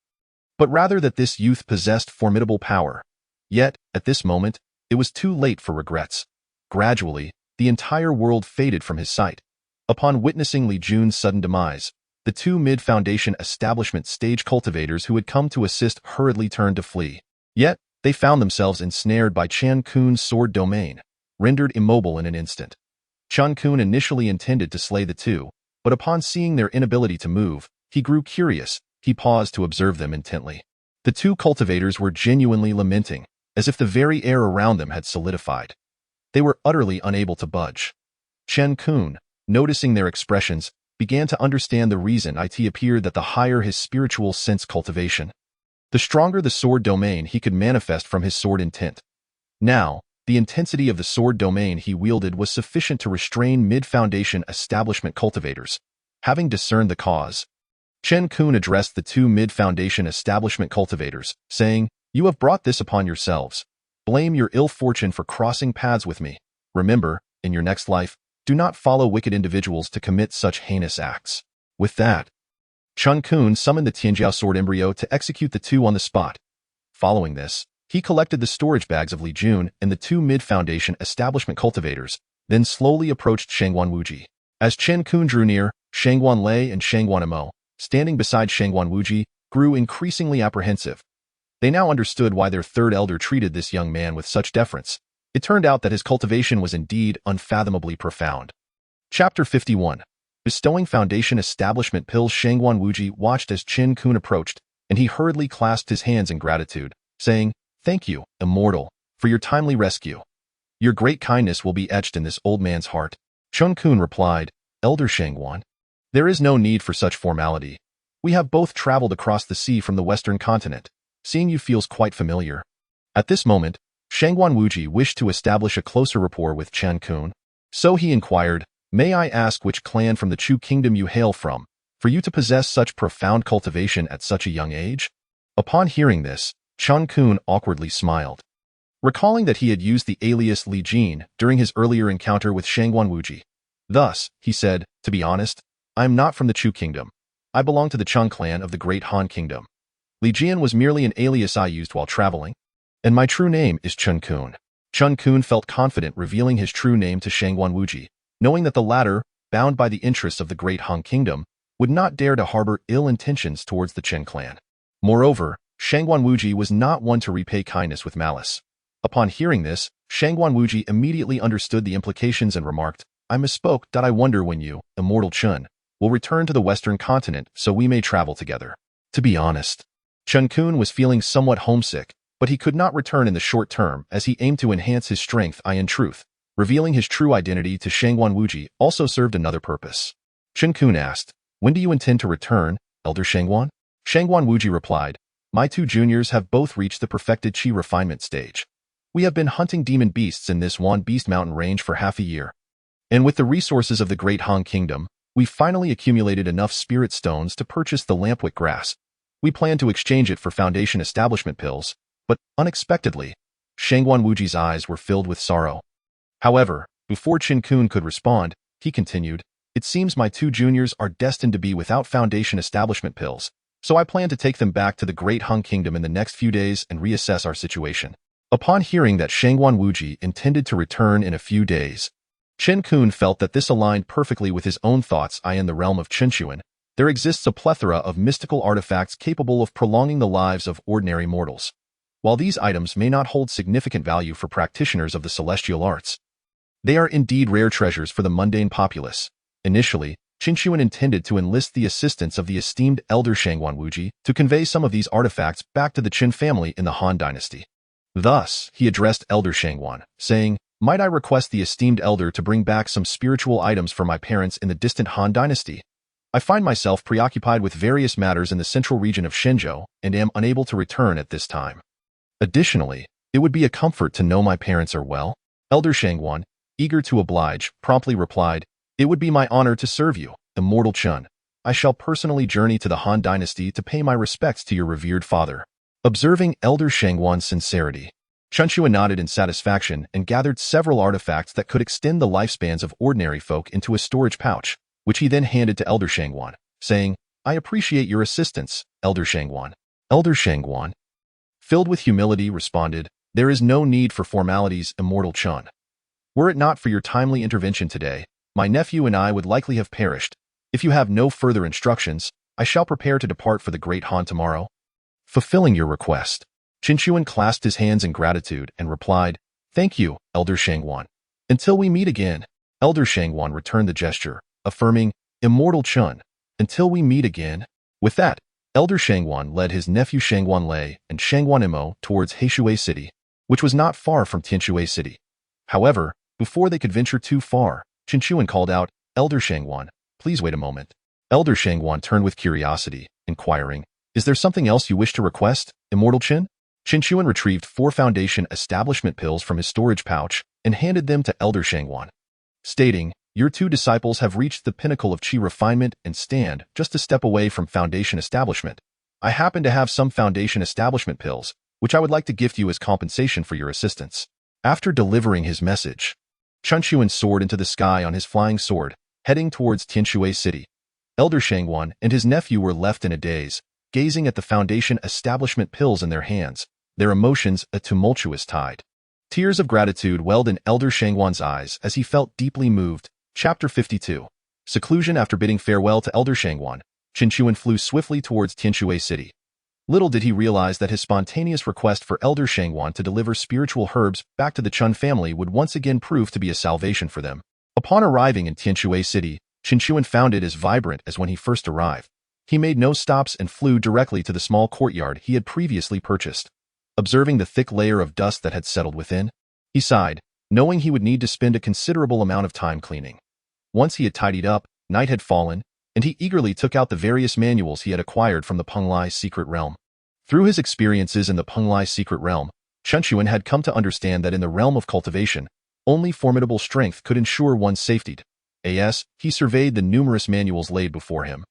Speaker 2: but rather that this youth possessed formidable power. Yet, at this moment, it was too late for regrets. Gradually, the entire world faded from his sight. Upon witnessing Li Jun's sudden demise, the two mid-foundation establishment stage cultivators who had come to assist hurriedly turned to flee. Yet, they found themselves ensnared by Chen Qun's sword domain, rendered immobile in an instant. Chen Qun initially intended to slay the two, but upon seeing their inability to move, he grew curious. He paused to observe them intently. The two cultivators were genuinely lamenting, as if the very air around them had solidified. They were utterly unable to budge. Chen Qun, noticing their expressions, began to understand the reason. It appeared that the higher his spiritual sense cultivation, the stronger the sword domain he could manifest from his sword intent. Now, the intensity of the sword domain he wielded was sufficient to restrain mid-foundation establishment cultivators. Having discerned the cause, Chen Qun addressed the two mid-foundation establishment cultivators, saying, "You have brought this upon yourselves. Blame your ill fortune for crossing paths with me. Remember, in your next life, do not follow wicked individuals to commit such heinous acts." With that, Chen Qun summoned the Tianjiao sword embryo to execute the two on the spot. Following this, he collected the storage bags of Li Jun and the two mid-foundation establishment cultivators, then slowly approached Shangan Wuji. As Chen Qun drew near, Shangan Lei and Shangan Mo, standing beside Shangan Wuji, grew increasingly apprehensive. They now understood why their third elder treated this young man with such deference. It turned out that his cultivation was indeed unfathomably profound. Chapter 51. Bestowing Foundation Establishment Pills. Shangan Wuji watched as Chen Qun approached, and he hurriedly clasped his hands in gratitude, saying, "Thank you, Immortal, for your timely rescue. Your great kindness will be etched in this old man's heart." Chen Qun replied, "Elder Shangwan, there is no need for such formality. We have both traveled across the sea from the western continent. Seeing you feels quite familiar." At this moment, Shangan Wuji wished to establish a closer rapport with Chen Qun. So he inquired, "May I ask which clan from the Chu kingdom you hail from, for you to possess such profound cultivation at such a young age?" Upon hearing this, Chen Qun awkwardly smiled, recalling that he had used the alias Li Jin during his earlier encounter with Shangan Wuji. Thus, he said, "To be honest, I am not from the Chu kingdom. I belong to the Chun clan of the Great Han Kingdom. Li Jin was merely an alias I used while traveling, and my true name is Chen Qun." Chen Qun felt confident revealing his true name to Shangan Wuji, knowing that the latter, bound by the interests of the Great Han Kingdom, would not dare to harbor ill intentions towards the Chen clan. Moreover, Shangan Wuji was not one to repay kindness with malice. Upon hearing this, Shangan Wuji immediately understood the implications and remarked, "I misspoke. I wonder when you, Immortal Chun, will return to the western continent so we may travel together." To be honest, Chen Qun was feeling somewhat homesick, but he could not return in the short term as he aimed to enhance his strength. In truth, revealing his true identity to Shangan Wuji also served another purpose. Chen Qun asked, "When do you intend to return, Elder Shangwan?" Shangan Wuji replied, "My two juniors have both reached the perfected Qi refinement stage. We have been hunting demon beasts in this Wan Beast Mountain range for half a year. And with the resources of the Great Han Kingdom, we finally accumulated enough spirit stones to purchase the lampwick grass. We plan to exchange it for foundation establishment pills, but unexpectedly, Shangan Wuji's eyes were filled with sorrow. However, before Chen Qun could respond, he continued, "It seems my two juniors are destined to be without foundation establishment pills, so I plan to take them back to the Great Han Kingdom in the next few days and reassess our situation." Upon hearing that Shangan Wuji intended to return in a few days, Chen Qun felt that this aligned perfectly with his own thoughts. In the realm of Qinshuan, there exists a plethora of mystical artifacts capable of prolonging the lives of ordinary mortals. While these items may not hold significant value for practitioners of the celestial arts, they are indeed rare treasures for the mundane populace. Initially, Qinshuan intended to enlist the assistance of the esteemed Elder Shangan Wuji to convey some of these artifacts back to the Chen family in the Han Dynasty. Thus, he addressed Elder Shangwan, saying, "Might I request the esteemed elder to bring back some spiritual items for my parents in the distant Han Dynasty? I find myself preoccupied with various matters in the central region of Shenzhou and am unable to return at this time. Additionally, it would be a comfort to know my parents are well." Elder Shangwan, eager to oblige, promptly replied, "It would be my honor to serve you, Immortal Chun. I shall personally journey to the Han Dynasty to pay my respects to your revered father." Observing Elder Shangwan's sincerity, Chen Qun nodded in satisfaction and gathered several artifacts that could extend the lifespans of ordinary folk into a storage pouch, which he then handed to Elder Shangwan, saying, "I appreciate your assistance, Elder Shangwan." Elder Shangwan, filled with humility, responded, "There is no need for formalities, Immortal Chun. Were it not for your timely intervention today, my nephew and I would likely have perished. If you have no further instructions, I shall prepare to depart for the Great Han tomorrow." Fulfilling your request, Qinshuan clasped his hands in gratitude and replied, "Thank you, Elder Shangwan. Until we meet again." Elder Shangwan returned the gesture, affirming, "Immortal Chun, until we meet again." With that, Elder Shangwan led his nephew Shangwan Lei and Shangwan Imo towards Heishui City, which was not far from Tianshui City. However, before they could venture too far, Qinshuan called out, "Elder Shangwan, please wait a moment." Elder Shangwan turned with curiosity, inquiring, "Is there something else you wish to request, Immortal Qin?" Qinshuan retrieved 4 foundation establishment pills from his storage pouch and handed them to Elder Shangwan, stating, "Your 2 disciples have reached the pinnacle of Qi refinement and stand just a step away from foundation establishment. I happen to have some foundation establishment pills, which I would like to gift you as compensation for your assistance." After delivering his message, Qinshuan soared into the sky on his flying sword, heading towards Tianshui City. Elder Shangwan and his nephew were left in a daze, gazing at the foundation establishment pills in their hands, their emotions a tumultuous tide. Tears of gratitude welled in Elder Shangwan's eyes as he felt deeply moved. Chapter 52. Seclusion. After bidding farewell to Elder Shangwan, Qinshuan flew swiftly towards Tianshui City. Little did he realize that his spontaneous request for Elder Shangwan to deliver spiritual herbs back to the Chun family would once again prove to be a salvation for them. Upon arriving in Tianshui City, Qinshuan found it as vibrant as when he first arrived. He made no stops and flew directly to the small courtyard he had previously purchased. Observing the thick layer of dust that had settled within, he sighed, knowing he would need to spend a considerable amount of time cleaning. Once he had tidied up, night had fallen, and he eagerly took out the various manuals he had acquired from the Punglai's secret realm. Through his experiences in the Punglai's secret realm, Chen Qun had come to understand that in the realm of cultivation, only formidable strength could ensure one's safety. He surveyed the numerous manuals laid before him.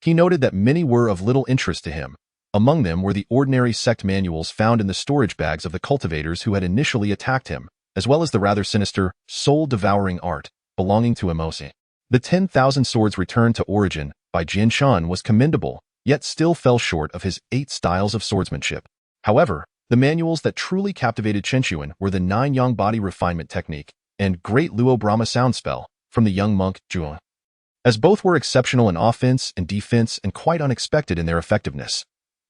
Speaker 2: He noted that many were of little interest to him. Among them were the ordinary sect manuals found in the storage bags of the cultivators who had initially attacked him, as well as the rather sinister, soul-devouring art belonging to Emosi. The 10,000 Swords Return to Origin by Jian Shan was commendable, yet still fell short of his 8 styles of swordsmanship. However, the manuals that truly captivated Chen Qun were the 9 Yang Body Refinement Technique and Great Luo Brahma Sound Spell from the young monk Zhuo. As both were exceptional in offense and defense and quite unexpected in their effectiveness.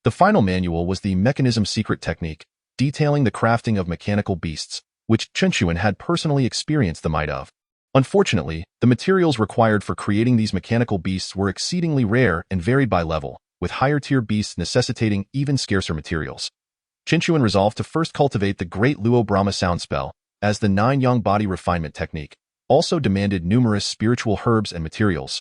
Speaker 2: The final manual was the Mechanism Secret Technique, detailing the crafting of mechanical beasts, which Chen Qun had personally experienced the might of. Unfortunately, the materials required for creating these mechanical beasts were exceedingly rare and varied by level, with higher-tier beasts necessitating even scarcer materials. Chen Qun resolved to first cultivate the Great Luo Brahma Sound Spell, as the 9 Yang Body Refinement Technique also demanded numerous spiritual herbs and materials,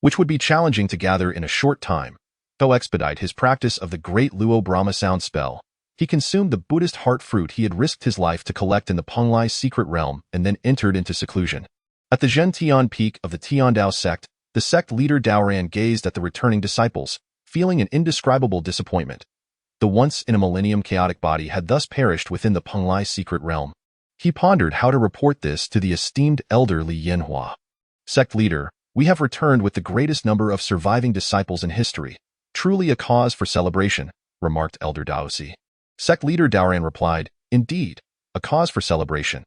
Speaker 2: which would be challenging to gather in a short time. To expedite his practice of the Great Luo Brahma Sound Spell, he consumed the Buddhist heart fruit he had risked his life to collect in the Punglai's secret realm and then entered into seclusion. At the Zhentian peak of the Tiandao sect, the sect leader Daoran gazed at the returning disciples, feeling an indescribable disappointment. The once-in-a-millennium chaotic body had thus perished within the Punglai's secret realm. He pondered how to report this to the esteemed elder Li Yanhua. Sect leader, we have returned with the greatest number of surviving disciples in history. Truly a cause for celebration, remarked Elder Daosi. Sect leader Daoran replied, indeed, a cause for celebration.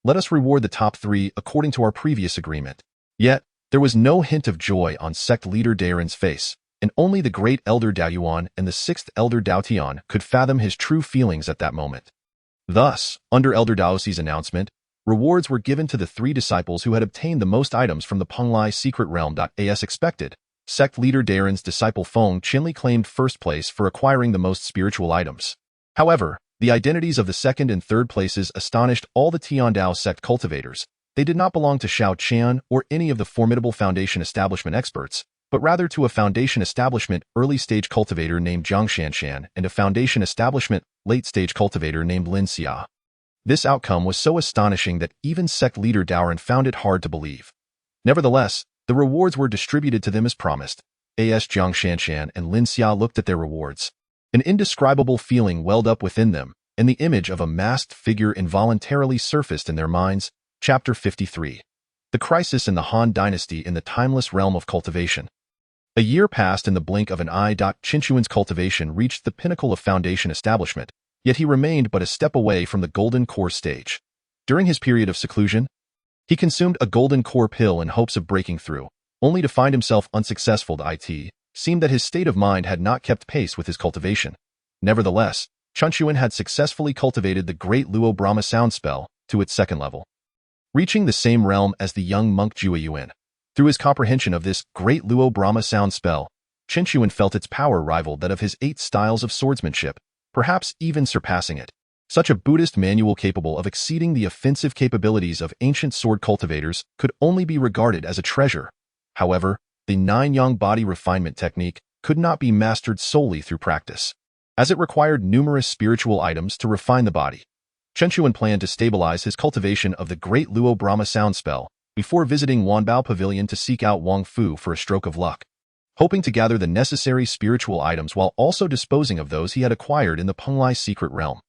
Speaker 2: Let us reward the top 3 according to our previous agreement. Yet, there was no hint of joy on sect leader Daoran's face, and only the great elder Daoyuan and the 6th elder Daotian could fathom his true feelings at that moment. Thus, under Elder Daosi's announcement, rewards were given to the 3 disciples who had obtained the most items from the Punglai secret realm. As expected, sect leader Daoran's disciple Feng Qinli claimed first place for acquiring the most spiritual items. However, the identities of the 2nd and 3rd places astonished all the Tiandao sect cultivators. They did not belong to Xiao Qian or any of the formidable Foundation Establishment experts, but rather to a Foundation Establishment early-stage cultivator named Zhang Shanshan and a Foundation Establishment late-stage cultivator named Lin Xia. This outcome was so astonishing that even sect leader Daoran found it hard to believe. Nevertheless, the rewards were distributed to them as promised. Zhang Shanshan and Lin Xia looked at their rewards. An indescribable feeling welled up within them, and the image of a masked figure involuntarily surfaced in their minds. Chapter 53. The Crisis in the Han Dynasty in the Timeless Realm of Cultivation. A year passed in the blink of an eye. Chen Qun's cultivation reached the pinnacle of Foundation Establishment, yet he remained but a step away from the Golden Core stage. During his period of seclusion, he consumed a Golden Core pill in hopes of breaking through, only to find himself unsuccessful. It seemed that his state of mind had not kept pace with his cultivation. Nevertheless, Chen Qun had successfully cultivated the Great Luo Brahma Sound Spell to its 2nd level, reaching the same realm as the young monk Zhuo Yuan. Through his comprehension of this Great Luo Brahma Sound Spell, Chen Qun felt its power rivaled that of his 8 styles of swordsmanship, perhaps even surpassing it. Such a Buddhist manual capable of exceeding the offensive capabilities of ancient sword cultivators could only be regarded as a treasure. However, the 9 Yang Body Refinement Technique could not be mastered solely through practice, as it required numerous spiritual items to refine the body. Chen Qun planned to stabilize his cultivation of the Great Luo Brahma Sound Spell before visiting Wanbao Pavilion to seek out Wang Fu for a stroke of luck, hoping to gather the necessary spiritual items while also disposing of those he had acquired in the Punglai secret realm.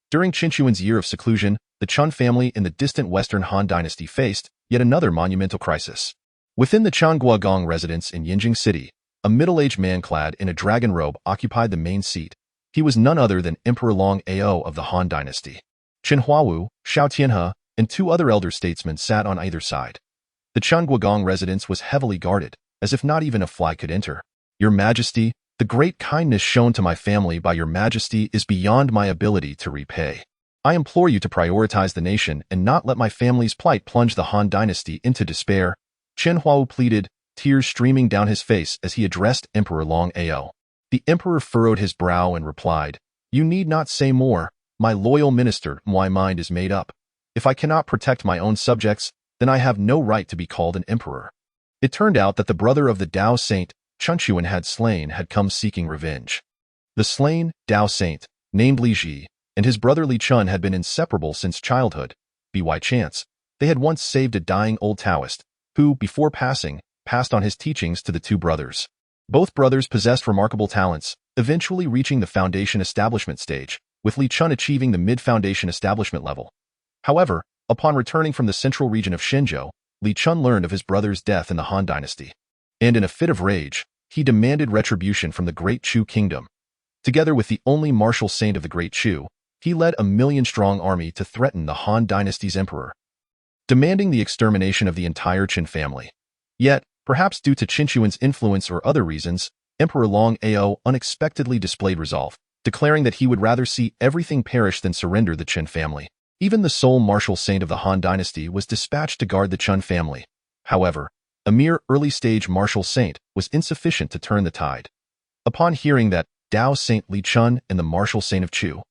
Speaker 2: During Chen Qun's year of seclusion, the Chun family in the distant western Han Dynasty faced yet another monumental crisis. Within the Changguagong residence in Yinjing City, a middle-aged man clad in a dragon robe occupied the main seat. He was none other than Emperor Long Ao of the Han Dynasty. Chen Huawu, Xiao Tianhe, and 2 other elder statesmen sat on either side. The Changguagong residence was heavily guarded, as if not even a fly could enter. Your Majesty, the great kindness shown to my family by your Majesty is beyond my ability to repay. I implore you to prioritize the nation and not let my family's plight plunge the Han Dynasty into despair, Chen Huawu pleaded, tears streaming down his face as he addressed Emperor Long Ao. The emperor furrowed his brow and replied, "You need not say more, my loyal minister. My mind is made up. If I cannot protect my own subjects, then I have no right to be called an emperor." It turned out that the brother of the Dao saint Chen Qun had come seeking revenge. The slain Dao saint, named Li Ji, and his brother Li Chun had been inseparable since childhood. By chance, they had once saved a dying old Taoist, who, before passing, passed on his teachings to the two brothers. Both brothers possessed remarkable talents, eventually reaching the foundation establishment stage, with Li Chun achieving the mid-foundation establishment level. However, upon returning from the central region of Shenzhou, Li Chun learned of his brother's death in the Han Dynasty, and in a fit of rage, he demanded retribution from the Great Chu Kingdom. Together with the only martial saint of the Great Chu, he led a million-strong army to threaten the Han Dynasty's emperor, demanding the extermination of the entire Qin family. Yet, perhaps due to Chen Quan's influence or other reasons, Emperor Long Ao unexpectedly displayed resolve, declaring that he would rather see everything perish than surrender the Qin family. Even the sole martial saint of the Han Dynasty was dispatched to guard the Chun family. However, a mere early-stage martial saint was insufficient to turn the tide. Upon hearing that Dao Saint Li Chun and the martial saint of Chu,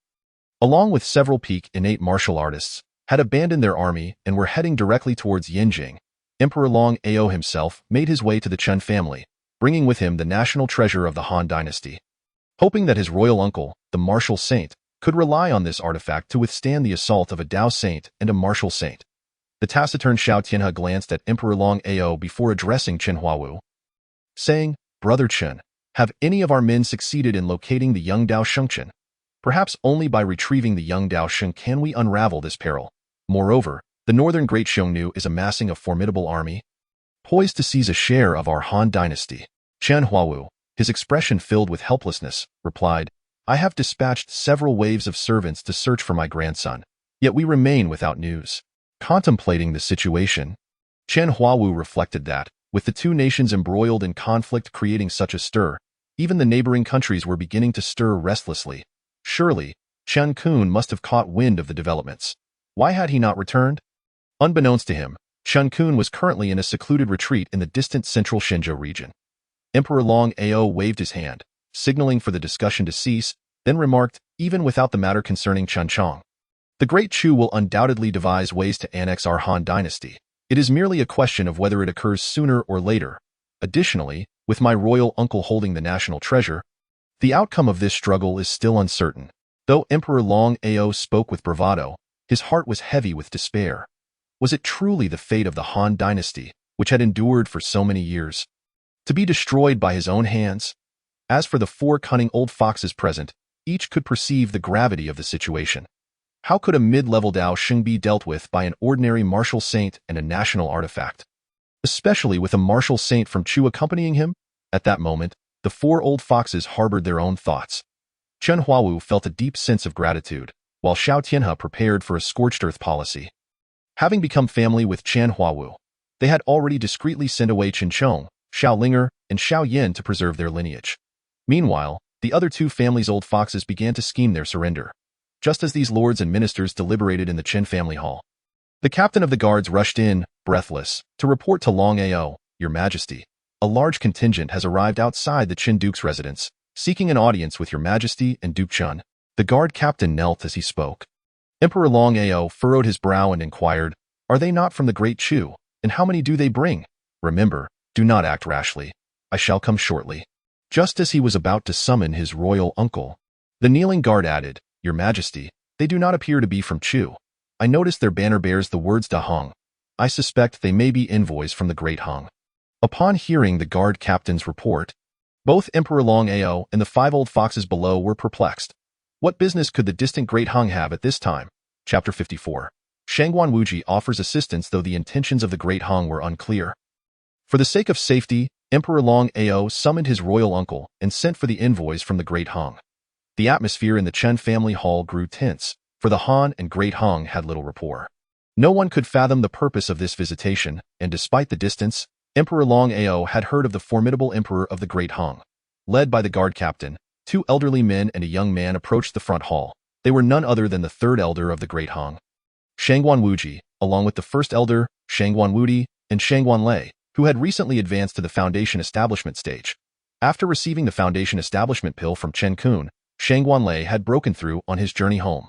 Speaker 2: along with several peak innate martial artists, had abandoned their army and were heading directly towards Beijing, Emperor Long Ao himself made his way to the Chun family, bringing with him the national treasure of the Han Dynasty. Hoping that his royal uncle, the martial saint, could rely on this artifact to withstand the assault of a Dao saint and a martial saint, the taciturn Xiao Tianhe glanced at Emperor Long Ao before addressing Chen Huawu, saying, "Brother Chen, have any of our men succeeded in locating the young Dao Shengchen? Perhaps only by retrieving the young Dao Sheng can we unravel this peril. Moreover, the northern Great Xiongnu is amassing a formidable army, poised to seize a share of our Han Dynasty." Chen Huawu, his expression filled with helplessness, replied, "I have dispatched several waves of servants to search for my grandson, yet we remain without news." Contemplating the situation, Chen Huawu reflected that, with the two nations embroiled in conflict creating such a stir, even the neighboring countries were beginning to stir restlessly. Surely, Chen Qun must have caught wind of the developments. Why had he not returned? Unbeknownst to him, Chen Qun was currently in a secluded retreat in the distant central Shenzhou region. Emperor Long Ao waved his hand, signaling for the discussion to cease, then remarked, "Even without the matter concerning Chen Chong, the Great Chu will undoubtedly devise ways to annex our Han Dynasty. It is merely a question of whether it occurs sooner or later. Additionally, with my royal uncle holding the national treasure, the outcome of this struggle is still uncertain." Though Emperor Long Ao spoke with bravado, his heart was heavy with despair. Was it truly the fate of the Han Dynasty, which had endured for so many years, to be destroyed by his own hands? As for the four cunning old foxes present, each could perceive the gravity of the situation. How could a mid-level Dao Sheng be dealt with by an ordinary martial saint and a national artifact, especially with a martial saint from Chu accompanying him? At that moment, the four old foxes harbored their own thoughts. Chen Huawu felt a deep sense of gratitude, while Xiao Tianhe prepared for a scorched earth policy. Having become family with Chen Huawu, they had already discreetly sent away Chen Chong, Xiao Linger, and Xiao Yin to preserve their lineage. Meanwhile, the other two families' old foxes began to scheme their surrender. Just as these lords and ministers deliberated in the Chen family hall, the captain of the guards rushed in, breathless, to report to Long Ao, "Your Majesty, a large contingent has arrived outside the Qin Duke's residence, seeking an audience with Your Majesty and Duke Chun." The guard captain knelt as he spoke. Emperor Long Ao furrowed his brow and inquired, "Are they not from the Great Chu, and how many do they bring? Remember, do not act rashly. I shall come shortly." Just as he was about to summon his royal uncle, the kneeling guard added, "Your Majesty, they do not appear to be from Chu. I noticed their banner bears the words Da Hong. I suspect they may be envoys from the Great Hong." Upon hearing the guard captain's report, both Emperor Long Ao and the five old foxes below were perplexed. What business could the distant Great Hong have at this time? Chapter 54. Shangan Wuji offers assistance though the intentions of the Great Hong were unclear. For the sake of safety, Emperor Long Ao summoned his royal uncle and sent for the envoys from the Great Hong. The atmosphere in the Chen family hall grew tense, for the Han and Great Hong had little rapport. No one could fathom the purpose of this visitation, and despite the distance, Emperor Long Ao had heard of the formidable emperor of the Great Hong. Led by the guard captain, two elderly men and a young man approached the front hall. They were none other than the third elder of the Great Hong, Shangan Wuji, along with the first elder, Shangan Wuji, and Shangan Lei, who had recently advanced to the Foundation Establishment stage. After receiving the Foundation Establishment pill from Chen Qun, Shangan had broken through on his journey home.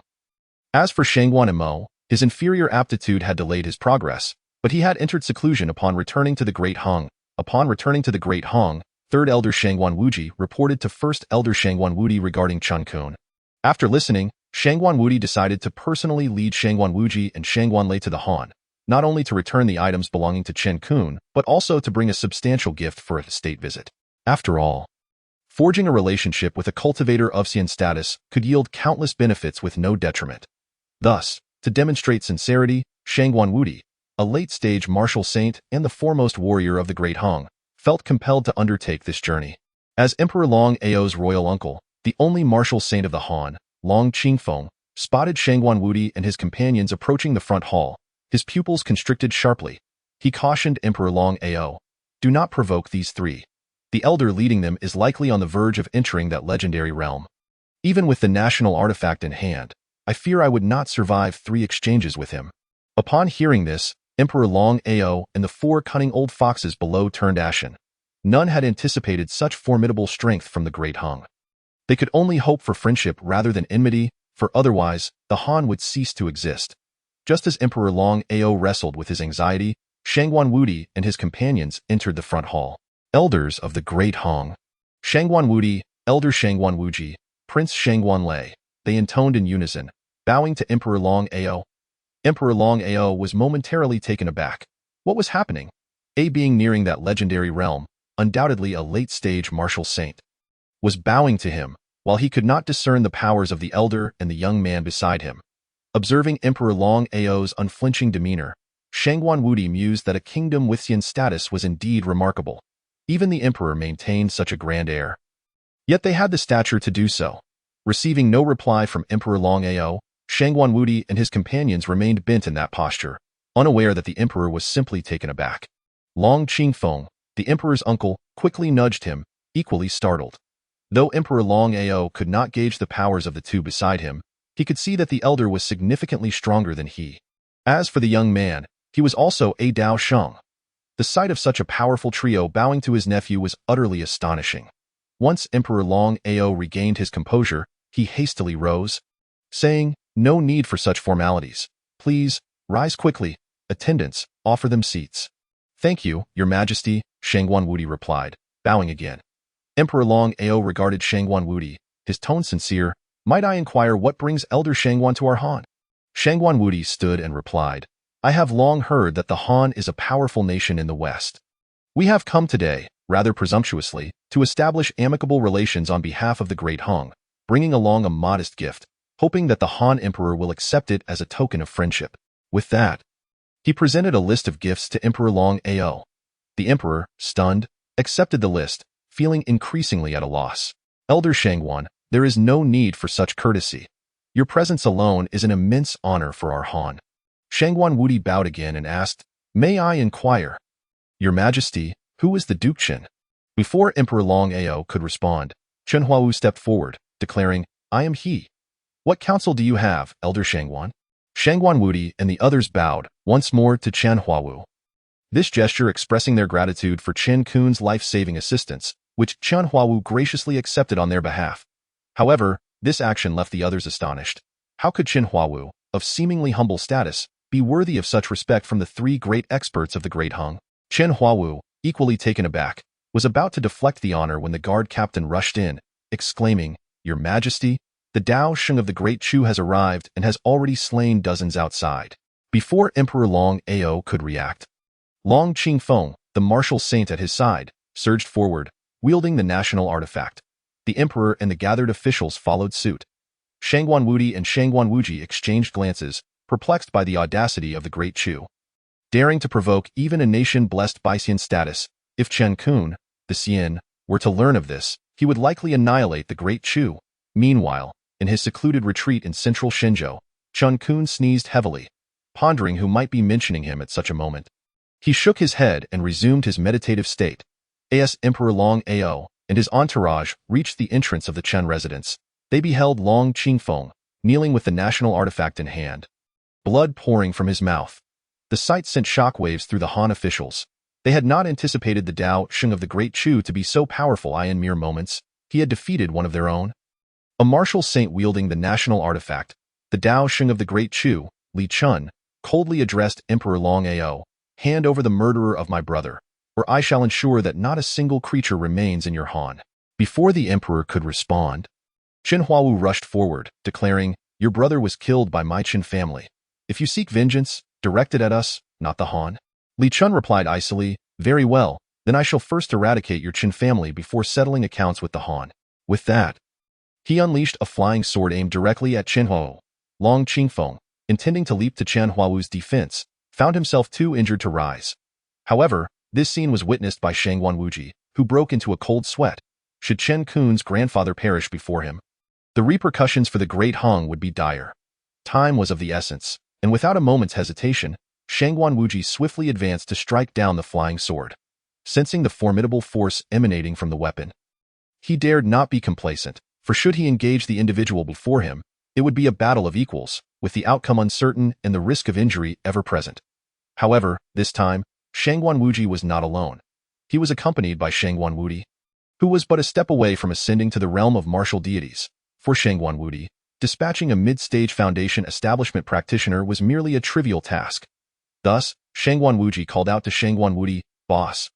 Speaker 2: As for Shangan Mo, his inferior aptitude had delayed his progress, but he had entered seclusion upon returning to the Great Hong. Upon returning to the Great Hong, Third Elder Shangan Wuji reported to First Elder Shangan Wuji regarding Chen Qun. After listening, Shangan Wuji decided to personally lead Shangan Wuji and Shangan to the Han, not only to return the items belonging to Chen Qun, but also to bring a substantial gift for a state visit. After all, forging a relationship with a cultivator of Xian status could yield countless benefits with no detriment. Thus, to demonstrate sincerity, Shangan Wuji, a late-stage martial saint and the foremost warrior of the Great Hong, felt compelled to undertake this journey. As Emperor Long Ao's royal uncle, the only martial saint of the Han, Long Qingfeng, spotted Shangan Wuji and his companions approaching the front hall, his pupils constricted sharply. He cautioned Emperor Long Ao, "Do not provoke these three. The elder leading them is likely on the verge of entering that legendary realm. Even with the national artifact in hand, I fear I would not survive 3 exchanges with him." Upon hearing this, Emperor Long Ao and the 4 cunning old foxes below turned ashen. None had anticipated such formidable strength from the Great Hong. They could only hope for friendship rather than enmity, for otherwise, the Han would cease to exist. Just as Emperor Long Ao wrestled with his anxiety, Shangan Wuji and his companions entered the front hall. Elders of the Great Hong. Shangan Wuji, Elder Shangan Wuji, Prince Shangan Lei, they intoned in unison, bowing to Emperor Long Ao. Emperor Long Ao was momentarily taken aback. What was happening? A being nearing that legendary realm, undoubtedly a late-stage martial saint, was bowing to him, while he could not discern the powers of the elder and the young man beside him. Observing Emperor Long Ao's unflinching demeanor, Shangan Wuji mused that a kingdom with Xian status was indeed remarkable. Even the emperor maintained such a grand air. Yet they had the stature to do so. Receiving no reply from Emperor Long Ao, Shangan Wuji and his companions remained bent in that posture, unaware that the emperor was simply taken aback. Long Qingfeng, the emperor's uncle, quickly nudged him, equally startled. Though Emperor Long Ao could not gauge the powers of the two beside him, he could see that the elder was significantly stronger than he. As for the young man, he was also a Dao Sheng. The sight of such a powerful trio bowing to his nephew was utterly astonishing. Once Emperor Long Ao regained his composure, he hastily rose, saying, "No need for such formalities. Please, rise quickly. Attendants, offer them seats." "Thank you, Your Majesty," Shangan Wuji replied, bowing again. Emperor Long Ao regarded Shangan Wuji, his tone sincere. "Might I inquire what brings Elder Shangan to our Han?" Shangan Wuji stood and replied, "I have long heard that the Han is a powerful nation in the West. We have come today, rather presumptuously, to establish amicable relations on behalf of the Great Hong, bringing along a modest gift, hoping that the Han Emperor will accept it as a token of friendship." With that, he presented a list of gifts to Emperor Long Ao. The Emperor, stunned, accepted the list, feeling increasingly at a loss. "Elder Shangan, there is no need for such courtesy. Your presence alone is an immense honor for our Han." Shangan Wuji bowed again and asked, "May I inquire, Your Majesty, who is the Duke Chen?" Before Emperor Long Ao could respond, Chen Huawu stepped forward, declaring, "I am he. What counsel do you have, Elder Shangan?" Shangan Wuji and the others bowed once more to Chen Huawu. This gesture expressing their gratitude for Chen Qun's life-saving assistance, which Chen Huawu graciously accepted on their behalf. However, this action left the others astonished. How could Chen Huawu, of seemingly humble status, be worthy of such respect from the 3 great experts of the Great Hong? Chen Huawu, equally taken aback, was about to deflect the honor when the guard captain rushed in, exclaiming, "Your Majesty, the Dao Sheng of the Great Chu has arrived and has already slain dozens outside." Before Emperor Long Ao could react, Long Qingfeng, the martial saint at his side, surged forward, wielding the national artifact. The emperor and the gathered officials followed suit. Shangan Wuji and Shangan Wuji exchanged glances, perplexed by the audacity of the Great Chu. Daring to provoke even a nation blessed by Xian status, if Chen Qun, the Xian, were to learn of this, he would likely annihilate the Great Chu. Meanwhile, in his secluded retreat in central Shenzhou, Chen Qun sneezed heavily, pondering who might be mentioning him at such a moment. He shook his head and resumed his meditative state. As Emperor Long Ao and his entourage reached the entrance of the Chen residence, they beheld Long Qingfeng, kneeling with the national artifact in hand, blood pouring from his mouth. The sight sent shockwaves through the Han officials. They had not anticipated the Dao Sheng of the Great Chu to be so powerful. In mere moments, he had defeated one of their own. A martial saint wielding the national artifact, the Dao Sheng of the Great Chu, Li Chun, coldly addressed Emperor Long Ao, "Hand over the murderer of my brother, or I shall ensure that not a single creature remains in your Han." Before the emperor could respond, Chen Huawu rushed forward, declaring, "Your brother was killed by my Chen family. If you seek vengeance, direct it at us, not the Han." Li Chun replied icily, "Very well, then I shall first eradicate your Chen family before settling accounts with the Han." With that, he unleashed a flying sword aimed directly at Chen Huawu. Long Qingfeng, intending to leap to Chen Huawu's defense, found himself too injured to rise. However, this scene was witnessed by Shangan Wuji, who broke into a cold sweat. Should Chen Qun's grandfather perish before him, the repercussions for the great Hong would be dire. Time was of the essence, and without a moment's hesitation, Shangan Wuji swiftly advanced to strike down the flying sword. Sensing the formidable force emanating from the weapon, he dared not be complacent, for should he engage the individual before him, it would be a battle of equals, with the outcome uncertain and the risk of injury ever present. However, this time, Shangan Wuji was not alone. He was accompanied by Shangan Wuji, who was but a step away from ascending to the realm of martial deities. For Shangan Wuji, dispatching a mid-stage foundation establishment practitioner was merely a trivial task. Thus, Shangan Wuji called out to Shangan Wuji, "Boss,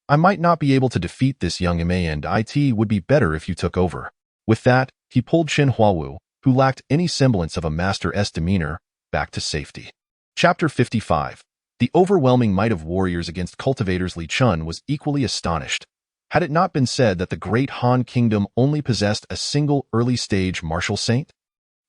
Speaker 2: I might not be able to defeat this young Ma and it would be better if you took over." With that, he pulled Chen Huawu, who lacked any semblance of a master's demeanor, back to safety. Chapter 55. The overwhelming might of warriors against cultivators. Li Chun was equally astonished. Had it not been said that the great Han kingdom only possessed a single early-stage martial saint?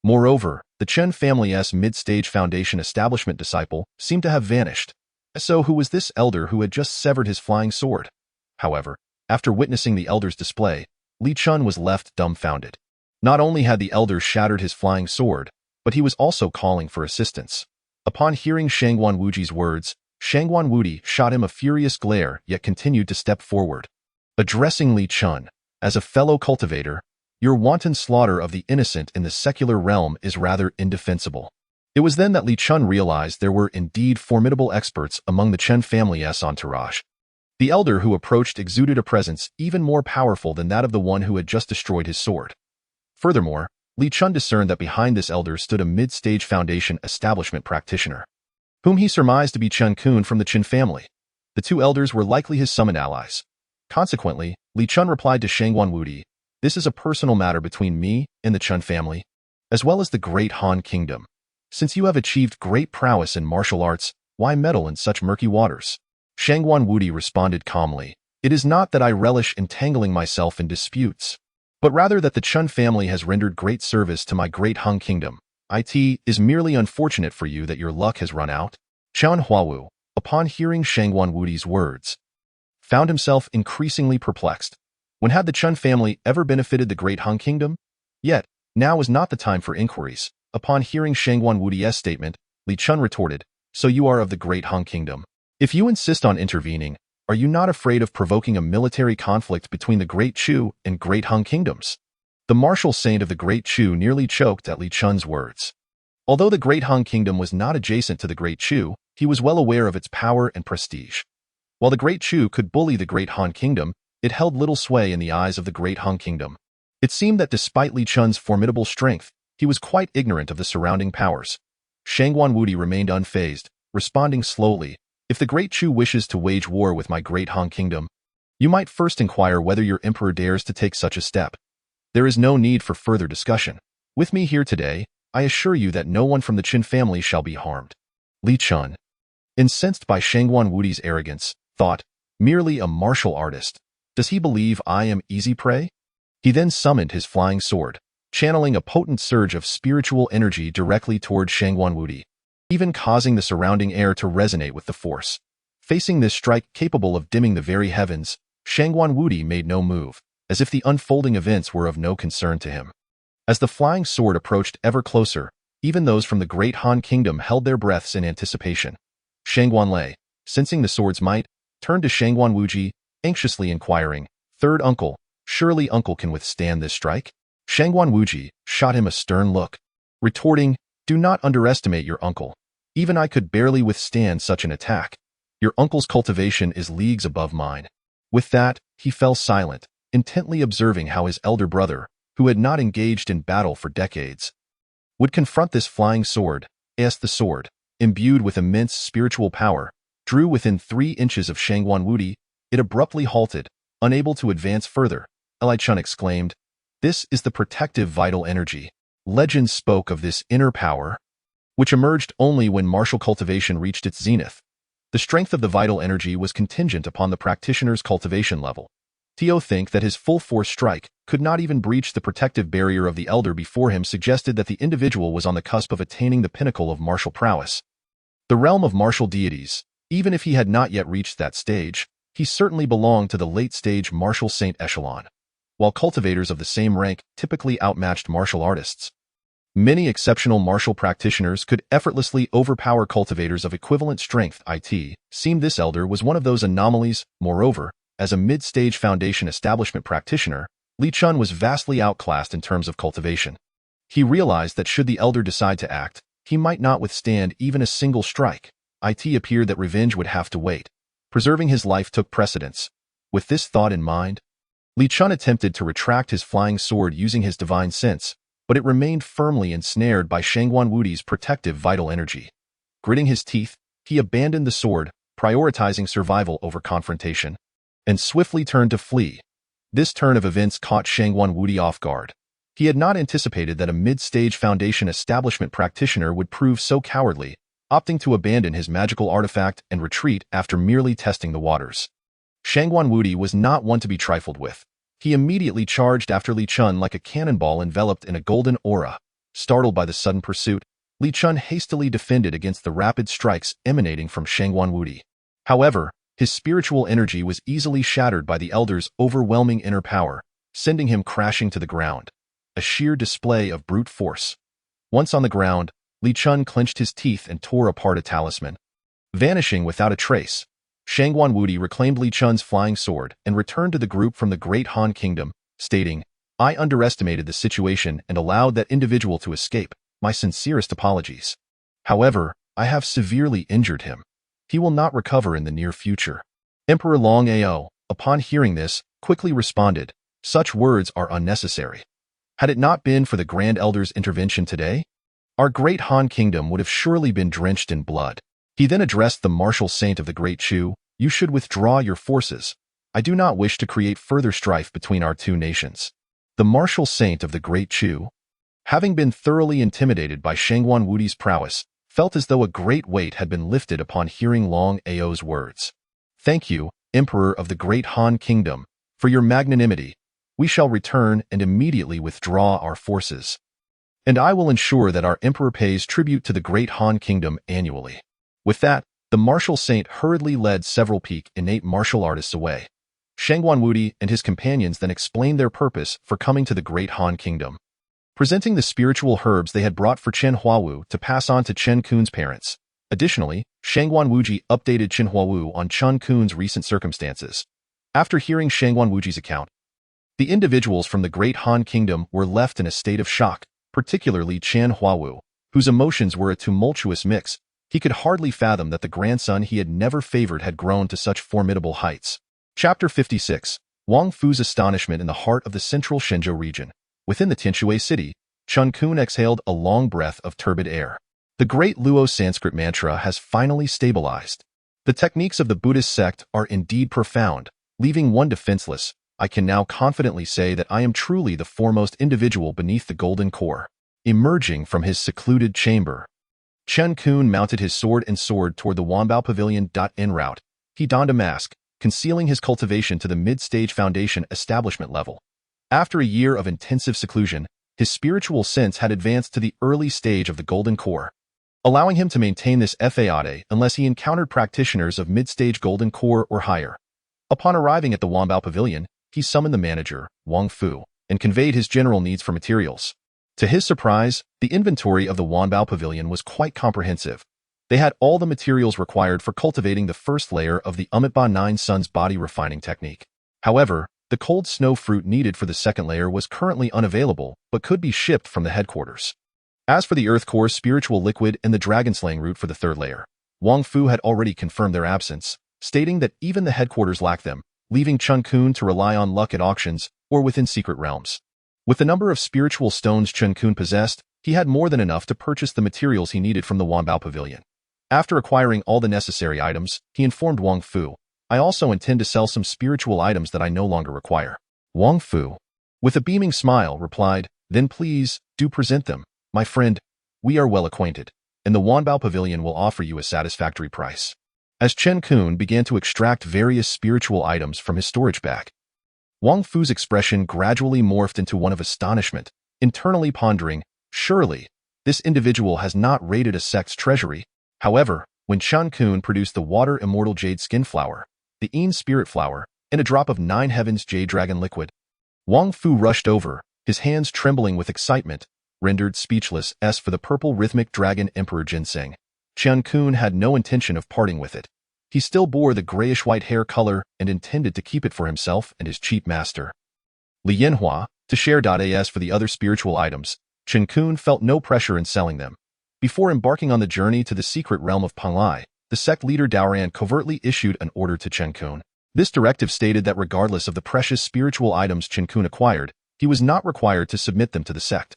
Speaker 2: Moreover, the Chen family's mid-stage foundation establishment disciple seemed to have vanished. So who was this elder who had just severed his flying sword? However, after witnessing the elder's display, Li Chun was left dumbfounded. Not only had the elder shattered his flying sword, but he was also calling for assistance. Upon hearing Shangan Wuji's words, Shangan Wuji shot him a furious glare yet continued to step forward. Addressing Li Chun, as a fellow cultivator, "Your wanton slaughter of the innocent in the secular realm is rather indefensible." It was then that Li Chun realized there were indeed formidable experts among the Chen family's entourage. The elder who approached exuded a presence even more powerful than that of the one who had just destroyed his sword. Furthermore, Li Chun discerned that behind this elder stood a mid-stage foundation establishment practitioner, whom he surmised to be Chen Qun from the Chen family. The two elders were likely his summoned allies. Consequently, Li Chun replied to Shangan Wuji, "This is a personal matter between me and the Chen family, as well as the great Han kingdom. Since you have achieved great prowess in martial arts, why meddle in such murky waters?" Shangan Wuji responded calmly, "It is not that I relish entangling myself in disputes, but rather that the Chun family has rendered great service to my great Han kingdom. It is merely unfortunate for you that your luck has run out." Chen Huawu, upon hearing Shangan Wuji's words, found himself increasingly perplexed. When had the Chun family ever benefited the great Han kingdom? Yet, now was not the time for inquiries. Upon hearing Shangan Wuji's statement, Li Chun retorted, "So you are of the great Han kingdom. If you insist on intervening, are you not afraid of provoking a military conflict between the Great Chu and Great Han kingdoms?" The martial saint of the Great Chu nearly choked at Li Chun's words. Although the Great Han kingdom was not adjacent to the Great Chu, he was well aware of its power and prestige. While the Great Chu could bully the Great Han kingdom, it held little sway in the eyes of the Great Han kingdom. It seemed that despite Li Chun's formidable strength, he was quite ignorant of the surrounding powers. Shangan Wuji remained unfazed, responding slowly, "If the Great Chu wishes to wage war with my Great Han kingdom, you might first inquire whether your emperor dares to take such a step. There is no need for further discussion. With me here today, I assure you that no one from the Chen family shall be harmed." Li Chun, incensed by Shangan Wuji's arrogance, thought, "Merely a martial artist. Does he believe I am easy prey?" He then summoned his flying sword, channeling a potent surge of spiritual energy directly toward Shangan Wuji, even causing the surrounding air to resonate with the force. Facing this strike capable of dimming the very heavens, Shangan Wuji made no move, as if the unfolding events were of no concern to him. As the flying sword approached ever closer, even those from the great Han kingdom held their breaths in anticipation. Shangan Lei, sensing the sword's might, turned to Shangan Wuji, anxiously inquiring, "Third uncle, surely uncle can withstand this strike?" Shangan Wuji shot him a stern look, retorting, "Do not underestimate your uncle. Even I could barely withstand such an attack. Your uncle's cultivation is leagues above mine." With that, he fell silent, intently observing how his elder brother, who had not engaged in battle for decades, would confront this flying sword. As the sword, imbued with immense spiritual power, drew within 3 inches of Shangan Wuji, it abruptly halted, unable to advance further. Chun exclaimed, "This is the protective vital energy." Legends spoke of this inner power, which emerged only when martial cultivation reached its zenith. The strength of the vital energy was contingent upon the practitioner's cultivation level. Xiao think that his full-force strike could not even breach the protective barrier of the elder before him suggested that the individual was on the cusp of attaining the pinnacle of martial prowess. The realm of martial deities, even if he had not yet reached that stage, he certainly belonged to the late-stage martial saint echelon, while cultivators of the same rank typically outmatched martial artists. Many exceptional martial practitioners could effortlessly overpower cultivators of equivalent strength. It seemed this elder was one of those anomalies. Moreover, as a mid-stage foundation establishment practitioner, Chun was vastly outclassed in terms of cultivation. He realized that should the elder decide to act, he might not withstand even a single strike. It appeared that revenge would have to wait. Preserving his life took precedence. With this thought in mind, Chun attempted to retract his flying sword using his divine sense, but it remained firmly ensnared by Shangan Wuji's protective vital energy. Gritting his teeth, he abandoned the sword, prioritizing survival over confrontation, and swiftly turned to flee. This turn of events caught Shangan Wuji off guard. He had not anticipated that a mid-stage foundation establishment practitioner would prove so cowardly, opting to abandon his magical artifact and retreat after merely testing the waters. Shangan Wuji was not one to be trifled with. He immediately charged after Chun like a cannonball enveloped in a golden aura. Startled by the sudden pursuit, Chun hastily defended against the rapid strikes emanating from Shangan Wuji. However, his spiritual energy was easily shattered by the elder's overwhelming inner power, sending him crashing to the ground. A sheer display of brute force. Once on the ground, Chun clenched his teeth and tore apart a talisman. Vanishing without a trace, Shangan Wuji reclaimed Chun's flying sword and returned to the group from the Great Han Kingdom, stating, "I underestimated the situation and allowed that individual to escape. My sincerest apologies. However, I have severely injured him. He will not recover in the near future." Emperor Long Ao, upon hearing this, quickly responded, "Such words are unnecessary. Had it not been for the Grand Elder's intervention today, our Great Han Kingdom would have surely been drenched in blood." He then addressed the martial saint of the Great Chu, "You should withdraw your forces. I do not wish to create further strife between our two nations." The martial saint of the Great Chu, having been thoroughly intimidated by Shangan Wuji's prowess, felt as though a great weight had been lifted upon hearing Long Ao's words. "Thank you, Emperor of the Great Han Kingdom, for your magnanimity. We shall return and immediately withdraw our forces. And I will ensure that our Emperor pays tribute to the Great Han Kingdom annually." With that, the martial saint hurriedly led several peak innate martial artists away. Shangan Wuji and his companions then explained their purpose for coming to the Great Han Kingdom, presenting the spiritual herbs they had brought for Chen Huawu to pass on to Chen Qun's parents. Additionally, Shangan Wuji updated Chen Huawu on Chen Qun's recent circumstances. After hearing Shangan Wuji's account, the individuals from the Great Han Kingdom were left in a state of shock, particularly Chen Huawu, whose emotions were a tumultuous mix. He could hardly fathom that the grandson he had never favored had grown to such formidable heights. Chapter 56. Wang Fu's astonishment in the heart of the central Shenzhou region. Within the Tianhe city, Chen Qun exhaled a long breath of turbid air. The great Luo Sanskrit mantra has finally stabilized. The techniques of the Buddhist sect are indeed profound, leaving one defenseless. I can now confidently say that I am truly the foremost individual beneath the golden core. Emerging from his secluded chamber, Chen Qun mounted his sword and soared toward the Wanbao Pavilion. En route, he donned a mask, concealing his cultivation to the mid-stage foundation establishment level. After a year of intensive seclusion, his spiritual sense had advanced to the early stage of the golden core, allowing him to maintain this fade unless he encountered practitioners of mid-stage golden core or higher. Upon arriving at the Wanbao Pavilion, he summoned the manager, Wang Fu, and conveyed his general needs for materials. To his surprise, the inventory of the Wanbao Pavilion was quite comprehensive. They had all the materials required for cultivating the first layer of the Umitba 9 Sun's body refining technique. However, the cold snow fruit needed for the second layer was currently unavailable, but could be shipped from the headquarters. As for the earth core spiritual liquid and the dragon slaying root for the third layer, Wang Fu had already confirmed their absence, stating that even the headquarters lacked them, leaving Chen Qun to rely on luck at auctions or within secret realms. With the number of spiritual stones Chen Qun possessed, he had more than enough to purchase the materials he needed from the Wanbao Pavilion. After acquiring all the necessary items, he informed Wang Fu, "I also intend to sell some spiritual items that I no longer require." Wang Fu, with a beaming smile, replied, "Then please, do present them, my friend. We are well acquainted, and the Wanbao Pavilion will offer you a satisfactory price." As Chen Qun began to extract various spiritual items from his storage bag, Wang Fu's expression gradually morphed into one of astonishment, internally pondering, "Surely, this individual has not raided a sect's treasury." However, when Chen Qun produced the water immortal jade skin flower, the Yin spirit flower, and a drop of 9 heavens jade dragon liquid, Wang Fu rushed over, his hands trembling with excitement, rendered speechless as for the purple rhythmic dragon emperor ginseng. Chen Qun had no intention of parting with it. He still bore the grayish-white hair color and intended to keep it for himself and his cheap master, Li Yanhua, to share. As for the other spiritual items, Chen Qun felt no pressure in selling them. Before embarking on the journey to the secret realm of Pung, the sect leader Daoran covertly issued an order to Chen Qun. This directive stated that regardless of the precious spiritual items Chen Qun acquired, he was not required to submit them to the sect.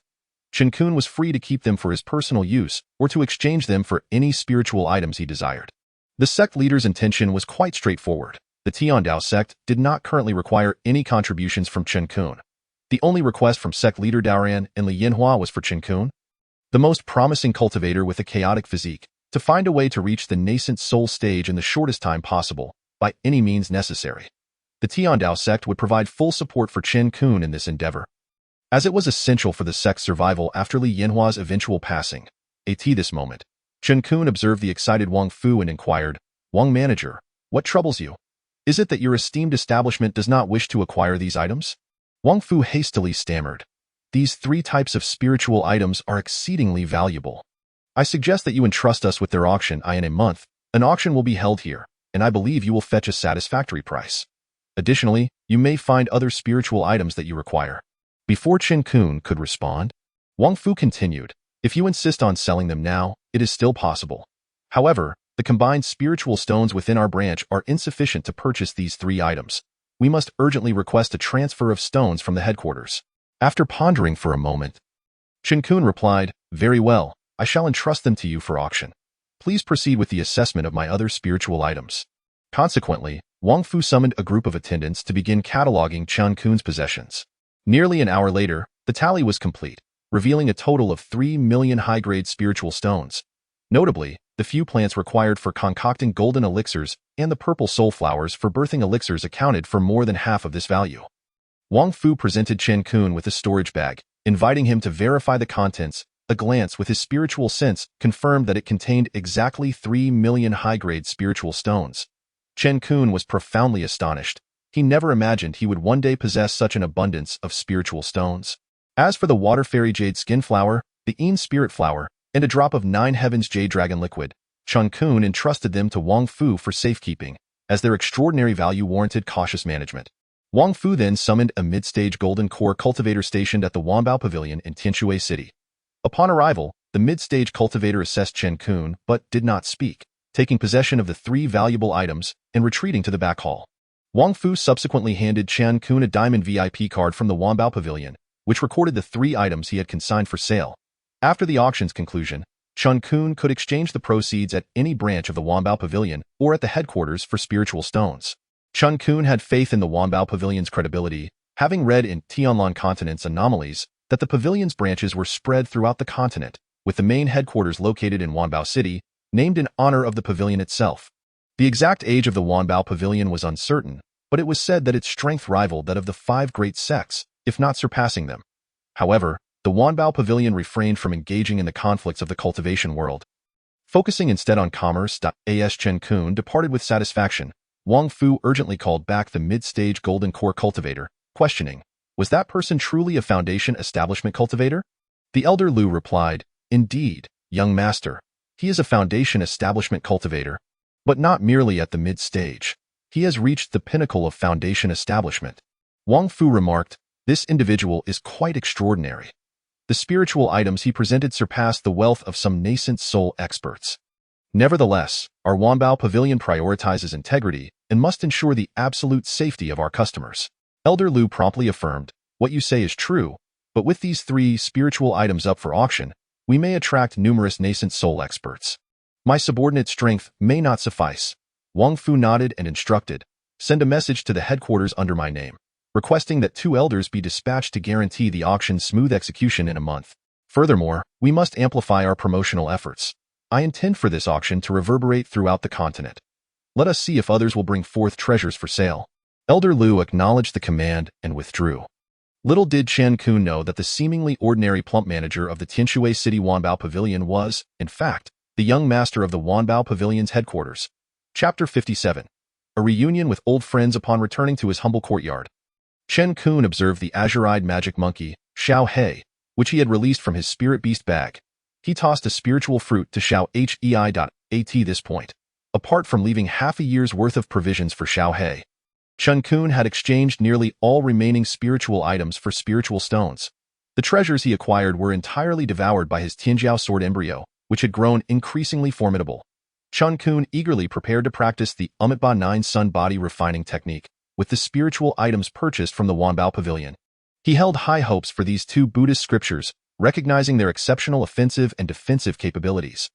Speaker 2: Chen Qun was free to keep them for his personal use or to exchange them for any spiritual items he desired. The sect leader's intention was quite straightforward. The Tianda sect did not currently require any contributions from Chen Qun. The only request from sect leader Daoran and Li Yanhua was for Chen Qun, the most promising cultivator with a chaotic physique, to find a way to reach the nascent soul stage in the shortest time possible, by any means necessary. The Tianda sect would provide full support for Chen Qun in this endeavor, as it was essential for the sect's survival after Li Yanhua's eventual passing. At this moment, Chen Qun observed the excited Wang Fu and inquired, "Wang manager, what troubles you? Is it that your esteemed establishment does not wish to acquire these items?" Wang Fu hastily stammered, "These 3 types of spiritual items are exceedingly valuable. I suggest that you entrust us with their auction in a month. An auction will be held here, and I believe you will fetch a satisfactory price. Additionally, you may find other spiritual items that you require." Before Chen Qun could respond, Wang Fu continued, "If you insist on selling them now, it is still possible. However, the combined spiritual stones within our branch are insufficient to purchase these 3 items. We must urgently request a transfer of stones from the headquarters." After pondering for a moment, Chen Qun replied, "Very well, I shall entrust them to you for auction. Please proceed with the assessment of my other spiritual items." Consequently, Wang Fu summoned a group of attendants to begin cataloging Chen Qun's possessions. Nearly an hour later, the tally was complete, revealing a total of 3 million high-grade spiritual stones. Notably, the few plants required for concocting golden elixirs and the purple soul flowers for birthing elixirs accounted for more than half of this value. Wang Fu presented Chen Qun with a storage bag, inviting him to verify the contents. A glance with his spiritual sense confirmed that it contained exactly 3 million high-grade spiritual stones. Chen Qun was profoundly astonished. He never imagined he would one day possess such an abundance of spiritual stones. As for the water fairy jade skin flower, the Yin spirit flower, and a drop of 9 heavens jade dragon liquid, Chen Qun entrusted them to Wang Fu for safekeeping, as their extraordinary value warranted cautious management. Wang Fu then summoned a mid-stage golden core cultivator stationed at the Wanbao Pavilion in Tianhe City. Upon arrival, the mid-stage cultivator assessed Chen Qun but did not speak, taking possession of the 3 valuable items and retreating to the back hall. Wang Fu subsequently handed Chen Qun a diamond VIP card from the Wanbao Pavilion, which recorded the 3 items he had consigned for sale. After the auction's conclusion, Chen Qun could exchange the proceeds at any branch of the Wanbao Pavilion or at the headquarters for spiritual stones. Chen Qun had faith in the Wanbao Pavilion's credibility, having read in Tianlan Continent's Anomalies that the pavilion's branches were spread throughout the continent, with the main headquarters located in Wanbao City, named in honor of the pavilion itself. The exact age of the Wanbao Pavilion was uncertain, but it was said that its strength rivaled that of the 5 great sects, if not surpassing them. However, the Wanbao Pavilion refrained from engaging in the conflicts of the cultivation world. Focusing instead on commerce, as Chen Qun departed with satisfaction, Wang Fu urgently called back the mid-stage golden core cultivator, questioning, "Was that person truly a foundation establishment cultivator?" The elder Lu replied, "Indeed, young master. He is a foundation establishment cultivator, but not merely at the mid-stage. He has reached the pinnacle of foundation establishment." Wang Fu remarked, "This individual is quite extraordinary. The spiritual items he presented surpassed the wealth of some nascent soul experts." Nevertheless, our Wanbao Pavilion prioritizes integrity and must ensure the absolute safety of our customers. Elder Lu promptly affirmed, "What you say is true, but with these 3 spiritual items up for auction, we may attract numerous nascent soul experts. My subordinate strength may not suffice." Wang Fu nodded and instructed, "Send a message to the headquarters under my name, requesting that 2 elders be dispatched to guarantee the auction's smooth execution in a month. Furthermore, we must amplify our promotional efforts. I intend for this auction to reverberate throughout the continent. Let us see if others will bring forth treasures for sale." Elder Lu acknowledged the command and withdrew. Little did Chen Qun know that the seemingly ordinary plump manager of the Tianhe City Wanbao Pavilion was, in fact, the young master of the Wanbao Pavilion's headquarters. Chapter 57. A reunion with old friends upon returning to his humble courtyard. Chen Qun observed the azure-eyed magic monkey, Xiao, which he had released from his spirit beast bag. He tossed a spiritual fruit to Xiao Hei. This point, apart from leaving half a year's worth of provisions for Xiao. Chen Qun had exchanged nearly all remaining spiritual items for spiritual stones. The treasures he acquired were entirely devoured by his Tianjiao sword embryo, which had grown increasingly formidable. Chen Qun eagerly prepared to practice the Uminvited 9 Sun body refining technique with the spiritual items purchased from the Wanbao Pavilion. He held high hopes for these 2 Buddhist scriptures, recognizing their exceptional offensive and defensive capabilities.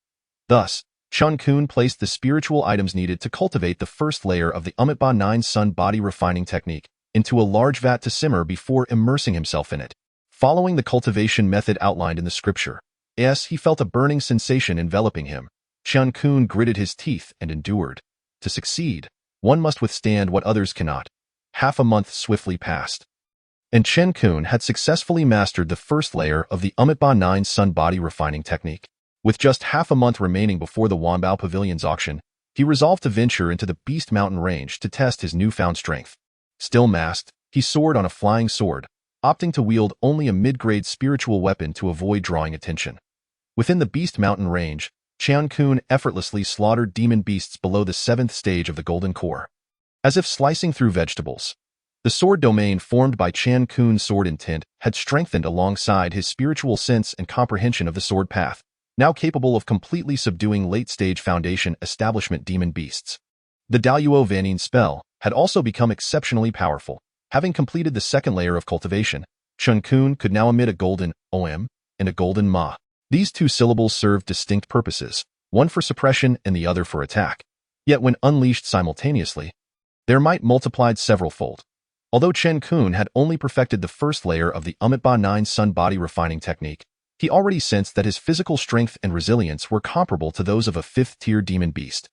Speaker 2: Thus, Chen Qun placed the spiritual items needed to cultivate the first layer of the Uminvited 9 Sun body refining technique into a large vat to simmer before immersing himself in it. Following the cultivation method outlined in the scripture, he felt a burning sensation enveloping him. Chen Qun gritted his teeth and endured. To succeed, one must withstand what others cannot. Half a month swiftly passed, and Chen Qun had successfully mastered the first layer of the Uminvited 9 Sun body refining technique. With just half a month remaining before the Wanbao Pavilion's auction, he resolved to venture into the Beast Mountain range to test his newfound strength. Still masked, he soared on a flying sword, opting to wield only a mid-grade spiritual weapon to avoid drawing attention. Within the Beast Mountain range, Chen Qun effortlessly slaughtered demon beasts below the 7th stage of the Golden Core. As if slicing through vegetables, the sword domain formed by Chen Qun's sword intent had strengthened alongside his spiritual sense and comprehension of the sword path, now capable of completely subduing late-stage Foundation establishment demon beasts. The Daluo Vanine spell had also become exceptionally powerful. Having completed the second layer of cultivation, Chen Qun could now emit a golden om and a golden ma. These 2 syllables served distinct purposes, one for suppression and the other for attack. Yet when unleashed simultaneously, their might multiplied several-fold. Although Chen Qun had only perfected the first layer of the Uminvited 9 Sun body refining technique, he already sensed that his physical strength and resilience were comparable to those of a 5th-tier demon beast.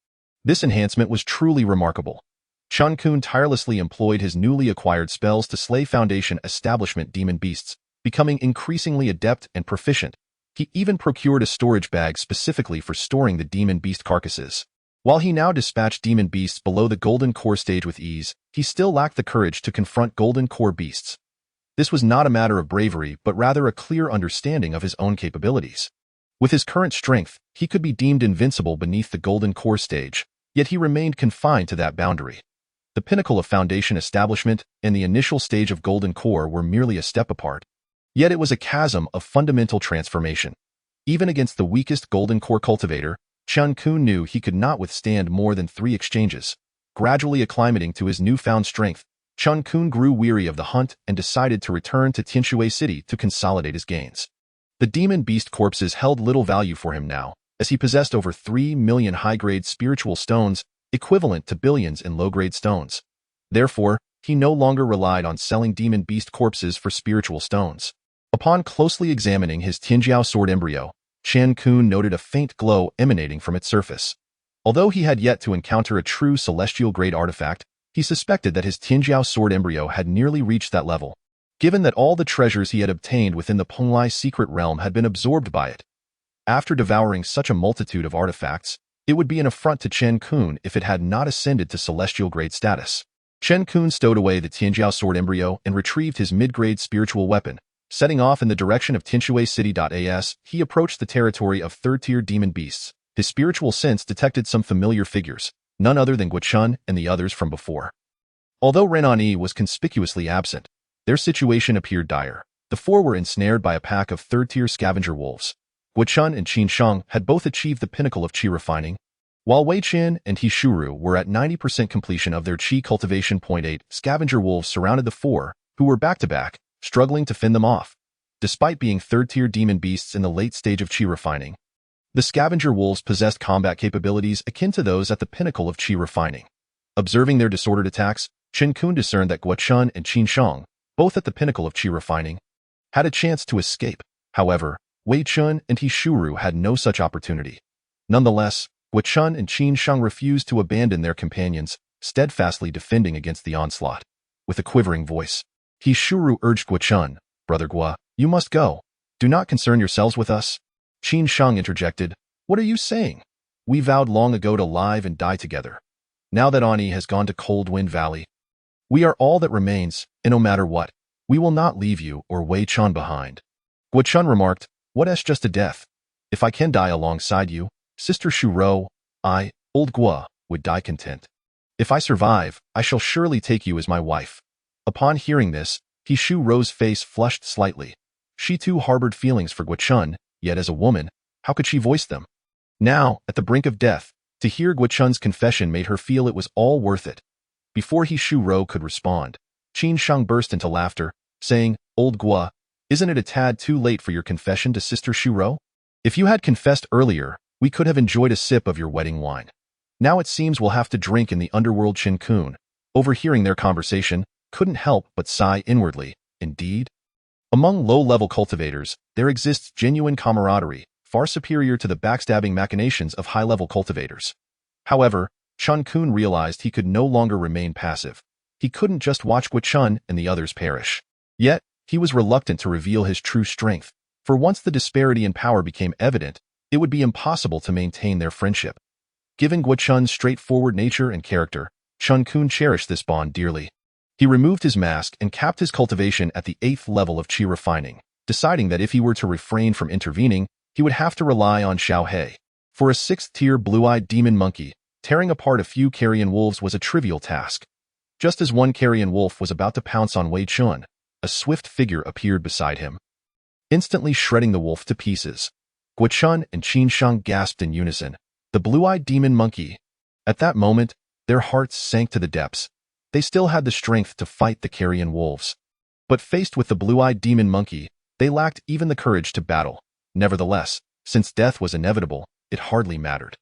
Speaker 2: This enhancement was truly remarkable. Chen Qun tirelessly employed his newly acquired spells to slay Foundation establishment demon beasts, becoming increasingly adept and proficient. He even procured a storage bag specifically for storing the demon beast carcasses. While he now dispatched demon beasts below the Golden Core stage with ease, he still lacked the courage to confront Golden Core beasts. This was not a matter of bravery, but rather a clear understanding of his own capabilities. With his current strength, he could be deemed invincible beneath the Golden Core stage, yet he remained confined to that boundary. The pinnacle of Foundation establishment and the initial stage of Golden Core were merely a step apart. Yet it was a chasm of fundamental transformation. Even against the weakest Golden Core cultivator, Chen Qun knew he could not withstand more than 3 exchanges. Gradually acclimating to his newfound strength, Chen Qun grew weary of the hunt and decided to return to Tianhe City to consolidate his gains. The demon beast corpses held little value for him now, as he possessed over 3 million high-grade spiritual stones, equivalent to billions in low-grade stones. Therefore, he no longer relied on selling demon beast corpses for spiritual stones. Upon closely examining his Tianjiao sword embryo, Chen Qun noted a faint glow emanating from its surface. Although he had yet to encounter a true celestial-grade artifact, he suspected that his Tianjiao sword embryo had nearly reached that level, given that all the treasures he had obtained within the Penglai secret realm had been absorbed by it. After devouring such a multitude of artifacts, it would be an affront to Chen Qun if it had not ascended to celestial-grade status. Chen Qun stowed away the Tianjiao sword embryo and retrieved his mid-grade spiritual weapon. Setting off in the direction of Tianhe City. He approached the territory of 3rd-tier demon beasts. His spiritual sense detected some familiar figures, none other than Chun and the others from before. Although Renani was conspicuously absent, their situation appeared dire. The 4 were ensnared by a pack of 3rd-tier scavenger wolves. Chun and Qin Sheng had both achieved the pinnacle of qi refining, While Wei Qin and He Shuru were at 90% completion of their Qi cultivation. 8 scavenger wolves surrounded the four, who were back-to-back, struggling to fend them off. Despite being third-tier demon beasts in the late stage of Qi refining, the scavenger wolves possessed combat capabilities akin to those at the pinnacle of Qi refining. Observing their disordered attacks, Chen Qun discerned that Chun and Qin Shang, both at the pinnacle of Qi refining, had a chance to escape. However, Wei Chun and He Shuru had no such opportunity. Nonetheless, Chun and Qin Shang refused to abandon their companions, steadfastly defending against the onslaught. With a quivering voice, He Shuru urged Chun, "Brother Gua, you must go. Do not concern yourselves with us." Qin Shang interjected, "What are you saying? We vowed long ago to live and die together. Now that Ani has gone to Cold Wind Valley, we are all that remains, and no matter what, we will not leave you or Wei Chun behind." Chun remarked, "What just a death? If I can die alongside you, Sister Shuro, I, old Gua, would die content. If I survive, I shall surely take you as my wife." Upon hearing this, He Shuro's face flushed slightly. She too harbored feelings for Chun, yet as a woman, how could she voice them? Now, at the brink of death, to hear Chun's confession made her feel it was all worth it. Before He Shuro could respond, Qin Shang burst into laughter, saying, "Old Gua, isn't it a tad too late for your confession to Sister Shuro? If you had confessed earlier, we could have enjoyed a sip of your wedding wine. Now it seems we'll have to drink in the underworld." Chen Qun, overhearing their conversation, couldn't help but sigh inwardly. Indeed, among low-level cultivators, there exists genuine camaraderie, far superior to the backstabbing machinations of high-level cultivators. However, Chen Qun realized he could no longer remain passive. He couldn't just watch Chun and the others perish. Yet, he was reluctant to reveal his true strength, for once the disparity in power became evident, it would be impossible to maintain their friendship. Given Chun's straightforward nature and character, Chen Qun cherished this bond dearly. He removed his mask and capped his cultivation at the 8th level of Qi refining, deciding that if he were to refrain from intervening, he would have to rely on Xiao. For a 6th-tier blue-eyed demon monkey, tearing apart a few carrion wolves was a trivial task. Just as one carrion wolf was about to pounce on Wei Chun, a swift figure appeared beside him, instantly shredding the wolf to pieces. Chun and Qin Shang gasped in unison. The blue-eyed demon monkey. At that moment, their hearts sank to the depths. They still had the strength to fight the carrion wolves. But faced with the blue-eyed demon monkey, they lacked even the courage to battle. Nevertheless, since death was inevitable, it hardly mattered.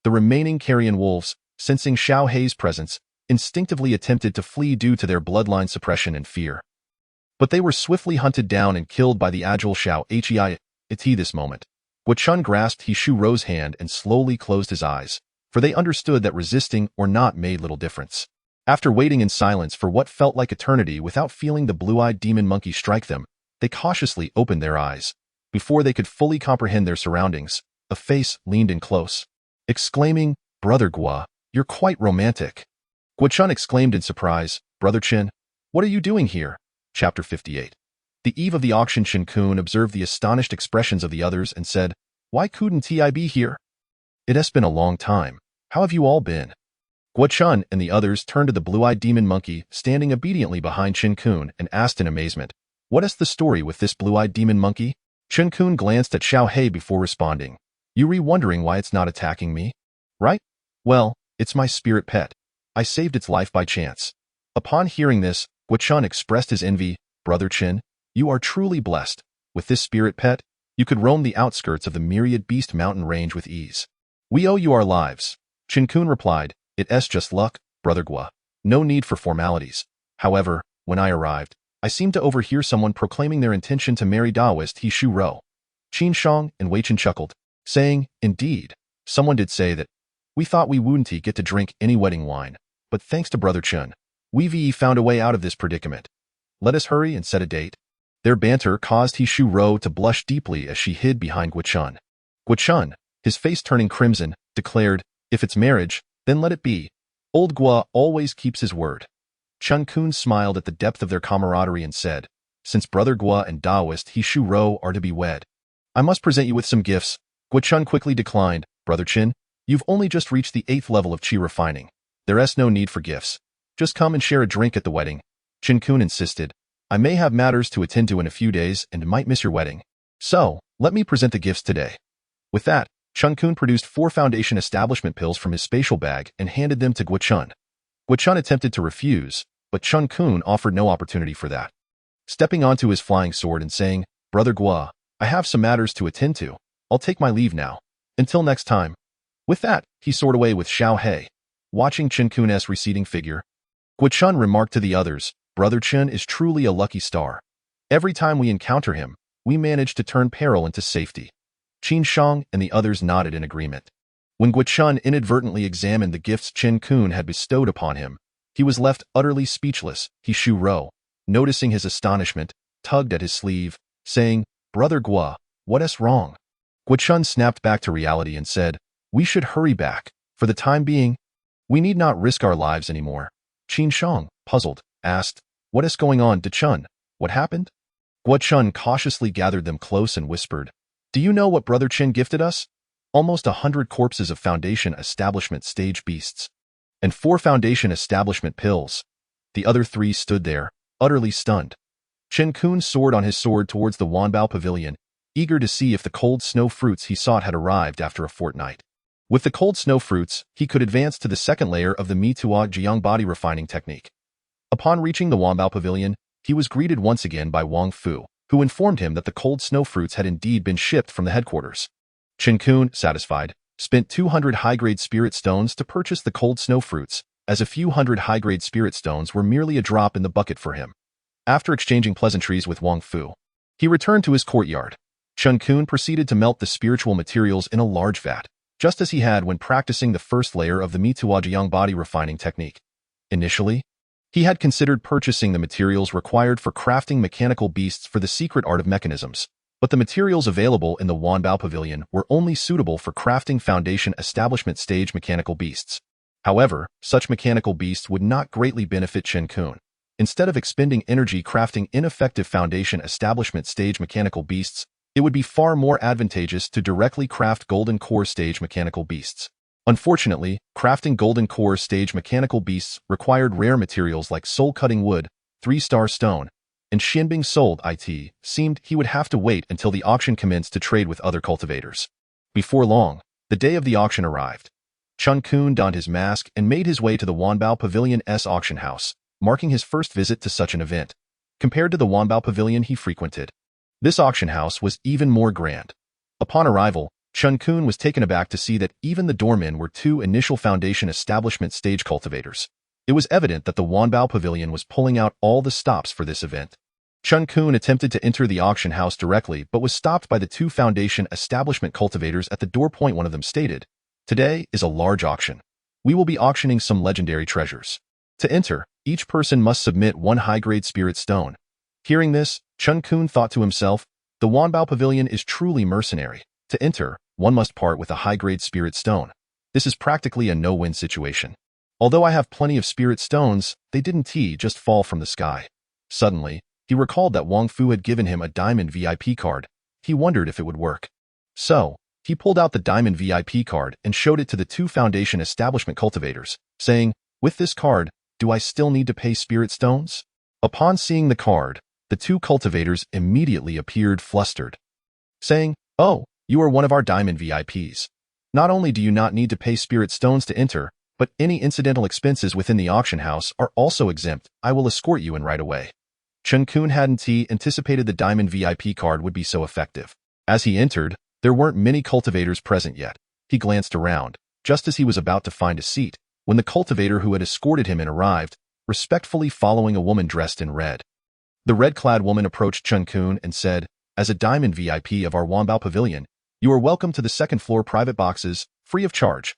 Speaker 2: The remaining carrion wolves, sensing Xiao's presence, instinctively attempted to flee due to their bloodline suppression and fear. But they were swiftly hunted down and killed by the agile Xiao. At this moment, Chun grasped He Shuro's hand and slowly closed his eyes, for they understood that resisting or not made little difference. After waiting in silence for what felt like eternity without feeling the blue-eyed demon monkey strike them, they cautiously opened their eyes. Before they could fully comprehend their surroundings, a face leaned in close, exclaiming, "Brother Gua, you're quite romantic." Chun exclaimed in surprise, "Brother Chen, what are you doing here?" Chapter 58. The eve of the auction, Chen Qun observed the astonished expressions of the others and said, "Why couldn't I be here? It has been a long time. How have you all been?" Chun and the others turned to the blue-eyed demon monkey standing obediently behind Chen Qun and asked in amazement, "What is the story with this blue-eyed demon monkey?" Chen Qun glanced at Xiao before responding, "You wondering why it's not attacking me? Right? Well, it's my spirit pet. I saved its life by chance." Upon hearing this, Chun expressed his envy, "Brother Chen, you are truly blessed. With this spirit pet, you could roam the outskirts of the myriad beast mountain range with ease." "We owe you our lives," Chen Qun replied. "It's just luck, Brother Gua. No need for formalities. However, when I arrived, I seemed to overhear someone proclaiming their intention to marry Taoist He Shuro." Qin Shang and Wei Chen chuckled, saying, "Indeed, someone did say that. We thought we wouldn't get to drink any wedding wine, but thanks to Brother Chun, we've found a way out of this predicament. Let us hurry and set a date." Their banter caused He Shuro to blush deeply as she hid behind Chun. Chun, his face turning crimson, declared, "If it's marriage, then let it be. Old Gua always keeps his word." Chen Qun smiled at the depth of their camaraderie and said, "Since Brother Gua and Taoist He Shuro are to be wed, I must present you with some gifts." Chun quickly declined, "Brother Chen, you've only just reached the 8th level of Qi refining. There's no need for gifts. Just come and share a drink at the wedding." Chen Qun insisted, "I may have matters to attend to in a few days and might miss your wedding. So, let me present the gifts today." With that, Chen Qun produced 4 foundation establishment pills from his spatial bag and handed them to Chun. Chun attempted to refuse, but Chen Qun offered no opportunity for that. Stepping onto his flying sword and saying, "Brother Gua, I have some matters to attend to. I'll take my leave now. Until next time." With that, he soared away with Xiao He. Watching Chen Qun's receding figure, Chun remarked to the others, "Brother Chen is truly a lucky star. Every time we encounter him, we manage to turn peril into safety." Qin Shang and the others nodded in agreement. When Chun inadvertently examined the gifts Chen Qun had bestowed upon him, he was left utterly speechless. He Shu Ro, noticing his astonishment, tugged at his sleeve, saying, "Brother Gua, what's wrong?" Chun snapped back to reality and said, "We should hurry back. For the time being, we need not risk our lives anymore." Qin Shang, puzzled, asked, "What is going on, Chun? What happened?" Chun cautiously gathered them close and whispered, "Do you know what Brother Chen gifted us? Almost 100 corpses of Foundation Establishment stage beasts. And 4 Foundation Establishment pills." The other 3 stood there, utterly stunned. Chen Qun soared on his sword towards the Wanbao Pavilion, eager to see if the cold snow fruits he sought had arrived after a fortnight. With the cold snow fruits, he could advance to the second layer of the Mitua Jiang body refining technique. Upon reaching the Wanbao Pavilion, he was greeted once again by Wang Fu, who informed him that the cold snow fruits had indeed been shipped from the headquarters. Chen Qun, satisfied, spent 200 high-grade spirit stones to purchase the cold snow fruits, as a few hundred high-grade spirit stones were merely a drop in the bucket for him. After exchanging pleasantries with Wang Fu, he returned to his courtyard. Chen Qun proceeded to melt the spiritual materials in a large vat, just as he had when practicing the first layer of the Mitua Jiang body refining technique. Initially, he had considered purchasing the materials required for crafting mechanical beasts for the secret art of mechanisms, but the materials available in the Wanbao Pavilion were only suitable for crafting Foundation Establishment stage mechanical beasts. However, such mechanical beasts would not greatly benefit Chen Qun. Instead of expending energy crafting ineffective Foundation Establishment stage mechanical beasts, it would be far more advantageous to directly craft Golden Core stage mechanical beasts. Unfortunately, crafting Golden Core stage mechanical beasts required rare materials like soul-cutting wood, 3-star stone, and Xianbing sold it seemed he would have to wait until the auction commenced to trade with other cultivators. Before long, the day of the auction arrived. Chen Qun donned his mask and made his way to the Wanbao Pavilion's auction house, marking his first visit to such an event. Compared to the Wanbao Pavilion he frequented, this auction house was even more grand. Upon arrival, Chen Qun was taken aback to see that even the doormen were 2 initial Foundation Establishment stage cultivators. It was evident that the Wanbao Pavilion was pulling out all the stops for this event. Chen Qun attempted to enter the auction house directly but was stopped by the 2 Foundation Establishment cultivators at the door point. One of them stated, "Today is a large auction. We will be auctioning some legendary treasures. To enter, each person must submit 1 high-grade spirit stone." Hearing this, Chen Qun thought to himself, the Wanbao Pavilion is truly mercenary. To enter, one must part with a high-grade spirit stone. This is practically a no-win situation. Although I have plenty of spirit stones, they didn't just fall from the sky. Suddenly, he recalled that Wang Fu had given him a diamond VIP card. He wondered if it would work. So, he pulled out the diamond VIP card and showed it to the 2 Foundation Establishment cultivators, saying, "With this card, do I still need to pay spirit stones?" Upon seeing the card, the 2 cultivators immediately appeared flustered, saying, "Oh, you are one of our diamond VIPs. Not only do you not need to pay spirit stones to enter, but any incidental expenses within the auction house are also exempt. I will escort you in right away." Chen Qun hadn't anticipated the diamond VIP card would be so effective. As he entered, there weren't many cultivators present yet. He glanced around, just as he was about to find a seat, when the cultivator who had escorted him in arrived, respectfully following a woman dressed in red. The red-clad woman approached Chen Qun and said, "As a diamond VIP of our Wanbao Pavilion, you are welcome to the second-floor private boxes, free of charge."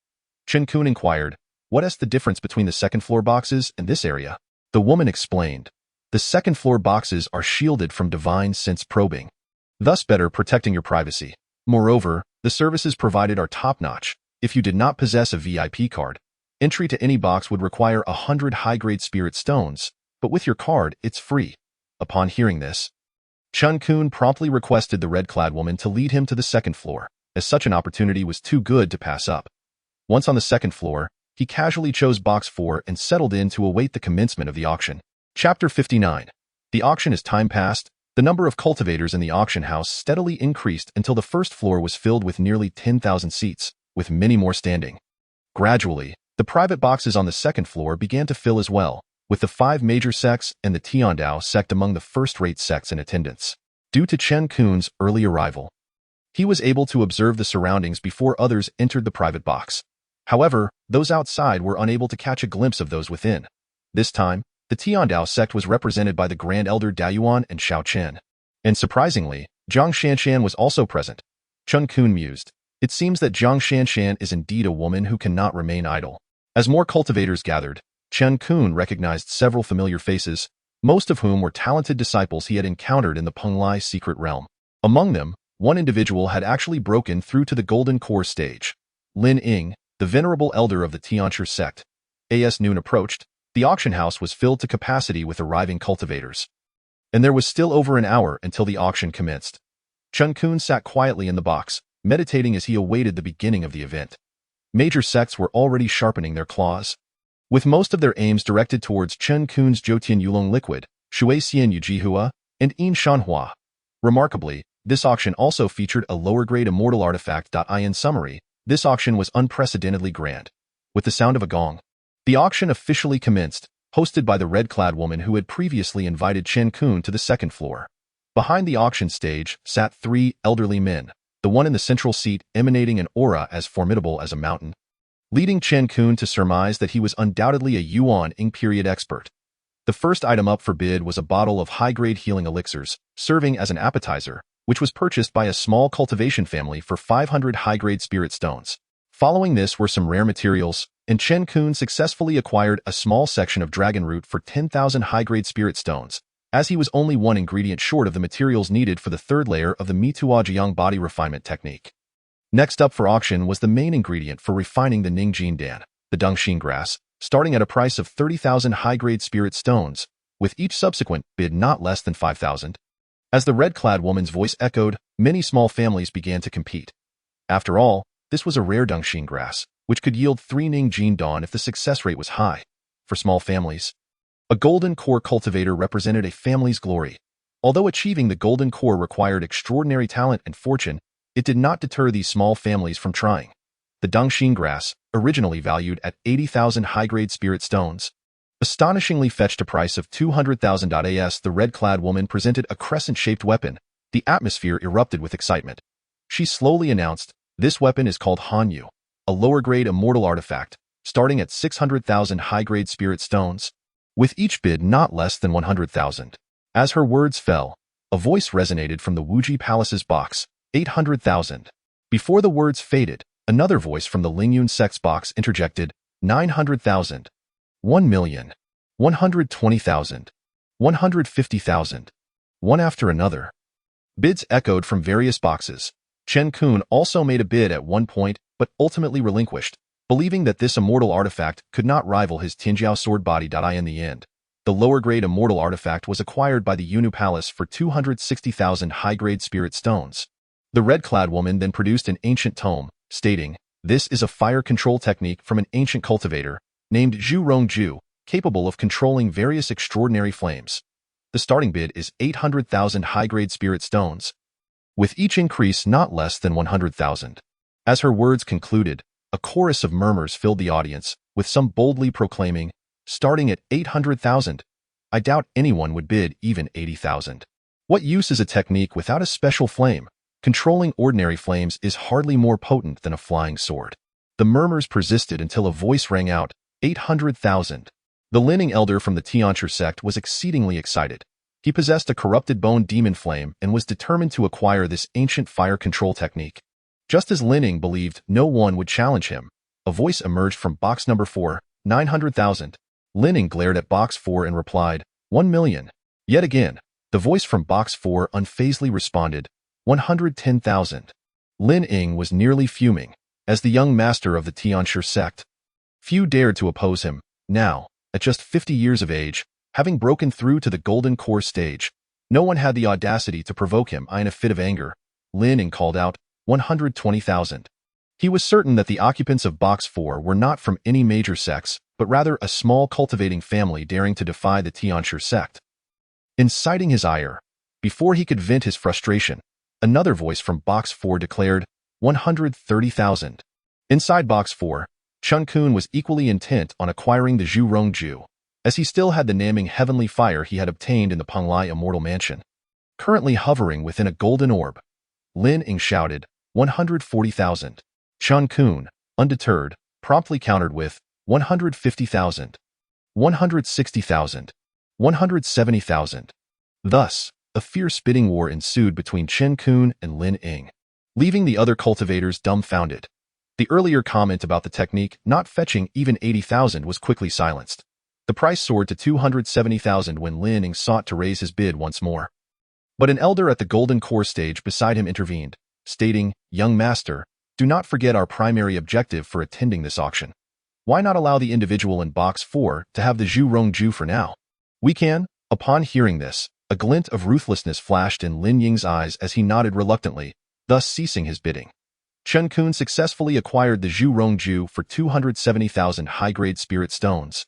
Speaker 2: Chen Qun inquired, "What is the difference between the second-floor boxes and this area?" The woman explained, "The second-floor boxes are shielded from divine sense probing, thus better protecting your privacy. Moreover, the services provided are top-notch. If you did not possess a VIP card, entry to any box would require 100 high-grade spirit stones, but with your card, it's free." Upon hearing this, Chen Qun promptly requested the red-clad woman to lead him to the second floor, as such an opportunity was too good to pass up. Once on the second floor, he casually chose box 4 and settled in to await the commencement of the auction. Chapter 59. The auction. As time passed, The number of cultivators in the auction house steadily increased until the first floor was filled with nearly 10,000 seats, with many more standing. Gradually, the private boxes on the second floor began to fill as well, with the 5 major sects and the Tianda sect among the first-rate sects in attendance. Due to Chen Qun's early arrival, he was able to observe the surroundings before others entered the private box. However, those outside were unable to catch a glimpse of those within. This time, the Tianda sect was represented by the Grand Elder Dayuan and Xiao Chen. And surprisingly, Zhang Shanshan was also present. Chen Qun mused. It seems that Zhang Shanshan is indeed a woman who cannot remain idle. As more cultivators gathered, Chen Qun recognized several familiar faces, most of whom were talented disciples he had encountered in the Pung secret realm. Among them, one individual had actually broken through to the Golden Core stage. Lin Ying, the venerable elder of the Tianhe sect. As noon approached, the auction house was filled to capacity with arriving cultivators. And there was still over an hour until the auction commenced. Chen Qun sat quietly in the box, meditating as he awaited the beginning of the event. Major sects were already sharpening their claws, with most of their aims directed towards Chen Qun's Zhoutian Yulong liquid, Shui Xian Yujihua, and Yin Shanhua. Remarkably, this auction also featured a lower-grade immortal artifact. In summary, this auction was unprecedentedly grand. With the sound of a gong, the auction officially commenced, hosted by the red-clad woman who had previously invited Chen Qun to the second floor. Behind the auction stage sat 3 elderly men, the one in the central seat emanating an aura as formidable as a mountain, leading Chen Qun to surmise that he was undoubtedly a Yuan Ing period expert. The first item up for bid was a bottle of high-grade healing elixirs, serving as an appetizer, which was purchased by a small cultivation family for 500 high-grade spirit stones. Following this were some rare materials, and Chen Qun successfully acquired a small section of dragon root for 10,000 high-grade spirit stones, as he was only one ingredient short of the materials needed for the third layer of the Mituajiang body refinement technique. Next up for auction was the main ingredient for refining the Ningjin Dan, the Dongxin grass, starting at a price of 30,000 high-grade spirit stones, with each subsequent bid not less than 5,000. As the red-clad woman's voice echoed, many small families began to compete. After all, this was a rare Dongxin grass, which could yield 3 Ningjin Dan if the success rate was high. For small families, a golden core cultivator represented a family's glory. Although achieving the golden core required extraordinary talent and fortune, it did not deter these small families from trying. The Dongxin grass, originally valued at 80,000 high-grade spirit stones, astonishingly fetched a price of 200,000. As the red-clad woman presented a crescent-shaped weapon, the atmosphere erupted with excitement. She slowly announced, "This weapon is called Hanyu, a lower-grade immortal artifact, starting at 600,000 high-grade spirit stones, with each bid not less than 100,000. As her words fell, a voice resonated from the Wuji Palace's box, 800,000. Before the words faded, another voice from the Lingyun sect's box interjected, 900,000. 1,000,000. 120,000. 150,000. One after another. Bids echoed from various boxes. Chen Qun also made a bid at one point, but ultimately relinquished, believing that this immortal artifact could not rival his Tianjiao sword body. In the end, the lower-grade immortal artifact was acquired by the Yunu Palace for 260,000 high-grade spirit stones. The red-clad woman then produced an ancient tome, stating, "This is a fire control technique from an ancient cultivator, named Zhu Rongju, capable of controlling various extraordinary flames. The starting bid is 800,000 high-grade spirit stones, with each increase not less than 100,000. As her words concluded, a chorus of murmurs filled the audience, with some boldly proclaiming, "Starting at 800,000. I doubt anyone would bid even 80,000. What use is a technique without a special flame? Controlling ordinary flames is hardly more potent than a flying sword." The murmurs persisted until a voice rang out, 800,000. The Lining elder from the Tianhe sect was exceedingly excited. He possessed a corrupted bone demon flame and was determined to acquire this ancient fire control technique. Just as Lining believed no one would challenge him, a voice emerged from box number 4, 900,000. Lining glared at box 4 and replied, 1,000,000. Yet again, the voice from box 4 unfazedly responded, 110,000. Lin Ying was nearly fuming. As the young master of the Tianhe sect, few dared to oppose him. Now, at just 50 years of age, having broken through to the golden core stage, no one had the audacity to provoke him. In a fit of anger, Lin Ying called out, 120,000. He was certain that the occupants of box 4 were not from any major sects, but rather a small cultivating family daring to defy the Tianhe sect. Inciting his ire, Before he could vent his frustration, another voice from Box 4 declared, 130,000. Inside Box 4, Chen Qun was equally intent on acquiring the Zhu Rongju, as he still had the naming heavenly fire he had obtained in the Pung Immortal Mansion. Currently hovering within a golden orb, Lin Ying shouted, 140,000. Chen Qun, undeterred, promptly countered with 150,000, 160,000, 170,000. Thus, a fierce bidding war ensued between Chen Qun and Lin Ying, leaving the other cultivators dumbfounded. The earlier comment about the technique not fetching even 80,000 was quickly silenced. The price soared to 270,000 when Lin Ying sought to raise his bid once more. But an elder at the golden core stage beside him intervened, stating, "Young master, do not forget our primary objective for attending this auction. Why not allow the individual in Box 4 to have the Zhu Rongju for now? We can." Upon hearing this, a glint of ruthlessness flashed in Lin Ying's eyes as he nodded reluctantly, thus ceasing his bidding. Chen Qun successfully acquired the Zhu Rongju for 270,000 high-grade spirit stones.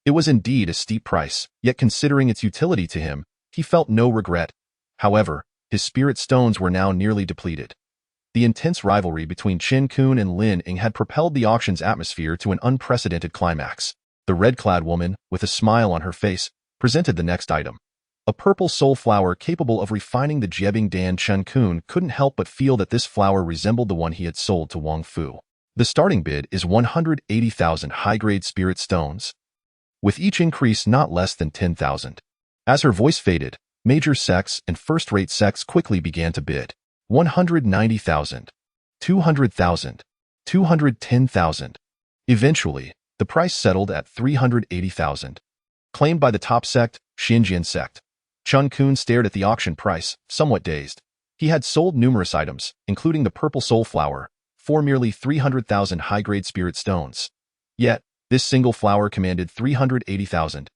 Speaker 2: It was indeed a steep price, yet considering its utility to him, he felt no regret. However, his spirit stones were now nearly depleted. The intense rivalry between Chen Qun and Lin Ying had propelled the auction's atmosphere to an unprecedented climax. The red-clad woman, with a smile on her face, presented the next item. A purple soul flower capable of refining the Jiebing Dan. Chen Qun couldn't help but feel that this flower resembled the one he had sold to Wang Fu. The starting bid is 180,000 high-grade spirit stones, with each increase not less than 10,000. As her voice faded, major sects and first-rate sects quickly began to bid. 190,000, 200,000, 210,000. Eventually, the price settled at 380,000. Claimed by the top sect, Xinjian sect. Chen Qun stared at the auction price, somewhat dazed. He had sold numerous items, including the purple soul flower, for merely 300,000 high-grade spirit stones. Yet, this single flower commanded 380,000,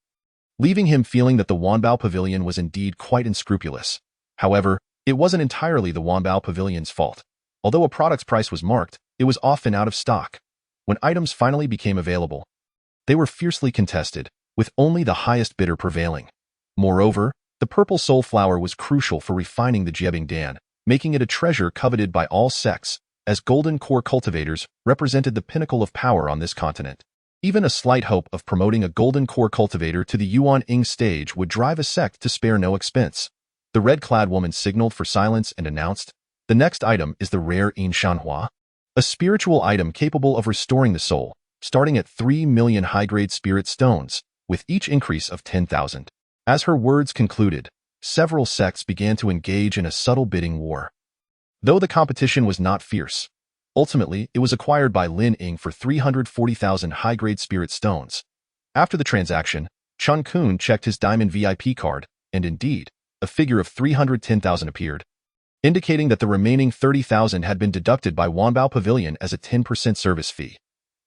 Speaker 2: leaving him feeling that the Wanbao Pavilion was indeed quite unscrupulous. However, it wasn't entirely the Wanbao Pavilion's fault. Although a product's price was marked, it was often out of stock. When items finally became available, they were fiercely contested, with only the highest bidder prevailing. Moreover, the purple soul flower was crucial for refining the Jiebing Dan, making it a treasure coveted by all sects, as golden core cultivators represented the pinnacle of power on this continent. Even a slight hope of promoting a golden core cultivator to the Yuan Ying stage would drive a sect to spare no expense. The red-clad woman signaled for silence and announced, "The next item is the rare Yin Shanhua, a spiritual item capable of restoring the soul, starting at 3 million high-grade spirit stones, with each increase of 10,000. As her words concluded, several sects began to engage in a subtle bidding war. Though the competition was not fierce, ultimately it was acquired by Lin Ying for 340,000 high-grade spirit stones. After the transaction, Chen Qun checked his diamond VIP card, and indeed, a figure of 310,000 appeared, indicating that the remaining 30,000 had been deducted by Wanbao Pavilion as a 10% service fee.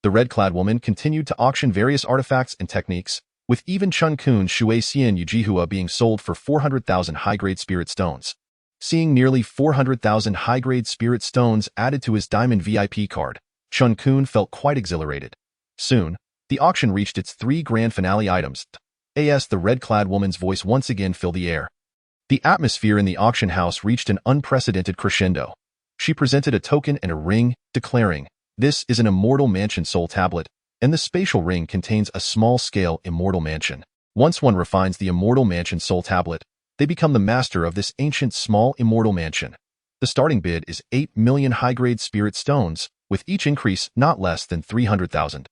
Speaker 2: The red-clad woman continued to auction various artifacts and techniques, with even Chen Qun's Shui Xian Yujihua being sold for 400,000 high-grade spirit stones. Seeing nearly 400,000 high-grade spirit stones added to his diamond VIP card, Chen Qun felt quite exhilarated. Soon, the auction reached its 3 grand finale items. The red-clad woman's voice once again filled the air. The atmosphere in the auction house reached an unprecedented crescendo. She presented a token and a ring, declaring, "This is an Immortal Mansion soul tablet, and the spatial ring contains a small-scale Immortal Mansion. Once one refines the Immortal Mansion soul tablet, they become the master of this ancient small Immortal Mansion. The starting bid is 8 million high-grade spirit stones, with each increase not less than 300,000.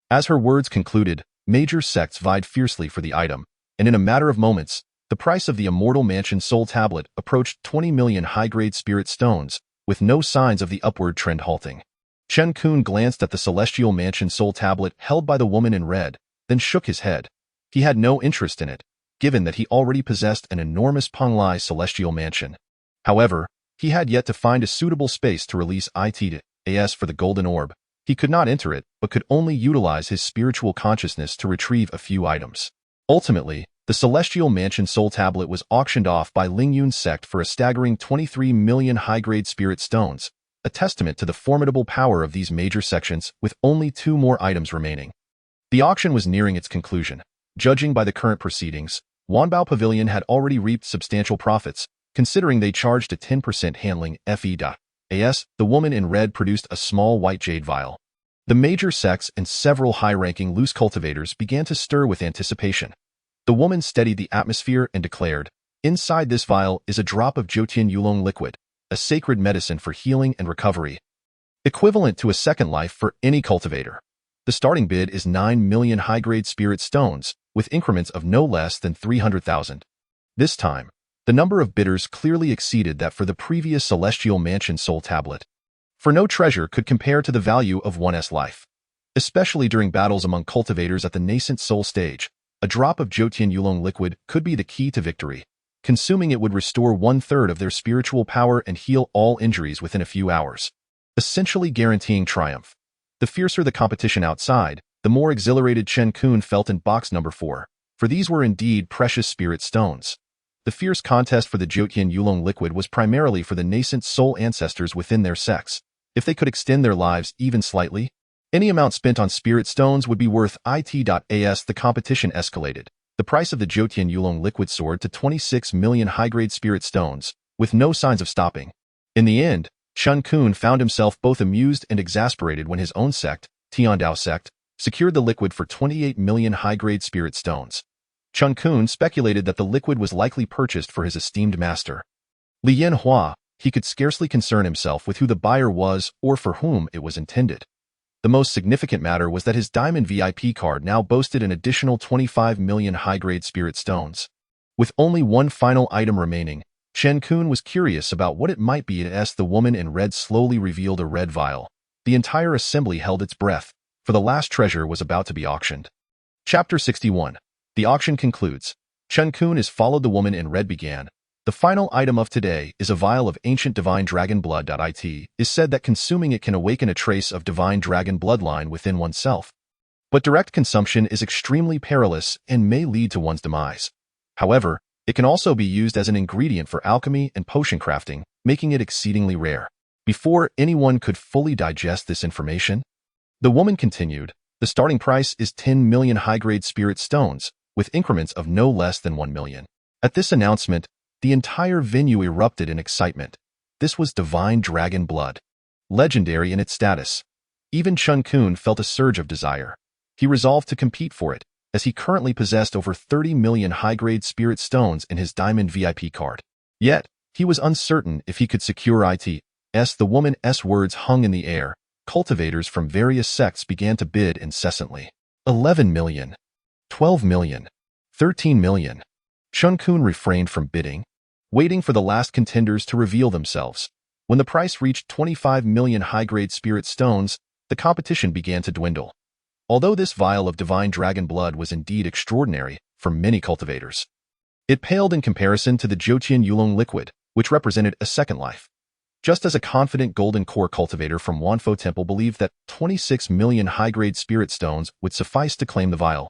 Speaker 2: As her words concluded, major sects vied fiercely for the item, and in a matter of moments, the price of the Immortal Mansion soul tablet approached 20 million high-grade spirit stones, with no signs of the upward trend halting. Chen Qun glanced at the Celestial Mansion soul tablet held by the woman in red, then shook his head. He had no interest in it, given that he already possessed an enormous Pung Celestial Mansion. However, he had yet to find a suitable space to release ITAS for the Golden Orb. He could not enter it, but could only utilize his spiritual consciousness to retrieve a few items. Ultimately, the Celestial Mansion soul tablet was auctioned off by Lingyun's sect for a staggering 23 million high-grade spirit stones, a testament to the formidable power of these major sections, with only 2 more items remaining. The auction was nearing its conclusion. Judging by the current proceedings, Wanbao Pavilion had already reaped substantial profits, considering they charged a 10% handling fee.as. The woman in red produced a small white jade vial. The major sects and several high-ranking loose cultivators began to stir with anticipation. The woman steadied the atmosphere and declared, "Inside this vial is a drop of Jotian Yulong liquid, a sacred medicine for healing and recovery, equivalent to a second life for any cultivator. The starting bid is 9 million high-grade spirit stones, with increments of no less than 300,000. This time, the number of bidders clearly exceeded that for the previous Celestial Mansion Soul Tablet. For no treasure could compare to the value of one's life. Especially during battles among cultivators at the nascent soul stage, a drop of Jotian Yulong liquid could be the key to victory. Consuming it would restore 1/3 of their spiritual power and heal all injuries within a few hours, essentially guaranteeing triumph. The fiercer the competition outside, the more exhilarated Chen Qun felt in box number 4, for these were indeed precious spirit stones. The fierce contest for the Jotian Yulong liquid was primarily for the nascent soul ancestors within their sects. If they could extend their lives even slightly, any amount spent on spirit stones would be worth it.as. The competition escalated. The price of the Jotian Yulong liquid soared to 26 million high-grade spirit stones, with no signs of stopping. In the end, Chen Qun found himself both amused and exasperated when his own sect, Tianda sect, secured the liquid for 28 million high-grade spirit stones. Chen Qun speculated that the liquid was likely purchased for his esteemed master, Li Yanhua. He could scarcely concern himself with who the buyer was or for whom it was intended. The most significant matter was that his Diamond VIP card now boasted an additional 25 million high-grade spirit stones. With only one final item remaining, Chen Qun was curious about what it might be as the woman in red slowly revealed a red vial. The entire assembly held its breath, for the last treasure was about to be auctioned. Chapter 61. The auction concludes. Chen Qun is followed the woman in red began. The final item of today is a vial of ancient divine dragon blood. It is said that consuming it can awaken a trace of divine dragon bloodline within oneself. But direct consumption is extremely perilous and may lead to one's demise. However, it can also be used as an ingredient for alchemy and potion crafting, making it exceedingly rare. Before anyone could fully digest this information, the woman continued, the starting price is 10 million high-grade spirit stones, with increments of no less than 1 million. At this announcement, the entire venue erupted in excitement. This was divine dragon blood, legendary in its status. Even Chen Qun felt a surge of desire. He resolved to compete for it, as he currently possessed over 30 million high-grade spirit stones in his Diamond VIP card. Yet, he was uncertain if he could secure it.as. The woman's words hung in the air. Cultivators from various sects began to bid incessantly. 11 million. 12 million. 13 million. Chen Qun refrained from bidding, waiting for the last contenders to reveal themselves. When the price reached 25 million high-grade spirit stones, the competition began to dwindle. Although this vial of divine dragon blood was indeed extraordinary for many cultivators, it paled in comparison to the Jotian Yulong liquid, which represented a second life. Just as a confident golden core cultivator from Wanfo Temple believed that 26 million high-grade spirit stones would suffice to claim the vial,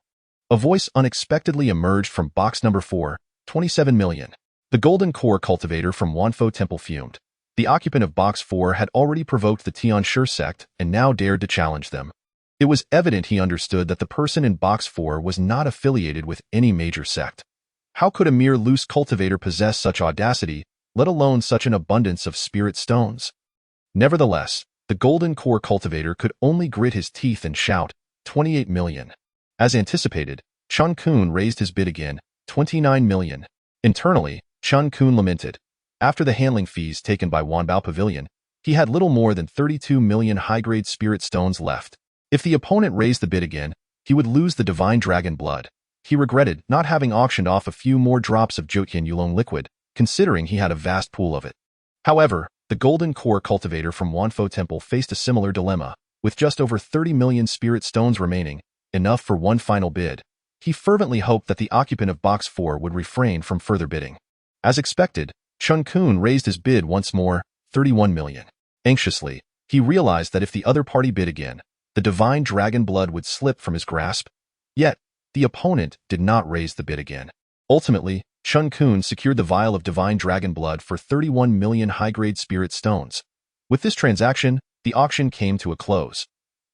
Speaker 2: a voice unexpectedly emerged from box number 4, 27 million. The golden core cultivator from Wanfo Temple fumed. The occupant of box 4 had already provoked the Tianhe sect and now dared to challenge them. It was evident he understood that the person in box 4 was not affiliated with any major sect. How could a mere loose cultivator possess such audacity, let alone such an abundance of spirit stones? Nevertheless, the golden core cultivator could only grit his teeth and shout, 28 million. As anticipated, Chen Qun raised his bid again, 29 million. Internally, Chen Qun lamented. After the handling fees taken by Wanbao Pavilion, he had little more than 32 million high-grade spirit stones left. If the opponent raised the bid again, he would lose the divine dragon blood. He regretted not having auctioned off a few more drops of Jotian Yulong liquid, considering he had a vast pool of it. However, the golden core cultivator from Wanfo Temple faced a similar dilemma. With just over 30 million spirit stones remaining, enough for one final bid, he fervently hoped that the occupant of box 4 would refrain from further bidding. As expected, Chen Qun raised his bid once more, 31 million. Anxiously, he realized that if the other party bid again, the divine dragon blood would slip from his grasp. Yet, the opponent did not raise the bid again. Ultimately, Chen Qun secured the vial of divine dragon blood for 31 million high-grade spirit stones. With this transaction, the auction came to a close.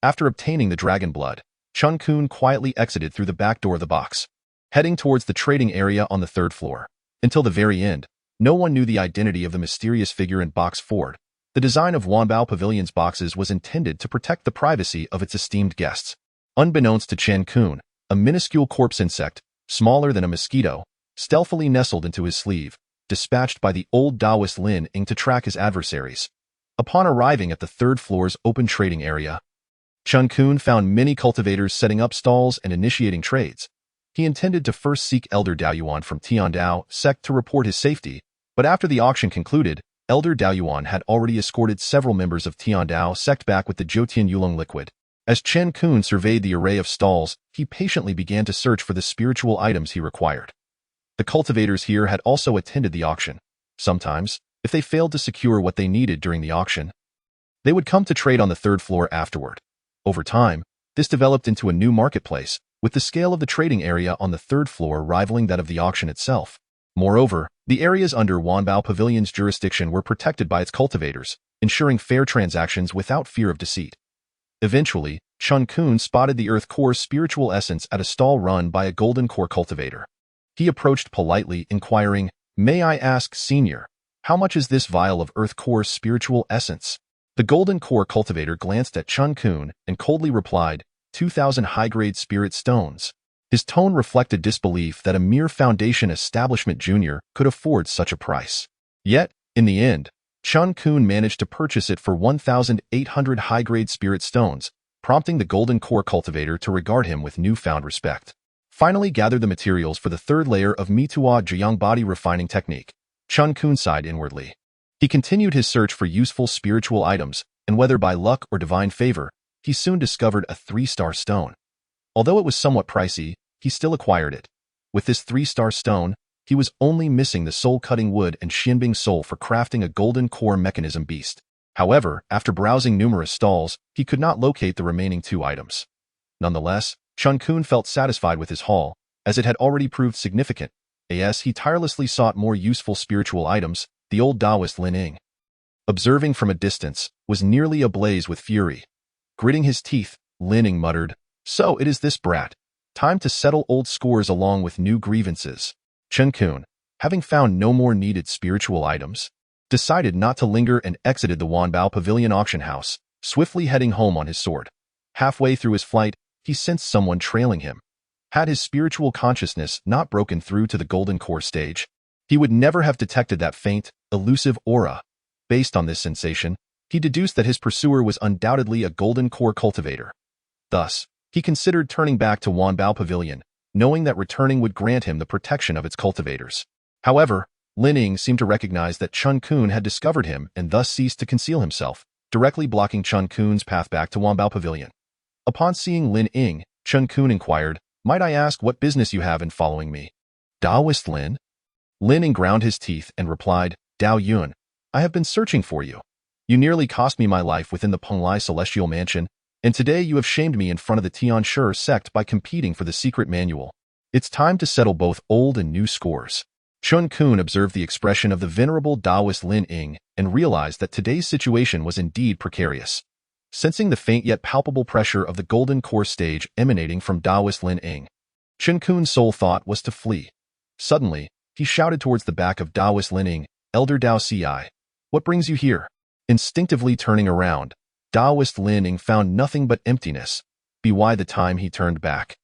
Speaker 2: After obtaining the dragon blood, Chen Qun quietly exited through the back door of the box. heading towards the trading area on the third floor. Until the very end, no one knew the identity of the mysterious figure in Box 4. The design of Wanbao Pavilion's boxes was intended to protect the privacy of its esteemed guests. Unbeknownst to Chen Qun, a minuscule corpse insect, smaller than a mosquito, stealthily nestled into his sleeve, dispatched by the old Taoist Lin Ying to track his adversaries. Upon arriving at the third floor's open trading area, Chen Qun found many cultivators setting up stalls and initiating trades. He intended to first seek Elder Daoyuan from Tianda sect to report his safety, but after the auction concluded, Elder Daoyuan had already escorted several members of Tianda sect back with the Jotian Yulong liquid. As Chen Qun surveyed the array of stalls, he patiently began to search for the spiritual items he required. The cultivators here had also attended the auction. Sometimes, if they failed to secure what they needed during the auction, they would come to trade on the third floor afterward. Over time, this developed into a new marketplace, with the scale of the trading area on the third floor rivaling that of the auction itself. Moreover, the areas under Wanbao Pavilion's jurisdiction were protected by its cultivators, ensuring fair transactions without fear of deceit. Eventually, Chen Qun spotted the Earth Core's spiritual essence at a stall run by a Golden Core cultivator. He approached politely, inquiring, "May I ask, Senior, how much is this vial of Earth Core's spiritual essence?" The Golden Core cultivator glanced at Chen Qun and coldly replied, 2,000 high-grade spirit stones. His tone reflected disbelief that a mere foundation establishment junior could afford such a price. Yet, in the end, Chen Qun managed to purchase it for 1,800 high-grade spirit stones, prompting the Golden Core cultivator to regard him with newfound respect. Finally gathered the materials for the third layer of Mitua Jiang body refining technique. Chen Qun sighed inwardly. He continued his search for useful spiritual items, and whether by luck or divine favor, he soon discovered a 3-star stone. Although it was somewhat pricey, he still acquired it. With this 3-star stone, he was only missing the soul-cutting wood and Xianbing soul for crafting a Golden Core mechanism beast. However, after browsing numerous stalls, he could not locate the remaining 2 items. Nonetheless, Chen Qun felt satisfied with his haul, as it had already proved significant. As he tirelessly sought more useful spiritual items, the old Taoist Lin Ying, observing from a distance, was nearly ablaze with fury. Gritting his teeth, Lin Ying muttered, "So it is this brat. Time to settle old scores along with new grievances." Chen Qun, having found no more needed spiritual items, decided not to linger and exited the Wanbao Pavilion auction house, swiftly heading home on his sword. Halfway through his flight, he sensed someone trailing him. Had his spiritual consciousness not broken through to the Golden Core stage, he would never have detected that faint, elusive aura. Based on this sensation, he deduced that his pursuer was undoubtedly a Golden Core cultivator. Thus, he considered turning back to Wanbao Pavilion, knowing that returning would grant him the protection of its cultivators. However, Lin Ying seemed to recognize that Chen Qun had discovered him and thus ceased to conceal himself, directly blocking Chen Qun's path back to Wanbao Pavilion. Upon seeing Lin Ying, Chen Qun inquired, "Might I ask what business you have in following me?" "Taoist Lin?" Lin Ying ground his teeth and replied, "Dao Yun, I have been searching for you. You nearly cost me my life within the Pung celestial mansion, and today you have shamed me in front of the Tianhe sect by competing for the secret manual. It's time to settle both old and new scores." Chen Qun observed the expression of the venerable Taoist Lin Ying and realized that today's situation was indeed precarious. Sensing the faint yet palpable pressure of the Golden Core stage emanating from Taoist Lin Ying, Chen Qun's sole thought was to flee. Suddenly, he shouted towards the back of Taoist Lin Ying, "Elder Dao Ci, what brings you here?" Instinctively turning around, Taoist Lin Ying found nothing but emptiness. By the time he turned back,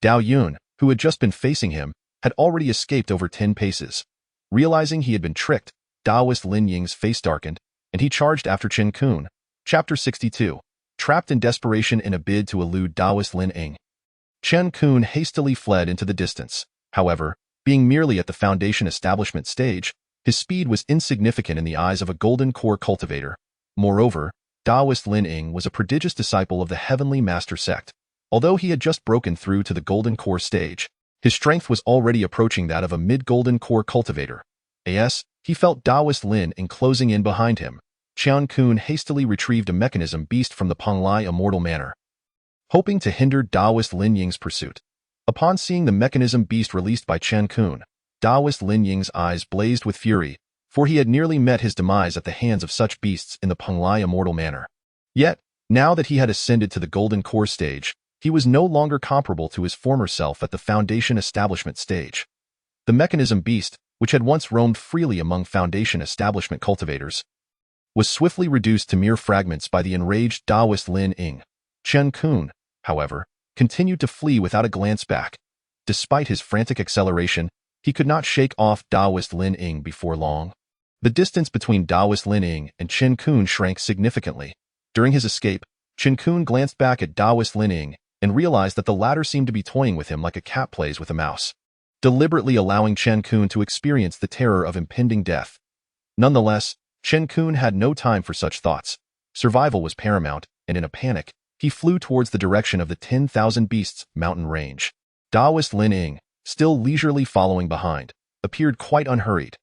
Speaker 2: Dao Yun, who had just been facing him, had already escaped over 10 paces. Realizing he had been tricked, Taoist Lin Ying's face darkened, and he charged after Chen Qun. Chapter 62. Trapped in desperation in a bid to elude Taoist Lin Ying, Chen Qun hastily fled into the distance. However, being merely at the foundation establishment stage, his speed was insignificant in the eyes of a Golden Core cultivator. Moreover, Taoist Lin Ying was a prodigious disciple of the Heavenly Master sect. Although he had just broken through to the Golden Core stage, his strength was already approaching that of a mid-Golden Core cultivator. He felt Taoist Lin Ying closing in behind him. Chen Qun hastily retrieved a mechanism beast from the Pung Immortal Manor, hoping to hinder Taoist Lin Ying's pursuit. Upon seeing the mechanism beast released by Chen Qun, Taoist Lin Ying's eyes blazed with fury, for he had nearly met his demise at the hands of such beasts in the Pung Immortal Manor. Yet, now that he had ascended to the Golden Core stage, He was no longer comparable to his former self at the Foundation establishment stage. The mechanism beast, which had once roamed freely among Foundation establishment cultivators, was swiftly reduced to mere fragments by the enraged Taoist Lin Ying. Chen Qun, however, continued to flee without a glance back. Despite his frantic acceleration, he could not shake off Taoist Lin Ying before long. The distance between Taoist Lin Ying and Chen Qun shrank significantly. During his escape, Chen Qun glanced back at Taoist Lin Ying and realized that the latter seemed to be toying with him like a cat plays with a mouse, deliberately allowing Chen Qun to experience the terror of impending death. Nonetheless, Chen Qun had no time for such thoughts. Survival was paramount, and in a panic, he flew towards the direction of the 10,000 Beasts mountain range. Taoist Lin Ying, still leisurely following behind, appeared quite unhurried.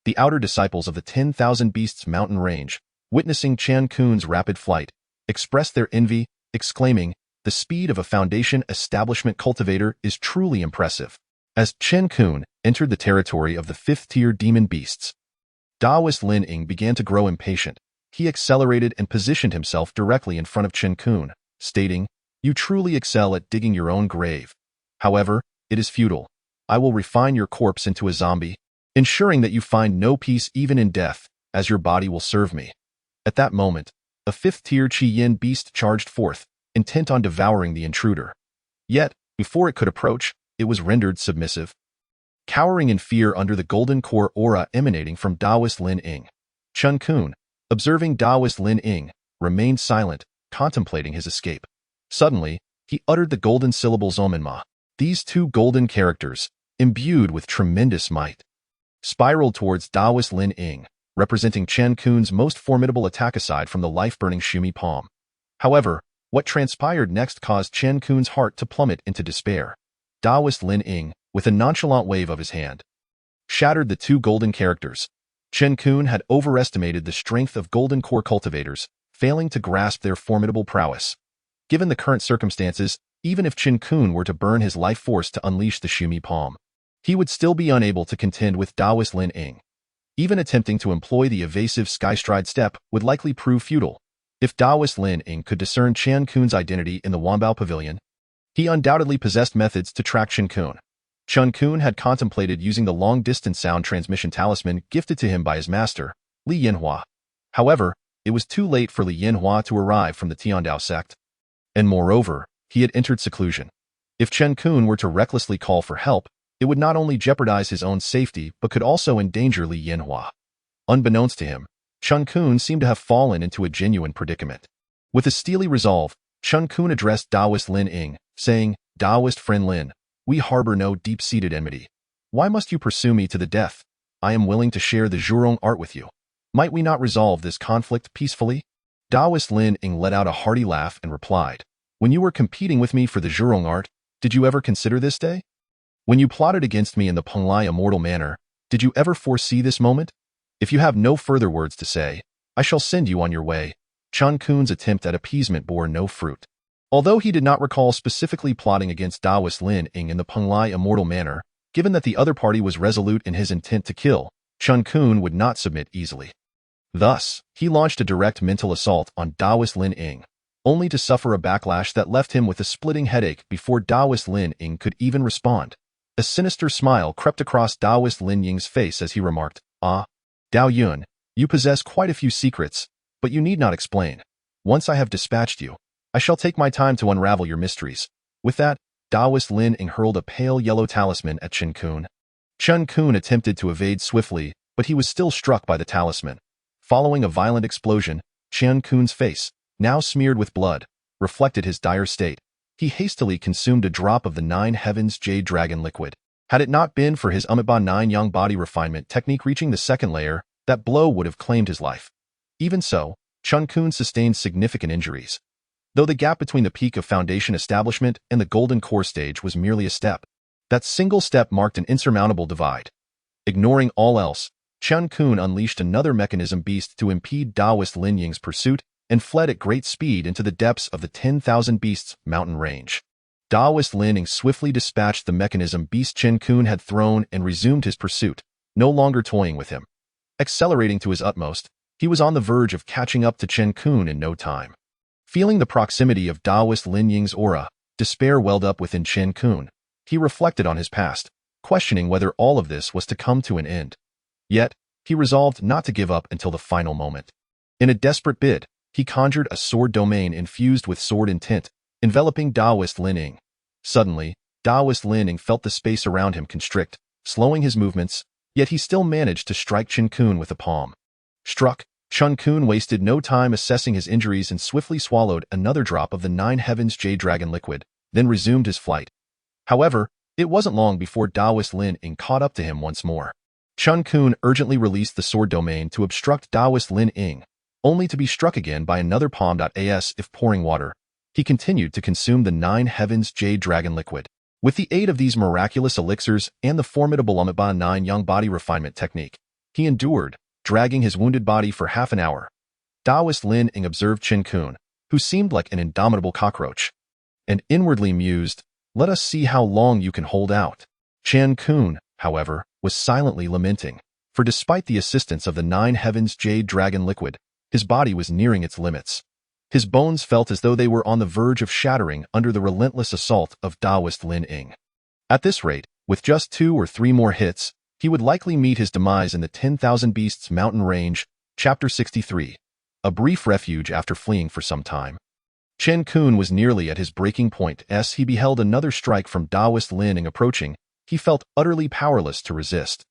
Speaker 2: The outer disciples of the 10,000 Beasts mountain range, witnessing Chen Qun's rapid flight, expressed their envy, exclaiming, "The speed of a Foundation establishment cultivator is truly impressive." As Chen Qun entered the territory of the 5th-tier demon beasts, Taoist Lin Ying began to grow impatient. He accelerated and positioned himself directly in front of Chen Qun, stating, "You truly excel at digging your own grave. However, it is futile. I will refine your corpse into a zombie, ensuring that you find no peace even in death, as your body will serve me." At that moment, a 5th-tier Qi Yin beast charged forth, intent on devouring the intruder. Yet, before it could approach, it was rendered submissive. Cowering in fear under the golden core aura emanating from Taoist Lin Ying, Chen Qun, observing Taoist Lin Ying, remained silent, contemplating his escape. Suddenly, he uttered the golden syllables Omenma. These two golden characters, imbued with tremendous might, spiraled towards Taoist Lin Ying, representing Chen Qun's most formidable attack aside from the life-burning Shumi Palm. However, what transpired next caused Chen Qun's heart to plummet into despair. Taoist Lin Ying, with a nonchalant wave of his hand, shattered the two golden characters. Chen Qun had overestimated the strength of golden core cultivators, failing to grasp their formidable prowess. Given the current circumstances, even if Chen Qun were to burn his life force to unleash the Shumi Palm, he would still be unable to contend with Taoist Lin Ying. Even attempting to employ the evasive Skystride step would likely prove futile. If Taoist Lin Ying could discern Chen Qun's identity in the Wanbao Pavilion, he undoubtedly possessed methods to track Chen Qun. Chen Qun had contemplated using the long-distance sound transmission talisman gifted to him by his master, Li Yanhua. However, it was too late for Li Yanhua to arrive from the Tianda sect. And moreover, he had entered seclusion. If Chen Qun were to recklessly call for help, it would not only jeopardize his own safety but could also endanger Li Yanhua. Unbeknownst to him, Chen Qun seemed to have fallen into a genuine predicament. With a steely resolve, Chen Qun addressed Taoist Lin Ying, saying, "Taoist friend Lin, we harbor no deep-seated enmity. Why must you pursue me to the death? I am willing to share the Zhurong art with you. Might we not resolve this conflict peacefully?" Taoist Lin Ying let out a hearty laugh and replied, "When you were competing with me for the Zhurong art, did you ever consider this day? When you plotted against me in the Pung Immortal Manor, did you ever foresee this moment? If you have no further words to say, I shall send you on your way." Chen Qun's attempt at appeasement bore no fruit. Although he did not recall specifically plotting against Taoist Lin Ying in the Pung Immortal Manor, given that the other party was resolute in his intent to kill, Chen Qun would not submit easily. Thus, he launched a direct mental assault on Taoist Lin Ying, only to suffer a backlash that left him with a splitting headache before Taoist Lin Ying could even respond. A sinister smile crept across Taoist Lin Ying's face as he remarked, "Ah, Dao Yun, you possess quite a few secrets, but you need not explain. Once I have dispatched you, I shall take my time to unravel your mysteries." With that, Taoist Lin Ying hurled a pale yellow talisman at Chen Qun. Chen Qun attempted to evade swiftly, but he was still struck by the talisman. Following a violent explosion, Chen Qun's face, now smeared with blood, reflected his dire state. He hastily consumed a drop of the 9 Heavens Jade Dragon liquid. Had it not been for his Amiba 9 Yang body refinement technique reaching the second layer, that blow would have claimed his life. Even so, Chen Qun sustained significant injuries. Though the gap between the peak of Foundation establishment and the Golden Core stage was merely a step, that single step marked an insurmountable divide. Ignoring all else, Chen Qun unleashed another mechanism beast to impede Taoist Lin Ying's pursuit and fled at great speed into the depths of the 10,000 Beasts mountain range. Taoist Lin Ying swiftly dispatched the mechanism beast Chen Qun had thrown and resumed his pursuit, no longer toying with him. Accelerating to his utmost, he was on the verge of catching up to Chen Qun in no time. Feeling the proximity of Taoist Lin Ying's aura, Despair welled up within Chen Qun. He reflected on his past, questioning whether all of this was to come to an end. Yet, he resolved not to give up until the final moment. In a desperate bid, he conjured a sword domain infused with sword intent, enveloping Taoist Lin Ying. Suddenly, Taoist Lin Ying felt the space around him constrict, slowing his movements, yet he still managed to strike Chen Qun with a palm. Struck, Chen Qun wasted no time assessing his injuries and swiftly swallowed another drop of the Nine Heavens Jade Dragon liquid, then resumed his flight. However, it wasn't long before Taoist Lin Ying caught up to him once more. Chen Qun urgently released the sword domain to obstruct Taoist Lin Ying, only to be struck again by another palm.as if pouring water. He continued to consume the Nine Heavens Jade Dragon liquid. With the aid of these miraculous elixirs and the formidable Amiba 9 Young body refinement technique, he endured, dragging his wounded body for half an hour. Taoist Lin Ying observed Chen Qun, who seemed like an indomitable cockroach, and inwardly mused, "Let us see how long you can hold out." Chen Qun, however, was silently lamenting, for despite the assistance of the Nine Heavens Jade Dragon liquid, his body was nearing its limits. His bones felt as though they were on the verge of shattering under the relentless assault of Taoist Lin Ying. At this rate, with just 2 or 3 more hits, he would likely meet his demise in the 10,000 Beasts Mountain Range, Chapter 63, a brief refuge after fleeing for some time. Chen Qun was nearly at his breaking point as he beheld another strike from Taoist Lin Ying approaching. He felt utterly powerless to resist.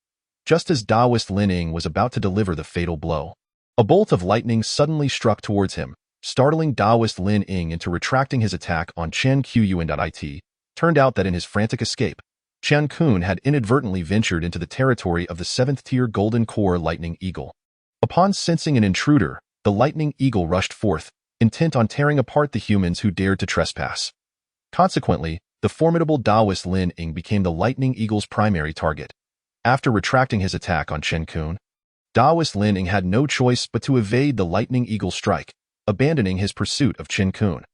Speaker 2: Just as Taoist Lin Ying was about to deliver the fatal blow, a bolt of lightning suddenly struck towards him, startling Taoist Lin Ying into retracting his attack on Chen Qun.it. Turned out that in his frantic escape, Chen Qun had inadvertently ventured into the territory of the 7th-tier Golden Core Lightning Eagle. Upon sensing an intruder, the Lightning Eagle rushed forth, intent on tearing apart the humans who dared to trespass. Consequently, the formidable Taoist Lin Ying became the Lightning Eagle's primary target. After retracting his attack on Chen Qun, Taoist Lin Ying had no choice but to evade the Lightning Eagle's strike, abandoning his pursuit of Chen Qun.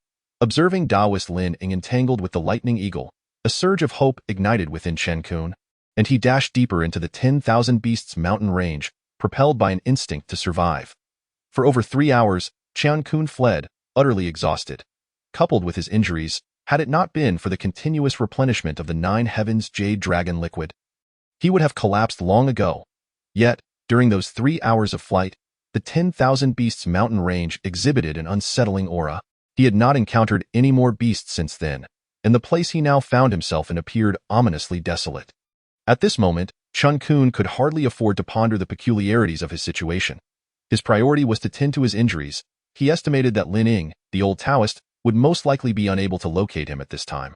Speaker 2: Observing Taoist Lin Ying entangled with the Lightning Eagle, a surge of hope ignited within Chen Qun, and he dashed deeper into the 10,000 Beasts Mountain Range, propelled by an instinct to survive. For over 3 hours, Chen Qun fled, utterly exhausted. Coupled with his injuries, had it not been for the continuous replenishment of the Nine Heavens Jade Dragon liquid, he would have collapsed long ago. Yet, during those 3 hours of flight, the 10,000 Beasts Mountain Range exhibited an unsettling aura. He had not encountered any more beasts since then, and the place he now found himself in appeared ominously desolate. At this moment, Chen Qun could hardly afford to ponder the peculiarities of his situation. His priority was to tend to his injuries. He estimated that Lin Ying, the old Taoist, would most likely be unable to locate him at this time.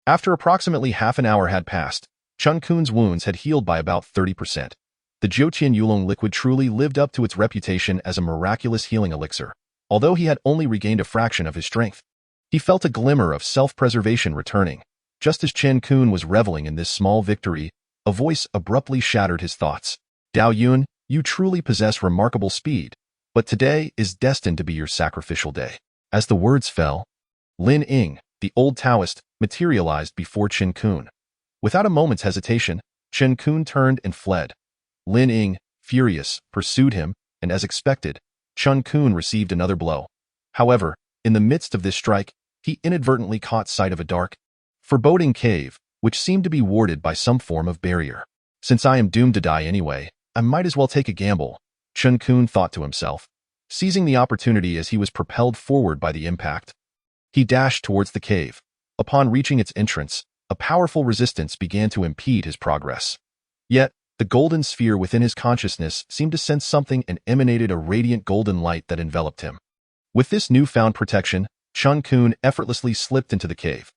Speaker 2: After approximately half an hour had passed, Chen Qun's wounds had healed by about 30%. The Jiuqian Yulong liquid truly lived up to its reputation as a miraculous healing elixir. Although he had only regained a fraction of his strength, he felt a glimmer of self-preservation returning. Just as Chen Qun was reveling in this small victory, a voice abruptly shattered his thoughts. "Dao Yun, you truly possess remarkable speed, but today is destined to be your sacrificial day." As the words fell, Lin Ying, the old Taoist, materialized before Chen Qun. Without a moment's hesitation, Chen Qun turned and fled. Lin Ying, furious, pursued him, and as expected, Chen Qun received another blow. However, in the midst of this strike, he inadvertently caught sight of a dark, foreboding cave, which seemed to be warded by some form of barrier. "Since I am doomed to die anyway, I might as well take a gamble," Chen Qun thought to himself, seizing the opportunity as he was propelled forward by the impact. He dashed towards the cave. Upon reaching its entrance, a powerful resistance began to impede his progress. Yet, the golden sphere within his consciousness seemed to sense something and emanated a radiant golden light that enveloped him. With this newfound protection, Chen Qun effortlessly slipped into the cave.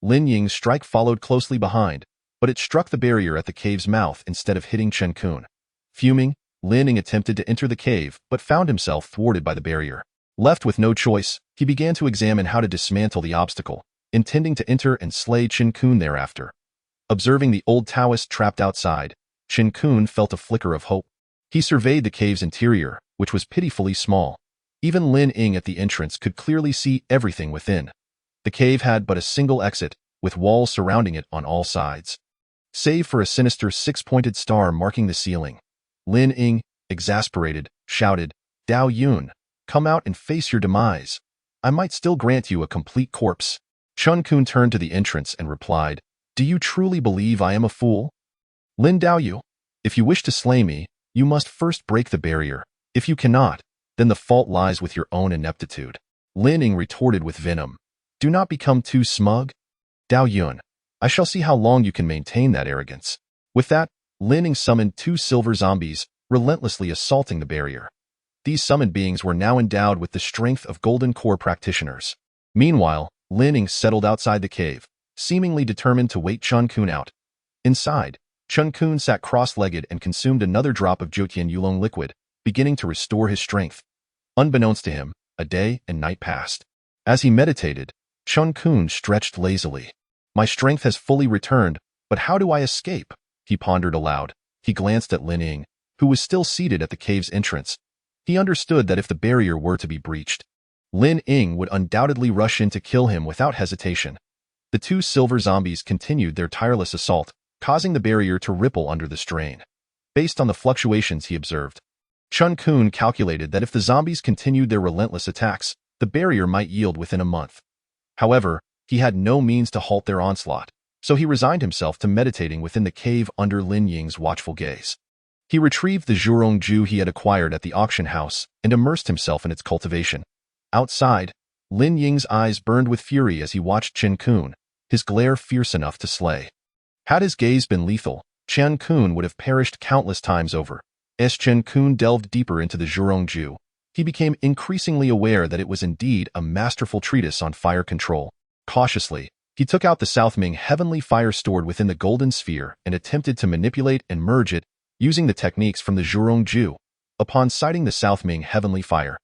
Speaker 2: Lin Ying's strike followed closely behind, but it struck the barrier at the cave's mouth instead of hitting Chen Qun. Fuming, Lin Ying attempted to enter the cave but found himself thwarted by the barrier. Left with no choice, he began to examine how to dismantle the obstacle, intending to enter and slay Chen Qun thereafter. Observing the old Taoist trapped outside, Chen Qun felt a flicker of hope. He surveyed the cave's interior, which was pitifully small. Even Lin Ying at the entrance could clearly see everything within. The cave had but a single exit, with walls surrounding it on all sides, save for a sinister 6-pointed star marking the ceiling. Lin Ying, exasperated, shouted, "Dao Yun, come out and face your demise. I might still grant you a complete corpse." Chen Qun turned to the entrance and replied, "Do you truly believe I am a fool? Lin Daoyu, if you wish to slay me, you must first break the barrier. If you cannot, then the fault lies with your own ineptitude." Lin Ying retorted with venom, "Do not become too smug. Dao Yun, I shall see how long you can maintain that arrogance." With that, Lin Ying summoned 2 silver zombies, relentlessly assaulting the barrier. These summoned beings were now endowed with the strength of Golden Core practitioners. Meanwhile, Lin Ying settled outside the cave, seemingly determined to wait Chen Qun out. Inside, Chen Qun sat cross-legged and consumed another drop of Jotian Yulong liquid, beginning to restore his strength. Unbeknownst to him, a day and night passed. As he meditated, Chen Qun stretched lazily. "My strength has fully returned, but how do I escape?" he pondered aloud. He glanced at Lin Ying, who was still seated at the cave's entrance. He understood that if the barrier were to be breached, Lin Ying would undoubtedly rush in to kill him without hesitation. The 2 silver zombies continued their tireless assault, causing the barrier to ripple under the strain. Based on the fluctuations he observed, Chen Qun calculated that if the zombies continued their relentless attacks, the barrier might yield within a month. However, he had no means to halt their onslaught, so he resigned himself to meditating within the cave under Lin Ying's watchful gaze. He retrieved the Zhurong Ju he had acquired at the auction house and immersed himself in its cultivation. Outside, Lin Ying's eyes burned with fury as he watched Chen Qun, his glare fierce enough to slay. Had his gaze been lethal, Chen Qun would have perished countless times over. As Chen Qun delved deeper into the Zhurong Ju, he became increasingly aware that it was indeed a masterful treatise on fire control. Cautiously, he took out the South Ming heavenly fire stored within the golden sphere and attempted to manipulate and merge it using the techniques from the Zhurong Ju. Upon sighting the South Ming heavenly fire,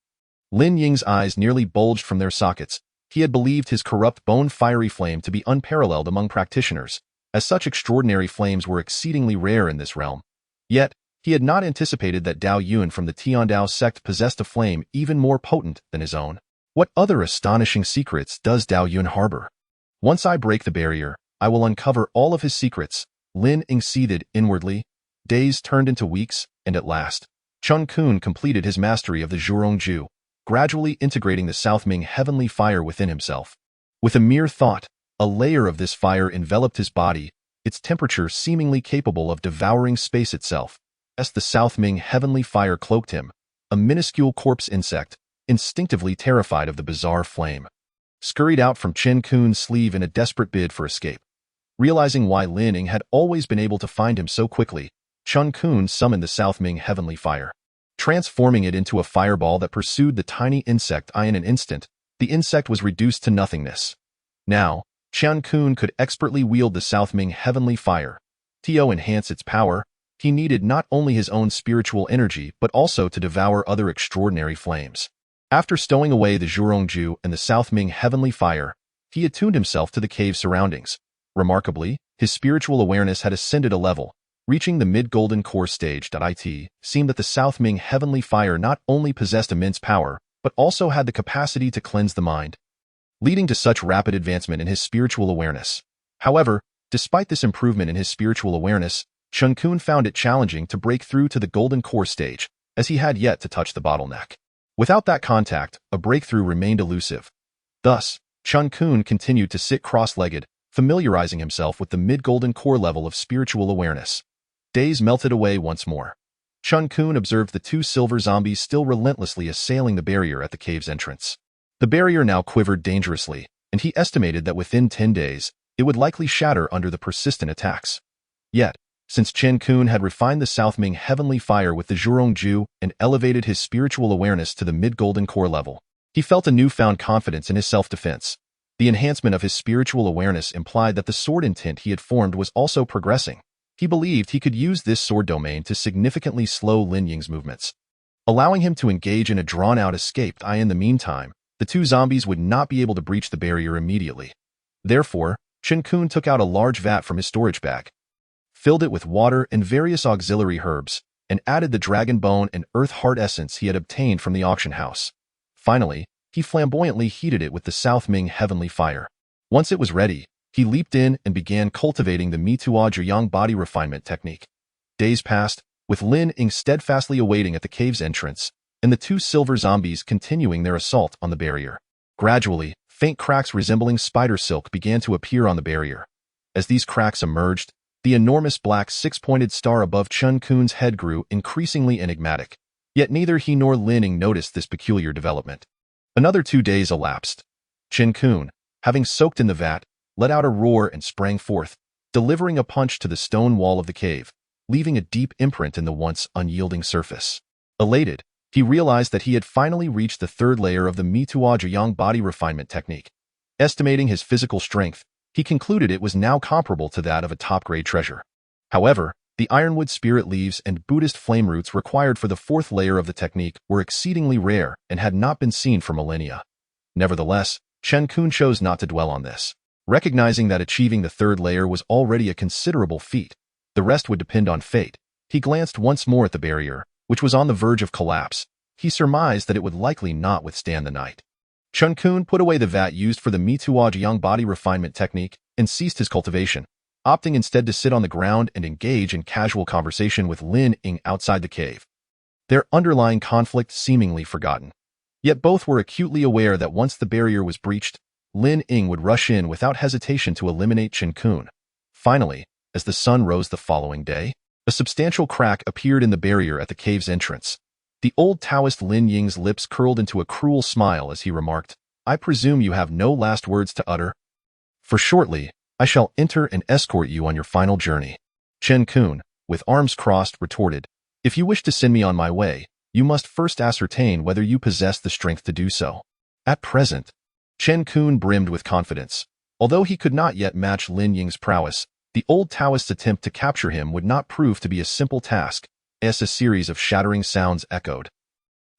Speaker 2: Lin Ying's eyes nearly bulged from their sockets. He had believed his corrupt bone-fiery flame to be unparalleled among practitioners, as such extraordinary flames were exceedingly rare in this realm. Yet, he had not anticipated that Dao Yun from the Tianda sect possessed a flame even more potent than his own. What other astonishing secrets does Dao Yun harbor? Once I break the barrier, I will uncover all of his secrets. Lin Ying seethed inwardly. Days turned into weeks, and at last, Chen Qun completed his mastery of the Zhurong Ju, gradually integrating the South Ming heavenly fire within himself. With a mere thought, a layer of this fire enveloped his body, its temperature seemingly capable of devouring space itself. As the South Ming heavenly fire cloaked him, a minuscule corpse insect, instinctively terrified of the bizarre flame, scurried out from Chen Qun's sleeve in a desperate bid for escape. Realizing why Lin Ying had always been able to find him so quickly, Chen Qun summoned the South Ming heavenly fire. Transforming it into a fireball that pursued the tiny insect in an instant, the insect was reduced to nothingness. Now, Chen Qun could expertly wield the South Ming heavenly fire. To enhance its power, he needed not only his own spiritual energy but also to devour other extraordinary flames. After stowing away the Zhurong Ju and the South Ming heavenly fire, he attuned himself to the cave's surroundings. Remarkably, his spiritual awareness had ascended a level. Reaching the mid-golden core stage. It seemed that the South Ming heavenly fire not only possessed immense power, but also had the capacity to cleanse the mind, leading to such rapid advancement in his spiritual awareness. However, despite this improvement in his spiritual awareness, Chen Qun found it challenging to break through to the golden core stage, as he had yet to touch the bottleneck. Without that contact, a breakthrough remained elusive. Thus, Chen Qun continued to sit cross-legged, familiarizing himself with the mid-golden core level of spiritual awareness. Days melted away once more. Chen Qun observed the 2 silver zombies still relentlessly assailing the barrier at the cave's entrance. The barrier now quivered dangerously, and he estimated that within 10 days, it would likely shatter under the persistent attacks. Yet, since Chen Qun had refined the South Ming heavenly fire with the Zhurong Ju and elevated his spiritual awareness to the mid-golden core level, he felt a newfound confidence in his self-defense. The enhancement of his spiritual awareness implied that the sword intent he had formed was also progressing. He believed he could use this sword domain to significantly slow Lin Ying's movements, allowing him to engage in a drawn-out escape. In the meantime, the 2 zombies would not be able to breach the barrier immediately. Therefore, Chen Qun took out a large vat from his storage bag, filled it with water and various auxiliary herbs, and added the dragon bone and earth heart essence he had obtained from the auction house. Finally, he flamboyantly heated it with the South Ming heavenly fire. Once it was ready, he leaped in and began cultivating the Mitua Zhuyang body refinement technique. Days passed, with Lin Ying steadfastly awaiting at the cave's entrance, and the 2 silver zombies continuing their assault on the barrier. Gradually, faint cracks resembling spider silk began to appear on the barrier. As these cracks emerged, the enormous black six-pointed star above Chen Qun's head grew increasingly enigmatic. Yet neither he nor Lin Ying noticed this peculiar development. Another 2 days elapsed. Chen Qun, having soaked in the vat, let out a roar and sprang forth, delivering a punch to the stone wall of the cave, leaving a deep imprint in the once unyielding surface. Elated, he realized that he had finally reached the 3rd layer of the Mituo Zhiyang body refinement technique. Estimating his physical strength, he concluded it was now comparable to that of a top-grade treasure. However, the ironwood spirit leaves and Buddhist flame roots required for the 4th layer of the technique were exceedingly rare and had not been seen for millennia. Nevertheless, Chen Qun chose not to dwell on this. Recognizing that achieving the 3rd layer was already a considerable feat, the rest would depend on fate, he glanced once more at the barrier, which was on the verge of collapse. He surmised that it would likely not withstand the night. Chen Qun put away the vat used for the Mituo Zhiyang body refinement technique and ceased his cultivation, opting instead to sit on the ground and engage in casual conversation with Lin Ying outside the cave. Their underlying conflict seemingly forgotten. Yet both were acutely aware that once the barrier was breached, Lin Ying would rush in without hesitation to eliminate Chen Qun. Finally, as the sun rose the following day, a substantial crack appeared in the barrier at the cave's entrance. The old Taoist Lin Ying's lips curled into a cruel smile as he remarked, "I presume you have no last words to utter? For shortly, I shall enter and escort you on your final journey." Chen Qun, with arms crossed, retorted, "If you wish to send me on my way, you must first ascertain whether you possess the strength to do so." At present, Chen Qun brimmed with confidence. Although he could not yet match Lin Ying's prowess, the old Taoist's attempt to capture him would not prove to be a simple task, as a series of shattering sounds echoed.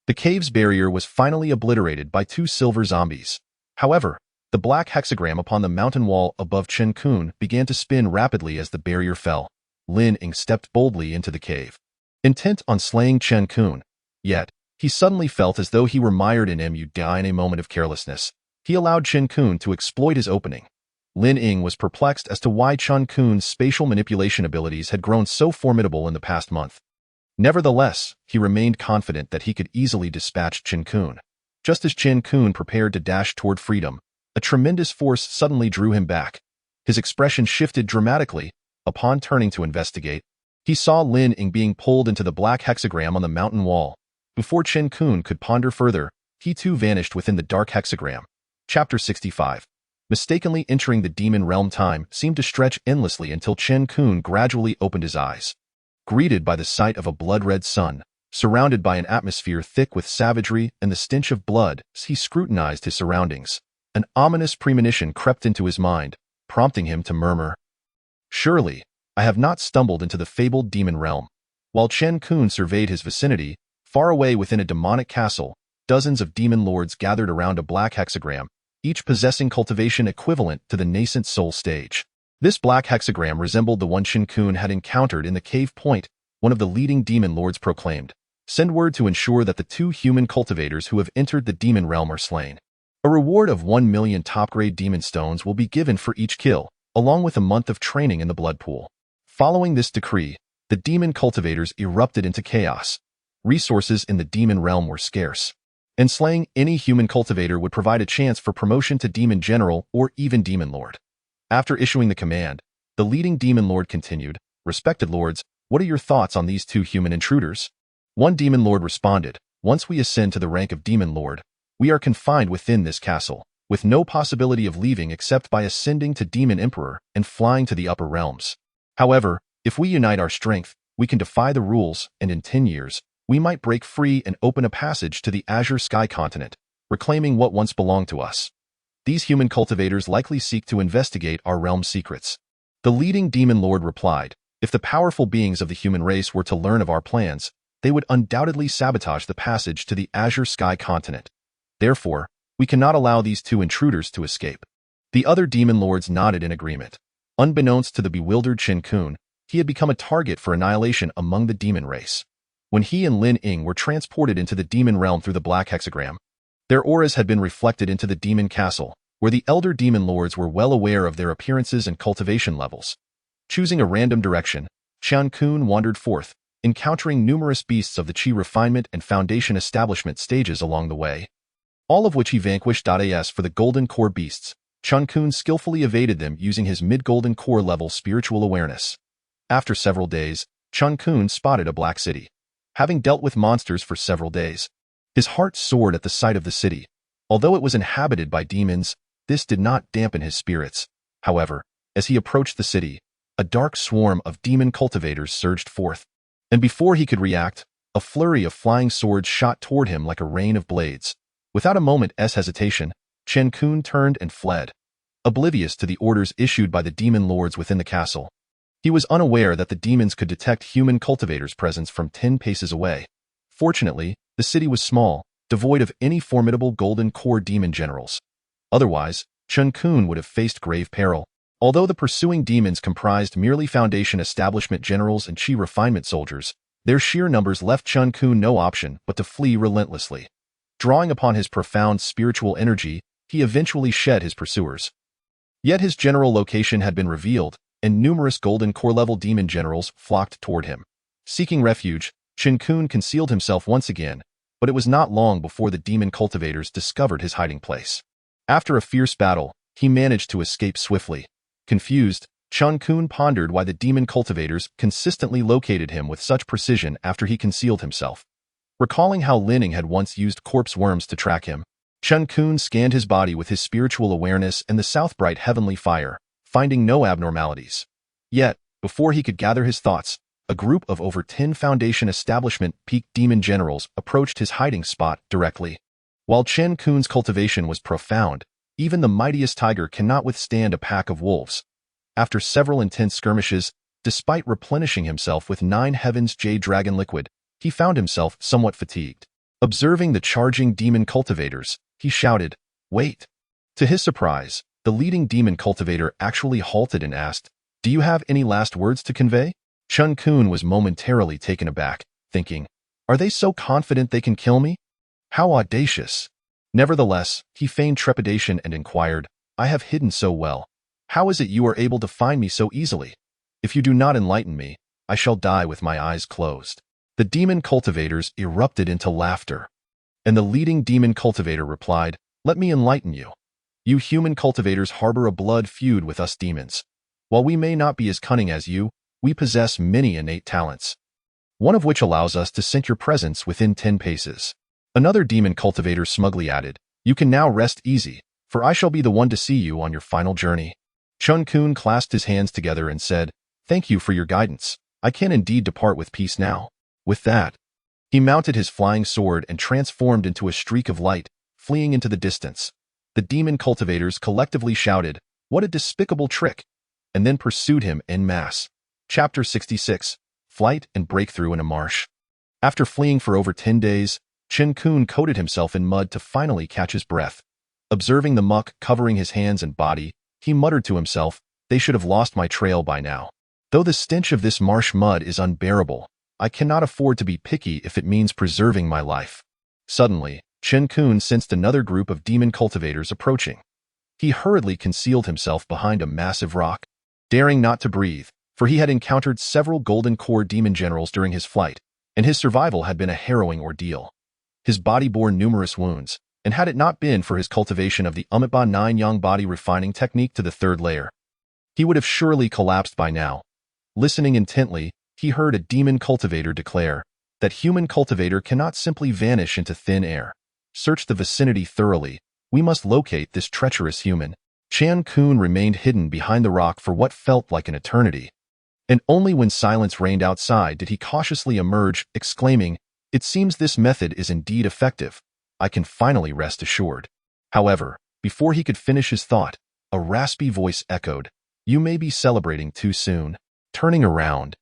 Speaker 2: The cave's barrier was finally obliterated by 2 silver zombies. However, the black hexagram upon the mountain wall above Chen Qun began to spin rapidly as the barrier fell. Lin Ying stepped boldly into the cave, intent on slaying Chen Qun. Yet, he suddenly felt as though he were mired in in a moment of carelessness. He allowed Chen Qun to exploit his opening. Lin Ying was perplexed as to why Chen Qun's spatial manipulation abilities had grown so formidable in the past month. Nevertheless, he remained confident that he could easily dispatch Chen Qun. Just as Chen Qun prepared to dash toward freedom, a tremendous force suddenly drew him back. His expression shifted dramatically. Upon turning to investigate, he saw Lin Ying being pulled into the black hexagram on the mountain wall. Before Chen Qun could ponder further, he too vanished within the dark hexagram. Chapter 65. Mistakenly entering the demon realm. Time seemed to stretch endlessly until Chen Qun gradually opened his eyes. Greeted by the sight of a blood-red sun, surrounded by an atmosphere thick with savagery and the stench of blood, he scrutinized his surroundings. An ominous premonition crept into his mind, prompting him to murmur, "Surely, I have not stumbled into the fabled demon realm." While Chen Qun surveyed his vicinity, far away within a demonic castle, dozens of demon lords gathered around a black hexagram, each possessing cultivation equivalent to the nascent soul stage. This black hexagram resembled the one Chen Qun had encountered in the cave point. One of the leading demon lords proclaimed, "Send word to ensure that the 2 human cultivators who have entered the demon realm are slain. A reward of 1 million top-grade demon stones will be given for each kill, along with a month of training in the blood pool." Following this decree, the demon cultivators erupted into chaos. Resources in the demon realm were scarce, and slaying any human cultivator would provide a chance for promotion to demon general or even demon lord. After issuing the command, the leading demon lord continued, "Respected lords, what are your thoughts on these 2 human intruders?" One demon lord responded, "Once we ascend to the rank of demon lord, we are confined within this castle, with no possibility of leaving except by ascending to demon emperor and flying to the upper realms. However, if we unite our strength, we can defy the rules, and in 10 years, we might break free and open a passage to the azure sky continent, reclaiming what once belonged to us. These human cultivators likely seek to investigate our realm's secrets." The leading demon lord replied, "If the powerful beings of the human race were to learn of our plans, they would undoubtedly sabotage the passage to the azure sky continent. Therefore, we cannot allow these 2 intruders to escape." The other demon lords nodded in agreement. Unbeknownst to the bewildered Chen Qun, he had become a target for annihilation among the demon race. When he and Lin Ying were transported into the demon realm through the black hexagram, their auras had been reflected into the demon castle, where the elder demon lords were well aware of their appearances and cultivation levels. Choosing a random direction, Chen Qun wandered forth, encountering numerous beasts of the Qi refinement and foundation establishment stages along the way. all of which he vanquished. As for the golden core beasts, Chen Qun skillfully evaded them using his mid-golden core level spiritual awareness. After several days, Chen Qun spotted a black city. Having dealt with monsters for several days, his heart soared at the sight of the city. Although it was inhabited by demons, this did not dampen his spirits. However, as he approached the city, a dark swarm of demon cultivators surged forth. And before he could react, a flurry of flying swords shot toward him like a rain of blades. Without a moment's hesitation, Chen Qun turned and fled, oblivious to the orders issued by the demon lords within the castle. He was unaware that the demons could detect human cultivators' presence from 10 paces away. Fortunately, the city was small, devoid of any formidable golden core demon generals. Otherwise, Chen Qun would have faced grave peril. Although the pursuing demons comprised merely Foundation establishment generals and Qi refinement soldiers, their sheer numbers left Chen Qun no option but to flee relentlessly. Drawing upon his profound spiritual energy, he eventually shed his pursuers. Yet his general location had been revealed, and numerous golden core-level demon generals flocked toward him. Seeking refuge, Chen Qun concealed himself once again, but it was not long before the demon cultivators discovered his hiding place. After a fierce battle, he managed to escape swiftly. Confused, Chen Qun pondered why the demon cultivators consistently located him with such precision after he concealed himself. Recalling how Linning had once used corpse worms to track him, Chen Qun scanned his body with his spiritual awareness and the south-bright heavenly fire, finding no abnormalities. Yet, before he could gather his thoughts, a group of over 10 Foundation establishment peak demon generals approached his hiding spot directly. While Chen Qun's cultivation was profound, even the mightiest tiger cannot withstand a pack of wolves. After several intense skirmishes, despite replenishing himself with 9 Heavens Jade Dragon liquid, he found himself somewhat fatigued. Observing the charging demon cultivators, he shouted, "Wait!" To his surprise, the leading demon cultivator actually halted and asked, "Do you have any last words to convey?" Chen Qun was momentarily taken aback, thinking, "Are they so confident they can kill me? How audacious!" Nevertheless, he feigned trepidation and inquired, "I have hidden so well. How is it you are able to find me so easily? If you do not enlighten me, I shall die with my eyes closed." The demon cultivators erupted into laughter. And the leading demon cultivator replied, "Let me enlighten you. You human cultivators harbor a blood feud with us demons. While we may not be as cunning as you, we possess many innate talents, one of which allows us to sense your presence within 10 paces. Another demon cultivator smugly added, "You can now rest easy, for I shall be the one to see you on your final journey." Chen Qun clasped his hands together and said, "Thank you for your guidance. I can indeed depart with peace now." With that, he mounted his flying sword and transformed into a streak of light, fleeing into the distance. The demon cultivators collectively shouted, "What a despicable trick!" and then pursued him en masse. Chapter 66, Flight and Breakthrough in a Marsh. After fleeing for over 10 days, Chen Qun coated himself in mud to finally catch his breath. Observing the muck covering his hands and body, he muttered to himself, "They should have lost my trail by now. Though the stench of this marsh mud is unbearable, I cannot afford to be picky if it means preserving my life." Suddenly, Chen Qun sensed another group of demon cultivators approaching. He hurriedly concealed himself behind a massive rock, daring not to breathe, for he had encountered several golden core demon generals during his flight, and his survival had been a harrowing ordeal. His body bore numerous wounds, and had it not been for his cultivation of the Umitba 9 Yang body refining technique to the 3rd layer, he would have surely collapsed by now. Listening intently, he heard a demon cultivator declare that human cultivator cannot simply vanish into thin air. Search the vicinity thoroughly. We must locate this treacherous human. Chen Qun remained hidden behind the rock for what felt like an eternity. And only when silence reigned outside did he cautiously emerge, exclaiming, "It seems this method is indeed effective. I can finally rest assured." However, before he could finish his thought, a raspy voice echoed, "You may be celebrating too soon." Turning around,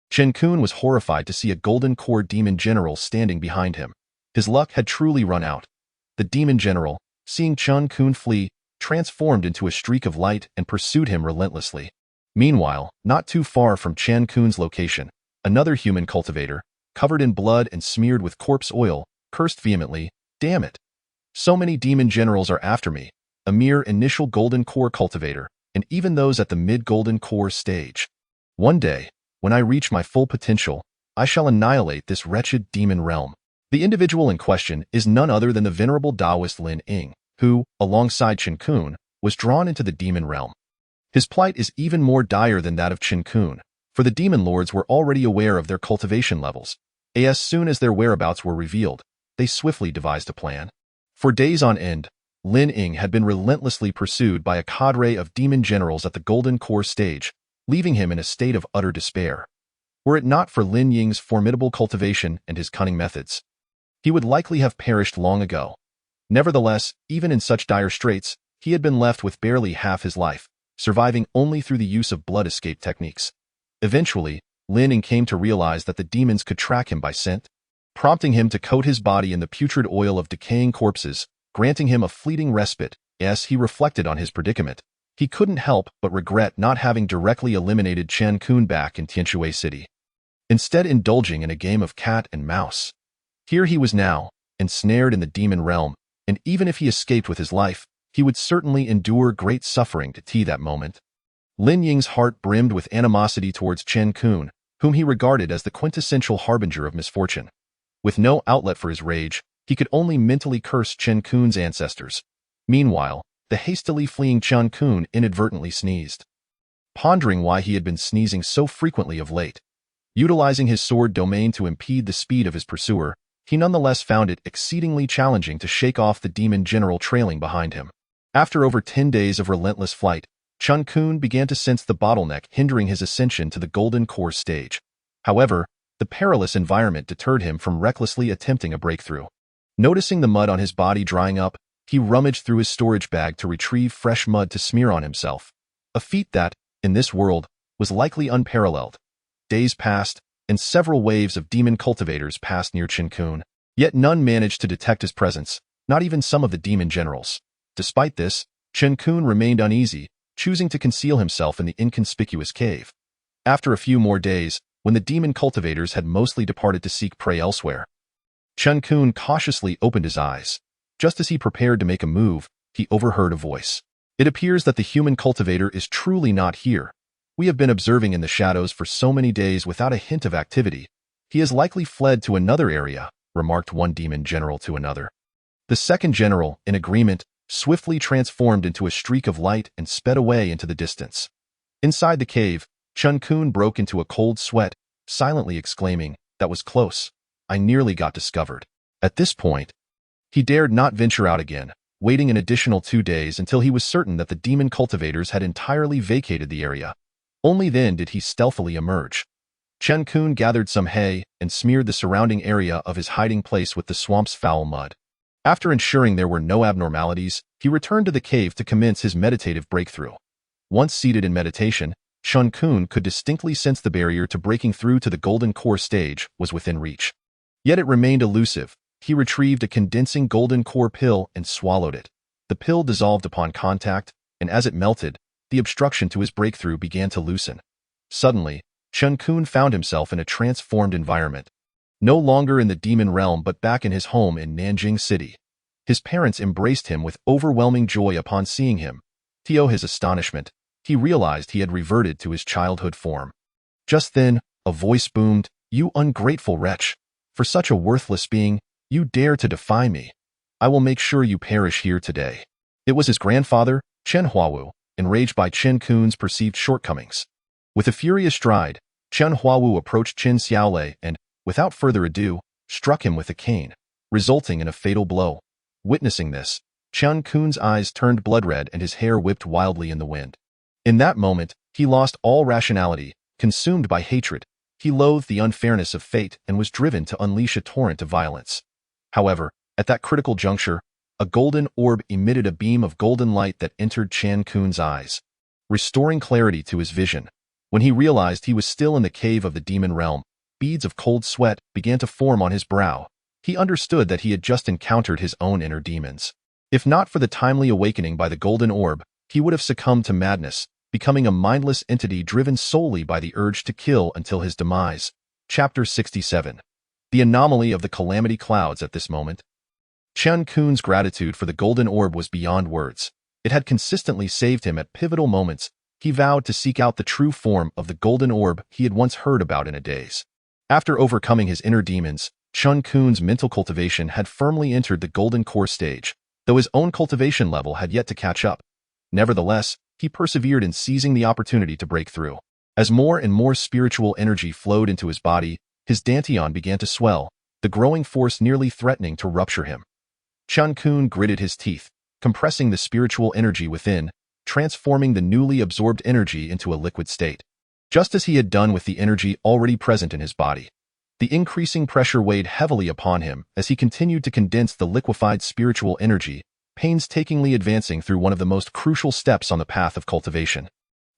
Speaker 2: Chen Qun was horrified to see a golden core demon general standing behind him. His luck had truly run out. The demon general, seeing Chen Qun flee, transformed into a streak of light and pursued him relentlessly. Meanwhile, not too far from Chen Qun's location, another human cultivator, covered in blood and smeared with corpse oil, cursed vehemently, "Damn it! So many demon generals are after me, a mere initial golden core cultivator, and even those at the mid-golden core stage. One day, when I reach my full potential, I shall annihilate this wretched demon realm." The individual in question is none other than the venerable Taoist Lin Ying, who, alongside Chen Qun, was drawn into the demon realm. His plight is even more dire than that of Chen Qun, for the demon lords were already aware of their cultivation levels. As soon as their whereabouts were revealed, they swiftly devised a plan. For days on end, Lin Ying had been relentlessly pursued by a cadre of demon generals at the Golden Core stage, leaving him in a state of utter despair. Were it not for Lin Ying's formidable cultivation and his cunning methods, he would likely have perished long ago. Nevertheless, even in such dire straits, he had been left with barely half his life, surviving only through the use of blood escape techniques. Eventually, Lin Ying came to realize that the demons could track him by scent, prompting him to coat his body in the putrid oil of decaying corpses, granting him a fleeting respite. As he reflected on his predicament, he couldn't help but regret not having directly eliminated Chen Qun back in Tianhe City, instead indulging in a game of cat and mouse. Here he was now, ensnared in the demon realm, and even if he escaped with his life, he would certainly endure great suffering to see that moment. Lin Ying's heart brimmed with animosity towards Chen Qun, whom he regarded as the quintessential harbinger of misfortune. With no outlet for his rage, he could only mentally curse Chen Qun's ancestors. Meanwhile, the hastily fleeing Chen Qun inadvertently sneezed. Pondering why he had been sneezing so frequently of late, utilizing his sword domain to impede the speed of his pursuer, he nonetheless found it exceedingly challenging to shake off the demon general trailing behind him. After over 10 days of relentless flight, Chen Qun began to sense the bottleneck hindering his ascension to the Golden Core stage. However, the perilous environment deterred him from recklessly attempting a breakthrough. Noticing the mud on his body drying up, he rummaged through his storage bag to retrieve fresh mud to smear on himself, a feat that, in this world, was likely unparalleled. Days passed, and several waves of demon cultivators passed near Chen Qun, yet none managed to detect his presence, not even some of the demon generals. Despite this, Chen Qun remained uneasy, choosing to conceal himself in the inconspicuous cave. After a few more days, when the demon cultivators had mostly departed to seek prey elsewhere, Chen Qun cautiously opened his eyes. Just as he prepared to make a move, he overheard a voice. It appears that the human cultivator is truly not here. We have been observing in the shadows for so many days without a hint of activity. He has likely fled to another area, remarked one demon general to another. The second general, in agreement, swiftly transformed into a streak of light and sped away into the distance. Inside the cave, Chen Qun broke into a cold sweat, silently exclaiming, "That was close. I nearly got discovered." At this point, he dared not venture out again, waiting an additional 2 days until he was certain that the demon cultivators had entirely vacated the area. Only then did he stealthily emerge. Chen Qun gathered some hay and smeared the surrounding area of his hiding place with the swamp's foul mud. After ensuring there were no abnormalities, he returned to the cave to commence his meditative breakthrough. Once seated in meditation, Chen Qun could distinctly sense the barrier to breaking through to the Golden Core stage was within reach. Yet it remained elusive. He retrieved a condensing Golden Core pill and swallowed it. The pill dissolved upon contact, and as it melted, the obstruction to his breakthrough began to loosen. Suddenly, Chen Qun found himself in a transformed environment. No longer in the demon realm but back in his home in Nanjing City. His parents embraced him with overwhelming joy upon seeing him. To his astonishment, he realized he had reverted to his childhood form. Just then, a voice boomed, "You ungrateful wretch! For such a worthless being, you dare to defy me. I will make sure you perish here today." It was his grandfather, Chen Huawu, enraged by Chen Qun's perceived shortcomings. With a furious stride, Chen Huawu approached Chen Xiaolei and, without further ado, struck him with a cane, resulting in a fatal blow. Witnessing this, Chen Qun's eyes turned blood red and his hair whipped wildly in the wind. In that moment, he lost all rationality, consumed by hatred. He loathed the unfairness of fate and was driven to unleash a torrent of violence. However, at that critical juncture, a golden orb emitted a beam of golden light that entered Chen Qun's eyes, restoring clarity to his vision. When he realized he was still in the cave of the demon realm, beads of cold sweat began to form on his brow. He understood that he had just encountered his own inner demons. If not for the timely awakening by the golden orb, he would have succumbed to madness, becoming a mindless entity driven solely by the urge to kill until his demise. Chapter 67. The anomaly of the calamity clouds at this moment. Chen Qun's gratitude for the golden orb was beyond words. It had consistently saved him at pivotal moments. He vowed to seek out the true form of the golden orb he had once heard about in a daze. After overcoming his inner demons, Chen Qun's mental cultivation had firmly entered the golden core stage, though his own cultivation level had yet to catch up. Nevertheless, he persevered in seizing the opportunity to break through. As more and more spiritual energy flowed into his body, his dantian began to swell, the growing force nearly threatening to rupture him. Chen Qun gritted his teeth, compressing the spiritual energy within, transforming the newly absorbed energy into a liquid state. Just as he had done with the energy already present in his body. The increasing pressure weighed heavily upon him as he continued to condense the liquefied spiritual energy, painstakingly advancing through one of the most crucial steps on the path of cultivation.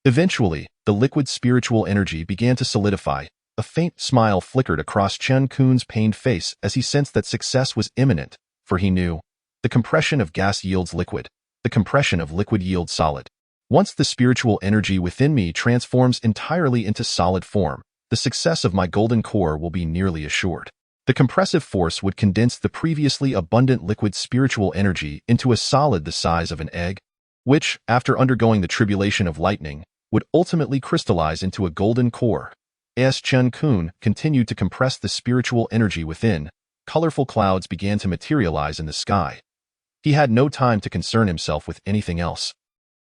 Speaker 2: Eventually, the liquid spiritual energy began to solidify. A faint smile flickered across Chen Qun's pained face as he sensed that success was imminent, for he knew, the compression of gas yields liquid, the compression of liquid yields solid. Once the spiritual energy within me transforms entirely into solid form, the success of my golden core will be nearly assured. The compressive force would condense the previously abundant liquid spiritual energy into a solid the size of an egg, which, after undergoing the tribulation of lightning, would ultimately crystallize into a golden core. As Chen Qun continued to compress the spiritual energy within, colorful clouds began to materialize in the sky. He had no time to concern himself with anything else.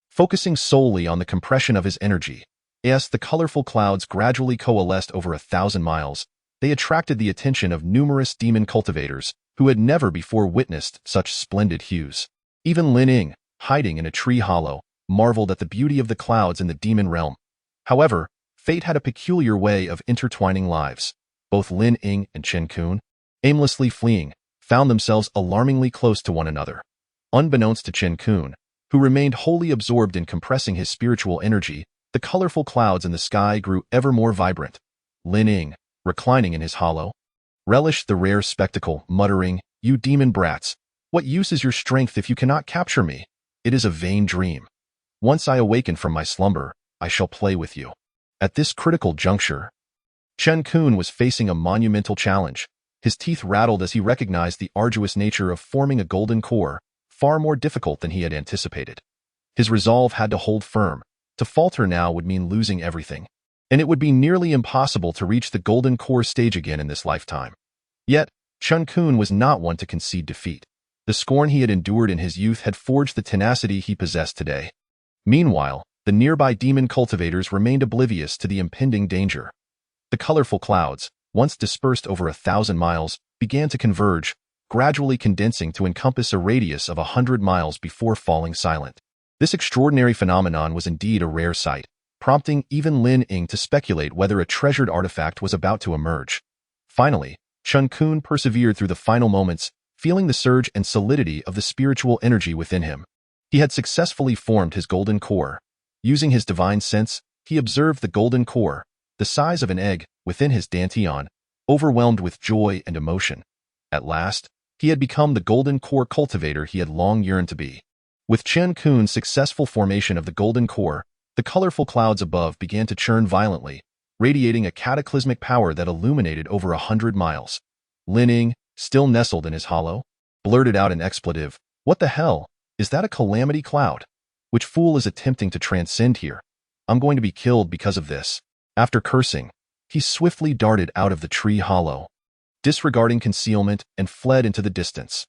Speaker 2: Focusing solely on the compression of his energy, as the colorful clouds gradually coalesced over 1,000 miles, they attracted the attention of numerous demon cultivators who had never before witnessed such splendid hues. Even Lin Ying, hiding in a tree hollow, marveled at the beauty of the clouds in the demon realm. However, fate had a peculiar way of intertwining lives. Both Lin Ying and Chen Qun, aimlessly fleeing, found themselves alarmingly close to one another. Unbeknownst to Chen Qun, who remained wholly absorbed in compressing his spiritual energy, the colorful clouds in the sky grew ever more vibrant. Lin Ying, reclining in his hollow, relished the rare spectacle, muttering, "You demon brats, what use is your strength if you cannot capture me? It is a vain dream. Once I awaken from my slumber, I shall play with you." At this critical juncture, Chen Qun was facing a monumental challenge. His teeth rattled as he recognized the arduous nature of forming a golden core, far more difficult than he had anticipated. His resolve had to hold firm. To falter now would mean losing everything, and it would be nearly impossible to reach the golden core stage again in this lifetime. Yet, Chen Qun was not one to concede defeat. The scorn he had endured in his youth had forged the tenacity he possessed today. Meanwhile, the nearby demon cultivators remained oblivious to the impending danger. The colorful clouds, once dispersed over 1,000 miles, began to converge, gradually condensing to encompass a radius of 100 miles before falling silent. This extraordinary phenomenon was indeed a rare sight, prompting even Lin Ying to speculate whether a treasured artifact was about to emerge. Finally, Chen Qun persevered through the final moments, feeling the surge and solidity of the spiritual energy within him. He had successfully formed his golden core. Using his divine sense, he observed the golden core, the size of an egg, within his dantian, overwhelmed with joy and emotion. At last, he had become the golden core cultivator he had long yearned to be. With Chen Qun's successful formation of the golden core, the colorful clouds above began to churn violently, radiating a cataclysmic power that illuminated over 100 miles. Lin Ying, still nestled in his hollow, blurted out an expletive. "What the hell? Is that a calamity cloud? Which fool is attempting to transcend here? I'm going to be killed because of this." After cursing, he swiftly darted out of the tree hollow, disregarding concealment, and fled into the distance.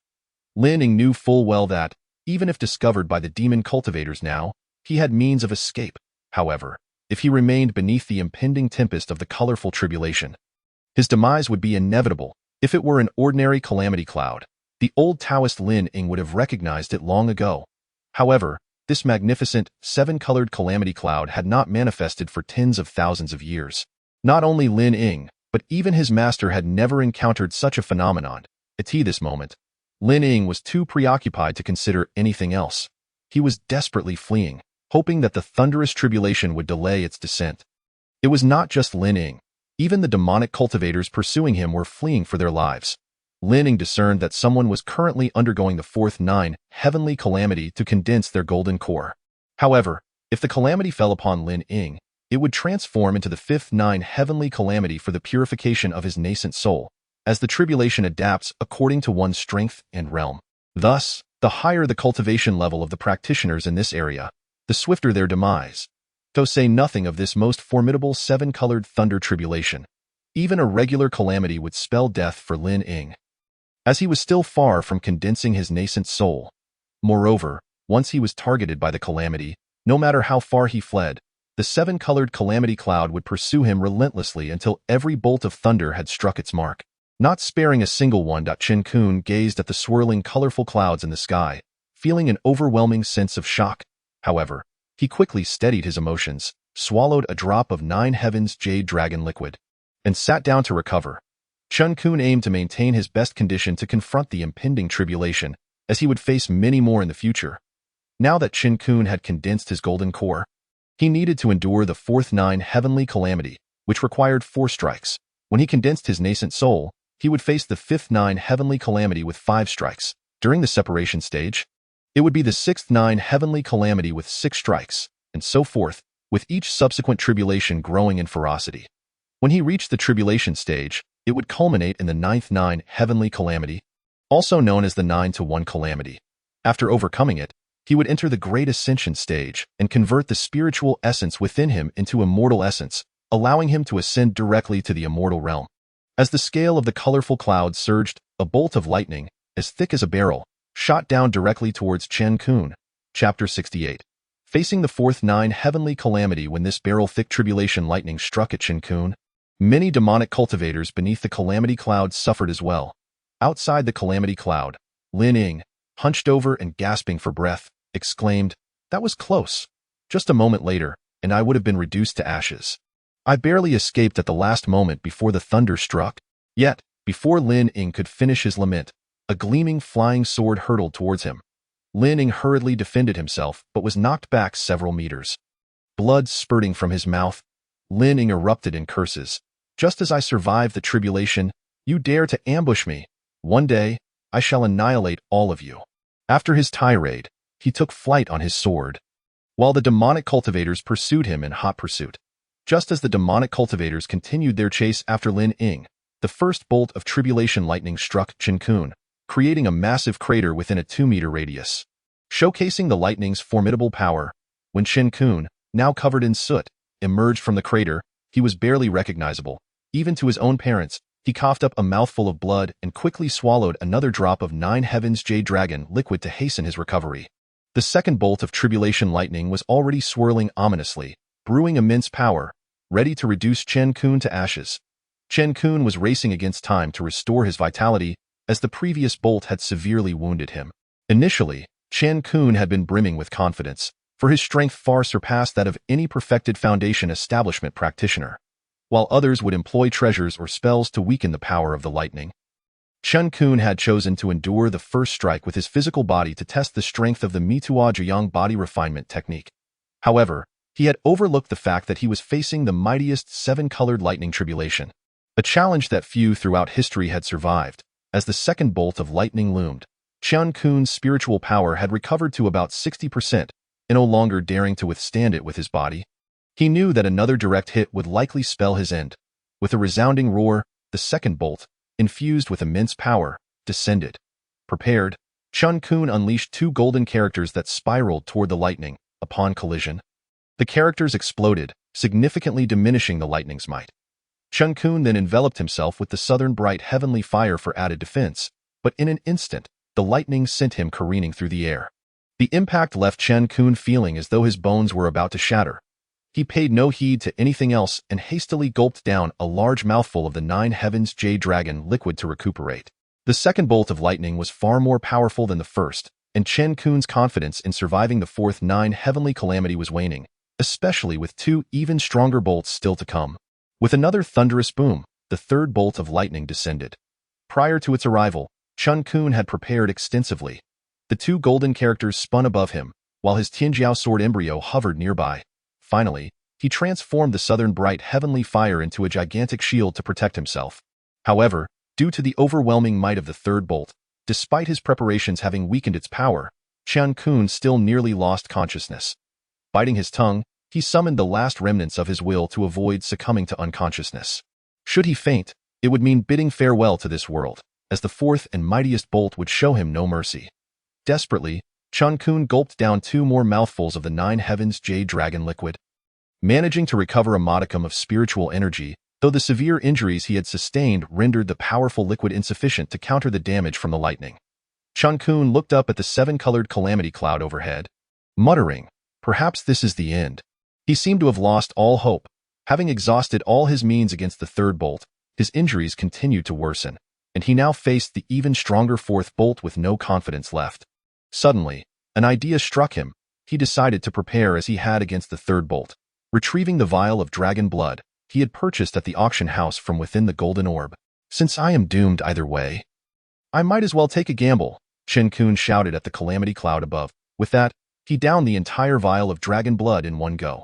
Speaker 2: Lin Ying knew full well that, even if discovered by the demon cultivators now, he had means of escape. However, if he remained beneath the impending tempest of the colorful tribulation, his demise would be inevitable. If it were an ordinary calamity cloud, the old Taoist Lin Ying would have recognized it long ago. However, this magnificent, seven-colored calamity cloud had not manifested for tens of thousands of years. Not only Lin Ying, but even his master had never encountered such a phenomenon. At this moment, Lin Ying was too preoccupied to consider anything else. He was desperately fleeing, hoping that the thunderous tribulation would delay its descent. It was not just Lin Ying. Even the demonic cultivators pursuing him were fleeing for their lives. Lin Ying discerned that someone was currently undergoing the fourth heavenly calamity to condense their golden core. However, if the calamity fell upon Lin Ying, it would transform into the fifth heavenly calamity for the purification of his nascent soul, as the tribulation adapts according to one's strength and realm. Thus, the higher the cultivation level of the practitioners in this area, the swifter their demise. To say nothing of this most formidable seven-colored thunder tribulation. Even a regular calamity would spell death for Lin Ying, as he was still far from condensing his nascent soul. Moreover, once he was targeted by the calamity, no matter how far he fled, the seven-colored calamity cloud would pursue him relentlessly until every bolt of thunder had struck its mark, not sparing a single one. Chen Qun gazed at the swirling, colorful clouds in the sky, feeling an overwhelming sense of shock. However, he quickly steadied his emotions, swallowed a drop of 9 Heavens Jade Dragon liquid, and sat down to recover. Chen Qun aimed to maintain his best condition to confront the impending tribulation, as he would face many more in the future. Now that Chen Qun had condensed his golden core, he needed to endure the fourth 9 heavenly calamity, which required 4 strikes. When he condensed his nascent soul, he would face the fifth 9 heavenly calamity with 5 strikes. During the separation stage, it would be the sixth 9 heavenly calamity with 6 strikes, and so forth, with each subsequent tribulation growing in ferocity. When he reached the tribulation stage, it would culminate in the 9th 9 heavenly calamity, also known as the 9-to-1 calamity. After overcoming it, he would enter the Great Ascension stage and convert the spiritual essence within him into immortal essence, allowing him to ascend directly to the immortal realm. As the scale of the colorful clouds surged, a bolt of lightning, as thick as a barrel, shot down directly towards Chen Qun. Chapter 68. Facing the fourth 9 heavenly calamity. When this barrel-thick tribulation lightning struck at Chen Qun, many demonic cultivators beneath the calamity cloud suffered as well. Outside the calamity cloud, Lin Ying, hunched over and gasping for breath, exclaimed, "That was close. Just a moment later, and I would have been reduced to ashes. I barely escaped at the last moment before the thunder struck." Yet, before Lin Ying could finish his lament, a gleaming flying sword hurtled towards him. Lin Ying hurriedly defended himself, but was knocked back several meters. Blood spurting from his mouth, Lin Ying erupted in curses. "Just as I survived the tribulation, you dare to ambush me. One day, I shall annihilate all of you." After his tirade, he took flight on his sword, while the demonic cultivators pursued him in hot pursuit. Just as the demonic cultivators continued their chase after Lin Ying, the first bolt of tribulation lightning struck Chen Qun, creating a massive crater within a 2-meter radius, showcasing the lightning's formidable power. When Chen Qun, now covered in soot, emerged from the crater, he was barely recognizable. Even to his own parents, he coughed up a mouthful of blood and quickly swallowed another drop of 9 Heavens Jade Dragon liquid to hasten his recovery. The second bolt of tribulation lightning was already swirling ominously, brewing immense power, ready to reduce Chen Qun to ashes. Chen Qun was racing against time to restore his vitality, as the previous bolt had severely wounded him. Initially, Chen Qun had been brimming with confidence, for his strength far surpassed that of any perfected Foundation establishment practitioner, while others would employ treasures or spells to weaken the power of the lightning. Chen Qun had chosen to endure the first strike with his physical body to test the strength of the Mitua Zhiyang body refinement technique. However, he had overlooked the fact that he was facing the mightiest 7-colored lightning tribulation, a challenge that few throughout history had survived. As the second bolt of lightning loomed, Chen Qun's spiritual power had recovered to about 60%, and no longer daring to withstand it with his body. He knew that another direct hit would likely spell his end. With a resounding roar, the second bolt, infused with immense power, descended. Prepared, Chen Qun unleashed 2 golden characters that spiraled toward the lightning. Upon collision, the characters exploded, significantly diminishing the lightning's might. Chen Qun then enveloped himself with the southern bright heavenly fire for added defense, but in an instant, the lightning sent him careening through the air. The impact left Chen Qun feeling as though his bones were about to shatter. He paid no heed to anything else and hastily gulped down a large mouthful of the 9 Heavens Jade Dragon liquid to recuperate. The second bolt of lightning was far more powerful than the first, and Chen Qun's confidence in surviving the fourth 9 heavenly calamity was waning, especially with 2 even stronger bolts still to come. With another thunderous boom, the third bolt of lightning descended. Prior to its arrival, Chen Qun had prepared extensively. The 2 golden characters spun above him, while his Tianjiao sword embryo hovered nearby. Finally, he transformed the southern bright heavenly fire into a gigantic shield to protect himself. However, due to the overwhelming might of the third bolt, despite his preparations having weakened its power, Chen Qun still nearly lost consciousness. Biting his tongue, he summoned the last remnants of his will to avoid succumbing to unconsciousness. Should he faint, it would mean bidding farewell to this world, as the fourth and mightiest bolt would show him no mercy. Desperately, Chen Qun gulped down 2 more mouthfuls of the 9 Heavens Jade Dragon liquid. Managing to recover a modicum of spiritual energy, though the severe injuries he had sustained rendered the powerful liquid insufficient to counter the damage from the lightning. Chen Qun looked up at the seven-colored calamity cloud overhead, muttering, "Perhaps this is the end." He seemed to have lost all hope. Having exhausted all his means against the third bolt, his injuries continued to worsen, and he now faced the even stronger fourth bolt with no confidence left. Suddenly, an idea struck him. He decided to prepare as he had against the third bolt, retrieving the vial of dragon blood he had purchased at the auction house from within the golden orb. "Since I am doomed either way, I might as well take a gamble," Chen Qun shouted at the calamity cloud above. With that, he downed the entire vial of dragon blood in one go.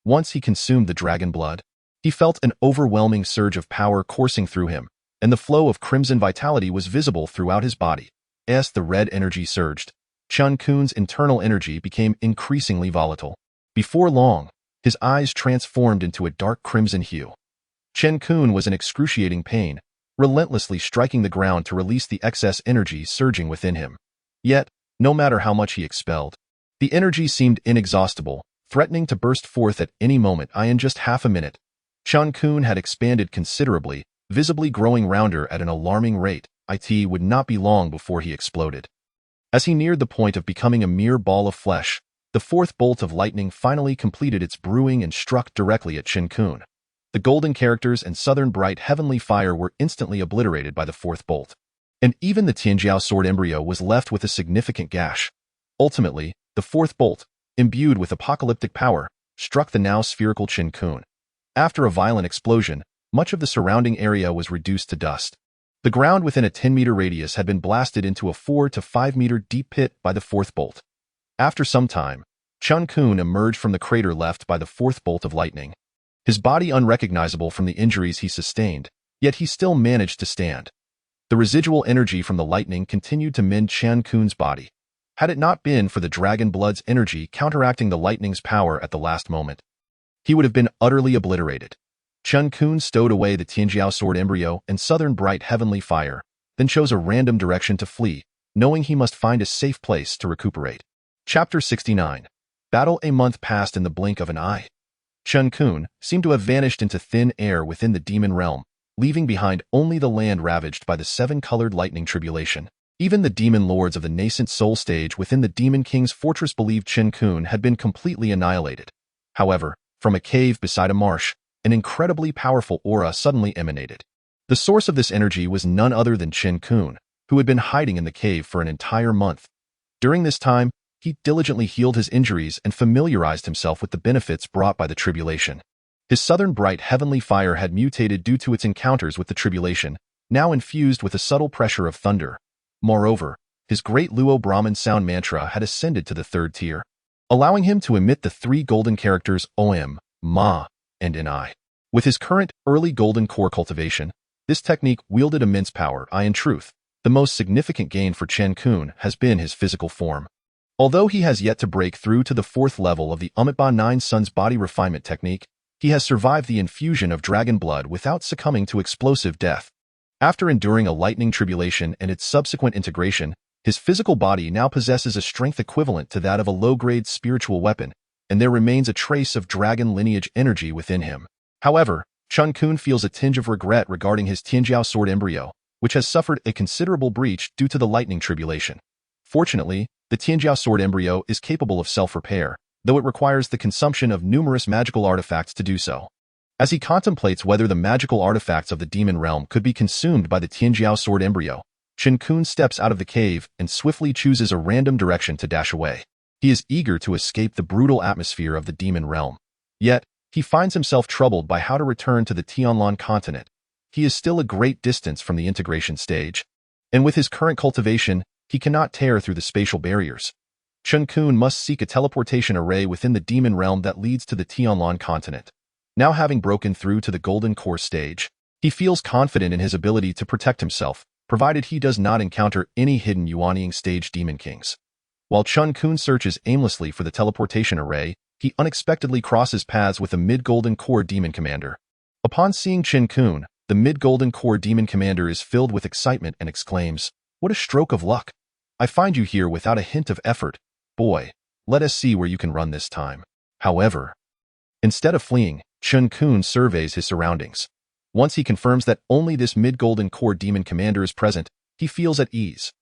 Speaker 2: Once he consumed the dragon blood, he felt an overwhelming surge of power coursing through him, and the flow of crimson vitality was visible throughout his body. As the red energy surged, Chen Qun's internal energy became increasingly volatile. Before long, his eyes transformed into a dark crimson hue. Chen Qun was in excruciating pain, relentlessly striking the ground to release the excess energy surging within him. Yet, no matter how much he expelled, the energy seemed inexhaustible, threatening to burst forth at any moment. In just half a minute, Chen Qun had expanded considerably, visibly growing rounder at an alarming rate. It would not be long before he exploded. As he neared the point of becoming a mere ball of flesh, the fourth bolt of lightning finally completed its brewing and struck directly at Chen Qun. The golden characters and southern bright heavenly fire were instantly obliterated by the fourth bolt, and even the Tianhe sword embryo was left with a significant gash. Ultimately, the fourth bolt, imbued with apocalyptic power, struck the now spherical Chen Qun. After a violent explosion, much of the surrounding area was reduced to dust. The ground within a 10-meter radius had been blasted into a 4 to 5-meter deep pit by the fourth bolt. After some time, Chen Qun emerged from the crater left by the fourth bolt of lightning. His body unrecognizable from the injuries he sustained, yet he still managed to stand. The residual energy from the lightning continued to mend Chen Qun's body. Had it not been for the dragon blood's energy counteracting the lightning's power at the last moment, he would have been utterly obliterated. Chen Qun stowed away the Tianhe sword embryo and southern bright heavenly fire, then chose a random direction to flee, knowing he must find a safe place to recuperate. Chapter 69. Battle. A month passed in the blink of an eye. Chen Qun seemed to have vanished into thin air within the demon realm, leaving behind only the land ravaged by the seven-colored lightning tribulation. Even the demon lords of the nascent soul stage within the Demon King's fortress believed Chen Qun had been completely annihilated. However, from a cave beside a marsh, an incredibly powerful aura suddenly emanated. The source of this energy was none other than Chen Qun, who had been hiding in the cave for an entire month. During this time, he diligently healed his injuries and familiarized himself with the benefits brought by the tribulation. His southern bright heavenly fire had mutated due to its encounters with the tribulation, now infused with a subtle pressure of thunder. Moreover, his great Luo Brahman sound mantra had ascended to the third tier, allowing him to emit the three golden characters Om, Ma, and Ni. With his current early golden core cultivation, this technique wielded immense power. In truth, the most significant gain for Chen Qun has been his physical form. Although he has yet to break through to the fourth level of the Amitabha Nine Suns body refinement technique, he has survived the infusion of dragon blood without succumbing to explosive death. After enduring a lightning tribulation and its subsequent integration, his physical body now possesses a strength equivalent to that of a low-grade spiritual weapon, and there remains a trace of dragon lineage energy within him. However, Chen Qun feels a tinge of regret regarding his Tianhe sword embryo, which has suffered a considerable breach due to the lightning tribulation. Fortunately, the Tianhe sword embryo is capable of self-repair, though it requires the consumption of numerous magical artifacts to do so. As he contemplates whether the magical artifacts of the demon realm could be consumed by the Tianhe sword embryo, Chen Qun steps out of the cave and swiftly chooses a random direction to dash away. He is eager to escape the brutal atmosphere of the demon realm. Yet, he finds himself troubled by how to return to the Tianlan continent. He is still a great distance from the integration stage, and with his current cultivation, he cannot tear through the spatial barriers. Chen Qun must seek a teleportation array within the demon realm that leads to the Tianlan continent. Now having broken through to the golden core stage, he feels confident in his ability to protect himself, provided he does not encounter any hidden Yuanying stage demon kings. While Chen Qun searches aimlessly for the teleportation array, he unexpectedly crosses paths with a mid-golden core demon commander. Upon seeing Chen Qun, the mid-golden core demon commander is filled with excitement and exclaims, "What a stroke of luck! I find you here without a hint of effort. Boy, let us see where you can run this time." However, instead of fleeing, Chen Qun surveys his surroundings. Once he confirms that only this mid-golden core demon commander is present, he feels at ease.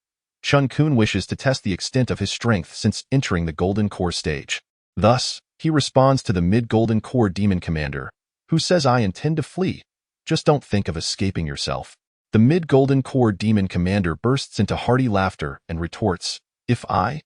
Speaker 2: Chen Qun wishes to test the extent of his strength since entering the golden core stage. Thus, he responds to the mid-golden core demon commander, who says, "I intend to flee. Just don't think of escaping yourself." The mid-golden core demon commander bursts into hearty laughter and retorts, "If I,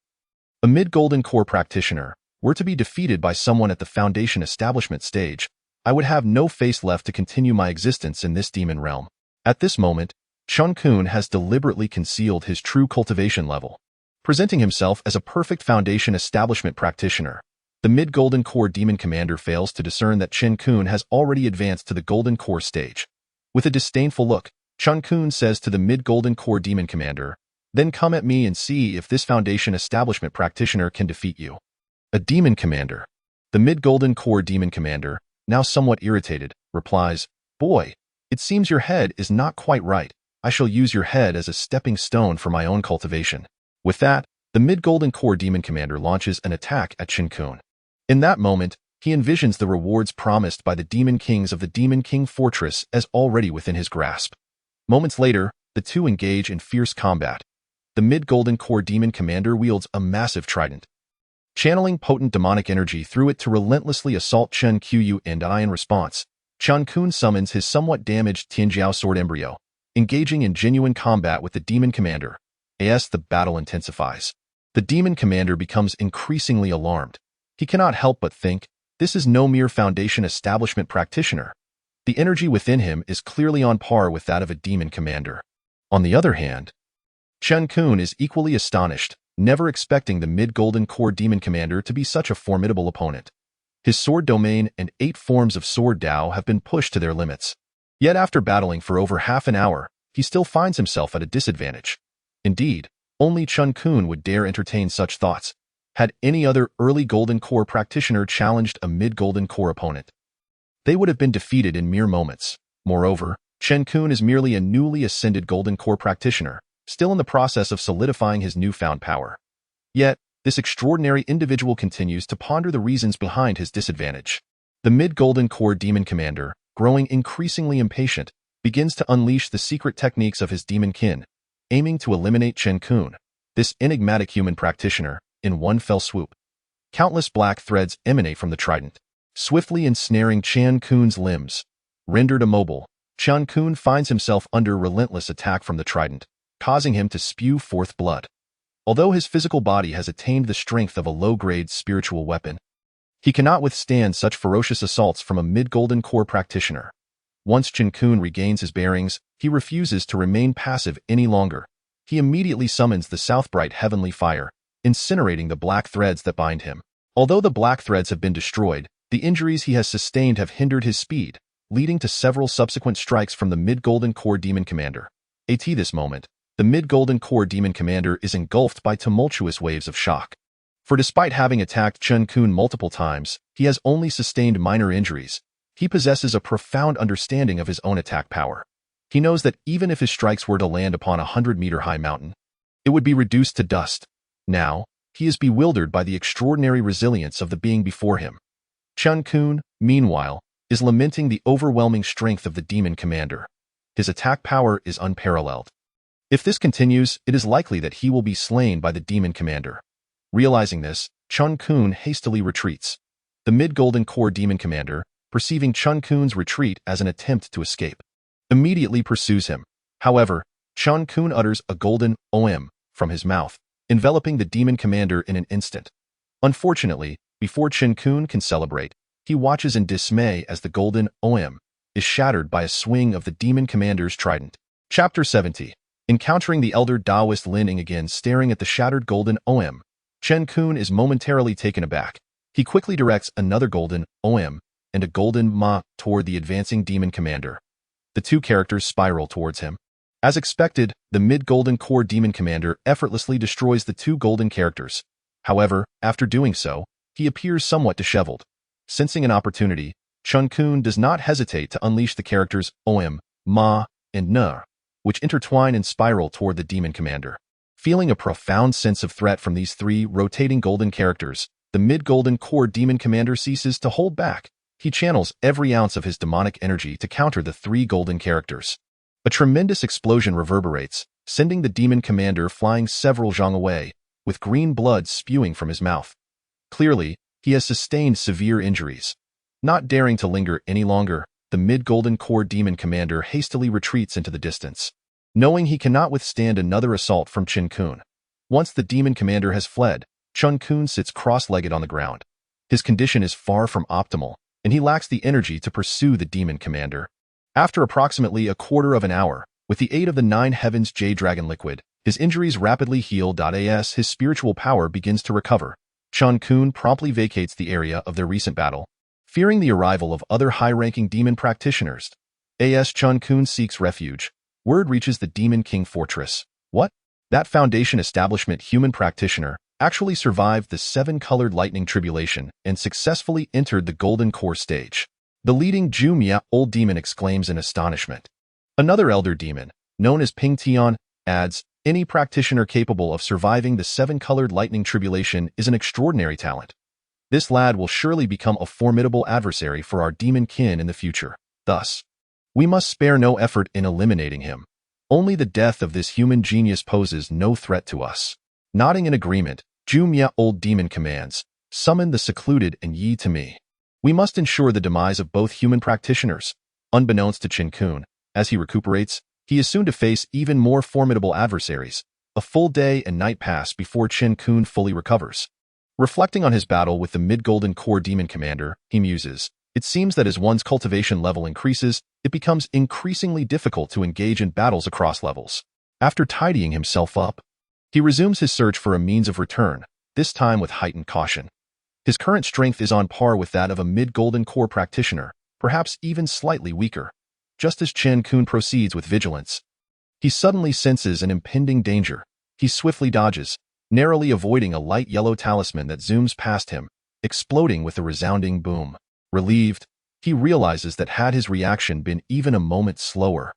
Speaker 2: a mid-golden core practitioner, were to be defeated by someone at the Foundation establishment stage, I would have no face left to continue my existence in this demon realm." At this moment, Chen Qun has deliberately concealed his true cultivation level, presenting himself as a perfect Foundation establishment practitioner. The mid-golden core demon commander fails to discern that Chen Qun has already advanced to the golden core stage. With a disdainful look, Chen Qun says to the mid-golden core demon commander, "Then come at me and see if this Foundation establishment practitioner can defeat you." A demon commander. The mid-golden core demon commander, now somewhat irritated, replies, "Boy, it seems your head is not quite right. I shall use your head as a stepping stone for my own cultivation." With that, the mid-golden core demon commander launches an attack at Chen Qun. In that moment, he envisions the rewards promised by the demon kings of the Demon King Fortress as already within his grasp. Moments later, the two engage in fierce combat. The mid-golden core demon commander wields a massive trident, channeling potent demonic energy through it to relentlessly assault Chen Qu and I. In response, Chen Qun summons his somewhat damaged Tianhe sword embryo, engaging in genuine combat with the demon commander. As the battle intensifies, the demon commander becomes increasingly alarmed. He cannot help but think, this is no mere Foundation establishment practitioner. The energy within him is clearly on par with that of a demon commander. On the other hand, Chen Qun is equally astonished, never expecting the mid-golden core demon commander to be such a formidable opponent. His sword domain and 8 forms of sword Dao have been pushed to their limits. Yet after battling for over half an hour, he still finds himself at a disadvantage. Indeed, only Chen Qun would dare entertain such thoughts. Had any other early golden core practitioner challenged a mid-golden core opponent, they would have been defeated in mere moments. Moreover, Chen Qun is merely a newly ascended golden core practitioner, still in the process of solidifying his newfound power. Yet, this extraordinary individual continues to ponder the reasons behind his disadvantage. The mid-golden core demon commander, growing increasingly impatient, begins to unleash the secret techniques of his demon kin, aiming to eliminate Chen Qun, this enigmatic human practitioner, in one fell swoop. Countless black threads emanate from the trident, swiftly ensnaring Chen Qun's limbs. Rendered immobile, Chen Qun finds himself under relentless attack from the trident, causing him to spew forth blood. Although his physical body has attained the strength of a low-grade spiritual weapon, he cannot withstand such ferocious assaults from a mid-golden core practitioner. Once Chen Qun regains his bearings, he refuses to remain passive any longer. He immediately summons the Southbright Heavenly Fire, incinerating the black threads that bind him. Although the black threads have been destroyed, the injuries he has sustained have hindered his speed, leading to several subsequent strikes from the mid-golden core demon commander. At this moment, the mid-golden core demon commander is engulfed by tumultuous waves of shock. For despite having attacked Chen Qun multiple times, he has only sustained minor injuries. He possesses a profound understanding of his own attack power. He knows that even if his strikes were to land upon a 100-meter-high mountain, it would be reduced to dust. Now, he is bewildered by the extraordinary resilience of the being before him. Chen Qun, meanwhile, is lamenting the overwhelming strength of the demon commander. His attack power is unparalleled. If this continues, it is likely that he will be slain by the demon commander. Realizing this, Chen Qun hastily retreats. The mid-golden core demon commander, perceiving Chen Qun's retreat as an attempt to escape, immediately pursues him. However, Chen Qun utters a golden "Om" from his mouth, enveloping the demon commander in an instant. Unfortunately, before Chen Qun can celebrate, he watches in dismay as the golden "Om" is shattered by a swing of the demon commander's trident. Chapter 70. Encountering the elder Taoist Lin Ying again staring at the shattered golden "Om", Chen Qun is momentarily taken aback. He quickly directs another golden "Om" and a golden "Ma" toward the advancing demon commander. The two characters spiral towards him. As expected, the mid-golden core demon commander effortlessly destroys the two golden characters. However, after doing so, he appears somewhat disheveled. Sensing an opportunity, Chen Qun does not hesitate to unleash the characters "Om", "Ma", and "Ne", which intertwine and spiral toward the demon commander. Feeling a profound sense of threat from these three rotating golden characters, the mid-golden core demon commander ceases to hold back. he channels every ounce of his demonic energy to counter the three golden characters. A tremendous explosion reverberates, sending the demon commander flying several zhang away, with green blood spewing from his mouth. Clearly, he has sustained severe injuries. Not daring to linger any longer, the mid-golden core demon commander hastily retreats into the distance, knowing he cannot withstand another assault from Chen Qun. Once the demon commander has fled, Chen Qun sits cross-legged on the ground. His condition is far from optimal, and he lacks the energy to pursue the demon commander. After approximately a quarter of an hour, with the aid of the Nine Heavens Jade Dragon liquid, his injuries rapidly heal. As his spiritual power begins to recover, Chen Qun promptly vacates the area of their recent battle, fearing the arrival of other high-ranking demon practitioners. Chen Qun seeks refuge. Word reaches the Demon King Fortress. What? That Foundation establishment human practitioner actually survived the seven-colored lightning tribulation and successfully entered the Golden Core stage. The leading Jumia old demon exclaims in astonishment. Another elder demon, known as Ping Tian, adds, any practitioner capable of surviving the seven-colored lightning tribulation is an extraordinary talent. This lad will surely become a formidable adversary for our demon kin in the future. Thus, we must spare no effort in eliminating him. Only the death of this human genius poses no threat to us. Nodding in agreement, Jumia old demon commands, summon the secluded and Yi to me. We must ensure the demise of both human practitioners. Unbeknownst to Chen Qun, as he recuperates, he is soon to face even more formidable adversaries. A full day and night pass before Chen Qun fully recovers. Reflecting on his battle with the mid-golden core demon commander, he muses, it seems that as one's cultivation level increases, it becomes increasingly difficult to engage in battles across levels. After tidying himself up, he resumes his search for a means of return, this time with heightened caution. His current strength is on par with that of a mid-golden core practitioner, perhaps even slightly weaker. Just as Chen Qun proceeds with vigilance, he suddenly senses an impending danger. He swiftly dodges, narrowly avoiding a light yellow talisman that zooms past him, exploding with a resounding boom. Relieved, he realizes that had his reaction been even a moment slower,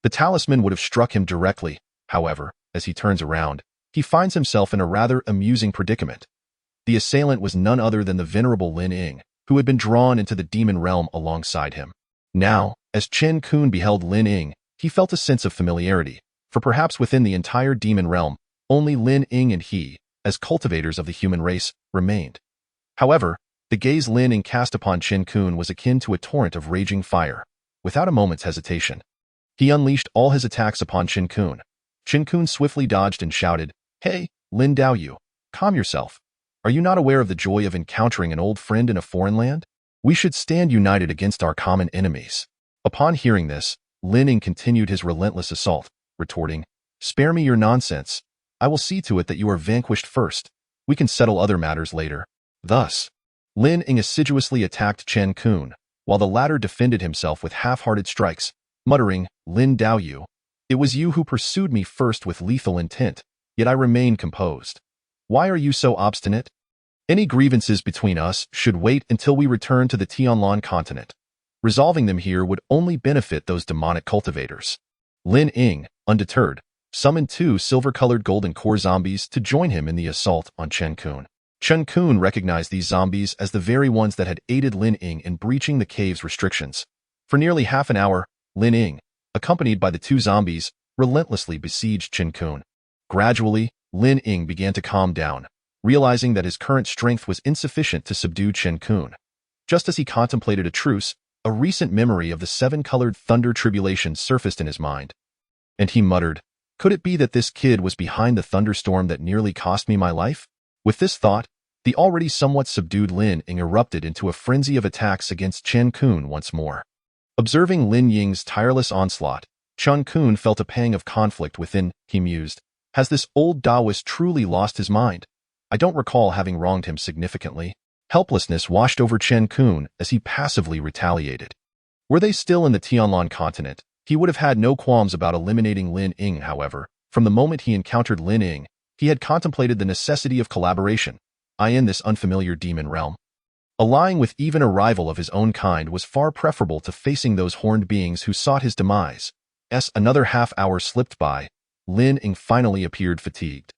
Speaker 2: the talisman would have struck him directly. However, as he turns around, he finds himself in a rather amusing predicament. The assailant was none other than the venerable Lin Ying, who had been drawn into the demon realm alongside him. Now, as Chen Qun beheld Lin Ying, he felt a sense of familiarity, for perhaps within the entire demon realm, only Lin Ying and he, as cultivators of the human race, remained. However, the gaze Lin Ying cast upon Chen Qun was akin to a torrent of raging fire. Without a moment's hesitation, he unleashed all his attacks upon Chen Qun. Chen Qun swiftly dodged and shouted, "Hey, Lin Daoyu, calm yourself. Are you not aware of the joy of encountering an old friend in a foreign land? We should stand united against our common enemies." Upon hearing this, Lin Ying continued his relentless assault, retorting, "Spare me your nonsense. I will see to it that you are vanquished first. We can settle other matters later." Thus, Lin Ying assiduously attacked Chen Qun, while the latter defended himself with half-hearted strikes, muttering, "Lin Daoyu, it was you who pursued me first with lethal intent, yet I remain composed. Why are you so obstinate? Any grievances between us should wait until we return to the Tianlan continent. Resolving them here would only benefit those demonic cultivators." Lin Ying, undeterred, summoned two silver-colored golden core zombies to join him in the assault on Chen Qun. Chen Qun recognized these zombies as the very ones that had aided Lin Ying in breaching the cave's restrictions. For nearly half an hour, Lin Ying, accompanied by the two zombies, relentlessly besieged Chen Qun. Gradually, Lin Ying began to calm down, realizing that his current strength was insufficient to subdue Chen Qun. Just as he contemplated a truce, a recent memory of the seven-colored thunder tribulation surfaced in his mind, and he muttered, "Could it be that this kid was behind the thunderstorm that nearly cost me my life?" With this thought, the already somewhat subdued Lin Ying erupted into a frenzy of attacks against Chen Qun once more. Observing Lin Ying's tireless onslaught, Chen Qun felt a pang of conflict within. He mused, "Has this old Taoist truly lost his mind? I don't recall having wronged him significantly." Helplessness washed over Chen Qun as he passively retaliated. Were they still in the Tianlan continent, he would have had no qualms about eliminating Lin Ying. However, from the moment he encountered Lin Ying, he had contemplated the necessity of collaboration, in this unfamiliar demon realm. Allying with even a rival of his own kind was far preferable to facing those horned beings who sought his demise. As another half hour slipped by, Lin Ying finally appeared fatigued,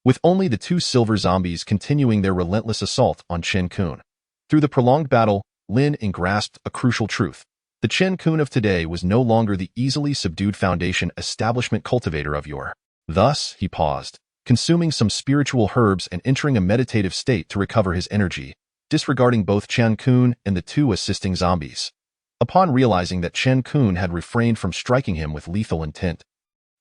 Speaker 2: with only the two silver zombies continuing their relentless assault on Chen Qun. Through the prolonged battle, Lin Ying grasped a crucial truth. The Chen Qun of today was no longer the easily subdued foundation establishment cultivator of yore. Thus, he paused, consuming some spiritual herbs and entering a meditative state to recover his energy, disregarding both Chen Qun and the two assisting zombies. Upon realizing that Chen Qun had refrained from striking him with lethal intent,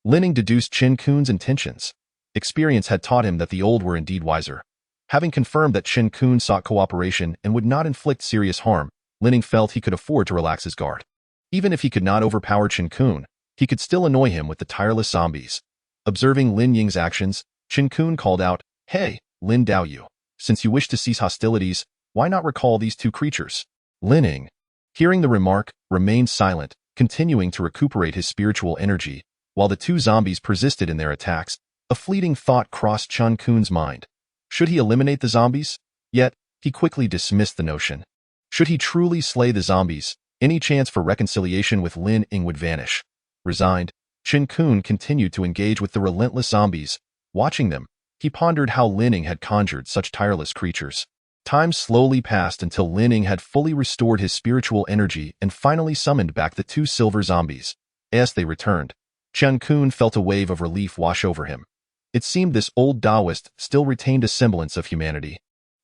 Speaker 2: Lin Ying deduced Chen Qun's intentions. Experience had taught him that the old were indeed wiser. Having confirmed that Chen Qun sought cooperation and would not inflict serious harm, Lin Ying felt he could afford to relax his guard. Even if he could not overpower Chen Qun, he could still annoy him with the tireless zombies. Observing Lin Ying's actions, Chen Qun called out, "Hey, Lin Daoyu, since you wish to cease hostilities, why not recall these two creatures?" Lin Ying, hearing the remark, remained silent, continuing to recuperate his spiritual energy, while the two zombies persisted in their attacks. A fleeting thought crossed Chen Qun's mind. Should he eliminate the zombies? Yet, he quickly dismissed the notion. Should he truly slay the zombies, any chance for reconciliation with Lin Ying would vanish. Resigned, Chen Qun continued to engage with the relentless zombies. Watching them, he pondered how Lin Ying had conjured such tireless creatures. Time slowly passed until Lin Ying had fully restored his spiritual energy and finally summoned back the two silver zombies. As they returned, Chen Qun felt a wave of relief wash over him. It seemed this old Taoist still retained a semblance of humanity.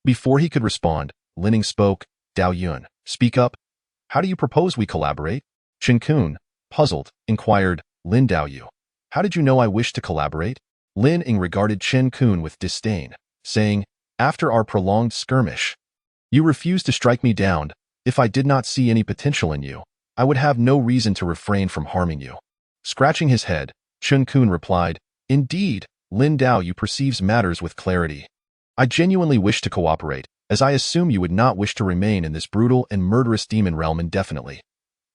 Speaker 2: Before he could respond, Lin Ying spoke. "Dao Yun, speak up. How do you propose we collaborate?" Chen Qun, puzzled, inquired, "Lin Daoyu, how did you know I wished to collaborate?" Lin Ying regarded Chen Qun with disdain, saying, "After our prolonged skirmish, you refused to strike me down. If I did not see any potential in you, I would have no reason to refrain from harming you." Scratching his head, Chen Qun replied, "Indeed, Lin Daoyu perceives matters with clarity. I genuinely wish to cooperate, as I assume you would not wish to remain in this brutal and murderous demon realm indefinitely.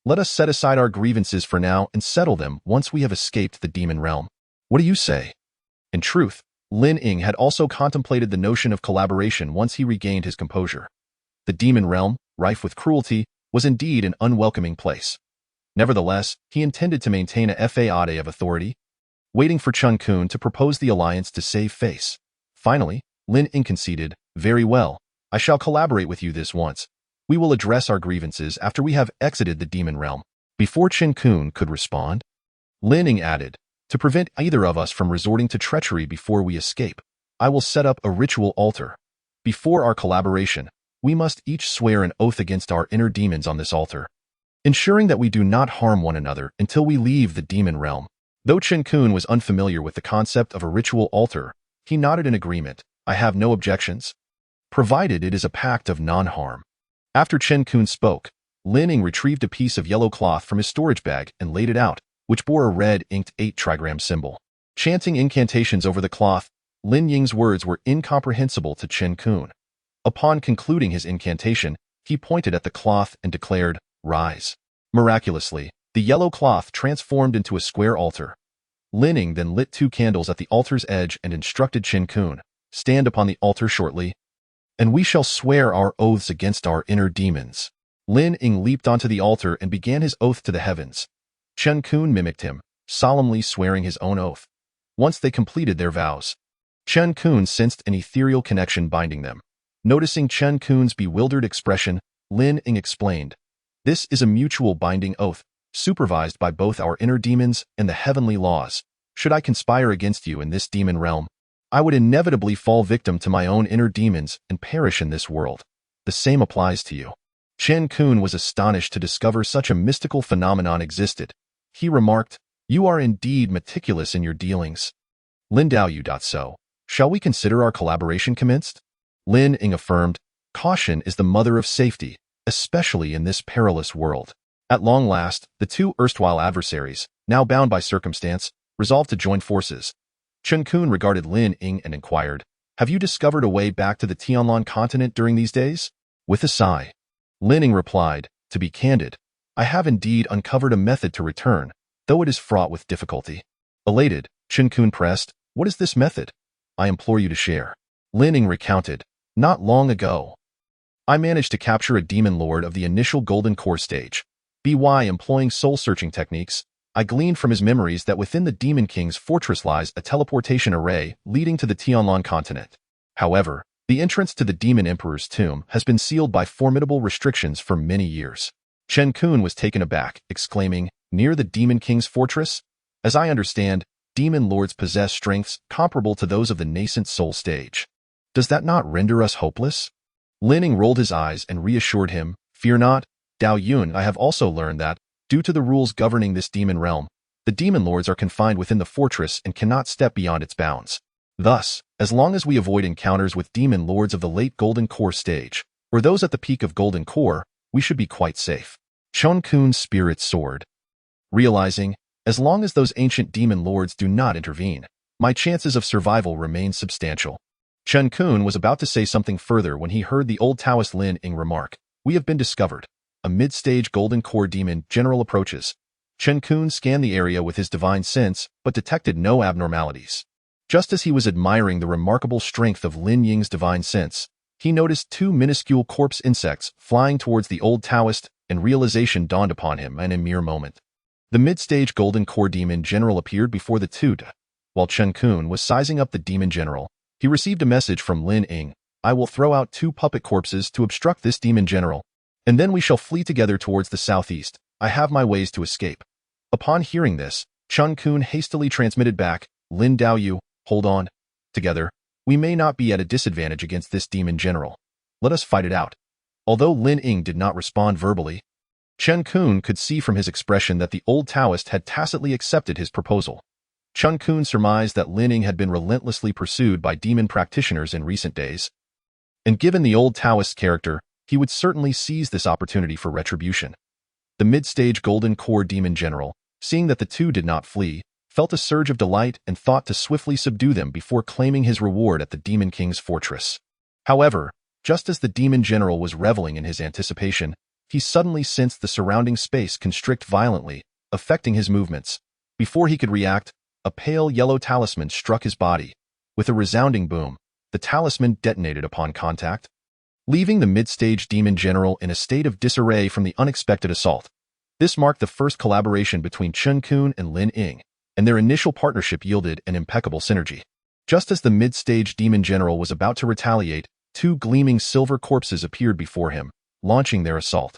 Speaker 2: Let us set aside our grievances for now and settle them once we have escaped the demon realm. What do you say?" In truth, Lin Ying had also contemplated the notion of collaboration once he regained his composure. The demon realm, rife with cruelty, was indeed an unwelcoming place. Nevertheless, he intended to maintain a faade of authority, waiting for Chen Qun to propose the alliance to save face. Finally, Lin Ying conceded, "Very well, I shall collaborate with you this once. We will address our grievances after we have exited the demon realm." Before Chen Qun could respond, Lin Ying added, "To prevent either of us from resorting to treachery before we escape, I will set up a ritual altar. Before our collaboration, we must each swear an oath against our inner demons on this altar, ensuring that we do not harm one another until we leave the demon realm." Though Chen Qun was unfamiliar with the concept of a ritual altar, he nodded in agreement. "I have no objections, provided it is a pact of non-harm." After Chen Qun spoke, Lin Ying retrieved a piece of yellow cloth from his storage bag and laid it out, which bore a red-inked 8-trigram symbol. Chanting incantations over the cloth, Lin Ying's words were incomprehensible to Chen Qun. Upon concluding his incantation, he pointed at the cloth and declared, "Rise." Miraculously, the yellow cloth transformed into a square altar. Lin Ying then lit 2 candles at the altar's edge and instructed Chen Qun, "Stand upon the altar shortly, and we shall swear our oaths against our inner demons." Lin Ying leaped onto the altar and began his oath to the heavens. Chen Qun mimicked him, solemnly swearing his own oath. Once they completed their vows, Chen Qun sensed an ethereal connection binding them. Noticing Chen Qun's bewildered expression, Lin Ying explained, "This is a mutual binding oath, supervised by both our inner demons and the heavenly laws. Should I conspire against you in this demon realm, I would inevitably fall victim to my own inner demons and perish in this world. The same applies to you." Chen Qun was astonished to discover such a mystical phenomenon existed. He remarked, "You are indeed meticulous in your dealings. Lin Daoyu. So, shall we consider our collaboration commenced?" Lin Ying affirmed, "Caution is the mother of safety, especially in this perilous world." At long last, the two erstwhile adversaries, now bound by circumstance, resolved to join forces. Chen Qun regarded Lin Ying and inquired, "Have you discovered a way back to the Tianhe continent during these days?" With a sigh, Lin Ying replied, "To be candid, I have indeed uncovered a method to return, though it is fraught with difficulty." Elated, Chen Qun pressed, "What is this method? I implore you to share." Lin Ying recounted, "Not long ago, I managed to capture a demon lord of the initial Golden Core stage. By employing soul-searching techniques, I gleaned from his memories that within the Demon King's fortress lies a teleportation array leading to the Tianhe continent. However, The entrance to the Demon Emperor's tomb has been sealed by formidable restrictions for many years. Chen Qun was taken aback, exclaiming, "Near the Demon King's fortress? As I understand, demon lords possess strengths comparable to those of the nascent soul stage. Does that not render us hopeless?" Lin Ying rolled his eyes and reassured him, "Fear not, Dao Yun. I have also learned that, due to the rules governing this demon realm, the demon lords are confined within the fortress and cannot step beyond its bounds. Thus, as long as we avoid encounters with demon lords of the late Golden Core stage, or those at the peak of Golden Core, we should be quite safe." Chen Qun's spirit soared, realizing, as long as those ancient demon lords do not intervene, my chances of survival remain substantial. Chen Qun was about to say something further when he heard the old Taoist Lin Ying remark, "We have been discovered. A mid-stage Golden Core demon general approaches." Chen Qun scanned the area with his divine sense, but detected no abnormalities. Just as he was admiring the remarkable strength of Lin Ying's divine sense, he noticed two minuscule corpse insects flying towards the old Taoist, and realization dawned upon him in a mere moment. The mid-stage Golden Core demon general appeared before the two. While Chen Qun was sizing up the demon general, he received a message from Lin Ying, "I will throw out two puppet corpses to obstruct this demon general, and then we shall flee together towards the southeast. I have my ways to escape." Upon hearing this, Chen Qun hastily transmitted back, "Lin Daoyu, hold on. Together, we may not be at a disadvantage against this demon general. Let us fight it out." Although Lin Ying did not respond verbally, Chen Qun could see from his expression that the old Taoist had tacitly accepted his proposal. Chen Qun surmised that Lin Ying had been relentlessly pursued by demon practitioners in recent days, and given the old Taoist's character, he would certainly seize this opportunity for retribution. The mid-stage Golden Core demon general, seeing that the two did not flee, felt a surge of delight and thought to swiftly subdue them before claiming his reward at the Demon King's fortress. However, just as the demon general was reveling in his anticipation, he suddenly sensed the surrounding space constrict violently, affecting his movements. Before he could react, a pale yellow talisman struck his body. With a resounding boom, the talisman detonated upon contact, leaving the mid-stage demon general in a state of disarray from the unexpected assault. This marked the first collaboration between Chen Qun and Lin Ying, and their initial partnership yielded an impeccable synergy. Just as the mid-stage demon general was about to retaliate, two gleaming silver corpses appeared before him, launching their assault.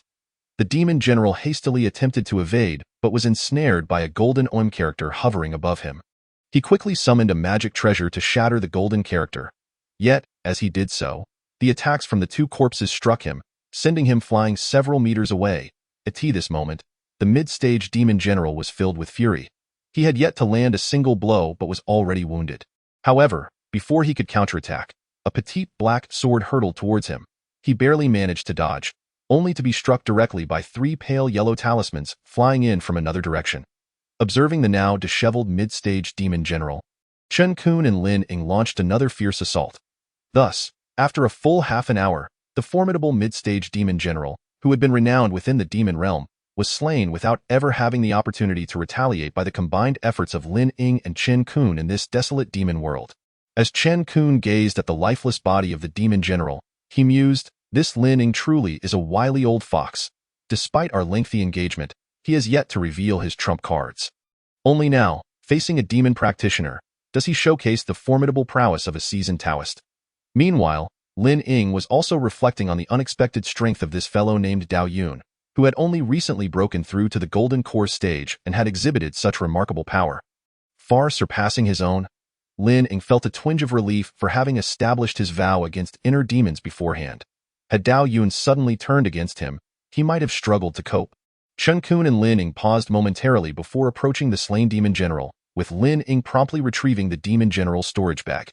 Speaker 2: The demon general hastily attempted to evade, but was ensnared by a golden Om character hovering above him. He quickly summoned a magic treasure to shatter the golden character. Yet, as he did so, the attacks from the two corpses struck him, sending him flying several meters away. At this moment, the mid-stage demon general was filled with fury. He had yet to land a single blow but was already wounded. However, before he could counterattack, a petite black sword hurtled towards him. He barely managed to dodge, only to be struck directly by three pale yellow talismans flying in from another direction. Observing the now disheveled mid-stage demon general, Chen Qun and Lin Ying launched another fierce assault. Thus, after a full half an hour, the formidable mid-stage demon general, who had been renowned within the demon realm, was slain without ever having the opportunity to retaliate by the combined efforts of Lin Ying and Chen Qun in this desolate demon world. As Chen Qun gazed at the lifeless body of the demon general, he mused, "This Lin Ying truly is a wily old fox. Despite our lengthy engagement, he has yet to reveal his trump cards. Only now, facing a demon practitioner, does he showcase the formidable prowess of a seasoned Taoist." Meanwhile, Lin Ying was also reflecting on the unexpected strength of this fellow named Dao Yun, who had only recently broken through to the Golden Core stage and had exhibited such remarkable power. Far surpassing his own, Lin Ying felt a twinge of relief for having established his vow against inner demons beforehand. Had Dao Yun suddenly turned against him, he might have struggled to cope. Chen Qun and Lin Ying paused momentarily before approaching the slain demon general, with Lin Ying promptly retrieving the demon general's storage bag.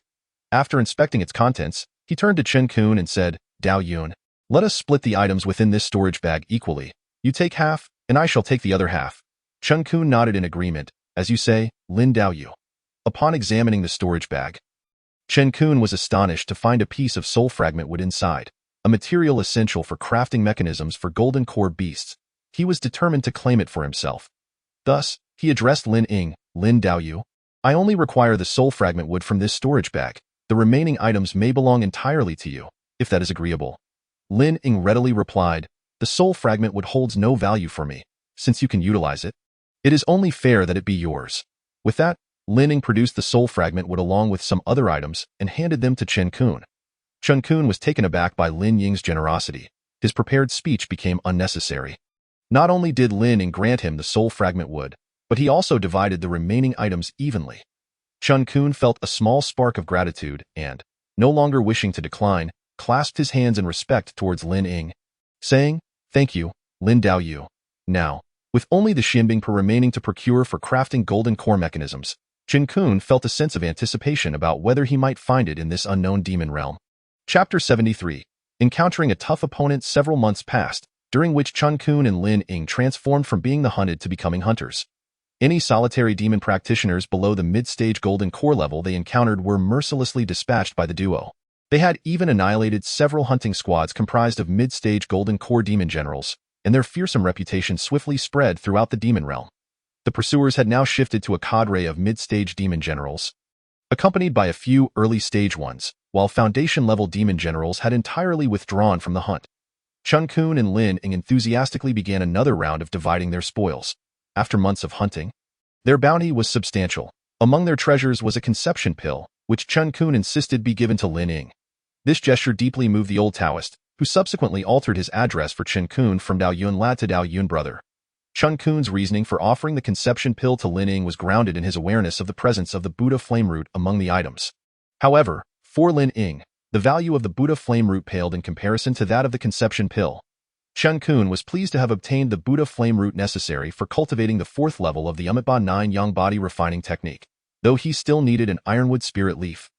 Speaker 2: After inspecting its contents, he turned to Chen Qun and said, "Dao Yun, let us split the items within this storage bag equally. You take half, and I shall take the other half." Chen Qun nodded in agreement. "As you say, Lin Daoyu." Upon examining the storage bag, Chen Qun was astonished to find a piece of soul fragment wood inside, a material essential for crafting mechanisms for Golden Core beasts. He was determined to claim it for himself. Thus, he addressed Lin Ying, "Lin Daoyu, I only require the soul fragment wood from this storage bag. The remaining items may belong entirely to you, if that is agreeable." Lin Ying readily replied, "The soul fragment wood holds no value for me, since you can utilize it. It is only fair that it be yours." With that, Lin Ying produced the soul fragment wood along with some other items and handed them to Chen Qun. Chen Qun was taken aback by Lin Ying's generosity. His prepared speech became unnecessary. Not only did Lin Ying grant him the soul fragment wood, but he also divided the remaining items evenly. Chen Qun felt a small spark of gratitude and, no longer wishing to decline, clasped his hands in respect towards Lin Ying, saying, "Thank you, Lin Dao Yu." Now, with only the Xianbing per remaining to procure for crafting golden core mechanisms, Chen Qun felt a sense of anticipation about whether he might find it in this unknown demon realm. Chapter 73. Encountering a tough opponent. Several months passed, during which Chen Qun and Lin Ying transformed from being the hunted to becoming hunters. Any solitary demon practitioners below the mid-stage golden core level they encountered were mercilessly dispatched by the duo. They had even annihilated several hunting squads comprised of mid-stage golden core demon generals, and their fearsome reputation swiftly spread throughout the demon realm. The pursuers had now shifted to a cadre of mid-stage demon generals, accompanied by a few early-stage ones, while foundation-level demon generals had entirely withdrawn from the hunt. Chen Qun and Lin Ying enthusiastically began another round of dividing their spoils. After months of hunting, their bounty was substantial. Among their treasures was a conception pill, which Chen Qun insisted be given to Lin Ying. This gesture deeply moved the old Taoist, who subsequently altered his address for Chen Qun from Dao Yun lad to Dao Yun brother. Chen Qun's reasoning for offering the conception pill to Lin Ying was grounded in his awareness of the presence of the Buddha flame root among the items. However, for Lin Ying, the value of the Buddha flame root paled in comparison to that of the conception pill. Chen Qun was pleased to have obtained the Buddha flame root necessary for cultivating the 4th level of the Umitba 9 Yang body refining technique, though he still needed an ironwood spirit leaf,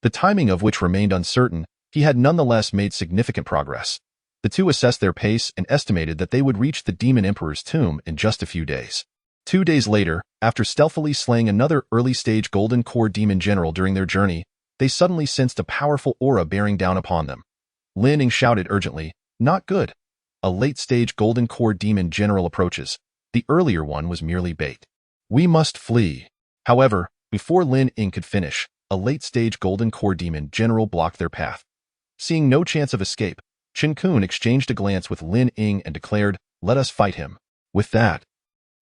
Speaker 2: the timing of which remained uncertain. He had nonetheless made significant progress. The two assessed their pace and estimated that they would reach the Demon Emperor's tomb in just a few days. 2 days later, after stealthily slaying another early-stage golden core demon general during their journey, they suddenly sensed a powerful aura bearing down upon them. Lin Ying shouted urgently, "Not good." A late-stage golden core demon general approaches. The earlier one was merely bait. "We must flee." However, before Lin Ying could finish, a late-stage golden core demon general blocked their path. Seeing no chance of escape, Chen Qun exchanged a glance with Lin Ying and declared, "Let us fight him." With that,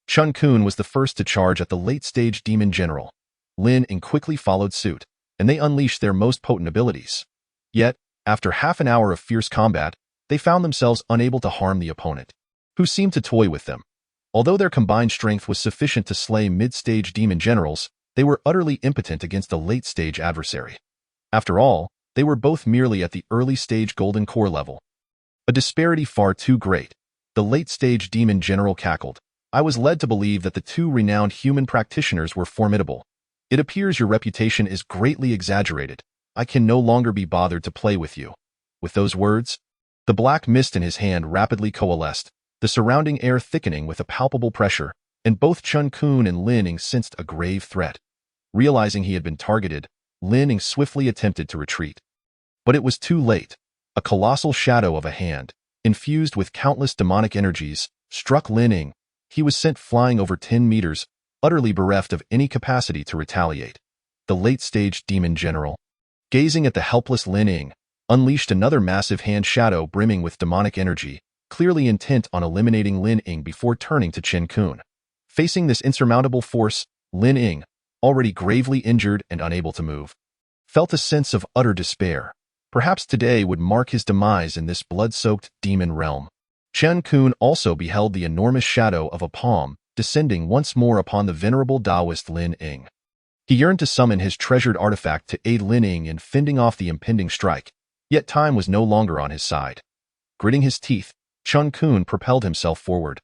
Speaker 2: Chen Qun was the first to charge at the late-stage demon general. Lin Ying quickly followed suit, and they unleashed their most potent abilities. Yet, after half an hour of fierce combat, they found themselves unable to harm the opponent, who seemed to toy with them. Although their combined strength was sufficient to slay mid-stage demon generals, they were utterly impotent against a late-stage adversary. After all, they were both merely at the early-stage golden core level. A disparity far too great. The late-stage demon general cackled. "I was led to believe that the two renowned human practitioners were formidable. It appears your reputation is greatly exaggerated. I can no longer be bothered to play with you." With those words, the black mist in his hand rapidly coalesced, the surrounding air thickening with a palpable pressure, and both Chen Qun and Lin Ying sensed a grave threat. Realizing he had been targeted, Lin Ying swiftly attempted to retreat. But it was too late. A colossal shadow of a hand, infused with countless demonic energies, struck Lin Ying. He was sent flying over 10 meters, utterly bereft of any capacity to retaliate. The late-stage demon general, gazing at the helpless Lin Ying, unleashed another massive hand shadow brimming with demonic energy, clearly intent on eliminating Lin Ying before turning to Chen Qun. Facing this insurmountable force, Lin Ying, already gravely injured and unable to move, felt a sense of utter despair. Perhaps today would mark his demise in this blood-soaked demon realm. Chen Qun also beheld the enormous shadow of a palm descending once more upon the venerable Taoist Lin Ying. He yearned to summon his treasured artifact to aid Lin Ying in fending off the impending strike, yet time was no longer on his side. Gritting his teeth, Chen Qun propelled himself forward,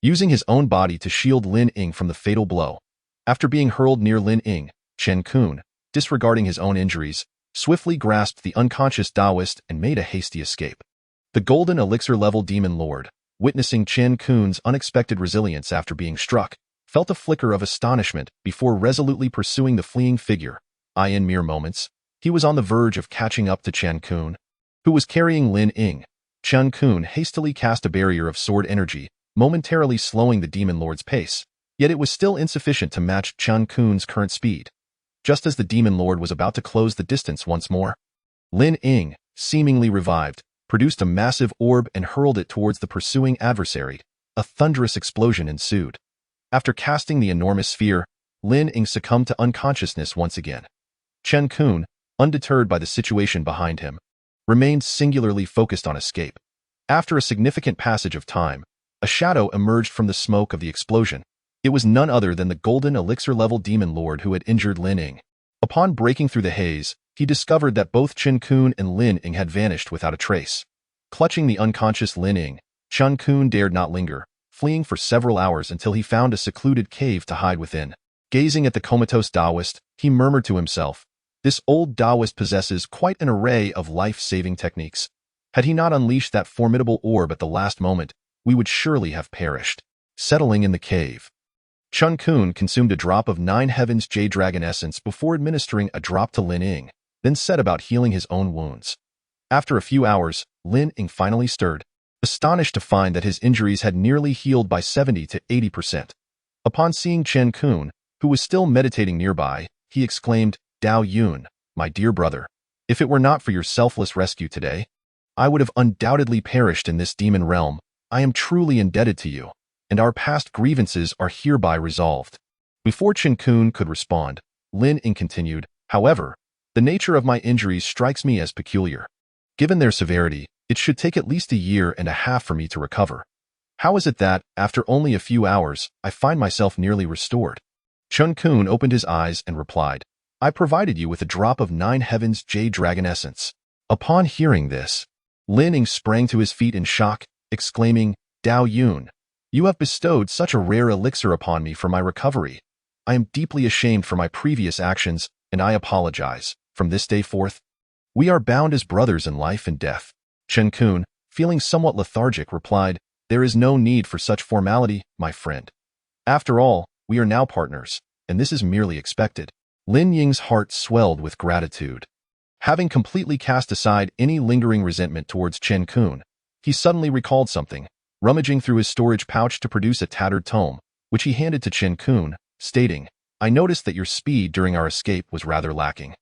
Speaker 2: using his own body to shield Lin Ying from the fatal blow. After being hurled near Lin Ying, Chen Qun, disregarding his own injuries, swiftly grasped the unconscious Taoist and made a hasty escape. The golden elixir-level demon lord, witnessing Chen Qun's unexpected resilience after being struck, felt a flicker of astonishment before resolutely pursuing the fleeing figure. In mere moments, he was on the verge of catching up to Chen Qun, who was carrying Lin Ying. Chen Qun hastily cast a barrier of sword energy, momentarily slowing the demon lord's pace, yet it was still insufficient to match Chen Qun's current speed. Just as the demon lord was about to close the distance once more, Lin Ying, seemingly revived, produced a massive orb and hurled it towards the pursuing adversary. A thunderous explosion ensued. After casting the enormous sphere, Lin Ying succumbed to unconsciousness once again. Chen Qun, undeterred by the situation behind him, remained singularly focused on escape. After a significant passage of time, a shadow emerged from the smoke of the explosion. It was none other than the golden elixir-level demon lord who had injured Lin Ying. Upon breaking through the haze, he discovered that both Chen Qun and Lin Ying had vanished without a trace. Clutching the unconscious Lin Ying, Chen Qun dared not linger, fleeing for several hours until he found a secluded cave to hide within. Gazing at the comatose Taoist, he murmured to himself, "This old Taoist possesses quite an array of life-saving techniques. Had he not unleashed that formidable orb at the last moment, we would surely have perished." Settling in the cave, Chen Qun consumed a drop of 9 Heavens Jade Dragon Essence before administering a drop to Lin Ying, then set about healing his own wounds. After a few hours, Lin Ying finally stirred, astonished to find that his injuries had nearly healed by 70 to 80%. Upon seeing Chen Qun, who was still meditating nearby, he exclaimed, "Dao Yun, my dear brother, if it were not for your selfless rescue today, I would have undoubtedly perished in this demon realm. I am truly indebted to you, and our past grievances are hereby resolved." Before Chen Qun could respond, Lin Ying continued, "However, the nature of my injuries strikes me as peculiar. Given their severity, it should take at least a year and a half for me to recover. How is it that, after only a few hours, I find myself nearly restored?" Chen Qun opened his eyes and replied, "I provided you with a drop of 9 Heavens Jade Dragon Essence." Upon hearing this, Lin Ying sprang to his feet in shock, exclaiming, "Dao Yun, you have bestowed such a rare elixir upon me for my recovery. I am deeply ashamed for my previous actions, and I apologize. From this day forth, we are bound as brothers in life and death." Chen Qun, feeling somewhat lethargic, replied, "There is no need for such formality, my friend. After all, we are now partners, and this is merely expected." Lin Ying's heart swelled with gratitude. Having completely cast aside any lingering resentment towards Chen Qun, he suddenly recalled something, rummaging through his storage pouch to produce a tattered tome, which he handed to Chen Qun, stating, "I noticed that your speed during our escape was rather lacking.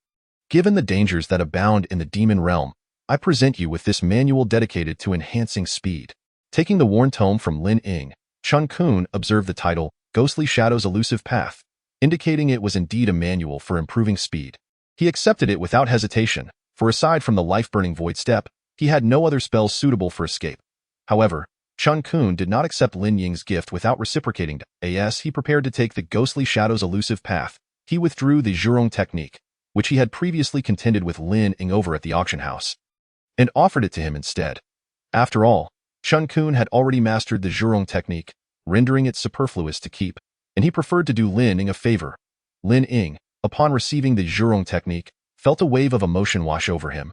Speaker 2: Given the dangers that abound in the demon realm, I present you with this manual dedicated to enhancing speed." Taking the worn tome from Lin Ying, Chen Qun observed the title, "Ghostly Shadow's Elusive Path," indicating it was indeed a manual for improving speed. He accepted it without hesitation, for aside from the life-burning void step, he had no other spells suitable for escape. However, Chen Qun did not accept Lin Ying's gift without reciprocating. As he prepared to take the Ghostly Shadow's Elusive Path, he withdrew the Zhurong technique, which he had previously contended with Lin Ying over at the auction house, and offered it to him instead. After all, Chen Qun had already mastered the Zhurong technique, rendering it superfluous to keep, and he preferred to do Lin Ying a favor. Lin Ying, upon receiving the Zhurong technique, felt a wave of emotion wash over him.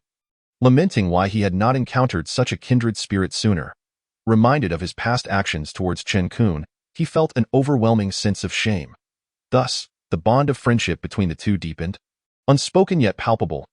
Speaker 2: Lamenting why he had not encountered such a kindred spirit sooner, reminded of his past actions towards Chen Qun, he felt an overwhelming sense of shame. Thus, the bond of friendship between the two deepened, unspoken yet palpable.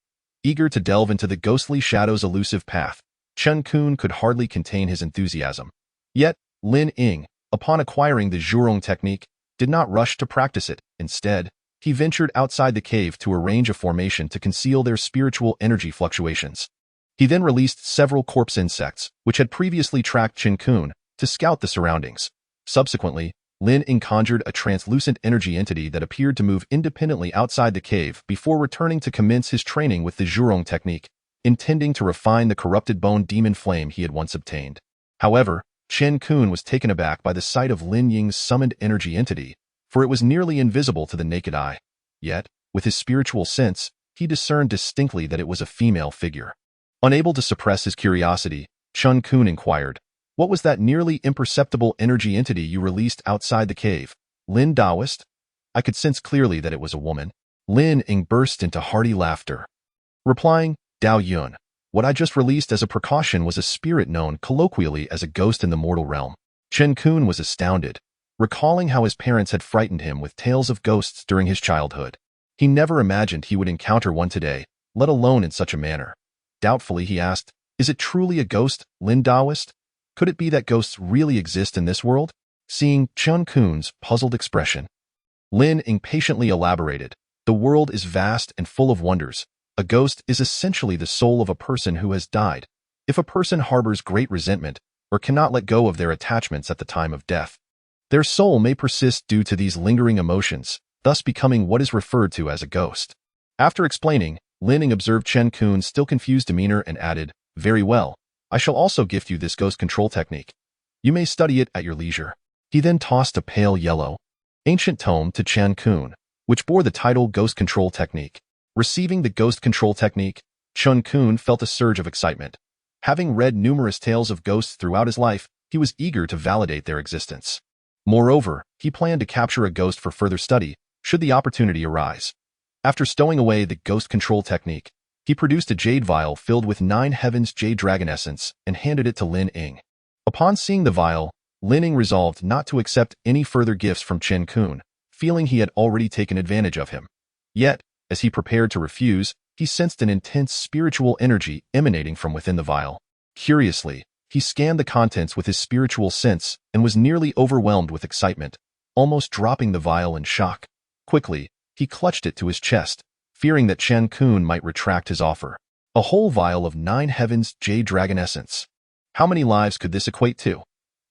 Speaker 2: Eager to delve into the Ghostly Shadow's elusive path, Chen Qun could hardly contain his enthusiasm. Yet, Lin Ying, upon acquiring the Zhurong technique, did not rush to practice it. Instead, he ventured outside the cave to arrange a formation to conceal their spiritual energy fluctuations. He then released several corpse insects, which had previously tracked Chen Qun, to scout the surroundings. Subsequently, Lin Ying conjured a translucent energy entity that appeared to move independently outside the cave before returning to commence his training with the Zhurong technique, intending to refine the corrupted bone demon flame he had once obtained. However, Chen Qun was taken aback by the sight of Lin Ying's summoned energy entity, for it was nearly invisible to the naked eye. Yet, with his spiritual sense, he discerned distinctly that it was a female figure. Unable to suppress his curiosity, Chen Qun inquired, "What was that nearly imperceptible energy entity you released outside the cave? Lin Taoist?" I could sense clearly that it was a woman. Lin Ying burst into hearty laughter, replying, "Dao Yun, what I just released as a precaution was a spirit known colloquially as a ghost in the mortal realm." Chen Qun was astounded, recalling how his parents had frightened him with tales of ghosts during his childhood. He never imagined he would encounter one today, let alone in such a manner. Doubtfully, he asked, "Is it truly a ghost, Lin Taoist? Could it be that ghosts really exist in this world?" Seeing Chen Qun's puzzled expression, Lin impatiently elaborated, "The world is vast and full of wonders. A ghost is essentially the soul of a person who has died. If a person harbors great resentment or cannot let go of their attachments at the time of death, their soul may persist due to these lingering emotions, thus becoming what is referred to as a ghost." After explaining, Lin Ying observed Chen Qun's still confused demeanor and added, "Very well. I shall also gift you this ghost control technique. You may study it at your leisure." He then tossed a pale yellow, ancient tome to Chen Qun, which bore the title Ghost Control Technique. Receiving the Ghost Control Technique, Chen Qun felt a surge of excitement. Having read numerous tales of ghosts throughout his life, he was eager to validate their existence. Moreover, he planned to capture a ghost for further study, should the opportunity arise. After stowing away the Ghost Control Technique, he produced a jade vial filled with 9 heavens jade dragon essence and handed it to Lin Ying. Upon seeing the vial, Lin Ying resolved not to accept any further gifts from Chen Qun, feeling he had already taken advantage of him. Yet, as he prepared to refuse, he sensed an intense spiritual energy emanating from within the vial. Curiously, he scanned the contents with his spiritual sense and was nearly overwhelmed with excitement, almost dropping the vial in shock. Quickly, he clutched it to his chest, fearing that Chen Qun might retract his offer. A whole vial of 9 heavens jade dragon essence. How many lives could this equate to?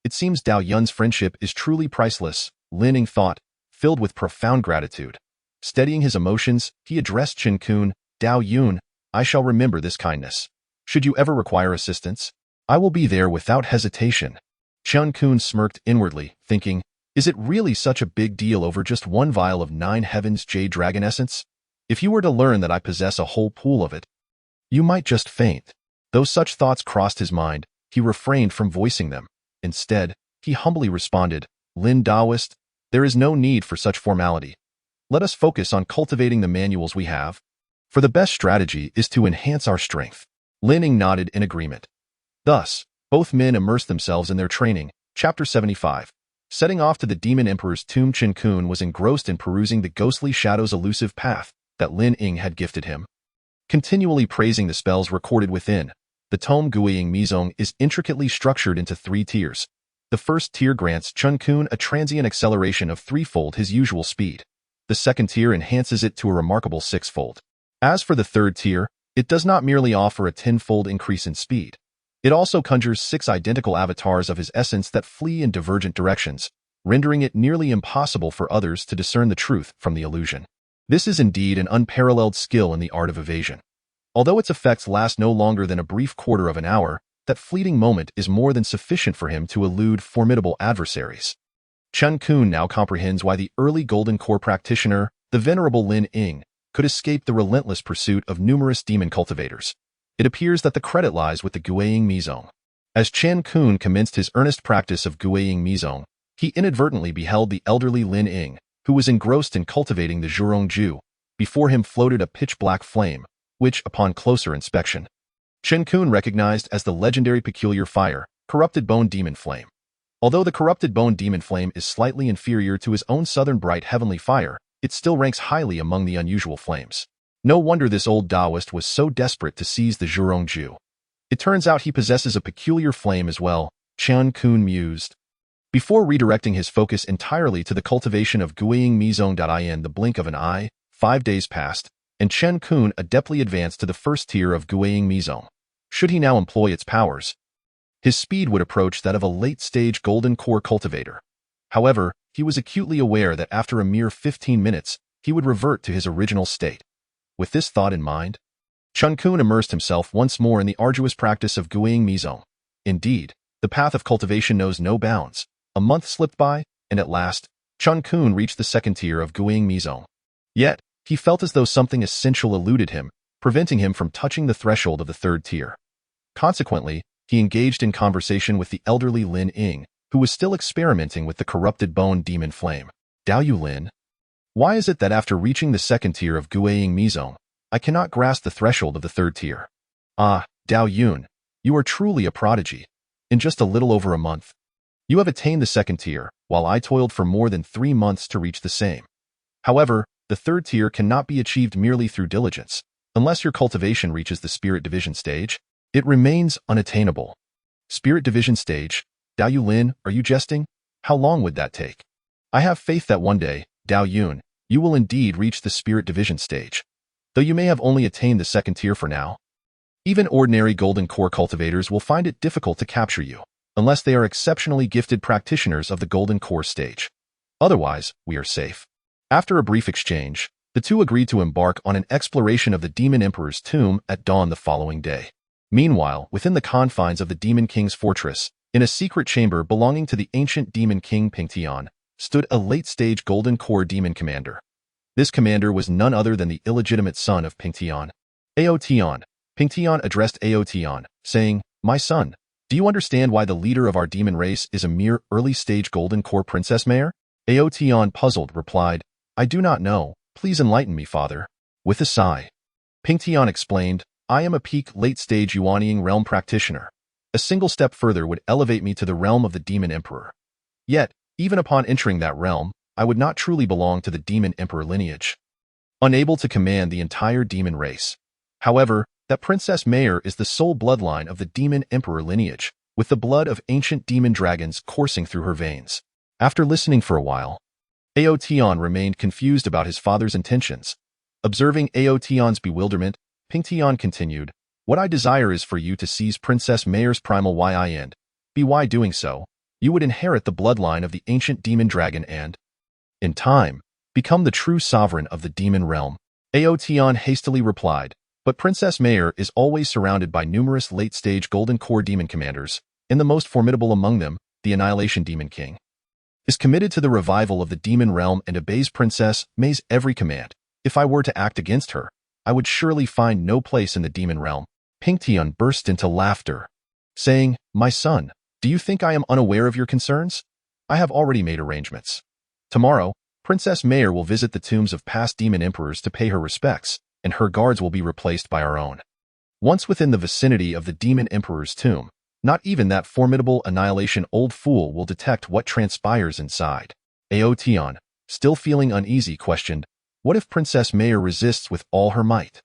Speaker 2: It seems Dao Yun's friendship is truly priceless, Lin Ying thought, filled with profound gratitude. Steadying his emotions, he addressed Chen Qun, "Dao Yun, I shall remember this kindness. Should you ever require assistance, I will be there without hesitation." Chen Qun smirked inwardly, thinking, is it really such a big deal over just one vial of 9 heavens jade dragon essence? If you were to learn that I possess a whole pool of it, you might just faint. Though such thoughts crossed his mind, he refrained from voicing them. Instead, he humbly responded, "Lin Daoist, there is no need for such formality. Let us focus on cultivating the manuals we have. For the best strategy is to enhance our strength." Lin Ying nodded in agreement. Thus, both men immersed themselves in their training. Chapter 75. Setting off to the Demon Emperor's tomb, Chen Qun was engrossed in perusing the ghostly shadow's elusive path that Lin Ying had gifted him. Continually praising the spells recorded within, the tome Guiying Mizong is intricately structured into 3 tiers. The first tier grants Chen Qun a transient acceleration of 3-fold his usual speed. The second tier enhances it to a remarkable 6-fold. As for the third tier, it does not merely offer a 10-fold increase in speed. It also conjures 6 identical avatars of his essence that flee in divergent directions, rendering it nearly impossible for others to discern the truth from the illusion. This is indeed an unparalleled skill in the art of evasion. Although its effects last no longer than a brief quarter of an hour, that fleeting moment is more than sufficient for him to elude formidable adversaries. Chen Qun now comprehends why the early Golden Core practitioner, the venerable Lin Ying, could escape the relentless pursuit of numerous demon cultivators. It appears that the credit lies with the Guiying Mizong. As Chen Qun commenced his earnest practice of Guiying Mizong, he inadvertently beheld the elderly Lin Ying, who was engrossed in cultivating the Zhurong Ju. Before him floated a pitch-black flame, which, upon closer inspection, Chen Qun recognized as the legendary peculiar fire, Corrupted Bone Demon Flame. Although the Corrupted Bone Demon Flame is slightly inferior to his own southern bright heavenly fire, it still ranks highly among the unusual flames. No wonder this old Taoist was so desperate to seize the Zhurong Ju. It turns out he possesses a peculiar flame as well, Chen Qun mused. Before redirecting his focus entirely to the cultivation of Guiying Mizong in the blink of an eye, 5 days passed, and Chen Qun adeptly advanced to the first tier of Guiying Mizong. Should he now employ its powers, his speed would approach that of a late-stage Golden Core cultivator. However, he was acutely aware that after a mere 15 minutes, he would revert to his original state. With this thought in mind, Chen Qun immersed himself once more in the arduous practice of Guiying Mizong. Indeed, the path of cultivation knows no bounds. A month slipped by, and at last, Chen Qun reached the second tier of Guiying Mizong. Yet, he felt as though something essential eluded him, preventing him from touching the threshold of the third tier. Consequently, he engaged in conversation with the elderly Lin Ying, who was still experimenting with the Corrupted Bone Demon Flame. "Dao Yu Lin, why is it that after reaching the second tier of Guiying Mizong, I cannot grasp the threshold of the third tier?" "Ah, Dao Yun, you are truly a prodigy. In just a little over a month, you have attained the second tier, while I toiled for more than 3 months to reach the same. However, the third tier cannot be achieved merely through diligence. Unless your cultivation reaches the Spirit Division stage, it remains unattainable." "Spirit Division stage? Dao Yu Lin, are you jesting? How long would that take?" "I have faith that one day, Dao Yun, you will indeed reach the Spirit Division stage. Though you may have only attained the second tier for now, even ordinary Golden Core cultivators will find it difficult to capture you, unless they are exceptionally gifted practitioners of the Golden Core stage. Otherwise, we are safe." After a brief exchange, The two agreed to embark on an exploration of the Demon Emperor's tomb at dawn the following day. Meanwhile, within the confines of the Demon King's fortress, in a secret chamber belonging to the ancient Demon King Ping, stood a late-stage Golden Core Demon Commander. This commander was none other than the illegitimate son of Ping. Ao Ping addressed Ao, saying, "My son, do you understand why the leader of our demon race is a mere early-stage Golden Core Princess Mayor?" Ao, puzzled, replied, "I do not know. Please enlighten me, father." With a sigh, Ping explained, "I am a peak late-stage Yuanying realm practitioner. A single step further would elevate me to the realm of the Demon Emperor. Yet, even upon entering that realm, I would not truly belong to the Demon Emperor lineage, unable to command the entire demon race. However, that Princess Mayor is the sole bloodline of the Demon Emperor lineage, with the blood of ancient demon dragons coursing through her veins." After listening for a while, Ao remained confused about his father's intentions. Observing Ao bewilderment, Ping continued, "What I desire is for you to seize Princess Mayor's primal yi and, by doing so, you would inherit the bloodline of the ancient demon dragon and, in time, become the true sovereign of the demon realm." Ao hastily replied, "But Princess Mayor is always surrounded by numerous late-stage Golden Core demon commanders, and the most formidable among them, the Annihilation Demon King, is committed to the revival of the demon realm and obeys Princess May's every command. If I were to act against her, I would surely find no place in the demon realm." Ping burst into laughter, saying, "My son, do you think I am unaware of your concerns? I have already made arrangements. Tomorrow, Princess Mayor will visit the tombs of past demon emperors to pay her respects, and her guards will be replaced by our own. Once within the vicinity of the demon emperor's tomb, not even that formidable annihilation old fool will detect what transpires inside." Ao, still feeling uneasy, questioned, "What if Princess Mayor resists with all her might?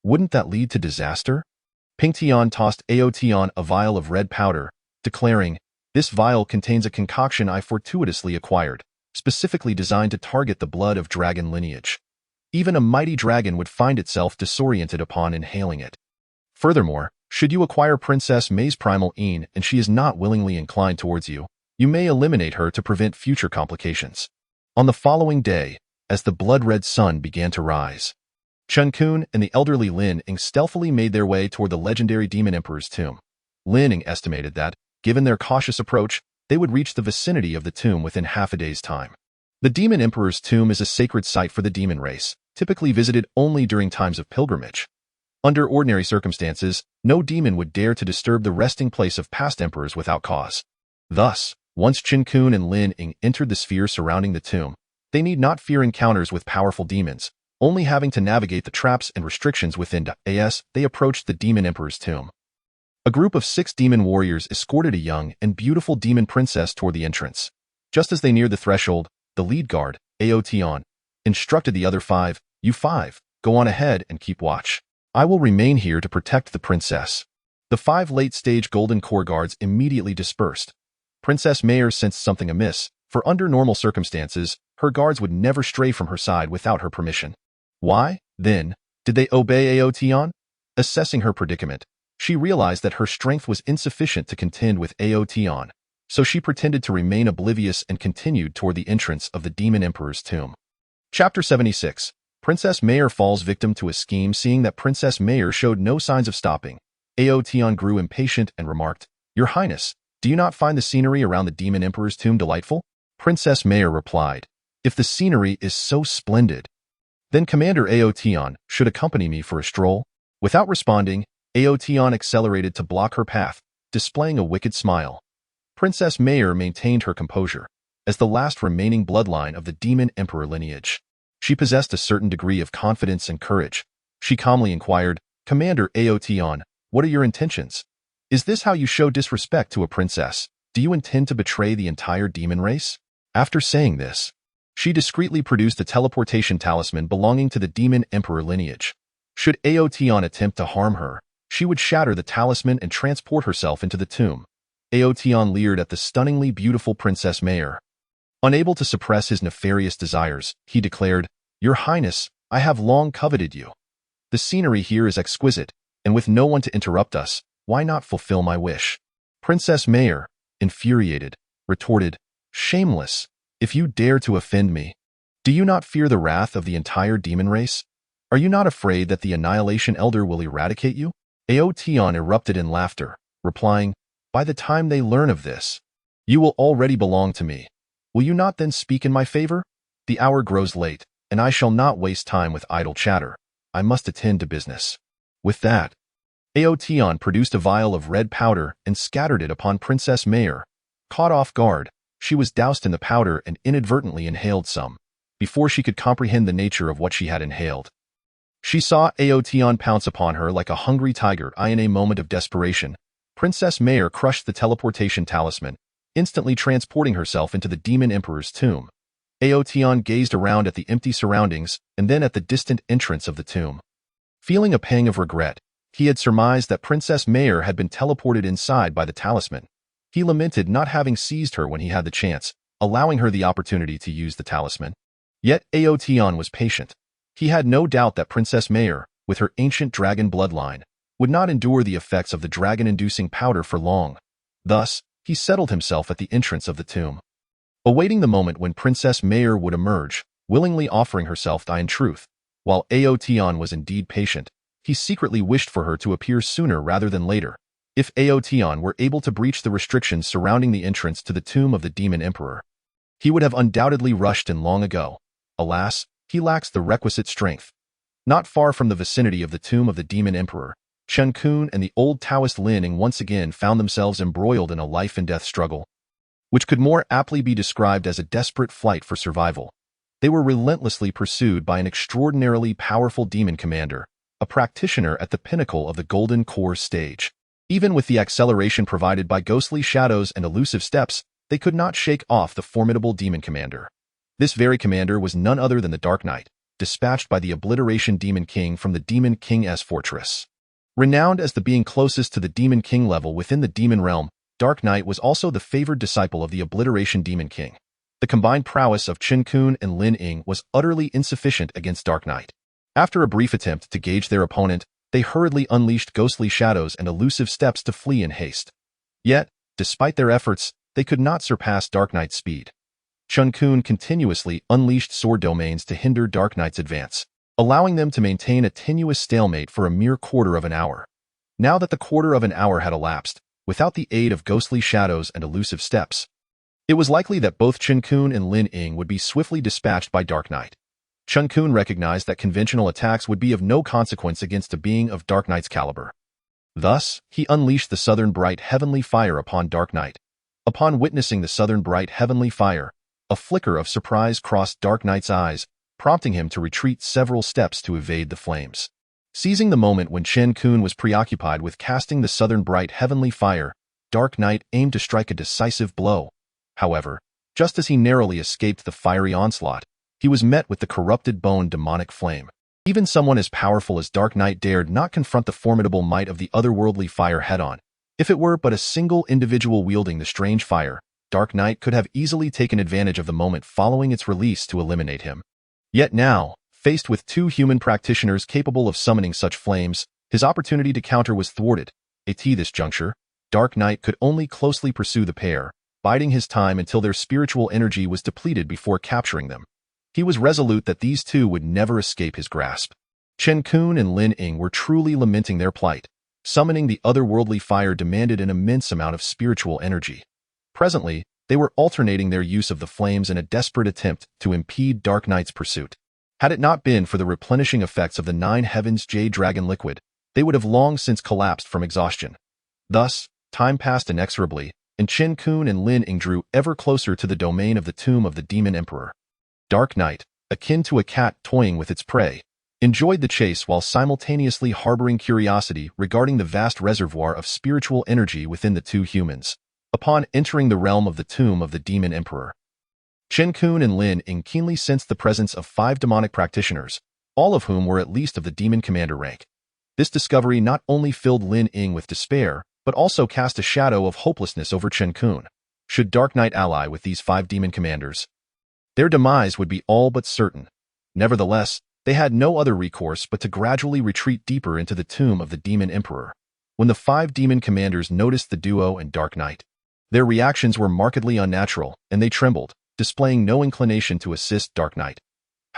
Speaker 2: Wouldn't that lead to disaster?" Ping tossed Ao a vial of red powder, declaring, "This vial contains a concoction I fortuitously acquired, specifically designed to target the blood of dragon lineage. Even a mighty dragon would find itself disoriented upon inhaling it. Furthermore, should you acquire Princess May's primal and she is not willingly inclined towards you, you may eliminate her to prevent future complications." On the following day, as the blood-red sun began to rise, Chen Qun and the elderly Lin Ying stealthily made their way toward the legendary Demon Emperor's tomb. Lin Ying estimated that, given their cautious approach, they would reach the vicinity of the tomb within half a day's time. The Demon Emperor's tomb is a sacred site for the demon race, typically visited only during times of pilgrimage. Under ordinary circumstances, no demon would dare to disturb the resting place of past emperors without cause. Thus, once Chen Qun and Lin Ying entered the sphere surrounding the tomb, they need not fear encounters with powerful demons, only having to navigate the traps and restrictions within. As they approached the Demon Emperor's tomb, a group of 6 demon warriors escorted a young and beautiful demon princess toward the entrance. Just as they neared the threshold, the lead guard, Ao, instructed the other 5, "You 5, go on ahead and keep watch. I will remain here to protect the princess." The 5 late-stage Golden Core guards immediately dispersed. Princess Mayor sensed something amiss, for under normal circumstances, her guards would never stray from her side without her permission. Why, then, did they obey Ao? Assessing her predicament, she realized that her strength was insufficient to contend with Ao, so she pretended to remain oblivious and continued toward the entrance of the Demon Emperor's tomb. Chapter 76. Princess Mayor falls victim to a scheme. Seeing that Princess Mayor showed no signs of stopping, Ao grew impatient and remarked, "Your Highness, do you not find the scenery around the Demon Emperor's tomb delightful?" Princess Mayor replied, "If the scenery is so splendid, then Commander Ao should accompany me for a stroll." Without responding, Ao accelerated to block her path, displaying a wicked smile. Princess Mayor maintained her composure. As the last remaining bloodline of the Demon Emperor lineage, she possessed a certain degree of confidence and courage. She calmly inquired, "Commander Ao, what are your intentions? Is this how you show disrespect to a princess? Do you intend to betray the entire demon race?" After saying this, she discreetly produced a teleportation talisman belonging to the Demon Emperor lineage. Should Ao attempt to harm her, she would shatter the talisman and transport herself into the tomb. Ao leered at the stunningly beautiful Princess Mayor. Unable to suppress his nefarious desires, he declared, "Your Highness, I have long coveted you. The scenery here is exquisite, and with no one to interrupt us, why not fulfill my wish?" Princess Mayor, infuriated, retorted, "Shameless! If you dare to offend me, Do you not fear the wrath of the entire demon race? Are you not afraid that the Annihilation Elder will eradicate you? Aotion erupted in laughter, replying, by the time they learn of this, you will already belong to me. Will you not then speak in my favor? The hour grows late, and I shall not waste time with idle chatter. I must attend to business. With that, Aotion produced a vial of red powder and scattered it upon Princess Mayor. Caught off guard, she was doused in the powder and inadvertently inhaled some, before she could comprehend the nature of what she had inhaled. She saw Aotion pounce upon her like a hungry tiger. In a moment of desperation, Princess Mayor crushed the teleportation talisman, instantly transporting herself into the Demon Emperor's tomb. Aotion gazed around at the empty surroundings and then at the distant entrance of the tomb. Feeling a pang of regret, he had surmised that Princess Mayor had been teleported inside by the talisman. He lamented not having seized her when he had the chance, allowing her the opportunity to use the talisman. Yet Aotion was patient. He had no doubt that Princess Mayor, with her ancient dragon bloodline, would not endure the effects of the dragon-inducing powder for long. Thus, he settled himself at the entrance of the tomb, awaiting the moment when Princess Mayor would emerge, willingly offering herself in truth. While Aotion was indeed patient, he secretly wished for her to appear sooner rather than later. If Aotion were able to breach the restrictions surrounding the entrance to the tomb of the Demon Emperor, he would have undoubtedly rushed in long ago. Alas, he lacks the requisite strength. Not far from the vicinity of the tomb of the Demon Emperor, Chen Qun and the old Taoist Lin Ying once again found themselves embroiled in a life-and-death struggle, which could more aptly be described as a desperate fight for survival. They were relentlessly pursued by an extraordinarily powerful demon commander, a practitioner at the pinnacle of the Golden Core stage. Even with the acceleration provided by ghostly shadows and elusive steps, they could not shake off the formidable demon commander. This very commander was none other than the Dark Knight, dispatched by the Obliteration Demon King from the Demon King's fortress. Renowned as the being closest to the Demon King level within the demon realm, Dark Knight was also the favored disciple of the Obliteration Demon King. The combined prowess of Chen Qun and Lin Ying was utterly insufficient against Dark Knight. After a brief attempt to gauge their opponent, they hurriedly unleashed ghostly shadows and elusive steps to flee in haste. Yet, despite their efforts, they could not surpass Dark Knight's speed. Chen Qun continuously unleashed sword domains to hinder Dark Knight's advance, allowing them to maintain a tenuous stalemate for a mere quarter of an hour. Now that the quarter of an hour had elapsed, without the aid of ghostly shadows and elusive steps, it was likely that both Chen Qun and Lin Ying would be swiftly dispatched by Dark Knight. Chen Qun recognized that conventional attacks would be of no consequence against a being of Dark Knight's caliber. Thus, he unleashed the Southern Bright Heavenly Fire upon Dark Knight. Upon witnessing the Southern Bright Heavenly Fire, a flicker of surprise crossed Dark Knight's eyes, prompting him to retreat several steps to evade the flames. Seizing the moment when Chen Qun was preoccupied with casting the Southern Bright Heavenly Fire, Dark Knight aimed to strike a decisive blow. However, just as he narrowly escaped the fiery onslaught, he was met with the corrupted bone demonic flame. Even someone as powerful as Dark Knight dared not confront the formidable might of the otherworldly fire head-on. If it were but a single individual wielding the strange fire, Dark Knight could have easily taken advantage of the moment following its release to eliminate him. Yet now, faced with two human practitioners capable of summoning such flames, his opportunity to counter was thwarted. At this juncture, Dark Knight could only closely pursue the pair, biding his time until their spiritual energy was depleted before capturing them. He was resolute that these two would never escape his grasp. Chen Qun and Lin Ying were truly lamenting their plight. Summoning the otherworldly fire demanded an immense amount of spiritual energy. Presently, they were alternating their use of the flames in a desperate attempt to impede Dark Knight's pursuit. Had it not been for the replenishing effects of the Nine Heavens Jade Dragon liquid, they would have long since collapsed from exhaustion. Thus, time passed inexorably, and Chen Qun and Lin Ying drew ever closer to the domain of the tomb of the Demon Emperor. Dark Knight, akin to a cat toying with its prey, enjoyed the chase while simultaneously harboring curiosity regarding the vast reservoir of spiritual energy within the two humans. Upon entering the realm of the tomb of the Demon Emperor, Chen Qun and Lin Ying keenly sensed the presence of 5 demonic practitioners, all of whom were at least of the demon commander rank. This discovery not only filled Lin Ying with despair, but also cast a shadow of hopelessness over Chen Qun. Should Dark Knight ally with these 5 demon commanders, their demise would be all but certain. Nevertheless, they had no other recourse but to gradually retreat deeper into the tomb of the Demon Emperor. When the 5 demon commanders noticed the duo and Dark Knight, their reactions were markedly unnatural, and they trembled, displaying no inclination to assist Dark Knight.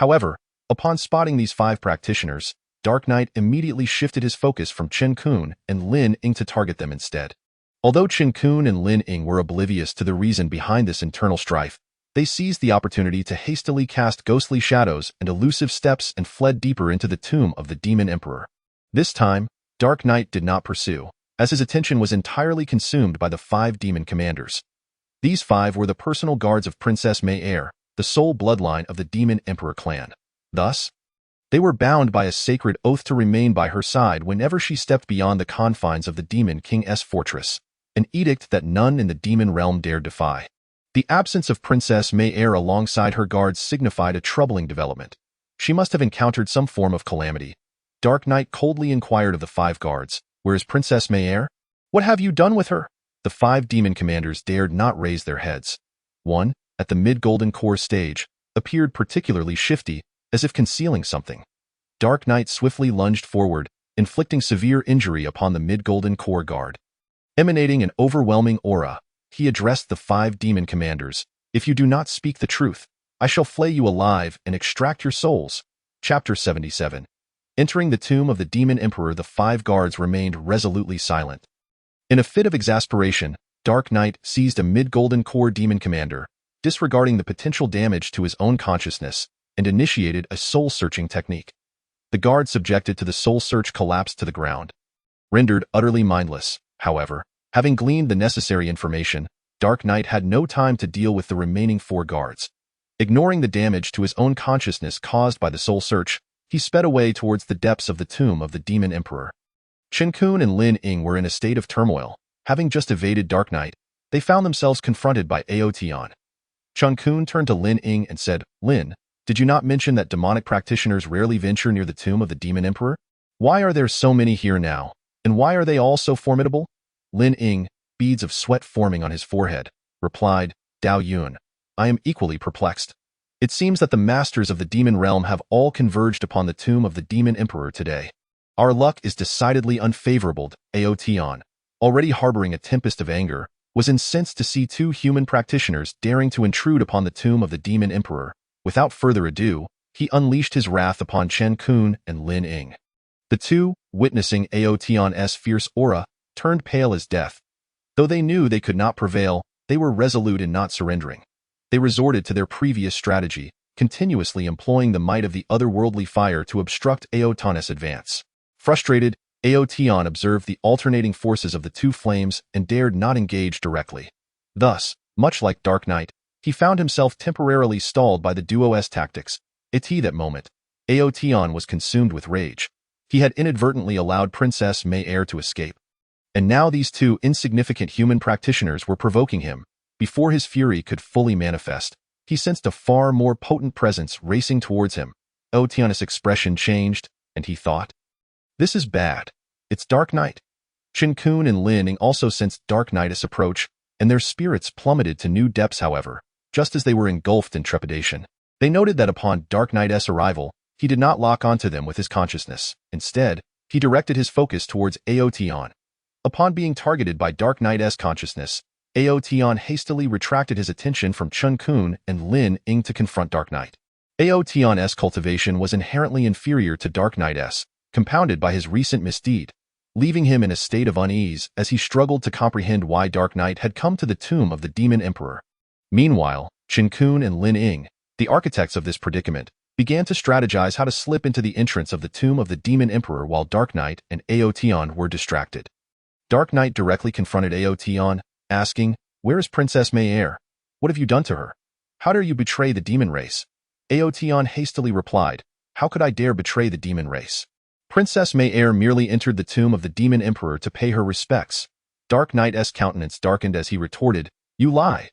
Speaker 2: However, upon spotting these 5 practitioners, Dark Knight immediately shifted his focus from Chen Qun and Lin Ying to target them instead. Although Chen Qun and Lin Ying were oblivious to the reason behind this internal strife, they seized the opportunity to hastily cast ghostly shadows and elusive steps and fled deeper into the tomb of the Demon Emperor. This time, Dark Knight did not pursue, as his attention was entirely consumed by the 5 demon commanders. These 5 were the personal guards of Princess Mei Er, the sole bloodline of the Demon Emperor clan. Thus, they were bound by a sacred oath to remain by her side whenever she stepped beyond the confines of the Demon King's fortress, an edict that none in the demon realm dared defy. The absence of Princess Mei Er alongside her guards signified a troubling development. She must have encountered some form of calamity. Dark Knight coldly inquired of the 5 guards, "Where is Princess Mei Er? What have you done with her?" The 5 demon commanders dared not raise their heads. One, at the mid-golden core stage, appeared particularly shifty, as if concealing something. Dark Knight swiftly lunged forward, inflicting severe injury upon the mid-golden core guard. Emanating an overwhelming aura, he addressed the 5 demon commanders, "If you do not speak the truth, I shall flay you alive and extract your souls." Chapter 77. Entering the tomb of the Demon Emperor, the 5 guards remained resolutely silent. In a fit of exasperation, Dark Knight seized a mid-golden core demon commander, disregarding the potential damage to his own consciousness, and initiated a soul-searching technique. The guard subjected to the soul search collapsed to the ground. Rendered utterly mindless, however, having gleaned the necessary information, Dark Knight had no time to deal with the remaining 4 guards. Ignoring the damage to his own consciousness caused by the soul search, he sped away towards the depths of the tomb of the Demon Emperor. Chen Qun and Lin Ying were in a state of turmoil. Having just evaded Dark Knight, they found themselves confronted by Tianhe. Chen Qun turned to Lin Ying and said, "Lin, did you not mention that demonic practitioners rarely venture near the tomb of the Demon Emperor? Why are there so many here now, and why are they all so formidable?" Lin Ying, beads of sweat forming on his forehead, replied, "Dao Yun, I am equally perplexed. It seems that the masters of the demon realm have all converged upon the tomb of the Demon Emperor today. Our luck is decidedly unfavorable." Tianhe, already harboring a tempest of anger, was incensed to see 2 human practitioners daring to intrude upon the tomb of the Demon Emperor. Without further ado, he unleashed his wrath upon Chen Qun and Lin Ying. The 2, witnessing Tianhe's fierce aura, turned pale as death. Though they knew they could not prevail, they were resolute in not surrendering. They resorted to their previous strategy, continuously employing the might of the otherworldly fire to obstruct Tianhe's advance. Frustrated, Tianhe observed the alternating forces of the 2 flames and dared not engage directly. Thus, much like Dark Knight, he found himself temporarily stalled by the duo's tactics. At that moment, Tianhe was consumed with rage. He had inadvertently allowed Princess Mei Er to escape. And now these 2 insignificant human practitioners were provoking him. Before his fury could fully manifest, he sensed a far more potent presence racing towards him. Tianhe's expression changed, and he thought, "This is bad. It's Dark Knight." Chen Qun and Lin Ying also sensed Dark Knight's approach, and their spirits plummeted to new depths. However, just as they were engulfed in trepidation, they noted that upon Dark Knight's arrival, he did not lock onto them with his consciousness. Instead, he directed his focus towards Tianhe. Upon being targeted by Dark Knight's consciousness, Tianhe hastily retracted his attention from Chen Qun and Lin Ying to confront Dark Knight. Tianhe's cultivation was inherently inferior to Dark Knight's, compounded by his recent misdeed, leaving him in a state of unease as he struggled to comprehend why Dark Knight had come to the tomb of the Demon Emperor. Meanwhile, Chen Qun and Lin Ying, the architects of this predicament, began to strategize how to slip into the entrance of the tomb of the Demon Emperor while Dark Knight and Tianhe were distracted. Dark Knight directly confronted Tianhe, asking, "Where is Princess Mei Er? What have you done to her? How dare you betray the demon race?" Tianhe hastily replied, "How could I dare betray the demon race? Princess Mei Er merely entered the tomb of the Demon Emperor to pay her respects." Dark Knight's countenance darkened as he retorted, "You lie.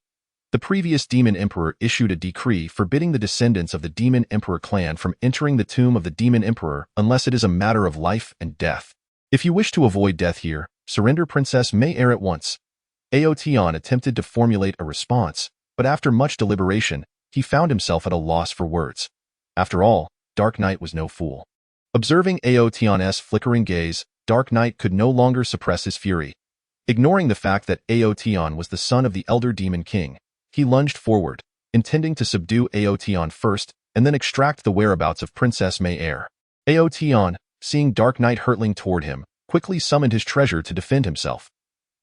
Speaker 2: The previous Demon Emperor issued a decree forbidding the descendants of the Demon Emperor clan from entering the tomb of the Demon Emperor unless it is a matter of life and death. If you wish to avoid death here, surrender Princess Mei Er at once." Tianhe attempted to formulate a response, but after much deliberation, he found himself at a loss for words. After all, Dark Knight was no fool. Observing Tianhe's flickering gaze, Dark Knight could no longer suppress his fury. Ignoring the fact that Tianhe was the son of the elder Demon King, he lunged forward, intending to subdue Tianhe first, and then extract the whereabouts of Princess May Air. Tian, seeing Dark Knight hurtling toward him, quickly summoned his treasure to defend himself.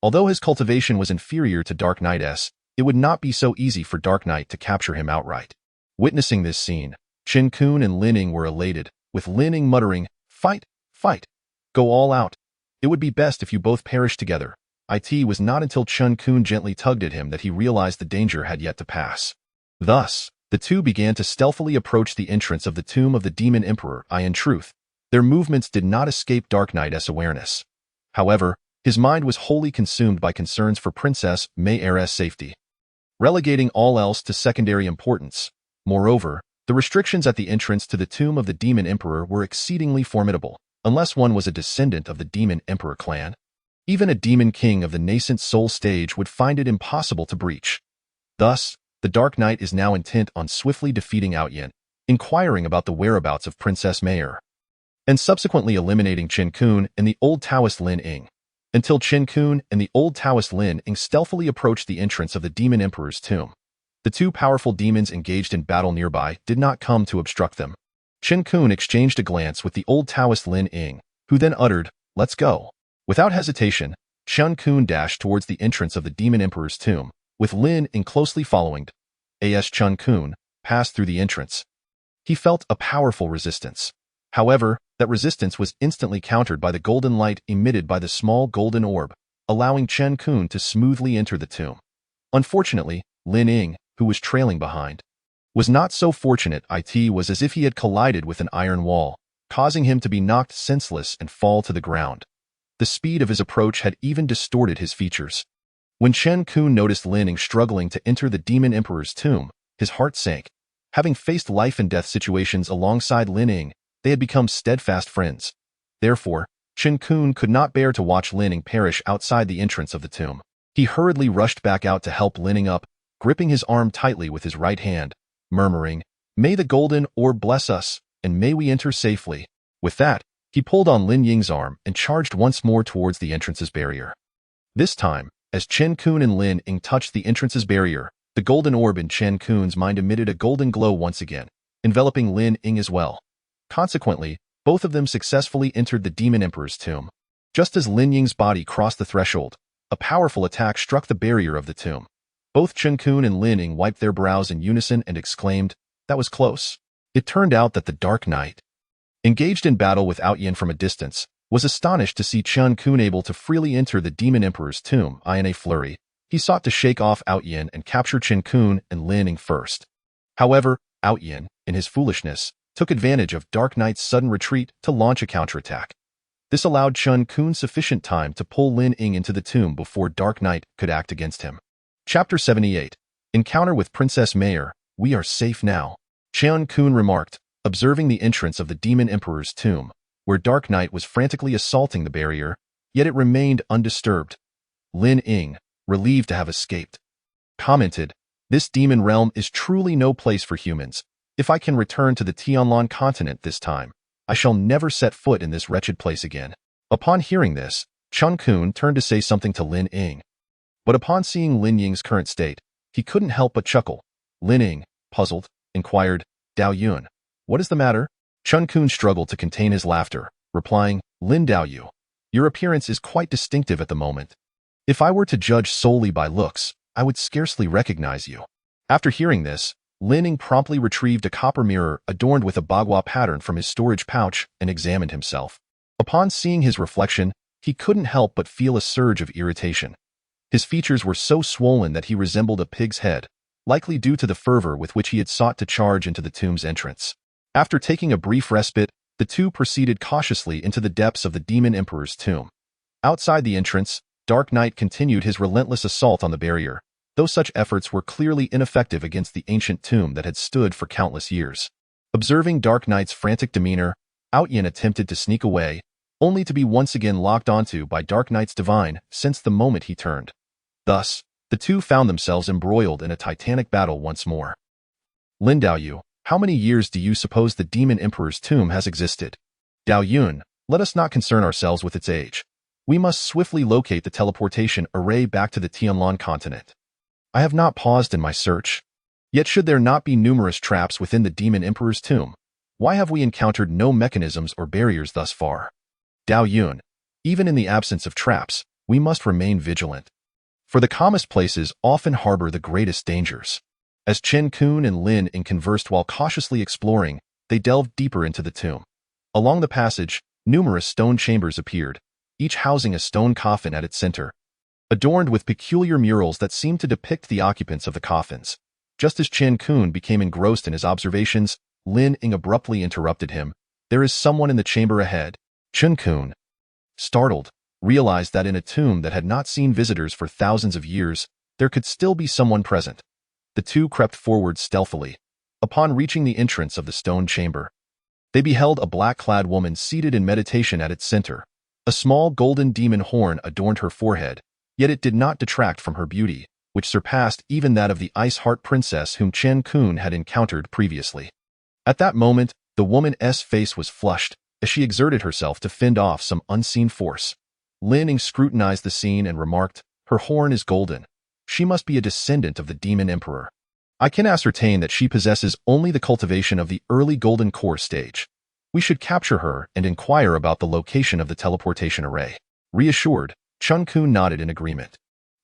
Speaker 2: Although his cultivation was inferior to Dark Knight's, it would not be so easy for Dark Knight to capture him outright. Witnessing this scene, Chen Qun and Lin Ying were elated, with Lin Ying muttering, "Fight! Fight! Go all out! It would be best if you both perish together." It was not until Chen Qun gently tugged at him that he realized the danger had yet to pass. Thus, the two began to stealthily approach the entrance of the tomb of the Demon Emperor. In truth, their movements did not escape Dark Knight's awareness. However, his mind was wholly consumed by concerns for Princess May Air's safety, relegating all else to secondary importance. Moreover, the restrictions at the entrance to the tomb of the Demon Emperor were exceedingly formidable, unless one was a descendant of the Demon Emperor clan. Even a demon king of the nascent soul stage would find it impossible to breach. Thus, the Dark Knight is now intent on swiftly defeating Outyin, inquiring about the whereabouts of Princess Mayer, and subsequently eliminating Chen Qun and the old Taoist Lin Ying, until Chen Qun and the old Taoist Lin Ying stealthily approached the entrance of the Demon Emperor's tomb. The two powerful demons engaged in battle nearby did not come to obstruct them. Chen Qun exchanged a glance with the old Taoist Lin Ying, who then uttered, "Let's go." Without hesitation, Chen Qun dashed towards the entrance of the Demon Emperor's tomb, with Lin Ying closely following. As Chen Qun passed through the entrance, he felt a powerful resistance. However, that resistance was instantly countered by the golden light emitted by the small golden orb, allowing Chen Qun to smoothly enter the tomb. Unfortunately, Lin Ying, who was trailing behind, was not so fortunate. It was as if he had collided with an iron wall, causing him to be knocked senseless and fall to the ground. The speed of his approach had even distorted his features. When Chen Qun noticed Lin Ying struggling to enter the Demon Emperor's tomb, his heart sank. Having faced life and death situations alongside Lin Ying, they had become steadfast friends. Therefore, Chen Qun could not bear to watch Lin Ying perish outside the entrance of the tomb. He hurriedly rushed back out to help Lin Ying up, gripping his arm tightly with his right hand, murmuring, "May the golden orb bless us, and may we enter safely." With that, he pulled on Lin Ying's arm and charged once more towards the entrance's barrier. This time, as Chen Qun and Lin Ying touched the entrance's barrier, the golden orb in Chen Qun's mind emitted a golden glow once again, enveloping Lin Ying as well. Consequently, both of them successfully entered the Demon Emperor's tomb. Just as Lin Ying's body crossed the threshold, a powerful attack struck the barrier of the tomb. Both Chen Qun and Lin Ying wiped their brows in unison and exclaimed, "That was close." It turned out that the Dark Knight, engaged in battle with Outyin from a distance, was astonished to see Chen Qun able to freely enter the Demon Emperor's tomb. In a flurry, he sought to shake off Outyin and capture Chen Qun and Lin Ying first. However, Outyin, in his foolishness, took advantage of Dark Knight's sudden retreat to launch a counterattack. This allowed Chen Qun sufficient time to pull Lin Ying into the tomb before Dark Knight could act against him. Chapter 78. Encounter with Princess Mayer. "We are safe now," Chen Qun remarked, observing the entrance of the Demon Emperor's tomb, where Dark Knight was frantically assaulting the barrier, yet it remained undisturbed. Lin Ying, relieved to have escaped, commented, "This demon realm is truly no place for humans. If I can return to the Tianlan continent this time, I shall never set foot in this wretched place again." Upon hearing this, Chen Qun turned to say something to Lin Ying. But upon seeing Lin Ying's current state, he couldn't help but chuckle. Lin Ying, puzzled, inquired, "Dao Yun, what is the matter?" Chen Qun struggled to contain his laughter, replying, "Lin Dao Yu, your appearance is quite distinctive at the moment. If I were to judge solely by looks, I would scarcely recognize you." After hearing this, Lin Ying promptly retrieved a copper mirror adorned with a bagua pattern from his storage pouch and examined himself. Upon seeing his reflection, he couldn't help but feel a surge of irritation. His features were so swollen that he resembled a pig's head, likely due to the fervor with which he had sought to charge into the tomb's entrance. After taking a brief respite, the two proceeded cautiously into the depths of the Demon Emperor's tomb. Outside the entrance, Dark Knight continued his relentless assault on the barrier, though such efforts were clearly ineffective against the ancient tomb that had stood for countless years. Observing Dark Knight's frantic demeanor, Outyin attempted to sneak away, only to be once again locked onto by Dark Knight's divine since the moment he turned. Thus, the two found themselves embroiled in a titanic battle once more. "Lin Dao Yu, how many years do you suppose the Demon Emperor's tomb has existed?" "Dao Yun, let us not concern ourselves with its age. We must swiftly locate the teleportation array back to the Tianlan continent. I have not paused in my search. Yet should there not be numerous traps within the Demon Emperor's tomb? Why have we encountered no mechanisms or barriers thus far? Dao Yun, even in the absence of traps, we must remain vigilant. For the calmest places often harbor the greatest dangers. As Chen Qun and Lin Ying conversed while cautiously exploring, they delved deeper into the tomb. Along the passage, numerous stone chambers appeared, each housing a stone coffin at its center, adorned with peculiar murals that seemed to depict the occupants of the coffins. Just as Chen Qun became engrossed in his observations, Lin Ying abruptly interrupted him. "There is someone in the chamber ahead." Chen Qun, startled, realized that in a tomb that had not seen visitors for thousands of years, there could still be someone present. The two crept forward stealthily. Upon reaching the entrance of the stone chamber, they beheld a black-clad woman seated in meditation at its center. A small golden demon horn adorned her forehead, yet it did not detract from her beauty, which surpassed even that of the Ice Heart Princess whom Chen Qun had encountered previously. At that moment, the woman's face was flushed, as she exerted herself to fend off some unseen force. Lin Ying scrutinized the scene and remarked, "Her horn is golden. She must be a descendant of the Demon Emperor. I can ascertain that she possesses only the cultivation of the early Golden Core stage. We should capture her and inquire about the location of the teleportation array." Reassured, Chen Qun nodded in agreement.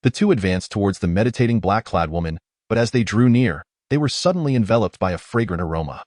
Speaker 2: The two advanced towards the meditating black-clad woman, but as they drew near, they were suddenly enveloped by a fragrant aroma.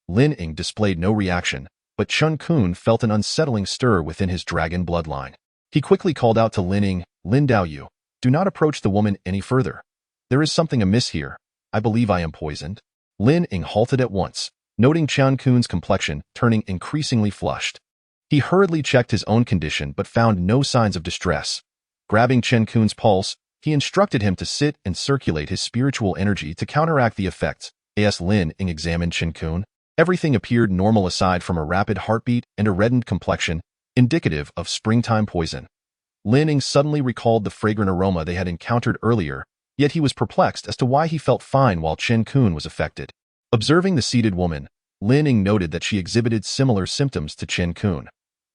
Speaker 2: Lin Ying displayed no reaction, but Chen Qun felt an unsettling stir within his dragon bloodline. He quickly called out to Lin Ying, "Lin Daoyu, do not approach the woman any further. There is something amiss here. I believe I am poisoned." Lin Ying halted at once, noting Chen Qun's complexion turning increasingly flushed. He hurriedly checked his own condition but found no signs of distress. Grabbing Chen Qun's pulse, he instructed him to sit and circulate his spiritual energy to counteract the effects. As Lin Ying examined Chen Qun, everything appeared normal aside from a rapid heartbeat and a reddened complexion, indicative of springtime poison. Lin Ying suddenly recalled the fragrant aroma they had encountered earlier, yet he was perplexed as to why he felt fine while Chen Qun was affected. Observing the seated woman, Lin Ying noted that she exhibited similar symptoms to Chen Qun.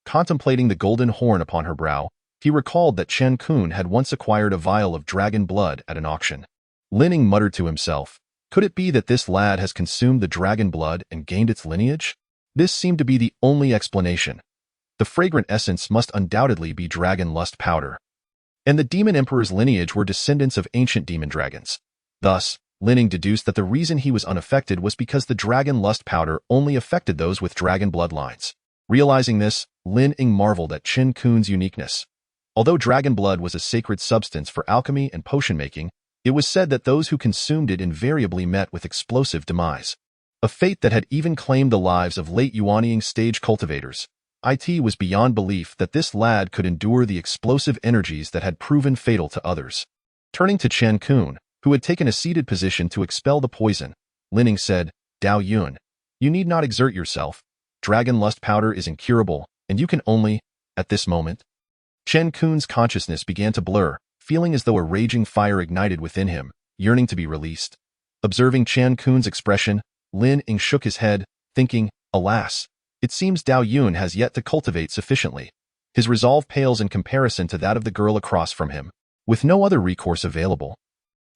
Speaker 2: Contemplating the golden horn upon her brow, he recalled that Chen Qun had once acquired a vial of dragon blood at an auction. Lin Ying muttered to himself, "Could it be that this lad has consumed the dragon blood and gained its lineage?" This seemed to be the only explanation. The fragrant essence must undoubtedly be dragon lust powder. And the Demon Emperor's lineage were descendants of ancient demon dragons. Thus, Lin Ying deduced that the reason he was unaffected was because the dragon lust powder only affected those with dragon bloodlines. Realizing this, Lin Ying marveled at Chen Qun's uniqueness. Although dragon blood was a sacred substance for alchemy and potion making, it was said that those who consumed it invariably met with explosive demise. A fate that had even claimed the lives of late Yuanying stage cultivators. It was beyond belief that this lad could endure the explosive energies that had proven fatal to others. Turning to Chen Qun, who had taken a seated position to expel the poison, Lin Ying said, "Dao Yun, you need not exert yourself. Dragon lust powder is incurable, and you can only..." At this moment, Chen Qun's consciousness began to blur, feeling as though a raging fire ignited within him, yearning to be released. Observing Chen Qun's expression, Lin Ying shook his head, thinking, "Alas, it seems Dao Yun has yet to cultivate sufficiently." His resolve pales in comparison to that of the girl across from him. With no other recourse available,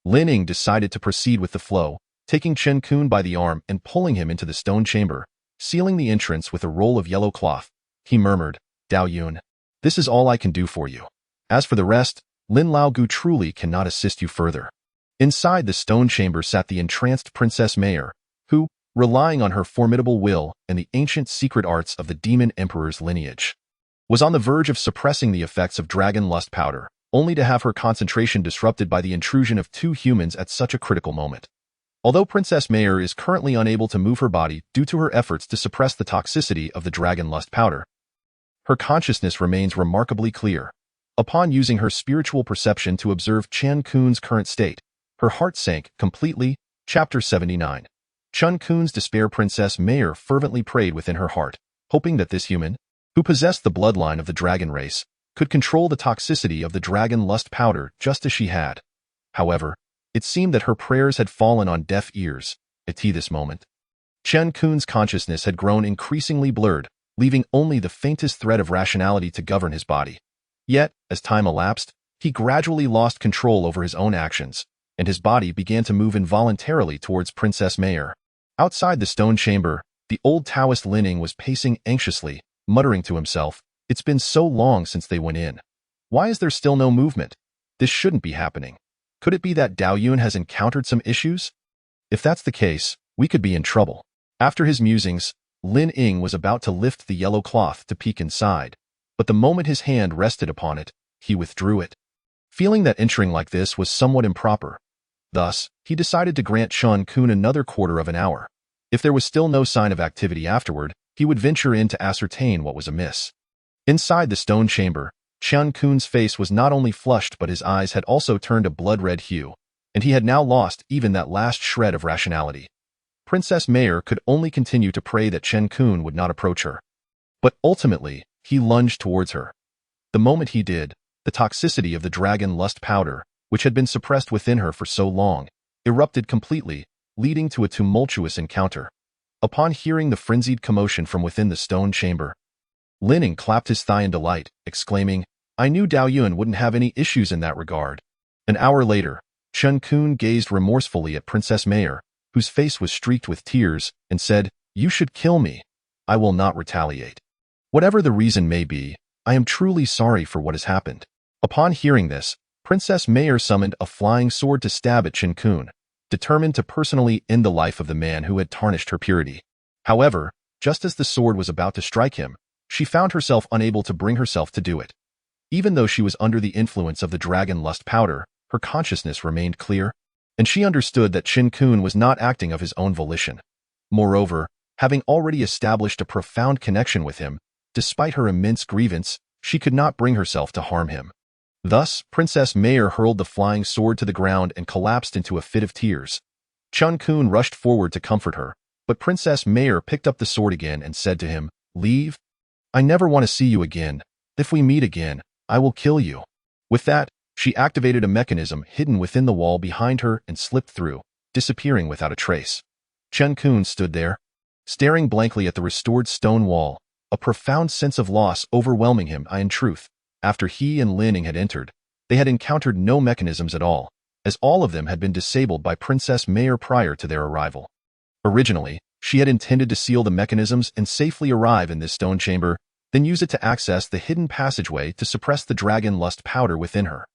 Speaker 2: Lin Ying decided to proceed with the flow, taking Chen Qun by the arm and pulling him into the stone chamber, sealing the entrance with a roll of yellow cloth. He murmured, "Dao Yun, this is all I can do for you. As for the rest, Lin Lao Gu truly cannot assist you further." Inside the stone chamber sat the entranced Princess Mayor, who, relying on her formidable will and the ancient secret arts of the Demon Emperor's lineage, was on the verge of suppressing the effects of dragon lust powder, only to have her concentration disrupted by the intrusion of two humans at such a critical moment. Although Princess Mayor is currently unable to move her body due to her efforts to suppress the toxicity of the dragon lust powder, her consciousness remains remarkably clear. Upon using her spiritual perception to observe Chen Qun's current state, her heart sank completely. Chapter 79. Chen Qun's despair. Princess Mayor fervently prayed within her heart, hoping that this human, who possessed the bloodline of the dragon race, could control the toxicity of the dragon lust powder just as she had. However, it seemed that her prayers had fallen on deaf ears. At this moment, Chen Qun's consciousness had grown increasingly blurred, leaving only the faintest thread of rationality to govern his body. Yet, as time elapsed, he gradually lost control over his own actions, and his body began to move involuntarily towards Princess Mayor. Outside the stone chamber, the old Taoist Lining was pacing anxiously, muttering to himself, "It's been so long since they went in. Why is there still no movement? This shouldn't be happening. Could it be that Daoyun has encountered some issues? If that's the case, we could be in trouble." After his musings, Lin Ying was about to lift the yellow cloth to peek inside, but the moment his hand rested upon it, he withdrew it. Feeling that entering like this was somewhat improper, thus, he decided to grant Chen Qun another quarter of an hour. If there was still no sign of activity afterward, he would venture in to ascertain what was amiss. Inside the stone chamber, Chen Qun's face was not only flushed but his eyes had also turned a blood-red hue, and he had now lost even that last shred of rationality. Princess Mayor could only continue to pray that Chen Qun would not approach her. But ultimately, he lunged towards her. The moment he did, the toxicity of the dragon lust powder, which had been suppressed within her for so long, erupted completely, leading to a tumultuous encounter. Upon hearing the frenzied commotion from within the stone chamber, Lin Ying clapped his thigh in delight, exclaiming, "I knew Daoyun wouldn't have any issues in that regard." An hour later, Chen Qun gazed remorsefully at Princess Mayor, whose face was streaked with tears, and said, "You should kill me. I will not retaliate. Whatever the reason may be, I am truly sorry for what has happened." Upon hearing this, Princess Mayor summoned a flying sword to stab at Chen Qun, determined to personally end the life of the man who had tarnished her purity. However, just as the sword was about to strike him, she found herself unable to bring herself to do it. Even though she was under the influence of the dragon lust powder, her consciousness remained clear, and she understood that Chen Qun was not acting of his own volition. Moreover, having already established a profound connection with him, despite her immense grievance, she could not bring herself to harm him. Thus, Princess Mayor hurled the flying sword to the ground and collapsed into a fit of tears. Chen Qun rushed forward to comfort her, but Princess Mayor picked up the sword again and said to him, "Leave. I never want to see you again. If we meet again, I will kill you." With that, she activated a mechanism hidden within the wall behind her and slipped through, disappearing without a trace. Chen Qun stood there, staring blankly at the restored stone wall, a profound sense of loss overwhelming him. In truth, after he and Lin Ying had entered, they had encountered no mechanisms at all, as all of them had been disabled by Princess Mayor prior to their arrival. Originally, she had intended to seal the mechanisms and safely arrive in this stone chamber, then use it to access the hidden passageway to suppress the dragon lust powder within her.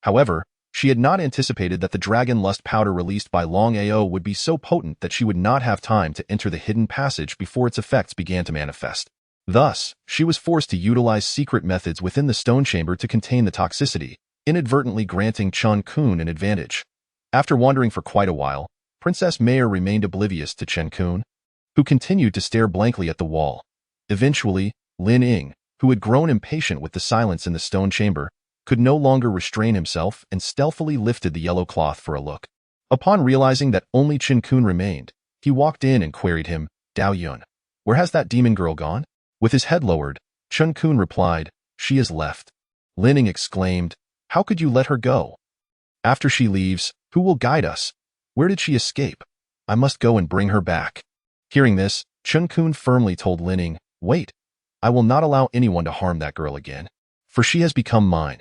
Speaker 2: However, she had not anticipated that the dragon lust powder released by Long Ao would be so potent that she would not have time to enter the hidden passage before its effects began to manifest. Thus, she was forced to utilize secret methods within the stone chamber to contain the toxicity, inadvertently granting Chen Qun an advantage. After wandering for quite a while, Princess Mayor remained oblivious to Chen Qun, who continued to stare blankly at the wall. Eventually, Lin Ying, who had grown impatient with the silence in the stone chamber, could no longer restrain himself and stealthily lifted the yellow cloth for a look. Upon realizing that only Chen Qun remained, he walked in and queried him, "Daoyun, where has that demon girl gone?" With his head lowered, Chen Qun replied, "She has left." Lin Ying exclaimed, "How could you let her go? After she leaves, who will guide us? Where did she escape? I must go and bring her back." Hearing this, Chen Qun firmly told Lin Ying, "Wait, I will not allow anyone to harm that girl again, for she has become mine.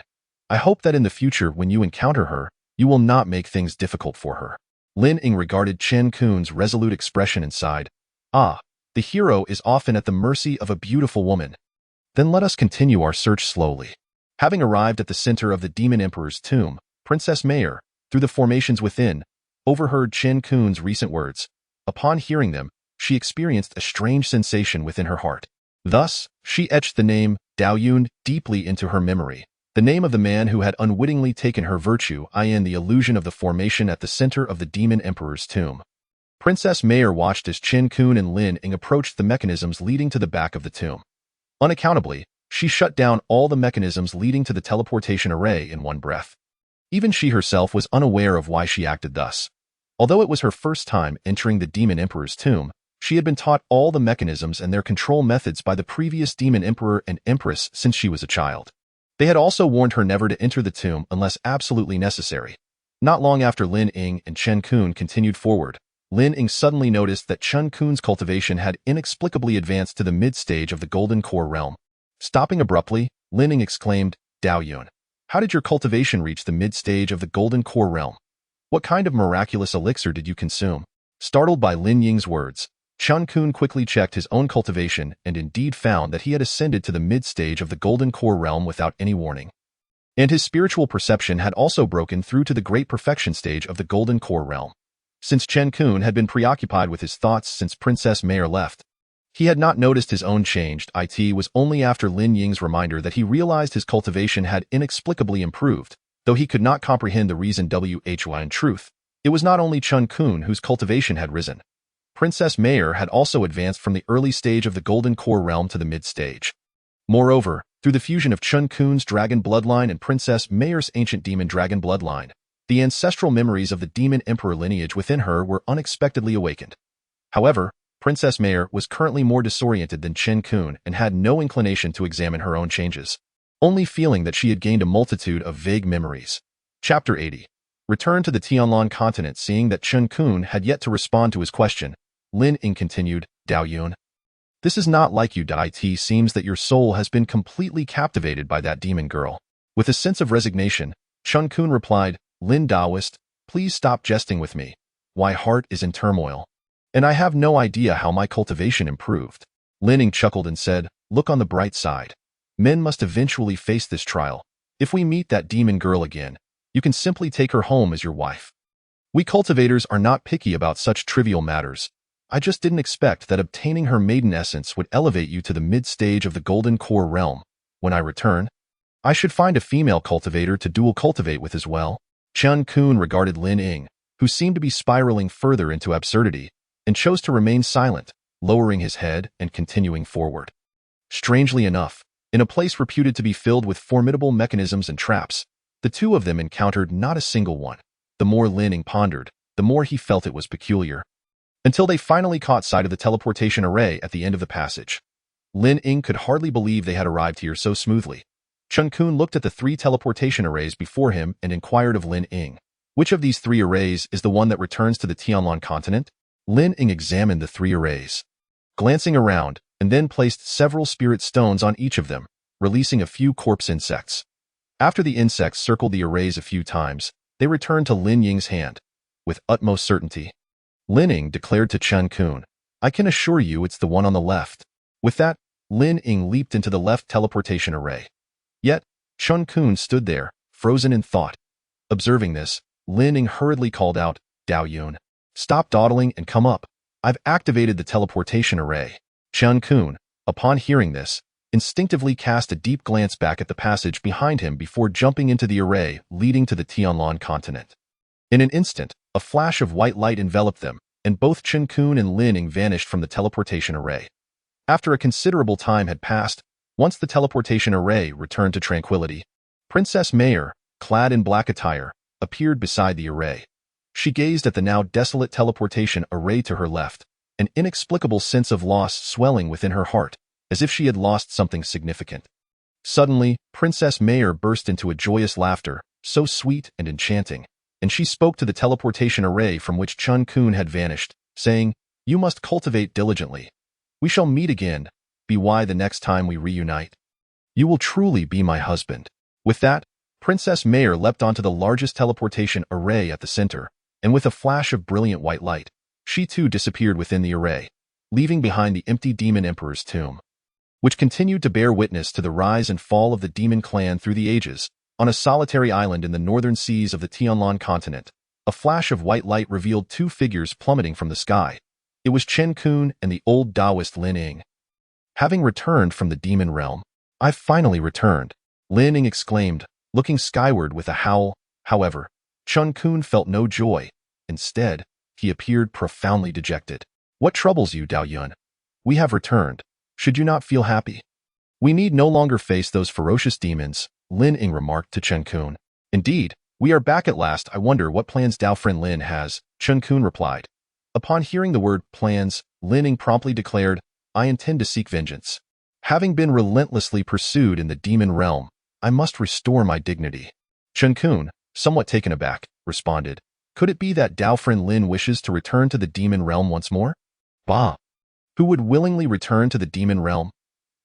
Speaker 2: I hope that in the future when you encounter her, you will not make things difficult for her." Lin Ying regarded Chen Qun's resolute expression and sighed, "Ah, the hero is often at the mercy of a beautiful woman. Then let us continue our search slowly." Having arrived at the center of the Demon Emperor's tomb, Princess Mayor, through the formations within, overheard Chen Qun's recent words. Upon hearing them, she experienced a strange sensation within her heart. Thus, she etched the name Daoyun deeply into her memory, the name of the man who had unwittingly taken her virtue, the illusion of the formation at the center of the Demon Emperor's tomb. Princess Mayor watched as Chen Qun and Lin Ying approached the mechanisms leading to the back of the tomb. Unaccountably, she shut down all the mechanisms leading to the teleportation array in one breath. Even she herself was unaware of why she acted thus. Although it was her first time entering the Demon Emperor's tomb, she had been taught all the mechanisms and their control methods by the previous Demon Emperor and Empress since she was a child. They had also warned her never to enter the tomb unless absolutely necessary. Not long after Lin Ying and Chen Qun continued forward, Lin Ying suddenly noticed that Chen Qun's cultivation had inexplicably advanced to the mid-stage of the Golden Core realm. Stopping abruptly, Lin Ying exclaimed, "Daoyun, how did your cultivation reach the mid-stage of the Golden Core realm? What kind of miraculous elixir did you consume? Startled by Lin Ying's words, Chen Qun quickly checked his own cultivation and indeed found that he had ascended to the mid-stage of the Golden Core realm without any warning. And his spiritual perception had also broken through to the great perfection stage of the Golden Core realm. Since Chen Qun had been preoccupied with his thoughts since Princess Mayor left, he had not noticed his own changed. It was only after Lin Ying's reminder that he realized his cultivation had inexplicably improved, though he could not comprehend the reason. In truth, it was not only Chen Qun whose cultivation had risen. Princess Mayor had also advanced from the early stage of the Golden Core realm to the mid-stage. Moreover, through the fusion of Chen Qun's dragon bloodline and Princess Mayor's ancient demon dragon bloodline, the ancestral memories of the demon emperor lineage within her were unexpectedly awakened. However, Princess Mayor was currently more disoriented than Chen Qun and had no inclination to examine her own changes, only feeling that she had gained a multitude of vague memories. Chapter 80. Return to the Tianlan continent. Seeing that Chen Qun had yet to respond to his question, Lin Ying continued, Dao Yun, this is not like you. It seems that your soul has been completely captivated by that demon girl. With a sense of resignation, Chen Qun replied, Lin Daoist, please stop jesting with me. My heart is in turmoil, and I have no idea how my cultivation improved. Lin Ying chuckled and said, look on the bright side. Men must eventually face this trial. If we meet that demon girl again, you can simply take her home as your wife. We cultivators are not picky about such trivial matters. I just didn't expect that obtaining her maiden essence would elevate you to the mid-stage of the Golden Core realm. When I return, I should find a female cultivator to dual cultivate with as well. Chen Qun regarded Lin Ying, who seemed to be spiraling further into absurdity, and chose to remain silent, lowering his head and continuing forward. Strangely enough, in a place reputed to be filled with formidable mechanisms and traps, the two of them encountered not a single one. The more Lin Ying pondered, the more he felt it was peculiar. Until they finally caught sight of the teleportation array at the end of the passage. Lin Ying could hardly believe they had arrived here so smoothly. Chen Qun looked at the 3 teleportation arrays before him and inquired of Lin Ying, which of these 3 arrays is the one that returns to the Tianlan continent? Lin Ying examined the 3 arrays, glancing around, and then placed several spirit stones on each of them, releasing a few corpse insects. After the insects circled the arrays a few times, they returned to Lin Ying's hand. With utmost certainty, Lin Ying declared to Chen Qun, I can assure you it's the one on the left. With that, Lin Ying leaped into the left teleportation array. Yet, Chen Qun stood there, frozen in thought. Observing this, Lin Ying hurriedly called out, Dao Yun, stop dawdling and come up. I've activated the teleportation array. Chen Qun, upon hearing this, instinctively cast a deep glance back at the passage behind him before jumping into the array leading to the Tianlan continent. In an instant, a flash of white light enveloped them, and both Chen Qun and Lin Ying vanished from the teleportation array. After a considerable time had passed, once the teleportation array returned to tranquility, Princess Mayor, clad in black attire, appeared beside the array. She gazed at the now desolate teleportation array to her left, an inexplicable sense of loss swelling within her heart, as if she had lost something significant. Suddenly, Princess Mayor burst into a joyous laughter, so sweet and enchanting, and she spoke to the teleportation array from which Chen Qun had vanished, saying, You must cultivate diligently. We shall meet again, BY the next time we reunite. You will truly be my husband. With that, Princess Mayor leapt onto the largest teleportation array at the center, and with a flash of brilliant white light, she too disappeared within the array, leaving behind the empty demon emperor's tomb, which continued to bear witness to the rise and fall of the demon clan through the ages. On a solitary island in the northern seas of the Tianlan continent, a flash of white light revealed 2 figures plummeting from the sky. It was Chen Qun and the old Taoist Lin Ying. Having returned from the demon realm, I've finally returned, Lin Ying exclaimed, looking skyward with a howl. However, Chen Qun felt no joy. Instead, he appeared profoundly dejected. What troubles you, Dao Yun? We have returned. Should you not feel happy? We need no longer face those ferocious demons, Lin Ying remarked to Chen Qun. Indeed, we are back at last. I wonder what plans Dao friend Lin has, Chen Qun replied. Upon hearing the word plans, Lin Ying promptly declared, I intend to seek vengeance. Having been relentlessly pursued in the demon realm, I must restore my dignity. Chen Qun, somewhat taken aback, responded, Could it be that Dao friend Lin wishes to return to the demon realm once more? Bah! Who would willingly return to the demon realm?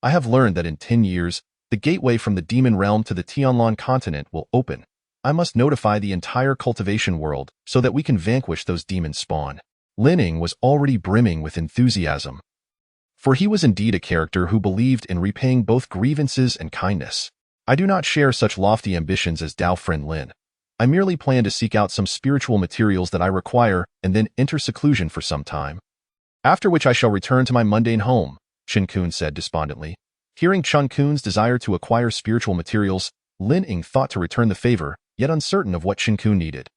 Speaker 2: I have learned that in 10 years, the gateway from the demon realm to the Tianlan continent will open, I must notify the entire cultivation world so that we can vanquish those demons spawn. Lin Ying was already brimming with enthusiasm, for he was indeed a character who believed in repaying both grievances and kindness. I do not share such lofty ambitions as Dao friend Lin. I merely plan to seek out some spiritual materials that I require and then enter seclusion for some time, after which I shall return to my mundane home, Chen Qun said despondently. Hearing Chen Qun's desire to acquire spiritual materials, Lin Ying thought to return the favor, yet uncertain of what Chen Qun needed.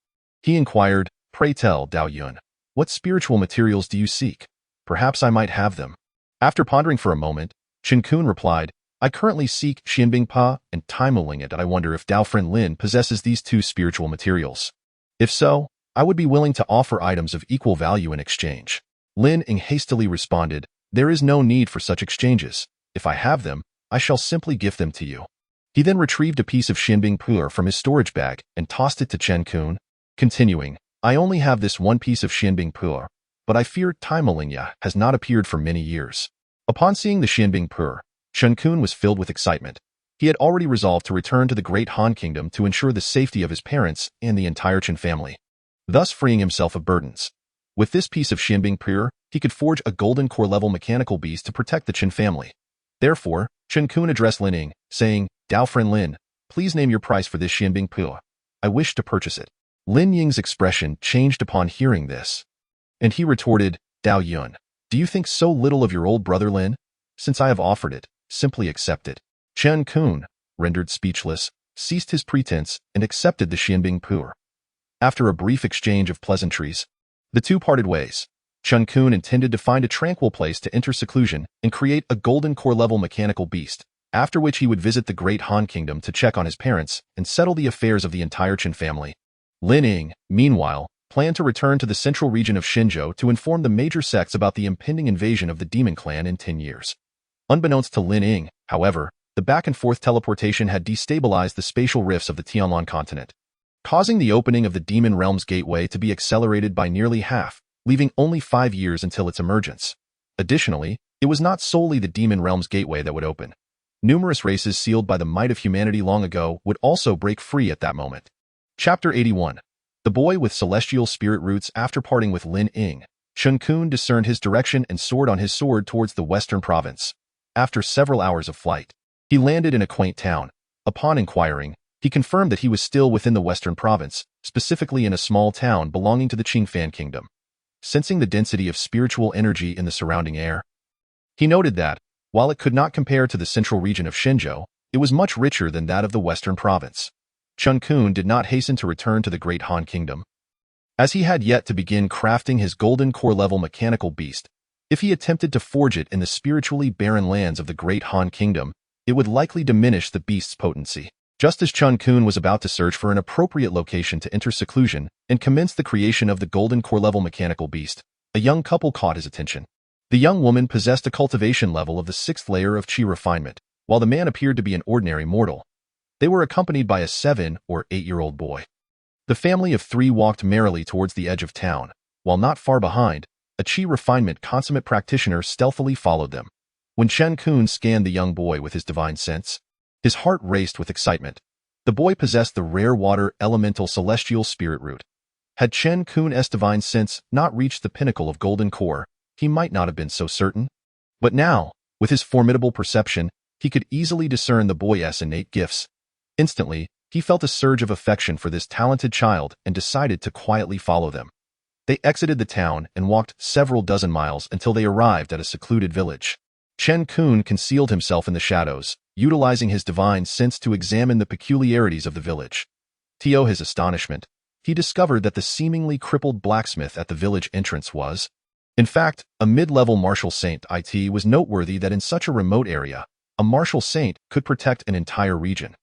Speaker 2: He inquired, "Pray tell, Dao Yun, what spiritual materials do you seek? Perhaps I might have them." After pondering for a moment, Chen Qun replied, "I currently seek Xianbing Pa and Taimaling it, and I wonder if Dao friend Lin possesses these two spiritual materials. If so, I would be willing to offer items of equal value in exchange." Lin Ying hastily responded, "There is no need for such exchanges. If I have them, I shall simply gift them to you." He then retrieved a piece of Xianbing Pu'er from his storage bag and tossed it to Chen Qun, continuing, "I only have this one piece of Xianbing Pu'er, but I fear Taimalingya has not appeared for many years." Upon seeing the Xianbing Pu'er, Chen Qun was filled with excitement. He had already resolved to return to the Great Han Kingdom to ensure the safety of his parents and the entire Chen family, thus freeing himself of burdens. With this piece of Xianbing Pu'er, he could forge a golden core level mechanical beast to protect the Chen family. Therefore, Chen Qun addressed Lin Ying, saying, "Dao friend Lin, please name your price for this Xianbing Pu'er. I wish to purchase it." Lin Ying's expression changed upon hearing this, and he retorted, "Dao Yun, do you think so little of your old brother Lin? Since I have offered it, simply accept it." Chen Qun, rendered speechless, ceased his pretense and accepted the Xianbing Pu'er. After a brief exchange of pleasantries, the two parted ways. Chen Qun intended to find a tranquil place to enter seclusion and create a golden core level mechanical beast, after which he would visit the Great Han Kingdom to check on his parents and settle the affairs of the entire Chen family. Lin Ying, meanwhile, planned to return to the central region of Xinzhou to inform the major sects about the impending invasion of the Demon Clan in 10 years. Unbeknownst to Lin Ying, however, the back-and-forth teleportation had destabilized the spatial rifts of the Tianlan continent, causing the opening of the Demon Realm's gateway to be accelerated by nearly half, leaving only 5 years until its emergence. Additionally, it was not solely the Demon Realm's gateway that would open. Numerous races sealed by the might of humanity long ago would also break free at that moment. Chapter 81. The boy with celestial spirit roots. After parting with Lin Ying, Chen Qun discerned his direction and soared on his sword towards the western province. After several hours of flight, he landed in a quaint town. Upon inquiring, he confirmed that he was still within the western province, specifically in a small town belonging to the Qingfan Kingdom. Sensing the density of spiritual energy in the surrounding air, he noted that, while it could not compare to the central region of Xinzhou, it was much richer than that of the western province. Chen Qun did not hasten to return to the Great Han Kingdom, as he had yet to begin crafting his golden core level mechanical beast. If he attempted to forge it in the spiritually barren lands of the Great Han Kingdom, it would likely diminish the beast's potency. Just as Chen Qun was about to search for an appropriate location to enter seclusion and commence the creation of the golden core level mechanical beast, a young couple caught his attention. The young woman possessed a cultivation level of the 6th layer of Qi refinement, while the man appeared to be an ordinary mortal. They were accompanied by a 7- or 8-year-old boy. The family of 3 walked merrily towards the edge of town, while not far behind, a Qi refinement consummate practitioner stealthily followed them. When Chen Qun scanned the young boy with his divine sense, his heart raced with excitement. The boy possessed the rare water elemental celestial spirit root. Had Chen Qun's divine sense not reached the pinnacle of golden core, he might not have been so certain. But now, with his formidable perception, he could easily discern the boy's innate gifts. Instantly, he felt a surge of affection for this talented child and decided to quietly follow them. They exited the town and walked several dozen miles until they arrived at a secluded village. Chen Qun concealed himself in the shadows, utilizing his divine sense to examine the peculiarities of the village. To his astonishment, he discovered that the seemingly crippled blacksmith at the village entrance was, in fact, a mid-level martial saint. It was noteworthy that in such a remote area, a martial saint could protect an entire region.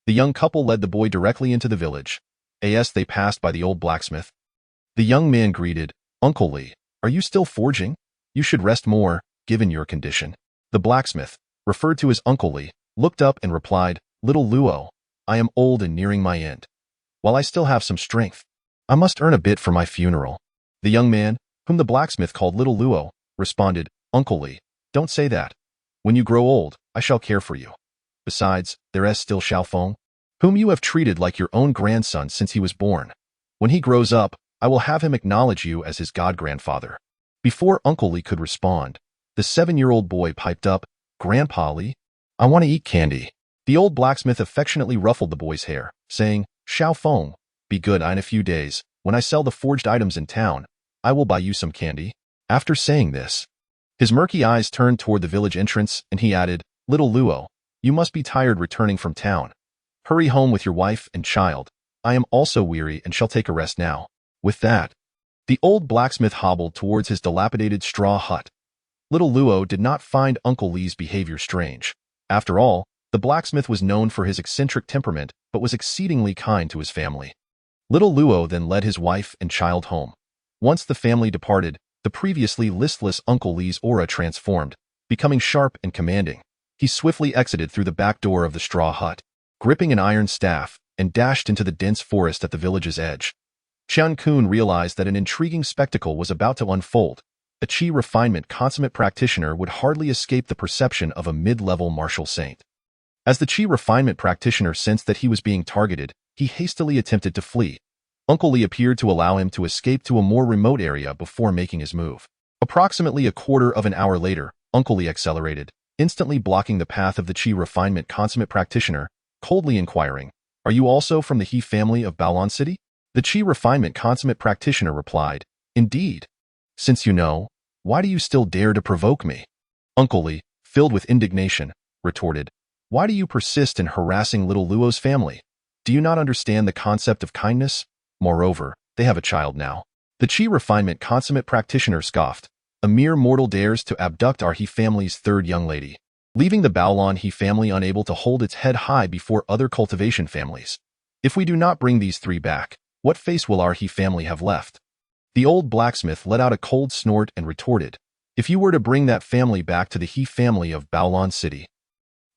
Speaker 2: The young couple led the boy directly into the village. As they passed by the old blacksmith, the young man greeted, "Uncle Li, are you still forging? You should rest more, given your condition." The blacksmith, referred to as Uncle Li, looked up and replied, "Little Luo, I am old and nearing my end. While I still have some strength, I must earn a bit for my funeral." The young man, whom the blacksmith called Little Luo, responded, "Uncle Li, don't say that. When you grow old, I shall care for you. Besides, there is still Xiaofeng." whom you have treated like your own grandson since he was born. When he grows up, I will have him acknowledge you as his god-grandfather." Before Uncle Li could respond, the 7-year-old boy piped up, "Grandpa Li, I want to eat candy." The old blacksmith affectionately ruffled the boy's hair, saying, "Xiao Feng, be good. In a few days, when I sell the forged items in town, I will buy you some candy." After saying this, his murky eyes turned toward the village entrance, and he added, "Little Luo, you must be tired returning from town. Hurry home with your wife and child. I am also weary and shall take a rest now." With that, the old blacksmith hobbled towards his dilapidated straw hut. Little Luo did not find Uncle Li's behavior strange. After all, the blacksmith was known for his eccentric temperament, but was exceedingly kind to his family. Little Luo then led his wife and child home. Once the family departed, the previously listless Uncle Li's aura transformed, becoming sharp and commanding. He swiftly exited through the back door of the straw hut, gripping an iron staff, and dashed into the dense forest at the village's edge. Chen Qun realized that an intriguing spectacle was about to unfold. A Qi refinement consummate practitioner would hardly escape the perception of a mid-level martial saint. As the Qi refinement practitioner sensed that he was being targeted, he hastily attempted to flee. Uncle Li appeared to allow him to escape to a more remote area before making his move. Approximately a quarter of an hour later, Uncle Li accelerated, instantly blocking the path of the Qi refinement consummate practitioner, coldly inquiring, "Are you also from the He family of Baolon City?" The Qi refinement consummate practitioner replied, "Indeed. Since you know, why do you still dare to provoke me?" Uncle Li, filled with indignation, retorted, "Why do you persist in harassing little Luo's family? Do you not understand the concept of kindness? Moreover, they have a child now." The Qi refinement consummate practitioner scoffed, "A mere mortal dares to abduct our He family's third young lady, leaving the Baolon He family unable to hold its head high before other cultivation families. If we do not bring these three back, what face will our He family have left?" The old blacksmith let out a cold snort and retorted, "If you were to bring that family back to the He family of Baolon City,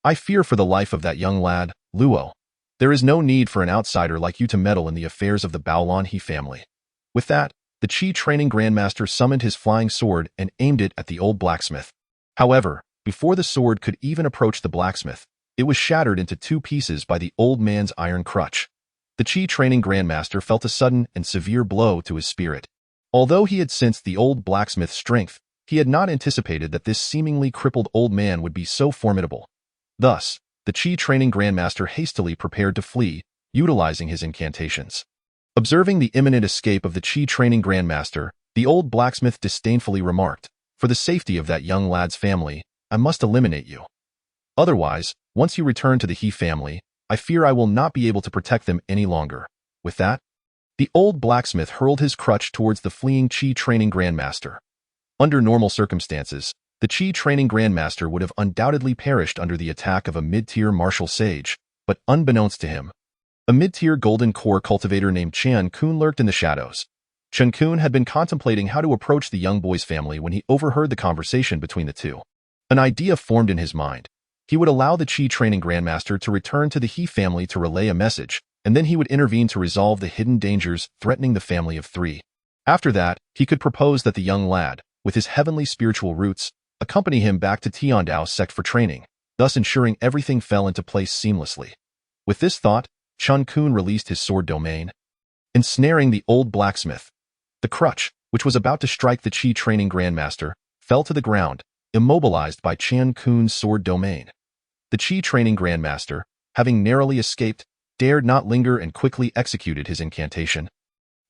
Speaker 2: I fear for the life of that young lad, Luo. There is no need for an outsider like you to meddle in the affairs of the Baolon He family." With that, the Qi training grandmaster summoned his flying sword and aimed it at the old blacksmith. However, before the sword could even approach the blacksmith, it was shattered into 2 pieces by the old man's iron crutch. The Qi training grandmaster felt a sudden and severe blow to his spirit. Although he had sensed the old blacksmith's strength, he had not anticipated that this seemingly crippled old man would be so formidable. Thus, the Qi training grandmaster hastily prepared to flee, utilizing his incantations. Observing the imminent escape of the Qi training grandmaster, the old blacksmith disdainfully remarked, "For the safety of that young lad's family, I must eliminate you. Otherwise, once you return to the He family, I fear I will not be able to protect them any longer." With that, the old blacksmith hurled his crutch towards the fleeing Qi training grandmaster. Under normal circumstances, the Qi training grandmaster would have undoubtedly perished under the attack of a mid-tier martial sage, but unbeknownst to him, a mid-tier golden core cultivator named Chen Qun lurked in the shadows. Chen Qun had been contemplating how to approach the young boy's family when he overheard the conversation between the two. An idea formed in his mind. He would allow the Qi training grandmaster to return to the He family to relay a message, and then he would intervene to resolve the hidden dangers threatening the family of 3. After that, he could propose that the young lad, with his heavenly spiritual roots, accompany him back to Tiandao's sect for training, thus ensuring everything fell into place seamlessly. With this thought, Chen Qun released his sword domain, ensnaring the old blacksmith. The crutch, which was about to strike the Qi training grandmaster, fell to the ground, immobilized by Chen Qun's sword domain. The Qi training grandmaster, having narrowly escaped, dared not linger and quickly executed his incantation,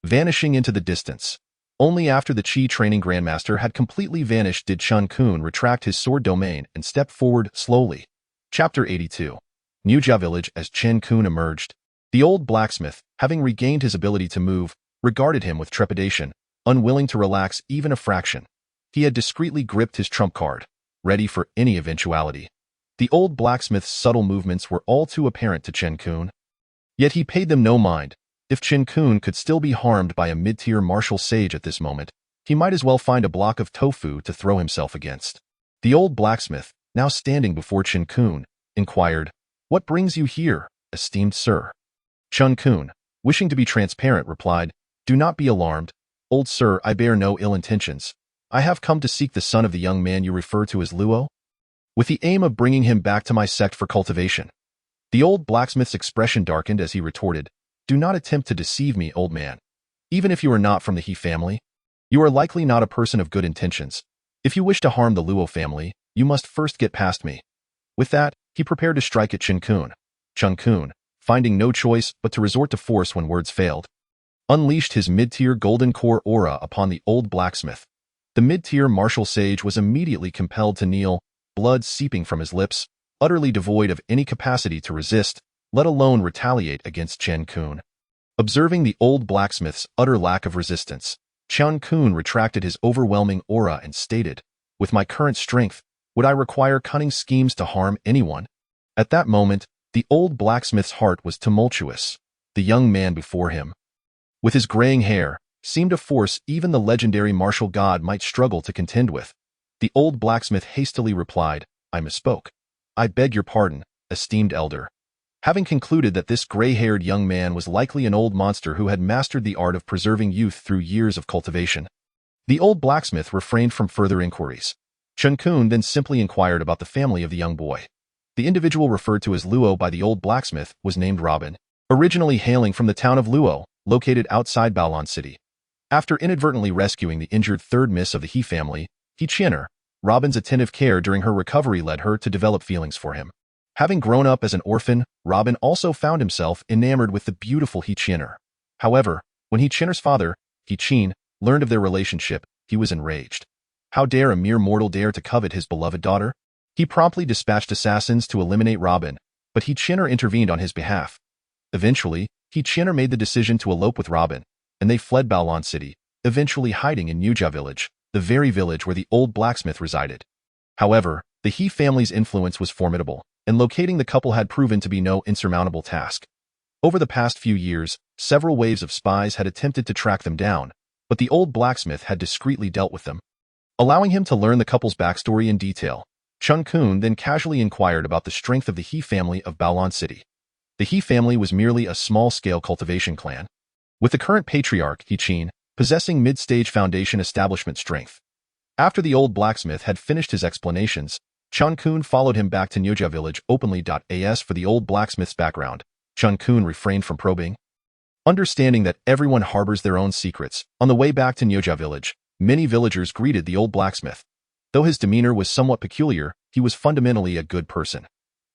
Speaker 2: vanishing into the distance. Only after the Qi training grandmaster had completely vanished did Chen Qun retract his sword domain and step forward slowly. Chapter 82. Nujia Village. As Chen Qun emerged, the old blacksmith, having regained his ability to move, regarded him with trepidation, unwilling to relax even a fraction. He had discreetly gripped his trump card, ready for any eventuality. The old blacksmith's subtle movements were all too apparent to Chen Qun. Yet he paid them no mind. If Chen Qun could still be harmed by a mid-tier martial sage at this moment, he might as well find a block of tofu to throw himself against. The old blacksmith, now standing before Chen Qun, inquired, "What brings you here, esteemed sir?" Chen Qun, wishing to be transparent, replied, "Do not be alarmed, old sir, I bear no ill intentions. I have come to seek the son of the young man you refer to as Luo, with the aim of bringing him back to my sect for cultivation." The old blacksmith's expression darkened as he retorted, "Do not attempt to deceive me, old man. Even if you are not from the He family, you are likely not a person of good intentions. If you wish to harm the Luo family, you must first get past me." With that, he prepared to strike at Chen Qun. Chen Qun, finding no choice but to resort to force when words failed, unleashed his mid-tier golden core aura upon the old blacksmith. The mid-tier martial sage was immediately compelled to kneel, blood seeping from his lips, utterly devoid of any capacity to resist, let alone retaliate against Chen Qun. Observing the old blacksmith's utter lack of resistance, Chen Qun retracted his overwhelming aura and stated, "With my current strength, would I require cunning schemes to harm anyone?" At that moment, the old blacksmith's heart was tumultuous. The young man before him, with his graying hair, seemed a force even the legendary martial god might struggle to contend with. The old blacksmith hastily replied, "I misspoke. I beg your pardon, esteemed elder." Having concluded that this gray-haired young man was likely an old monster who had mastered the art of preserving youth through years of cultivation, the old blacksmith refrained from further inquiries. Chen Qun then simply inquired about the family of the young boy. The individual referred to as Luo by the old blacksmith was named Robin, originally hailing from the town of Luo, located outside Baolon City. After inadvertently rescuing the injured third miss of the He family, Tianhe, Robin's attentive care during her recovery led her to develop feelings for him. Having grown up as an orphan, Robin also found himself enamored with the beautiful Tianhe. However, when Tianhe's father, Qin, learned of their relationship, he was enraged. How dare a mere mortal dare to covet his beloved daughter? He promptly dispatched assassins to eliminate Robin, but Tianhe intervened on his behalf. Eventually, Tianhe made the decision to elope with Robin, and they fled Baolon City, eventually hiding in Yuja village, the very village where the old blacksmith resided. However, the He family's influence was formidable, and locating the couple had proven to be no insurmountable task. Over the past few years, several waves of spies had attempted to track them down, but the old blacksmith had discreetly dealt with them. Allowing him to learn the couple's backstory in detail, Chen Qun then casually inquired about the strength of the He family of Baolon City. The He family was merely a small-scale cultivation clan, with the current patriarch, Qin, possessing mid-stage foundation establishment strength. After the old blacksmith had finished his explanations, Chen Qun followed him back to Yuja village openly.as for the old blacksmith's background. Chen Qun refrained from probing. Understanding that everyone harbors their own secrets, on the way back to Yuja village, many villagers greeted the old blacksmith. Though his demeanor was somewhat peculiar, he was fundamentally a good person.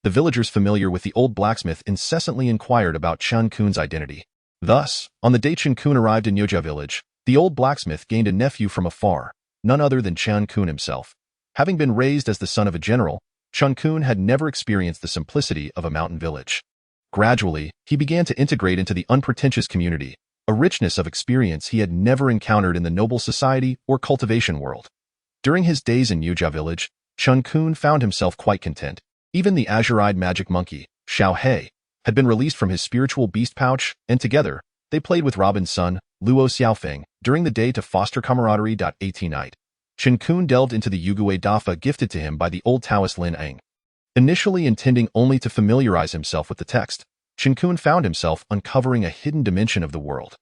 Speaker 2: The villagers familiar with the old blacksmith incessantly inquired about Chen Qun's identity. Thus, on the day Chen Qun arrived in Yuja village, the old blacksmith gained a nephew from afar, none other than Chen Qun himself. Having been raised as the son of a general, Chen Qun had never experienced the simplicity of a mountain village. Gradually, he began to integrate into the unpretentious community, a richness of experience he had never encountered in the noble society or cultivation world. During his days in Yuja village, Chen Qun found himself quite content. Even the azure-eyed magic monkey, Xiao, had been released from his spiritual beast pouch, and together, they played with Robin's son, Luo Xiaofeng, during the day to foster camaraderie. 18 night. Chen Qun delved into the Yugue Dafa gifted to him by the old Taoist Lin Ang. Initially intending only to familiarize himself with the text, Chen Qun found himself uncovering a hidden dimension of the world.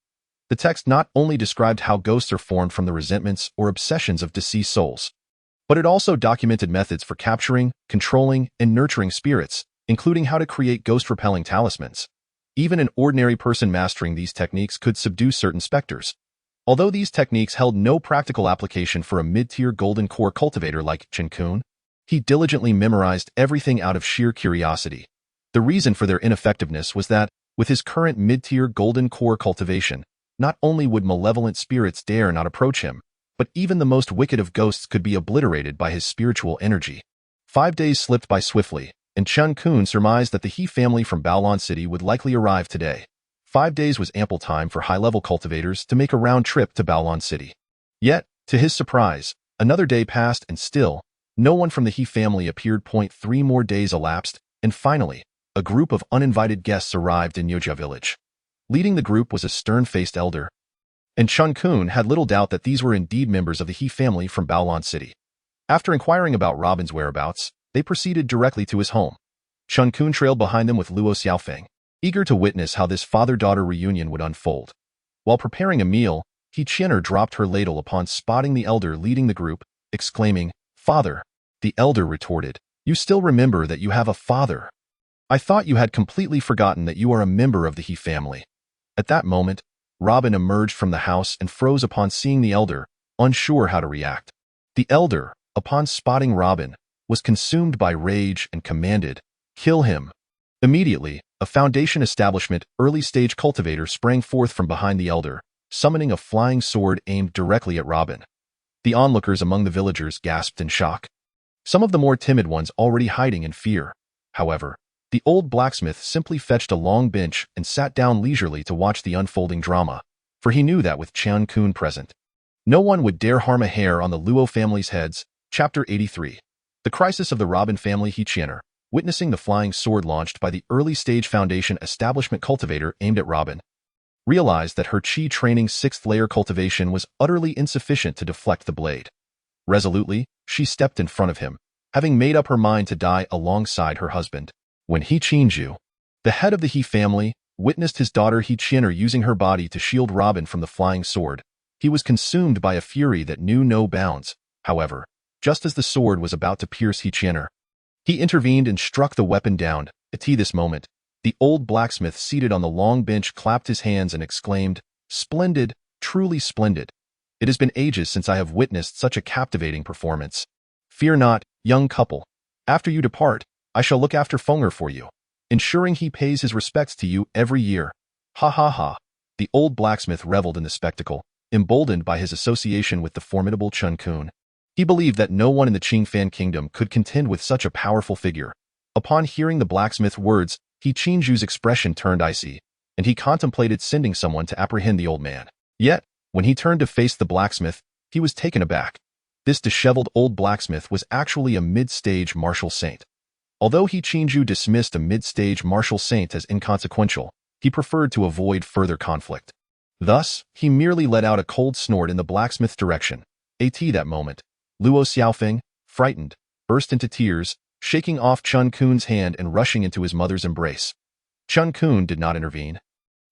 Speaker 2: The text not only described how ghosts are formed from the resentments or obsessions of deceased souls, but it also documented methods for capturing, controlling, and nurturing spirits, including how to create ghost-repelling talismans. Even an ordinary person mastering these techniques could subdue certain specters. Although these techniques held no practical application for a mid-tier golden core cultivator like Chen Qun, he diligently memorized everything out of sheer curiosity. The reason for their ineffectiveness was that, with his current mid-tier golden core cultivation, not only would malevolent spirits dare not approach him, but even the most wicked of ghosts could be obliterated by his spiritual energy. 5 days slipped by swiftly, and Chen Qun surmised that the He family from Baolon City would likely arrive today. 5 days was ample time for high-level cultivators to make a round trip to Baolon City. Yet, to his surprise, another day passed and still, no one from the He family appeared. 3 more days elapsed, and finally, a group of uninvited guests arrived in Yuja village. Leading the group was a stern-faced elder, and Chen Qun had little doubt that these were indeed members of the He family from Baolon City. After inquiring about Robin's whereabouts, they proceeded directly to his home. Chen Qun trailed behind them with Luo Xiaofeng, eager to witness how this father-daughter reunion would unfold. While preparing a meal, Tianhe dropped her ladle upon spotting the elder leading the group, exclaiming, "Father!" The elder retorted, "You still remember that you have a father?" I thought you had completely forgotten that you are a member of the He family." At that moment, Robin emerged from the house and froze upon seeing the elder, unsure how to react. The elder, upon spotting Robin, was consumed by rage and commanded, "Kill him." Immediately, a Foundation establishment early-stage cultivator sprang forth from behind the elder, summoning a flying sword aimed directly at Robin. The onlookers among the villagers gasped in shock. Some of the more timid ones already hiding in fear. However, the old blacksmith simply fetched a long bench and sat down leisurely to watch the unfolding drama, for he knew that with Chen Qun present, no one would dare harm a hair on the Luo family's heads. Chapter 83. The crisis of the Robin family. He Tianhe, witnessing the flying sword launched by the early-stage Foundation establishment cultivator aimed at Robin, realized that her Qi training 6th layer cultivation was utterly insufficient to deflect the blade. Resolutely, she stepped in front of him, having made up her mind to die alongside her husband. When He Qinju, the head of the He family, witnessed his daughter He Tianhe using her body to shield Robin from the flying sword, he was consumed by a fury that knew no bounds. However, just as the sword was about to pierce He Tianhe, he intervened and struck the weapon down. At this moment, the old blacksmith seated on the long bench clapped his hands and exclaimed, "Splendid, truly splendid. It has been ages since I have witnessed such a captivating performance. Fear not, young couple. After you depart, I shall look after Fenger for you, ensuring he pays his respects to you every year." Ha ha ha. The old blacksmith reveled in the spectacle, emboldened by his association with the formidable Chen Qun. He believed that no one in the Qingfan kingdom could contend with such a powerful figure. Upon hearing the blacksmith's words, He Qinju's expression turned icy, and he contemplated sending someone to apprehend the old man. Yet, when he turned to face the blacksmith, he was taken aback. This disheveled old blacksmith was actually a mid-stage martial saint. Although He Qinju dismissed a mid-stage martial saint as inconsequential, he preferred to avoid further conflict. Thus, he merely let out a cold snort in the blacksmith's direction. At that moment, Luo Xiaofeng, frightened, burst into tears, shaking off Chen Qun's hand and rushing into his mother's embrace. Chen Qun did not intervene,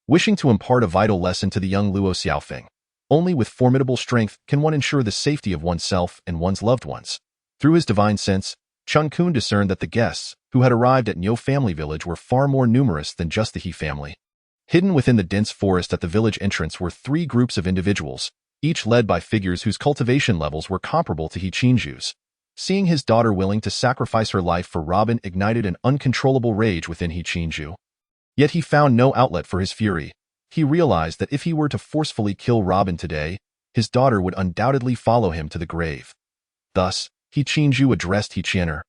Speaker 2: wishing to impart a vital lesson to the young Luo Xiaofeng. Only with formidable strength can one ensure the safety of oneself and one's loved ones. Through his divine sense, Chen Qun discerned that the guests who had arrived at Niu family village were far more numerous than just the He family. Hidden within the dense forest at the village entrance were 3 groups of individuals, each led by figures whose cultivation levels were comparable to He Qinju's. Seeing his daughter willing to sacrifice her life for Robin ignited an uncontrollable rage within He Qinju. Yet he found no outlet for his fury. He realized that if he were to forcefully kill Robin today, his daughter would undoubtedly follow him to the grave. Thus, He Qinju addressed He Tianhe,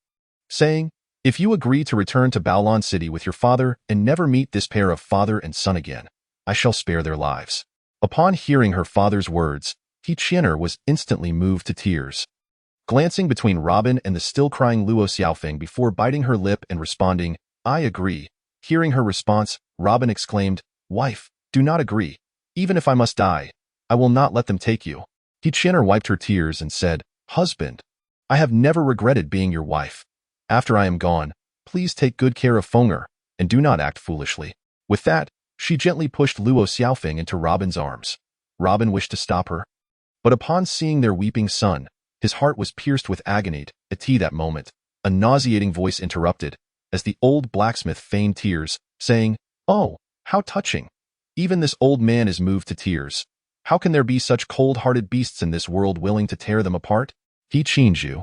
Speaker 2: saying, "If you agree to return to Baolan City with your father and never meet this pair of father and son again, I shall spare their lives." Upon hearing her father's words, He Tianhe was instantly moved to tears. Glancing between Robin and the still-crying Luo Xiaofeng before biting her lip and responding, "I agree." Hearing her response, Robin exclaimed, "Wife, do not agree. Even if I must die, I will not let them take you." He Tianhe wiped her tears and said, "Husband, I have never regretted being your wife. After I am gone, please take good care of Fenger, and do not act foolishly." With that, she gently pushed Luo Xiaofeng into Robin's arms. Robin wished to stop her, but upon seeing their weeping son, his heart was pierced with agony. At that moment, a nauseating voice interrupted, as the old blacksmith feigned tears, saying, "Oh, how touching. Even this old man is moved to tears. How can there be such cold-hearted beasts in this world willing to tear them apart?" He Qinju,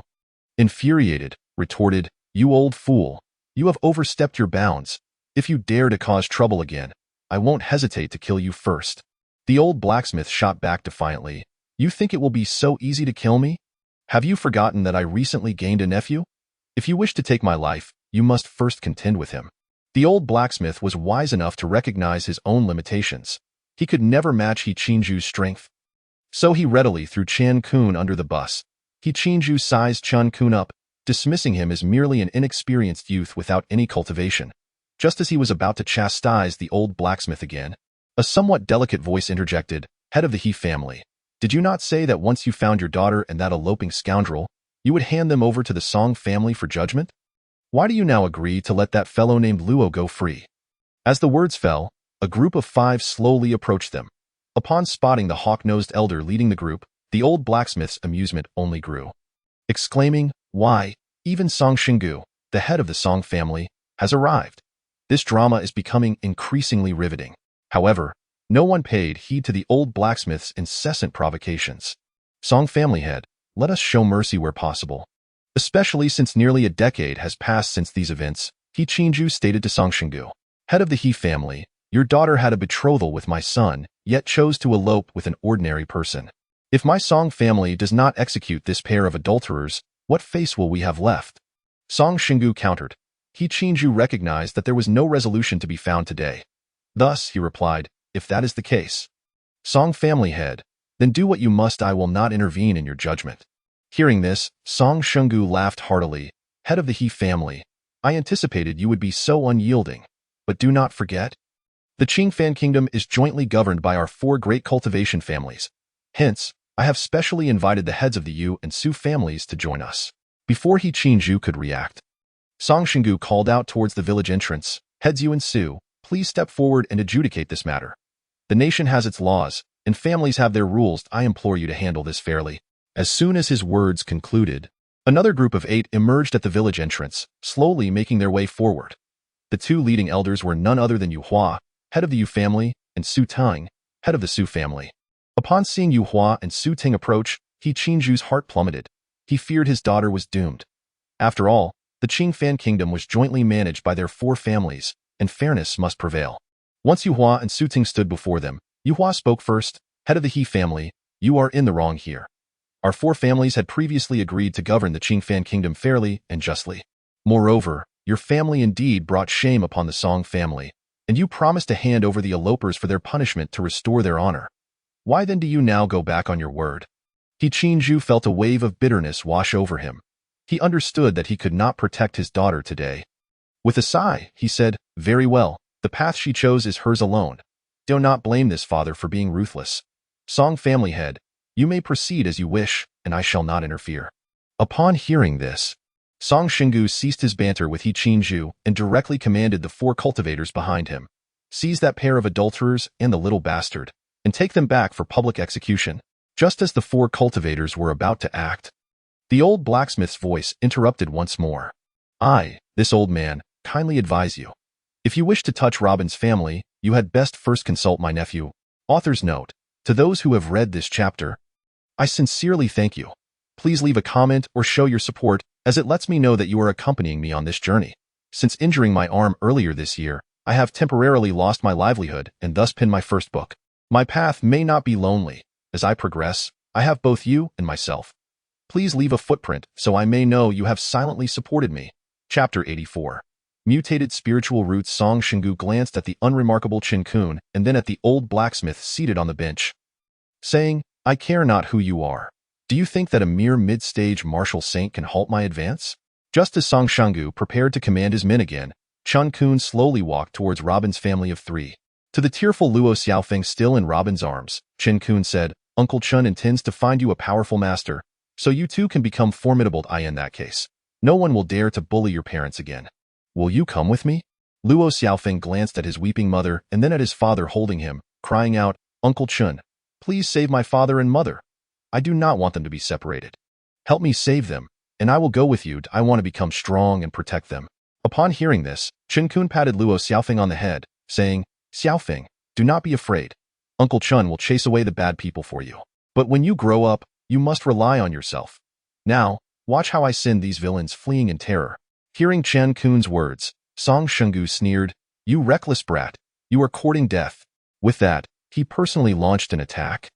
Speaker 2: infuriated, retorted, "You old fool. You have overstepped your bounds. If you dare to cause trouble again, I won't hesitate to kill you first." The old blacksmith shot back defiantly, "You think it will be so easy to kill me? Have you forgotten that I recently gained a nephew? If you wish to take my life, you must first contend with him." The old blacksmith was wise enough to recognize his own limitations. He could never match He Qinju's strength. So he readily threw Chen Qun under the bus. He Qinju sized Chen Qun up, dismissing him as merely an inexperienced youth without any cultivation. Just as he was about to chastise the old blacksmith again, a somewhat delicate voice interjected, "Head of the He family, did you not say that once you found your daughter and that eloping scoundrel, you would hand them over to the Song family for judgment? Why do you now agree to let that fellow named Luo go free?" As the words fell, a group of 5 slowly approached them. Upon spotting the hawk-nosed elder leading the group, the old blacksmith's amusement only grew, exclaiming, "Why, even Song Xinggu, the head of the Song family, has arrived." This drama is becoming increasingly riveting. However, no one paid heed to the old blacksmith's incessant provocations. Song family head, let us show mercy where possible. Especially since nearly a decade has passed since these events, He Qinju stated to Song Shingu, head of the He family, your daughter had a betrothal with my son, yet chose to elope with an ordinary person. If my Song family does not execute this pair of adulterers, what face will we have left? Song Shingu countered. He Qinju recognized that there was no resolution to be found today. Thus, he replied, if that is the case, Song family head, then do what you must, I will not intervene in your judgment. Hearing this, Song Shingu laughed heartily. Head of the He family, I anticipated you would be so unyielding. But do not forget, the Qingfan kingdom is jointly governed by our 4 great cultivation families. Hence, I have specially invited the heads of the Yu and Su families to join us. Before He Qinju could react, Song Shingu called out towards the village entrance, heads Yu and Su, please step forward and adjudicate this matter. The nation has its laws, and families have their rules. I implore you to handle this fairly. As soon as his words concluded, another group of 8 emerged at the village entrance, slowly making their way forward. The 2 leading elders were none other than Yu Hua, head of the Yu family, and Su Ting, head of the Su family. Upon seeing Yu Hua and Su Ting approach, He Qinju's heart plummeted. He feared his daughter was doomed. After all, the Qingfan kingdom was jointly managed by their 4 families, and fairness must prevail. Once Yu Hua and Su Ting stood before them, Yu Hua spoke first, head of the He family, you are in the wrong here. Our 4 families had previously agreed to govern the Qingfan kingdom fairly and justly. Moreover, your family indeed brought shame upon the Song family, and you promised to hand over the elopers for their punishment to restore their honor. Why then do you now go back on your word? He Qinju felt a wave of bitterness wash over him. He understood that he could not protect his daughter today. With a sigh, he said, very well, the path she chose is hers alone. Do not blame this father for being ruthless. Song family head, you may proceed as you wish, and I shall not interfere. Upon hearing this, Song Shingu ceased his banter with He Qinju and directly commanded the 4 cultivators behind him. Seize that pair of adulterers and the little bastard, and take them back for public execution. Just as the 4 cultivators were about to act, the old blacksmith's voice interrupted once more. I, this old man, kindly advise you. If you wish to touch Robin's family, you had best first consult my nephew. Author's note, to those who have read this chapter, I sincerely thank you. Please leave a comment or show your support, as it lets me know that you are accompanying me on this journey. Since injuring my arm earlier this year, I have temporarily lost my livelihood and thus pinned my first book. My path may not be lonely. As I progress, I have both you and myself. Please leave a footprint so I may know you have silently supported me. Chapter 84. Mutated Spiritual Roots. Song Shingu glanced at the unremarkable Chen Qun and then at the old blacksmith seated on the bench, saying, I care not who you are. Do you think that a mere mid-stage martial saint can halt my advance? Just as Song Shingu prepared to command his men again, Chen Qun slowly walked towards Robin's family of 3. To the tearful Luo Xiaofeng still in Robin's arms, Chen Qun said, Uncle Chun intends to find you a powerful master, so you too can become formidable. In that case, no one will dare to bully your parents again. Will you come with me? Luo Xiaofeng glanced at his weeping mother and then at his father holding him, crying out, Uncle Chun, please save my father and mother. I do not want them to be separated. Help me save them, and I will go with you. I want to become strong and protect them. Upon hearing this, Chen Qun patted Luo Xiaofeng on the head, saying, Xiaofeng, do not be afraid. Uncle Chun will chase away the bad people for you. But when you grow up, you must rely on yourself. Now, watch how I send these villains fleeing in terror. Hearing Chen Qun's words, Song Shingu sneered, you reckless brat, you are courting death. With that, he personally launched an attack,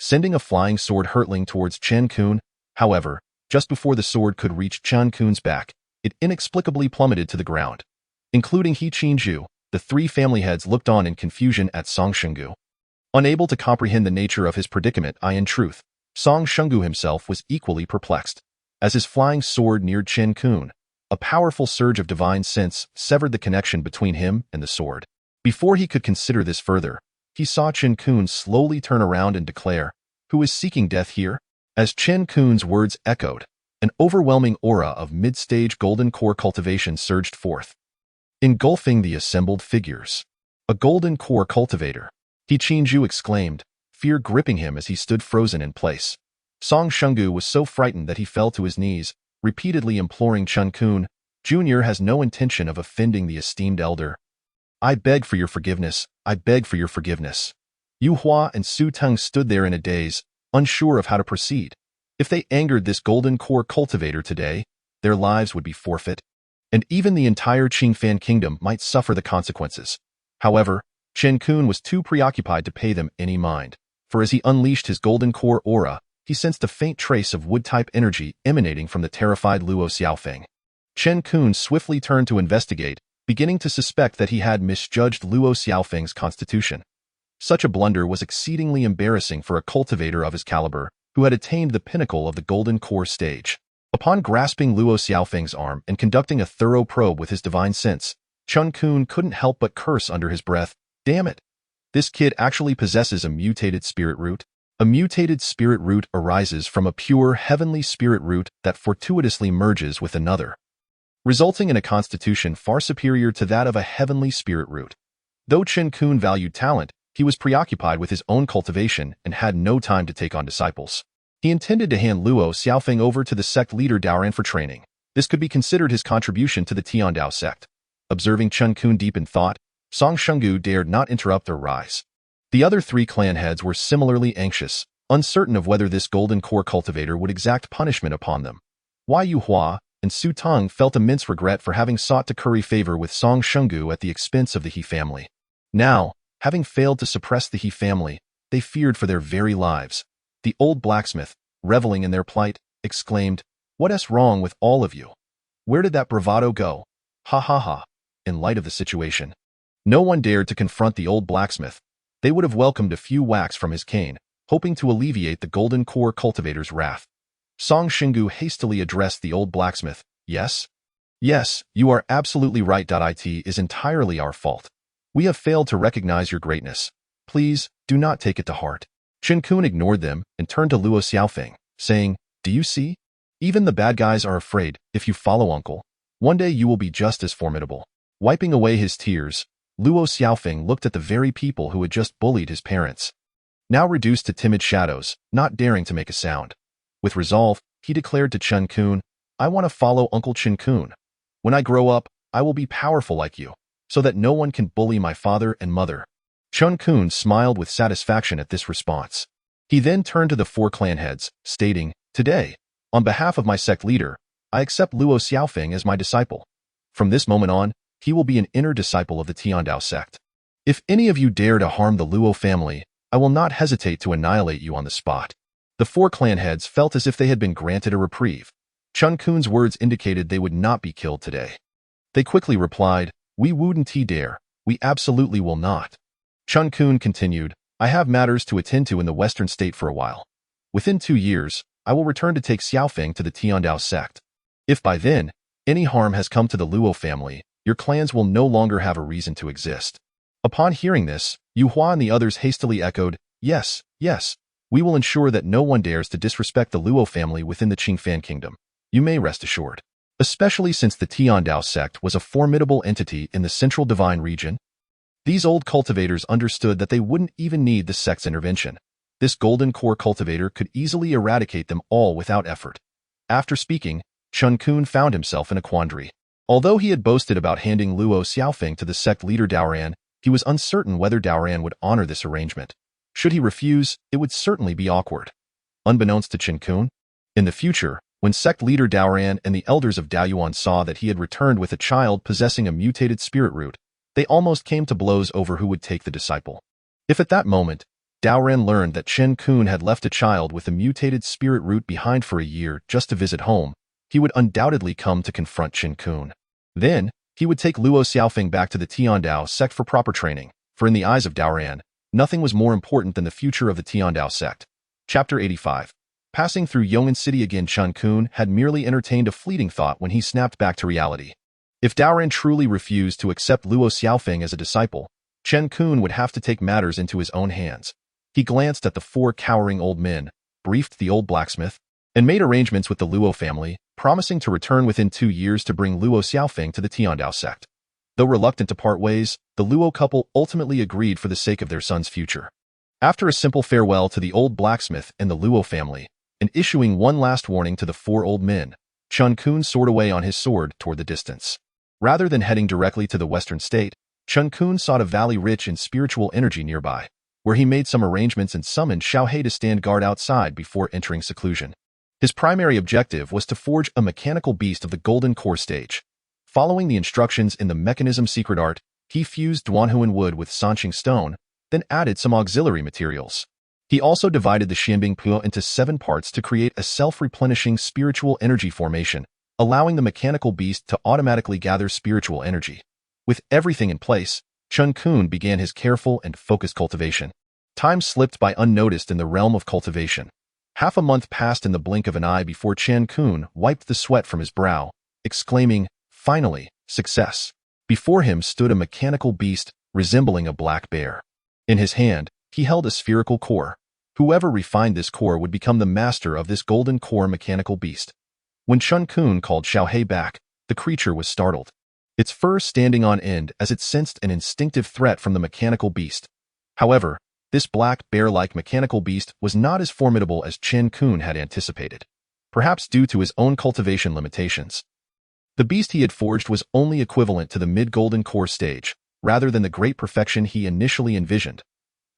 Speaker 2: sending a flying sword hurtling towards Chen Qun. However, just before the sword could reach Chen Qun's back, it inexplicably plummeted to the ground. Including He Qinju, the 3 family heads looked on in confusion at Song Shingu. Unable to comprehend the nature of his predicament, in truth, Song Shingu himself was equally perplexed. As his flying sword neared Chen Qun, a powerful surge of divine sense severed the connection between him and the sword. Before he could consider this further, he saw Chen Qun slowly turn around and declare, who is seeking death here? As Chen Qun's words echoed, an overwhelming aura of mid-stage golden core cultivation surged forth, engulfing the assembled figures. A golden core cultivator, He Qinju exclaimed, fear gripping him as he stood frozen in place. Song Shingu was so frightened that he fell to his knees, repeatedly imploring Chen Qun, Junior has no intention of offending the esteemed elder. I beg for your forgiveness. I beg for your forgiveness. Yu Hua and Su Teng stood there in a daze, unsure of how to proceed. If they angered this golden core cultivator today, their lives would be forfeit, and even the entire Qingfan kingdom might suffer the consequences. However, Chen Qun was too preoccupied to pay them any mind, for as he unleashed his golden core aura, he sensed a faint trace of wood-type energy emanating from the terrified Luo Xiaofeng. Chen Qun swiftly turned to investigate, beginning to suspect that he had misjudged Luo Xiaofeng's constitution. Such a blunder was exceedingly embarrassing for a cultivator of his caliber, who had attained the pinnacle of the golden core stage. Upon grasping Luo Xiaofeng's arm and conducting a thorough probe with his divine sense, Chen Qun couldn't help but curse under his breath, "Damn it! This kid actually possesses a mutated spirit root." A mutated spirit root arises from a pure heavenly spirit root that fortuitously merges with another, resulting in a constitution far superior to that of a heavenly spirit root. Though Chen Qun valued talent, he was preoccupied with his own cultivation and had no time to take on disciples. He intended to hand Luo Xiaofeng over to the sect leader Daoran for training. This could be considered his contribution to the Tianda sect. Observing Chen Qun deep in thought, Song Shenggu dared not interrupt their rise. The other three clan heads were similarly anxious, uncertain of whether this golden core cultivator would exact punishment upon them. Yu Hua and Su Teng felt immense regret for having sought to curry favor with Song Shenggu at the expense of the He family. Now, having failed to suppress the He family, they feared for their very lives. The old blacksmith, reveling in their plight, exclaimed, "What's wrong with all of you? Where did that bravado go? Ha ha ha." In light of the situation, no one dared to confront the old blacksmith. They would have welcomed a few whacks from his cane, hoping to alleviate the golden core cultivator's wrath. Song Shenggu hastily addressed the old blacksmith. Yes, you are absolutely right. It is entirely our fault. We have failed to recognize your greatness. Please, do not take it to heart." Chen Qun ignored them and turned to Luo Xiaofeng, saying, "Do you see? Even the bad guys are afraid. If you follow Uncle, one day you will be just as formidable." Wiping away his tears, Luo Xiaofeng looked at the very people who had just bullied his parents, now reduced to timid shadows, not daring to make a sound. With resolve, he declared to Chen Qun, "I want to follow Uncle Chen Qun. When I grow up, I will be powerful like you, so that no one can bully my father and mother." Chen Qun smiled with satisfaction at this response. He then turned to the four clan heads, stating, "Today, on behalf of my sect leader, I accept Luo Xiaofeng as my disciple. From this moment on, he will be an inner disciple of the Tianda sect. If any of you dare to harm the Luo family, I will not hesitate to annihilate you on the spot." The four clan heads felt as if they had been granted a reprieve. Chen Qun's words indicated they would not be killed today. They quickly replied, "We wouldn't dare. We absolutely will not." Chen Qun continued, "I have matters to attend to in the western state for a while. Within 2 years, I will return to take Xiaofeng to the Tianda sect. If by then, any harm has come to the Luo family, your clans will no longer have a reason to exist." Upon hearing this, Yu Hua and the others hastily echoed, Yes, we will ensure that no one dares to disrespect the Luo family within the Qingfan kingdom. You may rest assured. Especially since the Tianda sect was a formidable entity in the central divine region, these old cultivators understood that they wouldn't even need the sect's intervention. This golden core cultivator could easily eradicate them all without effort. After speaking, Chen Qun found himself in a quandary. Although he had boasted about handing Luo Xiaofeng to the sect leader Daoran, he was uncertain whether Daoran would honor this arrangement. Should he refuse, it would certainly be awkward. Unbeknownst to Chen Qun, in the future, when sect leader Daoran and the elders of Daoyuan saw that he had returned with a child possessing a mutated spirit root, they almost came to blows over who would take the disciple. If at that moment, Daoran learned that Chen Qun had left a child with a mutated spirit root behind for a year just to visit home, he would undoubtedly come to confront Chen Qun. Then, he would take Luo Xiaofeng back to the Tianda sect for proper training, for in the eyes of Daoran, nothing was more important than the future of the Tianda sect. Chapter 85. Passing through Yongan City again, Chen Qun had merely entertained a fleeting thought when he snapped back to reality. If Daoran truly refused to accept Luo Xiaofeng as a disciple, Chen Qun would have to take matters into his own hands. He glanced at the 4 cowering old men, briefed the old blacksmith, and made arrangements with the Luo family, promising to return within 2 years to bring Luo Xiaofeng to the Tianda sect. Though reluctant to part ways, the Luo couple ultimately agreed for the sake of their son's future. After a simple farewell to the old blacksmith and the Luo family, and issuing one last warning to the 4 old men, Chen Qun soared away on his sword toward the distance. Rather than heading directly to the western state, Chen Qun sought a valley rich in spiritual energy nearby, where he made some arrangements and summoned Xiao to stand guard outside before entering seclusion. His primary objective was to forge a mechanical beast of the golden core stage. Following the instructions in the mechanism secret art, he fused Duanhuan wood with Sanqing stone, then added some auxiliary materials. He also divided the Xianbing Puo into 7 parts to create a self-replenishing spiritual energy formation, allowing the mechanical beast to automatically gather spiritual energy. With everything in place, Chen Qun began his careful and focused cultivation. Time slipped by unnoticed in the realm of cultivation. Half a month passed in the blink of an eye before Chen Qun wiped the sweat from his brow, exclaiming, "Finally, success." Before him stood a mechanical beast resembling a black bear. In his hand, he held a spherical core. Whoever refined this core would become the master of this golden core mechanical beast. When Chen Qun called Xiao back, the creature was startled, its fur standing on end as it sensed an instinctive threat from the mechanical beast. However, this black bear-like mechanical beast was not as formidable as Chen Qun had anticipated, perhaps due to his own cultivation limitations. The beast he had forged was only equivalent to the mid-golden core stage, rather than the great perfection he initially envisioned.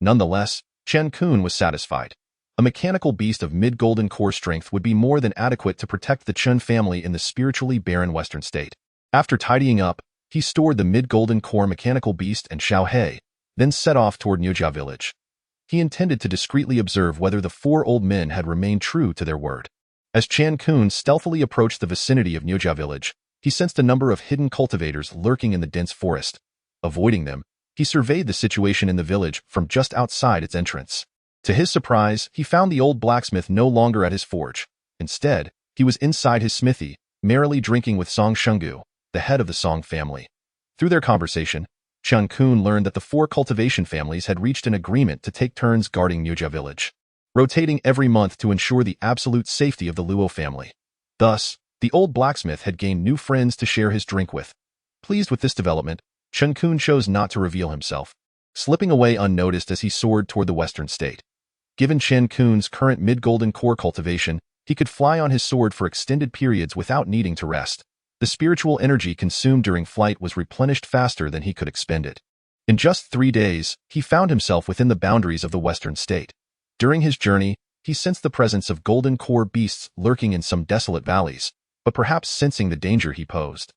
Speaker 2: Nonetheless, Chen Qun was satisfied. A mechanical beast of mid-golden core strength would be more than adequate to protect the Chun family in the spiritually barren western state. After tidying up, he stored the mid-golden core mechanical beast and Xiao, then set off toward Nujia village. He intended to discreetly observe whether the 4 old men had remained true to their word. As Chen Qun stealthily approached the vicinity of Nujia village, he sensed a number of hidden cultivators lurking in the dense forest. Avoiding them, he surveyed the situation in the village from just outside its entrance. To his surprise, he found the old blacksmith no longer at his forge. Instead, he was inside his smithy, merrily drinking with Song Shenggu, the head of the Song family. Through their conversation, Chen Qun learned that the 4 cultivation families had reached an agreement to take turns guarding Nujia village, rotating every month to ensure the absolute safety of the Luo family. Thus, the old blacksmith had gained new friends to share his drink with. Pleased with this development, Chen Qun chose not to reveal himself, slipping away unnoticed as he soared toward the western state. Given Chen Qun's current mid-golden core cultivation, he could fly on his sword for extended periods without needing to rest. The spiritual energy consumed during flight was replenished faster than he could expend it. In just 3 days, he found himself within the boundaries of the western state. During his journey, he sensed the presence of golden core beasts lurking in some desolate valleys, but perhaps sensing the danger he posed,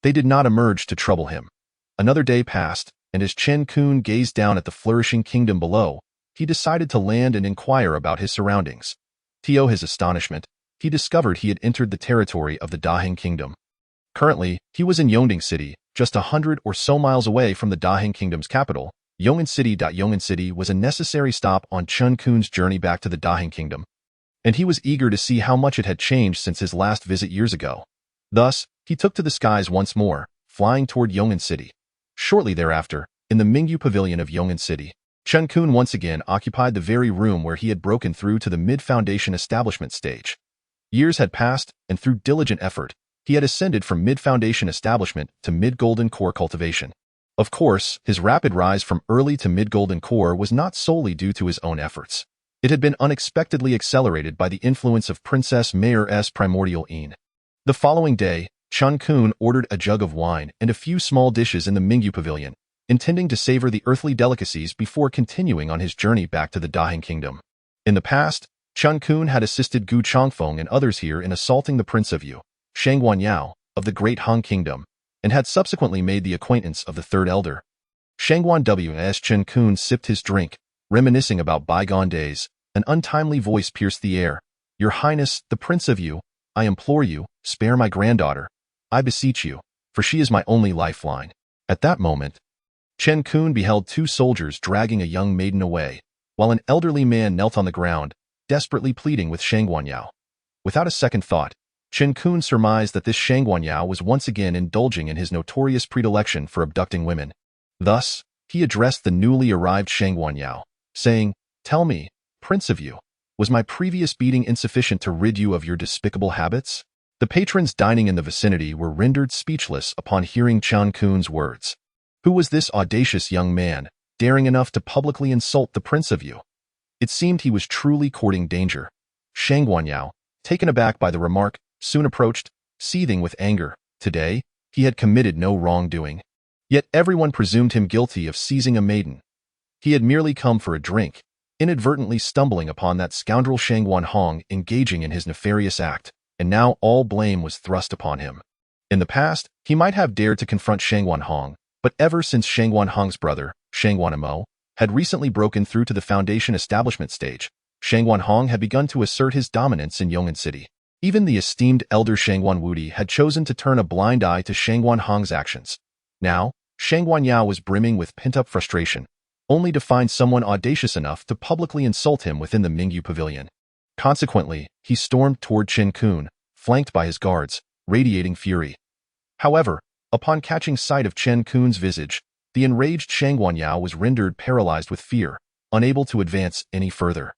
Speaker 2: they did not emerge to trouble him. Another day passed, and as Chen Qun gazed down at the flourishing kingdom below, he decided to land and inquire about his surroundings. To his astonishment, he discovered he had entered the territory of the Daheng kingdom. Currently, he was in Yongan City, just 100 or so miles away from the Daheng kingdom's capital. Yongan City. Yongan City was a necessary stop on Chen Qun's journey back to the Daheng kingdom, and he was eager to see how much it had changed since his last visit years ago. Thus, he took to the skies once more, flying toward Yongan City. Shortly thereafter, in the Mingyu Pavilion of Yongan City, Chen Qun once again occupied the very room where he had broken through to the mid-foundation establishment stage. Years had passed, and through diligent effort, he had ascended from mid-foundation establishment to mid-golden core cultivation. Of course, his rapid rise from early to mid-golden core was not solely due to his own efforts. It had been unexpectedly accelerated by the influence of Princess Mayor's primordial Yin. The following day, Chen Qun ordered a jug of wine and a few small dishes in the Mingyu Pavilion, intending to savor the earthly delicacies before continuing on his journey back to the Daheng kingdom. In the past, Chen Qun had assisted Gu Chongfeng and others here in assaulting the Prince of Yu, Shangguan Yao, of the Great Han Kingdom, and had subsequently made the acquaintance of the Third Elder. Shangguan Ws. Chen Qun sipped his drink, reminiscing about bygone days. An untimely voice pierced the air. "Your Highness, the Prince of Yu, I implore you, spare my granddaughter. I beseech you, for she is my only lifeline." At that moment, Chen Qun beheld 2 soldiers dragging a young maiden away, while an elderly man knelt on the ground, desperately pleading with Shangguan Yao. Without a second thought, Chen Qun surmised that this Shangguan Yao was once again indulging in his notorious predilection for abducting women. Thus, he addressed the newly arrived Shangguan Yao, saying, "Tell me, Prince of Yu, was my previous beating insufficient to rid you of your despicable habits?" The patrons dining in the vicinity were rendered speechless upon hearing Chen Qun's words. Who was this audacious young man, daring enough to publicly insult the Prince of Yu? It seemed he was truly courting danger. Shangguan Yao, taken aback by the remark, soon approached, seething with anger. Today, he had committed no wrongdoing. Yet everyone presumed him guilty of seizing a maiden. He had merely come for a drink, inadvertently stumbling upon that scoundrel Shangguan Hong engaging in his nefarious act, and now all blame was thrust upon him. In the past, he might have dared to confront Shangguan Hong, but ever since Shangguan Hong's brother, Shangguan Imo, had recently broken through to the Foundation establishment stage, Shangguan Hong had begun to assert his dominance in Yongan City. Even the esteemed elder Shangan Wuji had chosen to turn a blind eye to Shangguan Hong's actions. Now, Shangguan Yao was brimming with pent-up frustration, only to find someone audacious enough to publicly insult him within the Mingyu Pavilion. Consequently, he stormed toward Chen Qun, flanked by his guards, radiating fury. However, upon catching sight of Chen Qun's visage, the enraged Shangguan Yao was rendered paralyzed with fear, unable to advance any further.